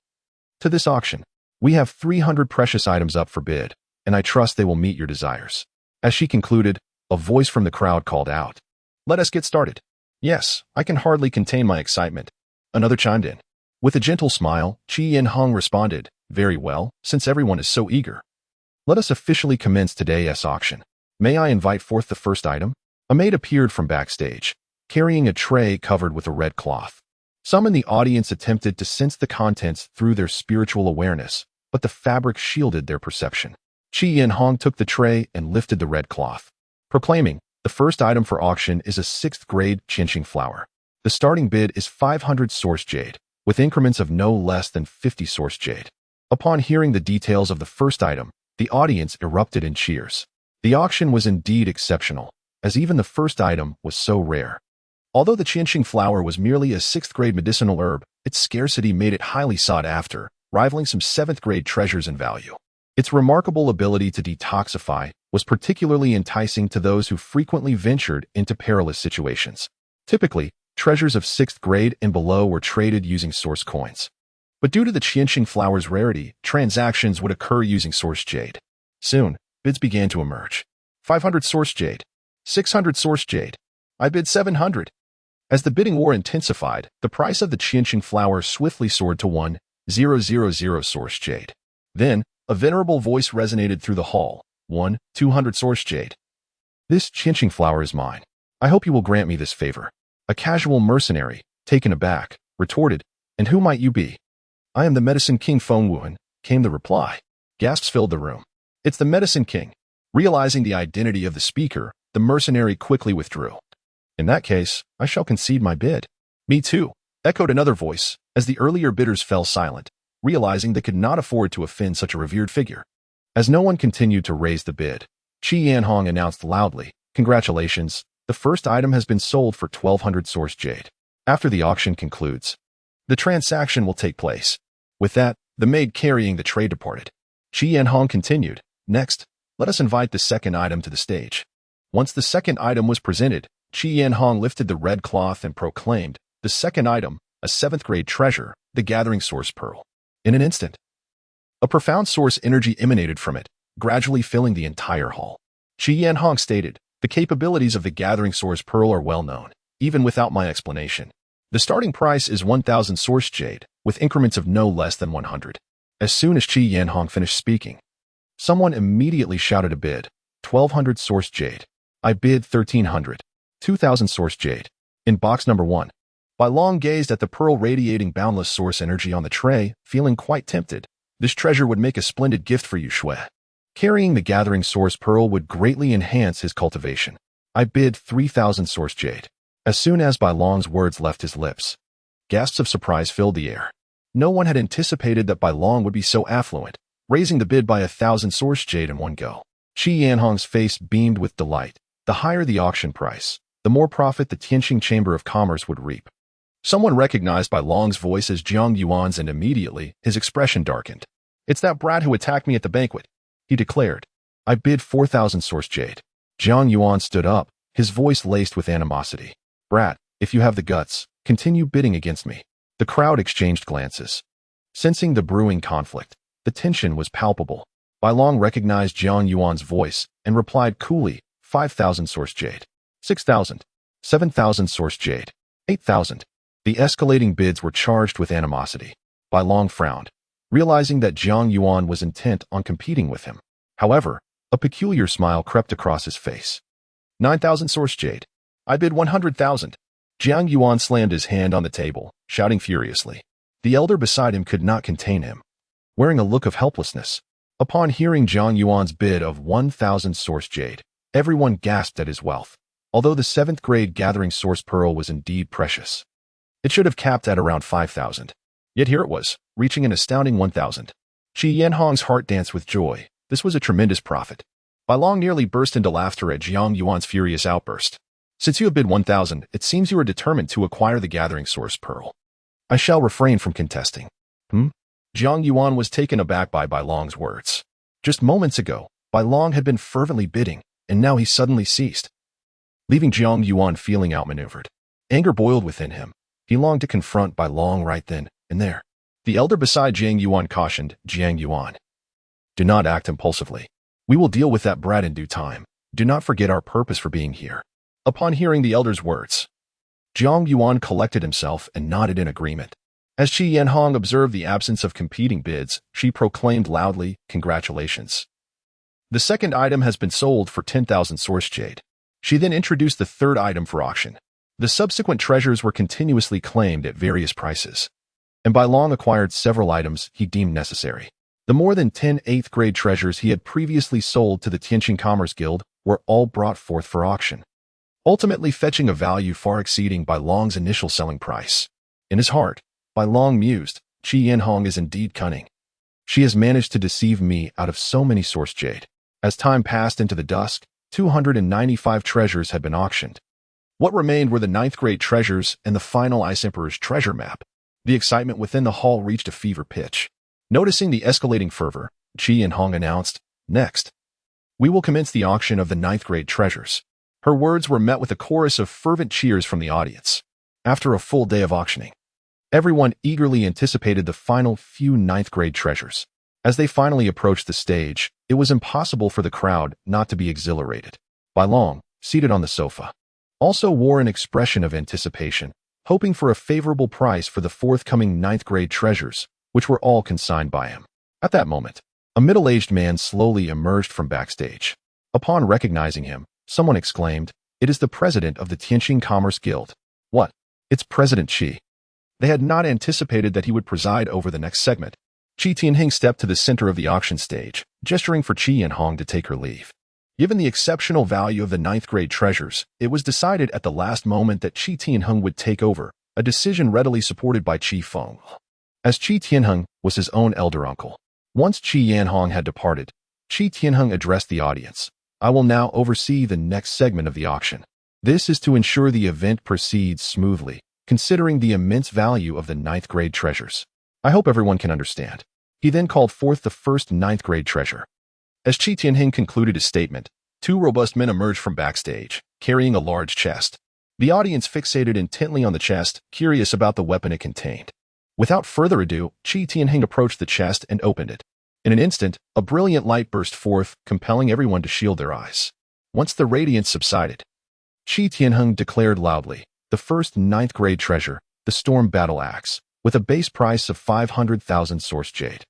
to this auction. We have 300 precious items up for bid, and I trust they will meet your desires." As she concluded, a voice from the crowd called out, "Let us get started." "Yes, I can hardly contain my excitement," another chimed in. With a gentle smile, Qi Yanhong responded, "Very well, since everyone is so eager. Let us officially commence today's auction. May I invite forth the first item?" A maid appeared from backstage, carrying a tray covered with a red cloth. Some in the audience attempted to sense the contents through their spiritual awareness, but the fabric shielded their perception. Qi Yanhong took the tray and lifted the red cloth, proclaiming, "The first item for auction is a 6th-grade Qianqing flower. The starting bid is 500 source jade, with increments of no less than 50 source jade." Upon hearing the details of the first item, the audience erupted in cheers. The auction was indeed exceptional, as even the first item was so rare. Although the Qianqing flower was merely a 6th-grade medicinal herb, its scarcity made it highly sought after, rivaling some 7th-grade treasures in value. Its remarkable ability to detoxify was particularly enticing to those who frequently ventured into perilous situations. Typically, treasures of 6th grade and below were traded using source coins. But due to the Qianqing flower's rarity, transactions would occur using source jade. Soon, bids began to emerge. 500 source jade. 600 source jade. I bid 700. As the bidding war intensified, the price of the Qianqing flower swiftly soared to 1,000 source jade. Then, a venerable voice resonated through the hall. 1,200 source jade. "This Qianqing flower is mine. I hope you will grant me this favor." A casual mercenary, taken aback, retorted, "And who might you be?" "I am the medicine king Feng Wuhan," came the reply. Gasps filled the room. "It's the medicine king. Realizing the identity of the speaker, the mercenary quickly withdrew. In that case, I shall concede my bid. Me too, echoed another voice, as the earlier bidders fell silent, realizing they could not afford to offend such a revered figure. As no one continued to raise the bid, Qi Yanhong announced loudly, "Congratulations, the first item has been sold for 1,200 source jade. After the auction concludes, the transaction will take place." With that, the maid carrying the tray departed. Qi Yanhong continued, "Next, let us invite the second item to the stage." Once the second item was presented, Qi Yanhong lifted the red cloth and proclaimed, "The second item, a 7th grade treasure, the Gathering Source Pearl." In an instant, a profound source energy emanated from it, gradually filling the entire hall. Qi Yanhong stated, "The capabilities of the Gathering Source Pearl are well known, even without my explanation. The starting price is 1,000 source jade, with increments of no less than 100. As soon as Qi Yanhong finished speaking, someone immediately shouted a bid, 1,200 source jade. I bid 1,300. 2,000 source jade. In box number 1. Bai Long gazed at the pearl radiating boundless source energy on the tray, feeling quite tempted. This treasure would make a splendid gift for Yu Shui. Carrying the Gathering Source Pearl would greatly enhance his cultivation. I bid 3,000 source jade. As soon as Bai Long's words left his lips, gasps of surprise filled the air. No one had anticipated that Bai Long would be so affluent, raising the bid by 1,000 source jade in one go. Qi Yanhong's face beamed with delight. The higher the auction price, the more profit the Tianqing Chamber of Commerce would reap. Someone recognized Bai Long's voice as Jiang Yuan's, and immediately, his expression darkened. "It's that brat who attacked me at the banquet," he declared. "I bid 4,000 source jade." Jiang Yuan stood up, his voice laced with animosity. "Brat, if you have the guts, continue bidding against me." The crowd exchanged glances. Sensing the brewing conflict, the tension was palpable. Bai Long recognized Jiang Yuan's voice and replied coolly, 5,000 source jade. 6,000. 7,000 source jade. 8,000. The escalating bids were charged with animosity. Bai Long frowned, realizing that Jiang Yuan was intent on competing with him. However, a peculiar smile crept across his face. 9,000 source jade. I bid 100,000. Jiang Yuan slammed his hand on the table, shouting furiously. The elder beside him could not contain him, wearing a look of helplessness. Upon hearing Jiang Yuan's bid of 1,000 source jade, everyone gasped at his wealth. Although the 7th grade Gathering Source Pearl was indeed precious, it should have capped at around 5,000. Yet here it was, reaching an astounding 1,000. Qi Yanhong's heart danced with joy. This was a tremendous profit. Bai Long nearly burst into laughter at Jiang Yuan's furious outburst. "Since you have bid 1,000, it seems you are determined to acquire the Gathering Source Pearl. I shall refrain from contesting." Jiang Yuan was taken aback by Bai Long's words. Just moments ago, Bai Long had been fervently bidding, and now he suddenly ceased, leaving Jiang Yuan feeling outmaneuvered. Anger boiled within him. He longed to confront Bai Long right then and there. The elder beside Jiang Yuan cautioned Jiang Yuan, "Do not act impulsively. We will deal with that brat in due time. Do not forget our purpose for being here." Upon hearing the elder's words, Jiang Yuan collected himself and nodded in agreement. As Qi Yanhong observed the absence of competing bids, she proclaimed loudly, "Congratulations. The second item has been sold for 10,000 source jade." She then introduced the third item for auction. The subsequent treasures were continuously claimed at various prices, and Bai Long acquired several items he deemed necessary. The more than 10 8th grade treasures he had previously sold to the Tianqing Commerce Guild were all brought forth for auction, ultimately fetching a value far exceeding Bai Long's initial selling price. In his heart, Bai Long mused, "Qi Yanhong is indeed cunning. She has managed to deceive me out of so many source jade." As time passed into the dusk, 295 treasures had been auctioned. What remained were the 9th grade treasures and the final Ice Emperor's treasure map. The excitement within the hall reached a fever pitch. Noticing the escalating fervor, Qi Yanhong announced, "Next, we will commence the auction of the 9th grade treasures." Her words were met with a chorus of fervent cheers from the audience. After a full day of auctioning, everyone eagerly anticipated the final few 9th grade treasures. As they finally approached the stage, it was impossible for the crowd not to be exhilarated. Bai Long, seated on the sofa, also wore an expression of anticipation, hoping for a favorable price for the forthcoming 9th grade treasures, which were all consigned by him. At that moment, a middle-aged man slowly emerged from backstage. Upon recognizing him, someone exclaimed, "It is the president of the Tianqing Commerce Guild." "What? It's President Qi." They had not anticipated that he would preside over the next segment. Qi Tianhing stepped to the center of the auction stage, gesturing for Qi Yanhong to take her leave. Given the exceptional value of the ninth-grade treasures, it was decided at the last moment that Qi Tianheng would take over, a decision readily supported by Qi Feng. As Qi Tianheng was his own elder uncle. Once Qi Yanhong had departed, Qi Tianheng addressed the audience. I will now oversee the next segment of the auction. This is to ensure the event proceeds smoothly, considering the immense value of the ninth-grade treasures. I hope everyone can understand. He then called forth the first ninth-grade treasure. As Qi Tianheng concluded his statement, two robust men emerged from backstage, carrying a large chest. The audience fixated intently on the chest, curious about the weapon it contained. Without further ado, Qi Tianheng approached the chest and opened it. In an instant, a brilliant light burst forth, compelling everyone to shield their eyes. Once the radiance subsided, Qi Tianheng declared loudly, the first ninth-grade treasure, the Storm Battle Axe, with a base price of 500,000 source jade.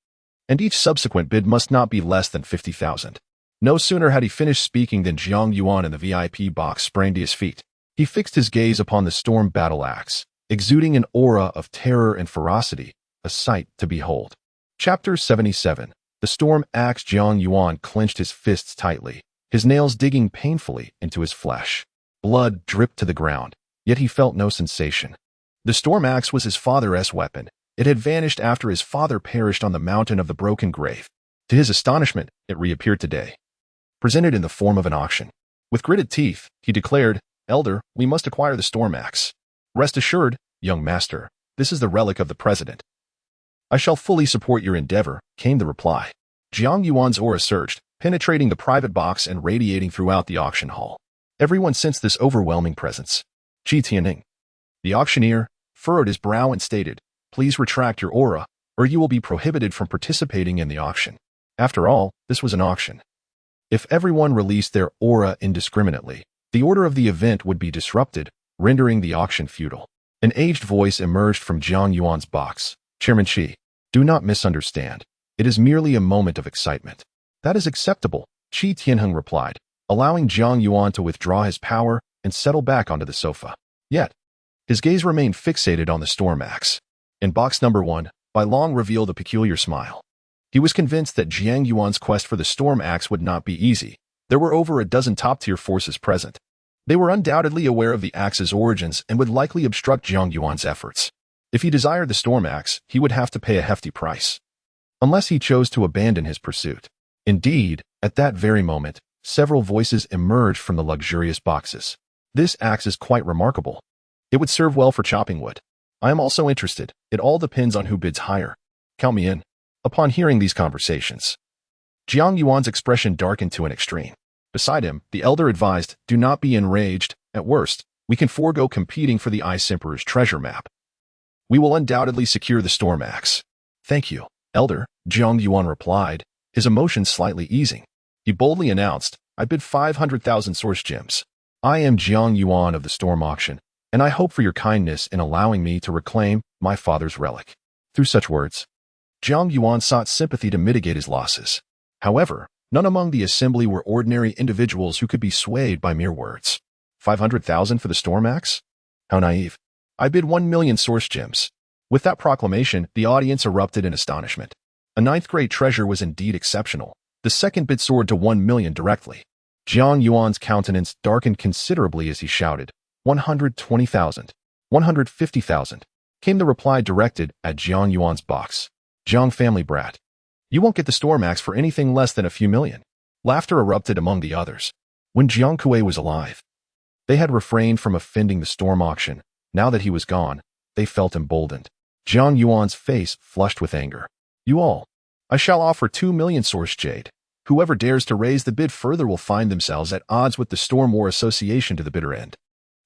And each subsequent bid must not be less than 50,000. No sooner had he finished speaking than Jiang Yuan in the VIP box sprang to his feet. He fixed his gaze upon the Storm Battle Axe, exuding an aura of terror and ferocity, a sight to behold. Chapter 77. The Storm Axe. Jiang Yuan clenched his fists tightly, his nails digging painfully into his flesh. Blood dripped to the ground, yet he felt no sensation. The Storm Axe was his father's weapon. It had vanished after his father perished on the mountain of the broken grave. To his astonishment, it reappeared today, presented in the form of an auction. With gritted teeth, he declared, Elder, we must acquire the Storm Axe. Rest assured, young master, this is the relic of the president. I shall fully support your endeavor, came the reply. Jiang Yuan's aura surged, penetrating the private box and radiating throughout the auction hall. Everyone sensed this overwhelming presence. Qi Tianheng. The auctioneer furrowed his brow and stated, Please retract your aura, or you will be prohibited from participating in the auction. After all, this was an auction. If everyone released their aura indiscriminately, the order of the event would be disrupted, rendering the auction futile. An aged voice emerged from Jiang Yuan's box. Chairman Qi, do not misunderstand. It is merely a moment of excitement. That is acceptable, Qi Tianheng replied, allowing Jiang Yuan to withdraw his power and settle back onto the sofa. Yet, his gaze remained fixated on the Storm Axe. In box number 1, Bai Long revealed a peculiar smile. He was convinced that Jiang Yuan's quest for the Storm Axe would not be easy. There were over a dozen top-tier forces present. They were undoubtedly aware of the axe's origins and would likely obstruct Jiang Yuan's efforts. If he desired the Storm Axe, he would have to pay a hefty price, unless he chose to abandon his pursuit. Indeed, at that very moment, several voices emerged from the luxurious boxes. This axe is quite remarkable. It would serve well for chopping wood. I am also interested. It all depends on who bids higher. Count me in. Upon hearing these conversations, Jiang Yuan's expression darkened to an extreme. Beside him, the elder advised, do not be enraged. At worst, we can forego competing for the Ice Emperor's treasure map. We will undoubtedly secure the Storm Axe. Thank you, elder, Jiang Yuan replied, his emotions slightly easing. He boldly announced, I bid 500,000 source gems. I am Jiang Yuan of the Storm Auction, and I hope for your kindness in allowing me to reclaim my father's relic. Through such words, Jiang Yuan sought sympathy to mitigate his losses. However, none among the assembly were ordinary individuals who could be swayed by mere words. 500,000 for the Storm Axe? How naive. I bid 1 million source gems. With that proclamation, the audience erupted in astonishment. A ninth-grade treasure was indeed exceptional. The second bid soared to 1 million directly. Jiang Yuan's countenance darkened considerably as he shouted, 120,000. 150,000. Came the reply directed at Jiang Yuan's box. Jiang family brat. You won't get the Storm Axe for anything less than a few million. Laughter erupted among the others. When Jiang Kuei was alive, they had refrained from offending the Storm Auction. Now that he was gone, they felt emboldened. Jiang Yuan's face flushed with anger. You all. I shall offer 2 million source jade. Whoever dares to raise the bid further will find themselves at odds with the Storm War Association to the bitter end.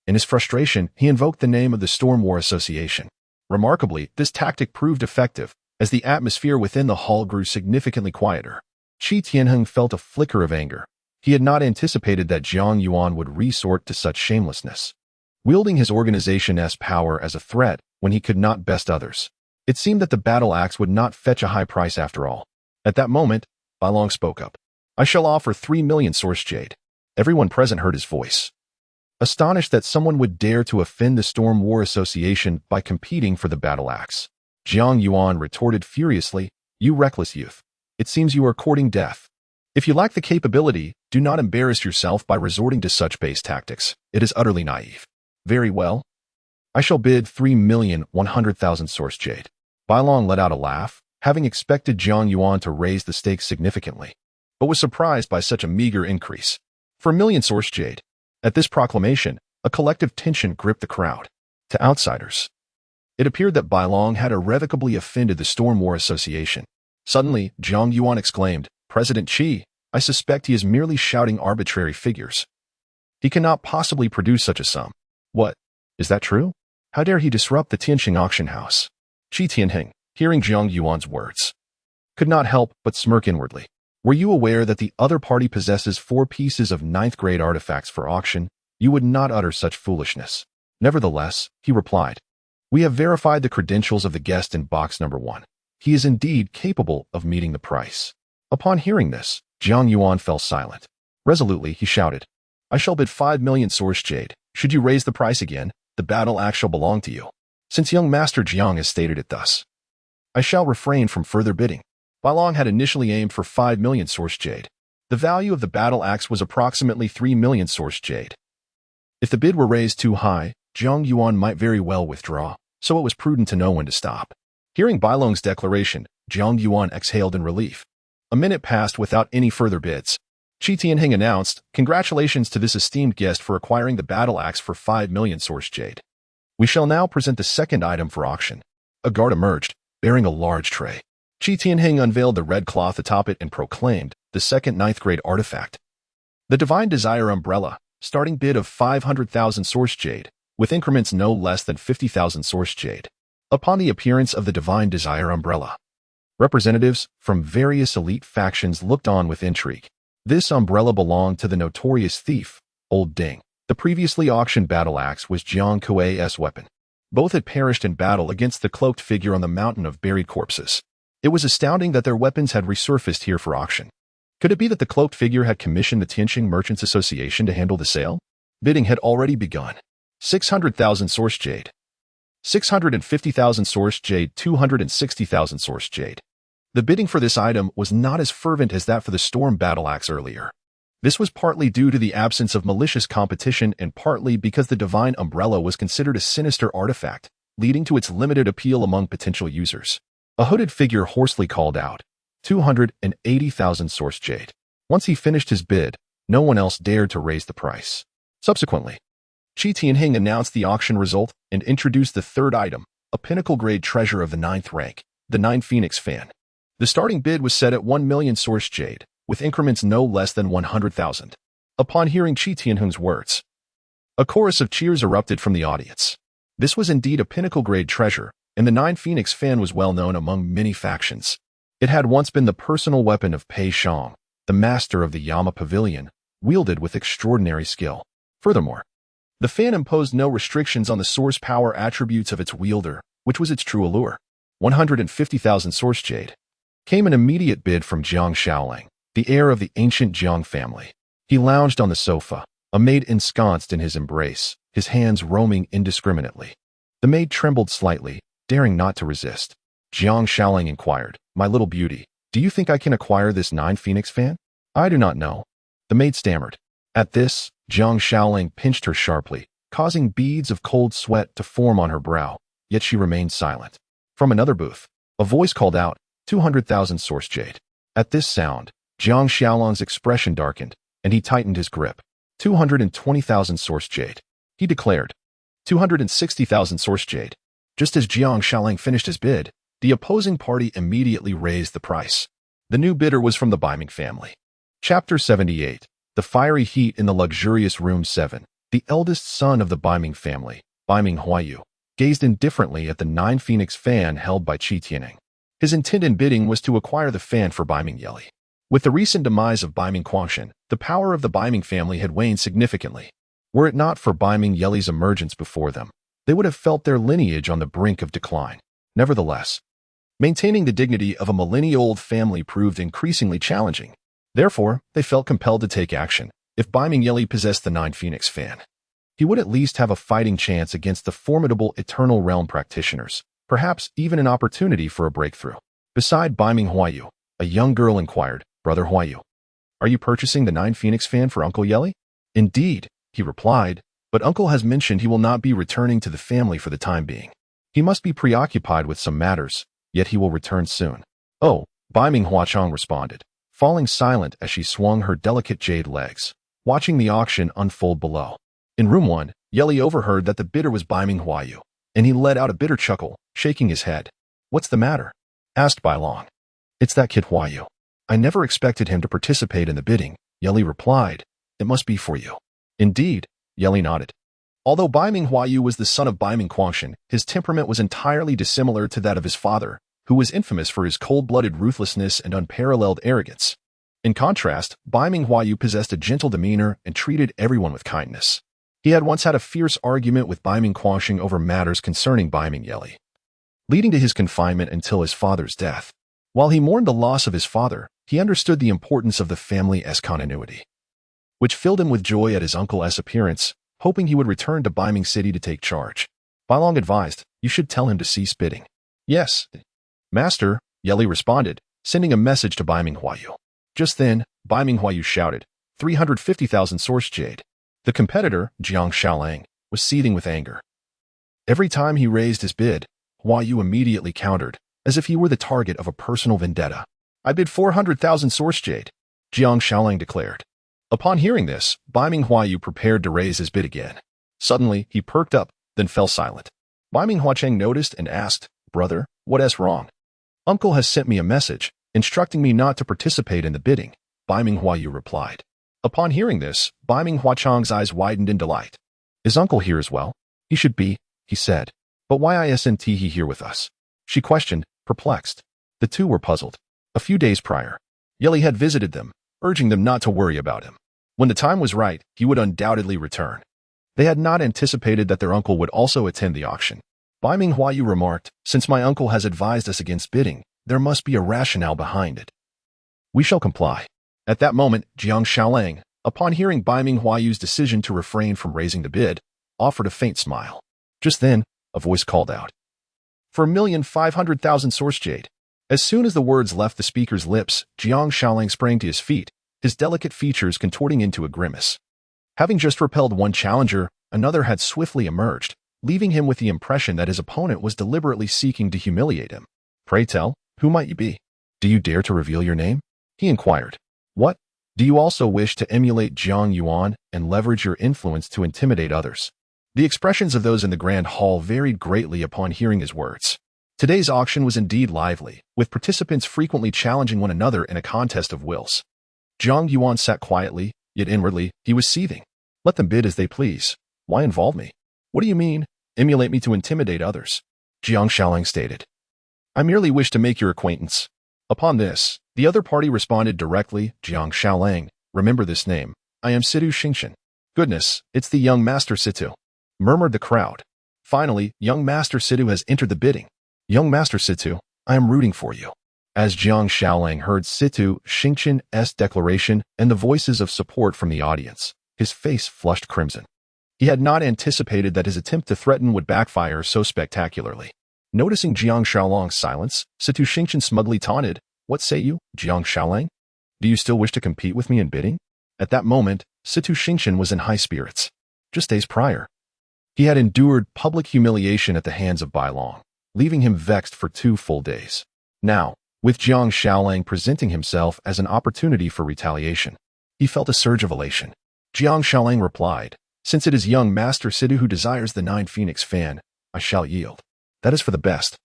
In his frustration, he invoked the name of the Storm War Association. Remarkably, this tactic proved effective, as the atmosphere within the hall grew significantly quieter. Qi Tianheng felt a flicker of anger. He had not anticipated that Jiang Yuan would resort to such shamelessness, wielding his organization's power as a threat when he could not best others. It seemed that the battle axe would not fetch a high price after all. At that moment, Bai Long spoke up. I shall offer 3 million source jade. Everyone present heard his voice, astonished that someone would dare to offend the Storm War Association by competing for the battle axe. Jiang Yuan retorted furiously, You reckless youth. It seems you are courting death. If you lack the capability, do not embarrass yourself by resorting to such base tactics. It is utterly naive. Very well. I shall bid 3,100,000 source jade. Bailong let out a laugh, having expected Jiang Yuan to raise the stakes significantly, but was surprised by such a meager increase. For 1,000,000 source jade. At this proclamation, a collective tension gripped the crowd. To outsiders, it appeared that Bailong had irrevocably offended the Storm War Association. Suddenly, Jiang Yuan exclaimed, "President Qi, I suspect he is merely shouting arbitrary figures. He cannot possibly produce such a sum." "What? Is that true? How dare he disrupt the Tianqing auction house?" Qi Tianheng, hearing Jiang Yuan's words, could not help but smirk inwardly. "Were you aware that the other party possesses 4 pieces of 9th-grade artifacts for auction, you would not utter such foolishness." Nevertheless, he replied, "We have verified the credentials of the guest in box number 1. He is indeed capable of meeting the price." Upon hearing this, Jiang Yuan fell silent. Resolutely, he shouted, "I shall bid 5,000,000 source jade. Should you raise the price again, the battle axe shall belong to you. Since young Master Jiang has stated it thus, I shall refrain from further bidding." Bailong had initially aimed for 5,000,000 source jade. The value of the battle axe was approximately 3,000,000 source jade. If the bid were raised too high, Jiang Yuan might very well withdraw, so it was prudent to know when to stop. Hearing Bailong's declaration, Jiang Yuan exhaled in relief. A minute passed without any further bids. Qi Tianheng announced, "Congratulations to this esteemed guest for acquiring the battle axe for 5,000,000 source jade. We shall now present the second item for auction." A guard emerged, bearing a large tray. Qi Tianheng unveiled the red cloth atop it and proclaimed, "The second 9th-grade artifact. The Divine Desire Umbrella, starting bid of 500,000 source jade, with increments no less than 50,000 source jade." Upon the appearance of the Divine Desire Umbrella, representatives from various elite factions looked on with intrigue. This umbrella belonged to the notorious thief, Old Ding. The previously auctioned battle axe was Jiang Kuei's weapon. Both had perished in battle against the cloaked figure on the mountain of buried corpses. It was astounding that their weapons had resurfaced here for auction. Could it be that the cloaked figure had commissioned the Tianqing Merchants Association to handle the sale? Bidding had already begun. 600,000 source jade. 650,000 source jade, 260,000 source jade. The bidding for this item was not as fervent as that for the Storm Battle Axe earlier. This was partly due to the absence of malicious competition and partly because the Divine Umbrella was considered a sinister artifact, leading to its limited appeal among potential users. A hooded figure hoarsely called out, 280,000 source jade. Once he finished his bid, no one else dared to raise the price. Subsequently, Qi Tianheng announced the auction result and introduced the third item, a pinnacle-grade treasure of the 9th rank, the 9 Phoenix fan. The starting bid was set at 1,000,000 source jade, with increments no less than 100,000. Upon hearing Qi Tianheng's words, a chorus of cheers erupted from the audience. This was indeed a pinnacle-grade treasure, and the 9 Phoenix fan was well known among many factions. It had once been the personal weapon of Pei Shang, the master of the Yama Pavilion, wielded with extraordinary skill. Furthermore, the fan imposed no restrictions on the source power attributes of its wielder, which was its true allure. 150,000 source jade. Came an immediate bid from Jiang Shaoling, the heir of the ancient Jiang family. He lounged on the sofa, a maid ensconced in his embrace, his hands roaming indiscriminately. The maid trembled slightly, daring not to resist. Jiang Shaoling inquired, "My little beauty, do you think I can acquire this 9 Phoenix fan?" "I do not know." The maid stammered. At this, Jiang Shaoling pinched her sharply, causing beads of cold sweat to form on her brow, yet she remained silent. From another booth, a voice called out, 200,000 source jade. At this sound, Jiang Shaoling's expression darkened, and he tightened his grip. 220,000 source jade. He declared, 260,000 source jade. Just as Jiang Shaoling finished his bid, the opposing party immediately raised the price. The new bidder was from the Baiming family. Chapter 78. The Fiery Heat in the Luxurious Room 7. The eldest son of the Baiming family, Baiming Huayu, gazed indifferently at the 9 Phoenix fan held by Qi Tianheng. His intent in bidding was to acquire the fan for Baiming Yeli. With the recent demise of Baiming Quangshan, the power of the Baiming family had waned significantly. Were it not for Baiming Yeli's emergence before them, they would have felt their lineage on the brink of decline. Nevertheless, maintaining the dignity of a millennia-old family proved increasingly challenging. Therefore, they felt compelled to take action. If Baiming Yeli possessed the 9 Phoenix fan, he would at least have a fighting chance against the formidable Eternal Realm practitioners, perhaps even an opportunity for a breakthrough. Beside Baiming Huayu, a young girl inquired, "Brother Huayu, Are you purchasing the 9 Phoenix fan for Uncle Yelly? Indeed, he replied, but Uncle has mentioned he will not be returning to the family for the time being. He must be preoccupied with some matters, yet he will return soon. Oh, Bai Ming Huachang responded, falling silent as she swung her delicate jade legs, watching the auction unfold below. In room 1, Yelly overheard that the bidder was Bai Ming Huayu, and he let out a bitter chuckle, shaking his head. What's the matter? Asked Bai Long. It's that kid Huayu. I never expected him to participate in the bidding, Yelly replied. It must be for you. Indeed, Yelly nodded. Although Bai Ming Huayu was the son of Bai Ming Quangshan, his temperament was entirely dissimilar to that of his father, who was infamous for his cold-blooded ruthlessness and unparalleled arrogance. In contrast, Bai Ming Huayu possessed a gentle demeanor and treated everyone with kindness. He had once had a fierce argument with Bai Ming Quangshan over matters concerning Bai Ming Yelly, leading to his confinement until his father's death. While he mourned the loss of his father, he understood the importance of the family's continuity, which filled him with joy at his uncle's appearance, hoping he would return to Bai Ming City to take charge. Bai Long advised, you should tell him to cease bidding. Yes, Master, Yelly responded, sending a message to Bai Ming Huayu. Just then, Bai Ming Huayu shouted, 350,000 source jade. The competitor, Jiang Xiaolang, was seething with anger. Every time he raised his bid, Huayu immediately countered, as if he were the target of a personal vendetta. I bid 400,000 source jade, Jiang Xiaolang declared. Upon hearing this, Bai Ming Huayu prepared to raise his bid again. Suddenly, he perked up, then fell silent. Bai Ming Huacheng noticed and asked, Brother, what's wrong? Uncle has sent me a message, instructing me not to participate in the bidding, Bai Ming Huayu replied. Upon hearing this, Bai Ming Huacheng's eyes widened in delight. Is Uncle here as well? He should be, he said. But why isn't he here with us? She questioned, perplexed. The two were puzzled. A few days prior, Yelly had visited them, urging them not to worry about him. When the time was right, he would undoubtedly return. They had not anticipated that their uncle would also attend the auction. Bai Ming Huayu remarked, since my uncle has advised us against bidding, there must be a rationale behind it. We shall comply. At that moment, Jiang Xiaolang, upon hearing Bai Ming Huayu's decision to refrain from raising the bid, offered a faint smile. Just then, a voice called out, for 1,500,000 source jade. As soon as the words left the speaker's lips, Jiang Xiaolang sprang to his feet, his delicate features contorting into a grimace. Having just repelled one challenger, another had swiftly emerged, leaving him with the impression that his opponent was deliberately seeking to humiliate him. Pray tell, who might you be? Do you dare to reveal your name? He inquired. What? Do you also wish to emulate Jiang Yuan and leverage your influence to intimidate others? The expressions of those in the grand hall varied greatly upon hearing his words. Today's auction was indeed lively, with participants frequently challenging one another in a contest of wills. Jiang Yuan sat quietly, yet inwardly, he was seething. Let them bid as they please. Why involve me? What do you mean, emulate me to intimidate others? Jiang Xiaolang stated. I merely wish to make your acquaintance. Upon this, the other party responded directly, Jiang Xiaolang, remember this name. I am Situ Xingqian. Goodness, it's the young Master Situ, murmured the crowd. Finally, young Master Situ has entered the bidding. Young Master Situ, I am rooting for you. As Jiang Xiaolang heard Situ Xingqian's declaration and the voices of support from the audience, his face flushed crimson. He had not anticipated that his attempt to threaten would backfire so spectacularly. Noticing Jiang Xiaolang's silence, Situ Xingqian smugly taunted, What say you, Jiang Xiaolang? Do you still wish to compete with me in bidding? At that moment, Situ Xingqian was in high spirits. Just days prior, he had endured public humiliation at the hands of Bai Long, leaving him vexed for 2 full days. Now, with Jiang Xiaolang presenting himself as an opportunity for retaliation, he felt a surge of elation. Jiang Xiaolang replied, Since it is young Master Situ who desires the 9 Phoenix fan, I shall yield. That is for the best.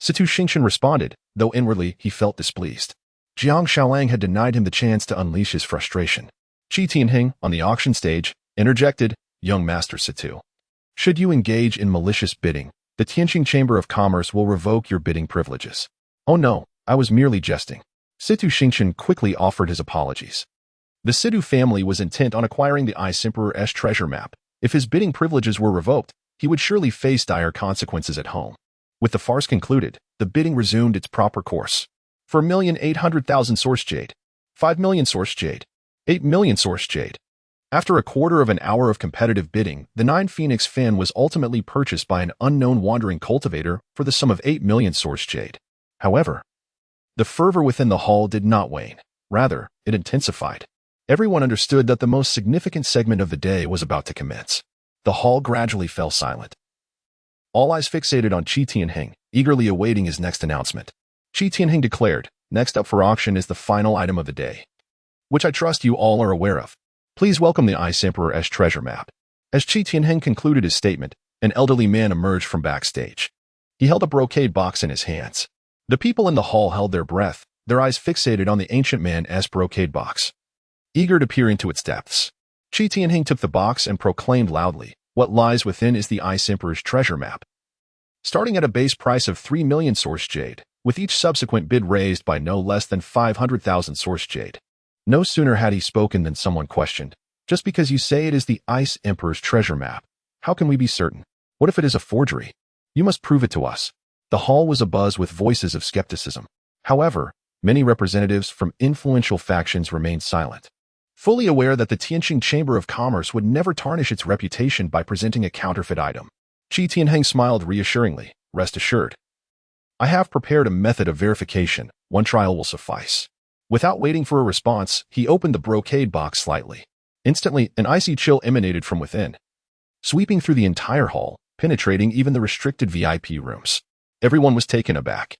Situ Xingqian responded, though inwardly he felt displeased. Jiang Xiaolang had denied him the chance to unleash his frustration. Qi Tianheng, on the auction stage, interjected, Young Master Situ, should you engage in malicious bidding, the Tianjin Chamber of Commerce will revoke your bidding privileges. Oh no, I was merely jesting. Situ Xingqian quickly offered his apologies. The Situ family was intent on acquiring the Ice Emperor's treasure map. If his bidding privileges were revoked, he would surely face dire consequences at home. With the farce concluded, the bidding resumed its proper course. For 1,800,000 source jade, 5 million source jade, 8 million source jade. After a quarter of an hour of competitive bidding, the 9 Phoenix fan was ultimately purchased by an unknown wandering cultivator for the sum of 8 million source jade. However, the fervor within the hall did not wane. Rather, it intensified. Everyone understood that the most significant segment of the day was about to commence. The hall gradually fell silent. All eyes fixated on Qi Tianheng, eagerly awaiting his next announcement. Qi Tianheng declared, "Next up for auction is the final item of the day, which I trust you all are aware of. Please welcome the Ice Emperor's treasure map." As Qi Tianheng concluded his statement, an elderly man emerged from backstage. He held a brocade box in his hands. The people in the hall held their breath, their eyes fixated on the ancient man's brocade box, eager to peer into its depths. Qi Tianheng took the box and proclaimed loudly, "What lies within is the Ice Emperor's treasure map. Starting at a base price of 3 million source jade, with each subsequent bid raised by no less than 500,000 source jade." No sooner had he spoken than someone questioned, "Just because you say it is the Ice Emperor's treasure map, how can we be certain? What if it is a forgery? You must prove it to us." The hall was abuzz with voices of skepticism. However, many representatives from influential factions remained silent, fully aware that the Tianqing Chamber of Commerce would never tarnish its reputation by presenting a counterfeit item. Qi Tianheng smiled reassuringly, "Rest assured. I have prepared a method of verification. One trial will suffice." Without waiting for a response, he opened the brocade box slightly. Instantly, an icy chill emanated from within, sweeping through the entire hall, penetrating even the restricted VIP rooms. Everyone was taken aback.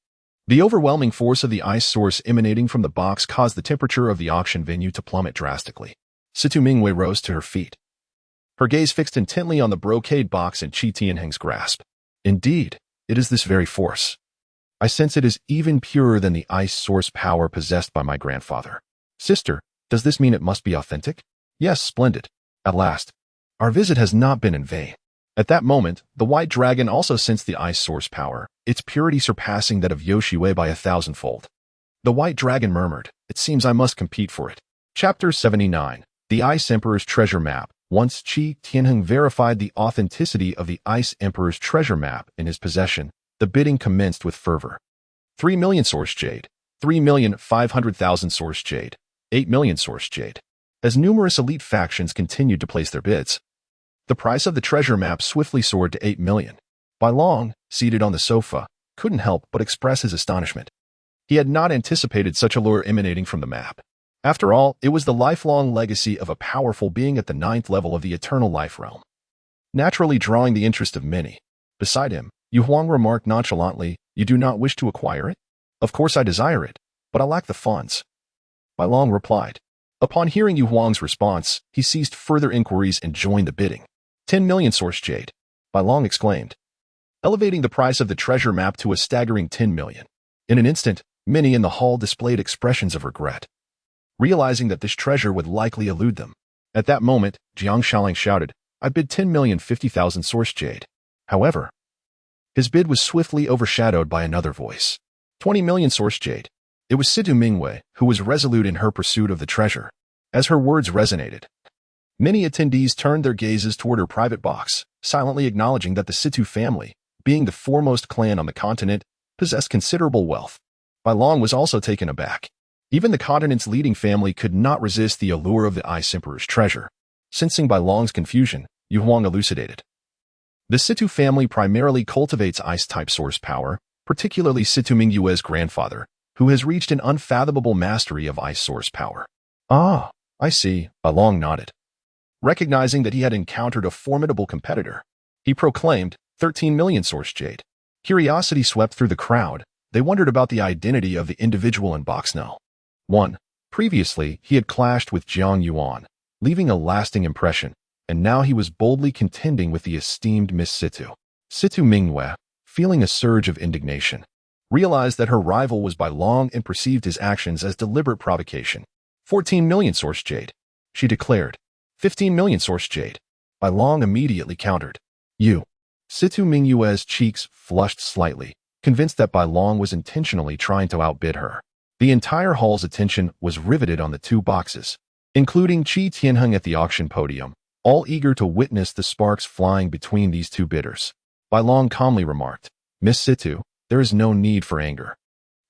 The overwhelming force of the ice source emanating from the box caused the temperature of the auction venue to plummet drastically. Situ Mingwei rose to her feet, her gaze fixed intently on the brocade box in Qi Tianheng's grasp. "Indeed, it is this very force. I sense it is even purer than the ice source power possessed by my grandfather. Sister, does this mean it must be authentic?" "Yes, splendid. At last. Our visit has not been in vain." At that moment, the white dragon also sensed the ice source power, its purity surpassing that of Yoshiwei by 1,000-fold. The white dragon murmured, "It seems I must compete for it." Chapter 79. The Ice Emperor's Treasure Map. Once Qi Tianheng verified the authenticity of the Ice Emperor's treasure map in his possession, the bidding commenced with fervor. 3 million source jade, 3,500,000 source jade, 8 million source jade. As numerous elite factions continued to place their bids, the price of the treasure map swiftly soared to 8 million. Bai Long, seated on the sofa, couldn't help but express his astonishment. He had not anticipated such allure emanating from the map. After all, it was the lifelong legacy of a powerful being at the 9th level of the eternal life realm, naturally drawing the interest of many. Beside him, Yu Huang remarked nonchalantly, "You do not wish to acquire it?" "Of course I desire it, but I lack the funds," Bai Long replied. Upon hearing Yu Huang's response, he ceased further inquiries and joined the bidding. 10 million source jade, Bai Long exclaimed, elevating the price of the treasure map to a staggering 10 million. In an instant, many in the hall displayed expressions of regret, realizing that this treasure would likely elude them. At that moment, Jiang Shaoling shouted, "I bid 10,050,000 source jade." However, his bid was swiftly overshadowed by another voice. 20 million source jade. It was Situ Mingwei, who was resolute in her pursuit of the treasure. As her words resonated, many attendees turned their gazes toward her private box, silently acknowledging that the Situ family, being the foremost clan on the continent, possessed considerable wealth. Bai Long was also taken aback. Even the continent's leading family could not resist the allure of the Ice Emperor's treasure. Sensing Bai Long's confusion, Yu Huang elucidated. The Situ family primarily cultivates ice-type source power, particularly Situ Mingwei's grandfather, who has reached an unfathomable mastery of ice source power. "Ah, I see," Bai Long nodded. Recognizing that he had encountered a formidable competitor, he proclaimed, 13 million source jade. Curiosity swept through the crowd. They wondered about the identity of the individual in box No. 1. Previously, he had clashed with Jiang Yuan, leaving a lasting impression, and now he was boldly contending with the esteemed Miss Situ. Situ Mingwei, feeling a surge of indignation, realized that her rival was Bai Long and perceived his actions as deliberate provocation. 14 million source jade, she declared. 15 million source jade. Bai Long immediately countered. "You." Situ Mingwei's cheeks flushed slightly, convinced that Bai Long was intentionally trying to outbid her. The entire hall's attention was riveted on the two boxes, including Qi Tianheng at the auction podium, all eager to witness the sparks flying between these two bidders. Bai Long calmly remarked, "Miss Situ, there is no need for anger.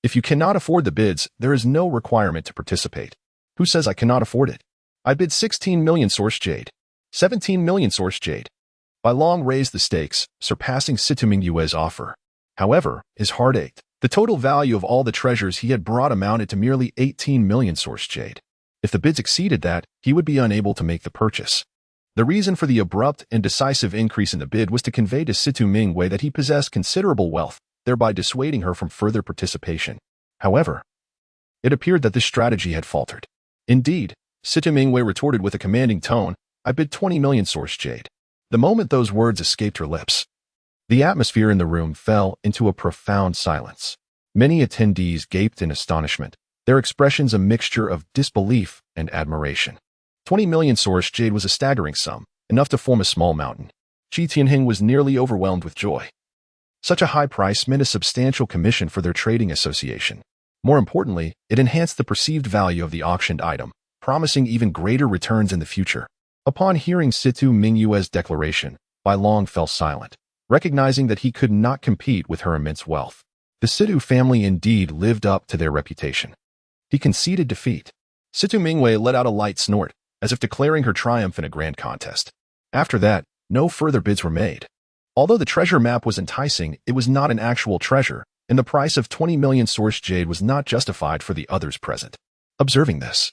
If you cannot afford the bids, there is no requirement to participate." "Who says I cannot afford it? I bid 16 million source jade. 17 million source jade." Bai Long raised the stakes, surpassing Situ Mingwei's offer. However, his heart ached. The total value of all the treasures he had brought amounted to merely 18 million source jade. If the bids exceeded that, he would be unable to make the purchase. The reason for the abrupt and decisive increase in the bid was to convey to Situ Mingwei that he possessed considerable wealth, thereby dissuading her from further participation. However, it appeared that this strategy had faltered. Indeed, Situ Mingwei retorted with a commanding tone, "I bid 20 million source jade." The moment those words escaped her lips, the atmosphere in the room fell into a profound silence. Many attendees gaped in astonishment, their expressions a mixture of disbelief and admiration. 20 million source jade was a staggering sum, enough to form a small mountain. Qi Tianheng was nearly overwhelmed with joy. Such a high price meant a substantial commission for their trading association. More importantly, it enhanced the perceived value of the auctioned item, promising even greater returns in the future. Upon hearing Situ Mingyue's declaration, Bai Long fell silent, recognizing that he could not compete with her immense wealth. The Situ family indeed lived up to their reputation. He conceded defeat. Situ Mingwei let out a light snort, as if declaring her triumph in a grand contest. After that, no further bids were made. Although the treasure map was enticing, it was not an actual treasure, and the price of 20 million source jade was not justified for the others present. Observing this,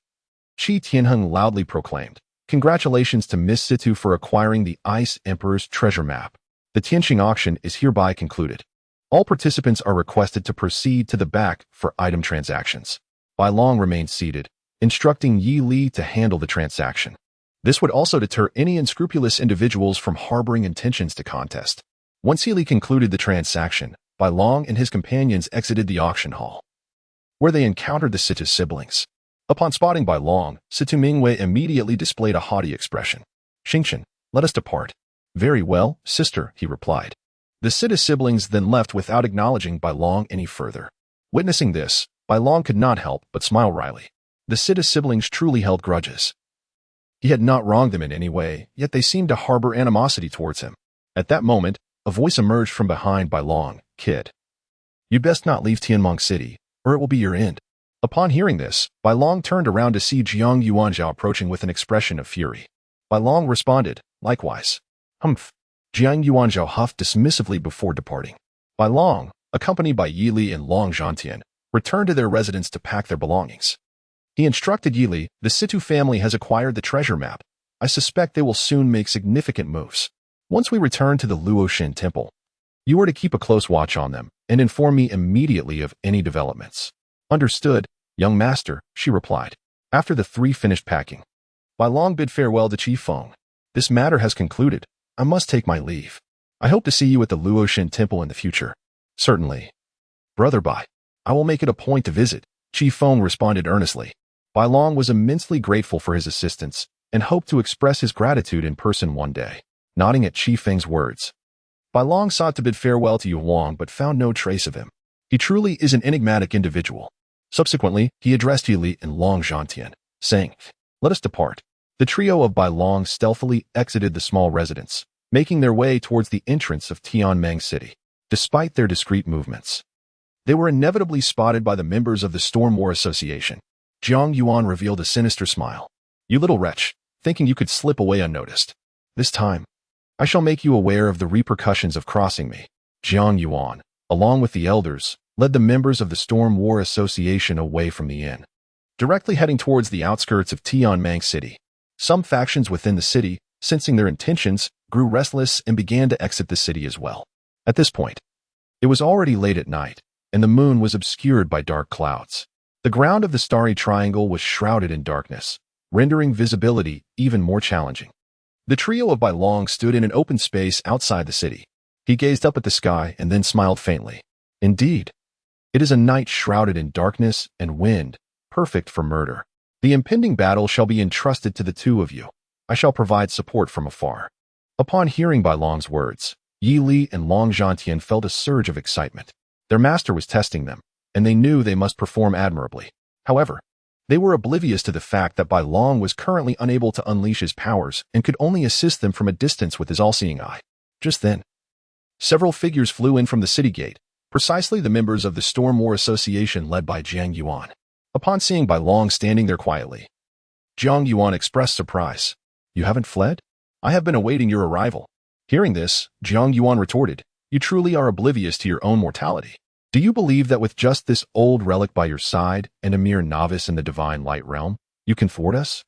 Qi Tianheng loudly proclaimed, "Congratulations to Miss Situ for acquiring the Ice Emperor's treasure map. The Tianqing auction is hereby concluded. All participants are requested to proceed to the back for item transactions." Bai Long remained seated, instructing Yi Li to handle the transaction. This would also deter any unscrupulous individuals from harboring intentions to contest. Once Yi Li concluded the transaction, Bai Long and his companions exited the auction hall, where they encountered the Situ siblings. Upon spotting Bai Long, Situ Mingwei immediately displayed a haughty expression. "Xingqian, let us depart." "Very well, sister," he replied. The Situ siblings then left without acknowledging Bai Long any further. Witnessing this, Bai Long could not help but smile wryly. The Situ siblings truly held grudges. He had not wronged them in any way, yet they seemed to harbor animosity towards him. At that moment, a voice emerged from behind Bai Long. "Kid, you'd best not leave Tianmeng City, or it will be your end." Upon hearing this, Bai Long turned around to see Jiang Yuanzhao approaching with an expression of fury. Bai Long responded, likewise. "Humph." Jiang Yuanzhao huffed dismissively before departing. Bai Long, accompanied by Yi Li and Long Zhantian, returned to their residence to pack their belongings. He instructed Yi Li, "The Situ family has acquired the treasure map. I suspect they will soon make significant moves. Once we return to the Luoshin temple, you are to keep a close watch on them and inform me immediately of any developments." "Understood, young master," she replied. After the three finished packing, Bai Long bid farewell to Qi Feng. "This matter has concluded. I must take my leave. I hope to see you at the Luoshin temple in the future." "Certainly. Brother Bai, I will make it a point to visit," Qi Feng responded earnestly. Bai Long was immensely grateful for his assistance and hoped to express his gratitude in person one day. Nodding at Qi Feng's words, Bai Long sought to bid farewell to Yu Huang but found no trace of him. He truly is an enigmatic individual. Subsequently, he addressed Yi Li and Long Zhantian, saying, "Let us depart." The trio of Bai Long stealthily exited the small residence, making their way towards the entrance of Tianmeng City. Despite their discreet movements, they were inevitably spotted by the members of the Storm War Association. Jiang Yuan revealed a sinister smile. "You little wretch, thinking you could slip away unnoticed. This time, I shall make you aware of the repercussions of crossing me." Jiang Yuan, along with the elders, led the members of the Storm War Association away from the inn, directly heading towards the outskirts of Tianmeng City. Some factions within the city, sensing their intentions, grew restless and began to exit the city as well. At this point, it was already late at night, and the moon was obscured by dark clouds. The ground of the starry triangle was shrouded in darkness, rendering visibility even more challenging. The trio of Bai Long stood in an open space outside the city. He gazed up at the sky and then smiled faintly. "Indeed, it is a night shrouded in darkness and wind, perfect for murder. The impending battle shall be entrusted to the two of you. I shall provide support from afar." Upon hearing Bai Long's words, Yi Li and Long Zhantian felt a surge of excitement. Their master was testing them, and they knew they must perform admirably. However, they were oblivious to the fact that Bai Long was currently unable to unleash his powers and could only assist them from a distance with his all-seeing eye. Just then, several figures flew in from the city gate, precisely the members of the Storm War Association led by Jiang Yuan. Upon seeing Bai Long standing there quietly, Jiang Yuan expressed surprise. "You haven't fled? I have been awaiting your arrival." Hearing this, Jiang Yuan retorted, "You truly are oblivious to your own mortality. Do you believe that with just this old relic by your side and a mere novice in the divine light realm, you can thwart us?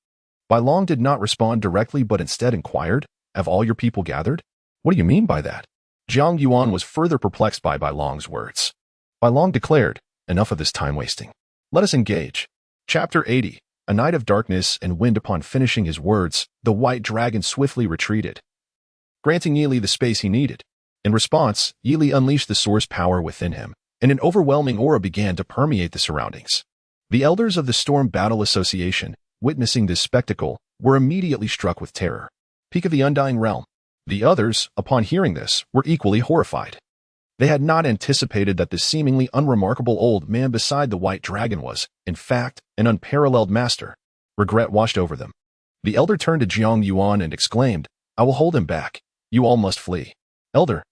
Bai Long did not respond directly but instead inquired, have all your people gathered? What do you mean by that? Jiang Yuan was further perplexed by Bai Long's words. Bai Long declared, enough of this time wasting. Let us engage. Chapter 80. A night of darkness and wind. Upon finishing his words, the white dragon swiftly retreated, granting Yi Li the space he needed. In response, Yi Li unleashed the source power within him, and an overwhelming aura began to permeate the surroundings. The elders of the Storm Battle Association, witnessing this spectacle, were immediately struck with terror. Peak of the Undying Realm. The others, upon hearing this, were equally horrified. They had not anticipated that the seemingly unremarkable old man beside the white dragon was, in fact, an unparalleled master. Regret washed over them. The elder turned to Jiang Yuan and exclaimed, I will hold him back. You all must flee. Elder.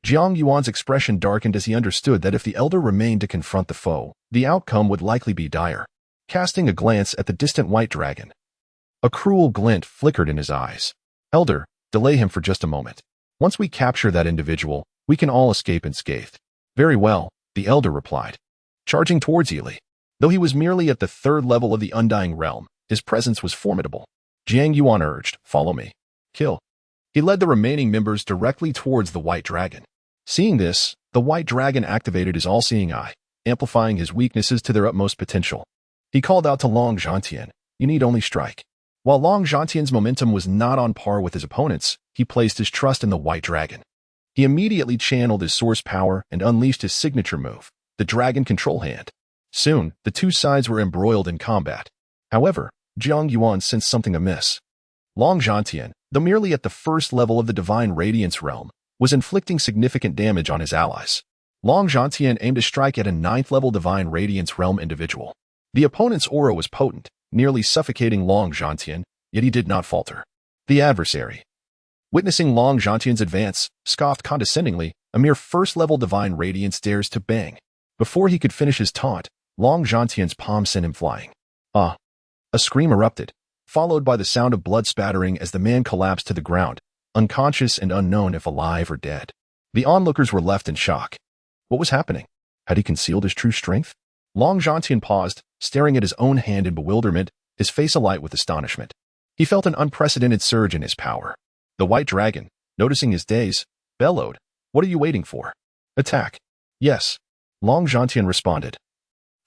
Jiang Yuan's expression darkened as he understood that if the elder remained to confront the foe, the outcome would likely be dire. Casting a glance at the distant white dragon, a cruel glint flickered in his eyes. Elder, delay him for just a moment. Once we capture that individual, we can all escape unscathed. Very well, the elder replied, charging towards Yi Li. Though he was merely at the third level of the Undying Realm, his presence was formidable. Jiang Yuan urged, follow me. Kill. He led the remaining members directly towards the white dragon. Seeing this, the white dragon activated his all-seeing eye, amplifying his weaknesses to their utmost potential. He called out to Long Zhantian, you need only strike. While Long Zhantian's momentum was not on par with his opponents, he placed his trust in the white dragon. He immediately channeled his source power and unleashed his signature move, the Dragon Control Hand. Soon, the two sides were embroiled in combat. However, Jiang Yuan sensed something amiss. Long Zhantian, though merely at the first level of the Divine Radiance realm, was inflicting significant damage on his allies. Long Zhantian aimed to strike at a 9th-level Divine Radiance realm individual. The opponent's aura was potent, nearly suffocating Long Zhantian, yet he did not falter. The adversary, witnessing Long Zhantian's advance, scoffed condescendingly, a mere first-level Divine Radiance dares to bang. Before he could finish his taunt, Long Zhantian's palm sent him flying. Ah! A scream erupted, followed by the sound of blood spattering as the man collapsed to the ground, unconscious and unknown if alive or dead. The onlookers were left in shock. What was happening? Had he concealed his true strength? Long Zhantian paused, staring at his own hand in bewilderment, his face alight with astonishment. He felt an unprecedented surge in his power. The white dragon, noticing his daze, bellowed, what are you waiting for? Attack. Yes. Long Zhantian responded,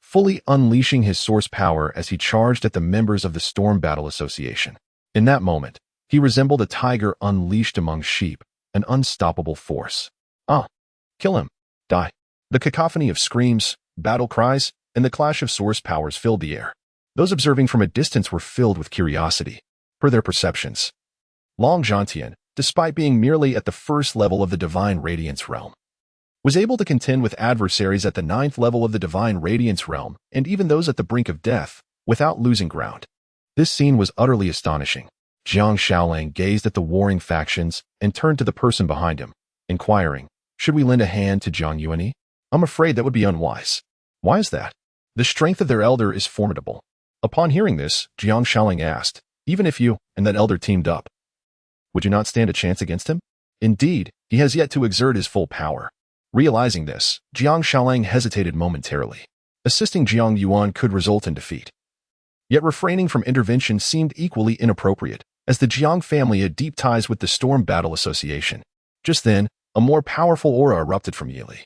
fully unleashing his source power as he charged at the members of the Storm Battle Association. In that moment, he resembled a tiger unleashed among sheep, an unstoppable force. Ah! Kill him! Die! The cacophony of screams, battle cries, and the clash of source powers filled the air. Those observing from a distance were filled with curiosity, per their perceptions. Long Zhantian, despite being merely at the first level of the Divine Radiance realm, was able to contend with adversaries at the 9th level of the Divine Radiance realm and even those at the brink of death, without losing ground. This scene was utterly astonishing. Jiang Shaolang gazed at the warring factions and turned to the person behind him, inquiring, should we lend a hand to Jiang Yuan? I'm afraid that would be unwise. Why is that? The strength of their elder is formidable. Upon hearing this, Jiang Shaolang asked, even if you and that elder teamed up, would you not stand a chance against him? Indeed, he has yet to exert his full power. Realizing this, Jiang Shaolang hesitated momentarily. Assisting Jiang Yuan could result in defeat. Yet refraining from intervention seemed equally inappropriate, as the Jiang family had deep ties with the Storm Battle Association. Just then, a more powerful aura erupted from Yi Li,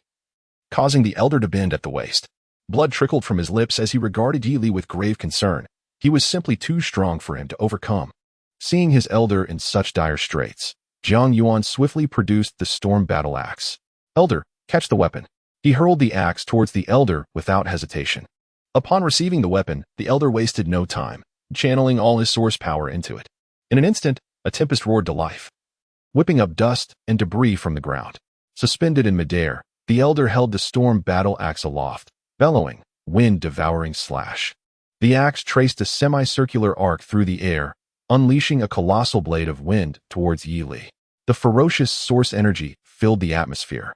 causing the elder to bend at the waist. Blood trickled from his lips as he regarded Yi Li with grave concern. He was simply too strong for him to overcome. Seeing his elder in such dire straits, Jiang Yuan swiftly produced the Storm Battle Axe. Elder, catch the weapon. He hurled the axe towards the elder without hesitation. Upon receiving the weapon, the elder wasted no time, channeling all his source power into it. In an instant, a tempest roared to life, whipping up dust and debris from the ground. Suspended in midair, the elder held the Storm Battle Axe aloft, bellowing, wind-devouring slash. The axe traced a semicircular arc through the air, unleashing a colossal blade of wind towards Yi Li. The ferocious source energy filled the atmosphere,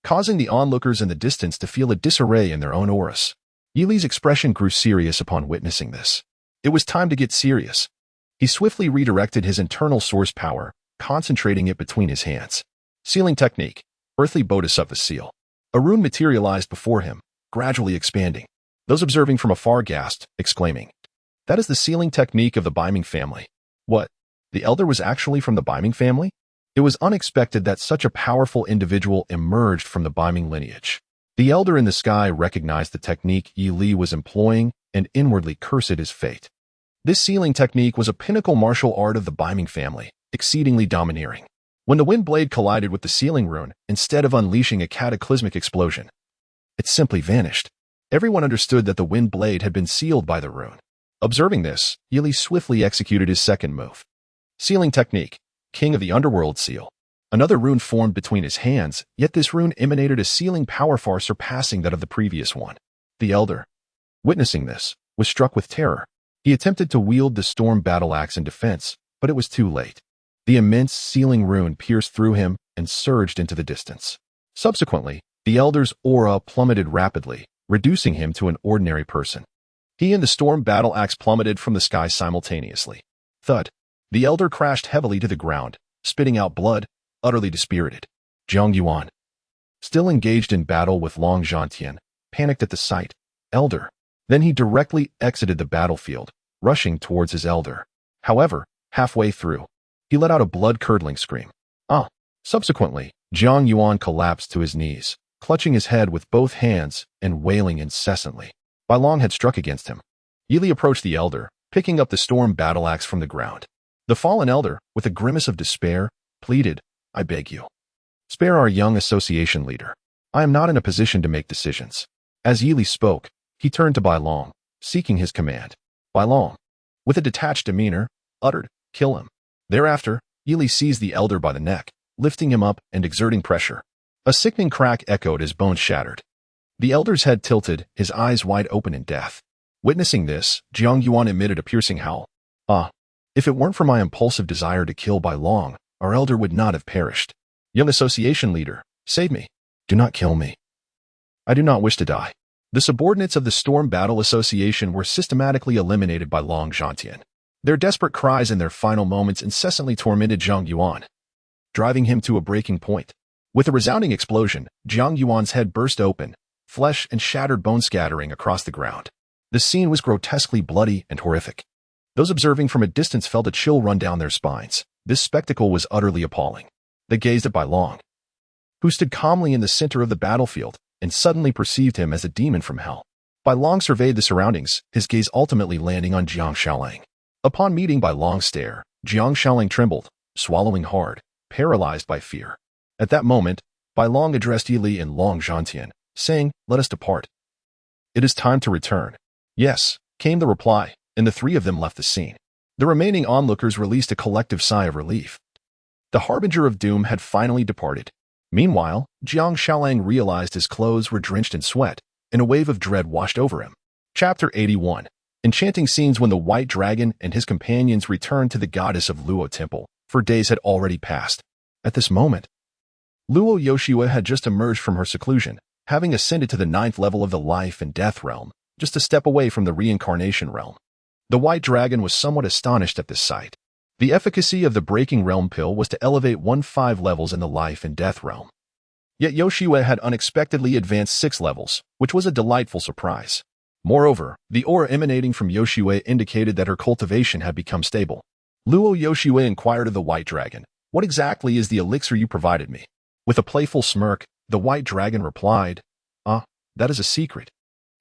causing the onlookers in the distance to feel a disarray in their own auras. Yi Li's expression grew serious upon witnessing this. It was time to get serious. He swiftly redirected his internal source power, concentrating it between his hands. Sealing technique, Earthly Bodhisattva Seal. A rune materialized before him, gradually expanding. Those observing from afar gasped, exclaiming, "That is the sealing technique of the Biming family." What? The elder was actually from the Biming family? It was unexpected that such a powerful individual emerged from the Biming lineage. The elder in the sky recognized the technique Yi Li was employing and inwardly cursed his fate. This sealing technique was a pinnacle martial art of the Biming family, exceedingly domineering. When the wind blade collided with the sealing rune, instead of unleashing a cataclysmic explosion, it simply vanished. Everyone understood that the wind blade had been sealed by the rune. Observing this, Yi Li swiftly executed his second move. Sealing technique, King of the Underworld Seal. Another rune formed between his hands, yet this rune emanated a sealing power far surpassing that of the previous one. The elder, witnessing this, was struck with terror. He attempted to wield the storm battle axe in defense, but it was too late. The immense sealing rune pierced through him and surged into the distance. Subsequently, the elder's aura plummeted rapidly, reducing him to an ordinary person. He and the storm battle axe plummeted from the sky simultaneously. Thud. The elder crashed heavily to the ground, spitting out blood, utterly dispirited. Jiang Yuan, still engaged in battle with Long Zhantian, panicked at the sight. Elder. Then he directly exited the battlefield, rushing towards his elder. However, halfway through, he let out a blood-curdling scream. Subsequently, Jiang Yuan collapsed to his knees, clutching his head with both hands and wailing incessantly. Bai Long had struck against him. Yi Li approached the elder, picking up the storm battle axe from the ground. The fallen elder, with a grimace of despair, pleaded, "I beg you, spare our young association leader. I am not in a position to make decisions." As Yi Li spoke, he turned to Bai Long, seeking his command. Bai Long, with a detached demeanor, uttered, "Kill him." Thereafter, Yi Li seized the elder by the neck, lifting him up and exerting pressure. A sickening crack echoed as bones shattered. The elder's head tilted, his eyes wide open in death. Witnessing this, Jiang Yuan emitted a piercing howl. If it weren't for my impulsive desire to kill Bai Long, our elder would not have perished. Young association leader, save me. Do not kill me. I do not wish to die. The subordinates of the Storm Battle Association were systematically eliminated by Long Zhantian. Their desperate cries in their final moments incessantly tormented Jiang Yuan, driving him to a breaking point. With a resounding explosion, Jiang Yuan's head burst open, flesh and shattered bone scattering across the ground. The scene was grotesquely bloody and horrific. Those observing from a distance felt a chill run down their spines. This spectacle was utterly appalling. They gazed at Bai Long, who stood calmly in the center of the battlefield, and suddenly perceived him as a demon from hell. Bai Long surveyed the surroundings, his gaze ultimately landing on Jiang Shaolang. Upon meeting Bai Long's stare, Jiang Shaolang trembled, swallowing hard, paralyzed by fear. At that moment, Bai Long addressed Yi Li and Long Zhantian, saying, "Let us depart. It is time to return." "Yes," came the reply, and the three of them left the scene. The remaining onlookers released a collective sigh of relief. The harbinger of doom had finally departed. Meanwhile, Jiang Shaolang realized his clothes were drenched in sweat, and a wave of dread washed over him. Chapter 81. Enchanting scenes when the White Dragon and his companions returned to the goddess of Luo Temple, for days had already passed. At this moment, Luo Yoshua had just emerged from her seclusion, having ascended to the 9th level of the life and death realm, just a step away from the reincarnation realm. The White Dragon was somewhat astonished at this sight. The efficacy of the Breaking Realm pill was to elevate 1-5 levels in the life and death realm. Yet Yoshua had unexpectedly advanced 6 levels, which was a delightful surprise. Moreover, the aura emanating from Yoshua indicated that her cultivation had become stable. Luo Yoshua inquired of the White Dragon, "What exactly is the elixir you provided me?" With a playful smirk, the White Dragon replied, That is a secret."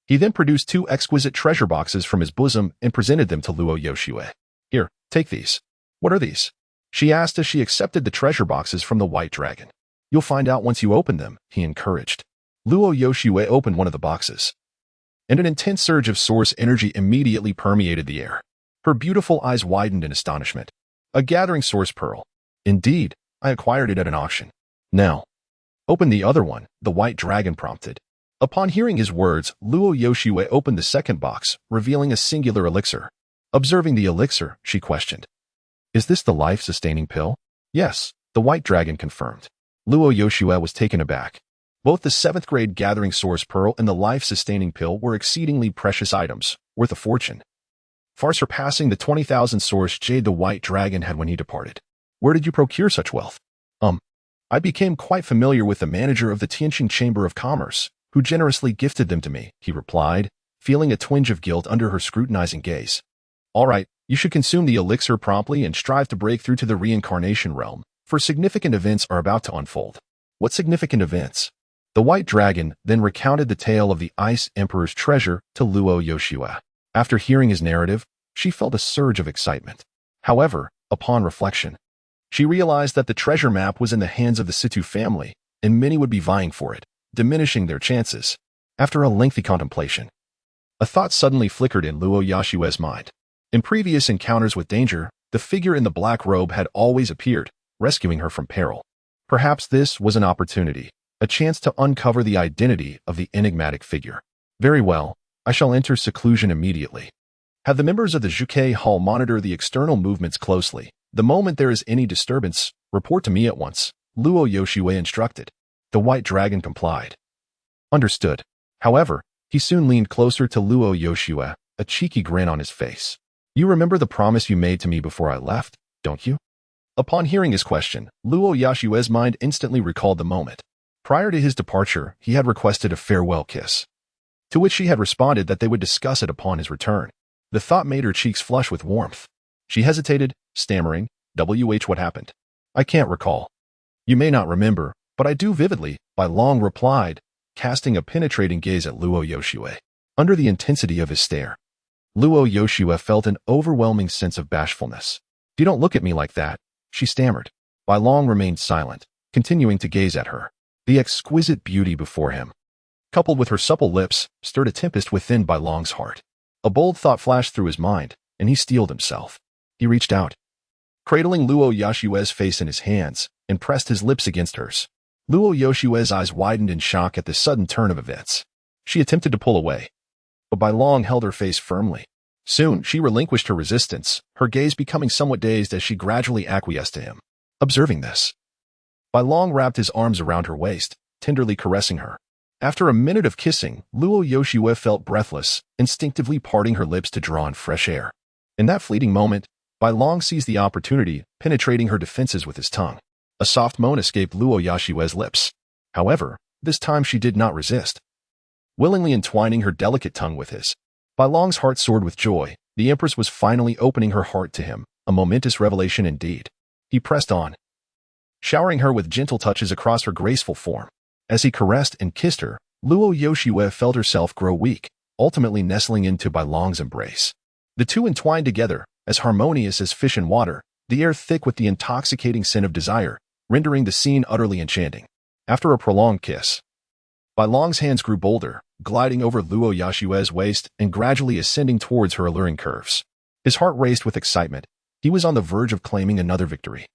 He then produced 2 exquisite treasure boxes from his bosom and presented them to Luo Yoshua. "Here, take these." "What are these?" she asked as she accepted the treasure boxes from the White Dragon. "You'll find out once you open them," he encouraged. Luo Yoshua opened one of the boxes, and an intense surge of source energy immediately permeated the air. Her beautiful eyes widened in astonishment. "A gathering source pearl. Indeed, I acquired it at an auction." "Now, open the other one," the White Dragon prompted. Upon hearing his words, Luo Yoshua opened the second box, revealing a singular elixir. Observing the elixir, she questioned, "Is this the life-sustaining pill?" "Yes," the White Dragon confirmed. Luo Yoshua was taken aback. Both the 7th grade gathering source pearl and the life-sustaining pill were exceedingly precious items, worth a fortune, far surpassing the 20,000 source jade the White Dragon had when he departed. "Where did you procure such wealth?" I became quite familiar with the manager of the Tianqing Chamber of Commerce, who generously gifted them to me, he replied, feeling a twinge of guilt under her scrutinizing gaze. All right, you should consume the elixir promptly and strive to break through to the reincarnation realm, for significant events are about to unfold. What significant events? The White Dragon then recounted the tale of the Ice Emperor's treasure to Luo Yoshua. After hearing his narrative, she felt a surge of excitement. However, upon reflection, she realized that the treasure map was in the hands of the Situ family, and many would be vying for it, diminishing their chances. After a lengthy contemplation, a thought suddenly flickered in Luo Yoshua's mind. In previous encounters with danger, the figure in the black robe had always appeared, rescuing her from peril. Perhaps this was an opportunity, a chance to uncover the identity of the enigmatic figure. Very well, I shall enter seclusion immediately. Have the members of the Zhuke Hall monitor the external movements closely. The moment there is any disturbance, report to me at once, Luo Yoshue instructed. The White Dragon complied. Understood. However, he soon leaned closer to Luo Yoshua, a cheeky grin on his face. You remember the promise you made to me before I left, don't you? Upon hearing his question, Luo Yoshue's mind instantly recalled the moment. Prior to his departure, he had requested a farewell kiss, to which she had responded that they would discuss it upon his return. The thought made her cheeks flush with warmth. She hesitated, stammering, what happened? I can't recall. You may not remember, but I do vividly, Bai Long replied, casting a penetrating gaze at Luo Yoshue. Under the intensity of his stare, Luo Yoshua felt an overwhelming sense of bashfulness. You don't look at me like that, she stammered. Bai Long remained silent, continuing to gaze at her. The exquisite beauty before him, coupled with her supple lips, stirred a tempest within Bai Long's heart. A bold thought flashed through his mind, and he steeled himself. He reached out, cradling Luo Yoshue's face in his hands, and pressed his lips against hers. Luo Yoshue's eyes widened in shock at this sudden turn of events. She attempted to pull away, but Bai Long held her face firmly. Soon, she relinquished her resistance, her gaze becoming somewhat dazed as she gradually acquiesced to him. Observing this, Bai Long wrapped his arms around her waist, tenderly caressing her. After a minute of kissing, Luo Yoshue felt breathless, instinctively parting her lips to draw in fresh air. In that fleeting moment, Bai Long seized the opportunity, penetrating her defenses with his tongue. A soft moan escaped Luo Yoshue's lips. However, this time she did not resist. Willingly entwining her delicate tongue with his, Bai Long's heart soared with joy. The Empress was finally opening her heart to him, a momentous revelation indeed. He pressed on, showering her with gentle touches across her graceful form. As he caressed and kissed her, Luo Yoshue felt herself grow weak, ultimately nestling into Bai Long's embrace. The two entwined together, as harmonious as fish and water, the air thick with the intoxicating scent of desire, rendering the scene utterly enchanting. After a prolonged kiss, Bai Long's hands grew bolder, gliding over Luo Yoshue's waist and gradually ascending towards her alluring curves. His heart raced with excitement. He was on the verge of claiming another victory.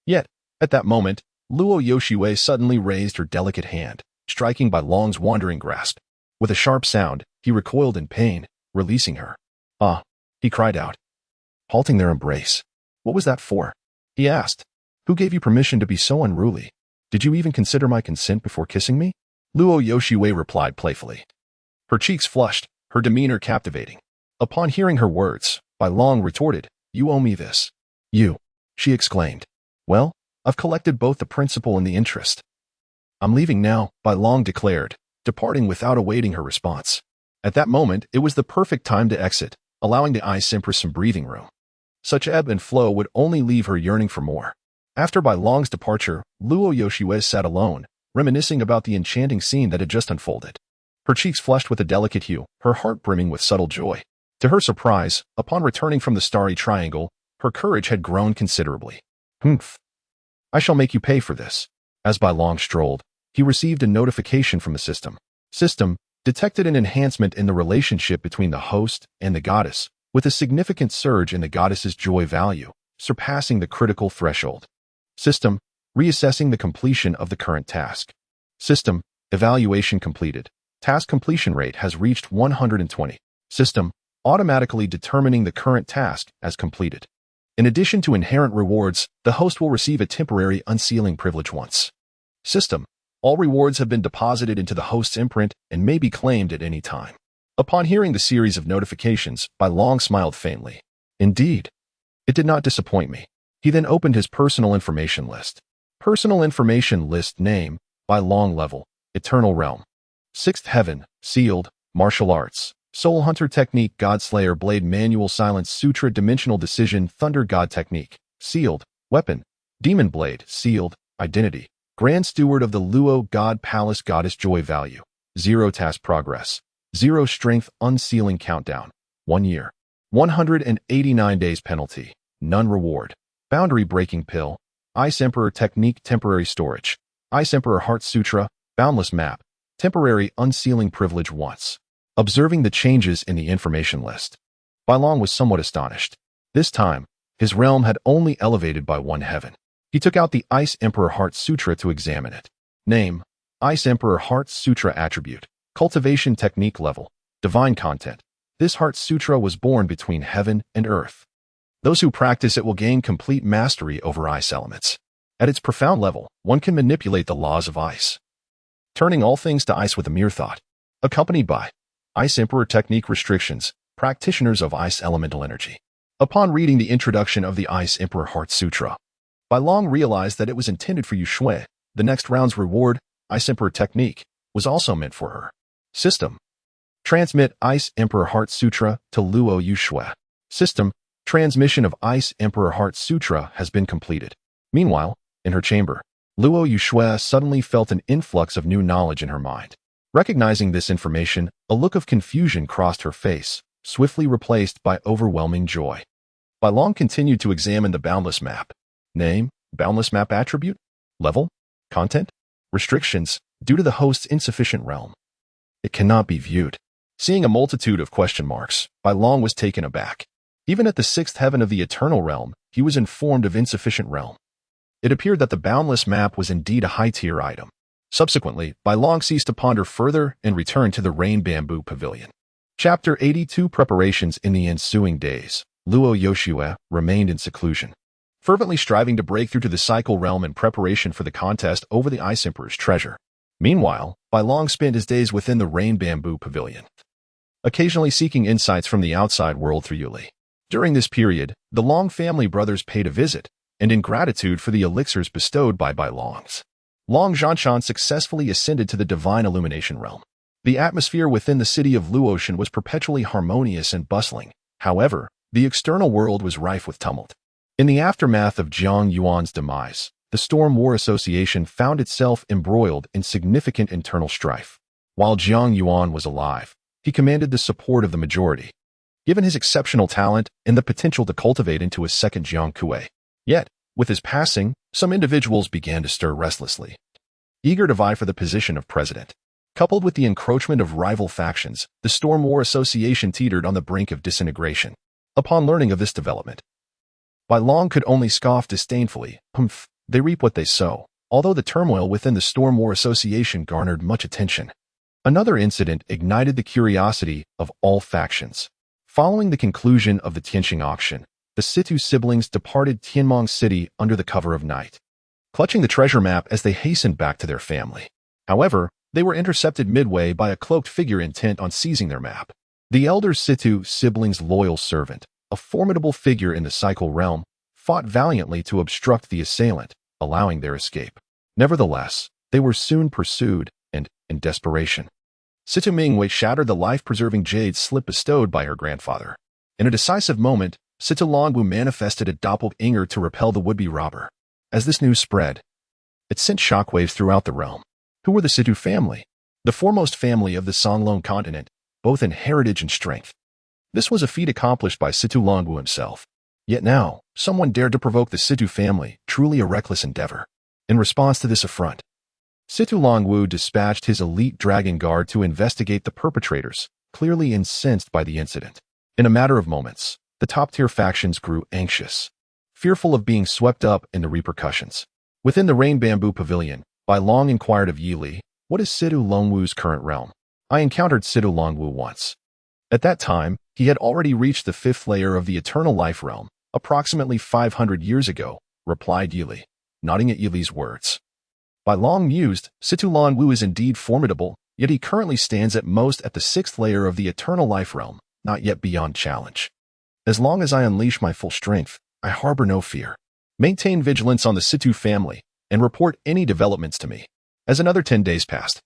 Yet, at that moment, Luo Yoshue suddenly raised her delicate hand, striking Bai Long's wandering grasp. With a sharp sound, he recoiled in pain, releasing her. Ah, he cried out, halting their embrace. What was that for? He asked. Who gave you permission to be so unruly? Did you even consider my consent before kissing me? Luo Yoshue replied playfully. Her cheeks flushed, her demeanor captivating. Upon hearing her words, Bai Long retorted, You owe me this. You, she exclaimed. Well, I've collected both the principal and the interest. I'm leaving now, Bai Long declared, departing without awaiting her response. At that moment, it was the perfect time to exit, allowing the Ice Empress some breathing room. Such ebb and flow would only leave her yearning for more. After Bai Long's departure, Luo Yoshue sat alone, reminiscing about the enchanting scene that had just unfolded. Her cheeks flushed with a delicate hue, her heart brimming with subtle joy. To her surprise, upon returning from the Starry Triangle, her courage had grown considerably. Humph. I shall make you pay for this. As Bai Long strolled, he received a notification from the system. System detected an enhancement in the relationship between the host and the goddess, with a significant surge in the goddess's joy value, surpassing the critical threshold. System reassessing the completion of the current task. System evaluation completed. Task completion rate has reached 120. System automatically determining the current task as completed. In addition to inherent rewards, the host will receive a temporary unsealing privilege once. System all rewards have been deposited into the host's imprint and may be claimed at any time. Upon hearing the series of notifications, Bai Long smiled faintly. Indeed, it did not disappoint me. He then opened his personal information list. Personal information list name, by long level, eternal realm. Sixth heaven, sealed, martial arts. Soul hunter technique, God slayer blade manual silence sutra dimensional decision thunder god technique, sealed, weapon, demon blade, sealed, identity. Grand steward of the Luo god palace goddess joy value. 0 task progress. 0 strength unsealing countdown. 1 year. 189 days penalty. None reward. Boundary breaking pill. Ice Emperor technique temporary storage. Ice Emperor heart sutra, boundless map. Temporary unsealing privilege once. Observing the changes in the information list, Bailong was somewhat astonished. This time, his realm had only elevated by 1 heaven. He took out the Ice Emperor Heart Sutra to examine it. Name, Ice Emperor Heart Sutra attribute, cultivation technique level, divine content. This Heart Sutra was born between heaven and earth. Those who practice it will gain complete mastery over ice elements. At its profound level, one can manipulate the laws of ice, turning all things to ice with a mere thought. Accompanied by Ice Emperor Technique Restrictions, Practitioners of Ice Elemental Energy. Upon reading the introduction of the Ice Emperor Heart Sutra, Bailong realized that it was intended for Yu Shui. The next round's reward, Ice Emperor Technique, was also meant for her. System. Transmit Ice Emperor Heart Sutra to Luo Yu Shui. System. Transmission of Ice Emperor Heart Sutra has been completed. Meanwhile, in her chamber, Luo Yu Shui suddenly felt an influx of new knowledge in her mind. Recognizing this information, a look of confusion crossed her face, swiftly replaced by overwhelming joy. Bailong continued to examine the boundless map. Name, boundless map attribute, level, content, restrictions, due to the host's insufficient realm. It cannot be viewed. Seeing a multitude of question marks, Bailong was taken aback. Even at the 6th heaven of the eternal realm, he was informed of insufficient realm. It appeared that the boundless map was indeed a high-tier item. Subsequently, Bailong ceased to ponder further and returned to the Rain Bamboo Pavilion. Chapter 82 Preparations. In the ensuing days, Luo Yoshue remained in seclusion, fervently striving to break through to the cycle realm in preparation for the contest over the Ice Emperor's treasure. Meanwhile, Bailong spent his days within the Rain Bamboo Pavilion, occasionally seeking insights from the outside world through Yuli. During this period, the Long family brothers paid a visit, and in gratitude for the elixirs bestowed by Bailong's, Long Zhanshan successfully ascended to the divine illumination realm. The atmosphere within the city of Luotian was perpetually harmonious and bustling. However, the external world was rife with tumult. In the aftermath of Jiang Yuan's demise, the Storm War Association found itself embroiled in significant internal strife. While Jiang Yuan was alive, he commanded the support of the majority, given his exceptional talent and the potential to cultivate into a second Jiang Kuei. Yet, with his passing, some individuals began to stir restlessly, eager to vie for the position of president. Coupled with the encroachment of rival factions, the Storm War Association teetered on the brink of disintegration. Upon learning of this development, Bailong could only scoff disdainfully. They reap what they sow. Although the turmoil within the Storm War Association garnered much attention, another incident ignited the curiosity of all factions. Following the conclusion of the Tianqing auction, the Situ siblings departed Tianmong City under the cover of night, clutching the treasure map as they hastened back to their family. However, they were intercepted midway by a cloaked figure intent on seizing their map. The elder Situ siblings' loyal servant, a formidable figure in the cycle realm, fought valiantly to obstruct the assailant, allowing their escape. Nevertheless, they were soon pursued, and, in desperation, Situ Mingwei shattered the life-preserving jade slip bestowed by her grandfather. In a decisive moment, Situ Longwu manifested a doppelganger to repel the would-be robber. As this news spread, it sent shockwaves throughout the realm. Who were the Situ family? The foremost family of the Songlong continent, both in heritage and strength. This was a feat accomplished by Situ Longwu himself. Yet now, someone dared to provoke the Situ family, truly a reckless endeavor. In response to this affront, Situ Longwu dispatched his elite dragon guard to investigate the perpetrators, clearly incensed by the incident. In a matter of moments, the top-tier factions grew anxious, fearful of being swept up in the repercussions. Within the Rain Bamboo Pavilion, Bailong inquired of Yili, "What is Situ Longwu's current realm?" "I encountered Situ Longwu once. At that time, he had already reached the 5th layer of the Eternal Life realm, approximately 500 years ago," replied Yili, nodding at Yili's words. Bailong mused, Situ Longwu is indeed formidable, yet he currently stands at most at the 6th layer of the Eternal Life realm, not yet beyond challenge. As long as I unleash my full strength, I harbor no fear. Maintain vigilance on the Situ family. and report any developments to me. As another 10 days passed,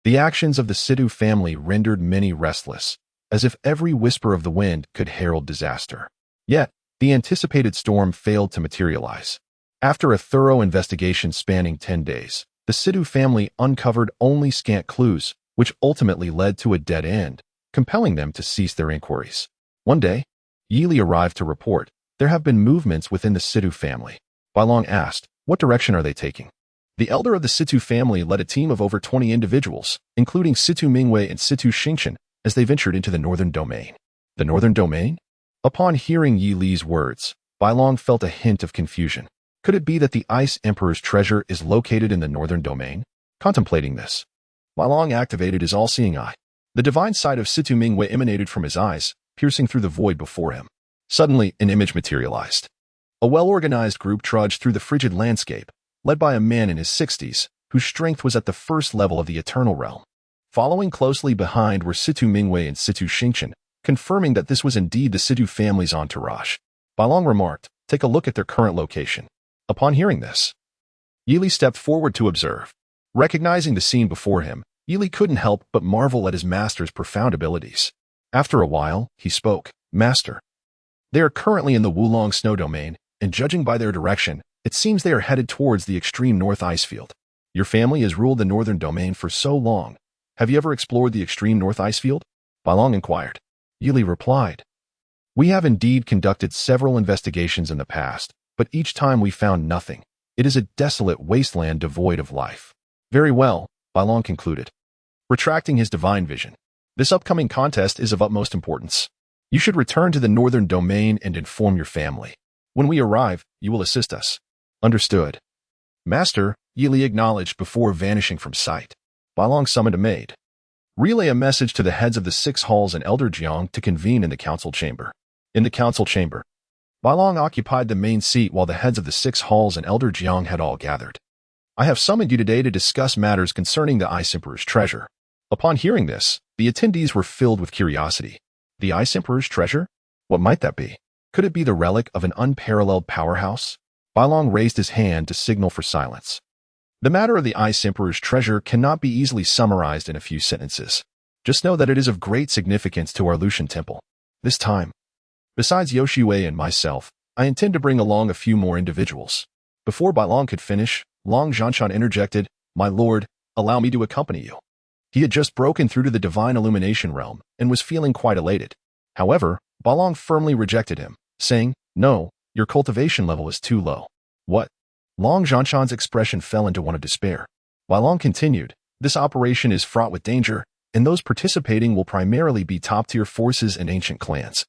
the actions of the Sidhu family rendered many restless, as if every whisper of the wind could herald disaster. Yet, the anticipated storm failed to materialize. After a thorough investigation spanning 10 days, the Sidhu family uncovered only scant clues, which ultimately led to a dead end, compelling them to cease their inquiries. One day, Yili arrived to report, "There have been movements within the Sidhu family." Bailong asked, "What direction are they taking?" The elder of the Sidhu family led a team of over 20 individuals, including Sidhu Mingwei and Sidhu Xingqian, as they ventured into the northern domain. The northern domain? Upon hearing Yi Li's words, Bailong felt a hint of confusion. Could it be that the Ice Emperor's treasure is located in the northern domain? Contemplating this, Bailong activated his all-seeing eye. The divine sight of Sidhu Mingwei emanated from his eyes, piercing through the void before him. Suddenly, an image materialized. A well-organized group trudged through the frigid landscape, led by a man in his 60s, whose strength was at the first level of the eternal realm. Following closely behind were Sidhu Mingwei and Sidhu Xingqian, confirming that this was indeed the Sidhu family's entourage. Bailong remarked, "Take a look at their current location." Upon hearing this, Yili stepped forward to observe. Recognizing the scene before him, Yili couldn't help but marvel at his master's profound abilities. After a while, he spoke, "Master, they are currently in the Wulong snow domain, and judging by their direction, it seems they are headed towards the extreme north ice field. Your family has ruled the northern domain for so long. Have you ever explored the extreme north ice field?" Bailong inquired. Yili replied, "We have indeed conducted several investigations in the past, but each time we found nothing. It is a desolate wasteland devoid of life." "Very well," Bailong concluded, retracting his divine vision. "This upcoming contest is of utmost importance. You should return to the northern domain and inform your family. When we arrive, you will assist us." "Understood." "Master," Yili acknowledged before vanishing from sight. Bailong summoned a maid. "Relay a message to the heads of the 6 halls and Elder Jiang to convene in the council chamber." In the council chamber, Bailong occupied the main seat while the heads of the 6 halls and Elder Jiang had all gathered. "I have summoned you today to discuss matters concerning the Ice Emperor's treasure." Upon hearing this, the attendees were filled with curiosity. The Ice Emperor's treasure? What might that be? Could it be the relic of an unparalleled powerhouse? Bailong raised his hand to signal for silence. The matter of the Ice Emperor's treasure cannot be easily summarized in a few sentences. Just know that it is of great significance to our Lucian temple. This time, besides Yoshiwei and myself, I intend to bring along a few more individuals. Before Bailong could finish, Long Zhanshan interjected, "My lord, allow me to accompany you." He had just broken through to the divine illumination realm and was feeling quite elated. However, Bailong firmly rejected him, saying, "No, your cultivation level is too low." "What?" Long Zhanshan's expression fell into one of despair. Bailong continued, "This operation is fraught with danger, and those participating will primarily be top-tier forces and ancient clans.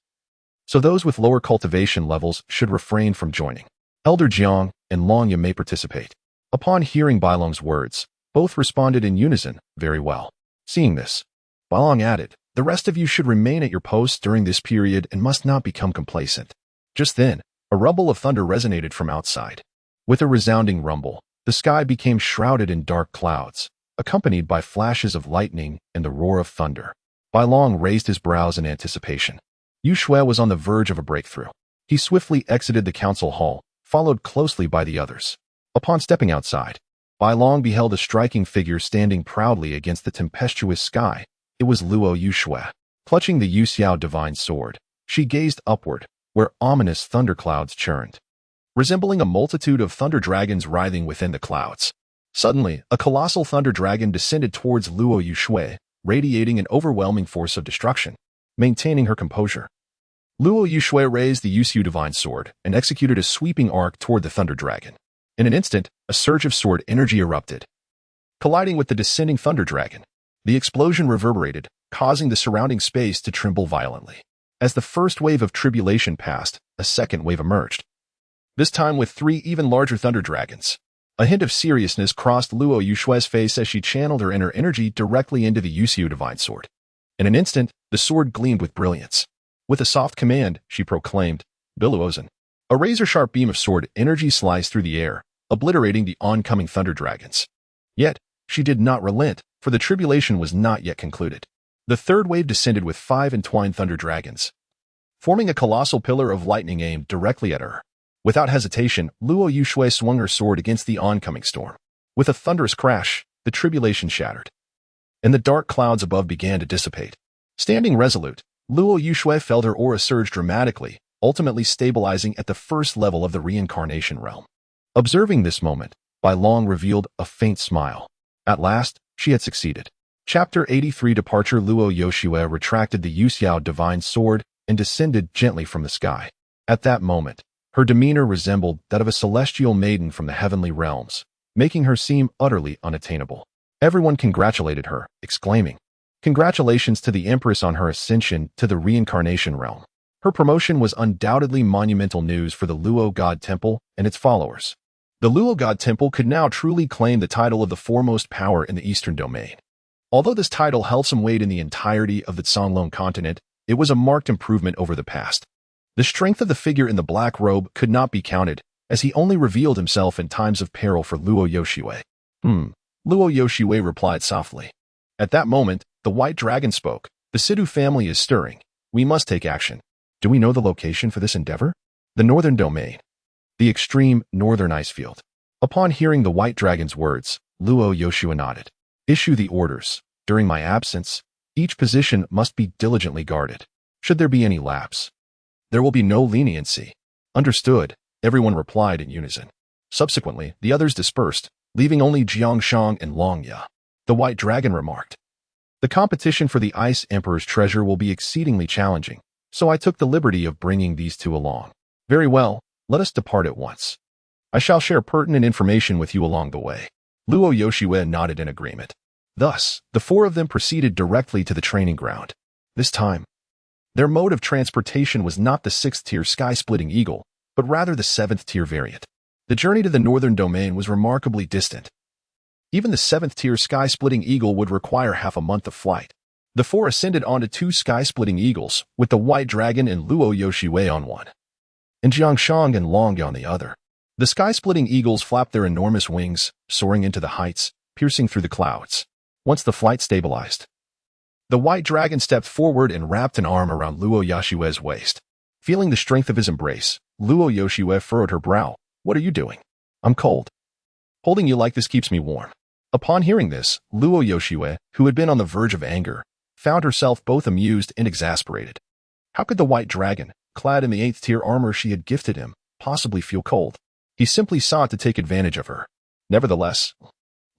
So those with lower cultivation levels should refrain from joining. Elder Jiang and Long Ye may participate." Upon hearing Bailong's words, both responded in unison, "Very well." Seeing this, Bailong added, "The rest of you should remain at your posts during this period and must not become complacent." Just then, a rumble of thunder resonated from outside. With a resounding rumble, the sky became shrouded in dark clouds, accompanied by flashes of lightning and the roar of thunder. Bailong raised his brows in anticipation. Yu Shui was on the verge of a breakthrough. He swiftly exited the council hall, followed closely by the others. Upon stepping outside, Bailong beheld a striking figure standing proudly against the tempestuous sky. It was Luo Yu Shui. Clutching the Yu Xiao divine sword, she gazed upward, where ominous thunderclouds churned, resembling a multitude of thunder dragons writhing within the clouds. Suddenly, a colossal thunder dragon descended towards Luo Yu Shui, radiating an overwhelming force of destruction. Maintaining her composure, Luo Yu Shui raised the Yu Xiu divine sword and executed a sweeping arc toward the thunder dragon. In an instant, a surge of sword energy erupted, colliding with the descending thunder dragon. The explosion reverberated, causing the surrounding space to tremble violently. As the first wave of tribulation passed, a second wave emerged, this time with 3 even larger thunder dragons. A hint of seriousness crossed Luo Yu Shui's face as she channeled her inner energy directly into the Yu Xiu divine sword. In an instant, the sword gleamed with brilliance. With a soft command, she proclaimed, "Biluozen." A razor-sharp beam of sword energy sliced through the air, obliterating the oncoming thunder dragons. Yet, she did not relent, for the tribulation was not yet concluded. The third wave descended with 5 entwined thunder dragons, forming a colossal pillar of lightning aimed directly at her. Without hesitation, Luo Yushui swung her sword against the oncoming storm. With a thunderous crash, the tribulation shattered, and the dark clouds above began to dissipate. Standing resolute, Luo Yushui felt her aura surge dramatically, ultimately stabilizing at the first level of the reincarnation realm. Observing this moment, Bai Long revealed a faint smile. At last, she had succeeded. Chapter 83 Departure Luo Yushui retracted the Yuxiao divine sword and descended gently from the sky. At that moment, her demeanor resembled that of a celestial maiden from the heavenly realms, making her seem utterly unattainable. Everyone congratulated her, exclaiming, "Congratulations to the Empress on her ascension to the reincarnation realm." Her promotion was undoubtedly monumental news for the Luo God Temple and its followers. The Luo God Temple could now truly claim the title of the foremost power in the Eastern Domain. Although this title held some weight in the entirety of the Canlong continent, it was a marked improvement over the past. The strength of the figure in the black robe could not be counted, as he only revealed himself in times of peril for Luo Yushui. Luo Yushui replied softly. At that moment, the white dragon spoke. "The Sidhu family is stirring. We must take action. Do we know the location for this endeavor?" "The Northern Domain. The extreme northern ice field." Upon hearing the white dragon's words, Luo Yushui nodded. "Issue the orders. During my absence, each position must be diligently guarded. Should there be any lapse, there will be no leniency." "Understood," everyone replied in unison. Subsequently, the others dispersed, leaving only Jiangshang and Longya. The white dragon remarked, "The competition for the Ice Emperor's treasure will be exceedingly challenging, so I took the liberty of bringing these two along." "Very well, let us depart at once. I shall share pertinent information with you along the way." Luo Yushui nodded in agreement. Thus, the four of them proceeded directly to the training ground. This time, their mode of transportation was not the 6th-tier sky-splitting eagle, but rather the 7th-tier variant. The journey to the Northern Domain was remarkably distant. Even the 7th-tier sky-splitting eagle would require half a month of flight. The four ascended onto 2 sky-splitting eagles, with the white dragon and Luo Yushui on one, and Jiangshang and Longya on the other. The sky-splitting eagles flapped their enormous wings, soaring into the heights, piercing through the clouds. Once the flight stabilized, the white dragon stepped forward and wrapped an arm around Luo Yushui's waist. Feeling the strength of his embrace, Luo Yushui furrowed her brow. "What are you doing?" "I'm cold. Holding you like this keeps me warm." Upon hearing this, Luo Yushui, who had been on the verge of anger, found herself both amused and exasperated. How could the white dragon, clad in the 8th-tier armor she had gifted him, possibly feel cold? He simply sought to take advantage of her. Nevertheless,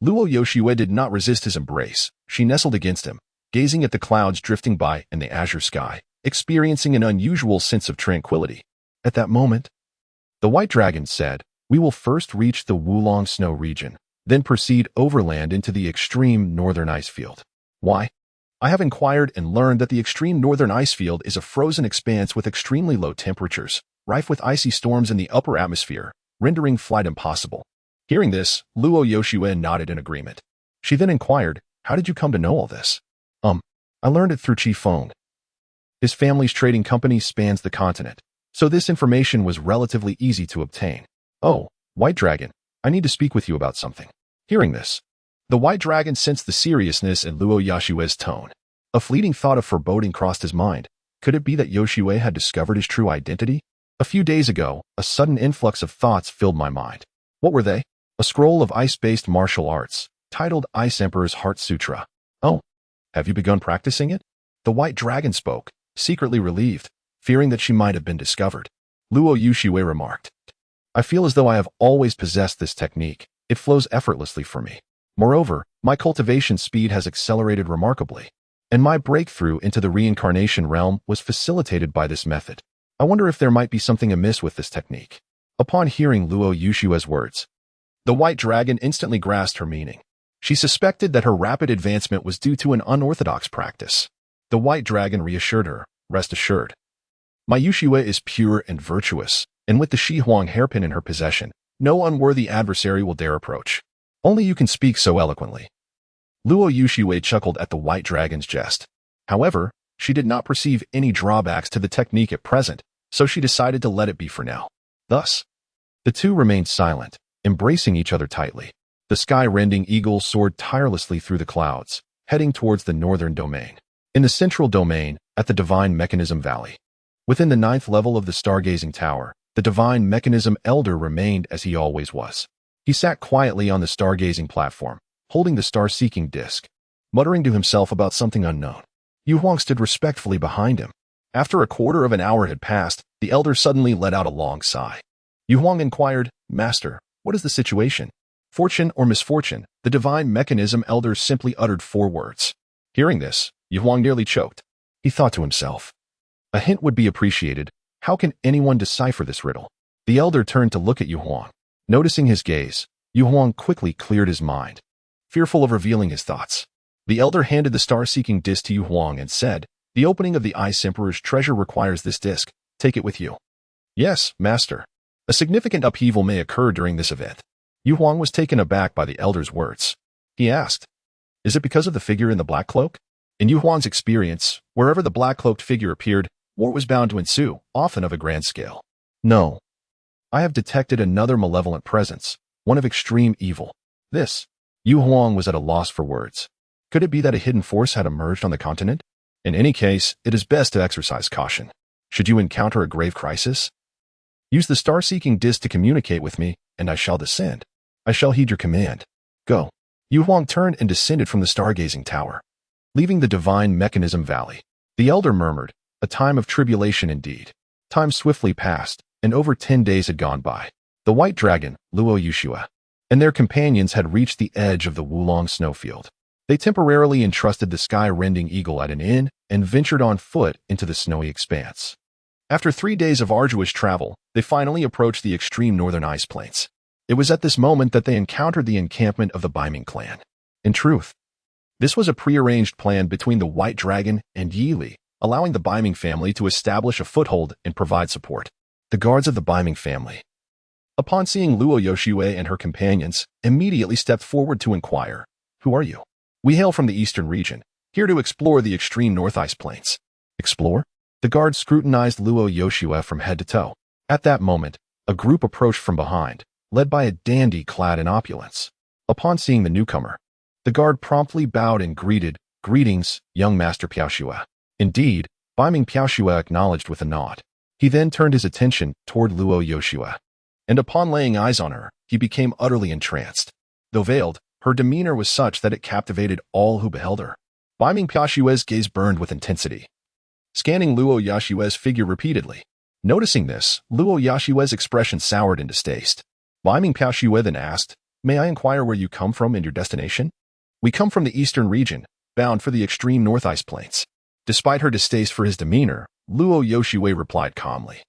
Luo Yushui did not resist his embrace. She nestled against him, gazing at the clouds drifting by in the azure sky, experiencing an unusual sense of tranquility. At that moment, the white dragon said, "We will first reach the Wulong Snow region, then proceed overland into the extreme northern ice field." "Why?" "I have inquired and learned that the extreme northern ice field is a frozen expanse with extremely low temperatures, rife with icy storms in the upper atmosphere, rendering flight impossible." Hearing this, Luo Yushui nodded in agreement. She then inquired, "How did you come to know all this?" I learned it through Chi Feng. His family's trading company spans the continent, so this information was relatively easy to obtain." "Oh, White Dragon, I need to speak with you about something." Hearing this, the white dragon sensed the seriousness in Luo Yushui's tone. A fleeting thought of foreboding crossed his mind. Could it be that Yushui had discovered his true identity? A few days ago, a sudden influx of thoughts filled my mind. What were they? A scroll of ice-based martial arts, titled Ice Emperor's Heart Sutra. "Oh, have you begun practicing it?" The white dragon spoke, secretly relieved, fearing that she might have been discovered. Luo Yushui remarked, "I feel as though I have always possessed this technique. It flows effortlessly for me. Moreover, my cultivation speed has accelerated remarkably, and my breakthrough into the reincarnation realm was facilitated by this method. I wonder if there might be something amiss with this technique." Upon hearing Luo Yushui's words, the white dragon instantly grasped her meaning. She suspected that her rapid advancement was due to an unorthodox practice. The white dragon reassured her, "Rest assured. My Yushui is pure and virtuous, and with the Shi Huang hairpin in her possession, no unworthy adversary will dare approach. Only you can speak so eloquently." Luo Yushui chuckled at the white dragon's jest. However, she did not perceive any drawbacks to the technique at present, so she decided to let it be for now. Thus, the two remained silent, embracing each other tightly. The sky-rending eagle soared tirelessly through the clouds, heading towards the northern domain. In the central domain, at the Divine Mechanism Valley, within the 9th level of the Stargazing Tower, The divine mechanism elder remained as he always was. He sat quietly on the stargazing platform, holding the star-seeking disc, muttering to himself about something unknown. Yu Huang stood respectfully behind him. After a quarter of an hour had passed, the elder suddenly let out a long sigh. Yu Huang inquired, "Master, what is the situation?" "Fortune or misfortune," the divine mechanism elder simply uttered 4 words. Hearing this, Yu Huang nearly choked. He thought to himself, a hint would be appreciated. How can anyone decipher this riddle? The elder turned to look at Yu Huang. Noticing his gaze, Yu Huang quickly cleared his mind, fearful of revealing his thoughts. The elder handed the star-seeking disc to Yu Huang and said, "The opening of the Ice Emperor's treasure requires this disc. Take it with you." "Yes, master." A significant upheaval may occur during this event. Yu Huang was taken aback by the elder's words. He asked, "Is it because of the figure in the black cloak?" In Yu Huang's experience, wherever the black-cloaked figure appeared, war was bound to ensue, often of a grand scale. "No. I have detected another malevolent presence, one of extreme evil." This. Yu Huang was at a loss for words. Could it be that a hidden force had emerged on the continent? In any case, it is best to exercise caution. Should you encounter a grave crisis, use the star-seeking disc to communicate with me, and I shall descend. I shall heed your command. Go. Yu Huang turned and descended from the stargazing tower. Leaving the divine mechanism valley, the elder murmured, "A time of tribulation indeed." Time swiftly passed, and over 10 days had gone by. The white dragon, Luo Yushua, and their companions had reached the edge of the Wulong snowfield. They temporarily entrusted the sky-rending eagle at an inn and ventured on foot into the snowy expanse. After 3 days of arduous travel, they finally approached the extreme northern ice plains. It was at this moment that they encountered the encampment of the Baiming clan. In truth, this was a prearranged plan between the White Dragon and Yi Li, allowing the Baiming family to establish a foothold and provide support. The guards of the Baiming family, upon seeing Luo Yoshue and her companions, immediately stepped forward to inquire, "Who are you?" "We hail from the eastern region, here to explore the extreme north ice plains." "Explore?" The guard scrutinized Luo Yoshua from head to toe. At that moment, a group approached from behind, led by a dandy clad in opulence. Upon seeing the newcomer, the guard promptly bowed and greeted, "Greetings, young Master Piaoxue." Indeed, Baiming Piaoxue acknowledged with a nod. He then turned his attention toward Luo Yoshua, and upon laying eyes on her, he became utterly entranced. Though veiled, her demeanor was such that it captivated all who beheld her. Baiming Piaoxue's gaze burned with intensity, scanning Luo Yoshue's figure repeatedly. Noticing this, Luo Yoshue's expression soured in distaste. Baiming Piaoxue then asked, "May I inquire where you come from and your destination?" "We come from the eastern region, bound for the extreme north ice plains." Despite her distaste for his demeanor, Luo Yoshue replied calmly,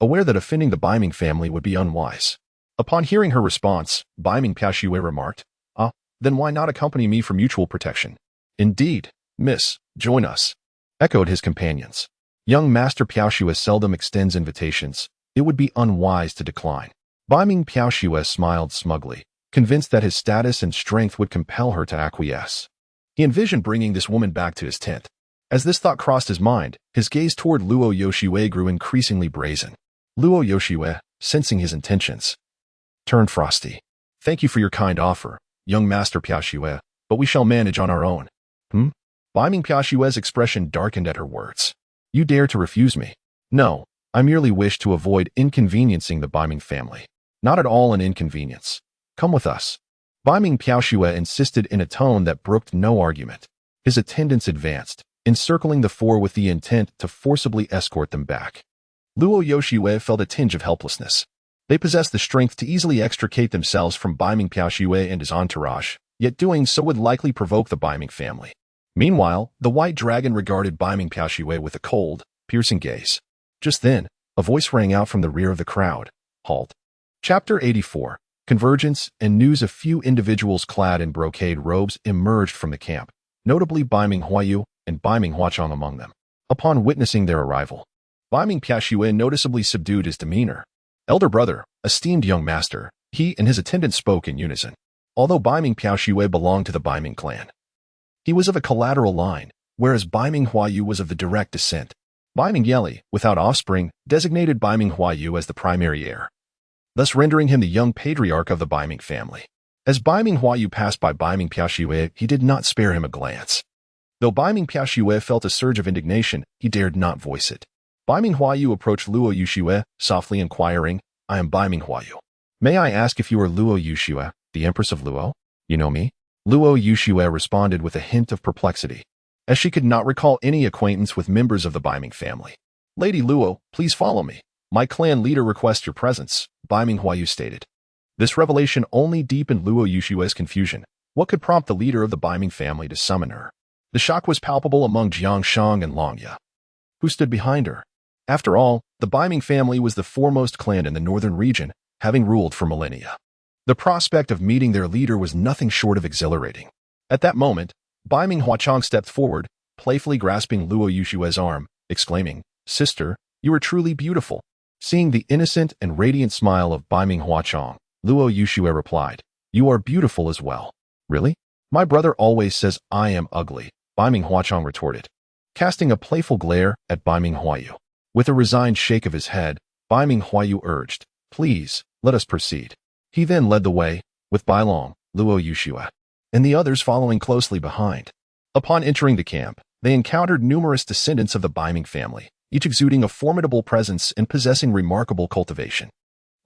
aware that offending the Baiming family would be unwise. Upon hearing her response, Baiming Piaoxue remarked, "Ah, then why not accompany me for mutual protection?" "Indeed, miss, join us," echoed his companions. Young Master Piaoxue seldom extends invitations. It would be unwise to decline. Baiming Piaoxue smiled smugly, convinced that his status and strength would compel her to acquiesce. He envisioned bringing this woman back to his tent. As this thought crossed his mind, his gaze toward Luo Yoshue grew increasingly brazen. Luo Yoshue, sensing his intentions, turned frosty. "Thank you for your kind offer, young Master Piaoxue, but we shall manage on our own." Baiming Piaoxue's expression darkened at her words. "You dare to refuse me?" "No, I merely wish to avoid inconveniencing the Baiming family." "Not at all an inconvenience. Come with us." Baiming Piaoxue insisted in a tone that brooked no argument. His attendants advanced, encircling the four with the intent to forcibly escort them back. Luo Yoshue felt a tinge of helplessness. They possessed the strength to easily extricate themselves from Baiming Piaoxue and his entourage, yet doing so would likely provoke the Baiming family. Meanwhile, the white dragon regarded Baiming Piaoxue with a cold, piercing gaze. Just then, a voice rang out from the rear of the crowd. Halt. Chapter 84. Convergence and news. A few individuals clad in brocade robes emerged from the camp, notably Baiming Huayu and Baiming Huachong among them. Upon witnessing their arrival, Baiming Piaoxue noticeably subdued his demeanor. "Elder brother, esteemed young master," he and his attendant spoke in unison. Although Baiming Piaoxue belonged to the Baiming clan, he was of a collateral line, whereas Baiming Huayu was of the direct descent. Baiming Yeli, without offspring, designated Baiming Huayu as the primary heir, thus rendering him the young patriarch of the Baiming family. As Baiming Huayu passed by Baiming Piaoxue, he did not spare him a glance. Though Baiming Piaoxue felt a surge of indignation, he dared not voice it. Bai Minghuayu approached Luo Yuxue, softly inquiring, I am Bai Minghuayu. May I ask if you are Luo Yuxue, the Empress of Luo? You know me? Luo Yuxue responded with a hint of perplexity, as she could not recall any acquaintance with members of the Bai Ming family. Lady Luo, please follow me. My clan leader requests your presence, Bai Minghuayu stated. This revelation only deepened Luo Yuxue's confusion. What could prompt the leader of the Bai Ming family to summon her? The shock was palpable among Jiang Shang and Long Ya, who stood behind her. After all, the Bai Ming family was the foremost clan in the northern region, having ruled for millennia. The prospect of meeting their leader was nothing short of exhilarating. At that moment, Bai Ming Huachang stepped forward, playfully grasping Luo Yushue's arm, exclaiming, Sister, you are truly beautiful. Seeing the innocent and radiant smile of Bai Ming Huachang, Luo Yushue replied, You are beautiful as well. Really? My brother always says I am ugly, Bai Ming Huachang retorted, casting a playful glare at Bai Ming Huayu. With a resigned shake of his head, Bai Ming Huayu urged, Please, let us proceed. He then led the way, with Bai Long, Luo Yushue, and the others following closely behind. Upon entering the camp, they encountered numerous descendants of the Bai Ming family, each exuding a formidable presence and possessing remarkable cultivation.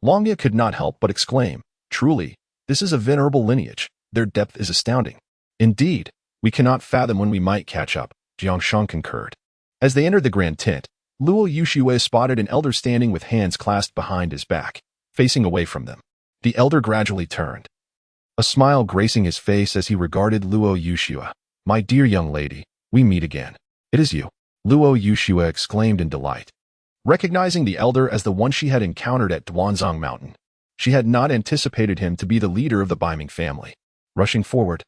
Longya could not help but exclaim, Truly, this is a venerable lineage. Their depth is astounding. Indeed, we cannot fathom when we might catch up, Jiang Shang concurred. As they entered the grand tent, Luo Yushue spotted an elder standing with hands clasped behind his back, facing away from them. The elder gradually turned, a smile gracing his face as he regarded Luo Yushue. My dear young lady, we meet again. It is you, Luo Yushue exclaimed in delight. Recognizing the elder as the one she had encountered at Duanzong Mountain, she had not anticipated him to be the leader of the Bai Ming family. Rushing forward,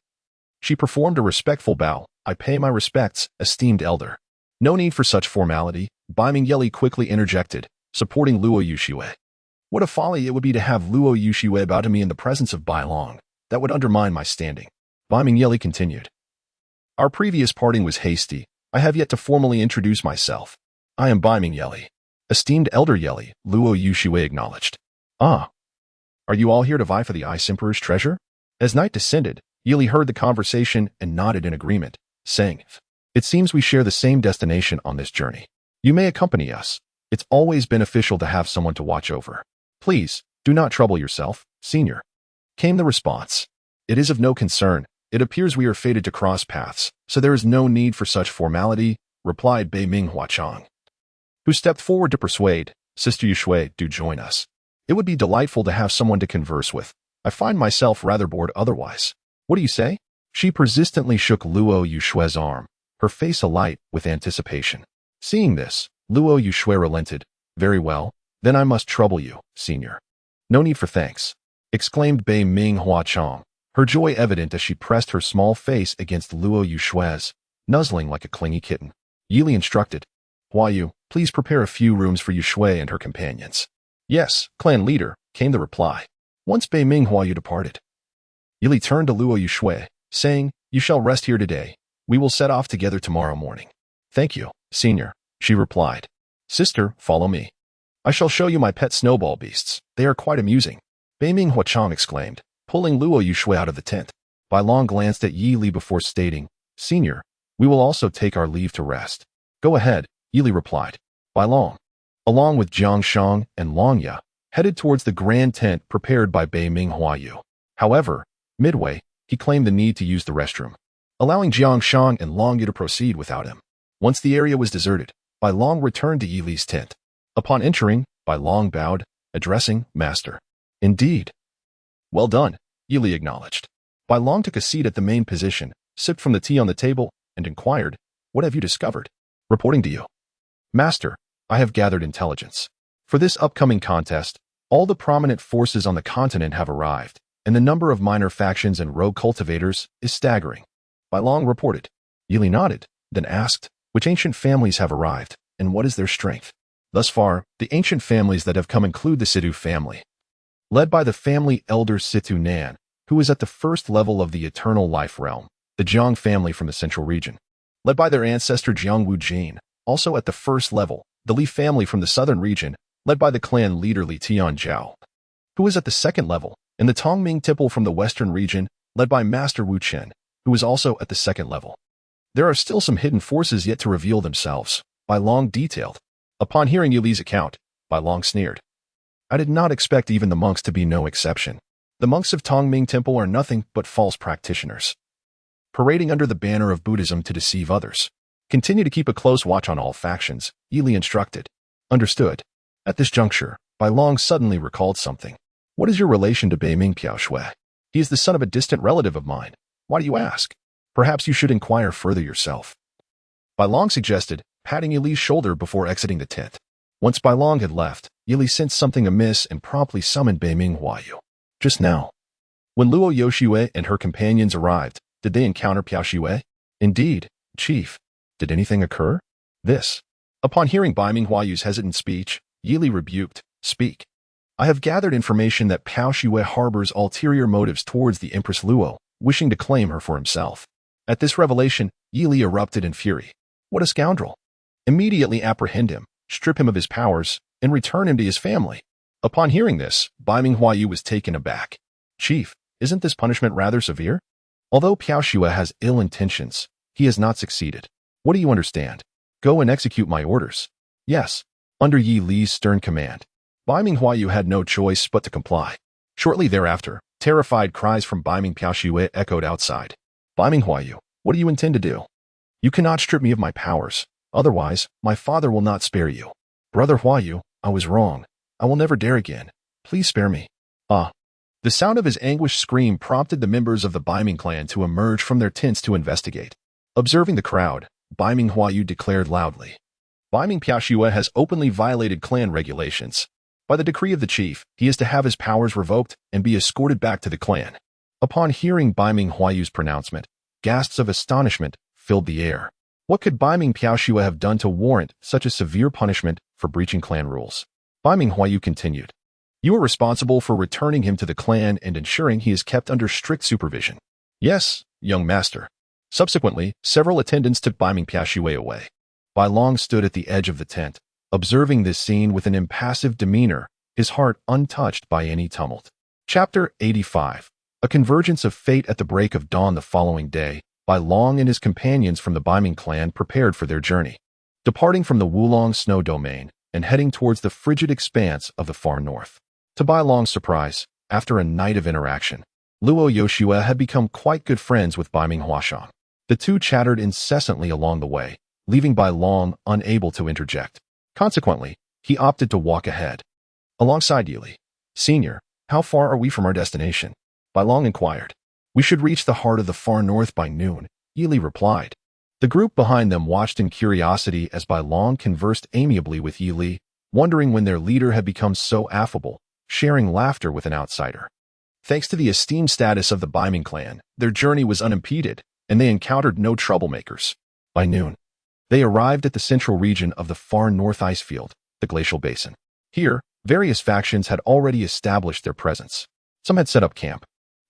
she performed a respectful bow. I pay my respects, esteemed elder. No need for such formality, Bai Ming Yeli quickly interjected, supporting Luo Yushue. What a folly it would be to have Luo Yushue bow to me in the presence of Bai Long. That would undermine my standing. Bai Ming Yeli continued. Our previous parting was hasty. I have yet to formally introduce myself. I am Bai Ming Yeli. Esteemed elder Yeli, Luo Yushue acknowledged. Ah. Are you all here to vie for the Ice Emperor's treasure? As night descended, Yili heard the conversation and nodded in agreement, saying, It seems we share the same destination on this journey. You may accompany us. It's always beneficial to have someone to watch over. Please, do not trouble yourself, senior. Came the response. It is of no concern. It appears we are fated to cross paths, so there is no need for such formality, replied Bei Ming Huachang, who stepped forward to persuade, Sister Yushue, do join us. It would be delightful to have someone to converse with. I find myself rather bored otherwise. What do you say? She persistently shook Luo Yushue's arm, her face alight with anticipation. Seeing this, Luo Yushue relented. Very well, then I must trouble you, senior. No need for thanks, exclaimed Bei Ming Huachang, her joy evident as she pressed her small face against Luo Yushue's, nuzzling like a clingy kitten. Yili instructed, Huayu, please prepare a few rooms for Yushue and her companions. Yes, clan leader, came the reply. Once Bei Ming Huayu departed, Yili turned to Luo Yushue, saying, You shall rest here today. We will set off together tomorrow morning. Thank you, senior, she replied. Sister, follow me. I shall show you my pet snowball beasts. They are quite amusing. Bei Ming Huachang exclaimed, pulling Luo Yushue out of the tent. Bai Long glanced at Yi Li before stating, Senior, we will also take our leave to rest. Go ahead, Yi Li replied. Bai Long, along with Jiang Shang and Long Ya, headed towards the grand tent prepared by Bei Ming Huayu. However, midway, he claimed the need to use the restroom, allowing Jiang Shang and Long Ya to proceed without him. Once the area was deserted, Bai Long returned to Yi Li's tent. Upon entering, Bai Long bowed, addressing Master. Indeed. Well done, Yi Li acknowledged. Bai Long took a seat at the main position, sipped from the tea on the table, and inquired, What have you discovered? Reporting to you. Master, I have gathered intelligence. For this upcoming contest, all the prominent forces on the continent have arrived, and the number of minor factions and rogue cultivators is staggering. Bai Long reported. Yi Li nodded, then asked, Which ancient families have arrived, and what is their strength? Thus far, the ancient families that have come include the Situ family, led by the family elder Situ Nan, who is at the first level of the eternal life realm, the Jiang family from the central region, led by their ancestor Jiang Wu Jin, also at the first level, the Li family from the southern region, led by the clan leader Li Tian Zhao, who is at the second level, and the Tongming Tipple from the western region, led by Master Wu Chen, who is also at the second level. There are still some hidden forces yet to reveal themselves, Bai Long detailed. Upon hearing Yili's account, Bai Long sneered. I did not expect even the monks to be no exception. The monks of Tongming Temple are nothing but false practitioners, parading under the banner of Buddhism to deceive others. Continue to keep a close watch on all factions, Yili instructed. Understood. At this juncture, Bai Long suddenly recalled something. What is your relation to Beiming Piaoshui? He is the son of a distant relative of mine. Why do you ask? Perhaps you should inquire further yourself. Bai Long suggested, patting Yili's shoulder before exiting the tent. Once Bai Long had left, Yili sensed something amiss and promptly summoned Beiming Huayu. Just now. When Luo Yoshue and her companions arrived, did they encounter Piaoshui? Indeed, Chief. Did anything occur? This. Upon hearing Beiming Huayu's hesitant speech, Yili rebuked, Speak. I have gathered information that Piaoshui harbors ulterior motives towards the Empress Luo, wishing to claim her for himself. At this revelation, Yili erupted in fury. What a scoundrel! Immediately apprehend him, strip him of his powers, and return him to his family. Upon hearing this, Beiming Huayu was taken aback. Chief, isn't this punishment rather severe? Although Piaoshui has ill intentions, he has not succeeded. What do you understand? Go and execute my orders. Yes. Under Yi Li's stern command, Beiming Huayu had no choice but to comply. Shortly thereafter, terrified cries from Beiming Piaoshui echoed outside. Beiming Huayu, what do you intend to do? You cannot strip me of my powers. Otherwise, my father will not spare you. Brother Huayu, I was wrong. I will never dare again. Please spare me. Ah. The sound of his anguished scream prompted the members of the Beiming clan to emerge from their tents to investigate. Observing the crowd, Beiming Huayu declared loudly. Beiming Piaoshui has openly violated clan regulations. By the decree of the chief, he is to have his powers revoked and be escorted back to the clan. Upon hearing Beiming Huayu's pronouncement, gasps of astonishment filled the air. What could Beiming Piaoshui have done to warrant such a severe punishment for breaching clan rules? Beiming Huayu continued. You are responsible for returning him to the clan and ensuring he is kept under strict supervision. Yes, young master. Subsequently, several attendants took Beiming Piaoshui away. Bai Long stood at the edge of the tent, observing this scene with an impassive demeanor, his heart untouched by any tumult. Chapter 85. A convergence of fate. At the break of dawn the following day, Bai Long and his companions from the Beiming clan prepared for their journey. Departing from the Wulong snow domain and heading towards the frigid expanse of the far north. To Bai Long's surprise, after a night of interaction, Luo Yoshue had become quite good friends with Beiming Huashan. The two chattered incessantly along the way, leaving Bai Long unable to interject. Consequently, he opted to walk ahead. Alongside Yili. Senior, how far are we from our destination? Bai Long inquired. We should reach the heart of the far north by noon, Yili replied. The group behind them watched in curiosity as Bai Long conversed amiably with Yili, wondering when their leader had become so affable, sharing laughter with an outsider. Thanks to the esteemed status of the Beiming clan, their journey was unimpeded, and they encountered no troublemakers. By noon, they arrived at the central region of the far north ice field, the glacial basin. Here, various factions had already established their presence. Some had set up camp,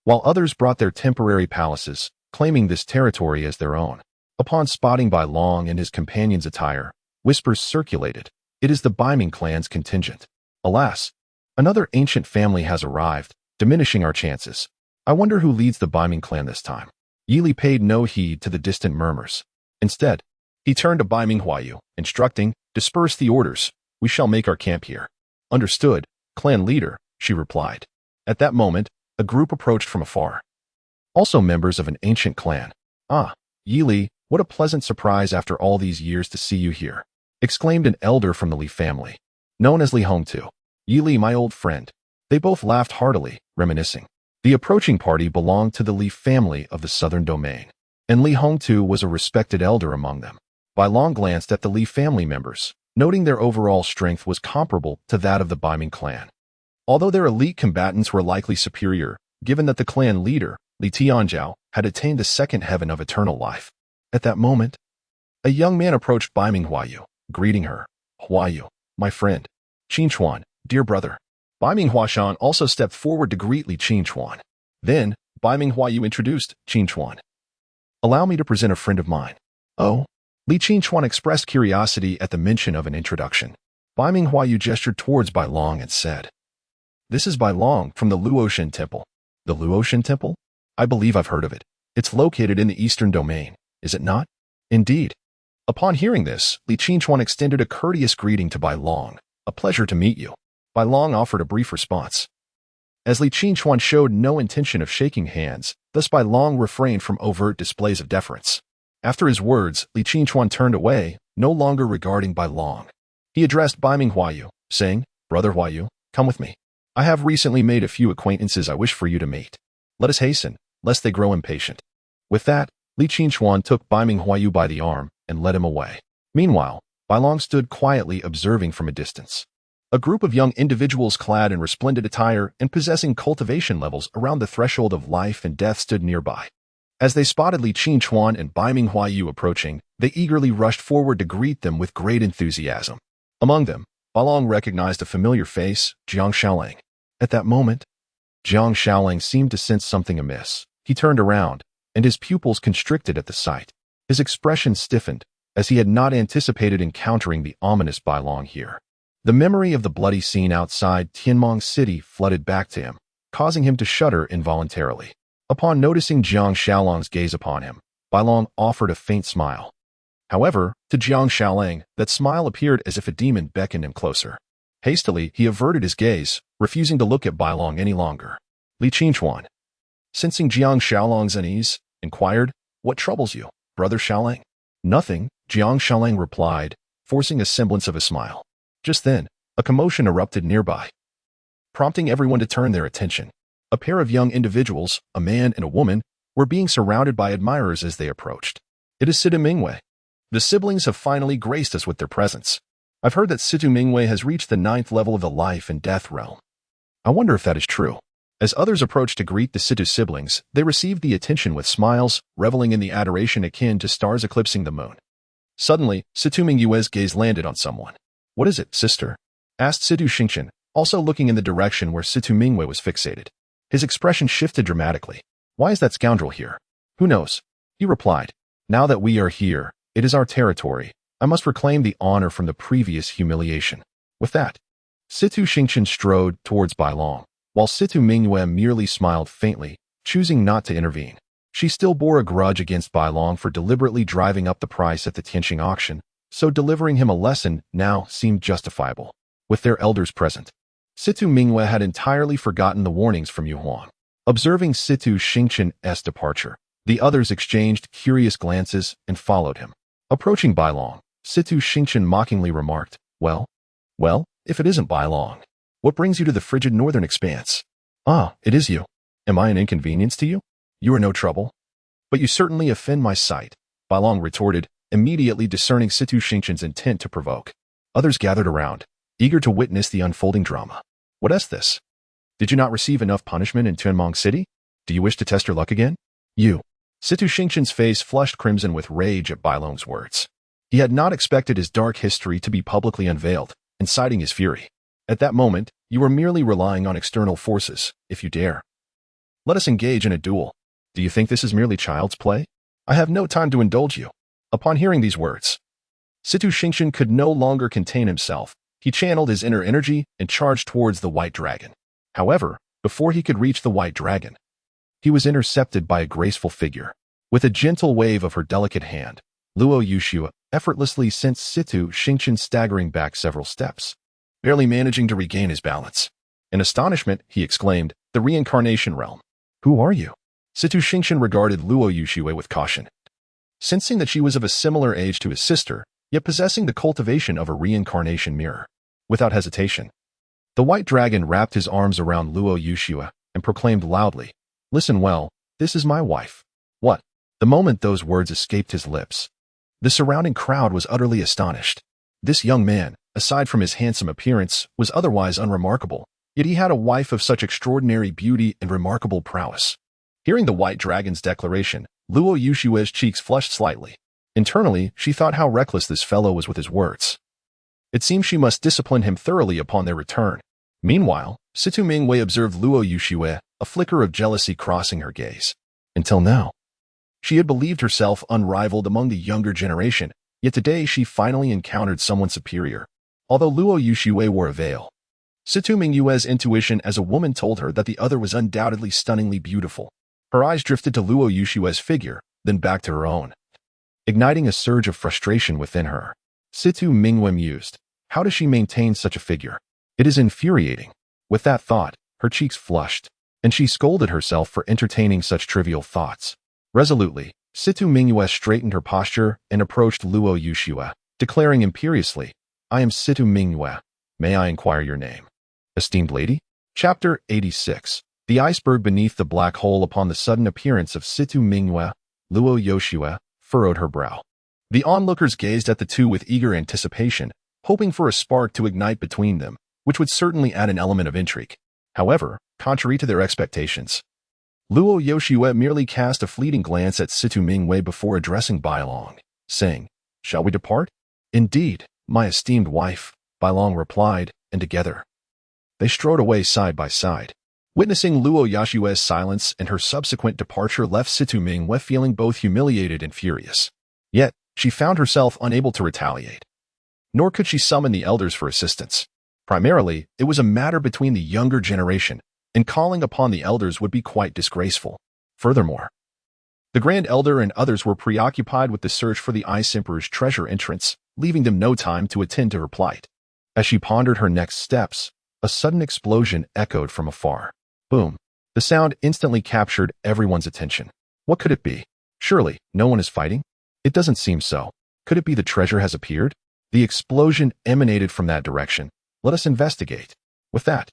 while others brought their temporary palaces, claiming this territory as their own. Upon spotting Bai Long and his companions' attire, whispers circulated. It is the Beiming clan's contingent. Alas, another ancient family has arrived, diminishing our chances. I wonder who leads the Beiming clan this time. Yili paid no heed to the distant murmurs. Instead, he turned to Beiming Huayu, instructing, disperse the orders. We shall make our camp here. Understood, clan leader, she replied. At that moment, a group approached from afar. Also members of an ancient clan. Ah, Yili, what a pleasant surprise after all these years to see you here, exclaimed an elder from the Li family, known as Li Hongtu. Yili, my old friend. They both laughed heartily, reminiscing. The approaching party belonged to the Li family of the southern domain, and Li Hongtu was a respected elder among them. Bai Long glanced at the Li family members, noting their overall strength was comparable to that of the Beiming clan. Although their elite combatants were likely superior, given that the clan leader, Li Tianjiao, had attained the second heaven of eternal life. At that moment, a young man approached Beiming Huayu, greeting her. Huayu, my friend. Qin Chuan, dear brother. Beiming Huashan also stepped forward to greet Li Qin Chuan. Then, Beiming Huayu introduced Qin Chuan. Allow me to present a friend of mine. Oh? Li Qin Chuan expressed curiosity at the mention of an introduction. Beiming Huayu gestured towards Bai Long and said, This is Bai Long from the Luoshan Temple. The Luoshan Temple? I believe I've heard of it. It's located in the eastern domain, is it not? Indeed. Upon hearing this, Li Qingchuan extended a courteous greeting to Bai Long. A pleasure to meet you. Bai Long offered a brief response. As Li Qingchuan showed no intention of shaking hands, thus Bai Long refrained from overt displays of deference. After his words, Li Qingchuan turned away, no longer regarding Bai Long. He addressed Bai Ming Huayu, saying, Brother Huayu, come with me. I have recently made a few acquaintances I wish for you to meet. Let us hasten, lest they grow impatient. With that, Li Qingchuan took Bai Ming Huayu by the arm and led him away. Meanwhile, Bai Long stood quietly observing from a distance. A group of young individuals clad in resplendent attire and possessing cultivation levels around the threshold of life and death stood nearby. As they spotted Li Qingchuan and Bai Ming Huayu approaching, they eagerly rushed forward to greet them with great enthusiasm. Among them, Bai Long recognized a familiar face, Jiang Shaolang. At that moment, Jiang Shaolang seemed to sense something amiss. He turned around, and his pupils constricted at the sight. His expression stiffened, as he had not anticipated encountering the ominous Bai Long here. The memory of the bloody scene outside Tianmong City flooded back to him, causing him to shudder involuntarily. Upon noticing Jiang Shaolang's gaze upon him, Bai Long offered a faint smile. However, to Jiang Shaolang, that smile appeared as if a demon beckoned him closer. Hastily, he averted his gaze, refusing to look at Bai Long any longer. Li Qingchuan, sensing Jiang Shaolang's unease, inquired, What troubles you, Brother Shaolang? Nothing, Jiang Shaolang replied, forcing a semblance of a smile. Just then, a commotion erupted nearby, prompting everyone to turn their attention. A pair of young individuals, a man and a woman, were being surrounded by admirers as they approached. It is Situ Mingwei. The siblings have finally graced us with their presence. I've heard that Situ Mingwei has reached the 9th level of the life and death realm. I wonder if that is true. As others approached to greet the Situ siblings, they received the attention with smiles, reveling in the adoration akin to stars eclipsing the moon. Suddenly, Situ Mingwei's gaze landed on someone. What is it, sister? Asked Situ Xingchen, also looking in the direction where Situ Mingwei was fixated. His expression shifted dramatically. Why is that scoundrel here? Who knows? He replied. Now that we are here, it is our territory. I must reclaim the honor from the previous humiliation. With that, Situ Xingchen strode towards Bai Long, while Situ Mingwei merely smiled faintly, choosing not to intervene. She still bore a grudge against Bai Long for deliberately driving up the price at the Tianqing auction, so delivering him a lesson now seemed justifiable. With their elders present, Situ Mingwei had entirely forgotten the warnings from Yu Huang. Observing Situ Xingchen's departure, the others exchanged curious glances and followed him. Approaching Bai Long, Situ Xingchen mockingly remarked, Well, if it isn't Bai Long, what brings you to the frigid northern expanse? Ah, it is you. Am I an inconvenience to you? You are no trouble. But you certainly offend my sight, Bai Long retorted, immediately discerning Situ Xingchen's intent to provoke. Others gathered around, eager to witness the unfolding drama. What is this? Did you not receive enough punishment in Tianmong City? Do you wish to test your luck again? You. Situ Xingchen's face flushed crimson with rage at Bai Long's words. He had not expected his dark history to be publicly unveiled, inciting his fury. At that moment, you are merely relying on external forces, if you dare. Let us engage in a duel. Do you think this is merely child's play? I have no time to indulge you. Upon hearing these words, Situ Xingchen could no longer contain himself. He channeled his inner energy and charged towards the white dragon. However, before he could reach the white dragon, he was intercepted by a graceful figure. With a gentle wave of her delicate hand, Luo Yushua effortlessly sent Situ Xingchen staggering back several steps, barely managing to regain his balance. In astonishment, he exclaimed, The reincarnation realm. Who are you? Situ Xingchen regarded Luo Yushua with caution. Sensing that she was of a similar age to his sister, yet possessing the cultivation of a reincarnation mirror. Without hesitation, the white dragon wrapped his arms around Luo Yushua and proclaimed loudly, Listen well, this is my wife. What? The moment those words escaped his lips, the surrounding crowd was utterly astonished. This young man, aside from his handsome appearance, was otherwise unremarkable, yet he had a wife of such extraordinary beauty and remarkable prowess. Hearing the white dragon's declaration, Luo Yushua's cheeks flushed slightly. Internally, she thought how reckless this fellow was with his words. It seemed she must discipline him thoroughly upon their return. Meanwhile, Situ Mingwei observed Luo Yushua, a flicker of jealousy crossing her gaze. Until now, she had believed herself unrivaled among the younger generation, yet today she finally encountered someone superior. Although Luo Yushua wore a veil, Situ Mingwei's intuition as a woman told her that the other was undoubtedly stunningly beautiful. Her eyes drifted to Luo Yushua's figure, then back to her own. igniting a surge of frustration within her. Situ Mingwe mused, how does she maintain such a figure? It is infuriating. With that thought, her cheeks flushed, and she scolded herself for entertaining such trivial thoughts. Resolutely, Situ Mingwe straightened her posture and approached Luo Yushue, declaring imperiously, I am Situ Mingwe. May I inquire your name? Esteemed lady? Chapter 86. The iceberg beneath the black hole. Upon the sudden appearance of Situ Mingwe, Luo Yushue furrowed her brow. The onlookers gazed at the two with eager anticipation, hoping for a spark to ignite between them, which would certainly add an element of intrigue. However, contrary to their expectations, Luo Yushue merely cast a fleeting glance at Situ Mingwe before addressing Bailong, saying, Shall we depart? Indeed, my esteemed wife, Bailong replied, and together they strode away side by side. Witnessing Luo Yashue's silence and her subsequent departure left Situ Mingwe feeling both humiliated and furious. Yet, she found herself unable to retaliate. Nor could she summon the elders for assistance. Primarily, it was a matter between the younger generation, and calling upon the elders would be quite disgraceful. Furthermore, the Grand Elder and others were preoccupied with the search for the Ice Emperor's treasure entrance, leaving them no time to attend to her plight. As she pondered her next steps, a sudden explosion echoed from afar. Boom. The sound instantly captured everyone's attention. What could it be? Surely, no one is fighting? It doesn't seem so. Could it be the treasure has appeared? The explosion emanated from that direction. Let us investigate. With that,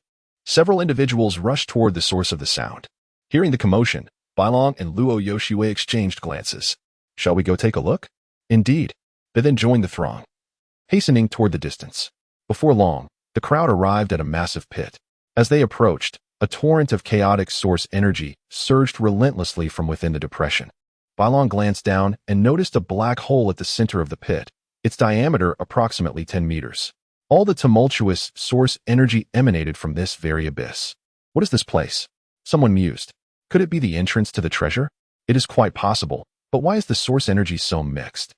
several individuals rushed toward the source of the sound. Hearing the commotion, Bailong and Luo Yushue exchanged glances. Shall we go take a look? Indeed. They then joined the throng, hastening toward the distance. Before long, the crowd arrived at a massive pit. As they approached, a torrent of chaotic source energy surged relentlessly from within the depression. Bailong glanced down and noticed a black hole at the center of the pit, its diameter approximately 10 meters. All the tumultuous source energy emanated from this very abyss. What is this place? Someone mused. Could it be the entrance to the treasure? It is quite possible, but why is the source energy so mixed?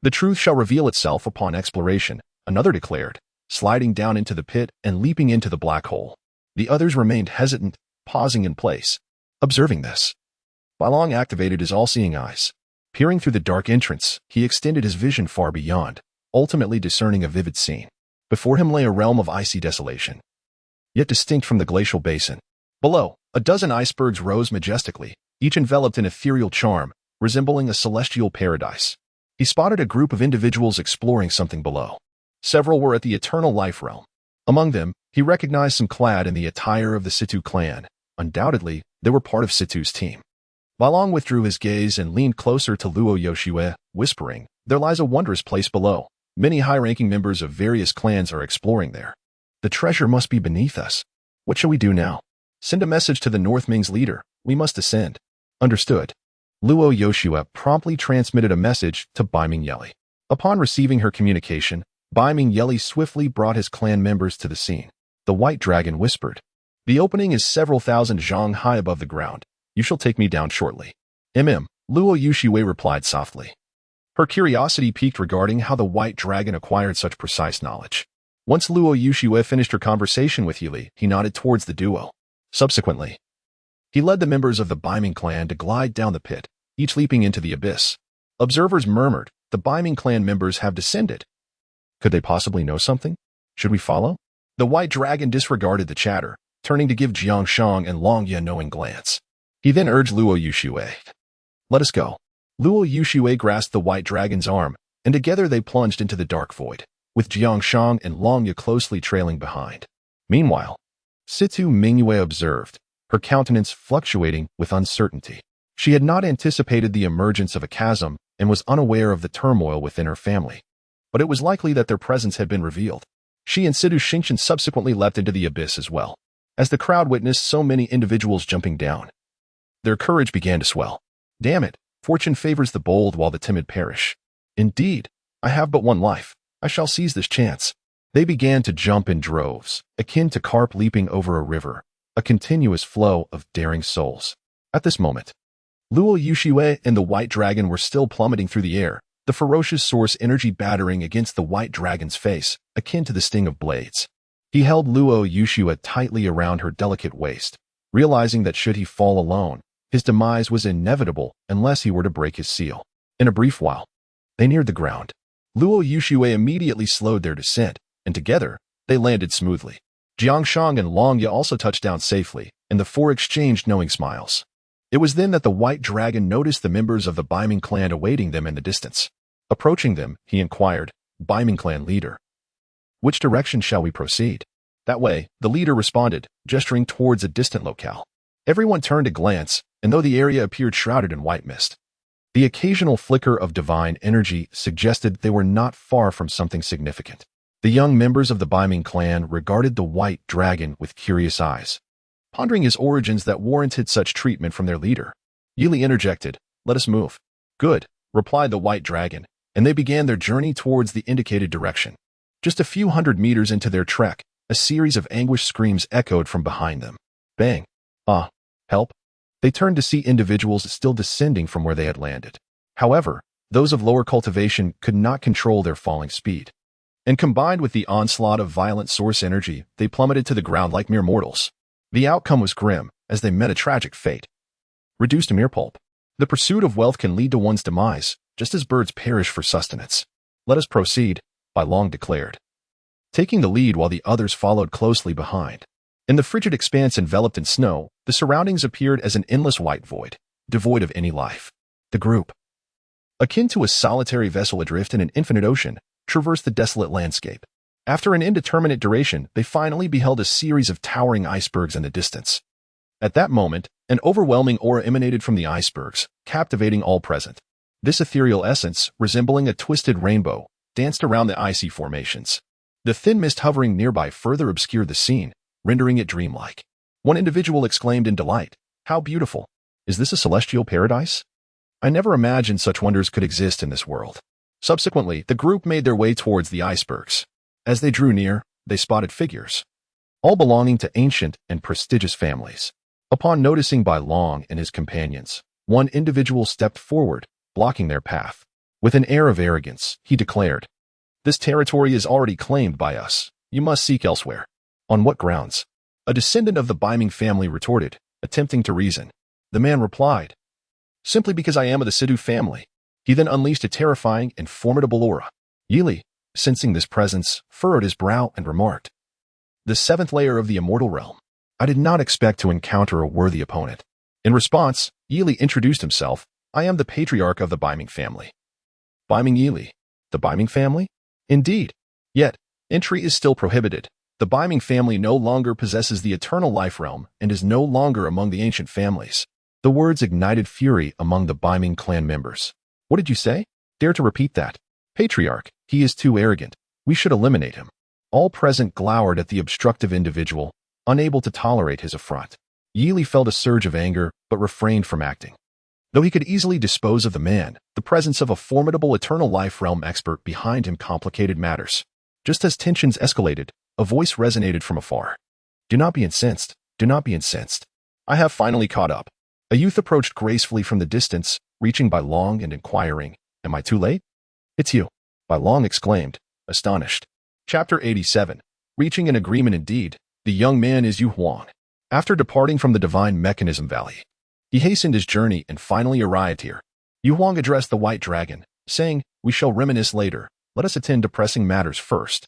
The truth shall reveal itself upon exploration, another declared, sliding down into the pit and leaping into the black hole. The others remained hesitant, pausing in place. Observing this, Bailong activated his all-seeing eyes. Peering through the dark entrance, he extended his vision far beyond, ultimately discerning a vivid scene. Before him lay a realm of icy desolation, yet distinct from the glacial basin. Below, a dozen icebergs rose majestically, each enveloped in ethereal charm, resembling a celestial paradise. He spotted a group of individuals exploring something below. Several were at the eternal life realm. Among them, he recognized some clad in the attire of the Situ clan. Undoubtedly, they were part of Situ's team. Bailong withdrew his gaze and leaned closer to Luo Yushue, whispering, There lies a wondrous place below. Many high-ranking members of various clans are exploring there. The treasure must be beneath us. What shall we do now? Send a message to the North Ming's leader. We must ascend. Understood. Luo Yushue promptly transmitted a message to Bai Mingyeli. Upon receiving her communication, Bai Mingyeli swiftly brought his clan members to the scene. The White Dragon whispered, The opening is several thousand zhang high above the ground. You shall take me down shortly. Luo Yushue replied softly. Her curiosity piqued regarding how the White Dragon acquired such precise knowledge. Once Luo Yushue finished her conversation with Yili, he nodded towards the duo. Subsequently, he led the members of the Baiming clan to glide down the pit, each leaping into the abyss. Observers murmured, The Baiming clan members have descended. Could they possibly know something? Should we follow? The White Dragon disregarded the chatter, turning to give Jiang Shang and Long Ye a knowing glance. He then urged Luo Yushue. Let us go. Luo Yushue grasped the White Dragon's arm, and together they plunged into the dark void, with Jiang Shang and Long Ye closely trailing behind. Meanwhile, Situ Mingwe observed, her countenance fluctuating with uncertainty. She had not anticipated the emergence of a chasm and was unaware of the turmoil within her family. But it was likely that their presence had been revealed. She and Situ Xingchen subsequently leapt into the abyss as well. As the crowd witnessed so many individuals jumping down, their courage began to swell. Damn it, fortune favors the bold while the timid perish. Indeed, I have but one life. I shall seize this chance. They began to jump in droves, akin to carp leaping over a river, a continuous flow of daring souls. At this moment, Luo Yushue and the White Dragon were still plummeting through the air, the ferocious source energy battering against the White Dragon's face, akin to the sting of blades. He held Luo Yushue tightly around her delicate waist, realizing that should he fall alone, his demise was inevitable unless he were to break his seal. In a brief while, They neared the ground. Luo Yuxue immediately slowed their descent, and together, they landed smoothly. Jiangshang and Long Ya also touched down safely, and the four exchanged knowing smiles. It was then that the white dragon noticed the members of the Baiming clan awaiting them in the distance. Approaching them, he inquired, "Baiming clan leader, which direction shall we proceed?" "That way," the leader responded, gesturing towards a distant locale. Everyone turned to glance, and though the area appeared shrouded in white mist, the occasional flicker of divine energy suggested they were not far from something significant. The young members of the Baiming clan regarded the white dragon with curious eyes, pondering his origins that warranted such treatment from their leader. Yili interjected, "Let us move." "Good," replied the white dragon, and they began their journey towards the indicated direction. Just a few hundred meters into their trek, a series of anguished screams echoed from behind them. Bang! Ah! Help! They turned to see individuals still descending from where they had landed. However, those of lower cultivation could not control their falling speed, and combined with the onslaught of violent source energy, they plummeted to the ground like mere mortals. The outcome was grim, as they met a tragic fate. Reduced to mere pulp. The pursuit of wealth can lead to one's demise, just as birds perish for sustenance. "Let us proceed," Bai Long declared, taking the lead while the others followed closely behind. In the frigid expanse enveloped in snow, the surroundings appeared as an endless white void, devoid of any life. The group, akin to a solitary vessel adrift in an infinite ocean, traversed the desolate landscape. After an indeterminate duration, they finally beheld a series of towering icebergs in the distance. At that moment, an overwhelming aura emanated from the icebergs, captivating all present. This ethereal essence, resembling a twisted rainbow, danced around the icy formations. The thin mist hovering nearby further obscured the scene, rendering it dreamlike. One individual exclaimed in delight, "How beautiful! Is this a celestial paradise? I never imagined such wonders could exist in this world." Subsequently, the group made their way towards the icebergs. As they drew near, they spotted figures, all belonging to ancient and prestigious families. Upon noticing Bai Long and his companions, one individual stepped forward, blocking their path. With an air of arrogance, he declared, "This territory is already claimed by us. You must seek elsewhere." "On what grounds?" a descendant of the Baiming family retorted, attempting to reason. The man replied, "Simply because I am of the Sidhu family." He then unleashed a terrifying and formidable aura. Yili, sensing this presence, furrowed his brow and remarked, "The seventh layer of the immortal realm. I did not expect to encounter a worthy opponent." In response, Yili introduced himself, "I am the patriarch of the Baiming family." Baiming Yili. The Baiming family? Indeed. Yet, entry is still prohibited. The Baiming family no longer possesses the eternal life realm and is no longer among the ancient families. The words ignited fury among the Baiming clan members. "What did you say? Dare to repeat that?" "Patriarch, he is too arrogant. We should eliminate him." All present glowered at the obstructive individual, unable to tolerate his affront. Yili felt a surge of anger, but refrained from acting. Though he could easily dispose of the man, the presence of a formidable eternal life realm expert behind him complicated matters. Just as tensions escalated, a voice resonated from afar. "Do not be incensed. Do not be incensed. I have finally caught up." A youth approached gracefully from the distance, reaching Bai Long and inquiring, "Am I too late?" "It's you," Bai Long exclaimed, astonished. Chapter 87. Reaching an agreement indeed, the young man is Yu Huang. After departing from the Divine Mechanism Valley, he hastened his journey and finally arrived here. Yu Huang addressed the White Dragon, saying, "We shall reminisce later. Let us attend to pressing matters first."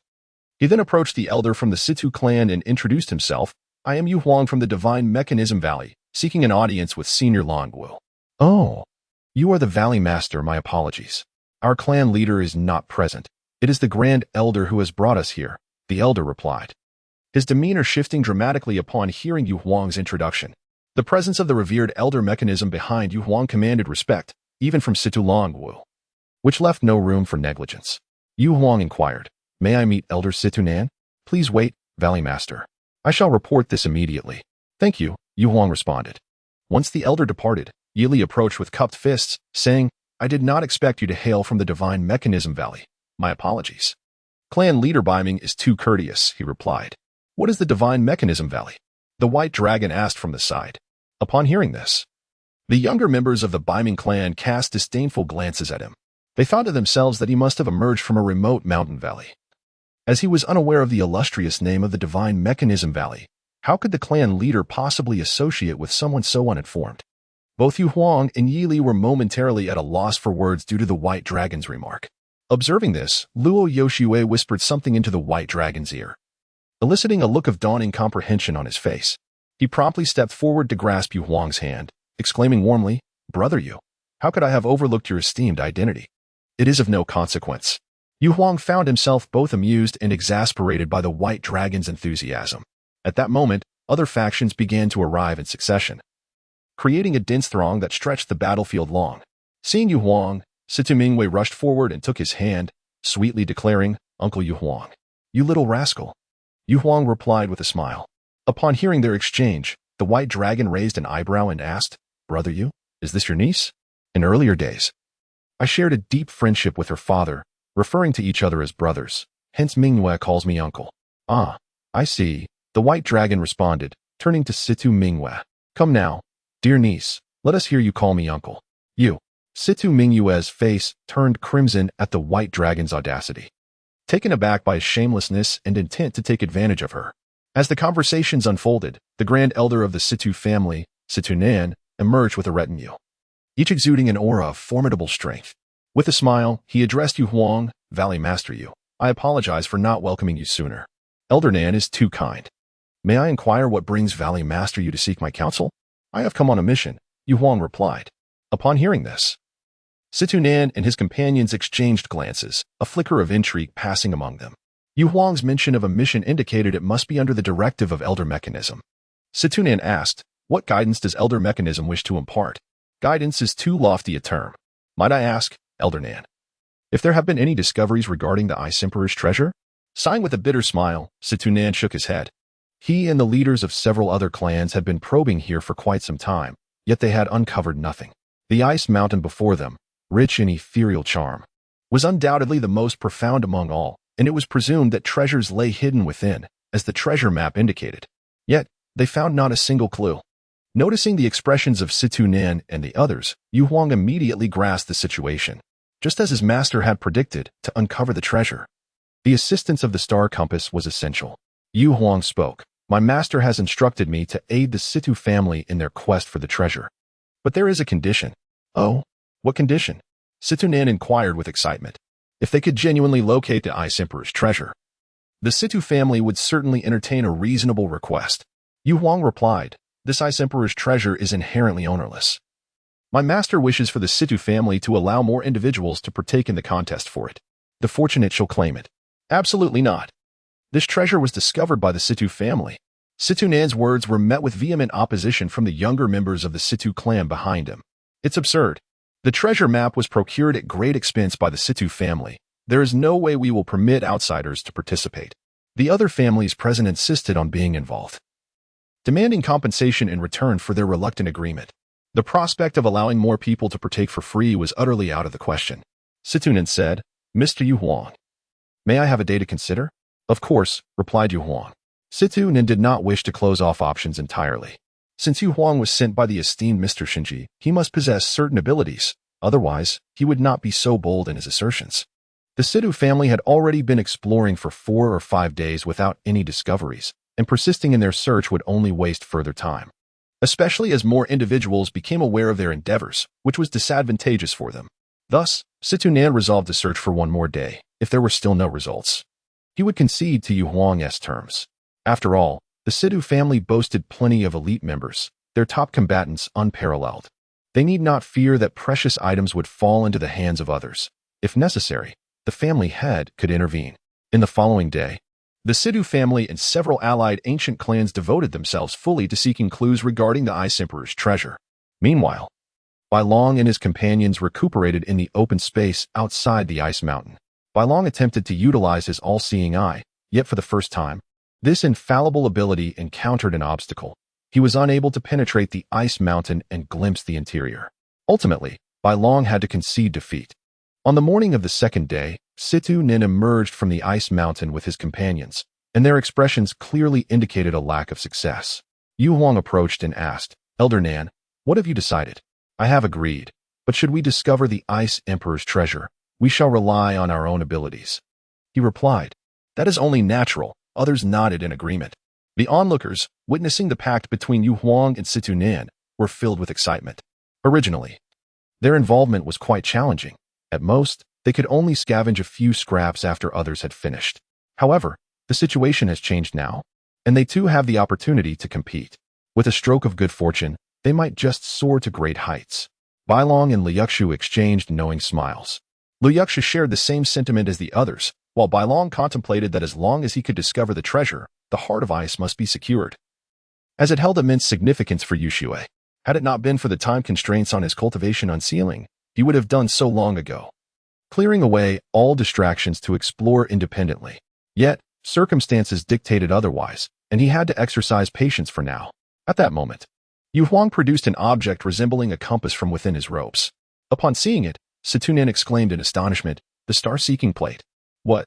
He then approached the elder from the Situ clan and introduced himself. "I am Yu Huang from the Divine Mechanism Valley, seeking an audience with Senior Longwu." "Oh, you are the Valley Master, my apologies. Our clan leader is not present. It is the Grand Elder who has brought us here," the elder replied, his demeanor shifting dramatically upon hearing Yu Huang's introduction. The presence of the revered elder mechanism behind Yu Huang commanded respect, even from Situ Longwu, which left no room for negligence. Yu Huang inquired, "May I meet Elder Situ Nan?" "Please wait, Valley Master. I shall report this immediately." "Thank you," Yu Huang responded. Once the elder departed, Yili approached with cupped fists, saying, "I did not expect you to hail from the Divine Mechanism Valley. My apologies." "Clan leader Baiming is too courteous," he replied. "What is the Divine Mechanism Valley?" the White Dragon asked from the side. Upon hearing this, the younger members of the Baiming clan cast disdainful glances at him. They thought to themselves that he must have emerged from a remote mountain valley. As he was unaware of the illustrious name of the Divine Mechanism Valley, how could the clan leader possibly associate with someone so uninformed? Both Yu Huang and Yi Li were momentarily at a loss for words due to the white dragon's remark. Observing this, Luo Yoshue whispered something into the white dragon's ear, eliciting a look of dawning comprehension on his face. He promptly stepped forward to grasp Yu Huang's hand, exclaiming warmly, "Brother Yu, how could I have overlooked your esteemed identity? It is of no consequence." Yu Huang found himself both amused and exasperated by the white dragon's enthusiasm. At that moment, other factions began to arrive in succession, creating a dense throng that stretched the battlefield long. Seeing Yu Huang, Situ Mingwei rushed forward and took his hand, sweetly declaring, "Uncle Yu Huang, you little rascal." Yu Huang replied with a smile. Upon hearing their exchange, the white dragon raised an eyebrow and asked, "Brother Yu, is this your niece? In earlier days, I shared a deep friendship with her father, referring to each other as brothers. Hence Mingwei calls me uncle." "Ah, I see," the white dragon responded, turning to Situ Mingwei. "Come now, dear niece, let us hear you call me uncle." "You." Situ Mingwei's face turned crimson at the white dragon's audacity, taken aback by his shamelessness and intent to take advantage of her. As the conversations unfolded, the grand elder of the Situ family, Situ Nan, emerged with a retinue, each exuding an aura of formidable strength. With a smile, he addressed Yu Huang, "Valley Master Yu, I apologize for not welcoming you sooner. Elder Nan is too kind. May I inquire what brings Valley Master Yu to seek my counsel?" "I have come on a mission," Yu Huang replied. Upon hearing this, Situ Nan and his companions exchanged glances, a flicker of intrigue passing among them. Yu Huang's mention of a mission indicated it must be under the directive of Elder Mechanism. Situ Nan asked, "What guidance does Elder Mechanism wish to impart?" "Guidance is too lofty a term. Might I ask, Elder Nan, if there have been any discoveries regarding the Ice Emperor's treasure?" Sighing with a bitter smile, Situ Nan shook his head. He and the leaders of several other clans had been probing here for quite some time, yet they had uncovered nothing. The ice mountain before them, rich in ethereal charm, was undoubtedly the most profound among all, and it was presumed that treasures lay hidden within, as the treasure map indicated. Yet, they found not a single clue. Noticing the expressions of Situ Nan and the others, Yu Huang immediately grasped the situation. Just as his master had predicted, to uncover the treasure, the assistance of the star compass was essential. Yu Huang spoke. "My master has instructed me to aid the Situ family in their quest for the treasure. But there is a condition." "Oh? What condition?" Situ Nan inquired with excitement. If they could genuinely locate the Ice Emperor's treasure, the Situ family would certainly entertain a reasonable request. Yu Huang replied, "This Ice Emperor's treasure is inherently ownerless. My master wishes for the Situ family to allow more individuals to partake in the contest for it. The fortunate shall claim it." "Absolutely not. This treasure was discovered by the Situ family." Situ Nan's words were met with vehement opposition from the younger members of the Situ clan behind him. "It's absurd. The treasure map was procured at great expense by the Situ family. There is no way we will permit outsiders to participate." The other families present insisted on being involved, demanding compensation in return for their reluctant agreement. The prospect of allowing more people to partake for free was utterly out of the question. Situ Nan said, "Mr. Yu Huang, may I have a day to consider?" "Of course," replied Yu Huang. Situ Nan did not wish to close off options entirely. Since Yu Huang was sent by the esteemed Mr. Shinji, he must possess certain abilities, otherwise, he would not be so bold in his assertions. The Situ family had already been exploring for 4 or 5 days without any discoveries, and persisting in their search would only waste further time, especially as more individuals became aware of their endeavors, which was disadvantageous for them. Thus, Situ Nan resolved to search for one more day. If there were still no results, he would concede to Yu Huang's terms. After all, the Situ family boasted plenty of elite members, their top combatants unparalleled. They need not fear that precious items would fall into the hands of others. If necessary, the family head could intervene. In the following day, the Situ family and several allied ancient clans devoted themselves fully to seeking clues regarding the Ice Emperor's treasure. Meanwhile, Bai Long and his companions recuperated in the open space outside the ice mountain. Bai Long attempted to utilize his all-seeing eye, yet for the first time, this infallible ability encountered an obstacle. He was unable to penetrate the ice mountain and glimpse the interior. Ultimately, Bai Long had to concede defeat. On the morning of the second day, Situ Nin emerged from the ice mountain with his companions, and their expressions clearly indicated a lack of success. Yu Huang approached and asked, "Elder Nan, what have you decided?" "I have agreed, but should we discover the Ice Emperor's treasure, we shall rely on our own abilities." He replied, "That is only natural." Others nodded in agreement. The onlookers, witnessing the pact between Yu Huang and Situ Nan, were filled with excitement. Originally, their involvement was quite challenging. At most, they could only scavenge a few scraps after others had finished. However, the situation has changed now, and they too have the opportunity to compete. With a stroke of good fortune, they might just soar to great heights. Bailong and Liuxu exchanged knowing smiles. Liuxu shared the same sentiment as the others, while Bailong contemplated that as long as he could discover the treasure, the heart of ice must be secured. As it held immense significance for Yuxue, had it not been for the time constraints on his cultivation unsealing, he would have done so long ago, clearing away all distractions to explore independently. Yet, circumstances dictated otherwise, and he had to exercise patience for now. At that moment, Yu Huang produced an object resembling a compass from within his robes. Upon seeing it, Situnen exclaimed in astonishment, "The star-seeking plate. What?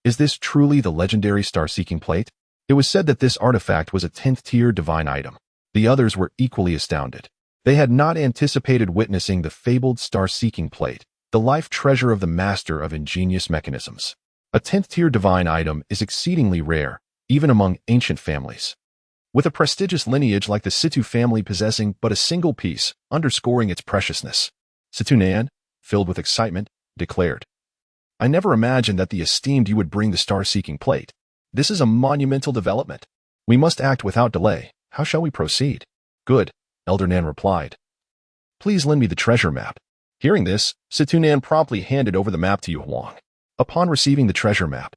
Is this truly the legendary star-seeking plate?" It was said that this artifact was a 10th-tier divine item. The others were equally astounded. They had not anticipated witnessing the fabled star-seeking plate, the life treasure of the master of ingenious mechanisms. A 10th-tier divine item is exceedingly rare, even among ancient families. With a prestigious lineage like the Situ family possessing but a single piece, underscoring its preciousness, Situnen, filled with excitement, declared, "I never imagined that the esteemed you would bring the star-seeking plate. This is a monumental development. We must act without delay. How shall we proceed?" "Good," Elder Nan replied. "Please lend me the treasure map." Hearing this, Situnen promptly handed over the map to Yu Huang. Upon receiving the treasure map,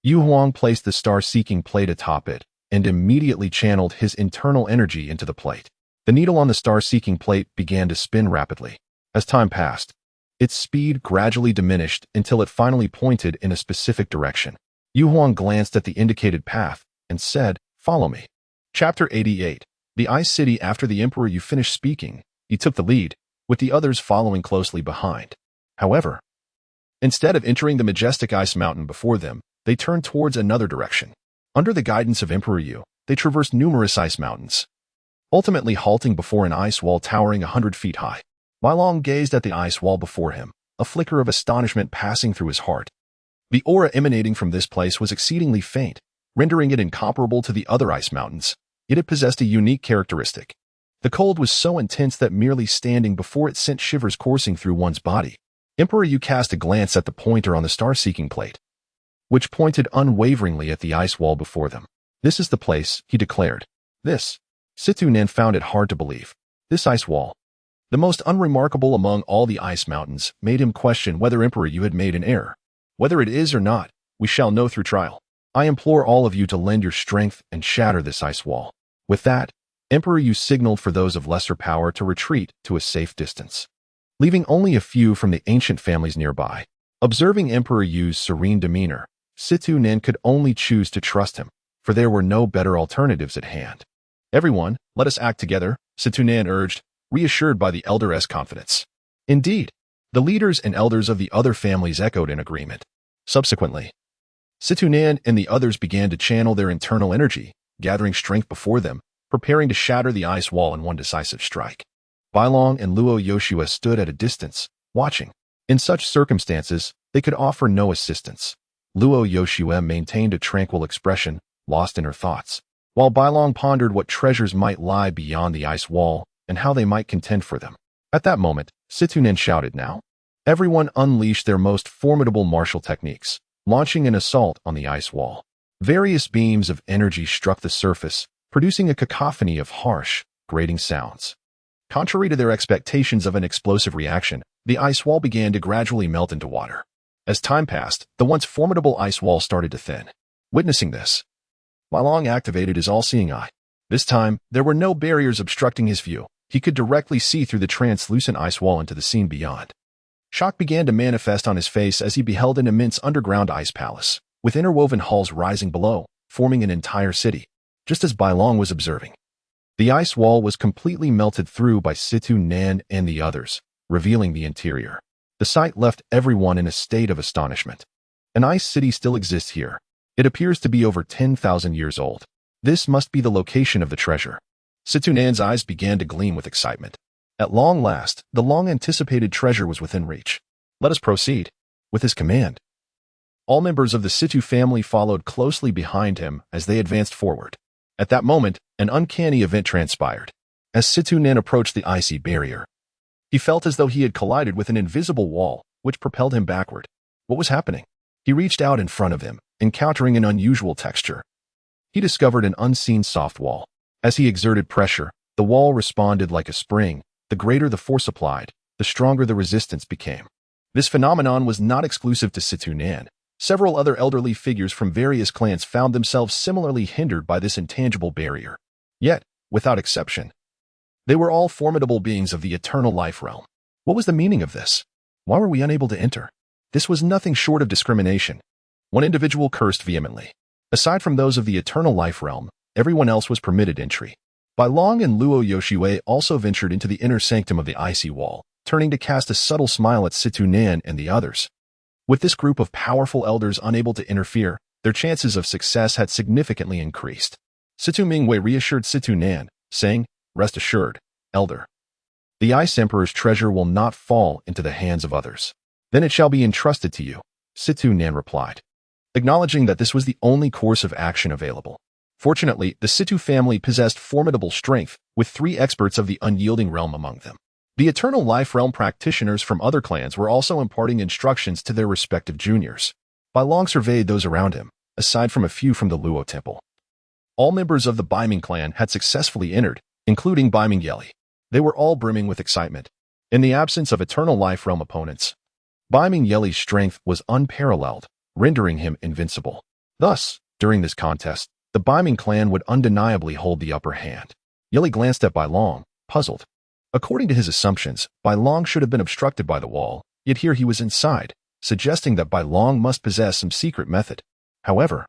Yu Huang placed the star-seeking plate atop it and immediately channeled his internal energy into the plate. The needle on the star-seeking plate began to spin rapidly. As time passed, its speed gradually diminished until it finally pointed in a specific direction. Yu Huang glanced at the indicated path and said, "Follow me." Chapter 88. The Ice City. After the Emperor Yu finished speaking, he took the lead, with the others following closely behind. However, instead of entering the majestic ice mountain before them, they turned towards another direction. Under the guidance of Emperor Yu, they traversed numerous ice mountains, ultimately halting before an ice wall towering 100 feet high. Bailong gazed at the ice wall before him, a flicker of astonishment passing through his heart. The aura emanating from this place was exceedingly faint, rendering it incomparable to the other ice mountains, yet it possessed a unique characteristic. The cold was so intense that merely standing before it sent shivers coursing through one's body. Emperor Yu cast a glance at the pointer on the star-seeking plate, which pointed unwaveringly at the ice wall before them. "This is the place," he declared. "This." Situnen found it hard to believe. This ice wall, the most unremarkable among all the ice mountains, made him question whether Emperor Yu had made an error. "Whether it is or not, we shall know through trial. I implore all of you to lend your strength and shatter this ice wall." With that, Emperor Yu signaled for those of lesser power to retreat to a safe distance, leaving only a few from the ancient families nearby. Observing Emperor Yu's serene demeanor, Situnen could only choose to trust him, for there were no better alternatives at hand. "Everyone, let us act together," Situnen urged, reassured by the elder's confidence. Indeed, the leaders and elders of the other families echoed in agreement. Subsequently, Situnen and the others began to channel their internal energy, gathering strength before them, preparing to shatter the ice wall in one decisive strike. Bailong and Luo Yoshua stood at a distance, watching. In such circumstances, they could offer no assistance. Luo Yoshua maintained a tranquil expression, lost in her thoughts, while Bailong pondered what treasures might lie beyond the ice wall and how they might contend for them. At that moment, Situnen shouted, "Now!" Everyone unleashed their most formidable martial techniques, launching an assault on the ice wall. Various beams of energy struck the surface, producing a cacophony of harsh, grating sounds. Contrary to their expectations of an explosive reaction, the ice wall began to gradually melt into water. As time passed, the once formidable ice wall started to thin. Witnessing this, Bailong activated his all-seeing eye. This time, there were no barriers obstructing his view. He could directly see through the translucent ice wall into the scene beyond. Shock began to manifest on his face as he beheld an immense underground ice palace, with interwoven halls rising below, forming an entire city, just as Bailong was observing. The ice wall was completely melted through by Situnen and the others, revealing the interior. The sight left everyone in a state of astonishment. An ice city still exists here. It appears to be over 10,000 years old. This must be the location of the treasure. Situnen's eyes began to gleam with excitement. At long last, the long-anticipated treasure was within reach. "Let us proceed." With his command, all members of the Situ family followed closely behind him as they advanced forward. At that moment, an uncanny event transpired. As Situnen approached the icy barrier, He felt as though he had collided with an invisible wall, which propelled him backward. What was happening? He reached out in front of him, encountering an unusual texture. He discovered an unseen soft wall. As he exerted pressure, the wall responded like a spring. The greater the force applied, the stronger the resistance became. This phenomenon was not exclusive to Situ Nan. Several other elderly figures from various clans found themselves similarly hindered by this intangible barrier. Yet, without exception, they were all formidable beings of the eternal life realm. What was the meaning of this? Why were we unable to enter? This was nothing short of discrimination. One individual cursed vehemently. Aside from those of the eternal life realm, everyone else was permitted entry. Bai Long and Luo Yoshiwei also ventured into the inner sanctum of the icy wall, turning to cast a subtle smile at Situ Nan and the others. With this group of powerful elders unable to interfere, their chances of success had significantly increased. Situ Mingwei reassured Situ Nan, saying, "Rest assured, elder. The Ice Emperor's treasure will not fall into the hands of others. Then it shall be entrusted to you," Situ Nan replied, acknowledging that this was the only course of action available. Fortunately, the Situ family possessed formidable strength, with 3 experts of the unyielding realm among them. The Eternal Life Realm practitioners from other clans were also imparting instructions to their respective juniors. Bai Long surveyed those around him, aside from a few from the Luo Temple. All members of the Baiming clan had successfully entered, including Baiming Yeli. They were all brimming with excitement. In the absence of Eternal Life Realm opponents, Baiming Yeli's strength was unparalleled, rendering him invincible. Thus, during this contest, the Baiming clan would undeniably hold the upper hand. Yeli glanced at Bai Long, puzzled. According to his assumptions, Bai Long should have been obstructed by the wall, yet here he was inside, suggesting that Bai Long must possess some secret method. However,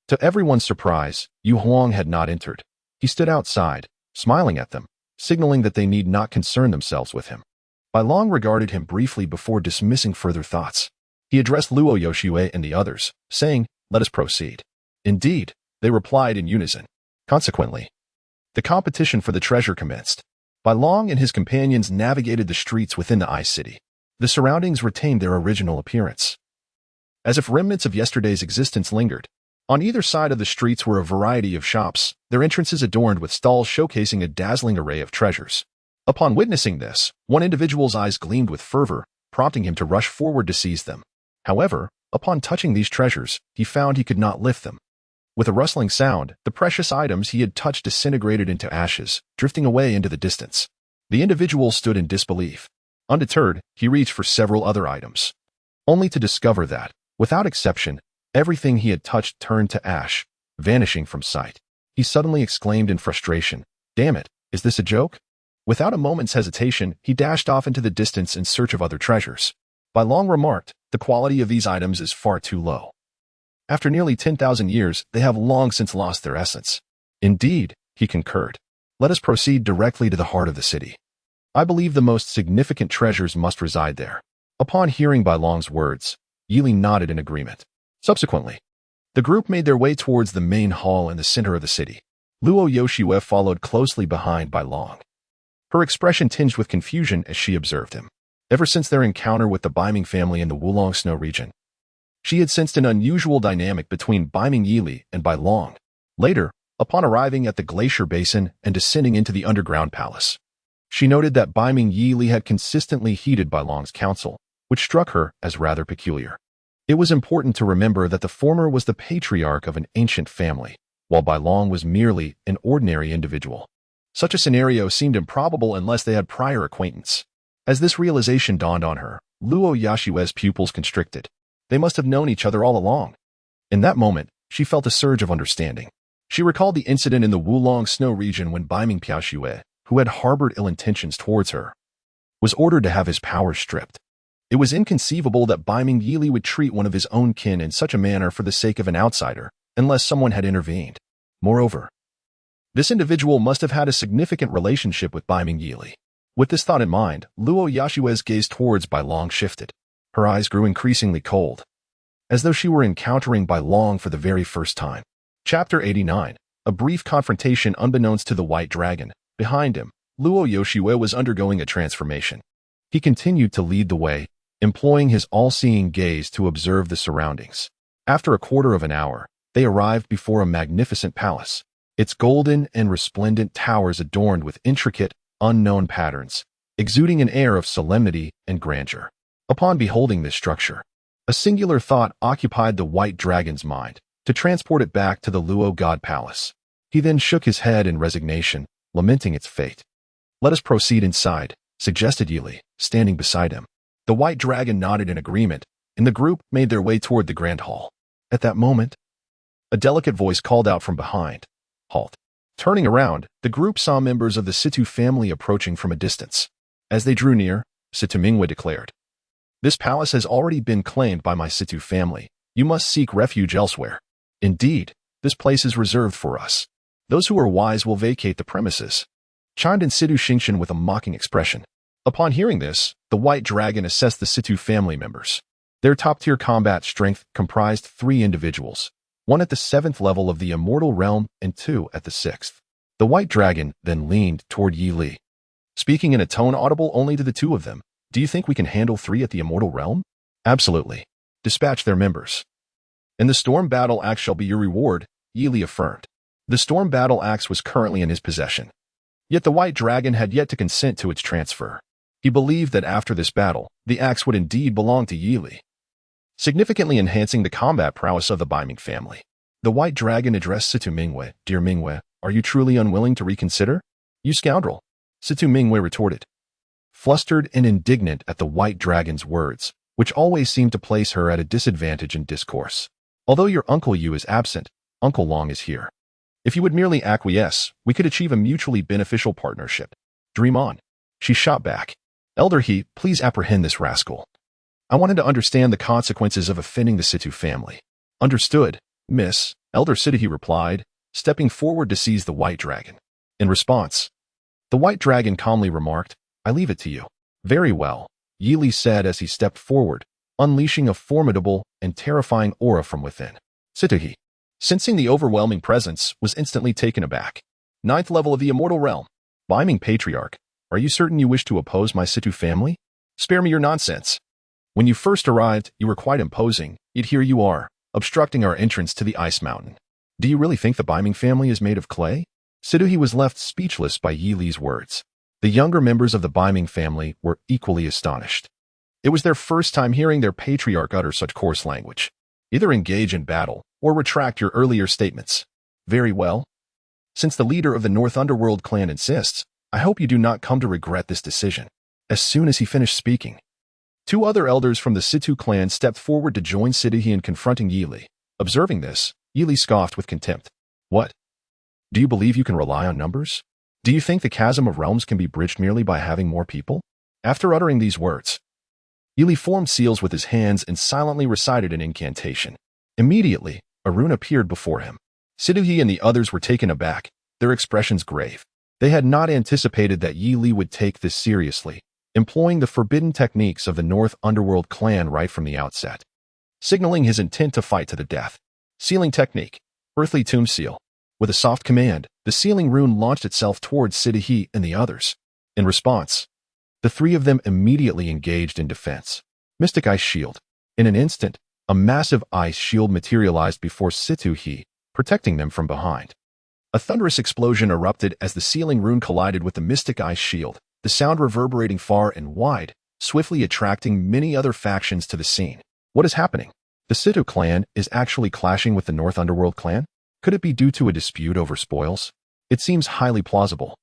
to everyone's surprise, Yu Huang had not entered. He stood outside, smiling at them, signaling that they need not concern themselves with him. Bai Long regarded him briefly before dismissing further thoughts. He addressed Luo Yoshiwei and the others, saying, "Let us proceed." Indeed, they replied in unison. Consequently, the competition for the treasure commenced. Bai Long and his companions navigated the streets within the Ice City. The surroundings retained their original appearance, as if remnants of yesterday's existence lingered. On either side of the streets were a variety of shops, their entrances adorned with stalls showcasing a dazzling array of treasures. Upon witnessing this, one individual's eyes gleamed with fervor, prompting him to rush forward to seize them. However, upon touching these treasures, he found he could not lift them. With a rustling sound, the precious items he had touched disintegrated into ashes, drifting away into the distance. The individual stood in disbelief. Undeterred, he reached for several other items, only to discover that, without exception, everything he had touched turned to ash, vanishing from sight. He suddenly exclaimed in frustration, "Damn it, is this a joke?" Without a moment's hesitation, he dashed off into the distance in search of other treasures. Bai Long remarked, "The quality of these items is far too low. After nearly 10,000 years, they have long since lost their essence." "Indeed," he concurred. "Let us proceed directly to the heart of the city. I believe the most significant treasures must reside there." Upon hearing Bai Long's words, Yili nodded in agreement. Subsequently, the group made their way towards the main hall in the center of the city. Luo Yoshiwei followed closely behind Bai Long, her expression tinged with confusion as she observed him. Ever since their encounter with the Baiming family in the Wulong Snow region, she had sensed an unusual dynamic between Baiming Yili and Bai Long. Later, upon arriving at the glacier basin and descending into the underground palace, she noted that Baiming Yili had consistently heeded Bai Long's counsel, which struck her as rather peculiar. It was important to remember that the former was the patriarch of an ancient family, while Bai Long was merely an ordinary individual. Such a scenario seemed improbable unless they had prior acquaintance. As this realization dawned on her, Luo Yoshiwei's pupils constricted. They must have known each other all along. In that moment, she felt a surge of understanding. She recalled the incident in the Wulong Snow region when Baiming Piaoshui, who had harbored ill intentions towards her, was ordered to have his powers stripped. It was inconceivable that Baiming Yili would treat one of his own kin in such a manner for the sake of an outsider, unless someone had intervened. Moreover, this individual must have had a significant relationship with Baiming Yili. With this thought in mind, Luo Yoshiwei's gaze towards Bai Long shifted. Her eyes grew increasingly cold, as though she were encountering Bai Long for the very first time. Chapter 89. A brief confrontation unbeknownst to the White Dragon. Behind him, Luo Yoshiwei was undergoing a transformation. He continued to lead the way, employing his all-seeing gaze to observe the surroundings. After a quarter of an hour, they arrived before a magnificent palace, its golden and resplendent towers adorned with intricate, unknown patterns. exuding an air of solemnity and grandeur. Upon beholding this structure, a singular thought occupied the white dragon's mind, to transport it back to the Luo god palace. He then shook his head in resignation, lamenting its fate. "Let us proceed inside," suggested Yili, standing beside him. The white dragon nodded in agreement, and the group made their way toward the grand hall. At that moment, a delicate voice called out from behind, "Halt." Turning around, the group saw members of the Situ family approaching from a distance. As they drew near, Situ Mingwe declared, "This palace has already been claimed by my Situ family. You must seek refuge elsewhere. Indeed, this place is reserved for us. Those who are wise will vacate the premises," chimed in Situ Xingshan with a mocking expression. Upon hearing this, the white dragon assessed the Situ family members. Their top-tier combat strength comprised 3 individuals, 1 at the 7th level of the immortal realm and 2 at the 6th. The white dragon then leaned toward Yi Li, speaking in a tone audible only to the 2 of them. "Do you think we can handle 3 at the immortal realm?" "Absolutely. Dispatch their members. And the storm battle axe shall be your reward," Yi Li affirmed. The storm battle axe was currently in his possession. Yet the white dragon had yet to consent to its transfer. He believed that after this battle, the axe would indeed belong to Yi Li, significantly enhancing the combat prowess of the Baiming family. The white dragon addressed Situ Mingwe. "Dear Mingwe, are you truly unwilling to reconsider?" "You scoundrel," Situ Mingwe retorted, flustered and indignant at the white dragon's words, which always seemed to place her at a disadvantage in discourse. "Although your Uncle Yu is absent, Uncle Long is here. If you would merely acquiesce, we could achieve a mutually beneficial partnership. Dream on." She shot back. "Elder He, please apprehend this rascal. I wanted to understand the consequences of offending the Situ family." "Understood, Miss," Elder Siddhi replied, stepping forward to seize the white dragon. In response, the white dragon calmly remarked, "I leave it to you." "Very well," Yi Li said as he stepped forward, unleashing a formidable and terrifying aura from within. Siddhi, sensing the overwhelming presence, was instantly taken aback. "9th level of the immortal realm. Baiming Patriarch, are you certain you wish to oppose my Situ family? Spare me your nonsense. When you first arrived, you were quite imposing, yet here you are, obstructing our entrance to the ice mountain. Do you really think the Baiming family is made of clay?" Siddhi was left speechless by Yi Li's words. The younger members of the Baiming family were equally astonished. It was their first time hearing their patriarch utter such coarse language. "Either engage in battle, or retract your earlier statements." "Very well. Since the leader of the North Underworld clan insists, I hope you do not come to regret this decision." As soon as he finished speaking, 2 other elders from the Situ clan stepped forward to join Siddhi in confronting Yi Li. Observing this, Yi Li scoffed with contempt. "What? Do you believe you can rely on numbers? Do you think the chasm of realms can be bridged merely by having more people?" After uttering these words, Yi Li formed seals with his hands and silently recited an incantation. Immediately, a rune appeared before him. Siddhi and the others were taken aback, their expressions grave. They had not anticipated that Yi Li would take this seriously, employing the forbidden techniques of the North Underworld clan right from the outset, signaling his intent to fight to the death. Sealing technique, Earthly Tomb Seal. With a soft command, the sealing rune launched itself towards Siddhi and the others. In response, the 3 of them immediately engaged in defense. Mystic Ice Shield. In an instant, a massive ice shield materialized before Siddhi, protecting them from behind. A thunderous explosion erupted as the sealing rune collided with the Mystic Ice Shield, the sound reverberating far and wide, swiftly attracting many other factions to the scene. What is happening? The Situ clan is actually clashing with the North Underworld clan? Could it be due to a dispute over spoils? It seems highly plausible.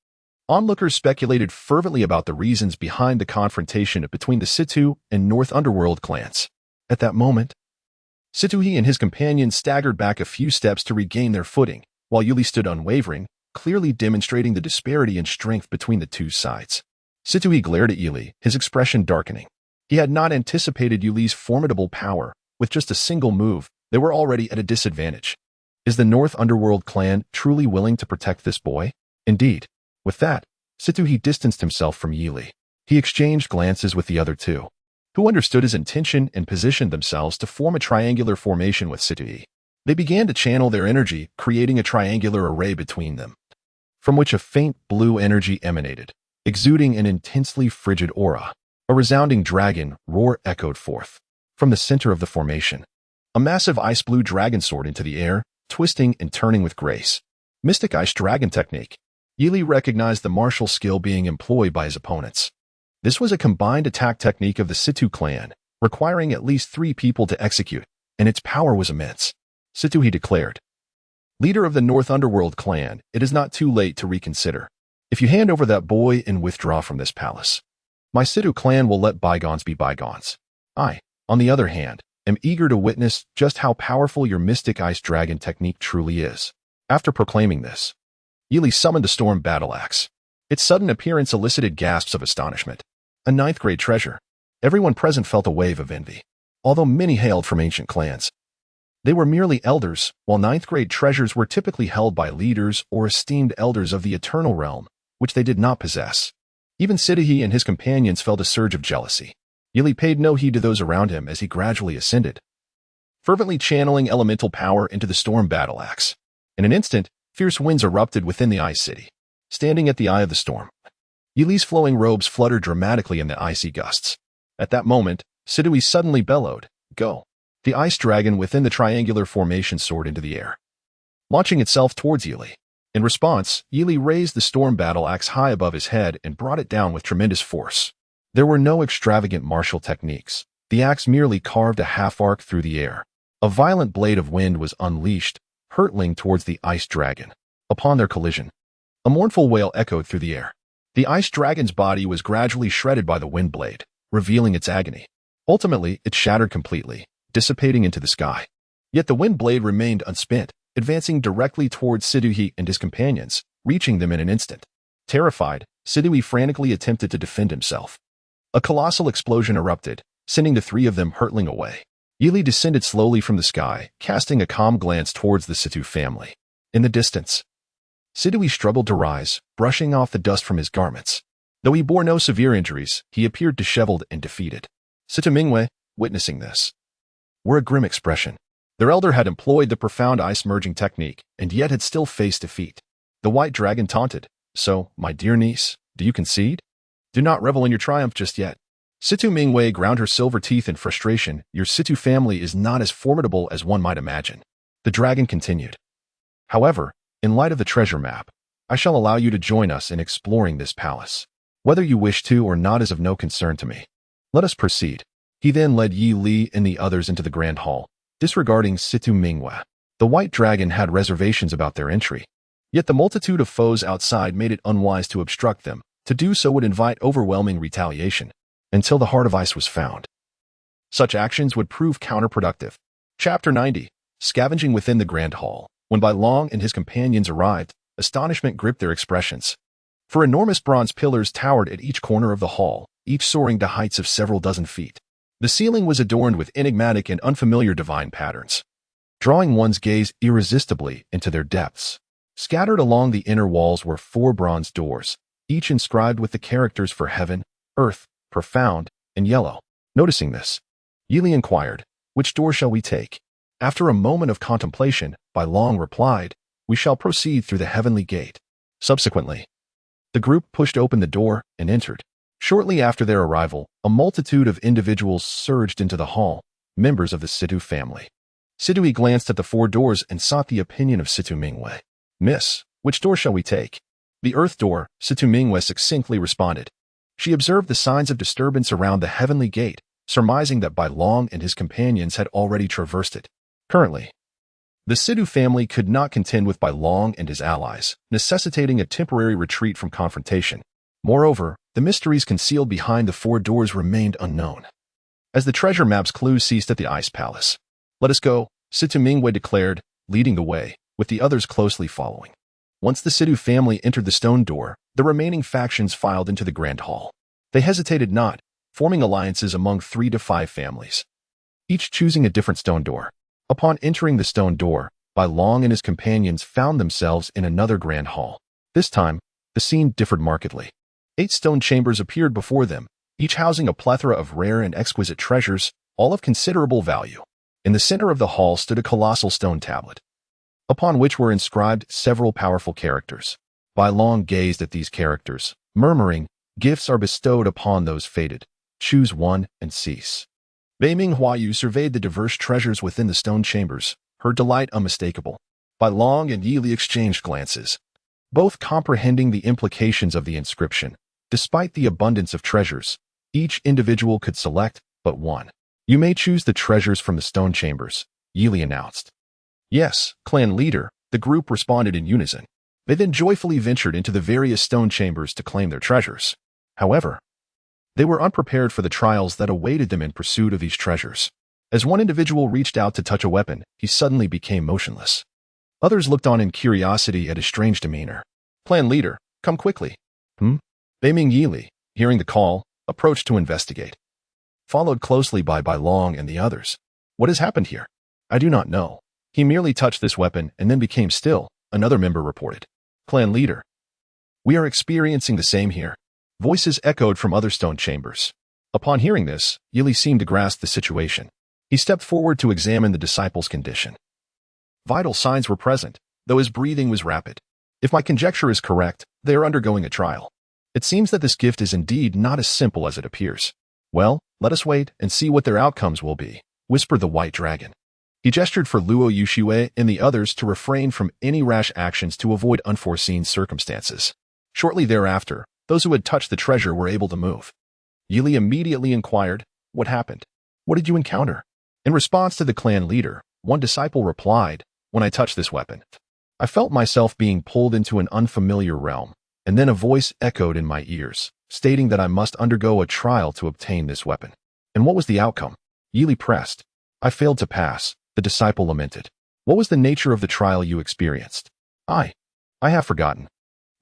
Onlookers speculated fervently about the reasons behind the confrontation between the Situ and North Underworld clans. At that moment, Siddhi and his companions staggered back a few steps to regain their footing, while Yi Li stood unwavering, clearly demonstrating the disparity in strength between the 2 sides. Siddhi glared at Yi Li, his expression darkening. He had not anticipated Yi Li's formidable power. With just a single move, they were already at a disadvantage. Is the North Underworld clan truly willing to protect this boy? Indeed. With that, Siddhi distanced himself from Yi Li. He exchanged glances with the other 2, who understood his intention and positioned themselves to form a triangular formation with Siddhi. They began to channel their energy, creating a triangular array between them, from which a faint blue energy emanated, exuding an intensely frigid aura. A resounding dragon roar echoed forth. From the center of the formation, a massive ice blue dragon soared into the air, twisting and turning with grace. Mystic Ice Dragon Technique. Yi Li recognized the martial skill being employed by his opponents. This was a combined attack technique of the Situ clan, requiring at least 3 people to execute, and its power was immense. Situ, he declared. Leader of the North Underworld clan, it is not too late to reconsider. If you hand over that boy and withdraw from this palace, my Situ clan will let bygones be bygones. I, on the other hand, am eager to witness just how powerful your mystic ice dragon technique truly is. After proclaiming this, Yili summoned the storm battle axe. Its sudden appearance elicited gasps of astonishment. A 9th grade treasure. Everyone present felt a wave of envy. Although many hailed from ancient clans, they were merely elders, while 9th grade treasures were typically held by leaders or esteemed elders of the eternal realm, which they did not possess. Even Siddhi and his companions felt a surge of jealousy. Yili paid no heed to those around him as he gradually ascended, fervently channeling elemental power into the storm battle axe. In an instant, fierce winds erupted within the ice city. Standing at the eye of the storm, Yili's flowing robes fluttered dramatically in the icy gusts. At that moment, Siddhi suddenly bellowed, "Go!" The ice dragon within the triangular formation soared into the air, launching itself towards Yili. In response, Yili raised the storm battle axe high above his head and brought it down with tremendous force. There were no extravagant martial techniques. The axe merely carved a half-arc through the air. A violent blade of wind was unleashed, hurtling towards the ice dragon. Upon their collision, a mournful wail echoed through the air. The ice dragon's body was gradually shredded by the wind blade, revealing its agony. Ultimately, it shattered completely, dissipating into the sky. Yet the wind blade remained unspent, advancing directly towards Siddhi and his companions, reaching them in an instant. Terrified, Siddhi frantically attempted to defend himself. A colossal explosion erupted, sending the 3 of them hurtling away. Yili descended slowly from the sky, casting a calm glance towards the Situ family. In the distance, Siddhi struggled to rise, brushing off the dust from his garments. Though he bore no severe injuries, he appeared disheveled and defeated. Situ Mingwei, witnessing this, wore a grim expression. Their elder had employed the profound ice-merging technique, and yet had still faced defeat. The white dragon taunted, "So, my dear niece, do you concede? Do not revel in your triumph just yet." Situ Mingwei ground her silver teeth in frustration. "Your Situ family is not as formidable as one might imagine." The dragon continued. "However, in light of the treasure map, I shall allow you to join us in exploring this palace. Whether you wish to or not is of no concern to me. Let us proceed." He then led Yi Li and the others into the grand hall, disregarding Situ Mingwei. The white dragon had reservations about their entry. Yet the multitude of foes outside made it unwise to obstruct them. To do so would invite overwhelming retaliation, until the heart of ice was found. Such actions would prove counterproductive. Chapter 90. Scavenging within the grand hall. When Bai Long and his companions arrived, astonishment gripped their expressions. For enormous bronze pillars towered at each corner of the hall, each soaring to heights of several dozen feet. The ceiling was adorned with enigmatic and unfamiliar divine patterns, drawing one's gaze irresistibly into their depths. Scattered along the inner walls were 4 bronze doors, each inscribed with the characters for heaven, earth, profound, and yellow. Noticing this, Yili inquired, "Which door shall we take?" After a moment of contemplation, Bai Long replied, "We shall proceed through the heavenly gate." Subsequently, the group pushed open the door and entered. Shortly after their arrival, a multitude of individuals surged into the hall, members of the Situ family. Siddhi glanced at the 4 doors and sought the opinion of Situ Mingwei. "Miss, which door shall we take?" "The earth door," Situ Mingwei succinctly responded. She observed the signs of disturbance around the heavenly gate, surmising that Bai Long and his companions had already traversed it. Currently, the Situ family could not contend with Bai Long and his allies, necessitating a temporary retreat from confrontation. Moreover, the mysteries concealed behind the 4 doors remained unknown. As the treasure map's clues ceased at the ice palace, "Let us go," Situ Mingwei declared, leading the way, with the others closely following. Once the Situ family entered the stone door, the remaining factions filed into the grand hall. They hesitated not, forming alliances among 3 to 5 families, each choosing a different stone door. Upon entering the stone door, Bai Long and his companions found themselves in another grand hall. This time, the scene differed markedly. 8 stone chambers appeared before them, each housing a plethora of rare and exquisite treasures, all of considerable value. In the center of the hall stood a colossal stone tablet, upon which were inscribed several powerful characters. Bai Long gazed at these characters, murmuring, "Gifts are bestowed upon those fated. Choose one and cease." Bei Ming Huayu surveyed the diverse treasures within the stone chambers, her delight unmistakable. Bai Long and Yi Li exchanged glances, both comprehending the implications of the inscription. Despite the abundance of treasures, each individual could select but one. You may choose the treasures from the stone chambers, Yili announced. Yes, clan leader, the group responded in unison. They then joyfully ventured into the various stone chambers to claim their treasures. However, they were unprepared for the trials that awaited them in pursuit of these treasures. As one individual reached out to touch a weapon, he suddenly became motionless. Others looked on in curiosity at his strange demeanor. Clan leader, come quickly. Beiming Yili, hearing the call, approached to investigate. Followed closely by Bai Long and the others. What has happened here? I do not know. He merely touched this weapon and then became still, another member reported. Clan leader. We are experiencing the same here. Voices echoed from other stone chambers. Upon hearing this, Yili seemed to grasp the situation. He stepped forward to examine the disciple's condition. Vital signs were present, though his breathing was rapid. If my conjecture is correct, they are undergoing a trial. It seems that this gift is indeed not as simple as it appears. Well, let us wait and see what their outcomes will be, whispered the white dragon. He gestured for Luo Yuxiwei and the others to refrain from any rash actions to avoid unforeseen circumstances. Shortly thereafter, those who had touched the treasure were able to move. Yili immediately inquired, "What happened? What did you encounter?" In response to the clan leader, one disciple replied, "When I touched this weapon, I felt myself being pulled into an unfamiliar realm, and then a voice echoed in my ears, stating that I must undergo a trial to obtain this weapon." And what was the outcome? Yili pressed. "I failed to pass," the disciple lamented. "What was the nature of the trial you experienced?" I have forgotten,"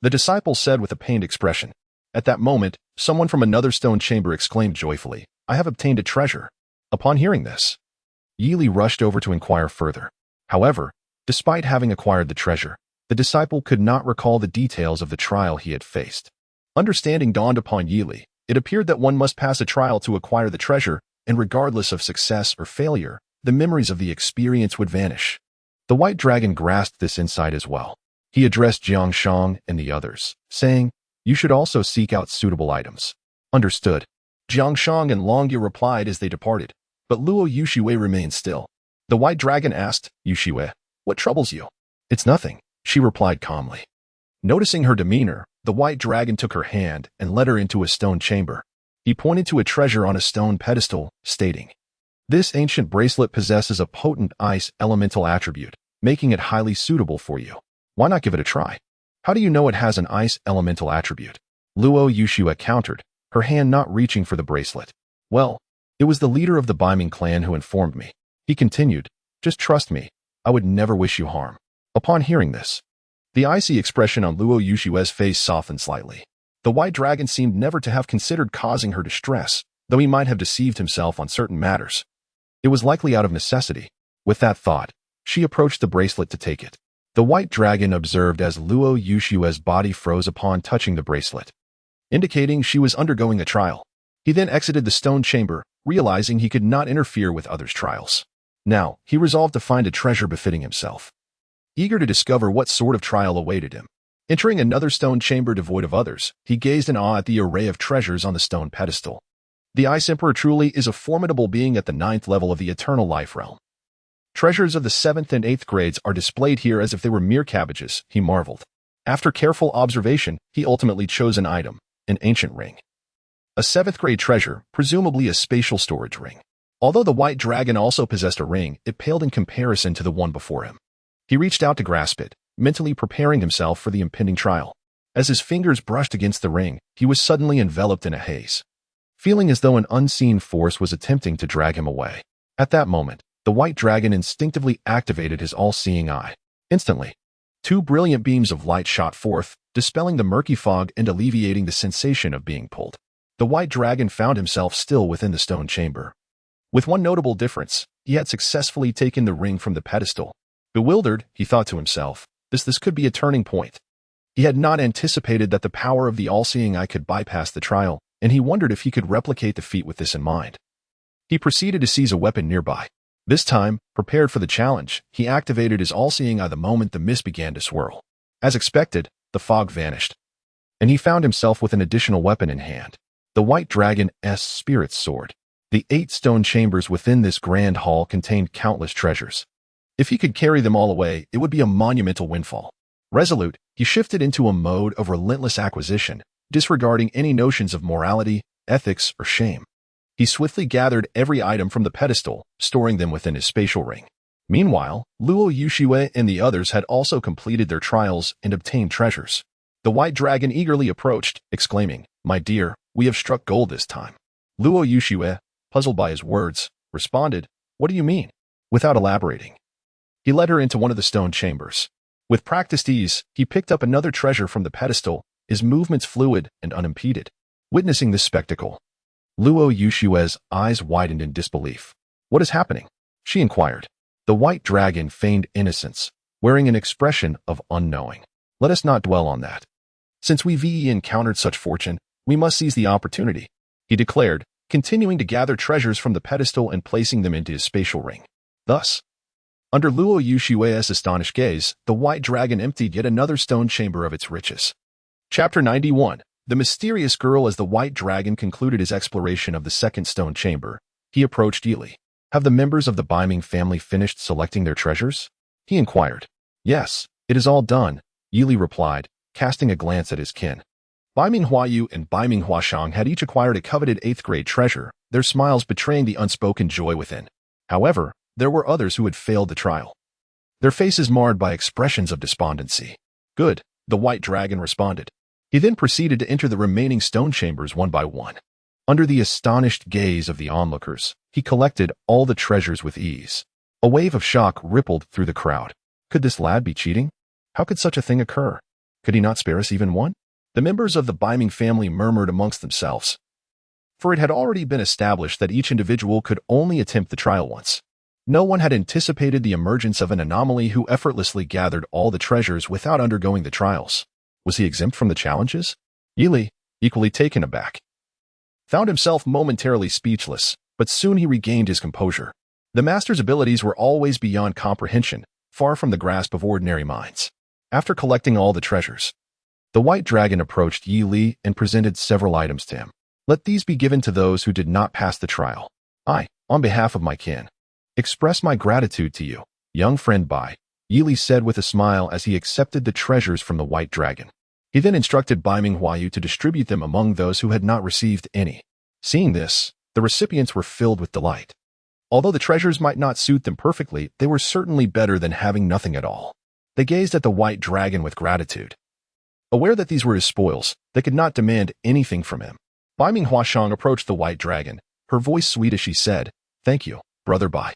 the disciple said with a pained expression. At that moment, someone from another stone chamber exclaimed joyfully, "I have obtained a treasure." Upon hearing this, Yili rushed over to inquire further. However, despite having acquired the treasure, the disciple could not recall the details of the trial he had faced. Understanding dawned upon Yili. It appeared that one must pass a trial to acquire the treasure, and regardless of success or failure, the memories of the experience would vanish. The white dragon grasped this insight as well. He addressed Jiang Shang and the others, saying, "You should also seek out suitable items." Understood. Jiang Shang and Longye replied as they departed, but Luo Yuxiwei remained still. The white dragon asked, "Yuxiwei, what troubles you?" "It's nothing," she replied calmly. Noticing her demeanor, the white dragon took her hand and led her into a stone chamber. He pointed to a treasure on a stone pedestal, stating, "This ancient bracelet possesses a potent ice elemental attribute, making it highly suitable for you. Why not give it a try?" "How do you know it has an ice elemental attribute?" Luo Yuxiwei countered, her hand not reaching for the bracelet. "Well, it was the leader of the Beiming clan who informed me." He continued, "Just trust me, I would never wish you harm." Upon hearing this, the icy expression on Luo Yuxiwei's face softened slightly. The white dragon seemed never to have considered causing her distress, though he might have deceived himself on certain matters. It was likely out of necessity. With that thought, she approached the bracelet to take it. The white dragon observed as Luo Yuxiwei's body froze upon touching the bracelet, indicating she was undergoing a trial. He then exited the stone chamber, realizing he could not interfere with others' trials. Now, he resolved to find a treasure befitting himself. Eager to discover what sort of trial awaited him, entering another stone chamber devoid of others, he gazed in awe at the array of treasures on the stone pedestal. The Ice Emperor truly is a formidable being at the 9th level of the Eternal Life Realm. Treasures of the 7th and 8th grades are displayed here as if they were mere cabbages, he marveled. After careful observation, he ultimately chose an item, an ancient ring. A 7th grade treasure, presumably a spatial storage ring. Although the white dragon also possessed a ring, it paled in comparison to the one before him. He reached out to grasp it, mentally preparing himself for the impending trial. As his fingers brushed against the ring, he was suddenly enveloped in a haze, feeling as though an unseen force was attempting to drag him away. At that moment, the white dragon instinctively activated his all-seeing eye. Instantly, 2 brilliant beams of light shot forth, dispelling the murky fog and alleviating the sensation of being pulled. The white dragon found himself still within the stone chamber. With one notable difference, he had successfully taken the ring from the pedestal. Bewildered, he thought to himself, this could be a turning point. He had not anticipated that the power of the all-seeing eye could bypass the trial, and he wondered if he could replicate the feat with this in mind. He proceeded to seize a weapon nearby. This time, prepared for the challenge, he activated his all-seeing eye the moment the mist began to swirl. As expected, the fog vanished, and he found himself with an additional weapon in hand. The white dragon's spirit sword. The 8 stone chambers within this grand hall contained countless treasures. If he could carry them all away, it would be a monumental windfall. Resolute, he shifted into a mode of relentless acquisition, disregarding any notions of morality, ethics, or shame. He swiftly gathered every item from the pedestal, storing them within his spatial ring. Meanwhile, Luo Yushiwei and the others had also completed their trials and obtained treasures. The white dragon eagerly approached, exclaiming, "My dear, we have struck gold this time." Luo Yushiwei, puzzled by his words, responded, "What do you mean?" Without elaborating. He led her into one of the stone chambers. With practiced ease, he picked up another treasure from the pedestal, his movements fluid and unimpeded. Witnessing this spectacle, Luo Yushiwei's eyes widened in disbelief. "What is happening?" she inquired. The white dragon feigned innocence, wearing an expression of unknowing. "Let us not dwell on that. Since we've encountered such fortune, we must seize the opportunity," he declared, continuing to gather treasures from the pedestal and placing them into his spatial ring. Thus, under Luo Yushiwei's astonished gaze, the white dragon emptied yet another stone chamber of its riches. Chapter 91. The Mysterious Girl. As the white dragon concluded his exploration of the second stone chamber, he approached Yili. "Have the members of the Baiming family finished selecting their treasures?" he inquired. "Yes, it is all done," Yili replied, casting a glance at his kin. Baiming Huayu and Baiming Huashang had each acquired a coveted 8th grade treasure, their smiles betraying the unspoken joy within. However, there were others who had failed the trial, their faces marred by expressions of despondency. "Good," the white dragon responded. He then proceeded to enter the remaining stone chambers one by one. Under the astonished gaze of the onlookers, he collected all the treasures with ease. A wave of shock rippled through the crowd. Could this lad be cheating? How could such a thing occur? Could he not spare us even one? The members of the Baiming family murmured amongst themselves, for it had already been established that each individual could only attempt the trial once. No one had anticipated the emergence of an anomaly who effortlessly gathered all the treasures without undergoing the trials. Was he exempt from the challenges? Yili, equally taken aback, found himself momentarily speechless, but soon he regained his composure. The master's abilities were always beyond comprehension, far from the grasp of ordinary minds. After collecting all the treasures, the white dragon approached Yi Li and presented several items to him. "Let these be given to those who did not pass the trial. I, on behalf of my kin, express my gratitude to you, young friend Bai," Yi Li said with a smile as he accepted the treasures from the white dragon. He then instructed Baiming Huayu to distribute them among those who had not received any. Seeing this, the recipients were filled with delight. Although the treasures might not suit them perfectly, they were certainly better than having nothing at all. They gazed at the white dragon with gratitude. Aware that these were his spoils, they could not demand anything from him. Baiming Huashang approached the white dragon, her voice sweet as she said, "Thank you, brother Bai.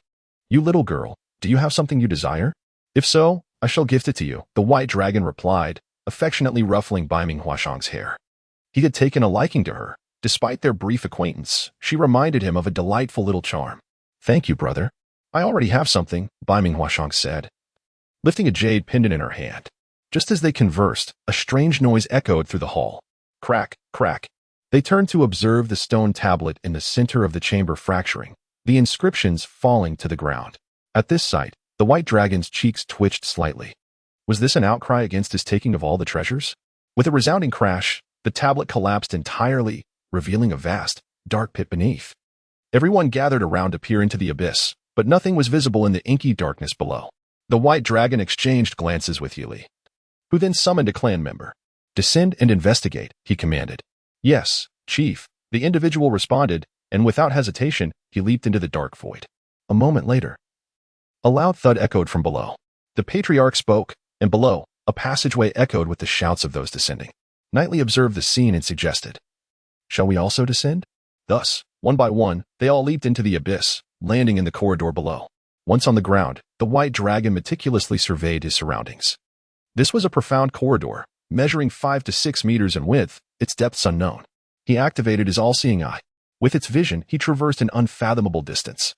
You little girl, do you have something you desire? If so, I shall gift it to you," the white dragon replied, affectionately ruffling Baiming Huashang's hair. He had taken a liking to her. Despite their brief acquaintance, she reminded him of a delightful little charm. "Thank you, brother. I already have something," Baiming Huashang said, lifting a jade pendant in her hand. Just as they conversed, a strange noise echoed through the hall. Crack, crack. They turned to observe the stone tablet in the center of the chamber fracturing, the inscriptions falling to the ground. At this sight, the white dragon's cheeks twitched slightly. Was this an outcry against his taking of all the treasures? With a resounding crash, the tablet collapsed entirely, revealing a vast, dark pit beneath. Everyone gathered around to peer into the abyss, but nothing was visible in the inky darkness below. The white dragon exchanged glances with Yili, who then summoned a clan member. "Descend and investigate," he commanded. "Yes, chief," the individual responded, and without hesitation, he leaped into the dark void. A moment later, a loud thud echoed from below. The patriarch spoke, and below, a passageway echoed with the shouts of those descending. Knightley observed the scene and suggested, "Shall we also descend?" Thus, one by one, they all leaped into the abyss, landing in the corridor below. Once on the ground, the white dragon meticulously surveyed his surroundings. This was a profound corridor, measuring 5 to 6 meters in width, its depths unknown. He activated his all-seeing eye. With its vision, he traversed an unfathomable distance,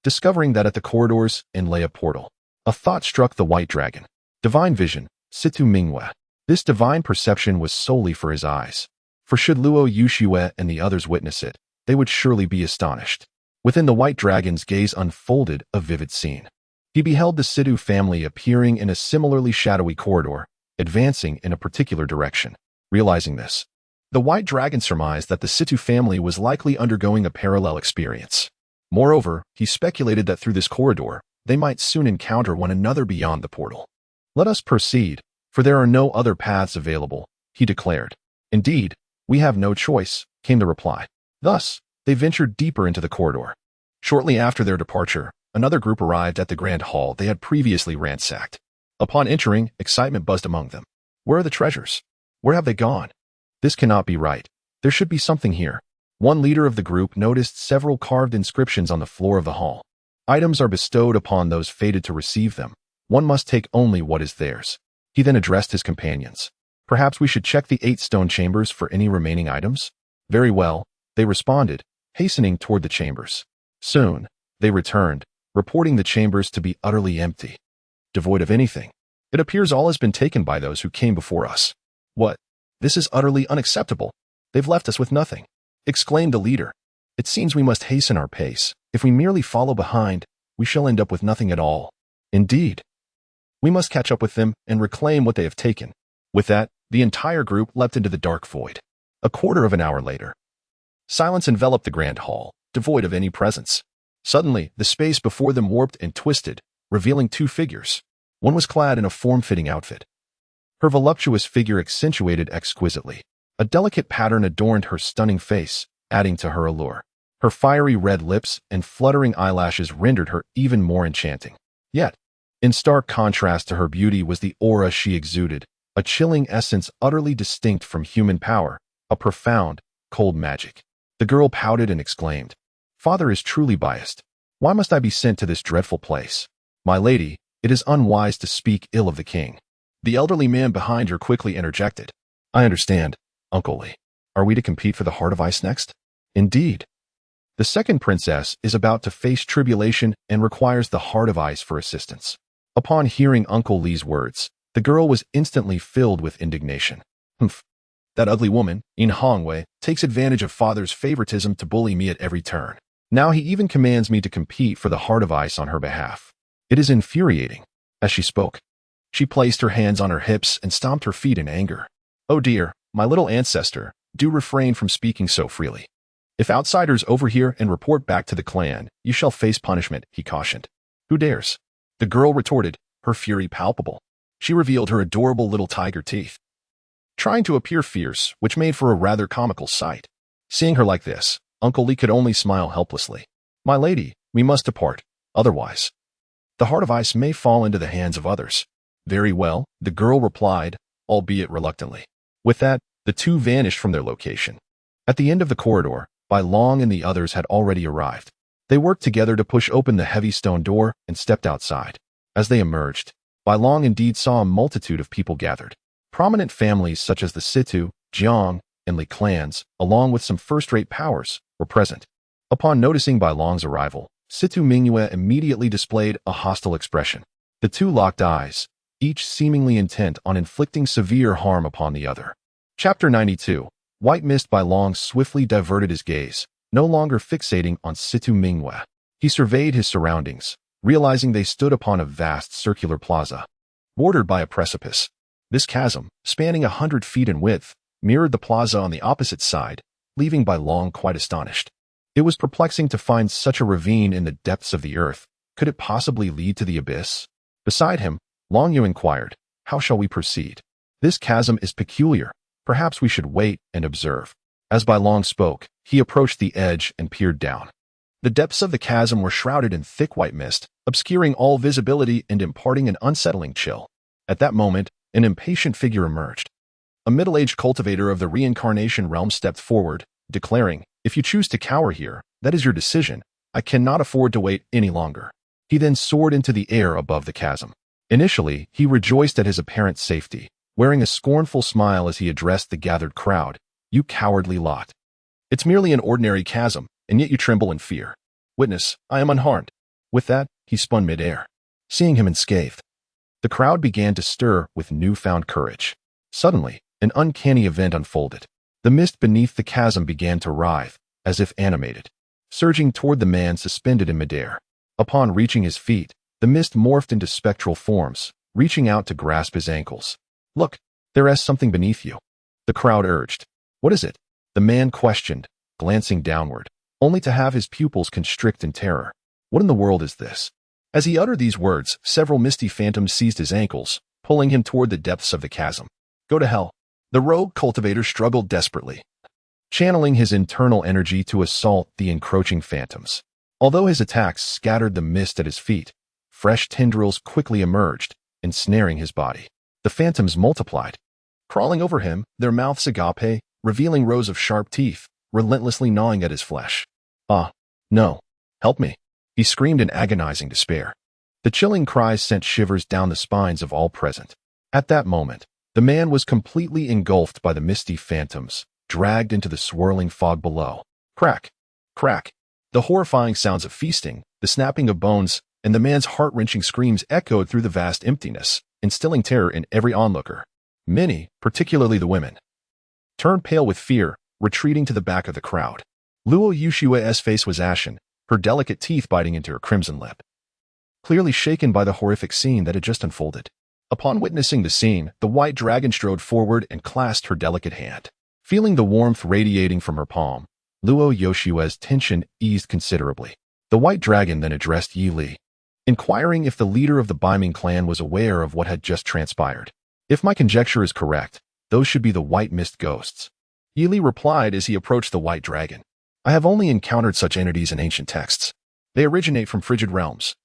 discovering that at the corridor's end lay a portal. A thought struck the white dragon. Divine vision, Situ Mingwe. This divine perception was solely for his eyes. For should Luo Yushiwei and the others witness it, they would surely be astonished. Within the white dragon's gaze unfolded a vivid scene. He beheld the Situ family appearing in a similarly shadowy corridor, advancing in a particular direction. Realizing this, the white dragon surmised that the Situ family was likely undergoing a parallel experience. Moreover, he speculated that through this corridor, they might soon encounter one another beyond the portal. "Let us proceed, for there are no other paths available," he declared. Indeed, "We have no choice," came the reply. Thus, they ventured deeper into the corridor. Shortly after their departure, another group arrived at the grand hall they had previously ransacked. Upon entering, excitement buzzed among them. "Where are the treasures? Where have they gone? This cannot be right. There should be something here." One leader of the group noticed several carved inscriptions on the floor of the hall. "Items are bestowed upon those fated to receive them. One must take only what is theirs." He then addressed his companions. "Perhaps we should check the 8 stone chambers for any remaining items?" "Very well," they responded, hastening toward the chambers. Soon, they returned, reporting the chambers to be utterly empty, devoid of anything. "It appears all has been taken by those who came before us." "What? This is utterly unacceptable. They've left us with nothing," exclaimed the leader. "It seems we must hasten our pace. If we merely follow behind, we shall end up with nothing at all." "Indeed. We must catch up with them and reclaim what they have taken." With that, the entire group leapt into the dark void. A quarter of an hour later, silence enveloped the grand hall, devoid of any presence. Suddenly, the space before them warped and twisted, revealing 2 figures. One was clad in a form-fitting outfit, her voluptuous figure accentuated exquisitely. A delicate pattern adorned her stunning face, adding to her allure. Her fiery red lips and fluttering eyelashes rendered her even more enchanting. Yet, in stark contrast to her beauty was the aura she exuded, a chilling essence utterly distinct from human power, a profound, cold magic. The girl pouted and exclaimed, "Father is truly biased. Why must I be sent to this dreadful place? My lady, it is unwise to speak ill of the king." The elderly man behind her quickly interjected, "I understand, Uncle Lee. Are we to compete for the Heart of Ice next?" "Indeed. The second princess is about to face tribulation and requires the Heart of Ice for assistance." Upon hearing Uncle Lee's words, the girl was instantly filled with indignation. "Humph. That ugly woman, In Hongwei, takes advantage of father's favoritism to bully me at every turn. Now he even commands me to compete for the Heart of Ice on her behalf. It is infuriating." As she spoke, she placed her hands on her hips and stomped her feet in anger. "Oh dear, my little ancestor, do refrain from speaking so freely. If outsiders overhear and report back to the clan, you shall face punishment," he cautioned. "Who dares?" The girl retorted, her fury palpable. She revealed her adorable little tiger teeth, trying to appear fierce, which made for a rather comical sight. Seeing her like this, Uncle Lee could only smile helplessly. "My lady, we must depart. Otherwise, the Heart of Ice may fall into the hands of others." "Very well," the girl replied, albeit reluctantly. With that, the two vanished from their location. At the end of the corridor, Bai Long and the others had already arrived. They worked together to push open the heavy stone door and stepped outside. As they emerged, Bai Long indeed saw a multitude of people gathered. Prominent families such as the Situ, Jiang, and Li clans, along with some first-rate powers, were present. Upon noticing Bai Long's arrival, Situ Mingyue immediately displayed a hostile expression. The two locked eyes, each seemingly intent on inflicting severe harm upon the other. Chapter 92. White Mist. Bai Long swiftly diverted his gaze, no longer fixating on Situ Mingyue. He surveyed his surroundings, realizing they stood upon a vast circular plaza, bordered by a precipice. This chasm, spanning 100 feet in width, mirrored the plaza on the opposite side, leaving Bai Long quite astonished. It was perplexing to find such a ravine in the depths of the earth. Could it possibly lead to the abyss? Beside him, Long Yu inquired, "How shall we proceed? This chasm is peculiar. Perhaps we should wait and observe." As Bai Long spoke, he approached the edge and peered down. The depths of the chasm were shrouded in thick white mist, obscuring all visibility and imparting an unsettling chill. At that moment, an impatient figure emerged. A middle-aged cultivator of the reincarnation realm stepped forward, declaring, "If you choose to cower here, that is your decision. I cannot afford to wait any longer." He then soared into the air above the chasm. Initially, he rejoiced at his apparent safety, wearing a scornful smile as he addressed the gathered crowd. "You cowardly lot. It's merely an ordinary chasm, and yet you tremble in fear. Witness, I am unharmed." With that, he spun mid-air. Seeing him unscathed, the crowd began to stir with newfound courage. Suddenly, an uncanny event unfolded. The mist beneath the chasm began to writhe, as if animated, surging toward the man suspended in midair. Upon reaching his feet, the mist morphed into spectral forms, reaching out to grasp his ankles. "Look, there is something beneath you," the crowd urged. "What is it?" the man questioned, glancing downward, only to have his pupils constrict in terror. "What in the world is this?" As he uttered these words, several misty phantoms seized his ankles, pulling him toward the depths of the chasm. "Go to hell." The rogue cultivator struggled desperately, channeling his internal energy to assault the encroaching phantoms. Although his attacks scattered the mist at his feet, fresh tendrils quickly emerged, ensnaring his body. The phantoms multiplied, crawling over him, their mouths agape, revealing rows of sharp teeth, relentlessly gnawing at his flesh. "Ah, no, help me," he screamed in agonizing despair. The chilling cries sent shivers down the spines of all present. At that moment, the man was completely engulfed by the misty phantoms, dragged into the swirling fog below. Crack! Crack! The horrifying sounds of feasting, the snapping of bones, and the man's heart-wrenching screams echoed through the vast emptiness, instilling terror in every onlooker. Many, particularly the women, turned pale with fear, retreating to the back of the crowd. Luo Yushue's face was ashen, her delicate teeth biting into her crimson lip, clearly shaken by the horrific scene that had just unfolded. Upon witnessing the scene, the white dragon strode forward and clasped her delicate hand. Feeling the warmth radiating from her palm, Luo Yoshue's tension eased considerably. The white dragon then addressed Yi Li, inquiring if the leader of the Baiming clan was aware of what had just transpired. "If my conjecture is correct, those should be the white mist ghosts," Yi Li replied as he approached the white dragon. "I have only encountered such entities in ancient texts. They originate from frigid realms,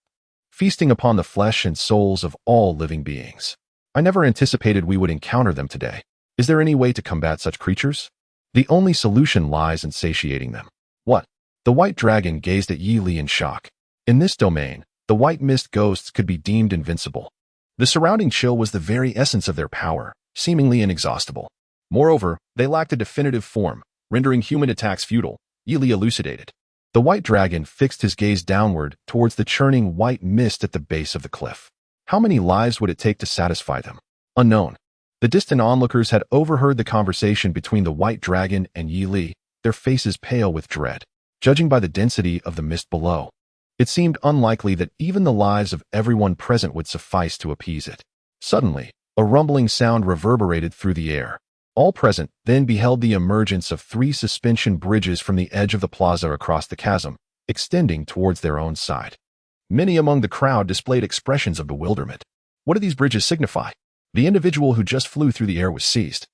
feasting upon the flesh and souls of all living beings. I never anticipated we would encounter them today. Is there any way to combat such creatures? The only solution lies in satiating them." "What?" The white dragon gazed at Yi Li in shock. In this domain, the white mist ghosts could be deemed invincible. The surrounding chill was the very essence of their power, seemingly inexhaustible. Moreover, they lacked a definitive form, rendering human attacks futile, Yi Li elucidated. The white dragon fixed his gaze downward towards the churning white mist at the base of the cliff. How many lives would it take to satisfy them? Unknown. The distant onlookers had overheard the conversation between the white dragon and Yi Li, their faces pale with dread. Judging by the density of the mist below, it seemed unlikely that even the lives of everyone present would suffice to appease it. Suddenly, a rumbling sound reverberated through the air. All present then beheld the emergence of 3 suspension bridges from the edge of the plaza across the chasm, extending towards their own side. Many among the crowd displayed expressions of bewilderment. What do these bridges signify? The individual who just flew through the air was seized,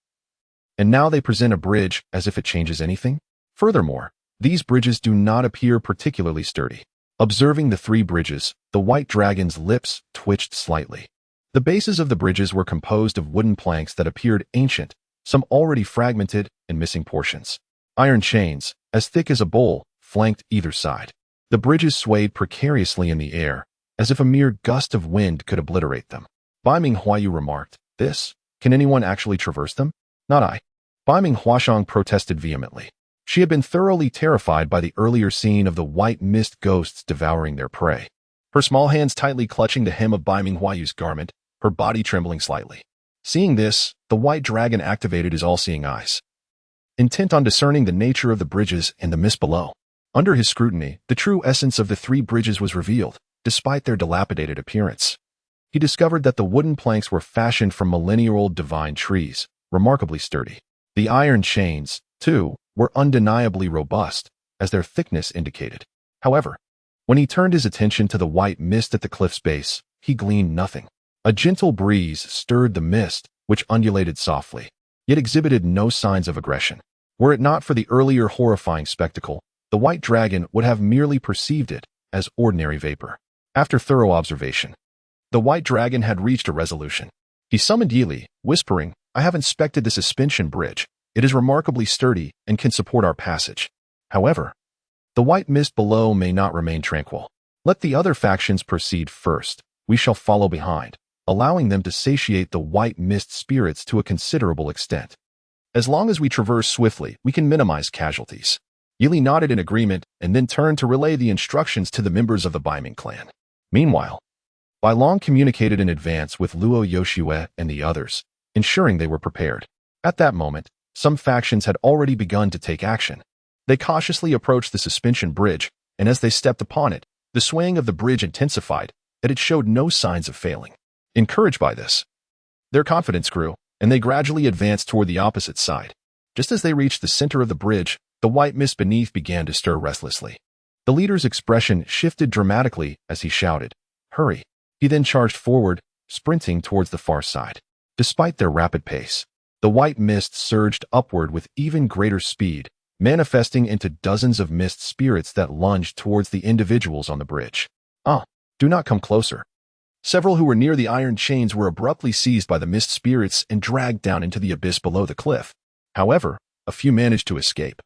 and now they present a bridge as if it changes anything? Furthermore, these bridges do not appear particularly sturdy. Observing the 3 bridges, the white dragon's lips twitched slightly. The bases of the bridges were composed of wooden planks that appeared ancient, some already fragmented and missing portions. Iron chains, as thick as a bowl, flanked either side. The bridges swayed precariously in the air, as if a mere gust of wind could obliterate them. Baiming Huayu remarked, Can anyone actually traverse them? Not I." Baiming Huashang protested vehemently. She had been thoroughly terrified by the earlier scene of the white mist ghosts devouring their prey. Her small hands tightly clutching the hem of Baiming Huayu's garment, her body trembling slightly. Seeing this, the white dragon activated his all-seeing eyes, intent on discerning the nature of the bridges and the mist below. Under his scrutiny, the true essence of the 3 bridges was revealed, despite their dilapidated appearance. He discovered that the wooden planks were fashioned from millennia-old divine trees, remarkably sturdy. The iron chains, too, were undeniably robust, as their thickness indicated. However, when he turned his attention to the white mist at the cliff's base, he gleaned nothing. A gentle breeze stirred the mist, which undulated softly, yet exhibited no signs of aggression. Were it not for the earlier horrifying spectacle, the white dragon would have merely perceived it as ordinary vapor. After thorough observation, the white dragon had reached a resolution. He summoned Yi Li, whispering, "I have inspected the suspension bridge. It is remarkably sturdy and can support our passage. However, the white mist below may not remain tranquil. Let the other factions proceed first. We shall follow behind, allowing them to satiate the white mist spirits to a considerable extent. As long as we traverse swiftly, we can minimize casualties." Yi Li nodded in agreement and then turned to relay the instructions to the members of the Baiming clan. Meanwhile, Bai Long communicated in advance with Luo Yoshue and the others, ensuring they were prepared. At that moment, some factions had already begun to take action. They cautiously approached the suspension bridge, and as they stepped upon it, the swaying of the bridge intensified, and it showed no signs of failing. Encouraged by this, their confidence grew, and they gradually advanced toward the opposite side. Just as they reached the center of the bridge, the white mist beneath began to stir restlessly. The leader's expression shifted dramatically as he shouted, "Hurry!" He then charged forward, sprinting towards the far side. Despite their rapid pace, the white mist surged upward with even greater speed, manifesting into dozens of mist spirits that lunged towards the individuals on the bridge. Ah, do not come closer. Several who were near the iron chains were abruptly seized by the mist spirits and dragged down into the abyss below the cliff. However, a few managed to escape,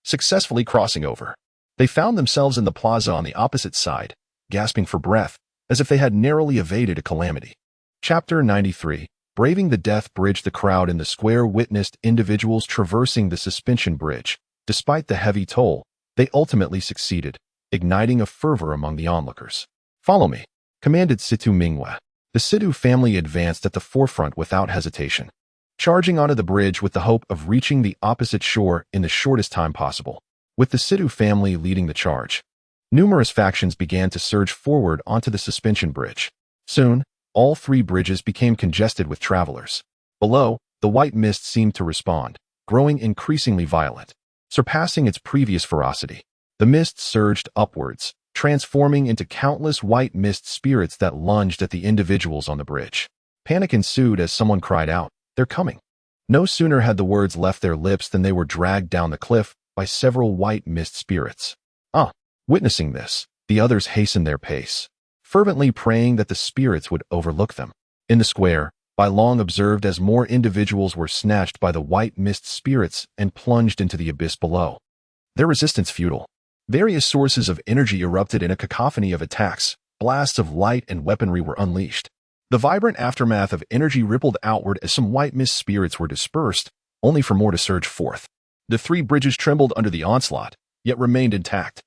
successfully crossing over. They found themselves in the plaza on the opposite side, gasping for breath, as if they had narrowly evaded a calamity. Chapter 93. Braving the death bridge. The crowd in the square witnessed individuals traversing the suspension bridge. Despite the heavy toll, they ultimately succeeded, igniting a fervor among the onlookers. "Follow me," commanded Situ Mingwe. The Situ family advanced at the forefront without hesitation, charging onto the bridge with the hope of reaching the opposite shore in the shortest time possible. With the Situ family leading the charge, numerous factions began to surge forward onto the suspension bridge. Soon, all three bridges became congested with travelers. Below, the white mist seemed to respond, growing increasingly violent, surpassing its previous ferocity. The mist surged upwards, transforming into countless white mist spirits that lunged at the individuals on the bridge. Panic ensued as someone cried out, "They're coming!" No sooner had the words left their lips than they were dragged down the cliff by several white mist spirits. Witnessing this, the others hastened their pace, fervently praying that the spirits would overlook them. In the square, Bai Long observed as more individuals were snatched by the white mist spirits and plunged into the abyss below. Their resistance futile. Various sources of energy erupted in a cacophony of attacks. Blasts of light and weaponry were unleashed. The vibrant aftermath of energy rippled outward as some white mist spirits were dispersed, only for more to surge forth. The three bridges trembled under the onslaught, yet remained intact.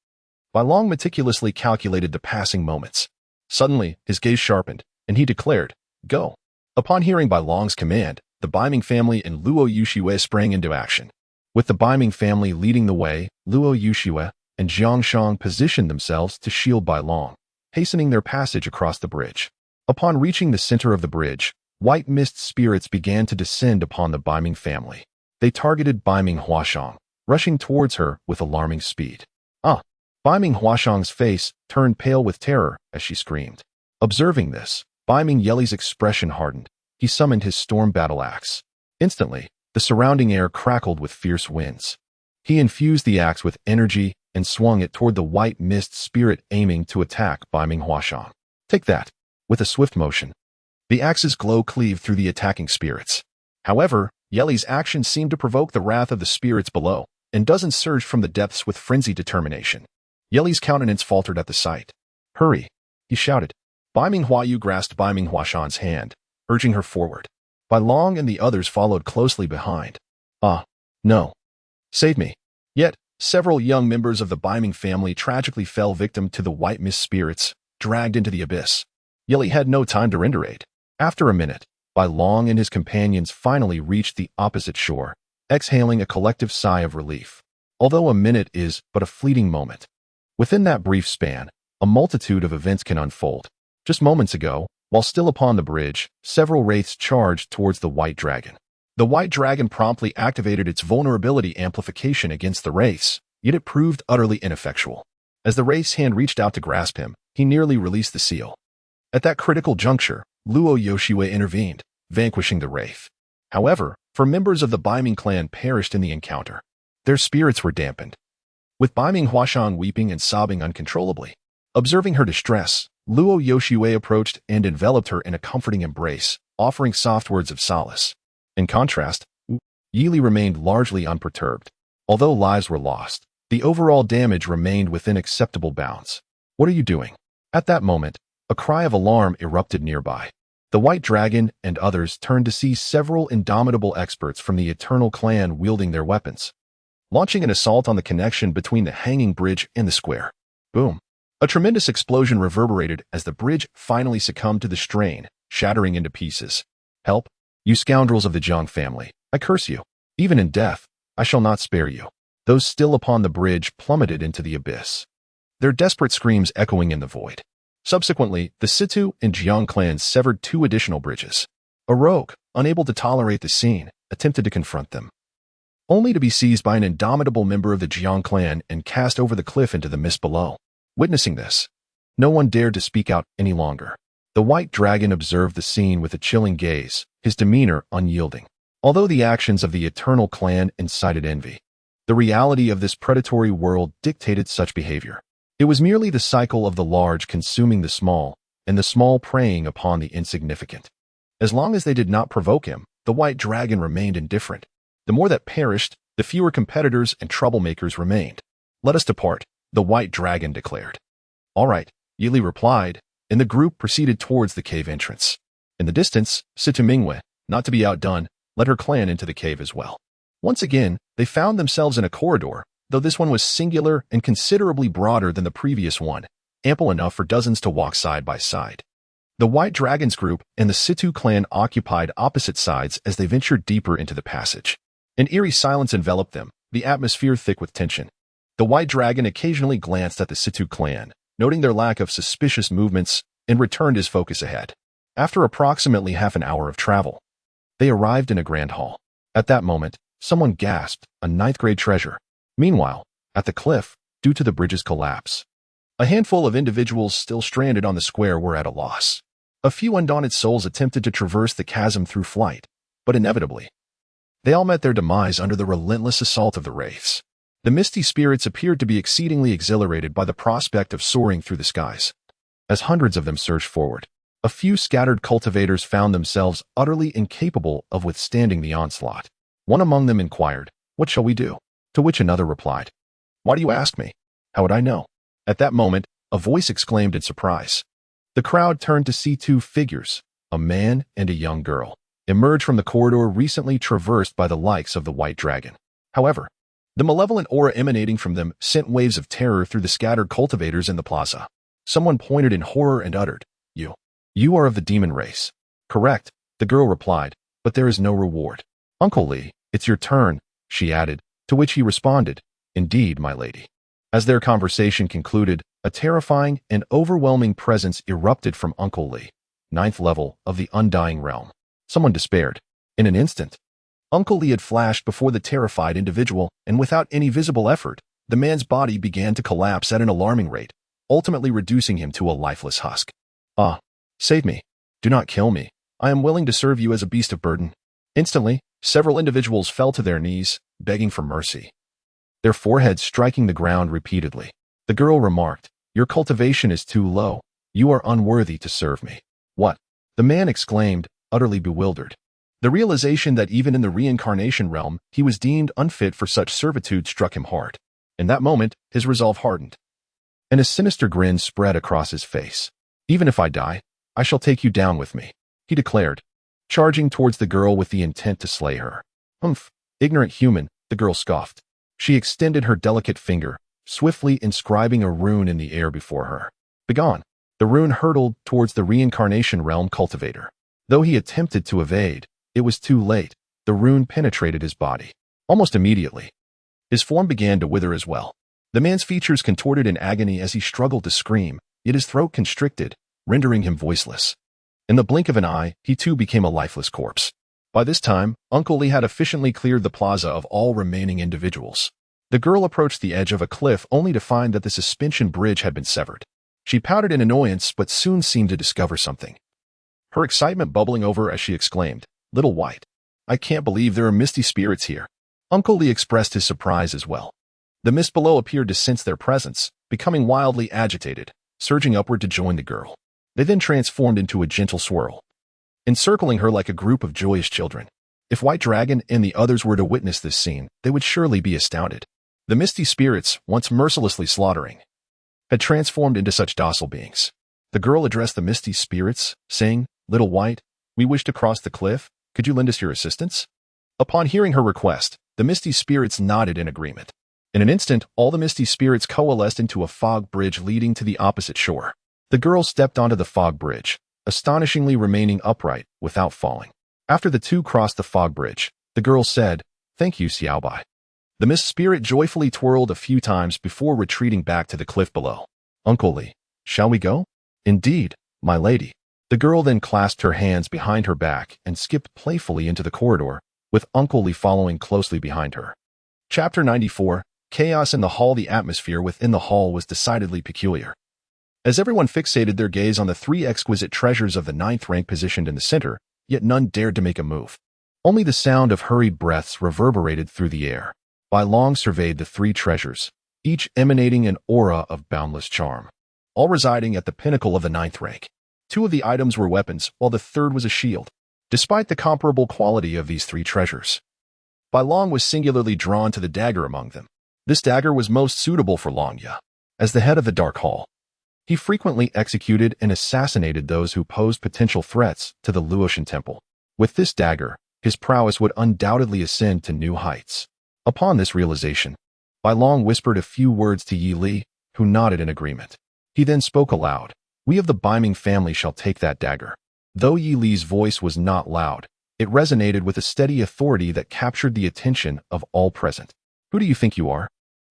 Bai Long meticulously calculated the passing moments. Suddenly, his gaze sharpened, and he declared, "Go." Upon hearing Bai Long's command, the Baiming family and Luo Yushiwei sprang into action. With the Baiming family leading the way, Luo Yushiwei and Jiang Shang positioned themselves to shield Bai Long, hastening their passage across the bridge. Upon reaching the center of the bridge, white mist spirits began to descend upon the Baiming family. They targeted Baiming Huashang, rushing towards her with alarming speed. Baiming Huashang's face turned pale with terror as she screamed. Observing this, Baiming Yeli's expression hardened. He summoned his storm battle axe. Instantly, the surrounding air crackled with fierce winds. He infused the axe with energy and swung it toward the white mist spirit aiming to attack Baiming Huashang. "Take that." With a swift motion, the axe's glow cleaved through the attacking spirits. However, Yeli's action seemed to provoke the wrath of the spirits below, and dozens surged from the depths with frenzied determination. Yeli's countenance faltered at the sight. "Hurry," he shouted. Baiming Huayu grasped Baiming Huashang's hand, urging her forward. Bai Long and the others followed closely behind. No. Save me." Yet, several young members of the Baiming family tragically fell victim to the white mist spirits, dragged into the abyss. Yeli had no time to render aid. After a minute, Bai Long and his companions finally reached the opposite shore, exhaling a collective sigh of relief. Although a minute is but a fleeting moment, within that brief span, a multitude of events can unfold. Just moments ago, while still upon the bridge, several wraiths charged towards the white dragon. The white dragon promptly activated its vulnerability amplification against the wraiths, yet it proved utterly ineffectual. As the wraith's hand reached out to grasp him, he nearly released the seal. At that critical juncture, Luo Yoshiwei intervened, vanquishing the wraith. However, 4 members of the Baiming clan perished in the encounter. Their spirits were dampened, with Baiming Huashang weeping and sobbing uncontrollably. Observing her distress, Luo Yoshiwei approached and enveloped her in a comforting embrace, offering soft words of solace. In contrast, Yili remained largely unperturbed. Although lives were lost, the overall damage remained within acceptable bounds. "What are you doing?" At that moment, a cry of alarm erupted nearby. The White Dragon and others turned to see several indomitable experts from the Eternal Clan wielding their weapons, launching an assault on the connection between the hanging bridge and the square. Boom! A tremendous explosion reverberated as the bridge finally succumbed to the strain, shattering into pieces. "Help! You scoundrels of the Jiang family, I curse you. Even in death, I shall not spare you." Those still upon the bridge plummeted into the abyss, their desperate screams echoing in the void. Subsequently, the Situ and Jiang clans severed 2 additional bridges. A rogue, unable to tolerate the scene, attempted to confront them, only to be seized by an indomitable member of the Jiang clan and cast over the cliff into the mist below. Witnessing this, no one dared to speak out any longer. The White Dragon observed the scene with a chilling gaze, his demeanor unyielding. Although the actions of the Eternal Clan incited envy, The reality of this predatory world dictated such behavior. It was merely the cycle of the large consuming the small, and the small preying upon the insignificant. As long as they did not provoke him, the white dragon remained indifferent. The more that perished, the fewer competitors and troublemakers remained. "Let us depart," the white dragon declared. "All right," Yili replied, and the group proceeded towards the cave entrance. In the distance, Situmingwe, not to be outdone, led her clan into the cave as well. Once again, they found themselves in a corridor, though this one was singular and considerably broader than the previous one, ample enough for dozens to walk side by side. The White Dragons group and the Situ clan occupied opposite sides as they ventured deeper into the passage. An eerie silence enveloped them, the atmosphere thick with tension. The White Dragon occasionally glanced at the Situ clan, noting their lack of suspicious movements, and returned his focus ahead. After approximately half an hour of travel, they arrived in a grand hall. At that moment, someone gasped, "A ninth-grade treasure." Meanwhile, at the cliff, due to the bridge's collapse, a handful of individuals still stranded on the square were at a loss. A few undaunted souls attempted to traverse the chasm through flight, but inevitably, they all met their demise under the relentless assault of the wraiths. The misty spirits appeared to be exceedingly exhilarated by the prospect of soaring through the skies. As hundreds of them surged forward, a few scattered cultivators found themselves utterly incapable of withstanding the onslaught. One among them inquired, "What shall we do?" To which another replied, "Why do you ask me? How would I know?" At that moment, a voice exclaimed in surprise. The crowd turned to see two figures, a man and a young girl, emerge from the corridor recently traversed by the likes of the White Dragon. However, the malevolent aura emanating from them sent waves of terror through the scattered cultivators in the plaza. Someone pointed in horror and uttered, You are of the demon race." "Correct," the girl replied, "but there is no reward." "Uncle Lee, it's your turn," she added, to which he responded, "Indeed, my lady." As their conversation concluded, a terrifying and overwhelming presence erupted from Uncle Lee, 9th level of the Undying Realm. Someone despaired. In an instant, Uncle Lee had flashed before the terrified individual, and without any visible effort, the man's body began to collapse at an alarming rate, ultimately reducing him to a lifeless husk. "Ah, save me. Do not kill me. I am willing to serve you as a beast of burden." Instantly, several individuals fell to their knees, begging for mercy, their foreheads striking the ground repeatedly. The girl remarked, "Your cultivation is too low. You are unworthy to serve me." "What?" the man exclaimed, utterly bewildered. The realization that even in the reincarnation realm, he was deemed unfit for such servitude struck him hard. In that moment, his resolve hardened, and a sinister grin spread across his face. "Even if I die, I shall take you down with me," he declared, charging towards the girl with the intent to slay her. "Humph, ignorant human," the girl scoffed. She extended her delicate finger, swiftly inscribing a rune in the air before her. "Begone." The rune hurtled towards the reincarnation realm cultivator. Though he attempted to evade, it was too late. The rune penetrated his body. Almost immediately, his form began to wither as well. The man's features contorted in agony as he struggled to scream, yet his throat constricted, rendering him voiceless. In the blink of an eye, he too became a lifeless corpse. By this time, Uncle Lee had efficiently cleared the plaza of all remaining individuals. The girl approached the edge of a cliff only to find that the suspension bridge had been severed. She pouted in annoyance but soon seemed to discover something, her excitement bubbling over as she exclaimed, "Little White, I can't believe there are misty spirits here." Uncle Lee expressed his surprise as well. The mist below appeared to sense their presence, becoming wildly agitated, surging upward to join the girl. They then transformed into a gentle swirl, encircling her like a group of joyous children. If White Dragon and the others were to witness this scene, they would surely be astounded. The misty spirits, once mercilessly slaughtering, had transformed into such docile beings. The girl addressed the misty spirits, saying, "Little White, we wish to cross the cliff. Could you lend us your assistance?" Upon hearing her request, the misty spirits nodded in agreement. In an instant, all the misty spirits coalesced into a fog bridge leading to the opposite shore. The girl stepped onto the fog bridge, astonishingly remaining upright without falling. After the two crossed the fog bridge, the girl said, "Thank you, Xiaobai." The mist spirit joyfully twirled a few times before retreating back to the cliff below. "Uncle Lee, shall we go?" "Indeed, my lady." The girl then clasped her hands behind her back and skipped playfully into the corridor, with Uncle Lee following closely behind her. Chapter 94, Chaos in the Hall. The atmosphere within the hall was decidedly peculiar. As everyone fixated their gaze on the three exquisite treasures of the 9th rank positioned in the center, yet none dared to make a move. Only the sound of hurried breaths reverberated through the air. Bai Long surveyed the three treasures, each emanating an aura of boundless charm, all residing at the pinnacle of the ninth rank. Two of the items were weapons, while the third was a shield. Despite the comparable quality of these three treasures, Bai Long was singularly drawn to the dagger among them. This dagger was most suitable for Long Ye. As the head of the Dark Hall, he frequently executed and assassinated those who posed potential threats to the Luotian temple. With this dagger, his prowess would undoubtedly ascend to new heights. Upon this realization, Bai Long whispered a few words to Yi Li, who nodded in agreement. He then spoke aloud. We of the Baiming family shall take that dagger. Though Yi Li's voice was not loud, it resonated with a steady authority that captured the attention of all present. Who do you think you are?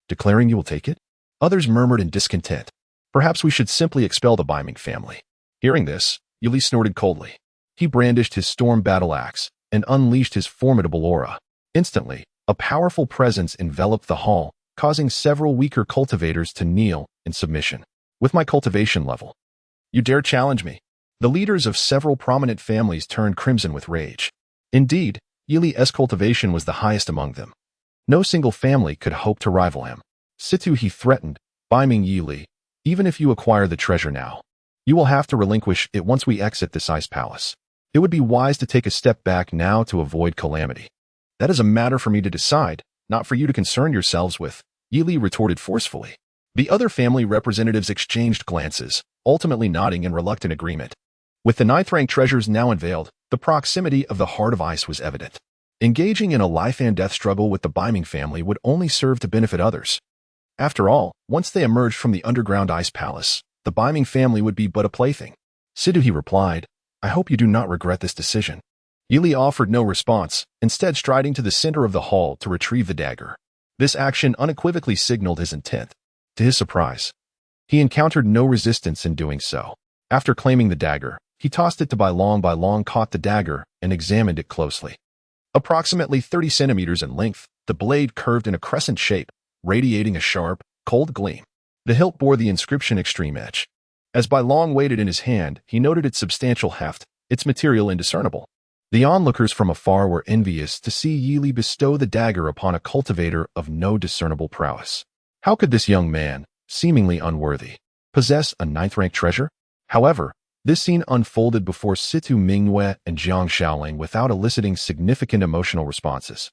Declaring you will take it? Others murmured in discontent. Perhaps we should simply expel the Baiming family. Hearing this, Yi Li snorted coldly. He brandished his storm battle axe and unleashed his formidable aura. Instantly, a powerful presence enveloped the hall, causing several weaker cultivators to kneel in submission. With my cultivation level, you dare challenge me? The leaders of several prominent families turned crimson with rage. Indeed, Yi Li's cultivation was the highest among them. No single family could hope to rival him. Situ, he threatened, Baiming Yi Li, even if you acquire the treasure now, you will have to relinquish it once we exit this ice palace. It would be wise to take a step back now to avoid calamity. That is a matter for me to decide, not for you to concern yourselves with, Yi Li retorted forcefully. The other family representatives exchanged glances, ultimately nodding in reluctant agreement. With the ninth-rank treasures now unveiled, the proximity of the Heart of Ice was evident. Engaging in a life-and-death struggle with the Baiming family would only serve to benefit others. After all, once they emerged from the underground ice palace, the Baiming family would be but a plaything. Sidu, he replied, I hope you do not regret this decision. Yi Li offered no response, instead striding to the center of the hall to retrieve the dagger. This action unequivocally signaled his intent. To his surprise, he encountered no resistance in doing so. After claiming the dagger, he tossed it to Bai Long. Bai Long caught the dagger and examined it closely. Approximately 30 centimeters in length, the blade curved in a crescent shape, radiating a sharp, cold gleam. The hilt bore the inscription Extreme Edge. As Bai Long weighed it in his hand, he noted its substantial heft, its material indiscernible. The onlookers from afar were envious to see Yi Li bestow the dagger upon a cultivator of no discernible prowess. How could this young man, seemingly unworthy, possess a ninth-rank treasure? However, this scene unfolded before Situ Mingyue and Jiang Shaoling without eliciting significant emotional responses.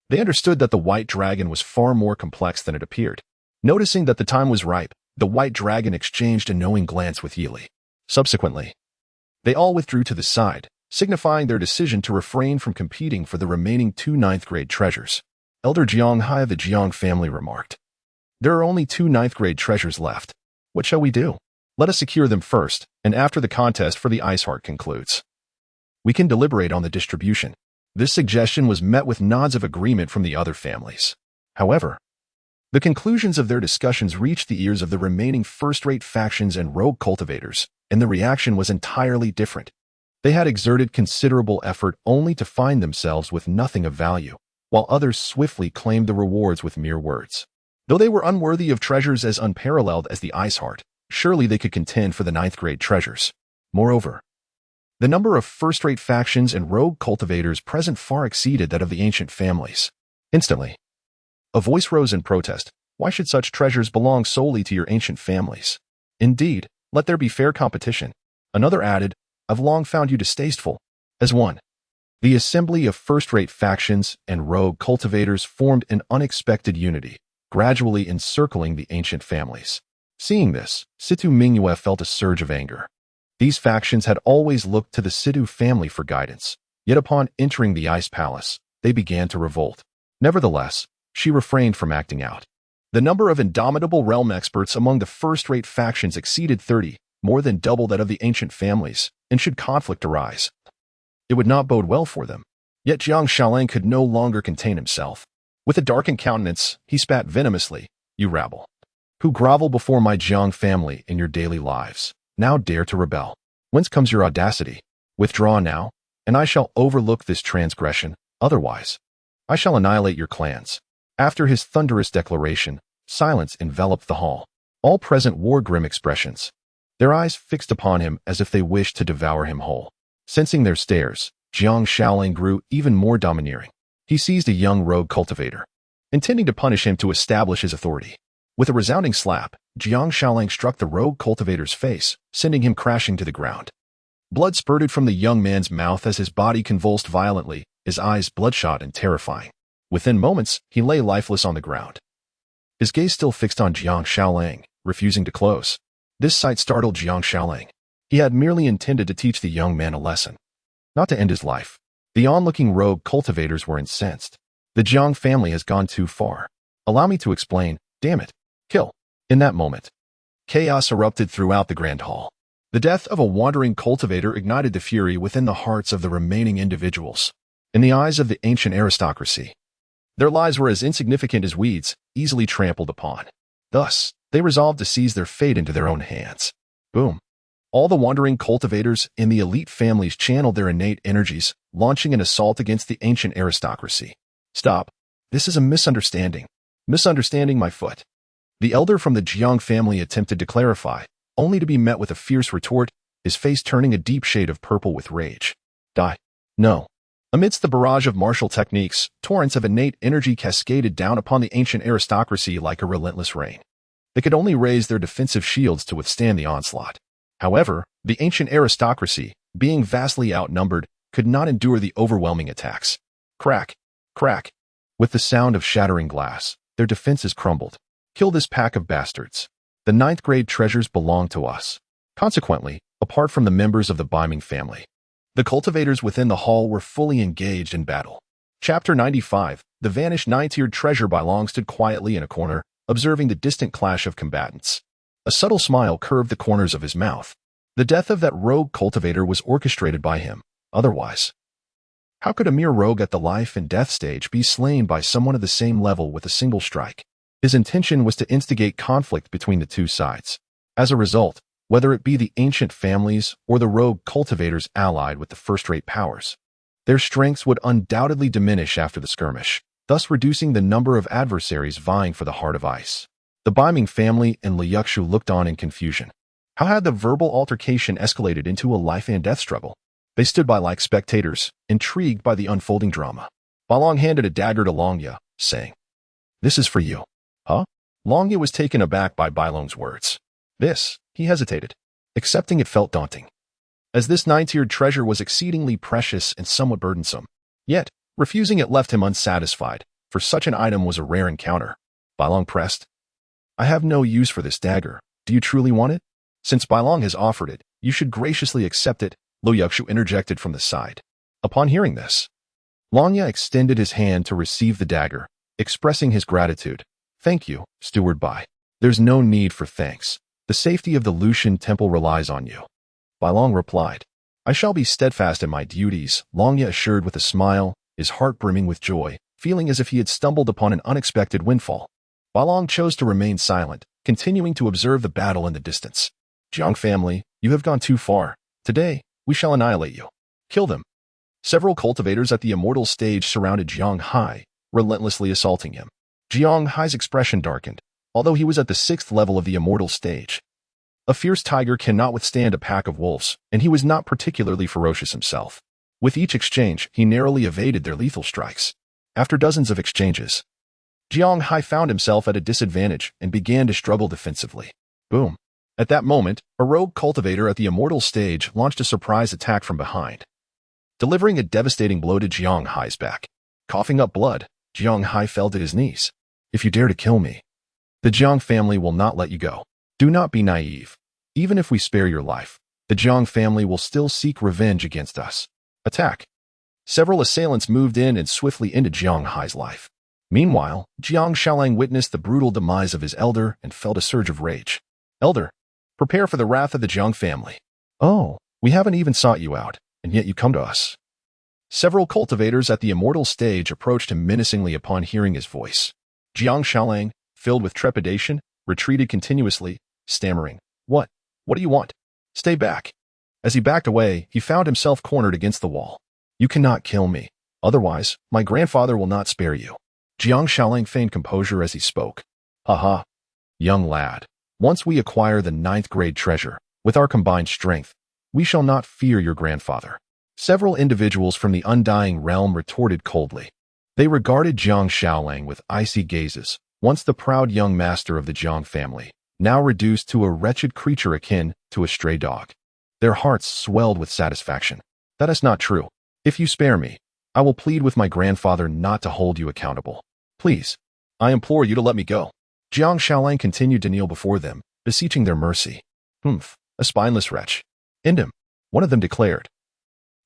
They understood that the white dragon was far more complex than it appeared. Noticing that the time was ripe, the white dragon exchanged a knowing glance with Yi Li. Subsequently, they all withdrew to the side, signifying their decision to refrain from competing for the remaining two ninth-grade treasures. Elder Jiang Hai of the Jiang family remarked, There are only two ninth-grade treasures left. What shall we do? Let us secure them first, and after the contest for the Ice Heart concludes, we can deliberate on the distribution. This suggestion was met with nods of agreement from the other families. However, the conclusions of their discussions reached the ears of the remaining first-rate factions and rogue cultivators, and the reaction was entirely different. They had exerted considerable effort only to find themselves with nothing of value, while others swiftly claimed the rewards with mere words. Though they were unworthy of treasures as unparalleled as the Ice Heart, surely they could contend for the ninth-grade treasures. Moreover, the number of first-rate factions and rogue cultivators present far exceeded that of the ancient families. Instantly, a voice rose in protest. Why should such treasures belong solely to your ancient families? Indeed, let there be fair competition. Another added, I've long found you distasteful. As one, the assembly of first-rate factions and rogue cultivators formed an unexpected unity, gradually encircling the ancient families. Seeing this, Situ Mingyue felt a surge of anger. These factions had always looked to the Situ family for guidance, yet upon entering the Ice Palace, they began to revolt. Nevertheless, she refrained from acting out. The number of indomitable realm experts among the first-rate factions exceeded 30, more than double that of the ancient families, and should conflict arise, it would not bode well for them. Yet Jiang Shaoling could no longer contain himself. With a darkened countenance, he spat venomously, You rabble, who grovel before my Jiang family in your daily lives, now dare to rebel. Whence comes your audacity? Withdraw now, and I shall overlook this transgression, otherwise, I shall annihilate your clans. After his thunderous declaration, silence enveloped the hall. All present wore grim expressions, their eyes fixed upon him as if they wished to devour him whole. Sensing their stares, Jiang Shaoling grew even more domineering. He seized a young rogue cultivator. intending to punish him to establish his authority. With a resounding slap, Jiang Shaolang struck the rogue cultivator's face, sending him crashing to the ground. Blood spurted from the young man's mouth as his body convulsed violently, his eyes bloodshot and terrifying. Within moments, he lay lifeless on the ground. His gaze still fixed on Jiang Shaolang, refusing to close. This sight startled Jiang Shaolang. He had merely intended to teach the young man a lesson, not to end his life. The onlooking rogue cultivators were incensed. The Jiang family has gone too far. Allow me to explain. Damn it. Kill. In that moment, chaos erupted throughout the grand hall. The death of a wandering cultivator ignited the fury within the hearts of the remaining individuals. In the eyes of the ancient aristocracy, their lives were as insignificant as weeds, easily trampled upon. Thus, they resolved to seize their fate into their own hands. Boom. All the wandering cultivators in the elite families channeled their innate energies, launching an assault against the ancient aristocracy. Stop. This is a misunderstanding. Misunderstanding my foot. The elder from the Jiang family attempted to clarify, only to be met with a fierce retort, his face turning a deep shade of purple with rage. Die. No. Amidst the barrage of martial techniques, torrents of innate energy cascaded down upon the ancient aristocracy like a relentless rain. They could only raise their defensive shields to withstand the onslaught. However, the ancient aristocracy, being vastly outnumbered, could not endure the overwhelming attacks. Crack. Crack. With the sound of shattering glass, their defenses crumbled. Kill this pack of bastards. The ninth-grade treasures belong to us. Consequently, apart from the members of the Biming family, the cultivators within the hall were fully engaged in battle. Chapter 95. The vanished nine-tiered treasure. Bailong stood quietly in a corner, observing the distant clash of combatants. A subtle smile curved the corners of his mouth. The death of that rogue cultivator was orchestrated by him. Otherwise, how could a mere rogue at the life and death stage be slain by someone of the same level with a single strike? His intention was to instigate conflict between the two sides. As a result, whether it be the ancient families or the rogue cultivators allied with the first-rate powers, their strengths would undoubtedly diminish after the skirmish, thus reducing the number of adversaries vying for the heart of ice. The Biming family and Liu Yuxu looked on in confusion. How had the verbal altercation escalated into a life-and-death struggle? They stood by like spectators, intrigued by the unfolding drama. Bailong handed a dagger to Longya, saying, "This is for you." Huh? Longya was taken aback by Bailong's words. This, he hesitated. Accepting it felt daunting, as this nine-tiered treasure was exceedingly precious and somewhat burdensome. Yet, refusing it left him unsatisfied, for such an item was a rare encounter. Bailong pressed, "I have no use for this dagger. Do you truly want it? Since Bailong has offered it, you should graciously accept it," Liu Yuxu interjected from the side. Upon hearing this, Longya extended his hand to receive the dagger, expressing his gratitude. "Thank you, Steward Bai. There's no need for thanks. The safety of the Lucian temple relies on you." Bailong replied, "I shall be steadfast in my duties," Longya assured with a smile, his heart brimming with joy, feeling as if he had stumbled upon an unexpected windfall. Bailong chose to remain silent, continuing to observe the battle in the distance. "Jiang family, you have gone too far. Today, we shall annihilate you. Kill them." Several cultivators at the immortal stage surrounded Jiang Hai, relentlessly assaulting him. Jiang Hai's expression darkened, although he was at the 6th level of the immortal stage. A fierce tiger cannot withstand a pack of wolves, and he was not particularly ferocious himself. With each exchange, he narrowly evaded their lethal strikes. After dozens of exchanges, Jiang Hai found himself at a disadvantage and began to struggle defensively. Boom. At that moment, a rogue cultivator at the immortal stage launched a surprise attack from behind, delivering a devastating blow to Jiang Hai's back. Coughing up blood, Jiang Hai fell to his knees. "If you dare to kill me, the Jiang family will not let you go. Do not be naive. Even if we spare your life, the Jiang family will still seek revenge against us. Attack." Several assailants moved in and swiftly ended Jiang Hai's life. Meanwhile, Jiang Shaolang witnessed the brutal demise of his elder and felt a surge of rage. "Elder, prepare for the wrath of the Jiang family. Oh, we haven't even sought you out, and yet you come to us." Several cultivators at the immortal stage approached him menacingly upon hearing his voice. Jiang Shaolang, filled with trepidation, retreated continuously, stammering, What do you want? Stay back." As he backed away, he found himself cornered against the wall. "You cannot kill me. Otherwise, my grandfather will not spare you." Jiang Shaolang feigned composure as he spoke. "Haha. Young lad, once we acquire the 9th-grade treasure, with our combined strength, we shall not fear your grandfather." Several individuals from the Undying Realm retorted coldly. They regarded Jiang Shaolang with icy gazes, once the proud young master of the Jiang family, now reduced to a wretched creature akin to a stray dog. Their hearts swelled with satisfaction. That is not true. If you spare me, I will plead with my grandfather not to hold you accountable. Please, I implore you to let me go. Jiang Shaolang continued to kneel before them, beseeching their mercy. Humph, a spineless wretch. End him, one of them declared,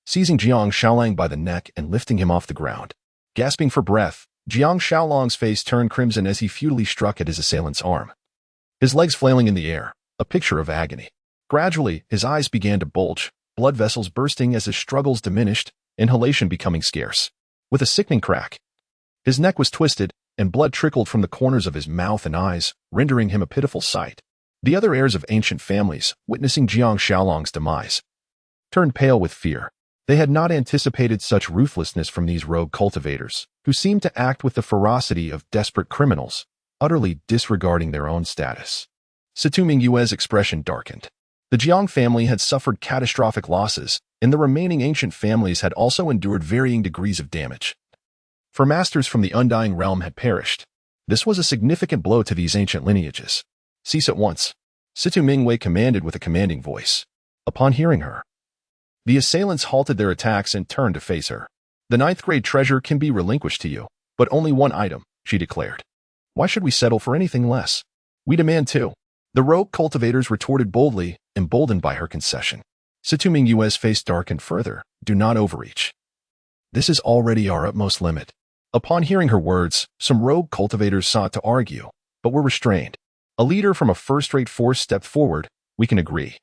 seizing Jiang Shaolang by the neck and lifting him off the ground. Gasping for breath, Jiang Shaolang's face turned crimson as he futilely struck at his assailant's arm. His legs flailing in the air, a picture of agony. Gradually, his eyes began to bulge, blood vessels bursting as his struggles diminished, inhalation becoming scarce. With a sickening crack, his neck was twisted, and blood trickled from the corners of his mouth and eyes, rendering him a pitiful sight. The other heirs of ancient families, witnessing Jiang Shaolang's demise, turned pale with fear. They had not anticipated such ruthlessness from these rogue cultivators, who seemed to act with the ferocity of desperate criminals, utterly disregarding their own status. Situ Mingyue's expression darkened. The Jiang family had suffered catastrophic losses, and the remaining ancient families had also endured varying degrees of damage. For masters from the Undying Realm had perished. This was a significant blow to these ancient lineages. Cease at once, Situ Mingyue commanded with a commanding voice. Upon hearing her, the assailants halted their attacks and turned to face her. The 9th grade treasure can be relinquished to you, but only one item, she declared. Why should we settle for anything less? We demand two. The rogue cultivators retorted boldly, emboldened by her concession. Situ Mingyue's face darkened further. Do not overreach. This is already our utmost limit. Upon hearing her words, some rogue cultivators sought to argue, but were restrained. A leader from a first-rate force stepped forward. We can agree.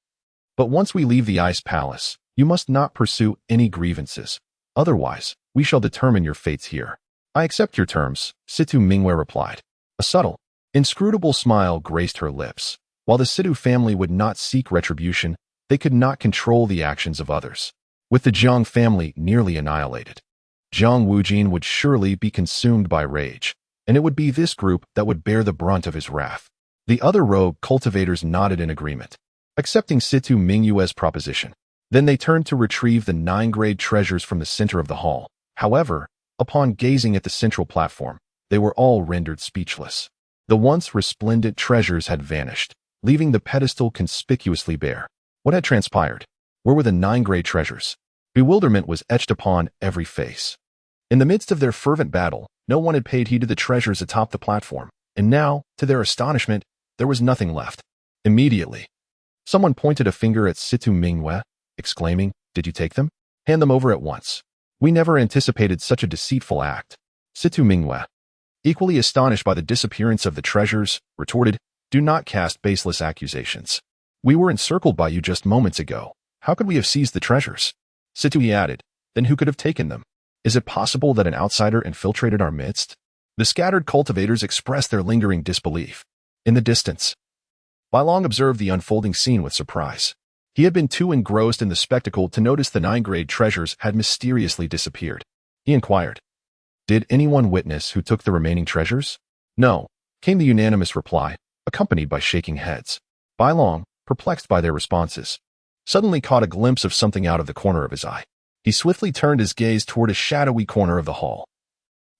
But once we leave the Ice Palace, you must not pursue any grievances. Otherwise, we shall determine your fates here. I accept your terms, Situ Mingyue replied. A subtle, inscrutable smile graced her lips. While the Situ family would not seek retribution, they could not control the actions of others. With the Jiang family nearly annihilated, Jiang Wujin would surely be consumed by rage, and it would be this group that would bear the brunt of his wrath. The other rogue cultivators nodded in agreement, accepting Situ Mingyue's proposition. Then they turned to retrieve the 9-grade treasures from the center of the hall. However, upon gazing at the central platform, they were all rendered speechless. The once resplendent treasures had vanished, leaving the pedestal conspicuously bare. What had transpired? Where were the 9-grade treasures? Bewilderment was etched upon every face. In the midst of their fervent battle, no one had paid heed to the treasures atop the platform, and now, to their astonishment, there was nothing left. Immediately, someone pointed a finger at Situ Mingyue, exclaiming, Did you take them? Hand them over at once. We never anticipated such a deceitful act. Situ Mingyue, equally astonished by the disappearance of the treasures, retorted, Do not cast baseless accusations. We were encircled by you just moments ago. How could we have seized the treasures? Situ added, Then who could have taken them? Is it possible that an outsider infiltrated our midst? The scattered cultivators expressed their lingering disbelief. In the distance, Bailong observed the unfolding scene with surprise. He had been too engrossed in the spectacle to notice the 9-grade treasures had mysteriously disappeared. He inquired, Did anyone witness who took the remaining treasures? No, came the unanimous reply, accompanied by shaking heads. Bailong, perplexed by their responses, suddenly caught a glimpse of something out of the corner of his eye. He swiftly turned his gaze toward a shadowy corner of the hall,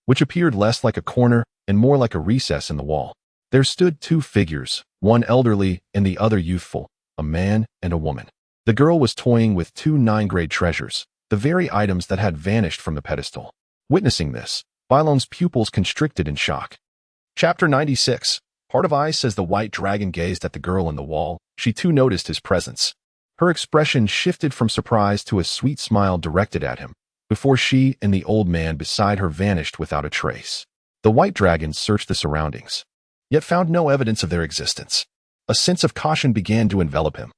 which appeared less like a corner and more like a recess in the wall. There stood 2 figures, one elderly and the other youthful, a man and a woman. The girl was toying with 2 9-grade treasures, the very items that had vanished from the pedestal. Witnessing this, Bailong's pupils constricted in shock. Chapter 96. Heart of Ice. As the white dragon gazed at the girl in the wall, she too noticed his presence. Her expression shifted from surprise to a sweet smile directed at him, before she and the old man beside her vanished without a trace. The white dragon searched the surroundings, yet found no evidence of their existence. A sense of caution began to envelop him.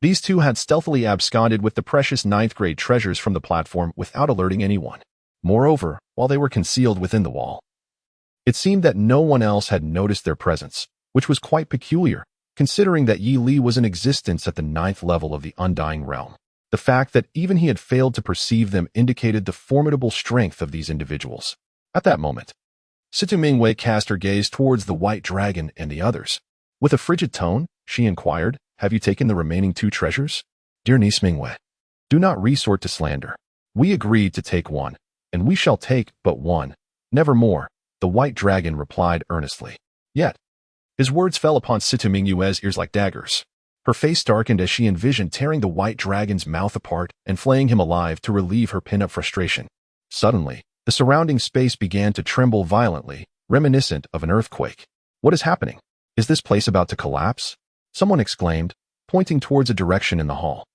These two had stealthily absconded with the precious 9th-grade treasures from the platform without alerting anyone. Moreover, while they were concealed within the wall, it seemed that no one else had noticed their presence, which was quite peculiar, considering that Yi Li was in existence at the 9th level of the Undying Realm. The fact that even he had failed to perceive them indicated the formidable strength of these individuals. At that moment, Situ Mingyue cast her gaze towards the white dragon and the others. With a frigid tone, she inquired, Have you taken the remaining 2 treasures? Dear niece Mingyue, do not resort to slander. We agreed to take one, and we shall take but one. Nevermore, the white dragon replied earnestly. Yet, his words fell upon Situ Mingyue's ears like daggers. Her face darkened as she envisioned tearing the white dragon's mouth apart and flaying him alive to relieve her pent-up frustration. Suddenly, the surrounding space began to tremble violently, reminiscent of an earthquake. What is happening? Is this place about to collapse? Someone exclaimed, pointing towards a direction in the hall.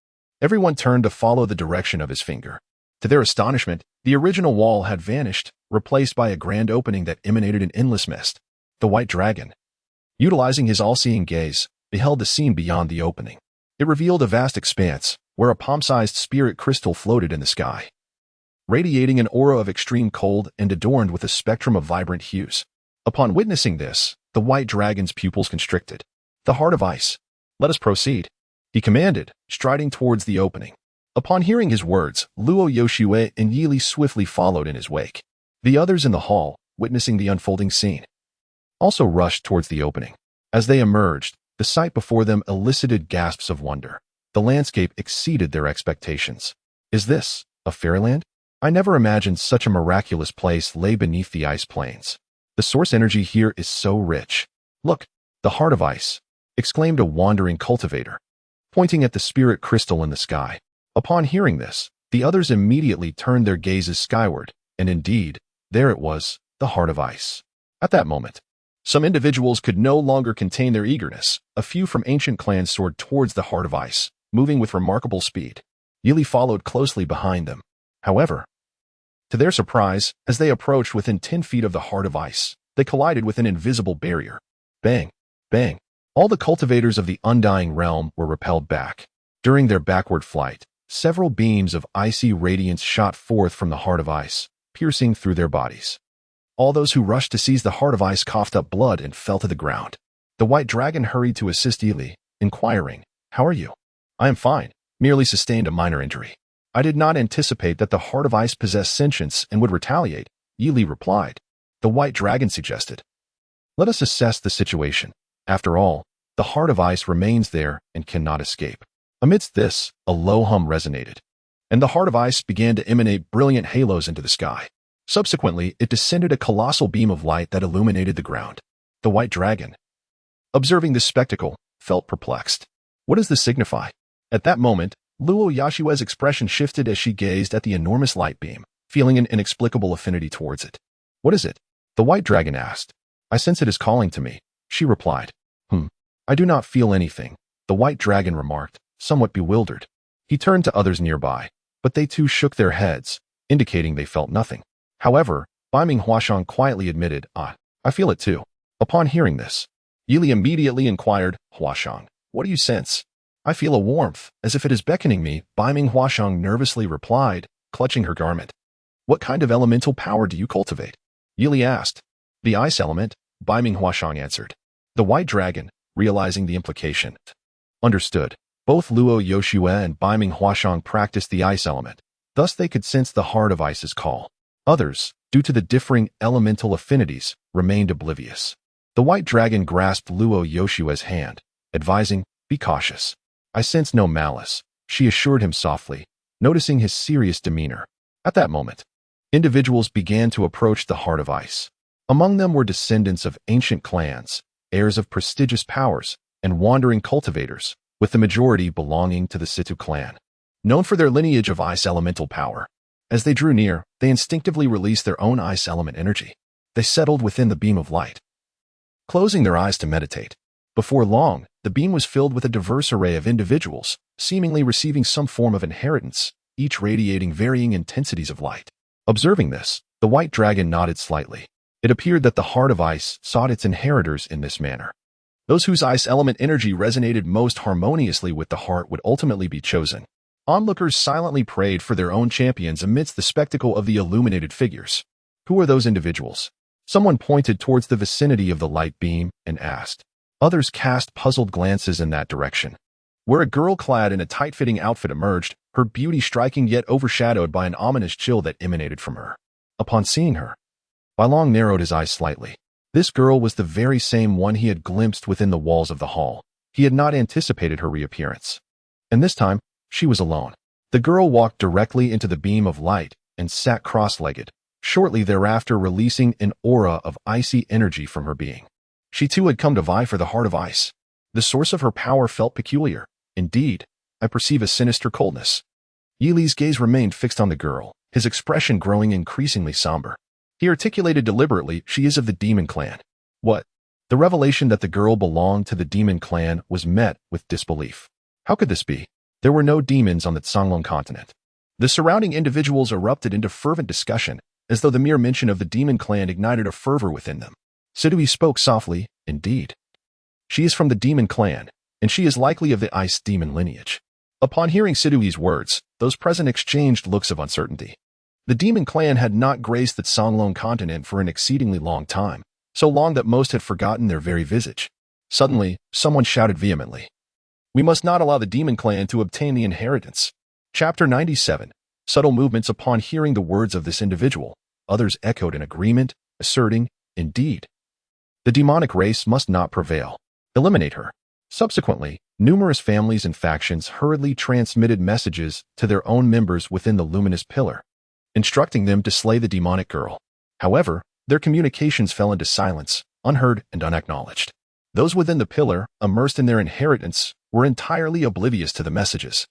Everyone turned to follow the direction of his finger. To their astonishment, the original wall had vanished, replaced by a grand opening that emanated an endless mist. The white dragon, utilizing his all-seeing gaze, beheld the scene beyond the opening. It revealed a vast expanse, where a palm-sized spirit crystal floated in the sky, radiating an aura of extreme cold and adorned with a spectrum of vibrant hues. Upon witnessing this, the white dragon's pupils constricted. The heart of ice. Let us proceed, he commanded, striding towards the opening. Upon hearing his words, Luo Yoshue and Yili swiftly followed in his wake. The others in the hall, witnessing the unfolding scene, also rushed towards the opening. As they emerged, the sight before them elicited gasps of wonder. The landscape exceeded their expectations. Is this a fairyland? I never imagined such a miraculous place lay beneath the ice plains. The source energy here is so rich. Look, the heart of ice, exclaimed a wandering cultivator, pointing at the spirit crystal in the sky. Upon hearing this, the others immediately turned their gazes skyward, and indeed, there it was, the heart of ice. At that moment, some individuals could no longer contain their eagerness. A few from ancient clans soared towards the heart of ice, moving with remarkable speed. Yili followed closely behind them. However, to their surprise, as they approached within 10 feet of the heart of ice, they collided with an invisible barrier. Bang! Bang! All the cultivators of the undying realm were repelled back. During their backward flight, several beams of icy radiance shot forth from the heart of ice, piercing through their bodies. All those who rushed to seize the heart of ice coughed up blood and fell to the ground. The white dragon hurried to assist Yili, inquiring, "How are you?" "I am fine, merely sustained a minor injury." "I did not anticipate that the heart of ice possessed sentience and would retaliate," Yili replied. The white dragon suggested, "Let us assess the situation. After all, the heart of ice remains there and cannot escape." Amidst this, a low hum resonated, and the heart of ice began to emanate brilliant halos into the sky. Subsequently, it descended a colossal beam of light that illuminated the ground. The white dragon, observing this spectacle, felt perplexed. What does this signify? At that moment, Luo Yashue's expression shifted as she gazed at the enormous light beam, feeling an inexplicable affinity towards it. "What is it?" the white dragon asked. "I sense it is calling to me," she replied. I do not feel anything," the white dragon remarked, somewhat bewildered. He turned to others nearby, but they too shook their heads, indicating they felt nothing. However, Baiming Huashang quietly admitted, I feel it too." Upon hearing this, Yili immediately inquired, "Huashang, what do you sense?" "I feel a warmth, as if it is beckoning me," Baiming Huashang nervously replied, clutching her garment. "What kind of elemental power do you cultivate?" Yili asked. "The ice element," Baiming Huashang answered. The white dragon, realizing the implication, understood. Both Luo Yoshue and Baiming Huashang practiced the ice element, thus they could sense the heart of ice's call. Others, due to the differing elemental affinities, remained oblivious. The white dragon grasped Luo Yoshue's hand, advising, "Be cautious." "I sense no malice," she assured him softly, noticing his serious demeanor. At that moment, individuals began to approach the heart of ice. Among them were descendants of ancient clans, heirs of prestigious powers, and wandering cultivators, with the majority belonging to the Situ clan, known for their lineage of ice elemental power. As they drew near, they instinctively released their own ice element energy. They settled within the beam of light, closing their eyes to meditate. Before long, the beam was filled with a diverse array of individuals, seemingly receiving some form of inheritance, each radiating varying intensities of light. Observing this, the white dragon nodded slightly. It appeared that the heart of ice sought its inheritors in this manner. Those whose ice element energy resonated most harmoniously with the heart would ultimately be chosen. Onlookers silently prayed for their own champions amidst the spectacle of the illuminated figures. Who are those individuals? Someone pointed towards the vicinity of the light beam and asked. Others cast puzzled glances in that direction, where a girl clad in a tight-fitting outfit emerged, her beauty striking yet overshadowed by an ominous chill that emanated from her. Upon seeing her, Bailong narrowed his eyes slightly. This girl was the very same one he had glimpsed within the walls of the hall. He had not anticipated her reappearance. And this time, she was alone. The girl walked directly into the beam of light and sat cross-legged, shortly thereafter releasing an aura of icy energy from her being. She too had come to vie for the heart of ice. The source of her power felt peculiar. Indeed, I perceive a sinister coldness. Yi Li's gaze remained fixed on the girl, his expression growing increasingly somber. He articulated deliberately, "She is of the demon clan." What? The revelation that the girl belonged to the demon clan was met with disbelief. How could this be? There were no demons on the Songlong continent. The surrounding individuals erupted into fervent discussion, as though the mere mention of the demon clan ignited a fervor within them. Sidui spoke softly, "Indeed. She is from the demon clan, and she is likely of the ice demon lineage." Upon hearing Sidui's words, those present exchanged looks of uncertainty. The demon clan had not graced the Songlong continent for an exceedingly long time, so long that most had forgotten their very visage. Suddenly, someone shouted vehemently, "We must not allow the demon clan to obtain the inheritance." Chapter 97. Subtle movements. Upon hearing the words of this individual, others echoed in agreement, asserting, "Indeed. The demonic race must not prevail. Eliminate her." Subsequently, numerous families and factions hurriedly transmitted messages to their own members within the luminous pillar, instructing them to slay the demonic girl. However, their communications fell into silence, unheard and unacknowledged. Those within the pillar, immersed in their inheritance, were entirely oblivious to the messages.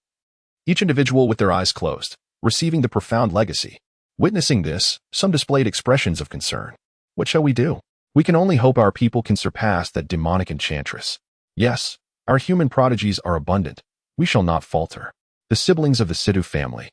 Each individual with their eyes closed, receiving the profound legacy. Witnessing this, some displayed expressions of concern. What shall we do? We can only hope our people can surpass that demonic enchantress. Yes, our human prodigies are abundant. We shall not falter. The siblings of the Sidu family,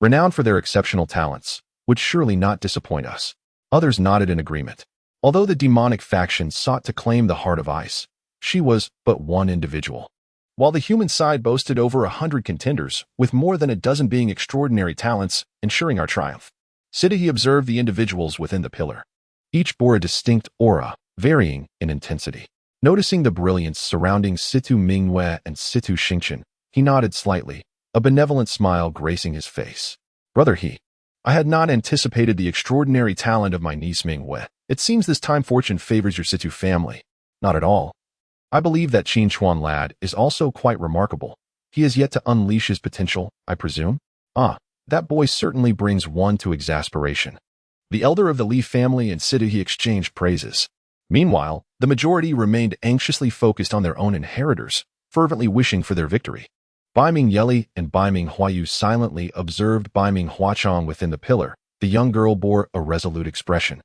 renowned for their exceptional talents, would surely not disappoint us. Others nodded in agreement. Although the demonic faction sought to claim the heart of ice, she was but one individual. While the human side boasted over 100 contenders, with more than a dozen being extraordinary talents, ensuring our triumph. Siddhi observed the individuals within the pillar. Each bore a distinct aura, varying in intensity. Noticing the brilliance surrounding Situ Mingwei and Situ Xingchen, he nodded slightly, a benevolent smile gracing his face. "Brother He, I had not anticipated the extraordinary talent of my niece Mingwei. It seems this time fortune favors your Situ family." "Not at all. I believe that Qin Chuan lad is also quite remarkable. He has yet to unleash his potential, I presume." "Ah, that boy certainly brings one to exasperation." The elder of the Li family and Siddhi exchanged praises. Meanwhile, the majority remained anxiously focused on their own inheritors, fervently wishing for their victory. Baiming Yeli and Baiming Huayu silently observed Baiming Huachong within the pillar. The young girl bore a resolute expression,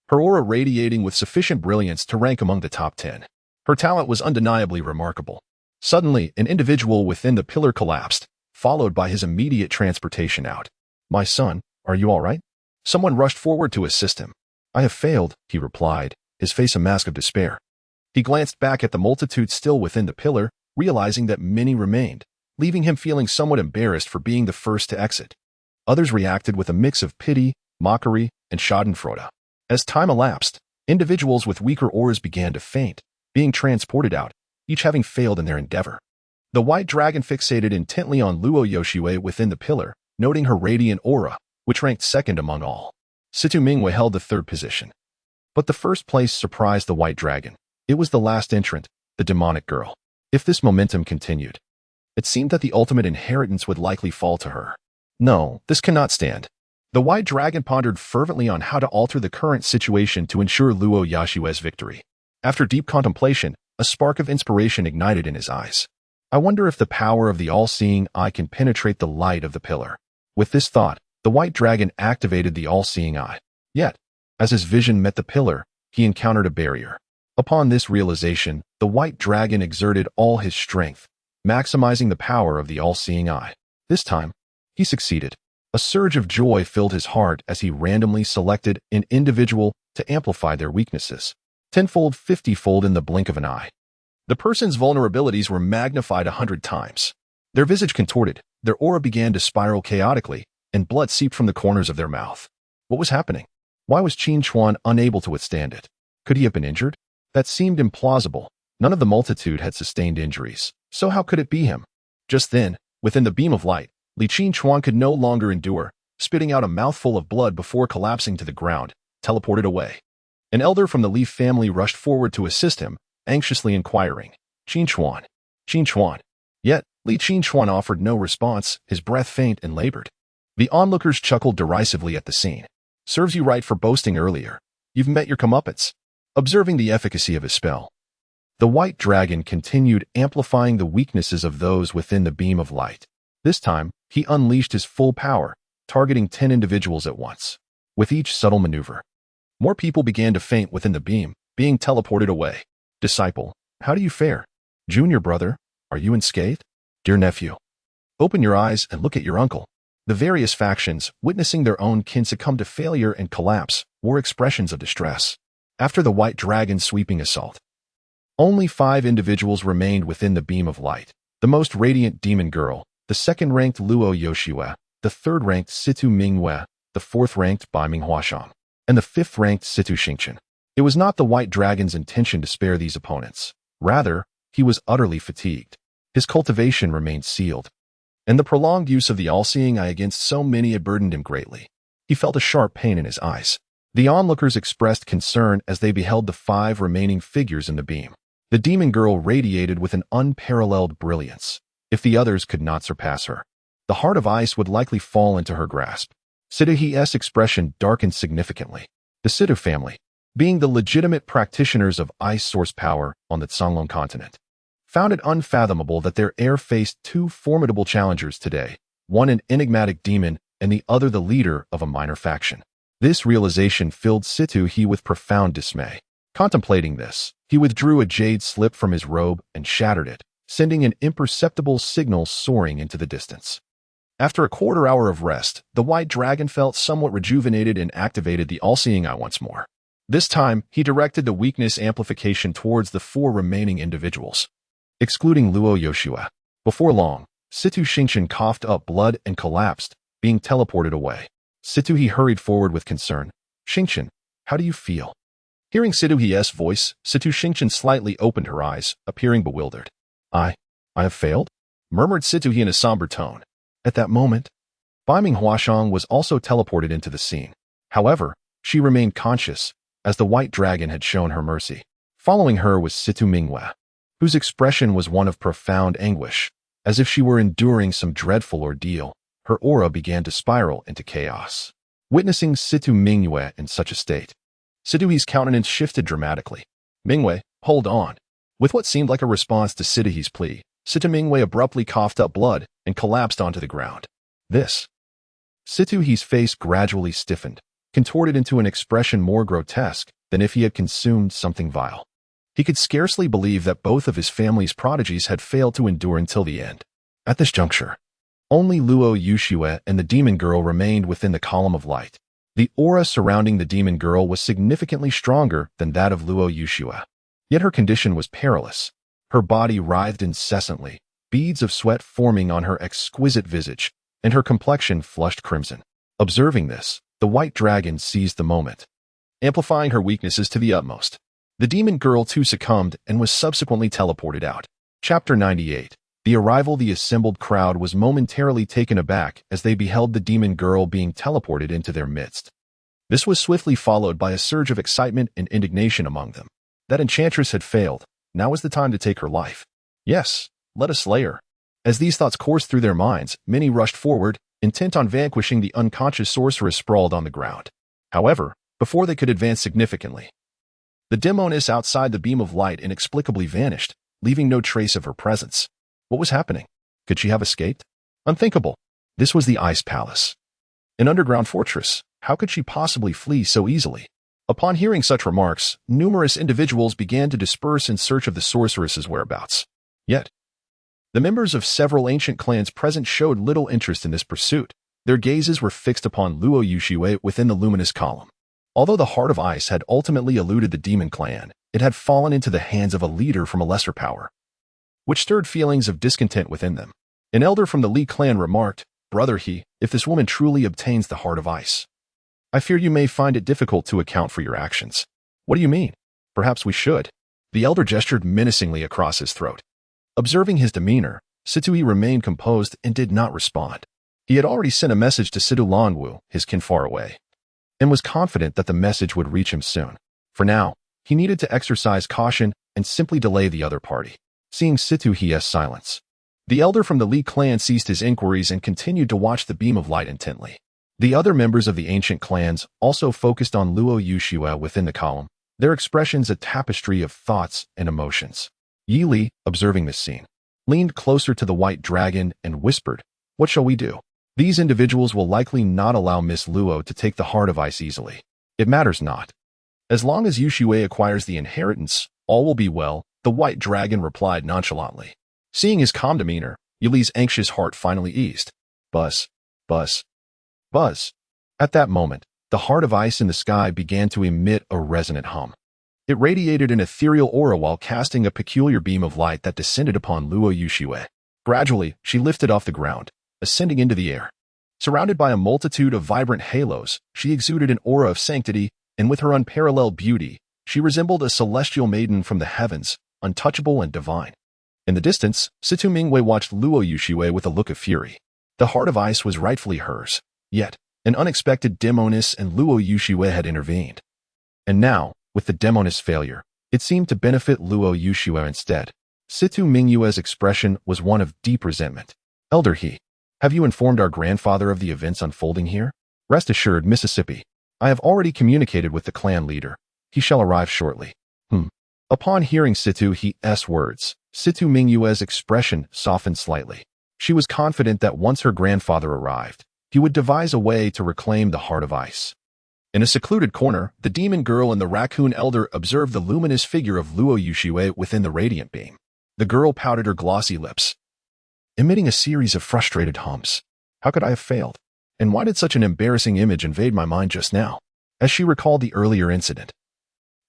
her aura radiating with sufficient brilliance to rank among the top 10. Her talent was undeniably remarkable. Suddenly, an individual within the pillar collapsed, followed by his immediate transportation out. "My son, are you all right?" Someone rushed forward to assist him. "I have failed," he replied, his face a mask of despair. He glanced back at the multitude still within the pillar, realizing that many remained, leaving him feeling somewhat embarrassed for being the first to exit. Others reacted with a mix of pity, mockery, and schadenfreude. As time elapsed, individuals with weaker auras began to faint, being transported out, each having failed in their endeavor. The white dragon fixated intently on Luo Yoshue within the pillar, noting her radiant aura, which ranked second among all. Situ Mingwei held the third position. But the first place surprised the white dragon. It was the last entrant, the demonic girl. If this momentum continued, it seemed that the ultimate inheritance would likely fall to her. No, this cannot stand. The white dragon pondered fervently on how to alter the current situation to ensure Luo Yashue's victory. After deep contemplation, a spark of inspiration ignited in his eyes. "I wonder if the power of the all-seeing eye can penetrate the light of the pillar." With this thought, the white dragon activated the all-seeing eye. Yet, as his vision met the pillar, he encountered a barrier. Upon this realization, the white dragon exerted all his strength, maximizing the power of the all-seeing eye. This time, he succeeded. A surge of joy filled his heart as he randomly selected an individual to amplify their weaknesses. 10-fold, 50-fold in the blink of an eye. The person's vulnerabilities were magnified 100 times. Their visage contorted, their aura began to spiral chaotically, and blood seeped from the corners of their mouth. What was happening? Why was Qin Chuan unable to withstand it? Could he have been injured? That seemed implausible. None of the multitude had sustained injuries, so how could it be him? Just then, within the beam of light, Li Qin Chuan could no longer endure, spitting out a mouthful of blood before collapsing to the ground, teleported away. An elder from the Li family rushed forward to assist him, anxiously inquiring, "Qin Chuan, Qin Chuan." Yet, Li Qin Chuan offered no response, his breath faint and labored. The onlookers chuckled derisively at the scene. Serves you right for boasting earlier. You've met your comeuppance. Observing the efficacy of his spell, the white dragon continued amplifying the weaknesses of those within the beam of light. This time, he unleashed his full power, targeting 10 individuals at once. With each subtle maneuver, more people began to faint within the beam, being teleported away. Disciple, how do you fare? Junior brother, are you unscathed? Dear nephew, open your eyes and look at your uncle. The various factions, witnessing their own kin succumb to failure and collapse, wore expressions of distress. After the white dragon's sweeping assault, only 5 individuals remained within the beam of light. The most radiant demon girl, the second-ranked Luo Yoshue, the third-ranked Situ Mingwei, the fourth-ranked Bai Minghuashang, and the fifth-ranked Situ Xingqian. It was not the white dragon's intention to spare these opponents. Rather, he was utterly fatigued. His cultivation remained sealed, and the prolonged use of the all-seeing eye against so many had burdened him greatly. He felt a sharp pain in his eyes. The onlookers expressed concern as they beheld the 5 remaining figures in the beam. The demon girl radiated with an unparalleled brilliance. If the others could not surpass her, the heart of ice would likely fall into her grasp. Siddhu's expression darkened significantly. The Siddhu family, being the legitimate practitioners of ice source power on the Tsanglong continent, found it unfathomable that their heir faced 2 formidable challengers today, one an enigmatic demon and the other the leader of a minor faction. This realization filled Siddhu with profound dismay. Contemplating this, he withdrew a jade slip from his robe and shattered it, sending an imperceptible signal soaring into the distance. After a quarter hour of rest, the white dragon felt somewhat rejuvenated and activated the all-seeing eye once more. This time, he directed the weakness amplification towards the 4 remaining individuals, excluding Luo Yoshue. Before long, Situ Xingqian coughed up blood and collapsed, being teleported away. Situ hurried forward with concern. Xingqian, how do you feel? Hearing Siddhu's voice, Situ Xingqian slightly opened her eyes, appearing bewildered. I have failed? Murmured Siddhu in a somber tone. At that moment, Bai Minghuashang was also teleported into the scene. However, she remained conscious, as the white dragon had shown her mercy. Following her was Situ Mingwei, whose expression was one of profound anguish. As if she were enduring some dreadful ordeal, her aura began to spiral into chaos. Witnessing Situ Mingwei in such a state, Siddhu's countenance shifted dramatically. Mingwei, hold on. With what seemed like a response to Siddhu's plea, Situ Mingwei abruptly coughed up blood and collapsed onto the ground. Siddhu's face gradually stiffened, contorted into an expression more grotesque than if he had consumed something vile. He could scarcely believe that both of his family's prodigies had failed to endure until the end. At this juncture, only Luo Yoshue and the demon girl remained within the column of light. The aura surrounding the demon girl was significantly stronger than that of Luo Yoshue. Yet her condition was perilous. Her body writhed incessantly, beads of sweat forming on her exquisite visage, and her complexion flushed crimson. Observing this, the white dragon seized the moment, amplifying her weaknesses to the utmost. The demon girl too succumbed and was subsequently teleported out. Chapter 98. The arrival. The assembled crowd was momentarily taken aback as they beheld the demon girl being teleported into their midst. This was swiftly followed by a surge of excitement and indignation among them. That enchantress had failed. Now was the time to take her life. Yes, let us slay her. As these thoughts coursed through their minds, many rushed forward, intent on vanquishing the unconscious sorceress sprawled on the ground. However, before they could advance significantly, the demoness outside the beam of light inexplicably vanished, leaving no trace of her presence. What was happening? Could she have escaped? Unthinkable. This was the Ice Palace, an underground fortress. How could she possibly flee so easily? Upon hearing such remarks, numerous individuals began to disperse in search of the sorceress's whereabouts. Yet, the members of several ancient clans present showed little interest in this pursuit. Their gazes were fixed upon Luo Yoshue within the luminous column. Although the Heart of Ice had ultimately eluded the demon clan, it had fallen into the hands of a leader from a lesser power, which stirred feelings of discontent within them. An elder from the Li clan remarked, "Brother He, if this woman truly obtains the Heart of Ice, I fear you may find it difficult to account for your actions." What do you mean? Perhaps we should. The elder gestured menacingly across his throat. Observing his demeanor, Siddhu remained composed and did not respond. He had already sent a message to Siddhu Lanwu, his kin far away, and was confident that the message would reach him soon. For now, he needed to exercise caution and simply delay the other party. Seeing Siddhu's silence, the elder from the Li clan ceased his inquiries and continued to watch the beam of light intently. The other members of the ancient clans also focused on Luo Yushue within the column, their expressions a tapestry of thoughts and emotions. Yi Li, observing this scene, leaned closer to the white dragon and whispered, "What shall we do? These individuals will likely not allow Miss Luo to take the heart of ice easily. It matters not. As long as Yushue acquires the inheritance, all will be well," the white dragon replied nonchalantly. Seeing his calm demeanor, Yi Li's anxious heart finally eased. Buzz, buzz, buzz. At that moment, the heart of ice in the sky began to emit a resonant hum. It radiated an ethereal aura while casting a peculiar beam of light that descended upon Luo Yushue. Gradually, she lifted off the ground, ascending into the air. Surrounded by a multitude of vibrant halos, she exuded an aura of sanctity, and with her unparalleled beauty, she resembled a celestial maiden from the heavens, untouchable and divine. In the distance, Situ Mingwei watched Luo Yushue with a look of fury. The heart of ice was rightfully hers, yet an unexpected demoness and Luo Yushue had intervened. And now, with the demoness failure, it seemed to benefit Luo Yushue instead. Situ Mingyue's expression was one of deep resentment. "Elder He, have you informed our grandfather of the events unfolding here? Rest assured, Mississippi, I have already communicated with the clan leader. He shall arrive shortly." Upon hearing Situ He's words, Situ Mingyue's expression softened slightly. She was confident that once her grandfather arrived, he would devise a way to reclaim the heart of ice. In a secluded corner, the demon girl and the raccoon elder observed the luminous figure of Luo Yushue within the radiant beam. The girl pouted her glossy lips, emitting a series of frustrated hums. How could I have failed? And why did such an embarrassing image invade my mind just now? As she recalled the earlier incident,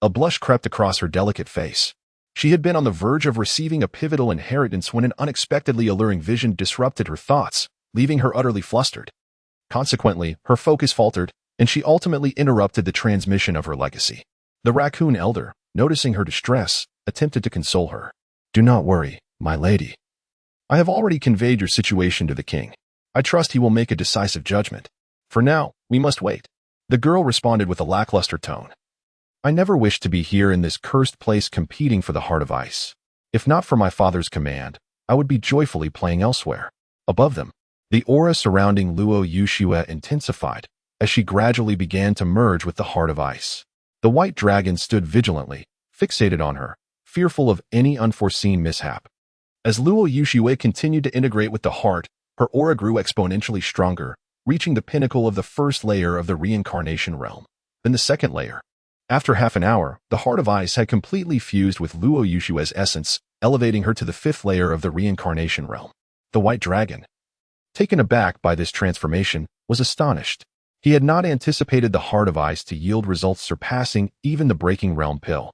a blush crept across her delicate face. She had been on the verge of receiving a pivotal inheritance when an unexpectedly alluring vision disrupted her thoughts, leaving her utterly flustered. Consequently, her focus faltered, and she ultimately interrupted the transmission of her legacy. The raccoon elder, noticing her distress, attempted to console her. "Do not worry, my lady. I have already conveyed your situation to the king. I trust he will make a decisive judgment. For now, we must wait." The girl responded with a lackluster tone. "I never wished to be here in this cursed place competing for the heart of ice. If not for my father's command, I would be joyfully playing elsewhere." Above them, the aura surrounding Luo Yushue intensified as she gradually began to merge with the heart of ice. The white dragon stood vigilantly, fixated on her, fearful of any unforeseen mishap. As Luo Yushue continued to integrate with the heart, her aura grew exponentially stronger, reaching the pinnacle of the first layer of the reincarnation realm. Then the second layer. After half an hour, the heart of ice had completely fused with Luo Yushue's essence, elevating her to the fifth layer of the reincarnation realm. The white dragon, taken aback by this transformation, was astonished. He had not anticipated the heart of ice to yield results surpassing even the breaking realm pill,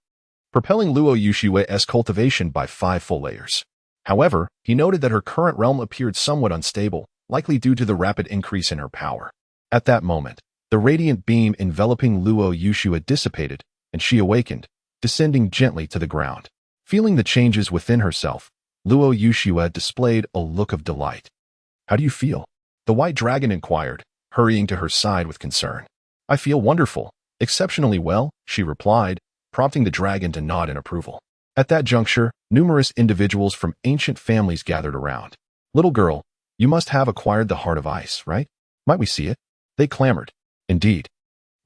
propelling Luo Yushue's cultivation by 5 full layers. However, he noted that her current realm appeared somewhat unstable, likely due to the rapid increase in her power. At that moment, the radiant beam enveloping Luo Yushue dissipated, and she awakened, descending gently to the ground. Feeling the changes within herself, Luo Yushue displayed a look of delight. "How do you feel?" the white dragon inquired, hurrying to her side with concern. "I feel wonderful, exceptionally well," she replied, prompting the dragon to nod in approval. At that juncture, numerous individuals from ancient families gathered around. "Little girl, you must have acquired the heart of ice, right? Might we see it?" They clamored. "Indeed.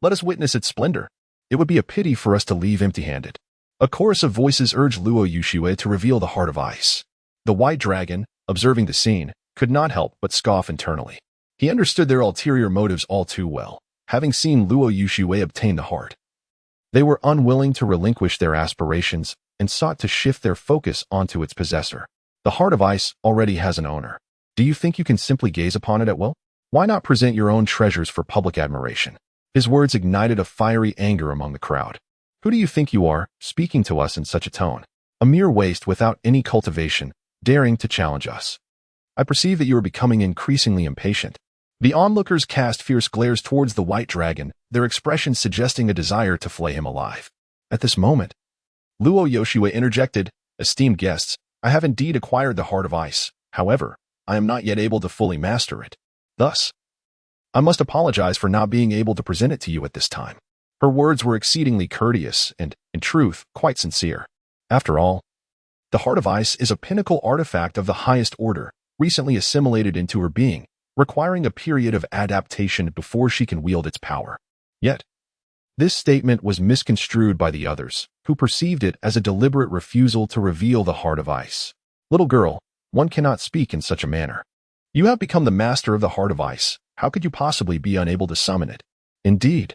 Let us witness its splendor. It would be a pity for us to leave empty-handed." A chorus of voices urged Luo Yushue to reveal the heart of ice. The white dragon, observing the scene, could not help but scoff internally. He understood their ulterior motives all too well, having seen Luo Yushue obtain the heart. They were unwilling to relinquish their aspirations and sought to shift their focus onto its possessor. The heart of ice already has an owner. Do you think you can simply gaze upon it at will? Why not present your own treasures for public admiration? His words ignited a fiery anger among the crowd. Who do you think you are, speaking to us in such a tone? A mere waste without any cultivation, daring to challenge us. I perceive that you are becoming increasingly impatient. The onlookers cast fierce glares towards the white dragon, their expressions suggesting a desire to flay him alive. At this moment, Luo Yushue interjected, "Esteemed guests, I have indeed acquired the heart of ice. However, I am not yet able to fully master it. Thus, I must apologize for not being able to present it to you at this time." Her words were exceedingly courteous and, in truth, quite sincere. After all, the heart of ice is a pinnacle artifact of the highest order, recently assimilated into her being, requiring a period of adaptation before she can wield its power. Yet, this statement was misconstrued by the others, who perceived it as a deliberate refusal to reveal the heart of ice. Little girl, one cannot speak in such a manner. You have become the master of the heart of ice. How could you possibly be unable to summon it? Indeed,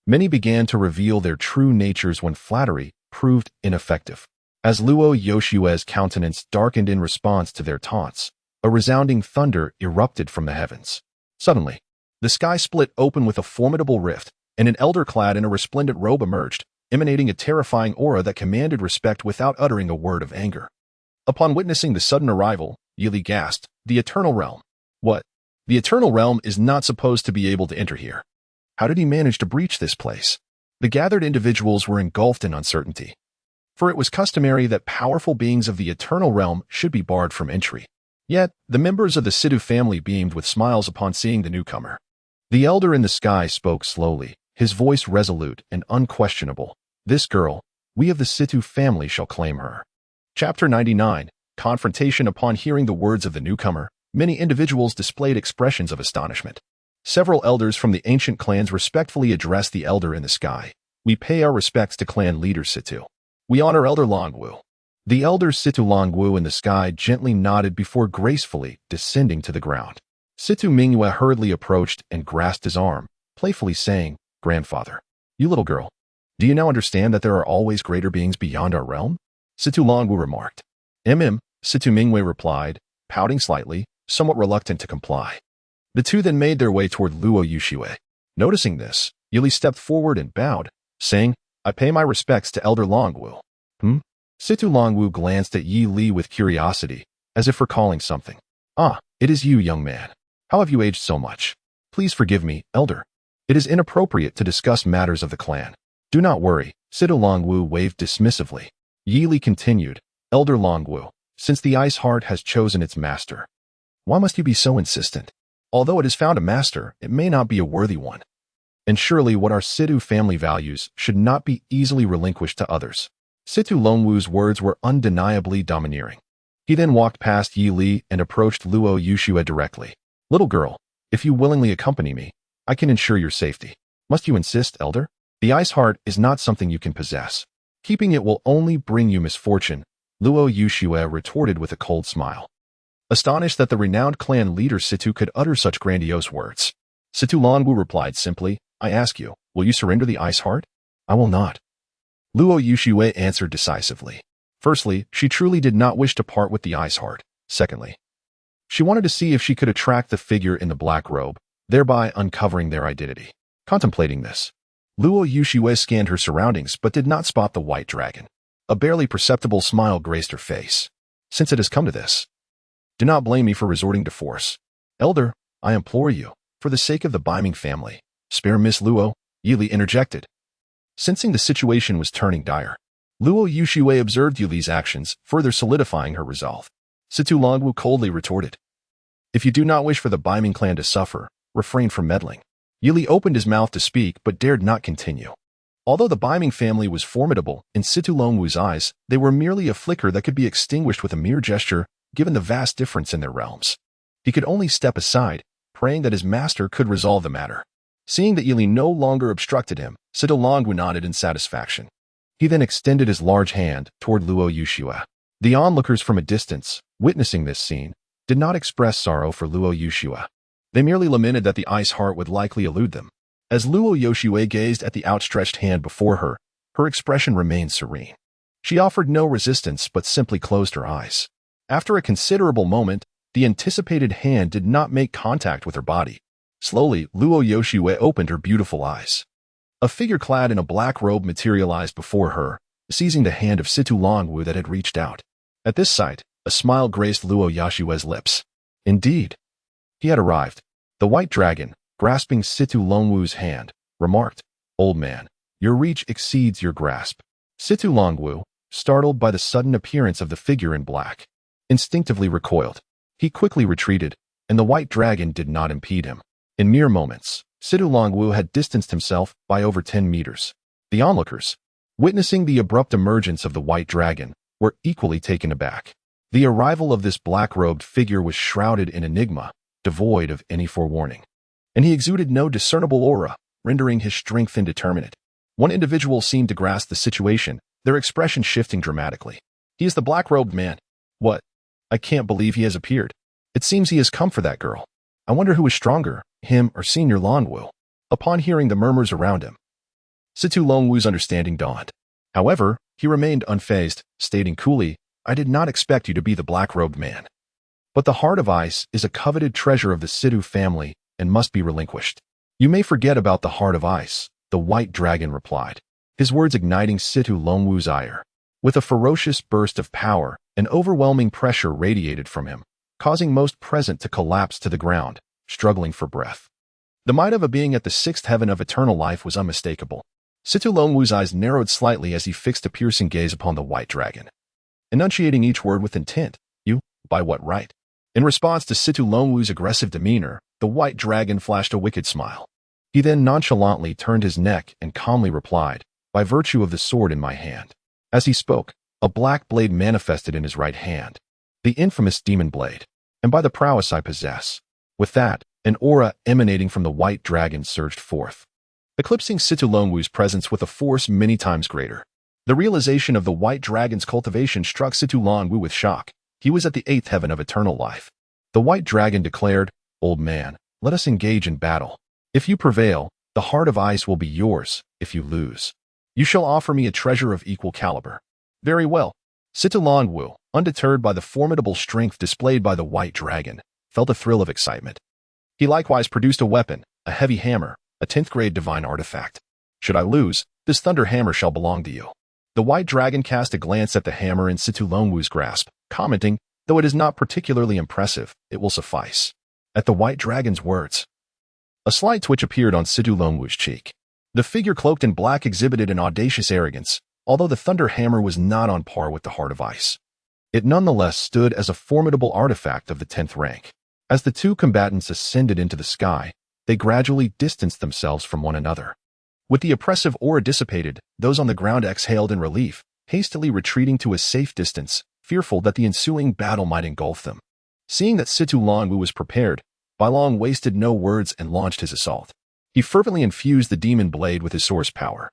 many began to reveal their true natures when flattery proved ineffective. As Luo Yoshue's countenance darkened in response to their taunts, a resounding thunder erupted from the heavens. Suddenly, the sky split open with a formidable rift, and an elder clad in a resplendent robe emerged, emanating a terrifying aura that commanded respect without uttering a word of anger. Upon witnessing the sudden arrival, Yili gasped, "The Eternal Realm." What? The Eternal Realm is not supposed to be able to enter here. How did he manage to breach this place? The gathered individuals were engulfed in uncertainty, for it was customary that powerful beings of the Eternal Realm should be barred from entry. Yet, the members of the Sidhu family beamed with smiles upon seeing the newcomer. The elder in the sky spoke slowly, his voice resolute and unquestionable. "This girl, we of the Sidhu family shall claim her." Chapter 99, Confrontation. Upon hearing the words of the newcomer, many individuals displayed expressions of astonishment. Several elders from the ancient clans respectfully addressed the elder in the sky. "We pay our respects to clan leader Sidhu. We honor Elder Longwu." The elder Sidhu Longwu in the sky gently nodded before gracefully descending to the ground. Sidhu Mingyue hurriedly approached and grasped his arm, playfully saying, "Grandfather, you little girl, do you now understand that there are always greater beings beyond our realm?" Sidhu Longwu remarked. Sidhu Mingyue replied, pouting slightly, somewhat reluctant to comply. The two then made their way toward Luo Yushue. Noticing this, Yili stepped forward and bowed, saying, "I pay my respects to Elder Longwu." Sidhu Longwu glanced at Yi Li with curiosity, as if recalling something. "Ah, it is you, young man. How have you aged so much? Please forgive me, Elder. It is inappropriate to discuss matters of the clan." "Do not worry," Sidhu Longwu waved dismissively. Yi Li continued, "Elder Longwu, since the Ice Heart has chosen its master, why must you be so insistent? Although it has found a master, it may not be a worthy one. And surely what our Sidhu family values should not be easily relinquished to others." Sidhu Longwu's words were undeniably domineering. He then walked past Yi Li and approached Luo Yushue directly. "Little girl, if you willingly accompany me, I can ensure your safety." "Must you insist, Elder? The Ice Heart is not something you can possess. Keeping it will only bring you misfortune," Luo Yushue retorted with a cold smile. Astonished that the renowned clan leader Sidhu could utter such grandiose words, Sidhu Longwu replied simply, "I ask you, will you surrender the Ice Heart?" "I will not," Luo Yushue answered decisively. Firstly, she truly did not wish to part with the Ice Heart. Secondly, she wanted to see if she could attract the figure in the black robe, thereby uncovering their identity. Contemplating this, Luo Yushue scanned her surroundings but did not spot the white dragon. A barely perceptible smile graced her face. "Since it has come to this, do not blame me for resorting to force. Elder, I implore you, for the sake of the Biming family, spare Miss Luo," Yili interjected. Sensing the situation was turning dire, Luo Yushue observed Yuli's actions, further solidifying her resolve. Sidhu Longwu coldly retorted, "If you do not wish for the Biming clan to suffer, refrain from meddling." Yili opened his mouth to speak but dared not continue. Although the Biming family was formidable, in Sidhu Longwu's eyes, they were merely a flicker that could be extinguished with a mere gesture, given the vast difference in their realms. He could only step aside, praying that his master could resolve the matter. Seeing that Yili no longer obstructed him, Sidhu Longwu nodded in satisfaction. He then extended his large hand toward Luo Yushue. The onlookers from a distance, witnessing this scene, did not express sorrow for Luo Yushue. They merely lamented that the Ice Heart would likely elude them. As Luo Yushue gazed at the outstretched hand before her, her expression remained serene. She offered no resistance but simply closed her eyes. After a considerable moment, the anticipated hand did not make contact with her body. Slowly, Luo Yushue opened her beautiful eyes. A figure clad in a black robe materialized before her, seizing the hand of Sidhu Longwu that had reached out. At this sight, a smile graced Luo Yushue's lips. Indeed, he had arrived. The white dragon, grasping Sidhu Longwu's hand, remarked, "Old man, your reach exceeds your grasp." Sidhu Longwu, startled by the sudden appearance of the figure in black, instinctively recoiled. He quickly retreated, and the white dragon did not impede him. In mere moments, Sidhu Longwu had distanced himself by over 10 meters. The onlookers, witnessing the abrupt emergence of the white dragon, were equally taken aback. The arrival of this black-robed figure was shrouded in enigma, devoid of any forewarning. And he exuded no discernible aura, rendering his strength indeterminate. One individual seemed to grasp the situation, their expression shifting dramatically. He is the black-robed man. What? I can't believe he has appeared. It seems he has come for that girl. I wonder who is stronger, him or Senior Longwu. Upon hearing the murmurs around him, Situ Longwu's understanding dawned. However, he remained unfazed, stating coolly, I did not expect you to be the black-robed man. But the Heart of Ice is a coveted treasure of the Situ family and must be relinquished. You may forget about the Heart of Ice, the white dragon replied, his words igniting Situ Longwu's ire. With a ferocious burst of power, an overwhelming pressure radiated from him, causing most present to collapse to the ground, struggling for breath. The might of a being at the sixth heaven of eternal life was unmistakable. Situ Longwu's eyes narrowed slightly as he fixed a piercing gaze upon the white dragon, enunciating each word with intent. You, by what right? In response to Situ Longwu's aggressive demeanor, the white dragon flashed a wicked smile. He then nonchalantly turned his neck and calmly replied, by virtue of the sword in my hand. As he spoke, a black blade manifested in his right hand, the infamous demon blade, and by the prowess I possess. With that, an aura emanating from the white dragon surged forth, eclipsing Situ Longwu's presence with a force many times greater. The realization of the white dragon's cultivation struck Situ Longwu with shock. He was at the eighth heaven of eternal life. The white dragon declared, Old man, let us engage in battle. If you prevail, the Heart of Ice will be yours. If you lose, you shall offer me a treasure of equal caliber. Very well. Situ Longwu, undeterred by the formidable strength displayed by the white dragon, felt a thrill of excitement. He likewise produced a weapon, a heavy hammer, a 10th grade divine artifact. Should I lose, this thunder hammer shall belong to you. The white dragon cast a glance at the hammer in Situ Longwu's grasp, commenting, though it is not particularly impressive, it will suffice. At the white dragon's words, a slight twitch appeared on Situ Longwu's cheek. The figure cloaked in black exhibited an audacious arrogance, although the thunder hammer was not on par with the Heart of Ice. It nonetheless stood as a formidable artifact of the 10th rank. As the two combatants ascended into the sky, they gradually distanced themselves from one another. With the oppressive aura dissipated, those on the ground exhaled in relief, hastily retreating to a safe distance, fearful that the ensuing battle might engulf them. Seeing that Situ Longwu was prepared, Bailong wasted no words and launched his assault. He fervently infused the demon blade with his source power,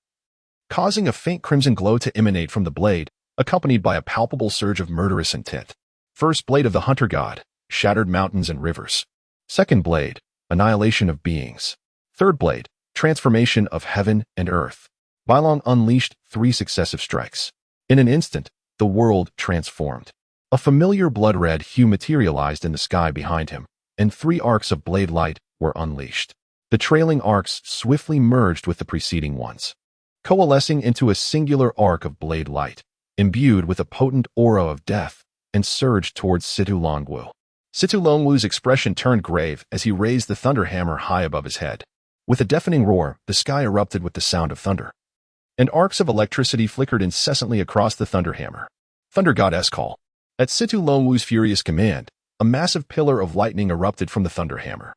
causing a faint crimson glow to emanate from the blade, accompanied by a palpable surge of murderous intent. First blade of the hunter god, shattered mountains and rivers. Second blade, annihilation of beings. Third blade, transformation of heaven and earth. Bailong unleashed 3 successive strikes. In an instant, the world transformed. A familiar blood-red hue materialized in the sky behind him, and 3 arcs of blade light were unleashed. The trailing arcs swiftly merged with the preceding ones, coalescing into a singular arc of blade light, imbued with a potent aura of death, and surged towards Situ Longwu. Situ Longwu's expression turned grave as he raised the thunder hammer high above his head. With a deafening roar, the sky erupted with the sound of thunder, and arcs of electricity flickered incessantly across the thunder hammer. Thunder Goddess Call. At Situ Longwu's furious command, a massive pillar of lightning erupted from the thunder hammer,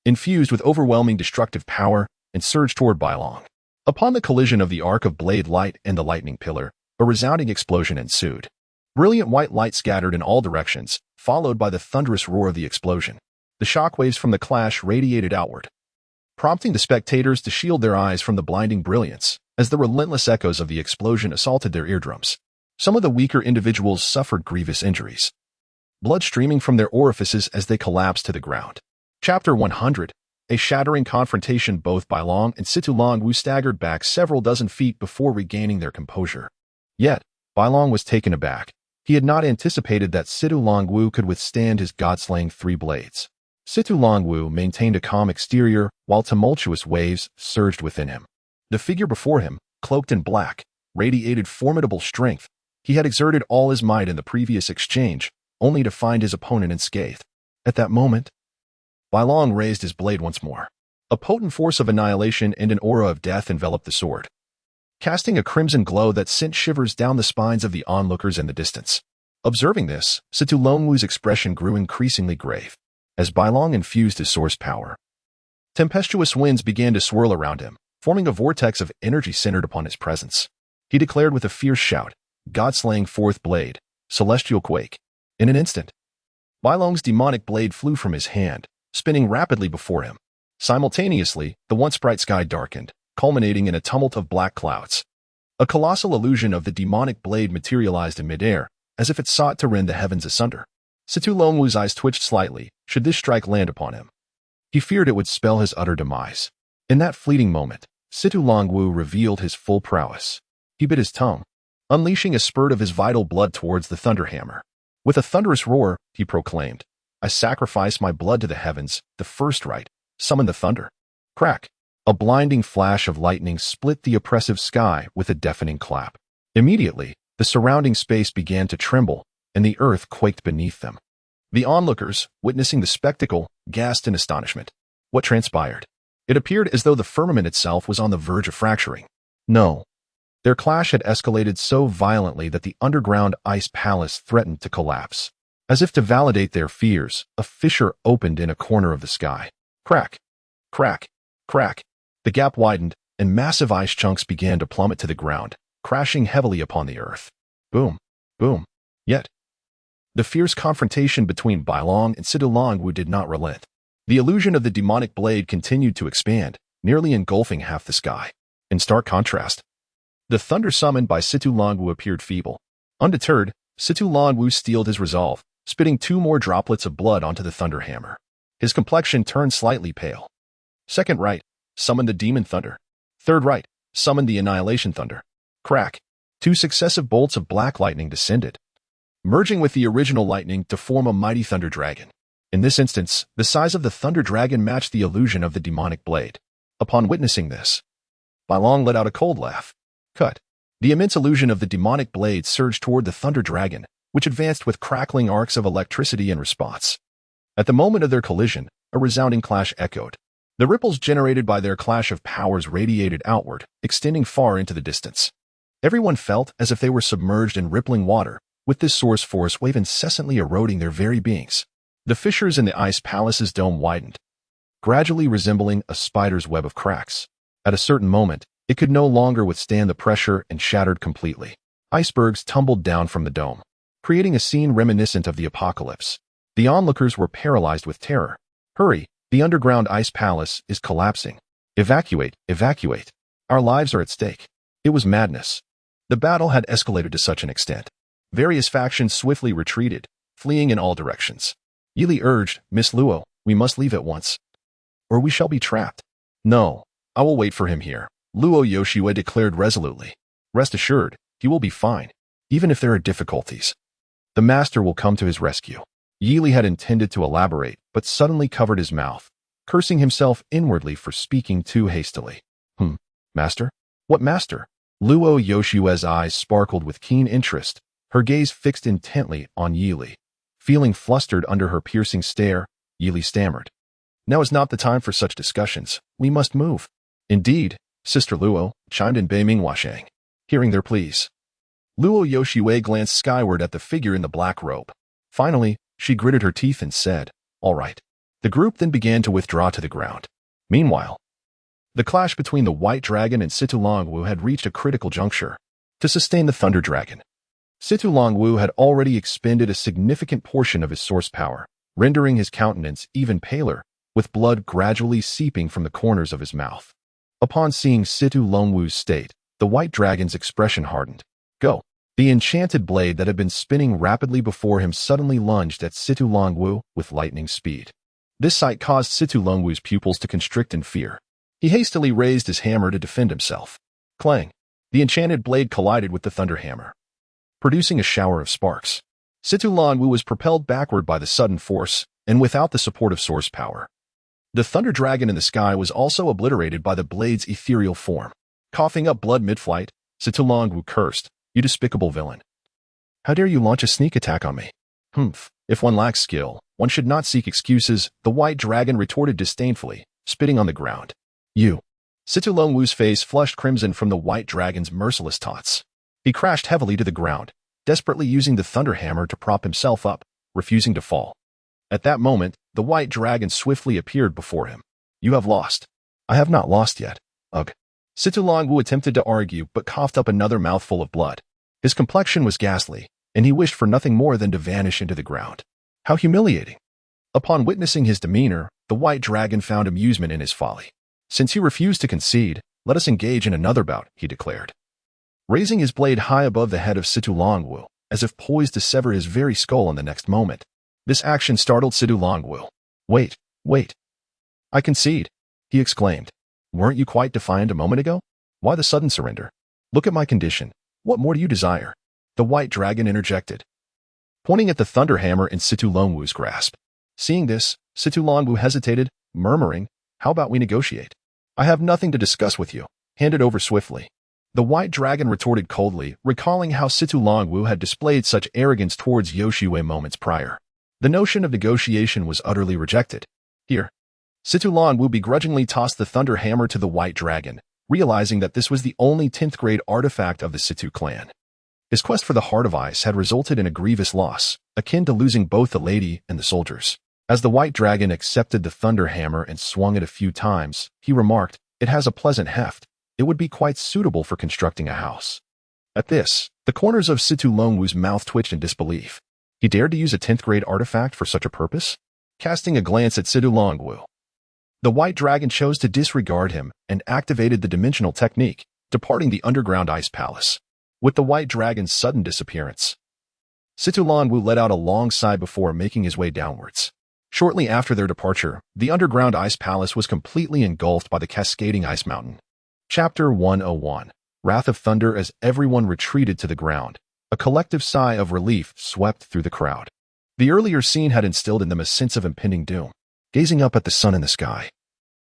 infused with overwhelming destructive power, and surged toward Bailong. Upon the collision of the arc of blade light and the lightning pillar, a resounding explosion ensued. Brilliant white light scattered in all directions, followed by the thunderous roar of the explosion. The shockwaves from the clash radiated outward, prompting the spectators to shield their eyes from the blinding brilliance, as the relentless echoes of the explosion assaulted their eardrums. Some of the weaker individuals suffered grievous injuries, blood streaming from their orifices as they collapsed to the ground. Chapter 100. A shattering confrontation. Both Bailong and Situ Longwu staggered back several dozen feet before regaining their composure. Yet, Bailong was taken aback. He had not anticipated that Situ Longwu could withstand his god-slaying 3 blades. Situ Longwu maintained a calm exterior while tumultuous waves surged within him. The figure before him, cloaked in black, radiated formidable strength. He had exerted all his might in the previous exchange, only to find his opponent unscathed. At that moment, Bailong raised his blade once more. A potent force of annihilation and an aura of death enveloped the sword, casting a crimson glow that sent shivers down the spines of the onlookers in the distance. Observing this, Situ Longwu's expression grew increasingly grave. As Bailong infused his source power, tempestuous winds began to swirl around him, forming a vortex of energy centered upon his presence. He declared with a fierce shout, God-slaying 4th blade, celestial quake. In an instant, Bailong's demonic blade flew from his hand, spinning rapidly before him. Simultaneously, the once bright sky darkened, culminating in a tumult of black clouds. A colossal illusion of the demonic blade materialized in midair, as if it sought to rend the heavens asunder. Situ Longwu's eyes twitched slightly, should this strike land upon him. He feared it would spell his utter demise. In that fleeting moment, Situ Longwu revealed his full prowess. He bit his tongue, unleashing a spurt of his vital blood towards the thunderhammer. With a thunderous roar, he proclaimed, "I sacrifice my blood to the heavens, the first rite, summon the thunder." Crack! A blinding flash of lightning split the oppressive sky with a deafening clap. Immediately, the surrounding space began to tremble, and the earth quaked beneath them. The onlookers, witnessing the spectacle, gasped in astonishment. What transpired? It appeared as though the firmament itself was on the verge of fracturing. No. Their clash had escalated so violently that the underground ice palace threatened to collapse. As if to validate their fears, a fissure opened in a corner of the sky. Crack! Crack! Crack! The gap widened, and massive ice chunks began to plummet to the ground, crashing heavily upon the earth. Boom! Boom! Yet, the fierce confrontation between Bailong and Situ Longwu did not relent. The illusion of the demonic blade continued to expand, nearly engulfing half the sky. In stark contrast, the thunder summoned by Situ Longwu appeared feeble. Undeterred, Situ Longwu steeled his resolve, spitting 2 more droplets of blood onto the thunderhammer. His complexion turned slightly pale. Second rite, summon the demon thunder. Third rite, summon the annihilation thunder. Crack! 2 successive bolts of black lightning descended, merging with the original lightning to form a mighty thunder dragon. In this instance, the size of the thunder dragon matched the illusion of the demonic blade. Upon witnessing this, Bailong let out a cold laugh. Cut. The immense illusion of the demonic blade surged toward the thunder dragon, which advanced with crackling arcs of electricity in response. At the moment of their collision, a resounding clash echoed. The ripples generated by their clash of powers radiated outward, extending far into the distance. Everyone felt as if they were submerged in rippling water, with this source force wave incessantly eroding their very beings. The fissures in the ice palace's dome widened, gradually resembling a spider's web of cracks. At a certain moment, it could no longer withstand the pressure and shattered completely. Icebergs tumbled down from the dome, creating a scene reminiscent of the apocalypse. The onlookers were paralyzed with terror. Hurry! The underground ice palace is collapsing. Evacuate! Evacuate! Our lives are at stake. It was madness. The battle had escalated to such an extent. Various factions swiftly retreated, fleeing in all directions. Yili urged, "Miss Luo, we must leave at once, or we shall be trapped." "No, I will wait for him here," Luo Yoshue declared resolutely. "Rest assured, he will be fine, even if there are difficulties. The master will come to his rescue." Yili had intended to elaborate, but suddenly covered his mouth, cursing himself inwardly for speaking too hastily. Master? What master? Luo Yoshue's eyes sparkled with keen interest, her gaze fixed intently on Yili. Feeling flustered under her piercing stare, Yili stammered. "Now is not the time for such discussions. We must move." "Indeed, Sister Luo," chimed in Beiming Washang, hearing their pleas. Luo Yoshue glanced skyward at the figure in the black robe. Finally, she gritted her teeth and said, "All right." The group then began to withdraw to the ground. Meanwhile, the clash between the White Dragon and Situ Longwu had reached a critical juncture. To sustain the Thunder Dragon, Situ Longwu had already expended a significant portion of his source power, rendering his countenance even paler, with blood gradually seeping from the corners of his mouth. Upon seeing Situ Longwu's state, the White Dragon's expression hardened. "Go." The enchanted blade that had been spinning rapidly before him suddenly lunged at Situ Longwu with lightning speed. This sight caused Situ Longwu's pupils to constrict in fear. He hastily raised his hammer to defend himself. Clang! The enchanted blade collided with the thunder hammer, producing a shower of sparks. Situ Longwu was propelled backward by the sudden force, and without the support of source power. The thunder dragon in the sky was also obliterated by the blade's ethereal form. Coughing up blood mid-flight, Situ Longwu cursed, "You despicable villain. How dare you launch a sneak attack on me?" If one lacks skill, one should not seek excuses," the White Dragon retorted disdainfully, spitting on the ground. "You." Situ Longwu's face flushed crimson from the White Dragon's merciless taunts. He crashed heavily to the ground, desperately using the thunder hammer to prop himself up, refusing to fall. At that moment, the White Dragon swiftly appeared before him. "You have lost." "I have not lost yet. Ugh." Situ Longwu attempted to argue but coughed up another mouthful of blood. His complexion was ghastly, and he wished for nothing more than to vanish into the ground. How humiliating! Upon witnessing his demeanor, the white dragon found amusement in his folly. Since he refused to concede, let us engage in another bout, he declared. Raising his blade high above the head of Situlongwu, as if poised to sever his very skull in the next moment. This action startled Situlongwu. Wait. I concede, he exclaimed. Weren't you quite defiant a moment ago? Why the sudden surrender? Look at my condition. What more do you desire? The white dragon interjected, pointing at the thunder hammer in Situlongwu's grasp. Seeing this, Situlongwu hesitated, murmuring, How about we negotiate? I have nothing to discuss with you. Hand it over swiftly. The white dragon retorted coldly, recalling how Situlongwu had displayed such arrogance towards Yoshiue moments prior. The notion of negotiation was utterly rejected. Here. Situlongwu begrudgingly tossed the thunder hammer to the white dragon, realizing that this was the only 10th grade artifact of the Situ clan. His quest for the Heart of Ice had resulted in a grievous loss, akin to losing both the lady and the soldiers. As the white dragon accepted the thunder hammer and swung it a few times, he remarked, It has a pleasant heft. It would be quite suitable for constructing a house. At this, the corners of Situlongwu's mouth twitched in disbelief. He dared to use a 10th grade artifact for such a purpose? Casting a glance at Situlongwu, the white dragon chose to disregard him and activated the dimensional technique, departing the underground ice palace. With the white dragon's sudden disappearance, Situlongwu let out a long sigh before making his way downwards. Shortly after their departure, the underground ice palace was completely engulfed by the cascading ice mountain. Chapter 101. Wrath of Thunder. As everyone retreated to the ground, a collective sigh of relief swept through the crowd. The earlier scene had instilled in them a sense of impending doom. Gazing up at the sun in the sky,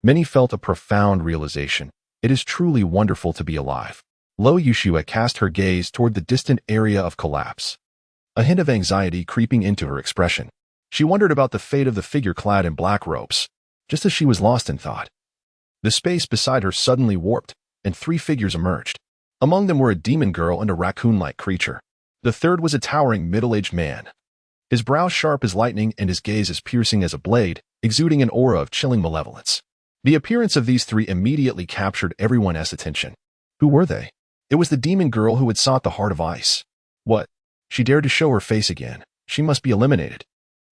many felt a profound realization. It is truly wonderful to be alive. Lo Yushua cast her gaze toward the distant area of collapse, a hint of anxiety creeping into her expression. She wondered about the fate of the figure clad in black robes, just as she was lost in thought. The space beside her suddenly warped, and 3 figures emerged. Among them were a demon girl and a raccoon-like creature. The third was a towering middle-aged man, his brow sharp as lightning and his gaze as piercing as a blade, exuding an aura of chilling malevolence. The appearance of these 3 immediately captured everyone's attention. Who were they? It was the demon girl who had sought the Heart of Ice. What? She dared to show her face again. She must be eliminated.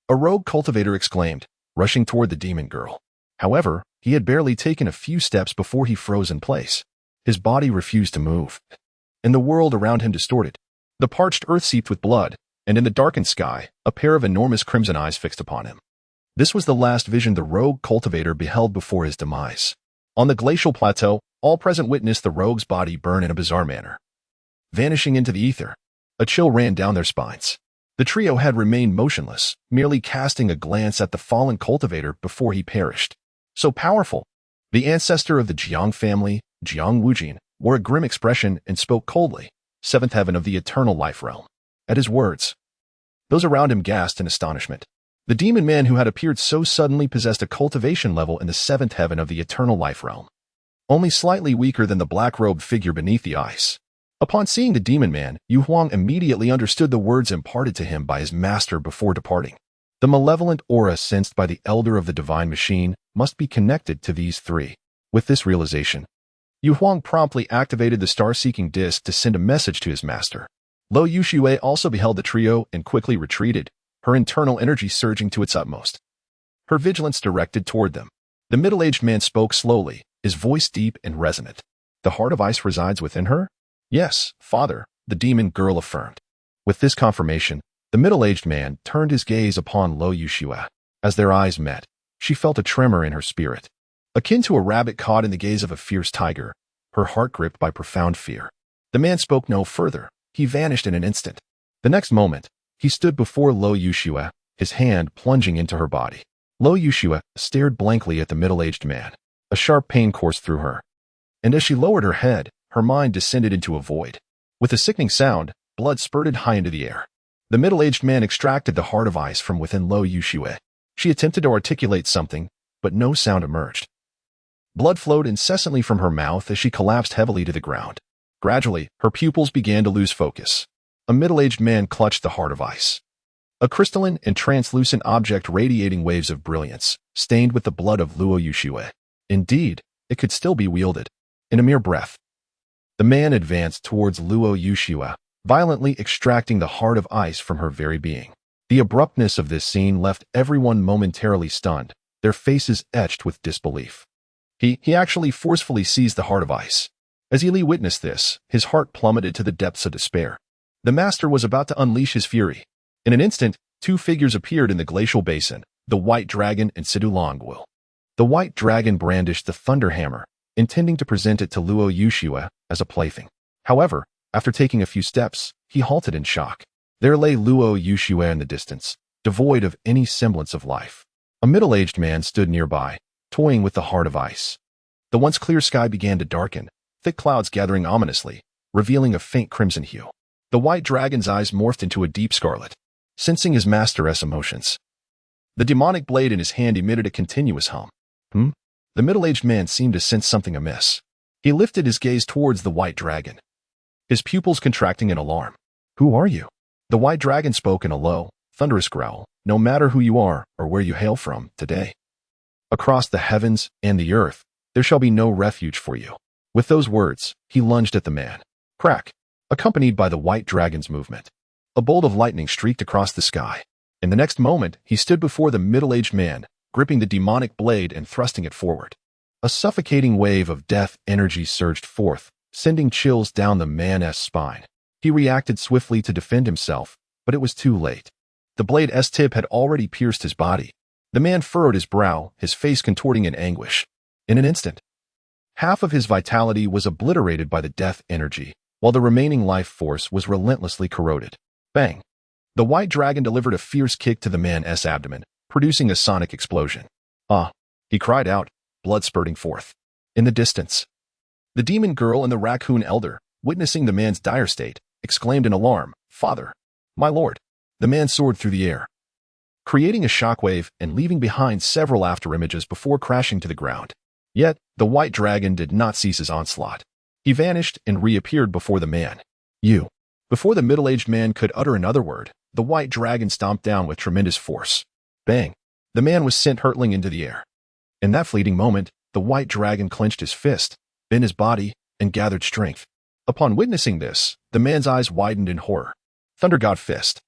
A rogue cultivator exclaimed, rushing toward the demon girl. However, he had barely taken a few steps before he froze in place. His body refused to move, and the world around him distorted. The parched earth seeped with blood, and in the darkened sky, a pair of enormous crimson eyes fixed upon him. This was the last vision the rogue cultivator beheld before his demise. On the glacial plateau, all present witnessed the rogue's body burn in a bizarre manner, vanishing into the ether. A chill ran down their spines. The trio had remained motionless, merely casting a glance at the fallen cultivator before he perished. So powerful! The ancestor of the Jiang family, Jiang Wujin, wore a grim expression and spoke coldly, 7th heaven of the eternal life realm. At his words, those around him gasped in astonishment. The demon man who had appeared so suddenly possessed a cultivation level in the 7th heaven of the eternal life realm, only slightly weaker than the black-robed figure beneath the ice. Upon seeing the demon man, Yu Huang immediately understood the words imparted to him by his master before departing. The malevolent aura sensed by the elder of the divine machine must be connected to these 3. With this realization, Yu Huang promptly activated the star-seeking disc to send a message to his master. Lo Yushue also beheld the trio and quickly retreated, her internal energy surging to its utmost, her vigilance directed toward them. The middle-aged man spoke slowly, his voice deep and resonant. The Heart of Ice resides within her? Yes, father, the demon girl affirmed. With this confirmation, the middle-aged man turned his gaze upon Lo Yushua. As their eyes met, she felt a tremor in her spirit, akin to a rabbit caught in the gaze of a fierce tiger, her heart gripped by profound fear. The man spoke no further. He vanished in an instant. The next moment, he stood before Lo Yushua, his hand plunging into her body. Lo Yushua stared blankly at the middle-aged man. A sharp pain coursed through her, and as she lowered her head, her mind descended into a void. With a sickening sound, blood spurted high into the air. The middle-aged man extracted the Heart of Ice from within Lo Yushua. She attempted to articulate something, but no sound emerged. Blood flowed incessantly from her mouth as she collapsed heavily to the ground. Gradually, her pupils began to lose focus. A middle-aged man clutched the Heart of Ice, a crystalline and translucent object radiating waves of brilliance, stained with the blood of Luo Yushue. Indeed, it could still be wielded. In a mere breath, the man advanced towards Luo Yushua, violently extracting the Heart of Ice from her very being. The abruptness of this scene left everyone momentarily stunned, their faces etched with disbelief. He actually forcefully seized the heart of ice. As Ely witnessed this, his heart plummeted to the depths of despair. The master was about to unleash his fury. In an instant, two figures appeared in the glacial basin, the White Dragon and Sidu Longwu. The White Dragon brandished the Thunder Hammer, intending to present it to Luo Yushue as a plaything. However, after taking a few steps, he halted in shock. There lay Luo Yushue in the distance, devoid of any semblance of life. A middle-aged man stood nearby, toying with the heart of ice. The once clear sky began to darken, thick clouds gathering ominously, revealing a faint crimson hue. The White Dragon's eyes morphed into a deep scarlet, sensing his master's emotions. The demonic blade in his hand emitted a continuous hum. The middle-aged man seemed to sense something amiss. He lifted his gaze towards the White Dragon, his pupils contracting in alarm. "Who are you?" The White Dragon spoke in a low, thunderous growl. "No matter who you are or where you hail from, today, across the heavens and the earth, there shall be no refuge for you." With those words, he lunged at the man. Crack! Accompanied by the White Dragon's movement, a bolt of lightning streaked across the sky. In the next moment, he stood before the middle-aged man, gripping the demonic blade and thrusting it forward. A suffocating wave of death energy surged forth, sending chills down the man's spine. He reacted swiftly to defend himself, but it was too late. The blade's tip had already pierced his body. The man furrowed his brow, his face contorting in anguish. In an instant, half of his vitality was obliterated by the death energy, while the remaining life force was relentlessly corroded. Bang! The White Dragon delivered a fierce kick to the man's abdomen, producing a sonic explosion. "Ah!" he cried out, blood spurting forth. In the distance, the demon girl and the raccoon elder, witnessing the man's dire state, exclaimed in alarm, "Father! My lord!" The man soared through the air, creating a shockwave and leaving behind several afterimages before crashing to the ground. Yet, the White Dragon did not cease his onslaught. He vanished and reappeared before the man. "You!" Before the middle-aged man could utter another word, the White Dragon stomped down with tremendous force. Bang! The man was sent hurtling into the air. In that fleeting moment, the White Dragon clenched his fist, bent his body, and gathered strength. Upon witnessing this, the man's eyes widened in horror. Thunder God Fist.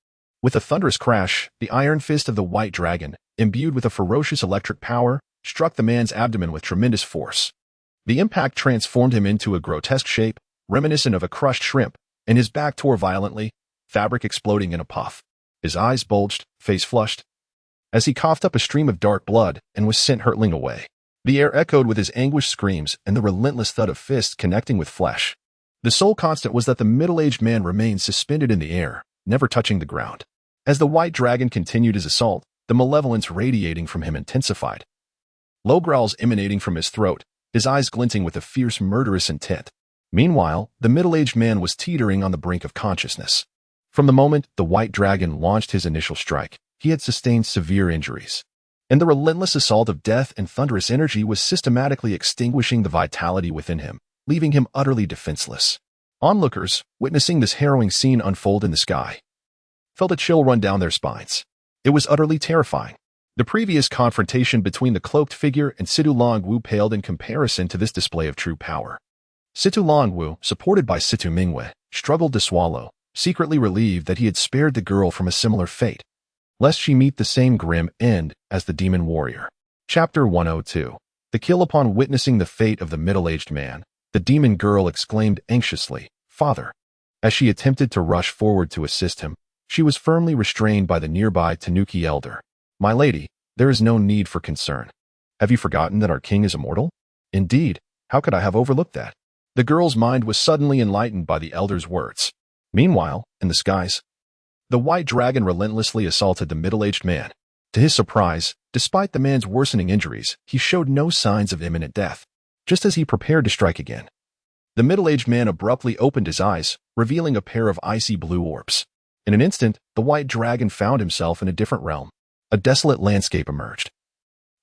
With a thunderous crash, the iron fist of the White Dragon, imbued with a ferocious electric power, struck the man's abdomen with tremendous force. The impact transformed him into a grotesque shape, reminiscent of a crushed shrimp, and his back tore violently, fabric exploding in a puff. His eyes bulged, face flushed, as he coughed up a stream of dark blood and was sent hurtling away. The air echoed with his anguished screams and the relentless thud of fists connecting with flesh. The sole constant was that the middle-aged man remained suspended in the air, never touching the ground. As the White Dragon continued his assault, the malevolence radiating from him intensified. Low growls emanating from his throat, his eyes glinting with a fierce murderous intent. Meanwhile, the middle-aged man was teetering on the brink of consciousness. From the moment the White Dragon launched his initial strike, he had sustained severe injuries, and the relentless assault of death and thunderous energy was systematically extinguishing the vitality within him, leaving him utterly defenseless. Onlookers, witnessing this harrowing scene unfold in the sky, felt a chill run down their spines. It was utterly terrifying. The previous confrontation between the cloaked figure and Sidu Longwu paled in comparison to this display of true power. Situ Longwu, supported by Situ Mingwei, struggled to swallow, secretly relieved that he had spared the girl from a similar fate, lest she meet the same grim end as the demon warrior. Chapter 102. The kill. Upon witnessing the fate of the middle-aged man, the demon girl exclaimed anxiously, "Father!" As she attempted to rush forward to assist him, she was firmly restrained by the nearby Tanuki elder. "My lady, there is no need for concern. Have you forgotten that our king is immortal?" "Indeed, how could I have overlooked that?" The girl's mind was suddenly enlightened by the elder's words. Meanwhile, in the skies, the White Dragon relentlessly assaulted the middle-aged man. To his surprise, despite the man's worsening injuries, he showed no signs of imminent death. Just as he prepared to strike again, the middle-aged man abruptly opened his eyes, revealing a pair of icy blue orbs. In an instant, the White Dragon found himself in a different realm. A desolate landscape emerged,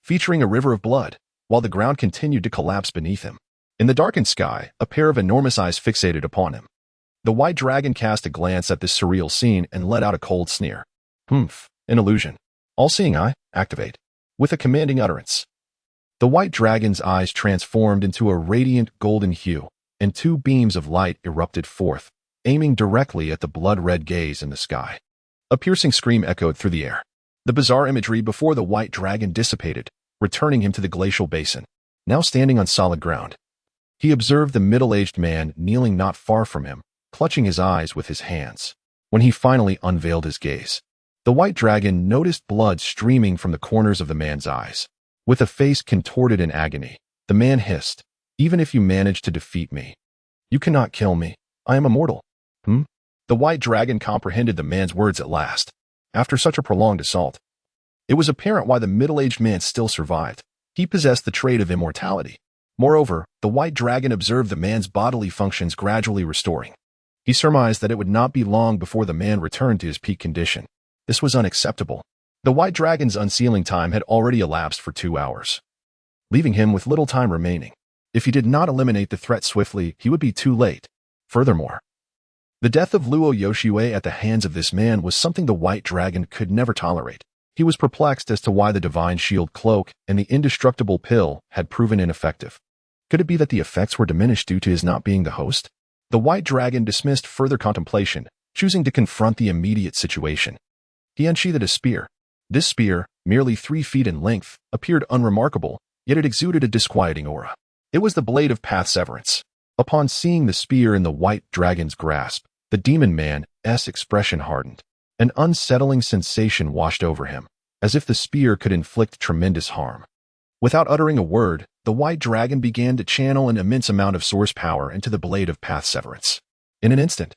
featuring a river of blood, while the ground continued to collapse beneath him. In the darkened sky, a pair of enormous eyes fixated upon him. The White Dragon cast a glance at this surreal scene and let out a cold sneer. An illusion. All-seeing eye, activate. With a commanding utterance, the White Dragon's eyes transformed into a radiant golden hue, and two beams of light erupted forth, aiming directly at the blood-red gaze in the sky. A piercing scream echoed through the air. The bizarre imagery before the white dragon dissipated, returning him to the glacial basin. Now standing on solid ground, he observed the middle-aged man kneeling not far from him, clutching his eyes with his hands. When he finally unveiled his gaze, the white dragon noticed blood streaming from the corners of the man's eyes. With a face contorted in agony, the man hissed, "Even if you manage to defeat me, you cannot kill me. I am immortal." The white dragon comprehended the man's words at last. After such a prolonged assault, it was apparent why the middle-aged man still survived. He possessed the trait of immortality. Moreover, the white dragon observed the man's bodily functions gradually restoring. He surmised that it would not be long before the man returned to his peak condition. This was unacceptable. The white dragon's unsealing time had already elapsed for 2 hours, leaving him with little time remaining. If he did not eliminate the threat swiftly, he would be too late. Furthermore, the death of Luo Yoshue at the hands of this man was something the white dragon could never tolerate. He was perplexed as to why the divine shield cloak and the indestructible pill had proven ineffective. Could it be that the effects were diminished due to his not being the host? The white dragon dismissed further contemplation, choosing to confront the immediate situation. He unsheathed a spear. This spear, merely 3 feet in length, appeared unremarkable, yet it exuded a disquieting aura. It was the blade of path severance. Upon seeing the spear in the white dragon's grasp, the demon man's expression hardened. An unsettling sensation washed over him, as if the spear could inflict tremendous harm. Without uttering a word, the white dragon began to channel an immense amount of source power into the blade of path severance. In an instant,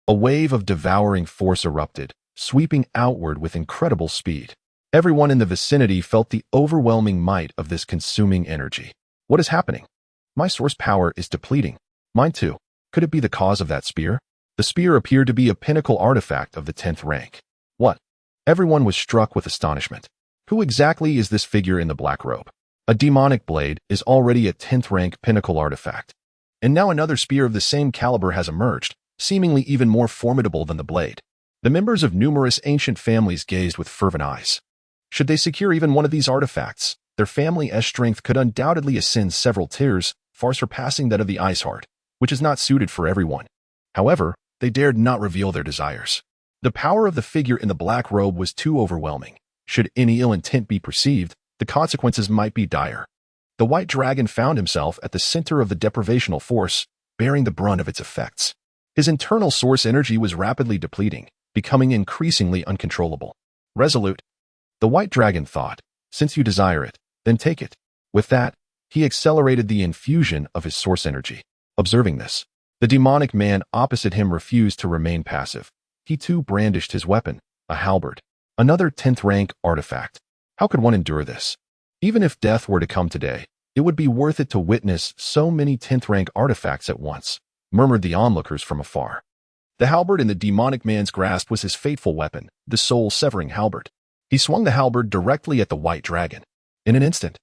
a wave of devouring force erupted, sweeping outward with incredible speed. Everyone in the vicinity felt the overwhelming might of this consuming energy. What is happening? My source power is depleting. Mine too. Could it be the cause of that spear? The spear appeared to be a pinnacle artifact of the 10th rank. What? Everyone was struck with astonishment. Who exactly is this figure in the black robe? A demonic blade is already a 10th rank pinnacle artifact. And now another spear of the same caliber has emerged, seemingly even more formidable than the blade. The members of numerous ancient families gazed with fervent eyes. Should they secure even one of these artifacts, their family's strength could undoubtedly ascend several tiers, far surpassing that of the Ice Heart, which is not suited for everyone. However, they dared not reveal their desires. The power of the figure in the black robe was too overwhelming. Should any ill intent be perceived, the consequences might be dire. The white dragon found himself at the center of the deprivational force, bearing the brunt of its effects. His internal source energy was rapidly depleting, becoming increasingly uncontrollable. Resolute, the white dragon thought, since you desire it, then take it. With that, he accelerated the infusion of his source energy. Observing this, the demonic man opposite him refused to remain passive. He too brandished his weapon, a halberd, another 10th rank artifact. How could one endure this? Even if death were to come today, it would be worth it to witness so many 10th rank artifacts at once, murmured the onlookers from afar. The halberd in the demonic man's grasp was his fateful weapon, the soul-severing halberd. He swung the halberd directly at the white dragon. In an instant,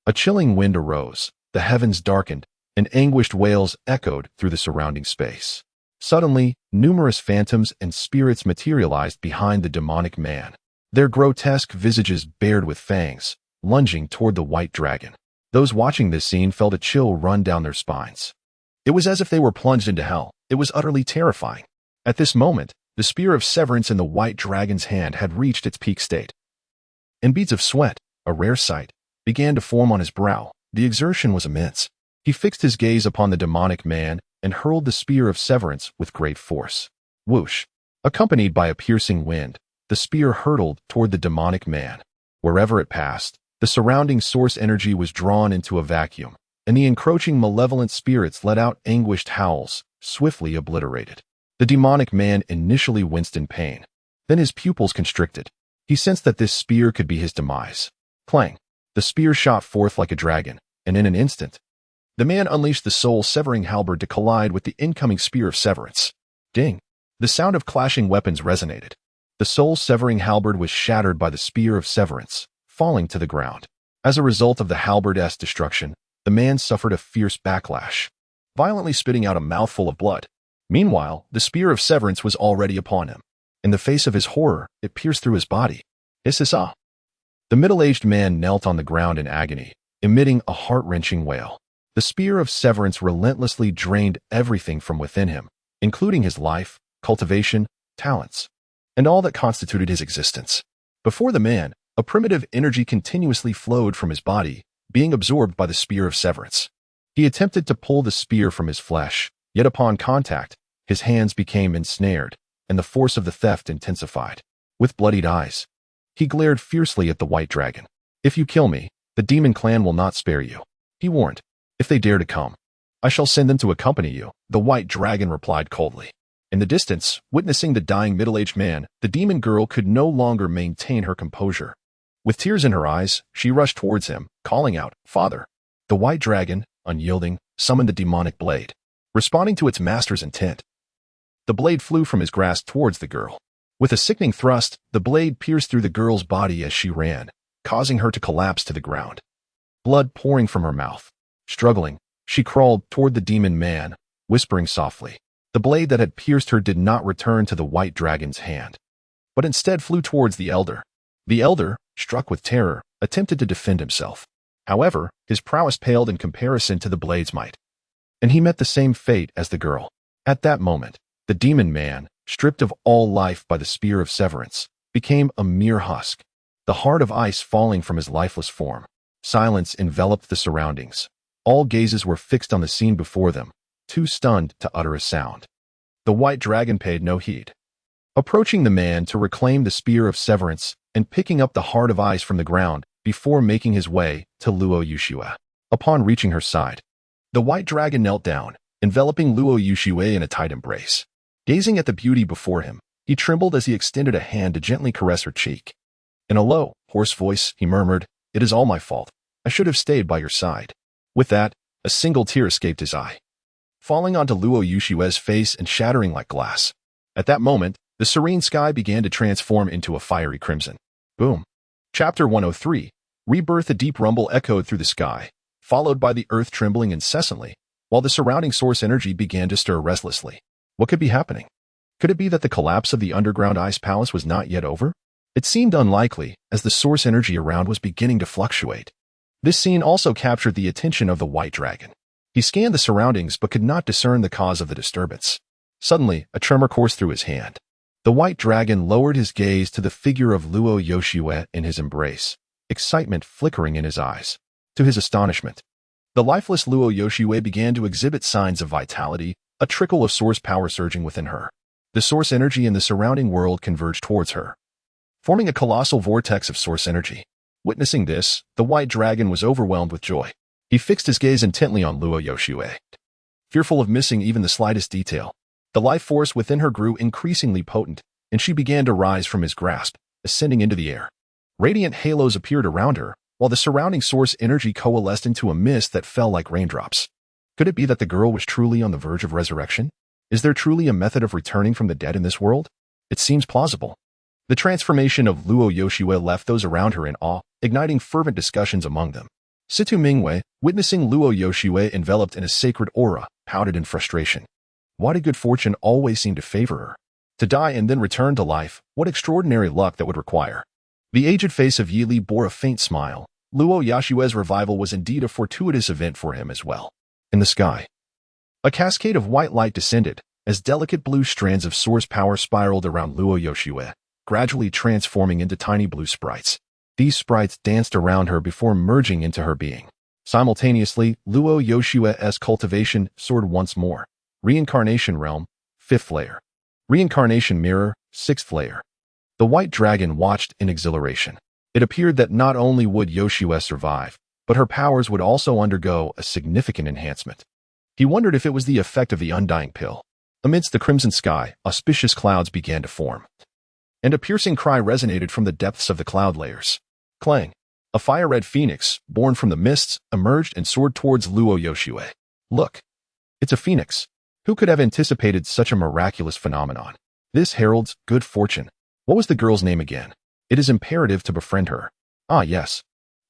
a chilling wind arose, the heavens darkened, and anguished wails echoed through the surrounding space. Suddenly, numerous phantoms and spirits materialized behind the demonic man, their grotesque visages bared with fangs, lunging toward the white dragon. Those watching this scene felt a chill run down their spines. It was as if they were plunged into hell. It was utterly terrifying. At this moment, the spear of severance in the white dragon's hand had reached its peak state. And beads of sweat, a rare sight, began to form on his brow. The exertion was immense. He fixed his gaze upon the demonic man and hurled the spear of severance with great force. Whoosh! Accompanied by a piercing wind, the spear hurtled toward the demonic man. Wherever it passed, the surrounding source energy was drawn into a vacuum, and the encroaching malevolent spirits let out anguished howls, swiftly obliterated. The demonic man initially winced in pain. Then his pupils constricted. He sensed that this spear could be his demise. Clang! The spear shot forth like a dragon, and in an instant, the man unleashed the soul-severing halberd to collide with the incoming spear of severance. Ding! The sound of clashing weapons resonated. The soul-severing halberd was shattered by the spear of severance, falling to the ground. As a result of the halberd's destruction, the man suffered a fierce backlash, violently spitting out a mouthful of blood. Meanwhile, the spear of severance was already upon him. In the face of his horror, it pierced through his body. Ississa! The middle-aged man knelt on the ground in agony, emitting a heart-wrenching wail. The spear of severance relentlessly drained everything from within him, including his life, cultivation, talents. and all that constituted his existence. Before the man, a primitive energy continuously flowed from his body, being absorbed by the spear of severance. He attempted to pull the spear from his flesh, yet upon contact, his hands became ensnared, and the force of the theft intensified. With bloodied eyes, he glared fiercely at the white dragon. "If you kill me, the demon clan will not spare you," he warned. "If they dare to come, I shall send them to accompany you," the white dragon replied coldly. In the distance, witnessing the dying middle-aged man, the demon girl could no longer maintain her composure. With tears in her eyes, she rushed towards him, calling out, "Father!" The white dragon, unyielding, summoned the demonic blade. Responding to its master's intent, the blade flew from his grasp towards the girl. With a sickening thrust, the blade pierced through the girl's body as she ran, causing her to collapse to the ground. Blood pouring from her mouth. Struggling, she crawled toward the demon man, whispering softly. The blade that had pierced her did not return to the white dragon's hand, but instead flew towards the elder. The elder, struck with terror, attempted to defend himself. However, his prowess paled in comparison to the blade's might, and he met the same fate as the girl. At that moment, the demon man, stripped of all life by the spear of severance, became a mere husk, the heart of ice falling from his lifeless form. Silence enveloped the surroundings. All gazes were fixed on the scene before them, too stunned to utter a sound. The white dragon paid no heed, approaching the man to reclaim the spear of severance and picking up the heart of ice from the ground before making his way to Luo Yushue. Upon reaching her side, the white dragon knelt down, enveloping Luo Yushue in a tight embrace. Gazing at the beauty before him, he trembled as he extended a hand to gently caress her cheek. In a low, hoarse voice, he murmured, "It is all my fault. I should have stayed by your side." With that, a single tear escaped his eye, falling onto Luo Yushue's face and shattering like glass. At that moment, the serene sky began to transform into a fiery crimson. Boom. Chapter 103. Rebirth. A deep rumble echoed through the sky, followed by the earth trembling incessantly, while the surrounding source energy began to stir restlessly. What could be happening? Could it be that the collapse of the underground ice palace was not yet over? It seemed unlikely, as the source energy around was beginning to fluctuate. This scene also captured the attention of the white dragon. He scanned the surroundings but could not discern the cause of the disturbance. Suddenly, a tremor coursed through his hand. The white dragon lowered his gaze to the figure of Luo Yoshue in his embrace, excitement flickering in his eyes. To his astonishment, the lifeless Luo Yoshue began to exhibit signs of vitality, a trickle of source power surging within her. The source energy in the surrounding world converged towards her, forming a colossal vortex of source energy. Witnessing this, the white dragon was overwhelmed with joy. He fixed his gaze intently on Luo Yoshue, fearful of missing even the slightest detail. The life force within her grew increasingly potent, and she began to rise from his grasp, ascending into the air. Radiant halos appeared around her, while the surrounding source energy coalesced into a mist that fell like raindrops. Could it be that the girl was truly on the verge of resurrection? Is there truly a method of returning from the dead in this world? It seems plausible. The transformation of Luo Yoshue left those around her in awe, igniting fervent discussions among them. Situ Mingwei, witnessing Luo Yoshue enveloped in a sacred aura, pouted in frustration. Why did good fortune always seem to favor her? To die and then return to life, what extraordinary luck that would require. The aged face of Yi Li bore a faint smile. Luo Yoshue's revival was indeed a fortuitous event for him as well. In the sky, a cascade of white light descended, as delicate blue strands of source power spiraled around Luo Yoshue, gradually transforming into tiny blue sprites. These sprites danced around her before merging into her being. Simultaneously, Luo Yoshue's cultivation soared once more. Reincarnation Realm, 5th layer. Reincarnation Mirror, 6th layer. The white dragon watched in exhilaration. It appeared that not only would Yoshue survive, but her powers would also undergo a significant enhancement. He wondered if it was the effect of the undying pill. Amidst the crimson sky, auspicious clouds began to form, and a piercing cry resonated from the depths of the cloud layers. Clang! A fire-red phoenix, born from the mists, emerged and soared towards Luo Yoshue. Look! It's a phoenix. Who could have anticipated such a miraculous phenomenon? This heralds good fortune. What was the girl's name again? It is imperative to befriend her. Ah yes.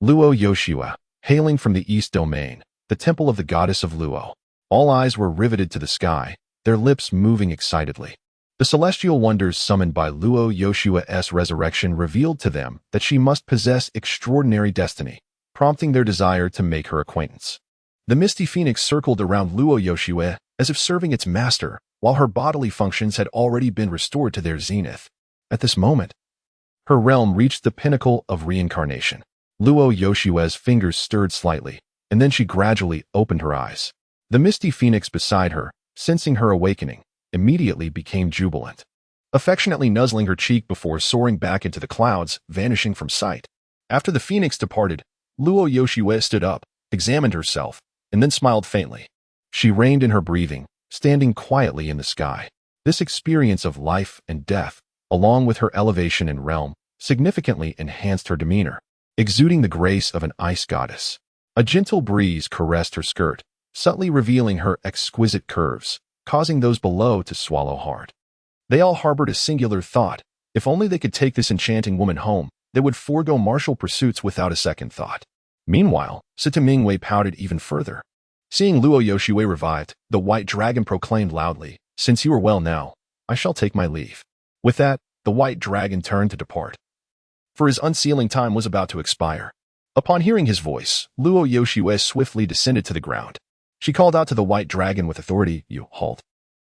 Luo Yoshue, hailing from the East Domain, the temple of the goddess of Luo. All eyes were riveted to the sky, their lips moving excitedly. The celestial wonders summoned by Luo Yoshue's resurrection revealed to them that she must possess extraordinary destiny, prompting their desire to make her acquaintance. The misty phoenix circled around Luo Yoshue as if serving its master, while her bodily functions had already been restored to their zenith. At this moment, her realm reached the pinnacle of reincarnation. Luo Yoshue's fingers stirred slightly, and then she gradually opened her eyes. The misty phoenix beside her, sensing her awakening, immediately became jubilant, affectionately nuzzling her cheek before soaring back into the clouds, vanishing from sight. After the phoenix departed, Luo Yoshue stood up, examined herself, and then smiled faintly. She reined in her breathing, standing quietly in the sky. This experience of life and death, along with her elevation in realm, significantly enhanced her demeanor, exuding the grace of an ice goddess. A gentle breeze caressed her skirt, subtly revealing her exquisite curves, causing those below to swallow hard. They all harbored a singular thought: if only they could take this enchanting woman home, they would forego martial pursuits without a second thought. Meanwhile, Sita Mingwei pouted even further. Seeing Luo Yoshue revived, the white dragon proclaimed loudly, "Since you are well now, I shall take my leave." With that, the white dragon turned to depart, for his unsealing time was about to expire. Upon hearing his voice, Luo Yoshue swiftly descended to the ground. She called out to the white dragon with authority, "You halt."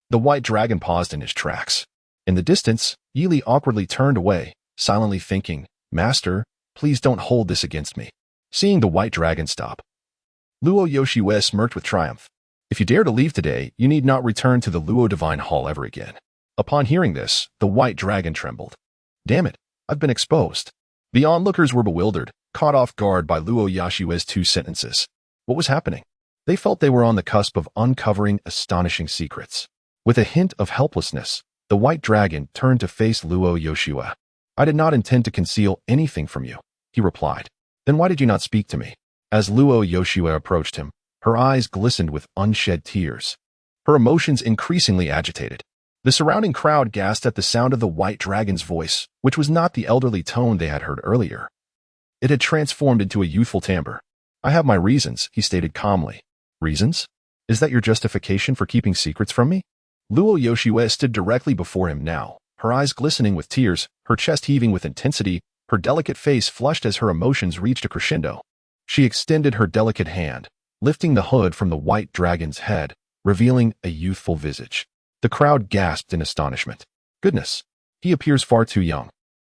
The white dragon paused in his tracks. In the distance, Yili awkwardly turned away, silently thinking, "Master, please don't hold this against me." Seeing the white dragon stop, Luo Yoshue smirked with triumph. "If you dare to leave today, you need not return to the Luo Divine Hall ever again." Upon hearing this, the white dragon trembled. "Damn it, I've been exposed." The onlookers were bewildered, caught off guard by Luo Yoshue's two sentences. What was happening? They felt they were on the cusp of uncovering astonishing secrets. With a hint of helplessness, the white dragon turned to face Luo Yoshue. "I did not intend to conceal anything from you," he replied. "Then why did you not speak to me?" As Luo Yoshue approached him, her eyes glistened with unshed tears, her emotions increasingly agitated. The surrounding crowd gasped at the sound of the white dragon's voice, which was not the elderly tone they had heard earlier. It had transformed into a youthful timbre. "I have my reasons," he stated calmly. "Reasons? Is that your justification for keeping secrets from me?" Luo Yoshue stood directly before him now, her eyes glistening with tears, her chest heaving with intensity, her delicate face flushed as her emotions reached a crescendo. She extended her delicate hand, lifting the hood from the white dragon's head, revealing a youthful visage. The crowd gasped in astonishment. "Goodness, he appears far too young."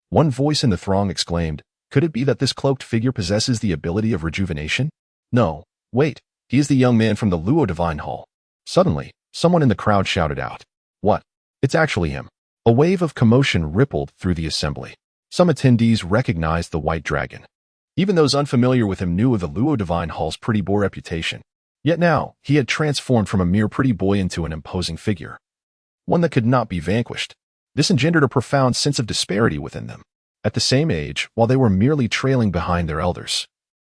One voice in the throng exclaimed, "Could it be that this cloaked figure possesses the ability of rejuvenation?" "No, wait, he is the young man from the Luo Divine Hall." Suddenly, someone in the crowd shouted out, "What? It's actually him." A wave of commotion rippled through the assembly. Some attendees recognized the white dragon. Even those unfamiliar with him knew of the Luo Divine Hall's pretty boy reputation. Yet now, he had transformed from a mere pretty boy into an imposing figure, one that could not be vanquished. This engendered a profound sense of disparity within them. At the same age, while they were merely trailing behind their elders,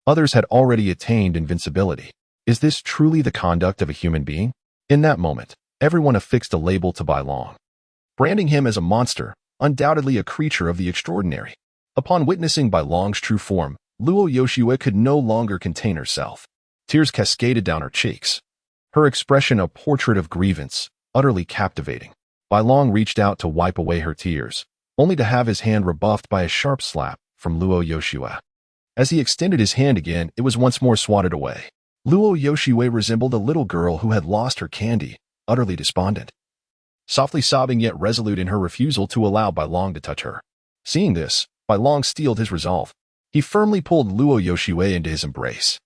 others had already attained invincibility. Is this truly the conduct of a human being? In that moment, everyone affixed a label to Bai Long, branding him as a monster, undoubtedly a creature of the extraordinary. Upon witnessing Bai Long's true form, Luo Yoshue could no longer contain herself. Tears cascaded down her cheeks, her expression a portrait of grievance, utterly captivating. Bai Long reached out to wipe away her tears, only to have his hand rebuffed by a sharp slap from Luo Yoshue. As he extended his hand again, it was once more swatted away. Luo Yoshue resembled a little girl who had lost her candy, utterly despondent, softly sobbing yet resolute in her refusal to allow Bai Long to touch her. Seeing this, Bai Long steeled his resolve. He firmly pulled Luo Yoshue into his embrace.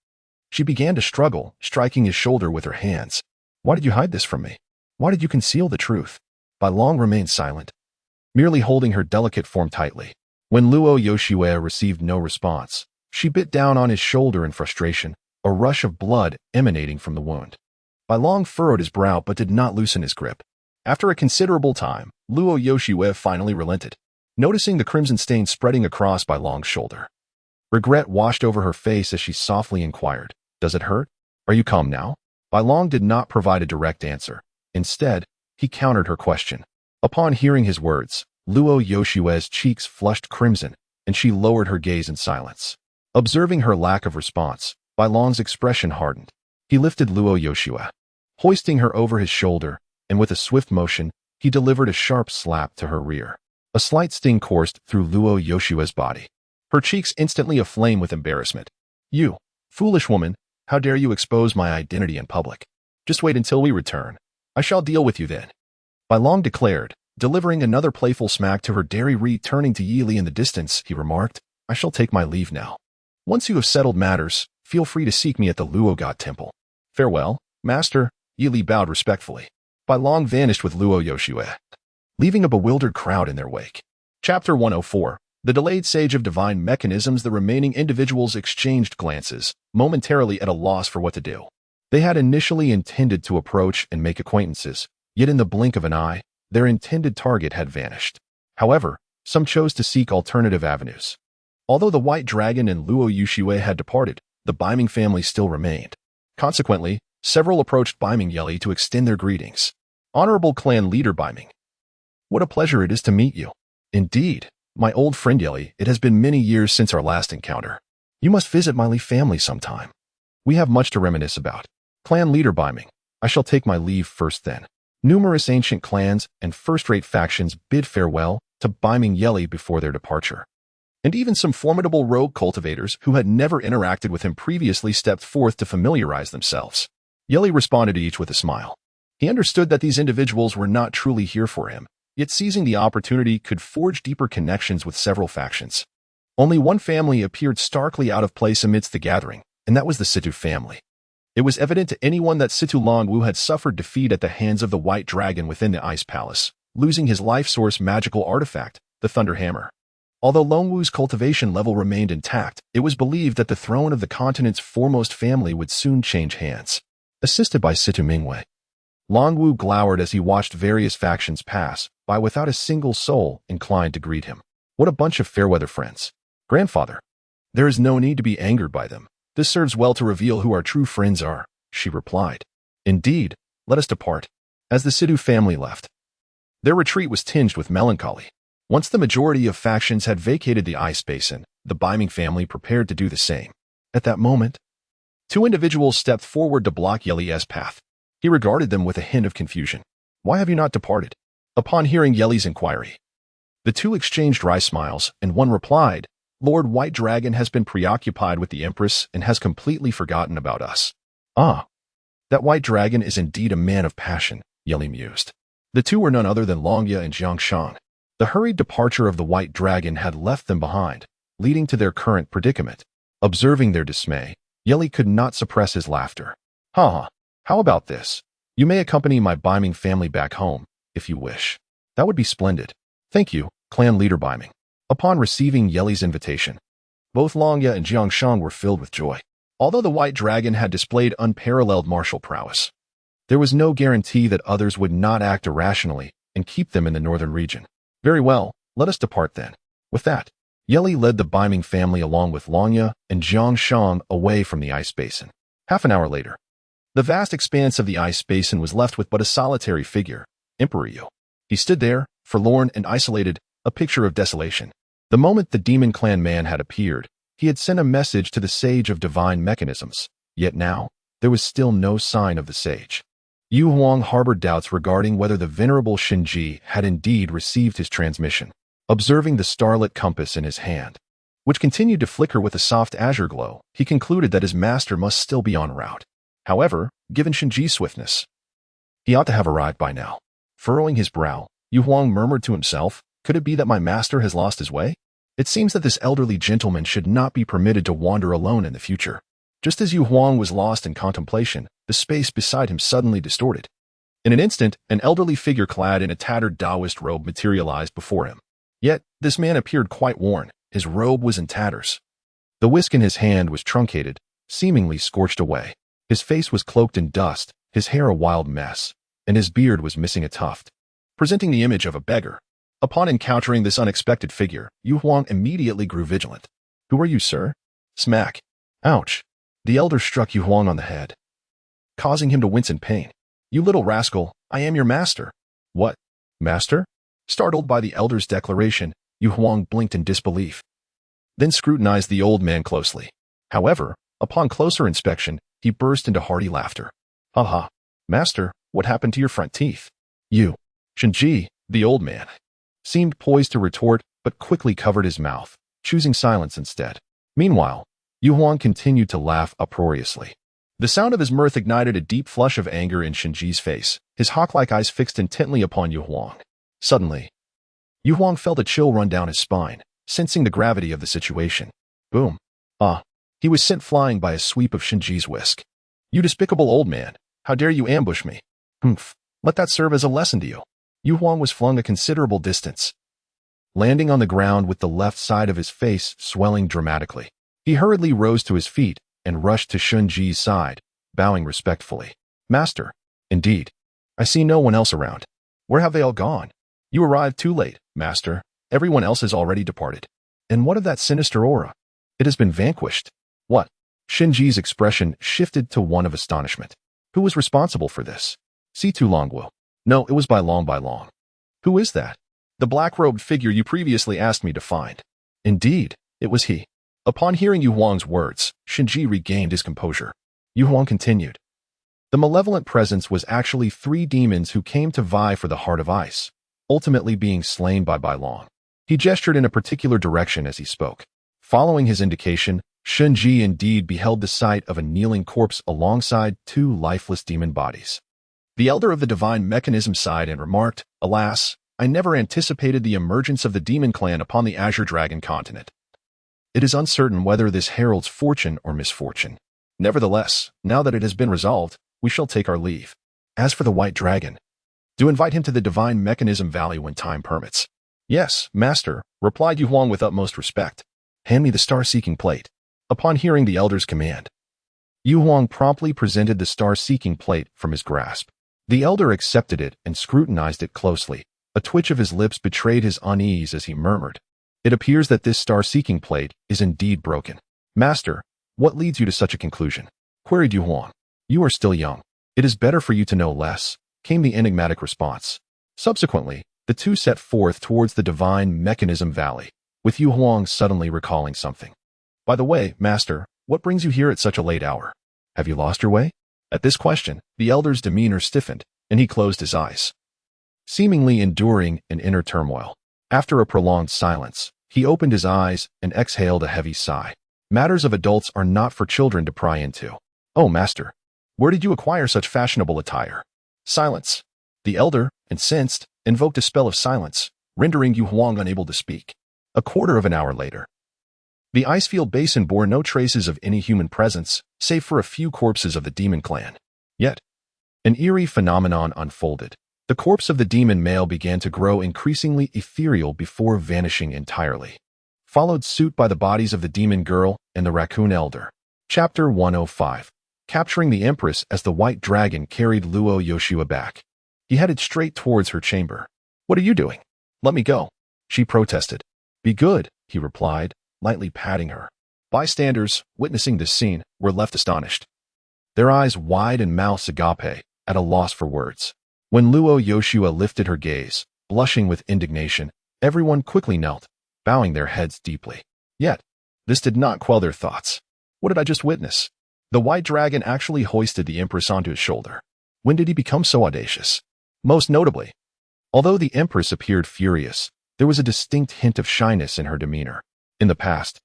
She began to struggle, striking his shoulder with her hands. "Why did you hide this from me? Why did you conceal the truth?" Bai Long remained silent, merely holding her delicate form tightly. When Luo Yoshue received no response, she bit down on his shoulder in frustration, a rush of blood emanating from the wound. Bai Long furrowed his brow but did not loosen his grip. After a considerable time, Luo Yoshue finally relented, noticing the crimson stain spreading across Bai Long's shoulder. Regret washed over her face as she softly inquired, "Does it hurt? Are you calm now?" Bai Long did not provide a direct answer. Instead, he countered her question. Upon hearing his words, Luo Yoshue's cheeks flushed crimson, and she lowered her gaze in silence. Observing her lack of response, Bai Long's expression hardened. He lifted Luo Yoshue, hoisting her over his shoulder, and with a swift motion, he delivered a sharp slap to her rear. A slight sting coursed through Luo Yoshue's body, her cheeks instantly aflame with embarrassment. "You, foolish woman, how dare you expose my identity in public? Just wait until we return. I shall deal with you then," Bai Long declared, Delivering another playful smack to her dairy returning to Yili in the distance, he remarked, I shall take my leave now. Once you have settled matters, feel free to seek me at the Luo God Temple. Farewell, master, Yili bowed respectfully. Bai Long vanished with Luo Yoshue, leaving a bewildered crowd in their wake. Chapter 104. The delayed sage of divine mechanisms. The remaining individuals exchanged glances, momentarily at a loss for what to do. They had initially intended to approach and make acquaintances, yet in the blink of an eye, their intended target had vanished. However, some chose to seek alternative avenues. Although the White Dragon and Luo Yoshue had departed, the Baiming family still remained. Consequently, several approached Baiming Yeli to extend their greetings. Honorable clan leader Baiming. What a pleasure it is to meet you. Indeed, my old friend Yeli, it has been many years since our last encounter. You must visit my Li family sometime. We have much to reminisce about. Clan leader Baiming. I shall take my leave first then. Numerous ancient clans and first-rate factions bid farewell to Baiming Yeli before their departure. And even some formidable rogue cultivators who had never interacted with him previously stepped forth to familiarize themselves. Yeli responded to each with a smile. He understood that these individuals were not truly here for him, yet seizing the opportunity could forge deeper connections with several factions. Only one family appeared starkly out of place amidst the gathering, and that was the Situ family. It was evident to anyone that Situ Longwu had suffered defeat at the hands of the White Dragon within the Ice Palace, losing his life source magical artifact, the Thunder Hammer. Although Longwu's cultivation level remained intact, it was believed that the throne of the continent's foremost family would soon change hands. Assisted by Situ Mingwei, Longwu glowered as he watched various factions pass by without a single soul inclined to greet him. What a bunch of fair-weather friends. Grandfather. There is no need to be angered by them. This serves well to reveal who our true friends are, she replied. Indeed, let us depart. As the Situ family left, their retreat was tinged with melancholy. Once the majority of factions had vacated the ice basin, the Baiming family prepared to do the same. At that moment, two individuals stepped forward to block Yeli's path. He regarded them with a hint of confusion. Why have you not departed? Upon hearing Yeli's inquiry, the two exchanged wry smiles, and one replied, Lord White Dragon has been preoccupied with the Empress and has completely forgotten about us. Ah, that White Dragon is indeed a man of passion, Yeli mused. The two were none other than Longya and Jiangshang. The hurried departure of the White Dragon had left them behind, leading to their current predicament. Observing their dismay, Yeli could not suppress his laughter. Ha! How about this? You may accompany my Baiming family back home, if you wish. That would be splendid. Thank you, clan leader Baiming. Upon receiving Yeli's invitation, both Longya and Jiangshang were filled with joy. Although the White Dragon had displayed unparalleled martial prowess, there was no guarantee that others would not act irrationally and keep them in the northern region. Very well, let us depart then. With that, Yeli led the Baiming family along with Longya and Jiangshang away from the ice basin. Half an hour later, the vast expanse of the ice basin was left with but a solitary figure, Emperor Yu. He stood there, forlorn and isolated, a picture of desolation. The moment the demon clan man had appeared, he had sent a message to the sage of divine mechanisms, yet now, there was still no sign of the sage. Yu Huang harbored doubts regarding whether the venerable Shinji had indeed received his transmission. Observing the starlit compass in his hand, which continued to flicker with a soft azure glow, he concluded that his master must still be en route. However, given Shinji's swiftness, he ought to have arrived by now. Furrowing his brow, Yu Huang murmured to himself, could it be that my master has lost his way? It seems that this elderly gentleman should not be permitted to wander alone in the future. Just as Yu Huang was lost in contemplation, the space beside him suddenly distorted. In an instant, an elderly figure clad in a tattered Taoist robe materialized before him. Yet, this man appeared quite worn. His robe was in tatters. The whisk in his hand was truncated, seemingly scorched away. His face was cloaked in dust, his hair a wild mess, and his beard was missing a tuft, presenting the image of a beggar. Upon encountering this unexpected figure, Yu Huang immediately grew vigilant. Who are you, sir? Smack. Ouch. The elder struck Yu Huang on the head, causing him to wince in pain. You little rascal, I am your master. What? Master? Startled by the elder's declaration, Yu Huang blinked in disbelief, then scrutinized the old man closely. However, upon closer inspection, he burst into hearty laughter. Ha ha. Master, what happened to your front teeth? You. Shinji, the old man, seemed poised to retort, but quickly covered his mouth, choosing silence instead. Meanwhile, Yu Huang continued to laugh uproariously. The sound of his mirth ignited a deep flush of anger in Shinji's face, his hawk-like eyes fixed intently upon Yu Huang. Suddenly, Yu Huang felt a chill run down his spine, sensing the gravity of the situation. Boom. Ah. He was sent flying by a sweep of Shinji's whisk. You despicable old man. How dare you ambush me? Humph. Let that serve as a lesson to you. Yu Huang was flung a considerable distance, landing on the ground with the left side of his face swelling dramatically. He hurriedly rose to his feet and rushed to Shinji's side, bowing respectfully. Master. Indeed. I see no one else around. Where have they all gone? You arrived too late, Master. Everyone else has already departed. And what of that sinister aura? It has been vanquished. What? Shinji's expression shifted to one of astonishment. Who was responsible for this? Si Tu Longwu. No, it was Bai Long. Who is that? The black-robed figure you previously asked me to find. Indeed, it was he. Upon hearing Yu Huang's words, Shinji regained his composure. Yu Huang continued. The malevolent presence was actually 3 demons who came to vie for the heart of ice, ultimately being slain by Bai Long. He gestured in a particular direction as he spoke. Following his indication, Shinji indeed beheld the sight of a kneeling corpse alongside 2 lifeless demon bodies. The elder of the divine mechanism sighed and remarked, Alas, I never anticipated the emergence of the demon clan upon the Azure Dragon continent. It is uncertain whether this heralds fortune or misfortune. Nevertheless, now that it has been resolved, we shall take our leave. As for the White Dragon, do invite him to the Divine Mechanism Valley when time permits. Yes, Master, replied Yu Huang with utmost respect. Hand me the star-seeking plate. Upon hearing the elder's command, Yu Huang promptly presented the star-seeking plate from his grasp. The elder accepted it and scrutinized it closely. A twitch of his lips betrayed his unease as he murmured. It appears that this star-seeking plate is indeed broken. Master, what leads you to such a conclusion? Queried Yu Huang. You are still young. It is better for you to know less, came the enigmatic response. Subsequently, the two set forth towards the Divine Mechanism Valley, with Yu Huang suddenly recalling something. By the way, Master, what brings you here at such a late hour? Have you lost your way? At this question, the elder's demeanor stiffened, and he closed his eyes, seemingly enduring an inner turmoil. After a prolonged silence, he opened his eyes and exhaled a heavy sigh. Matters of adults are not for children to pry into. Oh, Master, where did you acquire such fashionable attire? Silence. The elder, incensed, invoked a spell of silence, rendering Yu Huang unable to speak. A quarter of an hour later, the Icefield Basin bore no traces of any human presence, save for a few corpses of the demon clan. Yet, an eerie phenomenon unfolded. The corpse of the demon male began to grow increasingly ethereal before vanishing entirely, followed suit by the bodies of the demon girl and the raccoon elder. Chapter 105. Capturing the Empress as the White Dragon carried Luo Yoshua back. He headed straight towards her chamber. What are you doing? Let me go, she protested. Be good, he replied, lightly patting her. Bystanders, witnessing this scene, were left astonished, their eyes wide and mouths agape, at a loss for words. When Luo Yoshua lifted her gaze, blushing with indignation, everyone quickly knelt, bowing their heads deeply. Yet, this did not quell their thoughts. What did I just witness? The White Dragon actually hoisted the Empress onto his shoulder. When did he become so audacious? Most notably, although the Empress appeared furious, there was a distinct hint of shyness in her demeanor. In the past,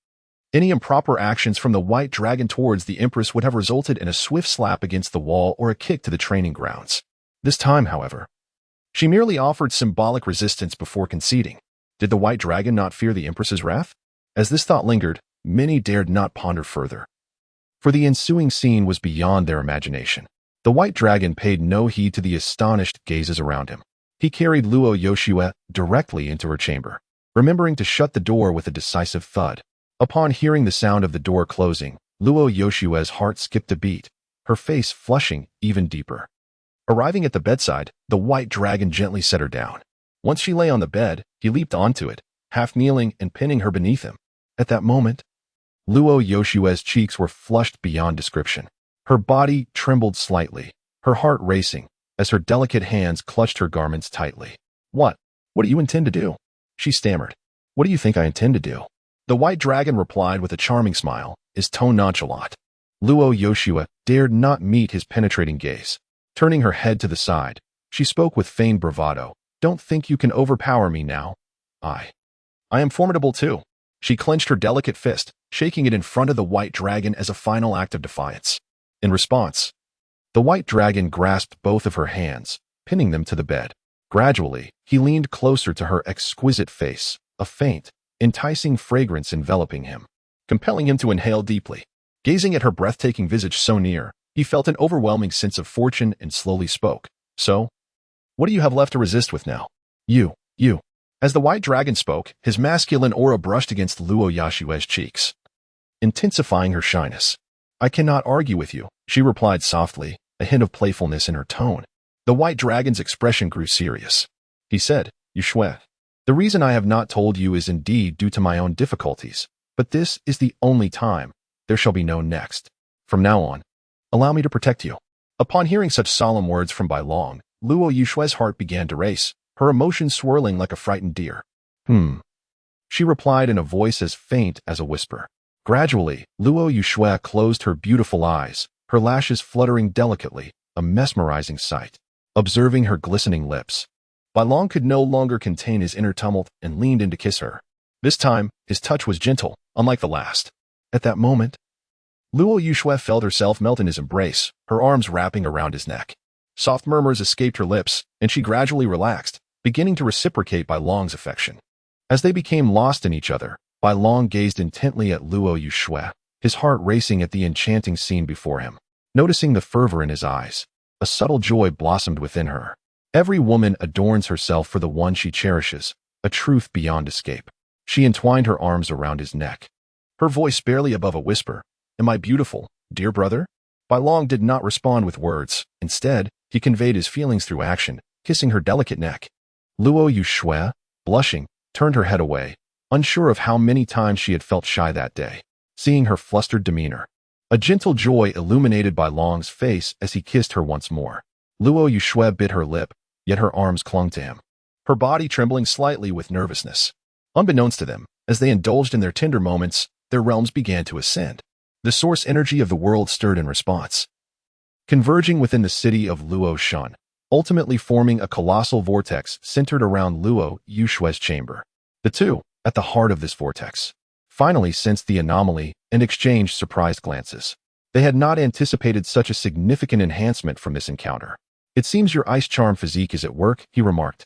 any improper actions from the White Dragon towards the Empress would have resulted in a swift slap against the wall or a kick to the training grounds. This time, however, she merely offered symbolic resistance before conceding. Did the White Dragon not fear the Empress's wrath? As this thought lingered, many dared not ponder further, for the ensuing scene was beyond their imagination. The White Dragon paid no heed to the astonished gazes around him. He carried Luo Yoshua directly into her chamber, remembering to shut the door with a decisive thud. Upon hearing the sound of the door closing, Luo Yoshua's heart skipped a beat, her face flushing even deeper. Arriving at the bedside, the White Dragon gently set her down. Once she lay on the bed, he leaped onto it, half kneeling and pinning her beneath him. At that moment, Luo Yoshua's cheeks were flushed beyond description. Her body trembled slightly, her heart racing, as her delicate hands clutched her garments tightly. What do you intend to do? She stammered. What do you think I intend to do? The White Dragon replied with a charming smile, his tone nonchalant. Luo Yoshua dared not meet his penetrating gaze. Turning her head to the side, she spoke with feigned bravado. Don't think you can overpower me now. I am formidable too. She clenched her delicate fist, shaking it in front of the White Dragon as a final act of defiance. In response, the White Dragon grasped both of her hands, pinning them to the bed. Gradually, he leaned closer to her exquisite face, a faint, enticing fragrance enveloping him, compelling him to inhale deeply. Gazing at her breathtaking visage so near, he felt an overwhelming sense of fortune and slowly spoke. So, what do you have left to resist with now? You. As the white dragon spoke, his masculine aura brushed against Luo Yashue's cheeks, intensifying her shyness. I cannot argue with you, she replied softly, a hint of playfulness in her tone. The white dragon's expression grew serious. He said, Yushue, the reason I have not told you is indeed due to my own difficulties, but this is the only time. There shall be no next. From now on, allow me to protect you. Upon hearing such solemn words from Bai Long, Luo Yushue's heart began to race, her emotions swirling like a frightened deer. She replied in a voice as faint as a whisper. Gradually, Luo Yushue closed her beautiful eyes, her lashes fluttering delicately, a mesmerizing sight. Observing her glistening lips, Bai Long could no longer contain his inner tumult and leaned in to kiss her. This time, his touch was gentle, unlike the last. At that moment, Luo Yushue felt herself melt in his embrace, her arms wrapping around his neck. Soft murmurs escaped her lips, and she gradually relaxed, beginning to reciprocate Bai Long's affection. As they became lost in each other, Bai Long gazed intently at Luo Yushue, his heart racing at the enchanting scene before him. Noticing the fervor in his eyes, a subtle joy blossomed within her. Every woman adorns herself for the one she cherishes, a truth beyond escape. She entwined her arms around his neck, her voice barely above a whisper. Am I beautiful, dear brother? Bai Long did not respond with words. Instead, he conveyed his feelings through action, kissing her delicate neck. Luo Yushue, blushing, turned her head away, unsure of how many times she had felt shy that day. Seeing her flustered demeanor, a gentle joy illuminated Bai Long's face as he kissed her once more. Luo Yushue bit her lip, yet her arms clung to him, her body trembling slightly with nervousness. Unbeknownst to them, as they indulged in their tender moments, their realms began to ascend. The source energy of the world stirred in response, converging within the city of Luo Shan, ultimately forming a colossal vortex centered around Luo Yushue's chamber. The two, at the heart of this vortex, finally sensed the anomaly and exchanged surprised glances. They had not anticipated such a significant enhancement from this encounter. It seems your ice charm physique is at work, he remarked.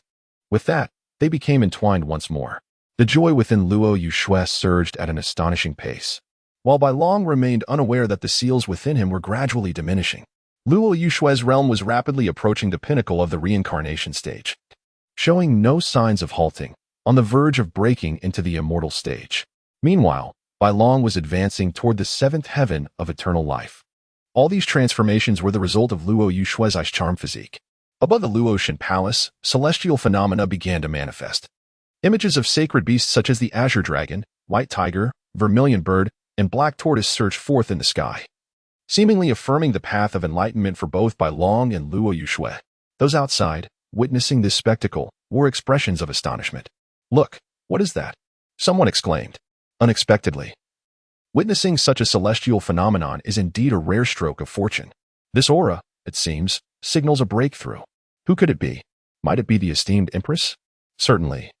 With that, they became entwined once more. The joy within Luo Yushue surged at an astonishing pace, while Bai Long remained unaware that the seals within him were gradually diminishing. Luo Yushue's realm was rapidly approaching the pinnacle of the reincarnation stage, showing no signs of halting, on the verge of breaking into the immortal stage. Meanwhile, Bai Long was advancing toward the seventh heaven of eternal life. All these transformations were the result of Luo Yushue's ice charm physique. Above the Luotian palace, celestial phenomena began to manifest. Images of sacred beasts such as the azure dragon, white tiger, vermilion bird, and black tortoise surged forth in the sky, seemingly affirming the path of enlightenment for both Bai Long and Luo Yushue. Those outside, witnessing this spectacle, wore expressions of astonishment. Look, what is that? Someone exclaimed, unexpectedly. Witnessing such a celestial phenomenon is indeed a rare stroke of fortune. This aura, it seems, signals a breakthrough. Who could it be? Might it be the esteemed Empress? Certainly.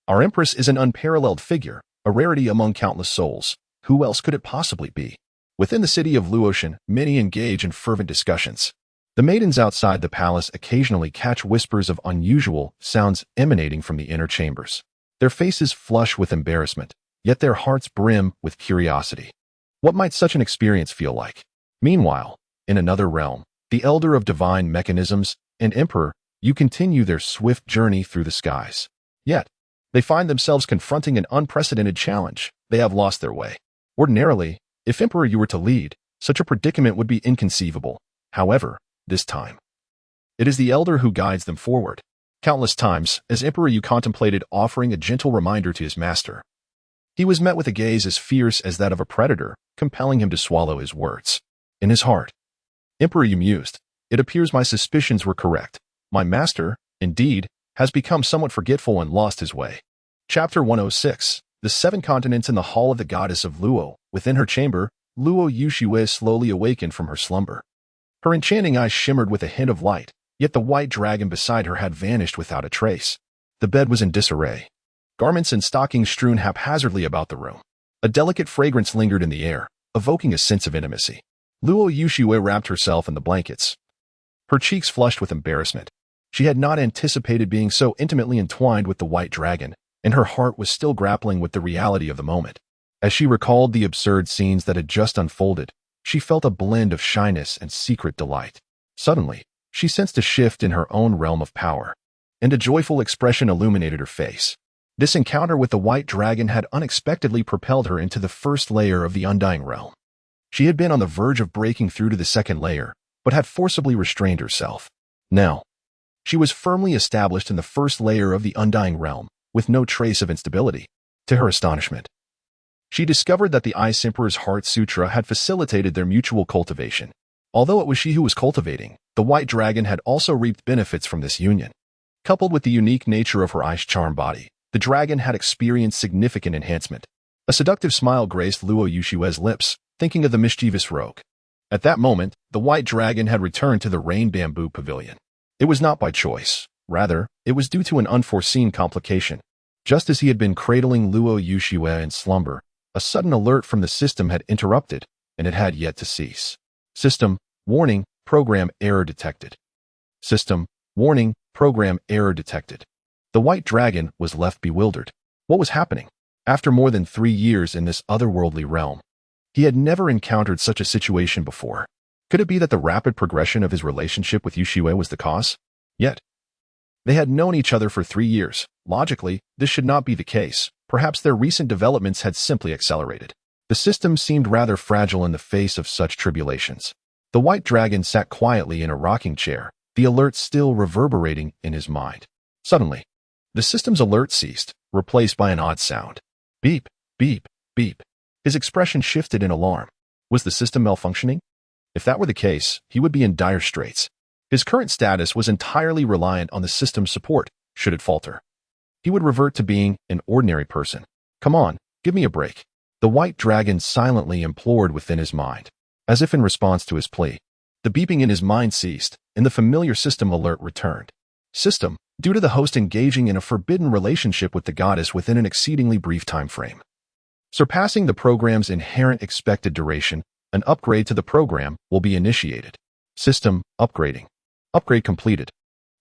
Our Empress is an unparalleled figure, a rarity among countless souls. Who else could it possibly be? Within the city of Luotian, many engage in fervent discussions. The maidens outside the palace occasionally catch whispers of unusual sounds emanating from the inner chambers. Their faces flush with embarrassment, yet their hearts brim with curiosity. What might such an experience feel like? Meanwhile, in another realm, the Elder of Divine Mechanisms and Emperor Yu continue their swift journey through the skies. Yet, they find themselves confronting an unprecedented challenge. They have lost their way. Ordinarily, if Emperor Yu were to lead, such a predicament would be inconceivable. However, this time, it is the Elder who guides them forward. Countless times, as Emperor Yu contemplated offering a gentle reminder to his master, he was met with a gaze as fierce as that of a predator, compelling him to swallow his words. In his heart, Emperor Yu mused, it appears my suspicions were correct. My master, indeed, has become somewhat forgetful and lost his way. Chapter 106. The Seven Continents in the Hall of the Goddess of Luo. Within her chamber, Luo Yushue slowly awakened from her slumber. Her enchanting eyes shimmered with a hint of light, yet the white dragon beside her had vanished without a trace. The bed was in disarray, garments and stockings strewn haphazardly about the room. A delicate fragrance lingered in the air, evoking a sense of intimacy. Luo Yushue wrapped herself in the blankets, her cheeks flushed with embarrassment. She had not anticipated being so intimately entwined with the white dragon, and her heart was still grappling with the reality of the moment. As she recalled the absurd scenes that had just unfolded, she felt a blend of shyness and secret delight. Suddenly, she sensed a shift in her own realm of power, and a joyful expression illuminated her face. This encounter with the white dragon had unexpectedly propelled her into the first layer of the Undying Realm. She had been on the verge of breaking through to the second layer, but had forcibly restrained herself. Now, she was firmly established in the first layer of the Undying Realm, with no trace of instability. To her astonishment, she discovered that the Ice Emperor's Heart Sutra had facilitated their mutual cultivation. Although it was she who was cultivating, the white dragon had also reaped benefits from this union. Coupled with the unique nature of her ice charm body, the dragon had experienced significant enhancement. A seductive smile graced Luo Yushue's lips, thinking of the mischievous rogue. At that moment, the white dragon had returned to the Rain Bamboo Pavilion. It was not by choice. Rather, it was due to an unforeseen complication. Just as he had been cradling Luo Yushue in slumber, a sudden alert from the system had interrupted, and it had yet to cease. System, warning, program error detected. System, warning, program error detected. The white dragon was left bewildered. What was happening? After more than 3 years in this otherworldly realm, he had never encountered such a situation before. Could it be that the rapid progression of his relationship with Yushue was the cause? Yet, they had known each other for 3 years. Logically, this should not be the case. Perhaps their recent developments had simply accelerated. The system seemed rather fragile in the face of such tribulations. The white dragon sat quietly in a rocking chair, the alert still reverberating in his mind. Suddenly, the system's alert ceased, replaced by an odd sound. Beep, beep, beep. His expression shifted in alarm. Was the system malfunctioning? If that were the case, he would be in dire straits. His current status was entirely reliant on the system's support. Should it falter, he would revert to being an ordinary person. Come on, give me a break. The white dragon silently implored within his mind. As if in response to his plea, the beeping in his mind ceased, and the familiar system alert returned. System, due to the host engaging in a forbidden relationship with the goddess within an exceedingly brief time frame, surpassing the program's inherent expected duration, an upgrade to the program will be initiated. System, upgrading. Upgrade completed.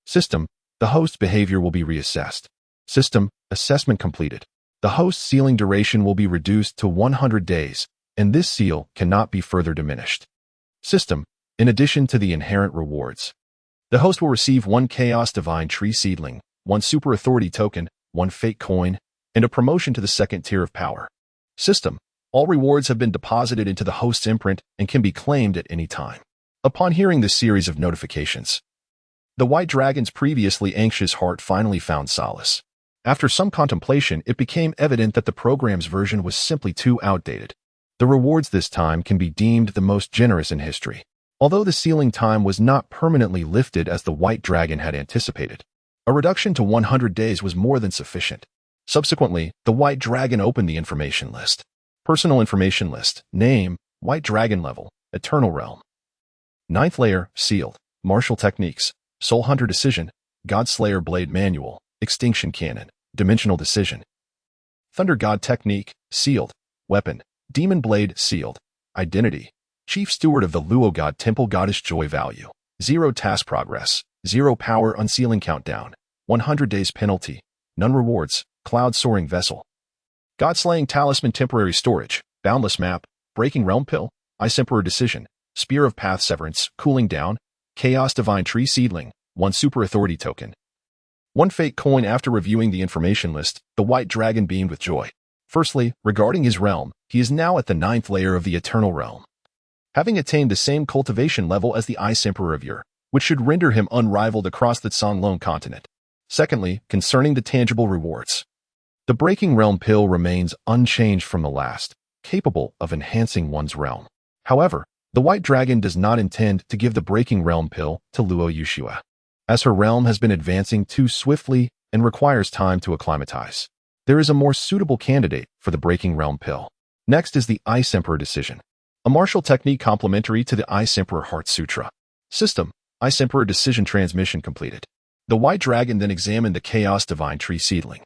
System, the host's behavior will be reassessed. System, assessment completed. The host's sealing duration will be reduced to 100 days, and this seal cannot be further diminished. System, in addition to the inherent rewards, the host will receive 1 Chaos Divine Tree Seedling, 1 Super Authority Token, 1 Fate Coin, and a promotion to the second tier of power. System, all rewards have been deposited into the host's imprint and can be claimed at any time. Upon hearing this series of notifications, the white dragon's previously anxious heart finally found solace. After some contemplation, it became evident that the program's version was simply too outdated. The rewards this time can be deemed the most generous in history. Although the sealing time was not permanently lifted as the white dragon had anticipated, a reduction to 100 days was more than sufficient. Subsequently, the white dragon opened the information list. Personal information list. Name, white dragon level, eternal realm. 9th layer, sealed. Martial techniques. Soul Hunter decision. God Slayer blade manual. Extinction cannon. Dimensional decision. Thunder God technique, sealed. Weapon. Demon blade, sealed. Identity. Chief Steward of the Luo God Temple Goddess Joy value. 0 task progress. 0 power unsealing countdown. 100 days penalty. None rewards. Cloud soaring vessel. God slaying talisman temporary storage. Boundless map. Breaking realm pill. Ice Emperor decision. Spear of path severance. Cooling down. Chaos divine tree seedling. 1 super authority token. 1 fate coin. After reviewing the information list, the white dragon beamed with joy. Firstly, regarding his realm, he is now at the 9th layer of the eternal realm, having attained the same cultivation level as the Ice Emperor of Ur, which should render him unrivaled across the Songlong continent. Secondly, concerning the tangible rewards, the Breaking Realm pill remains unchanged from the last, capable of enhancing one's realm. However, the white dragon does not intend to give the Breaking Realm pill to Luo Yushua, as her realm has been advancing too swiftly and requires time to acclimatize. There is a more suitable candidate for the Breaking Realm pill. Next is the Ice Emperor decision, a martial technique complementary to the Ice Emperor Heart Sutra. System, Ice Emperor decision transmission completed. The white dragon then examined the Chaos Divine Tree Seedling.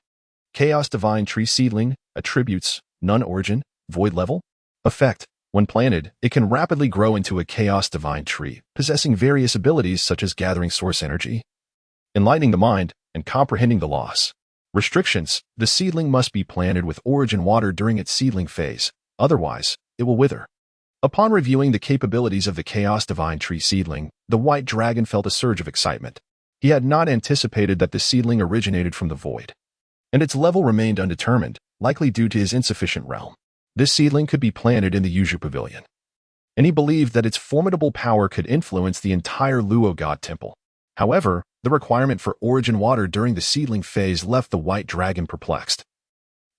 Chaos Divine Tree Seedling, attributes, none origin, void level. Effect, when planted, it can rapidly grow into a Chaos Divine Tree, possessing various abilities such as gathering source energy, enlightening the mind, and comprehending the loss. Restrictions: the seedling must be planted with origin water during its seedling phase, otherwise, it will wither. Upon reviewing the capabilities of the Chaos Divine Tree seedling, the white dragon felt a surge of excitement. He had not anticipated that the seedling originated from the void, and its level remained undetermined, likely due to his insufficient realm. This seedling could be planted in the Yuju Pavilion, and he believed that its formidable power could influence the entire Luo God Temple. However, the requirement for origin water during the seedling phase left the white dragon perplexed,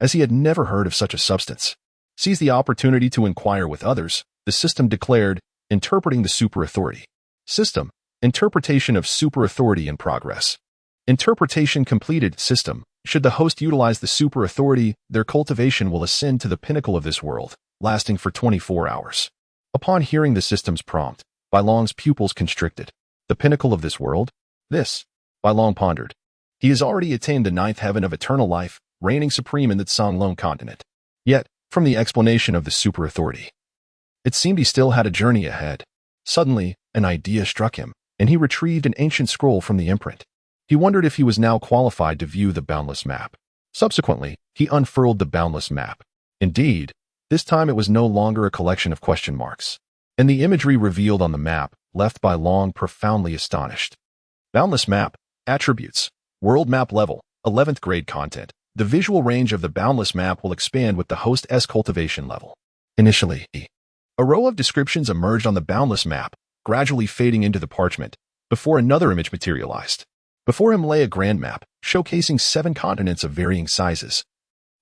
as he had never heard of such a substance. Seize the opportunity to inquire with others, the system declared, interpreting the super authority. System: interpretation of super authority in progress. Interpretation completed. System: should the host utilize the super authority, their cultivation will ascend to the pinnacle of this world, lasting for 24 hours. Upon hearing the system's prompt, Bai Long's pupils constricted. The pinnacle of this world? This, Bai Long pondered. He has already attained the ninth heaven of eternal life, reigning supreme in the Songlong continent. Yet, from the explanation of the super authority, it seemed he still had a journey ahead. Suddenly, an idea struck him, and he retrieved an ancient scroll from the imprint. He wondered if he was now qualified to view the boundless map. Subsequently, he unfurled the boundless map. Indeed, this time it was no longer a collection of question marks, and the imagery revealed on the map left Bai Long profoundly astonished. Boundless map, attributes, world map level, 11th grade content. The visual range of the boundless map will expand with the host's cultivation level. Initially, a row of descriptions emerged on the boundless map, gradually fading into the parchment, before another image materialized. Before him lay a grand map, showcasing 7 continents of varying sizes,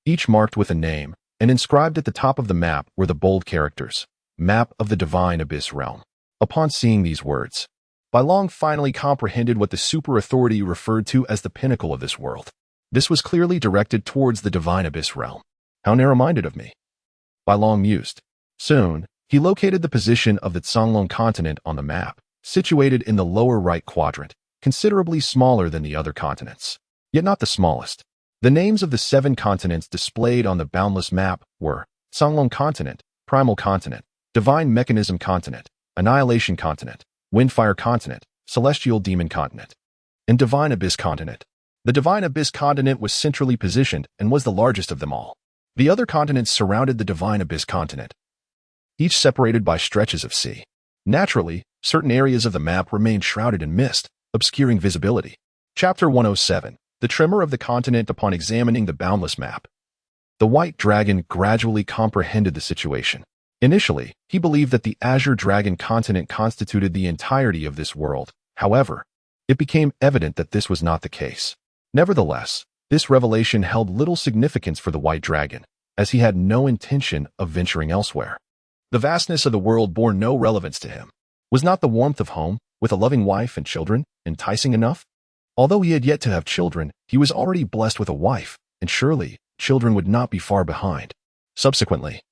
each marked with a name, and inscribed at the top of the map were the bold characters, Map of the Divine Abyss Realm. Upon seeing these words, Bai Long finally comprehended what the super authority referred to as the pinnacle of this world. This was clearly directed towards the Divine Abyss Realm. How narrow-minded of me, Bai Long mused. Soon, he located the position of the Songlong continent on the map, situated in the lower right quadrant, considerably smaller than the other continents, yet not the smallest. The names of the 7 continents displayed on the boundless map were Songlong Continent, Primal Continent, Divine Mechanism Continent, Annihilation Continent, Windfire Continent, Celestial Demon Continent, and Divine Abyss Continent. The Divine Abyss Continent was centrally positioned and was the largest of them all. The other continents surrounded the Divine Abyss Continent, each separated by stretches of sea. Naturally, certain areas of the map remained shrouded in mist, obscuring visibility. Chapter 107. The Tremor of the Continent. Upon examining the boundless map, the white dragon gradually comprehended the situation. Initially, he believed that the Azure Dragon continent constituted the entirety of this world. However, it became evident that this was not the case. Nevertheless, this revelation held little significance for the white dragon, as he had no intention of venturing elsewhere. The vastness of the world bore no relevance to him. Was not the warmth of home, with a loving wife and children, enticing enough? Although he had yet to have children, he was already blessed with a wife, and surely, children would not be far behind. Subsequently,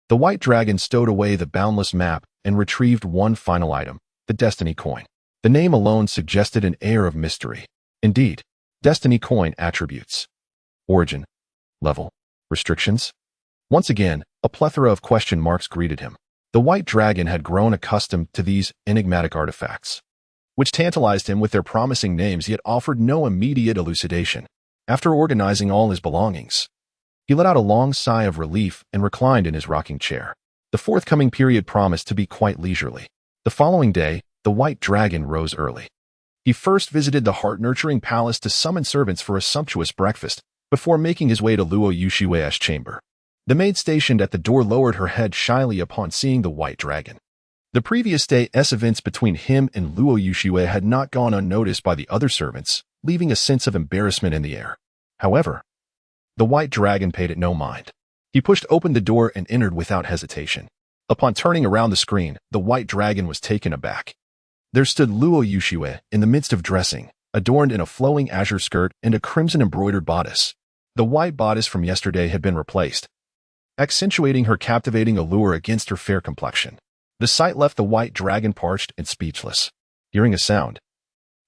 the white dragon stowed away the boundless map and retrieved one final item, the Destiny Coin. The name alone suggested an air of mystery. Indeed, Destiny Coin attributes, origin, level, restrictions. Once again, a plethora of question marks greeted him. The white dragon had grown accustomed to these enigmatic artifacts, which tantalized him with their promising names yet offered no immediate elucidation. After organizing all his belongings, he let out a long sigh of relief and reclined in his rocking chair. The forthcoming period promised to be quite leisurely. The following day, the white dragon rose early. He first visited the heart-nurturing palace to summon servants for a sumptuous breakfast, before making his way to Luo Yushiwe's chamber. The maid stationed at the door lowered her head shyly upon seeing the white dragon. The previous day's events between him and Luo Yushiwe had not gone unnoticed by the other servants, leaving a sense of embarrassment in the air. However, the white dragon paid it no mind. He pushed open the door and entered without hesitation. Upon turning around the screen, the white dragon was taken aback. There stood Luo Yushiwe in the midst of dressing, adorned in a flowing azure skirt and a crimson embroidered bodice. The white bodice from yesterday had been replaced, accentuating her captivating allure against her fair complexion. The sight left the white dragon parched and speechless. Hearing a sound,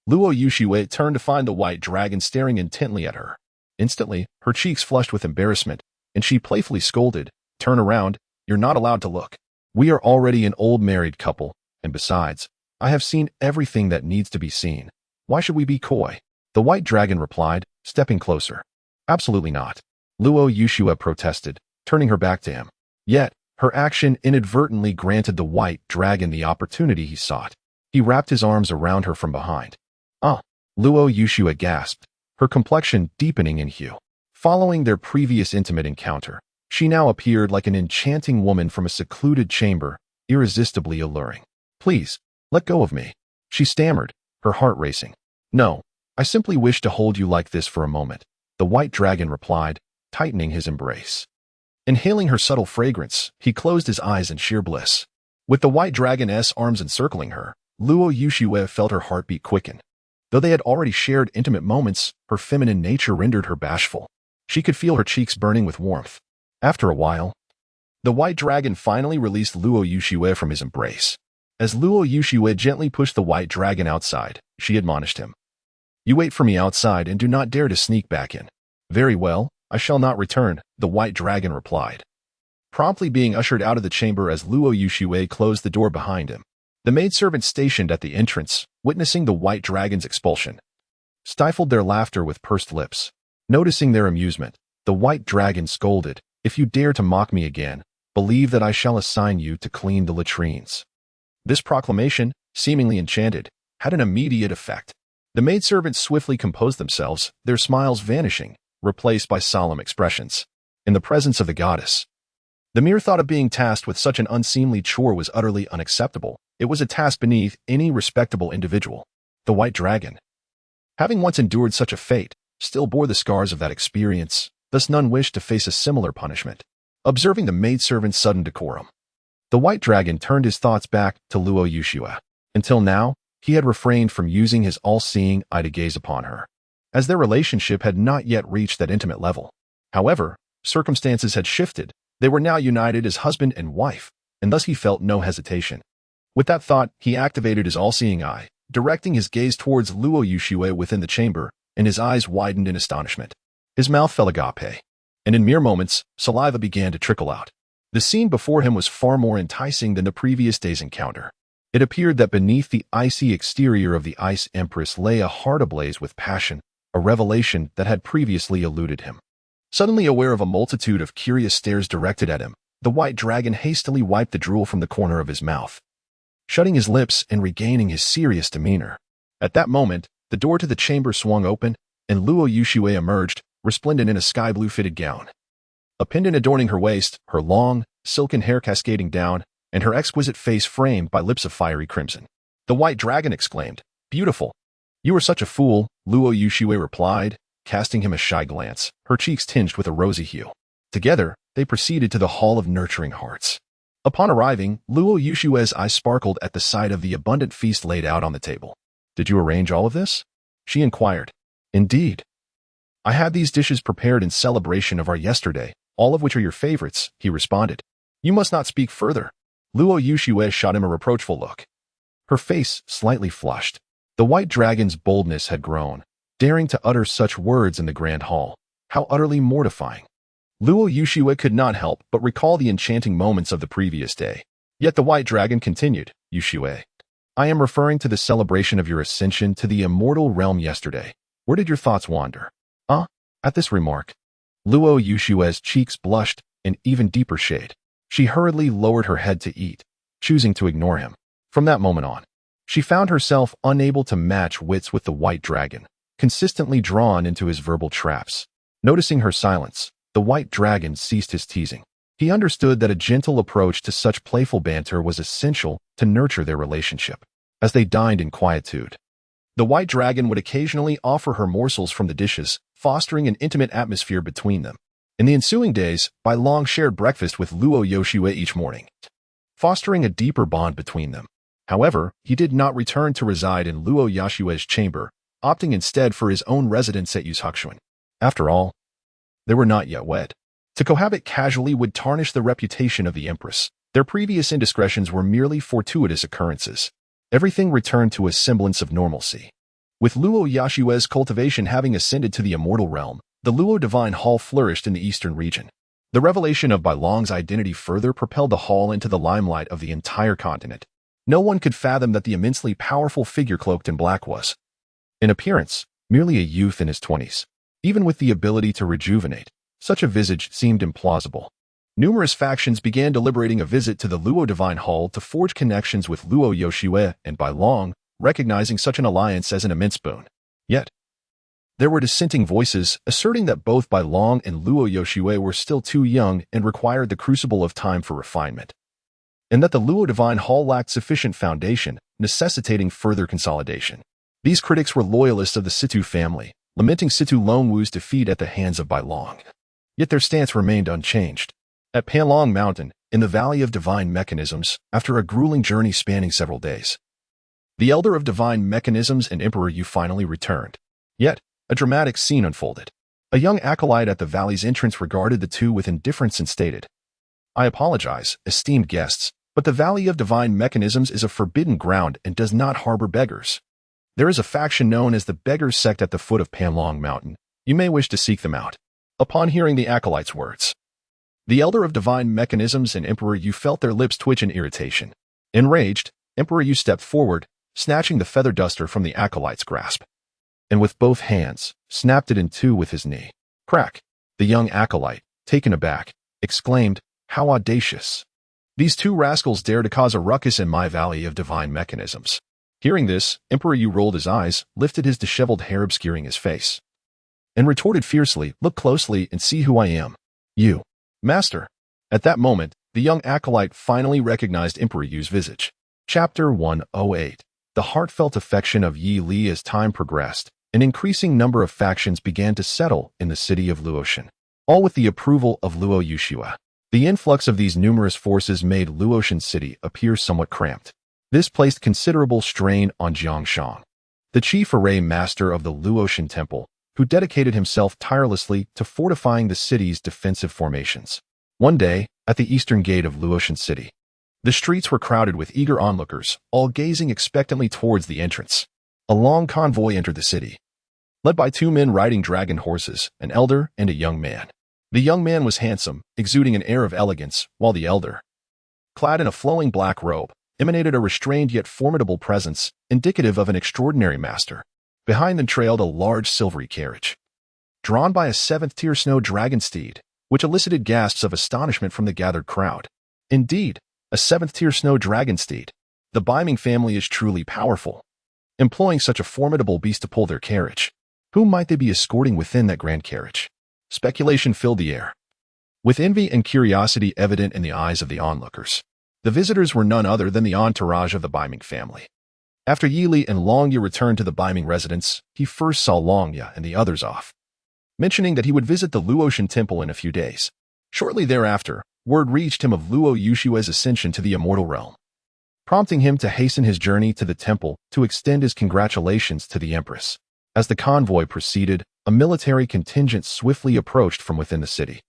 Luo Yushiwe turned to find the white dragon staring intently at her. Instantly, her cheeks flushed with embarrassment, and she playfully scolded, "Turn around, you're not allowed to look. We are already an old married couple, and besides, I have seen everything that needs to be seen. Why should we be coy?" The white dragon replied, stepping closer. Absolutely not. Luo Yushua protested, turning her back to him. Yet, her action inadvertently granted the white dragon the opportunity he sought. He wrapped his arms around her from behind. Ah! Luo Yushua gasped, her complexion deepening in hue. Following their previous intimate encounter, she now appeared like an enchanting woman from a secluded chamber, irresistibly alluring. Please, let go of me, she stammered, her heart racing. No, I simply wish to hold you like this for a moment, the white dragon replied, tightening his embrace. Inhaling her subtle fragrance, he closed his eyes in sheer bliss. With the white dragon's arms encircling her, Luo Yushue felt her heartbeat quicken. Though they had already shared intimate moments, her feminine nature rendered her bashful. She could feel her cheeks burning with warmth. After a while, the white dragon finally released Luo Yushue from his embrace. As Luo Yushue gently pushed the white dragon outside, she admonished him. You wait for me outside and do not dare to sneak back in. Very well, I shall not return, the white dragon replied. Promptly being ushered out of the chamber as Luo Yushue closed the door behind him. The maidservants stationed at the entrance, witnessing the white dragon's expulsion, stifled their laughter with pursed lips. Noticing their amusement, the white dragon scolded, If you dare to mock me again, believe that I shall assign you to clean the latrines. This proclamation, seemingly enchanted, had an immediate effect. The maidservants swiftly composed themselves, their smiles vanishing, replaced by solemn expressions. In the presence of the goddess, the mere thought of being tasked with such an unseemly chore was utterly unacceptable. It was a task beneath any respectable individual. The white dragon, having once endured such a fate, still bore the scars of that experience, thus none wished to face a similar punishment. Observing the maidservant's sudden decorum, the white dragon turned his thoughts back to Luo Yushua. Until now, he had refrained from using his all-seeing eye to gaze upon her, as their relationship had not yet reached that intimate level. However, circumstances had shifted. They were now united as husband and wife, and thus he felt no hesitation. With that thought, he activated his all-seeing eye, directing his gaze towards Luo Yushue within the chamber, and his eyes widened in astonishment. His mouth fell agape, and in mere moments, saliva began to trickle out. The scene before him was far more enticing than the previous day's encounter. It appeared that beneath the icy exterior of the Ice Empress lay a heart ablaze with passion, a revelation that had previously eluded him. Suddenly aware of a multitude of curious stares directed at him, the white dragon hastily wiped the drool from the corner of his mouth, shutting his lips and regaining his serious demeanor. At that moment, the door to the chamber swung open, and Luo Yushue emerged, resplendent in a sky-blue fitted gown. A pendant adorning her waist, her long, silken hair cascading down, and her exquisite face framed by lips of fiery crimson. The white dragon exclaimed, "Beautiful!" "You are such a fool," Luo Yushue replied, casting him a shy glance, her cheeks tinged with a rosy hue. Together, they proceeded to the Hall of Nurturing Hearts. Upon arriving, Luo Yushue's eyes sparkled at the sight of the abundant feast laid out on the table. "Did you arrange all of this?" she inquired. "Indeed. I had these dishes prepared in celebration of our yesterday, all of which are your favorites," he responded. "You must not speak further." Luo Yushue shot him a reproachful look. Her face slightly flushed. The white dragon's boldness had grown, daring to utter such words in the grand hall. How utterly mortifying. Luo Yushue could not help but recall the enchanting moments of the previous day. Yet the white dragon continued, "Yushue, I am referring to the celebration of your ascension to the immortal realm yesterday. Where did your thoughts wander?" At this remark, Luo Yushue's cheeks blushed an even deeper shade. She hurriedly lowered her head to eat, choosing to ignore him. From that moment on, she found herself unable to match wits with the white dragon, consistently drawn into his verbal traps. Noticing her silence, the white dragon ceased his teasing. He understood that a gentle approach to such playful banter was essential to nurture their relationship. As they dined in quietude, the white dragon would occasionally offer her morsels from the dishes, fostering an intimate atmosphere between them. In the ensuing days, Bai Long shared breakfast with Luo Yushue each morning, fostering a deeper bond between them. However, he did not return to reside in Luo Yushue's chamber, opting instead for his own residence at Yuzhakshuan. After all, they were not yet wed. To cohabit casually would tarnish the reputation of the Empress. Their previous indiscretions were merely fortuitous occurrences. Everything returned to a semblance of normalcy. With Luo Yushue's cultivation having ascended to the immortal realm, the Luo Divine Hall flourished in the eastern region. The revelation of Bai Long's identity further propelled the hall into the limelight of the entire continent. No one could fathom that the immensely powerful figure cloaked in black was, in appearance, merely a youth in his 20s. Even with the ability to rejuvenate, such a visage seemed implausible. Numerous factions began deliberating a visit to the Luo Divine Hall to forge connections with Luo Yoshue and Bai Long, recognizing such an alliance as an immense boon. Yet, there were dissenting voices asserting that both Bai Long and Luo Yoshue were still too young and required the crucible of time for refinement, and that the Luo Divine Hall lacked sufficient foundation, necessitating further consolidation. These critics were loyalists of the Situ family, lamenting Situ Longwu's defeat at the hands of Bai Long. Yet their stance remained unchanged. At Panlong Mountain, in the Valley of Divine Mechanisms, after a grueling journey spanning several days, the Elder of Divine Mechanisms and Emperor Yu finally returned. Yet, a dramatic scene unfolded. A young acolyte at the valley's entrance regarded the two with indifference and stated, "I apologize, esteemed guests, but the Valley of Divine Mechanisms is a forbidden ground and does not harbor beggars. There is a faction known as the Beggars Sect at the foot of Panlong Mountain. You may wish to seek them out." Upon hearing the acolyte's words, the Elder of Divine Mechanisms and Emperor Yu felt their lips twitch in irritation. Enraged, Emperor Yu stepped forward, snatching the feather duster from the acolyte's grasp, and with both hands, snapped it in two with his knee. Crack! The young acolyte, taken aback, exclaimed, "How audacious! These two rascals dare to cause a ruckus in my Valley of Divine Mechanisms." Hearing this, Emperor Yu rolled his eyes, lifted his disheveled hair obscuring his face, and retorted fiercely, "Look closely and see who I am. You, Master." At that moment, the young acolyte finally recognized Emperor Yu's visage. Chapter 108. The heartfelt affection of Yi Li. As time progressed, an increasing number of factions began to settle in the city of Luotian, all with the approval of Luo Yushua. The influx of these numerous forces made Luotian City appear somewhat cramped. This placed considerable strain on Jiangshang, the chief array master of the Luotian Temple, who dedicated himself tirelessly to fortifying the city's defensive formations. One day, at the eastern gate of Luotian City, the streets were crowded with eager onlookers, all gazing expectantly towards the entrance. A long convoy entered the city, led by two men riding dragon horses, an elder and a young man. The young man was handsome, exuding an air of elegance, while the elder, clad in a flowing black robe, emanated a restrained yet formidable presence, indicative of an extraordinary master. Behind them trailed a large silvery carriage, drawn by a seventh-tier snow dragon steed, which elicited gasps of astonishment from the gathered crowd. Indeed, a seventh-tier snow dragon steed. The Biming family is truly powerful, employing such a formidable beast to pull their carriage. Whom might they be escorting within that grand carriage? Speculation filled the air, with envy and curiosity evident in the eyes of the onlookers. The visitors were none other than the entourage of the Biming family. After Yi Li and Longye returned to the Biming residence, he first saw Longye and the others off, mentioning that he would visit the Luotian Temple in a few days. Shortly thereafter, word reached him of Luo Yushue's ascension to the immortal realm, prompting him to hasten his journey to the temple to extend his congratulations to the Empress. As the convoy proceeded, a military contingent swiftly approached from within the city.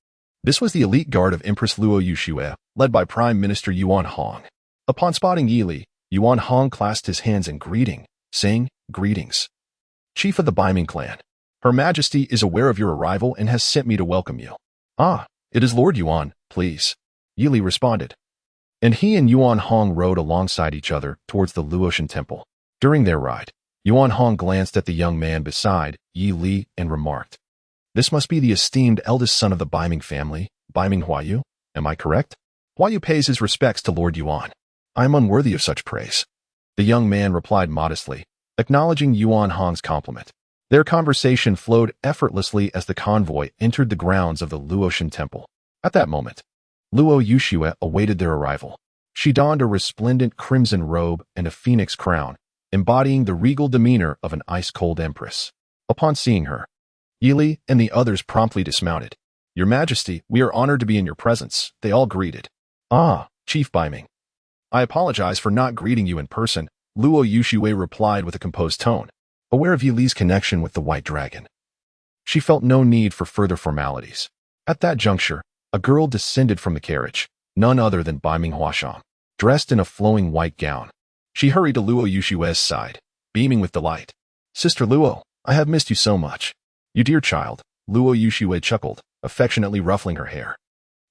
This was the elite guard of Empress Luo Yushue, led by Prime Minister Yuan Hong. Upon spotting Yi Li, Yuan Hong clasped his hands in greeting, saying, "Greetings, Chief of the Biming clan. Her Majesty is aware of your arrival and has sent me to welcome you." "Ah, it is Lord Yuan, please," Yi Li responded. And he and Yuan Hong rode alongside each other towards the Luotian Temple. During their ride, Yuan Hong glanced at the young man beside Yi Li and remarked, "This must be the esteemed eldest son of the Biming family, Biming Huayu. Am I correct?" Huayu pays his respects to Lord Yuan. "I am unworthy of such praise," the young man replied modestly, acknowledging Yuan Hong's compliment. Their conversation flowed effortlessly as the convoy entered the grounds of the Luotian Temple. At that moment, Luo Yushue awaited their arrival. She donned a resplendent crimson robe and a phoenix crown, embodying the regal demeanor of an ice-cold empress. Upon seeing her, Yi Li and the others promptly dismounted. "Your Majesty, we are honored to be in your presence," they all greeted. "Ah, Chief Biming. I apologize for not greeting you in person," Luo Yushue replied with a composed tone, aware of Yi Li's connection with the White Dragon. She felt no need for further formalities. At that juncture, a girl descended from the carriage, none other than Biming Huashang, dressed in a flowing white gown. She hurried to Luo Yushue's side, beaming with delight. "Sister Luo, I have missed you so much." "You dear child," Luo Yushue chuckled, affectionately ruffling her hair.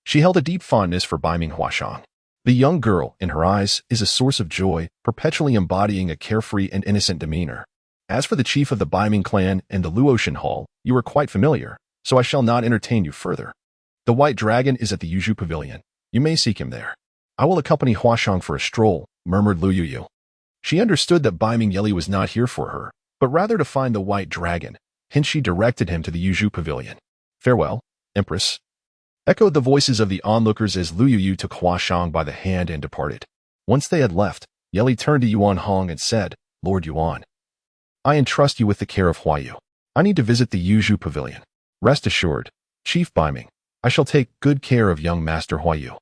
She held a deep fondness for Biming Huashang. The young girl, in her eyes, is a source of joy, perpetually embodying a carefree and innocent demeanor. As for the chief of the Baiming clan and the Luotian Hall, you are quite familiar, so I shall not entertain you further. The white dragon is at the Yuzhu Pavilion. You may seek him there. I will accompany Huashang for a stroll, murmured Lu Yuyu. She understood that Baiming Yeli was not here for her, but rather to find the white dragon, hence she directed him to the Yuzhu Pavilion. Farewell, Empress. Echoed the voices of the onlookers as Lu Yuyu took Huashang by the hand and departed. Once they had left, Yeli turned to Yuan Hong and said, Lord Yuan, I entrust you with the care of Huayu. I need to visit the Yuzhu Pavilion. Rest assured, Chief Baiming, I shall take good care of young Master Huayu,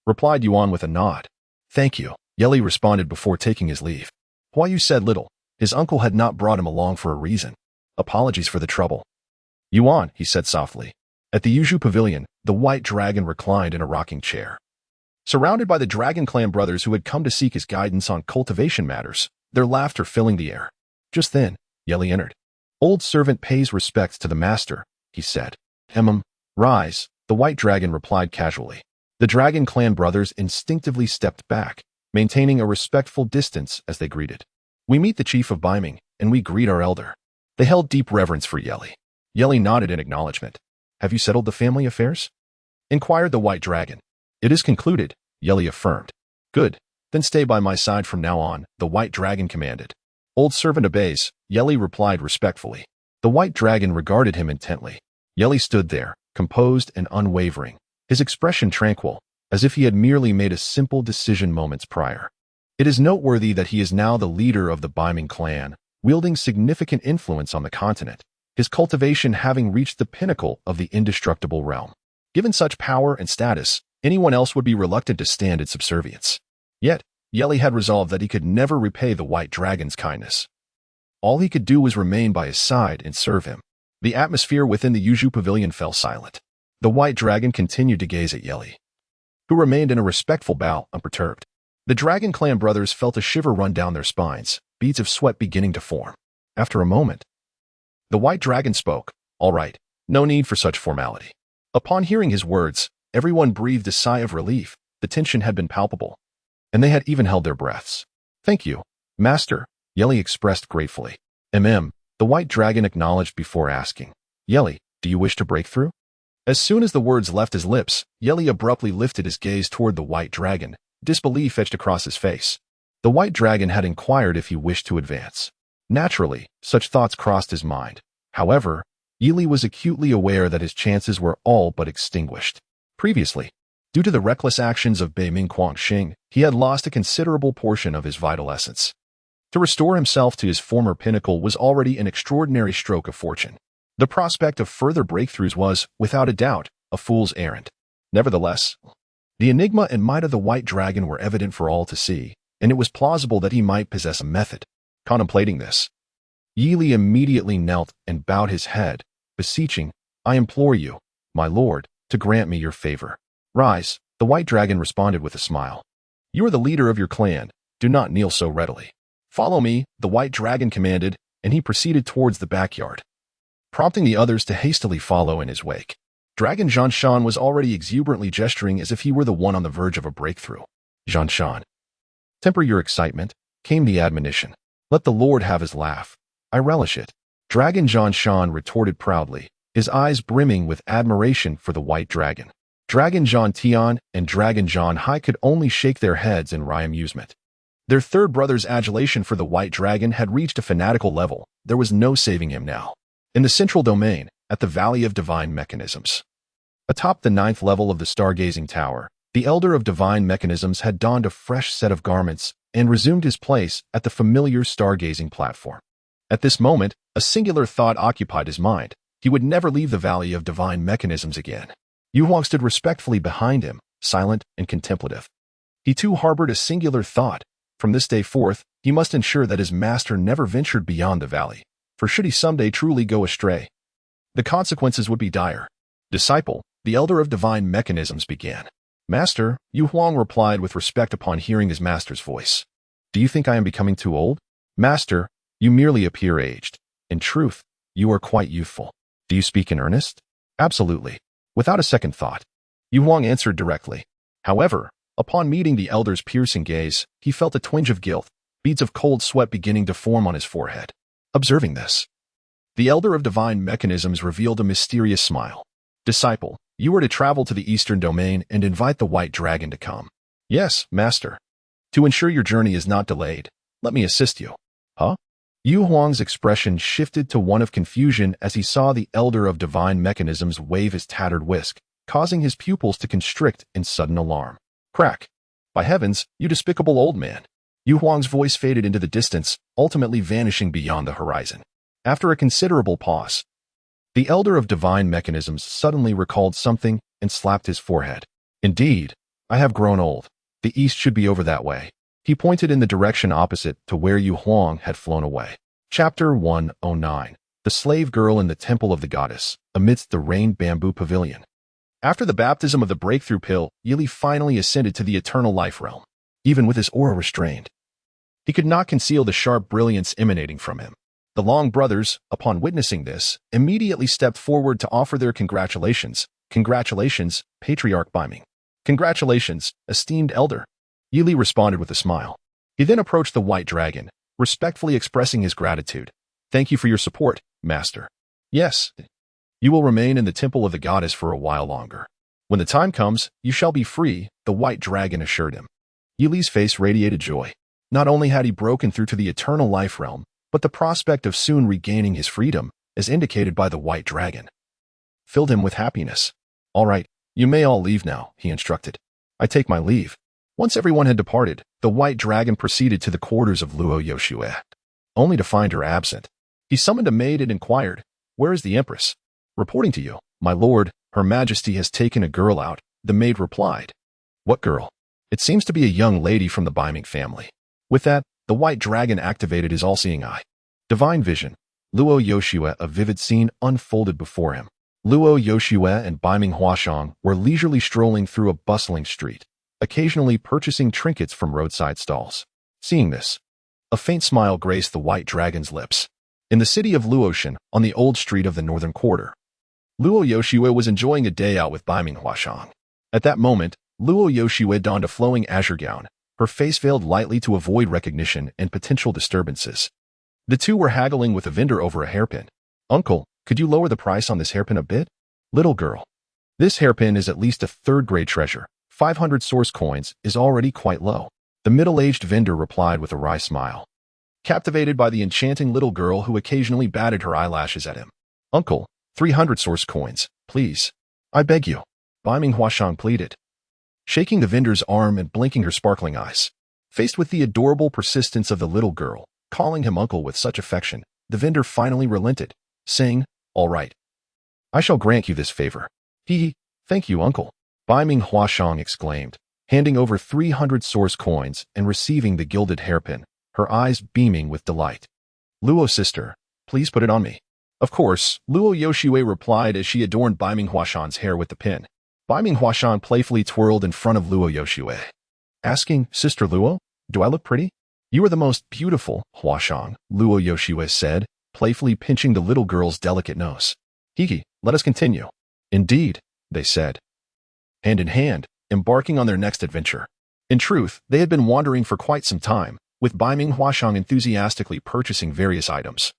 replied Yuan with a nod. Thank you, Yeli responded before taking his leave. Huayu said little. His uncle had not brought him along for a reason. Apologies for the trouble. Yuan, he said softly. At the Yuzhu Pavilion, the white dragon reclined in a rocking chair. Surrounded by the Dragon Clan brothers who had come to seek his guidance on cultivation matters, their laughter filling the air. Just then, Yeli entered. Old servant pays respects to the master, he said. Rise, the white dragon replied casually. The Dragon Clan brothers instinctively stepped back, maintaining a respectful distance as they greeted. We meet the chief of Baiming, and we greet our elder. They held deep reverence for Yeli. Yeli nodded in acknowledgement. Have you settled the family affairs? Inquired the white dragon. It is concluded, Yeli affirmed. Good, then stay by my side from now on, the white dragon commanded. Old servant obeys, Yeli replied respectfully. The white dragon regarded him intently. Yeli stood there, composed and unwavering, his expression tranquil, as if he had merely made a simple decision moments prior. It is noteworthy that he is now the leader of the Baiming clan, wielding significant influence on the continent, his cultivation having reached the pinnacle of the indestructible realm. Given such power and status, anyone else would be reluctant to stand in subservience. Yet, Yeli had resolved that he could never repay the white dragon's kindness. All he could do was remain by his side and serve him. The atmosphere within the Yuzhu Pavilion fell silent. The white dragon continued to gaze at Yeli, who remained in a respectful bow, unperturbed. The Dragon Clan brothers felt a shiver run down their spines, beads of sweat beginning to form. After a moment, the white dragon spoke. All right, no need for such formality. Upon hearing his words, everyone breathed a sigh of relief. The tension had been palpable, and they had even held their breaths. Thank you, Master, Yeli expressed gratefully. The white dragon acknowledged before asking. Yeli, do you wish to break through? As soon as the words left his lips, Yeli abruptly lifted his gaze toward the white dragon. Disbelief etched across his face. The white dragon had inquired if he wished to advance. Naturally, such thoughts crossed his mind. However, Yeli was acutely aware that his chances were all but extinguished. Previously, due to the reckless actions of Beiming Quangxing, he had lost a considerable portion of his vital essence. To restore himself to his former pinnacle was already an extraordinary stroke of fortune. The prospect of further breakthroughs was, without a doubt, a fool's errand. Nevertheless, the enigma and might of the white dragon were evident for all to see, and it was plausible that he might possess a method. Contemplating this, Yeli immediately knelt and bowed his head, beseeching, I implore you, my lord, to grant me your favor. Rise, the white dragon responded with a smile. You are the leader of your clan. Do not kneel so readily. Follow me, the white dragon commanded, and he proceeded towards the backyard, prompting the others to hastily follow in his wake. Dragon Zhanshan was already exuberantly gesturing as if he were the one on the verge of a breakthrough. Zhanshan, temper your excitement, came the admonition. Let the Lord have his laugh. I relish it. Dragon Zhanshan retorted proudly, his eyes brimming with admiration for the white dragon. Dragon Zhan Tian and Dragon Zhan Hai could only shake their heads in wry amusement. Their third brother's adulation for the white dragon had reached a fanatical level. There was no saving him now. In the central domain, at the Valley of Divine Mechanisms, atop the 9th level of the stargazing tower, the Elder of Divine Mechanisms had donned a fresh set of garments and resumed his place at the familiar stargazing platform. At this moment, a singular thought occupied his mind. He would never leave the Valley of Divine Mechanisms again. Yu Huang stood respectfully behind him, silent and contemplative. He too harbored a singular thought. From this day forth, he must ensure that his master never ventured beyond the valley, for should he someday truly go astray, the consequences would be dire. Disciple, the Elder of Divine Mechanisms began. Master, Yu Huang replied with respect upon hearing his master's voice. Do you think I am becoming too old? Master, you merely appear aged. In truth, you are quite youthful. Do you speak in earnest? Absolutely. Without a second thought, Yu Huang answered directly. However, upon meeting the elder's piercing gaze, he felt a twinge of guilt, beads of cold sweat beginning to form on his forehead. Observing this, the Elder of Divine Mechanisms revealed a mysterious smile. Disciple, you are to travel to the Eastern Domain and invite the White Dragon to come. Yes, Master. To ensure your journey is not delayed, let me assist you. Huh? Yu Huang's expression shifted to one of confusion as he saw the Elder of Divine Mechanisms wave his tattered whisk, causing his pupils to constrict in sudden alarm. Crack! By heavens, you despicable old man! Yu Huang's voice faded into the distance, ultimately vanishing beyond the horizon. After a considerable pause, the Elder of Divine Mechanisms suddenly recalled something and slapped his forehead. Indeed, I have grown old. The east should be over that way. He pointed in the direction opposite to where Yu Huang had flown away. Chapter 109. The Slave Girl in the Temple of the Goddess, amidst the rained bamboo pavilion. After the baptism of the breakthrough pill, Yili finally ascended to the eternal life realm. Even with his aura restrained, he could not conceal the sharp brilliance emanating from him. The Long brothers, upon witnessing this, immediately stepped forward to offer their congratulations. Congratulations, Patriarch Biming. Congratulations, esteemed elder. Yili responded with a smile. He then approached the White Dragon, respectfully expressing his gratitude. Thank you for your support, Master. Yes, you will remain in the Temple of the Goddess for a while longer. When the time comes, you shall be free, the White Dragon assured him. Yili's face radiated joy. Not only had he broken through to the eternal life realm, but the prospect of soon regaining his freedom, as indicated by the White Dragon, filled him with happiness. All right, you may all leave now, he instructed. I take my leave. Once everyone had departed, the White Dragon proceeded to the quarters of Luo Yoshue, only to find her absent. He summoned a maid and inquired, Where is the Empress? Reporting to you, my lord, Her Majesty has taken a girl out, the maid replied. What girl? It seems to be a young lady from the Biming family. With that, the White Dragon activated his all-seeing eye. Divine vision. Luo Yoshue, a vivid scene unfolded before him. Luo Yoshue and Biming Huashang were leisurely strolling through a bustling street, occasionally purchasing trinkets from roadside stalls. Seeing this, a faint smile graced the White Dragon's lips. In the city of Luoshan, on the old street of the northern quarter, Luo Yoshue was enjoying a day out with Biming Huashang. At that moment, Luo Yoshue donned a flowing azure gown, her face veiled lightly to avoid recognition and potential disturbances. The two were haggling with a vendor over a hairpin. Uncle, could you lower the price on this hairpin a bit? Little girl. This hairpin is at least a third-grade treasure. 500 source coins is already quite low. The middle-aged vendor replied with a wry smile, captivated by the enchanting little girl who occasionally batted her eyelashes at him. Uncle, 300 source coins, please. I beg you. Biming Huashang pleaded, shaking the vendor's arm and blinking her sparkling eyes. Faced with the adorable persistence of the little girl, calling him uncle with such affection, the vendor finally relented, saying, All right. I shall grant you this favor. Thank you, uncle. Biming Huashang exclaimed, handing over 300 source coins and receiving the gilded hairpin, her eyes beaming with delight. Luo sister, please put it on me. Of course, Luo Yoshue replied as she adorned Biming Huashang's hair with the pin. Biming Huashang playfully twirled in front of Luo Yoshue, asking, Sister Luo, do I look pretty? You are the most beautiful, Huashang, Luo Yoshue said, playfully pinching the little girl's delicate nose. Let us continue. Indeed, they said, hand in hand, embarking on their next adventure. In truth, they had been wandering for quite some time, with Biming Huashang enthusiastically purchasing various items,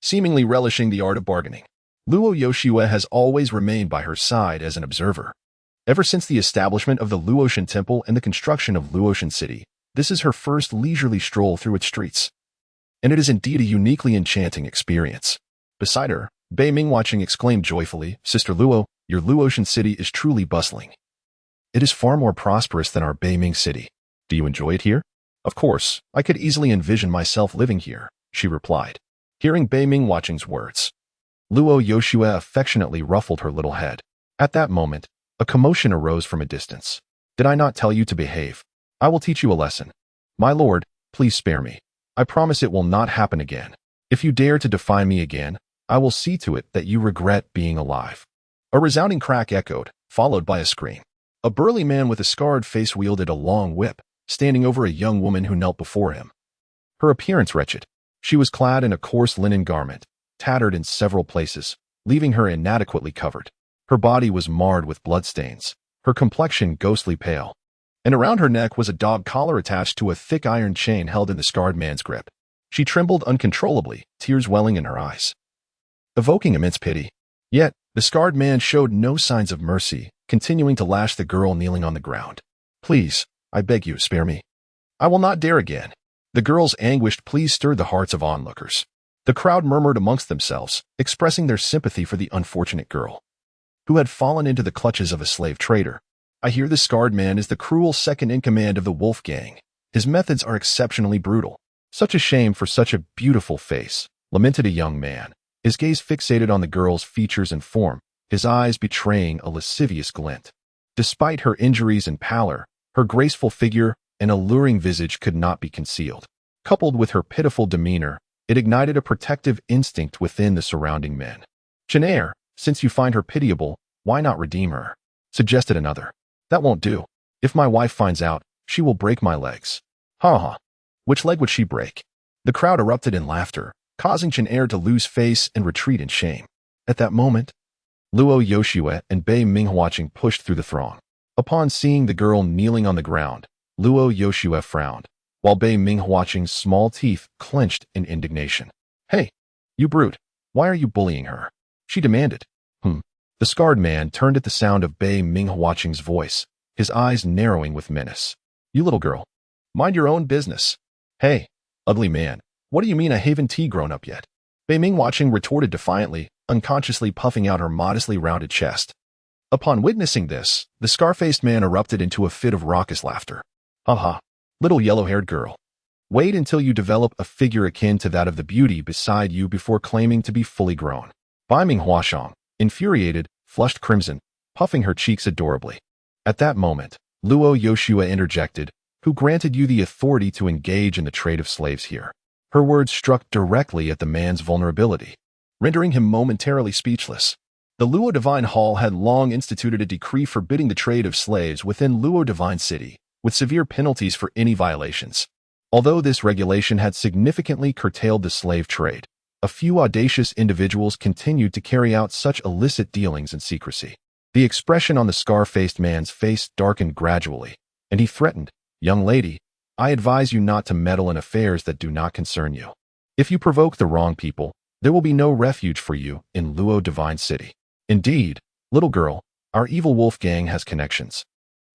seemingly relishing the art of bargaining. Luo Yoshue has always remained by her side as an observer. Ever since the establishment of the Luoshan Temple and the construction of Luoshan City, this is her first leisurely stroll through its streets. And it is indeed a uniquely enchanting experience. Beside her, Bei Mingwatching exclaimed joyfully, Sister Luo, your Luoshan City is truly bustling. It is far more prosperous than our Beiming City. Do you enjoy it here? Of course, I could easily envision myself living here, she replied. Hearing Bei Mingwatching's words, Luo Yoshue affectionately ruffled her little head. At that moment, a commotion arose from a distance. Did I not tell you to behave? I will teach you a lesson. My lord, please spare me. I promise it will not happen again. If you dare to defy me again, I will see to it that you regret being alive. A resounding crack echoed, followed by a scream. A burly man with a scarred face wielded a long whip, standing over a young woman who knelt before him. Her appearance wretched. She was clad in a coarse linen garment, tattered in several places, leaving her inadequately covered. Her body was marred with bloodstains, her complexion ghostly pale, and around her neck was a dog collar attached to a thick iron chain held in the scarred man's grip. She trembled uncontrollably, tears welling in her eyes, evoking immense pity. Yet, the scarred man showed no signs of mercy, continuing to lash the girl kneeling on the ground. Please, I beg you, spare me. I will not dare again. The girl's anguished pleas stirred the hearts of onlookers. The crowd murmured amongst themselves, expressing their sympathy for the unfortunate girl, who had fallen into the clutches of a slave trader. I hear the scarred man is the cruel second-in-command of the wolf gang. His methods are exceptionally brutal. Such a shame for such a beautiful face, lamented a young man, his gaze fixated on the girl's features and form, his eyes betraying a lascivious glint. Despite her injuries and pallor, her graceful figure and alluring visage could not be concealed. Coupled with her pitiful demeanor, it ignited a protective instinct within the surrounding men. Chenair, since you find her pitiable, why not redeem her? Suggested another. That won't do. If my wife finds out, she will break my legs. Ha ha. Which leg would she break? The crowd erupted in laughter, causing Chenair to lose face and retreat in shame. At that moment, Luo Yoshue and Bei Minghuaching pushed through the throng. Upon seeing the girl kneeling on the ground, Luo Yoshue frowned, while Bei Minghuaching's small teeth clenched in indignation. Hey, you brute, why are you bullying her? She demanded. The scarred man turned at the sound of Bei Minghuaching's voice, his eyes narrowing with menace. You little girl, mind your own business. Hey, ugly man, what do you mean I haven't grown up yet? Bei Minghuaching retorted defiantly, unconsciously puffing out her modestly rounded chest. Upon witnessing this, the scar-faced man erupted into a fit of raucous laughter. Ha ha, little yellow-haired girl. Wait until you develop a figure akin to that of the beauty beside you before claiming to be fully grown. Bai Minghuachang, infuriated, flushed crimson, puffing her cheeks adorably. At that moment, Luo Yoshue interjected, who granted you the authority to engage in the trade of slaves here. Her words struck directly at the man's vulnerability, rendering him momentarily speechless. The Luo Divine Hall had long instituted a decree forbidding the trade of slaves within Luo Divine City, with severe penalties for any violations. Although this regulation had significantly curtailed the slave trade, a few audacious individuals continued to carry out such illicit dealings in secrecy. The expression on the scar-faced man's face darkened gradually, and he threatened, Young lady, I advise you not to meddle in affairs that do not concern you. If you provoke the wrong people, there will be no refuge for you in Luo Divine City. Indeed, little girl, our evil wolf gang has connections.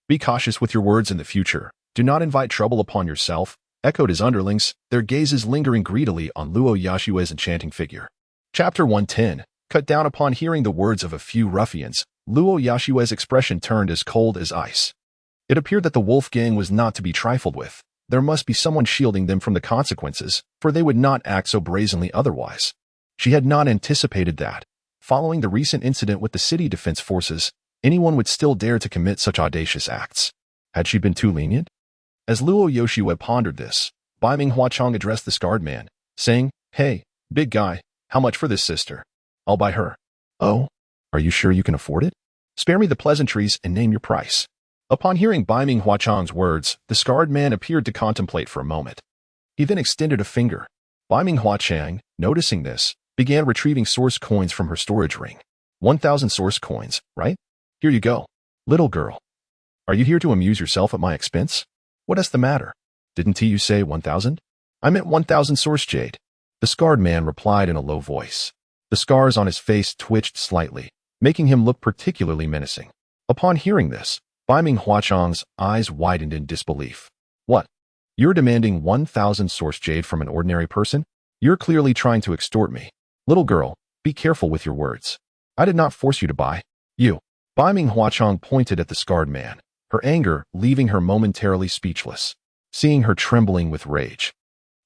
Be cautious with your words in the future. Do not invite trouble upon yourself, echoed his underlings, their gazes lingering greedily on Luo Yoshue's enchanting figure. Chapter 110. Cut down upon hearing the words of a few ruffians, Luo Yoshue's expression turned as cold as ice. It appeared that the wolf gang was not to be trifled with. There must be someone shielding them from the consequences, for they would not act so brazenly otherwise. She had not anticipated that, following the recent incident with the city defense forces, anyone would still dare to commit such audacious acts. Had she been too lenient? As Luo Yoshue pondered this, Bai Minghuachang addressed the scarred man, saying, Hey, big guy, how much for this sister? I'll buy her. Oh, are you sure you can afford it? Spare me the pleasantries and name your price. Upon hearing Bai Minghuachang's words, the scarred man appeared to contemplate for a moment. He then extended a finger. Bai Minghuachang, noticing this, began retrieving source coins from her storage ring. 1,000 source coins, right? Here you go. Little girl. Are you here to amuse yourself at my expense? What is the matter? Didn't you say 1,000? I meant 1,000 source jade. The scarred man replied in a low voice. The scars on his face twitched slightly, making him look particularly menacing. Upon hearing this, Bai Minghuachang's eyes widened in disbelief. What? You're demanding 1,000 source jade from an ordinary person? You're clearly trying to extort me. Little girl, be careful with your words. I did not force you to buy. You. Bai Minghuachang pointed at the scarred man, her anger leaving her momentarily speechless, seeing her trembling with rage.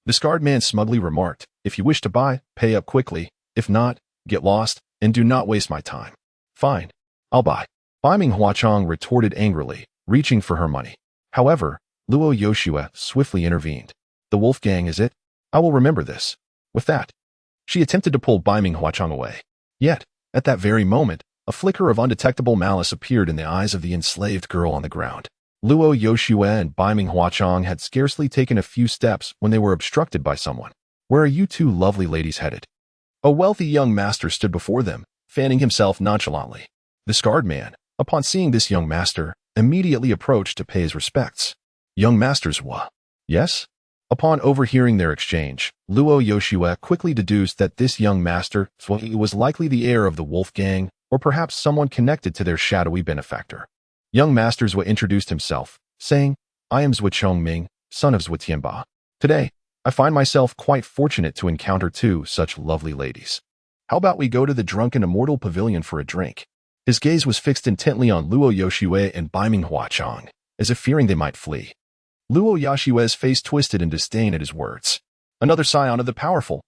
The scarred man smugly remarked, If you wish to buy, pay up quickly. If not, get lost, and do not waste my time. Fine. I'll buy. Bai Minghuachang retorted angrily, reaching for her money. However, Luo Yoshue swiftly intervened. The wolf gang is it? I will remember this. With that, she attempted to pull Bai Minghuachang away. Yet, at that very moment, a flicker of undetectable malice appeared in the eyes of the enslaved girl on the ground. Luo Yoshue and Bai Minghuachang had scarcely taken a few steps when they were obstructed by someone. Where are you two lovely ladies headed? A wealthy young master stood before them, fanning himself nonchalantly. The scarred man, upon seeing this young master, immediately approached to pay his respects. Young masters what? Yes? Upon overhearing their exchange, Luo Yoshue quickly deduced that this young master was likely the heir of the wolf gang, or perhaps someone connected to their shadowy benefactor. Young master Zhua introduced himself, saying, "I am Zhua Chongming, son of Zhua Tianba. Today, I find myself quite fortunate to encounter two such lovely ladies. How about we go to the Drunken Immortal Pavilion for a drink?" His gaze was fixed intently on Luo Yoshue and Baiming Huachang, as if fearing they might flee. Luo Yoshue's face twisted in disdain at his words. Another scion of the powerful.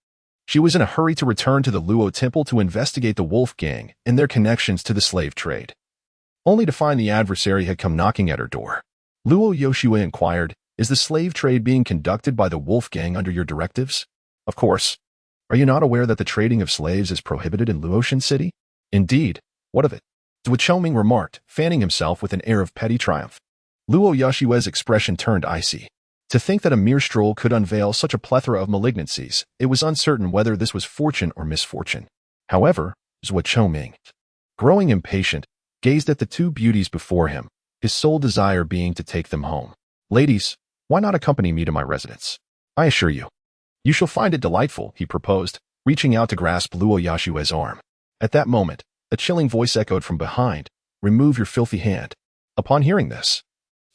She was in a hurry to return to the Luo temple to investigate the wolf gang and their connections to the slave trade, only to find the adversary had come knocking at her door. Luo Yoshue inquired, "Is the slave trade being conducted by the wolf gang under your directives?" "Of course. Are you not aware that the trading of slaves is prohibited in Luotian City?" "Indeed. What of it?" Zhua Chongming remarked, fanning himself with an air of petty triumph. Luo Yoshue's expression turned icy. To think that a mere stroll could unveil such a plethora of malignancies, it was uncertain whether this was fortune or misfortune. However, Zhua Chongming, growing impatient, gazed at the two beauties before him, his sole desire being to take them home. "Ladies, why not accompany me to my residence? I assure you, you shall find it delightful," he proposed, reaching out to grasp Luo Yoshue's arm. At that moment, a chilling voice echoed from behind, "Remove your filthy hand." Upon hearing this,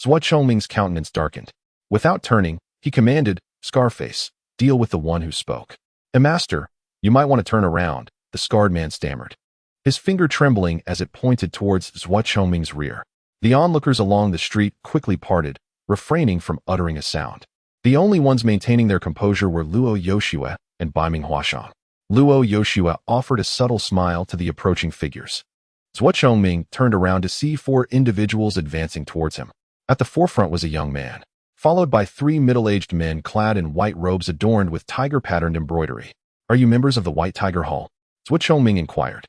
Zhua Chongming's countenance darkened. Without turning, he commanded, "Scarface, deal with the one who spoke." "Master, you might want to turn around," the scarred man stammered, his finger trembling as it pointed towards Zhua Chongming's rear. The onlookers along the street quickly parted, refraining from uttering a sound. The only ones maintaining their composure were Luo Yoshue and Baiming Huashang. Luo Yoshue offered a subtle smile to the approaching figures. Zhua Chongming turned around to see four individuals advancing towards him. At the forefront was a young man, followed by three middle-aged men clad in white robes adorned with tiger-patterned embroidery. "Are you members of the White Tiger Hall?" Zhua Chongming inquired.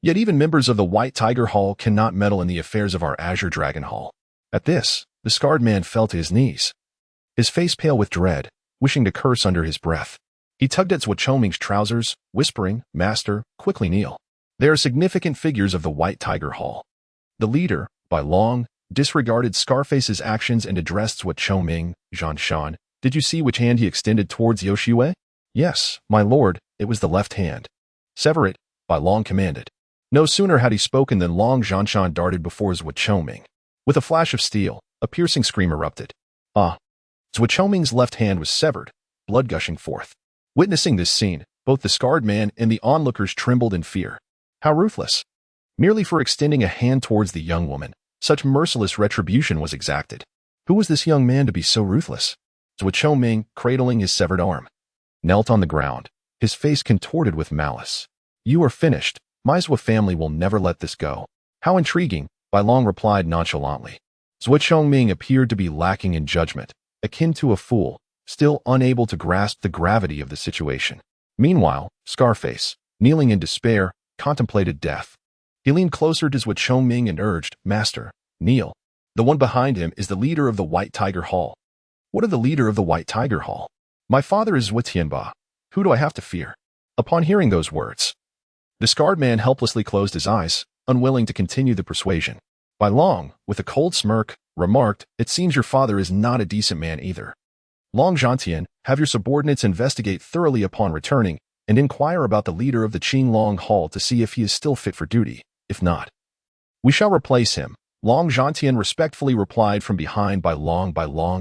"Yet even members of the White Tiger Hall cannot meddle in the affairs of our Azure Dragon Hall." At this, the scarred man fell to his knees, his face pale with dread, wishing to curse under his breath. He tugged at Zhua Chongming's trousers, whispering, "Master, quickly kneel. They are significant figures of the White Tiger Hall." The leader, by long, disregarded Scarface's actions and addressed Zhua Chongming, "Zhan Shan, did you see which hand he extended towards Yoshue?" "Yes, my lord, it was the left hand." "Sever it," Bai Long commanded. No sooner had he spoken than Long Zhanshan darted before Zhua Chongming. With a flash of steel, a piercing scream erupted. "Ah!" Zhua Chongming's left hand was severed, blood gushing forth. Witnessing this scene, both the scarred man and the onlookers trembled in fear. How ruthless! Merely for extending a hand towards the young woman, such merciless retribution was exacted. Who was this young man to be so ruthless? Zhua Chongming, cradling his severed arm, knelt on the ground, his face contorted with malice. "You are finished. My Zhua family will never let this go." "How intriguing," Bai Long replied nonchalantly. Zhua Chongming appeared to be lacking in judgment, akin to a fool, still unable to grasp the gravity of the situation. Meanwhile, Scarface, kneeling in despair, contemplated death. He leaned closer to Zhua Chongming and urged, "Master, kneel. The one behind him is the leader of the White Tiger Hall." "What of the leader of the White Tiger Hall?" "My father is Zhua Tianba. Who do I have to fear?" Upon hearing those words, the scarred man helplessly closed his eyes, unwilling to continue the persuasion. Bai Long, with a cold smirk, remarked, "It seems your father is not a decent man either. Long Zhantian, have your subordinates investigate thoroughly upon returning, and inquire about the leader of the Qinglong Hall to see if he is still fit for duty. If not, we shall replace him." Long Zhantian respectfully replied from behind Bai Long,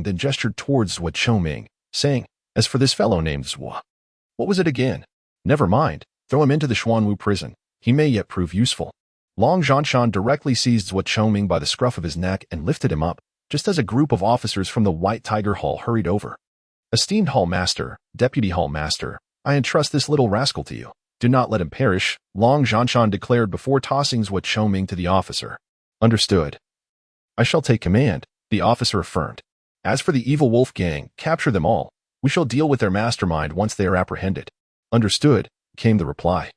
then gestured towards Zhua Chongming, saying, "As for this fellow named Zhua, what was it again? Never mind, throw him into the Xuanwu prison. He may yet prove useful." Long Zhanshan directly seized Zhua Chongming by the scruff of his neck and lifted him up, just as a group of officers from the White Tiger Hall hurried over. "Esteemed Hall Master, Deputy Hall Master, I entrust this little rascal to you. Do not let him perish," Long Zhanshan declared before tossing Zhua Chongming to the officer. "Understood. I shall take command," the officer affirmed. "As for the evil wolf gang, capture them all. We shall deal with their mastermind once they are apprehended." "Understood," came the reply.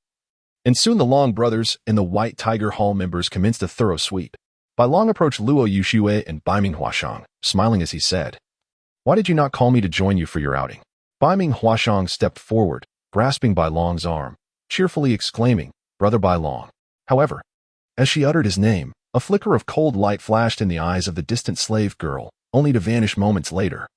And soon the Long brothers and the White Tiger Hall members commenced a thorough sweep. Bai Long approached Luo Yoshue and Baiming Huashang, smiling as he said, "Why did you not call me to join you for your outing?" Baiming Huashang stepped forward, grasping Bai Long's arm, cheerfully exclaiming, "Brother Bai Long." However, as she uttered his name, a flicker of cold light flashed in the eyes of the distant slave girl, only to vanish moments later.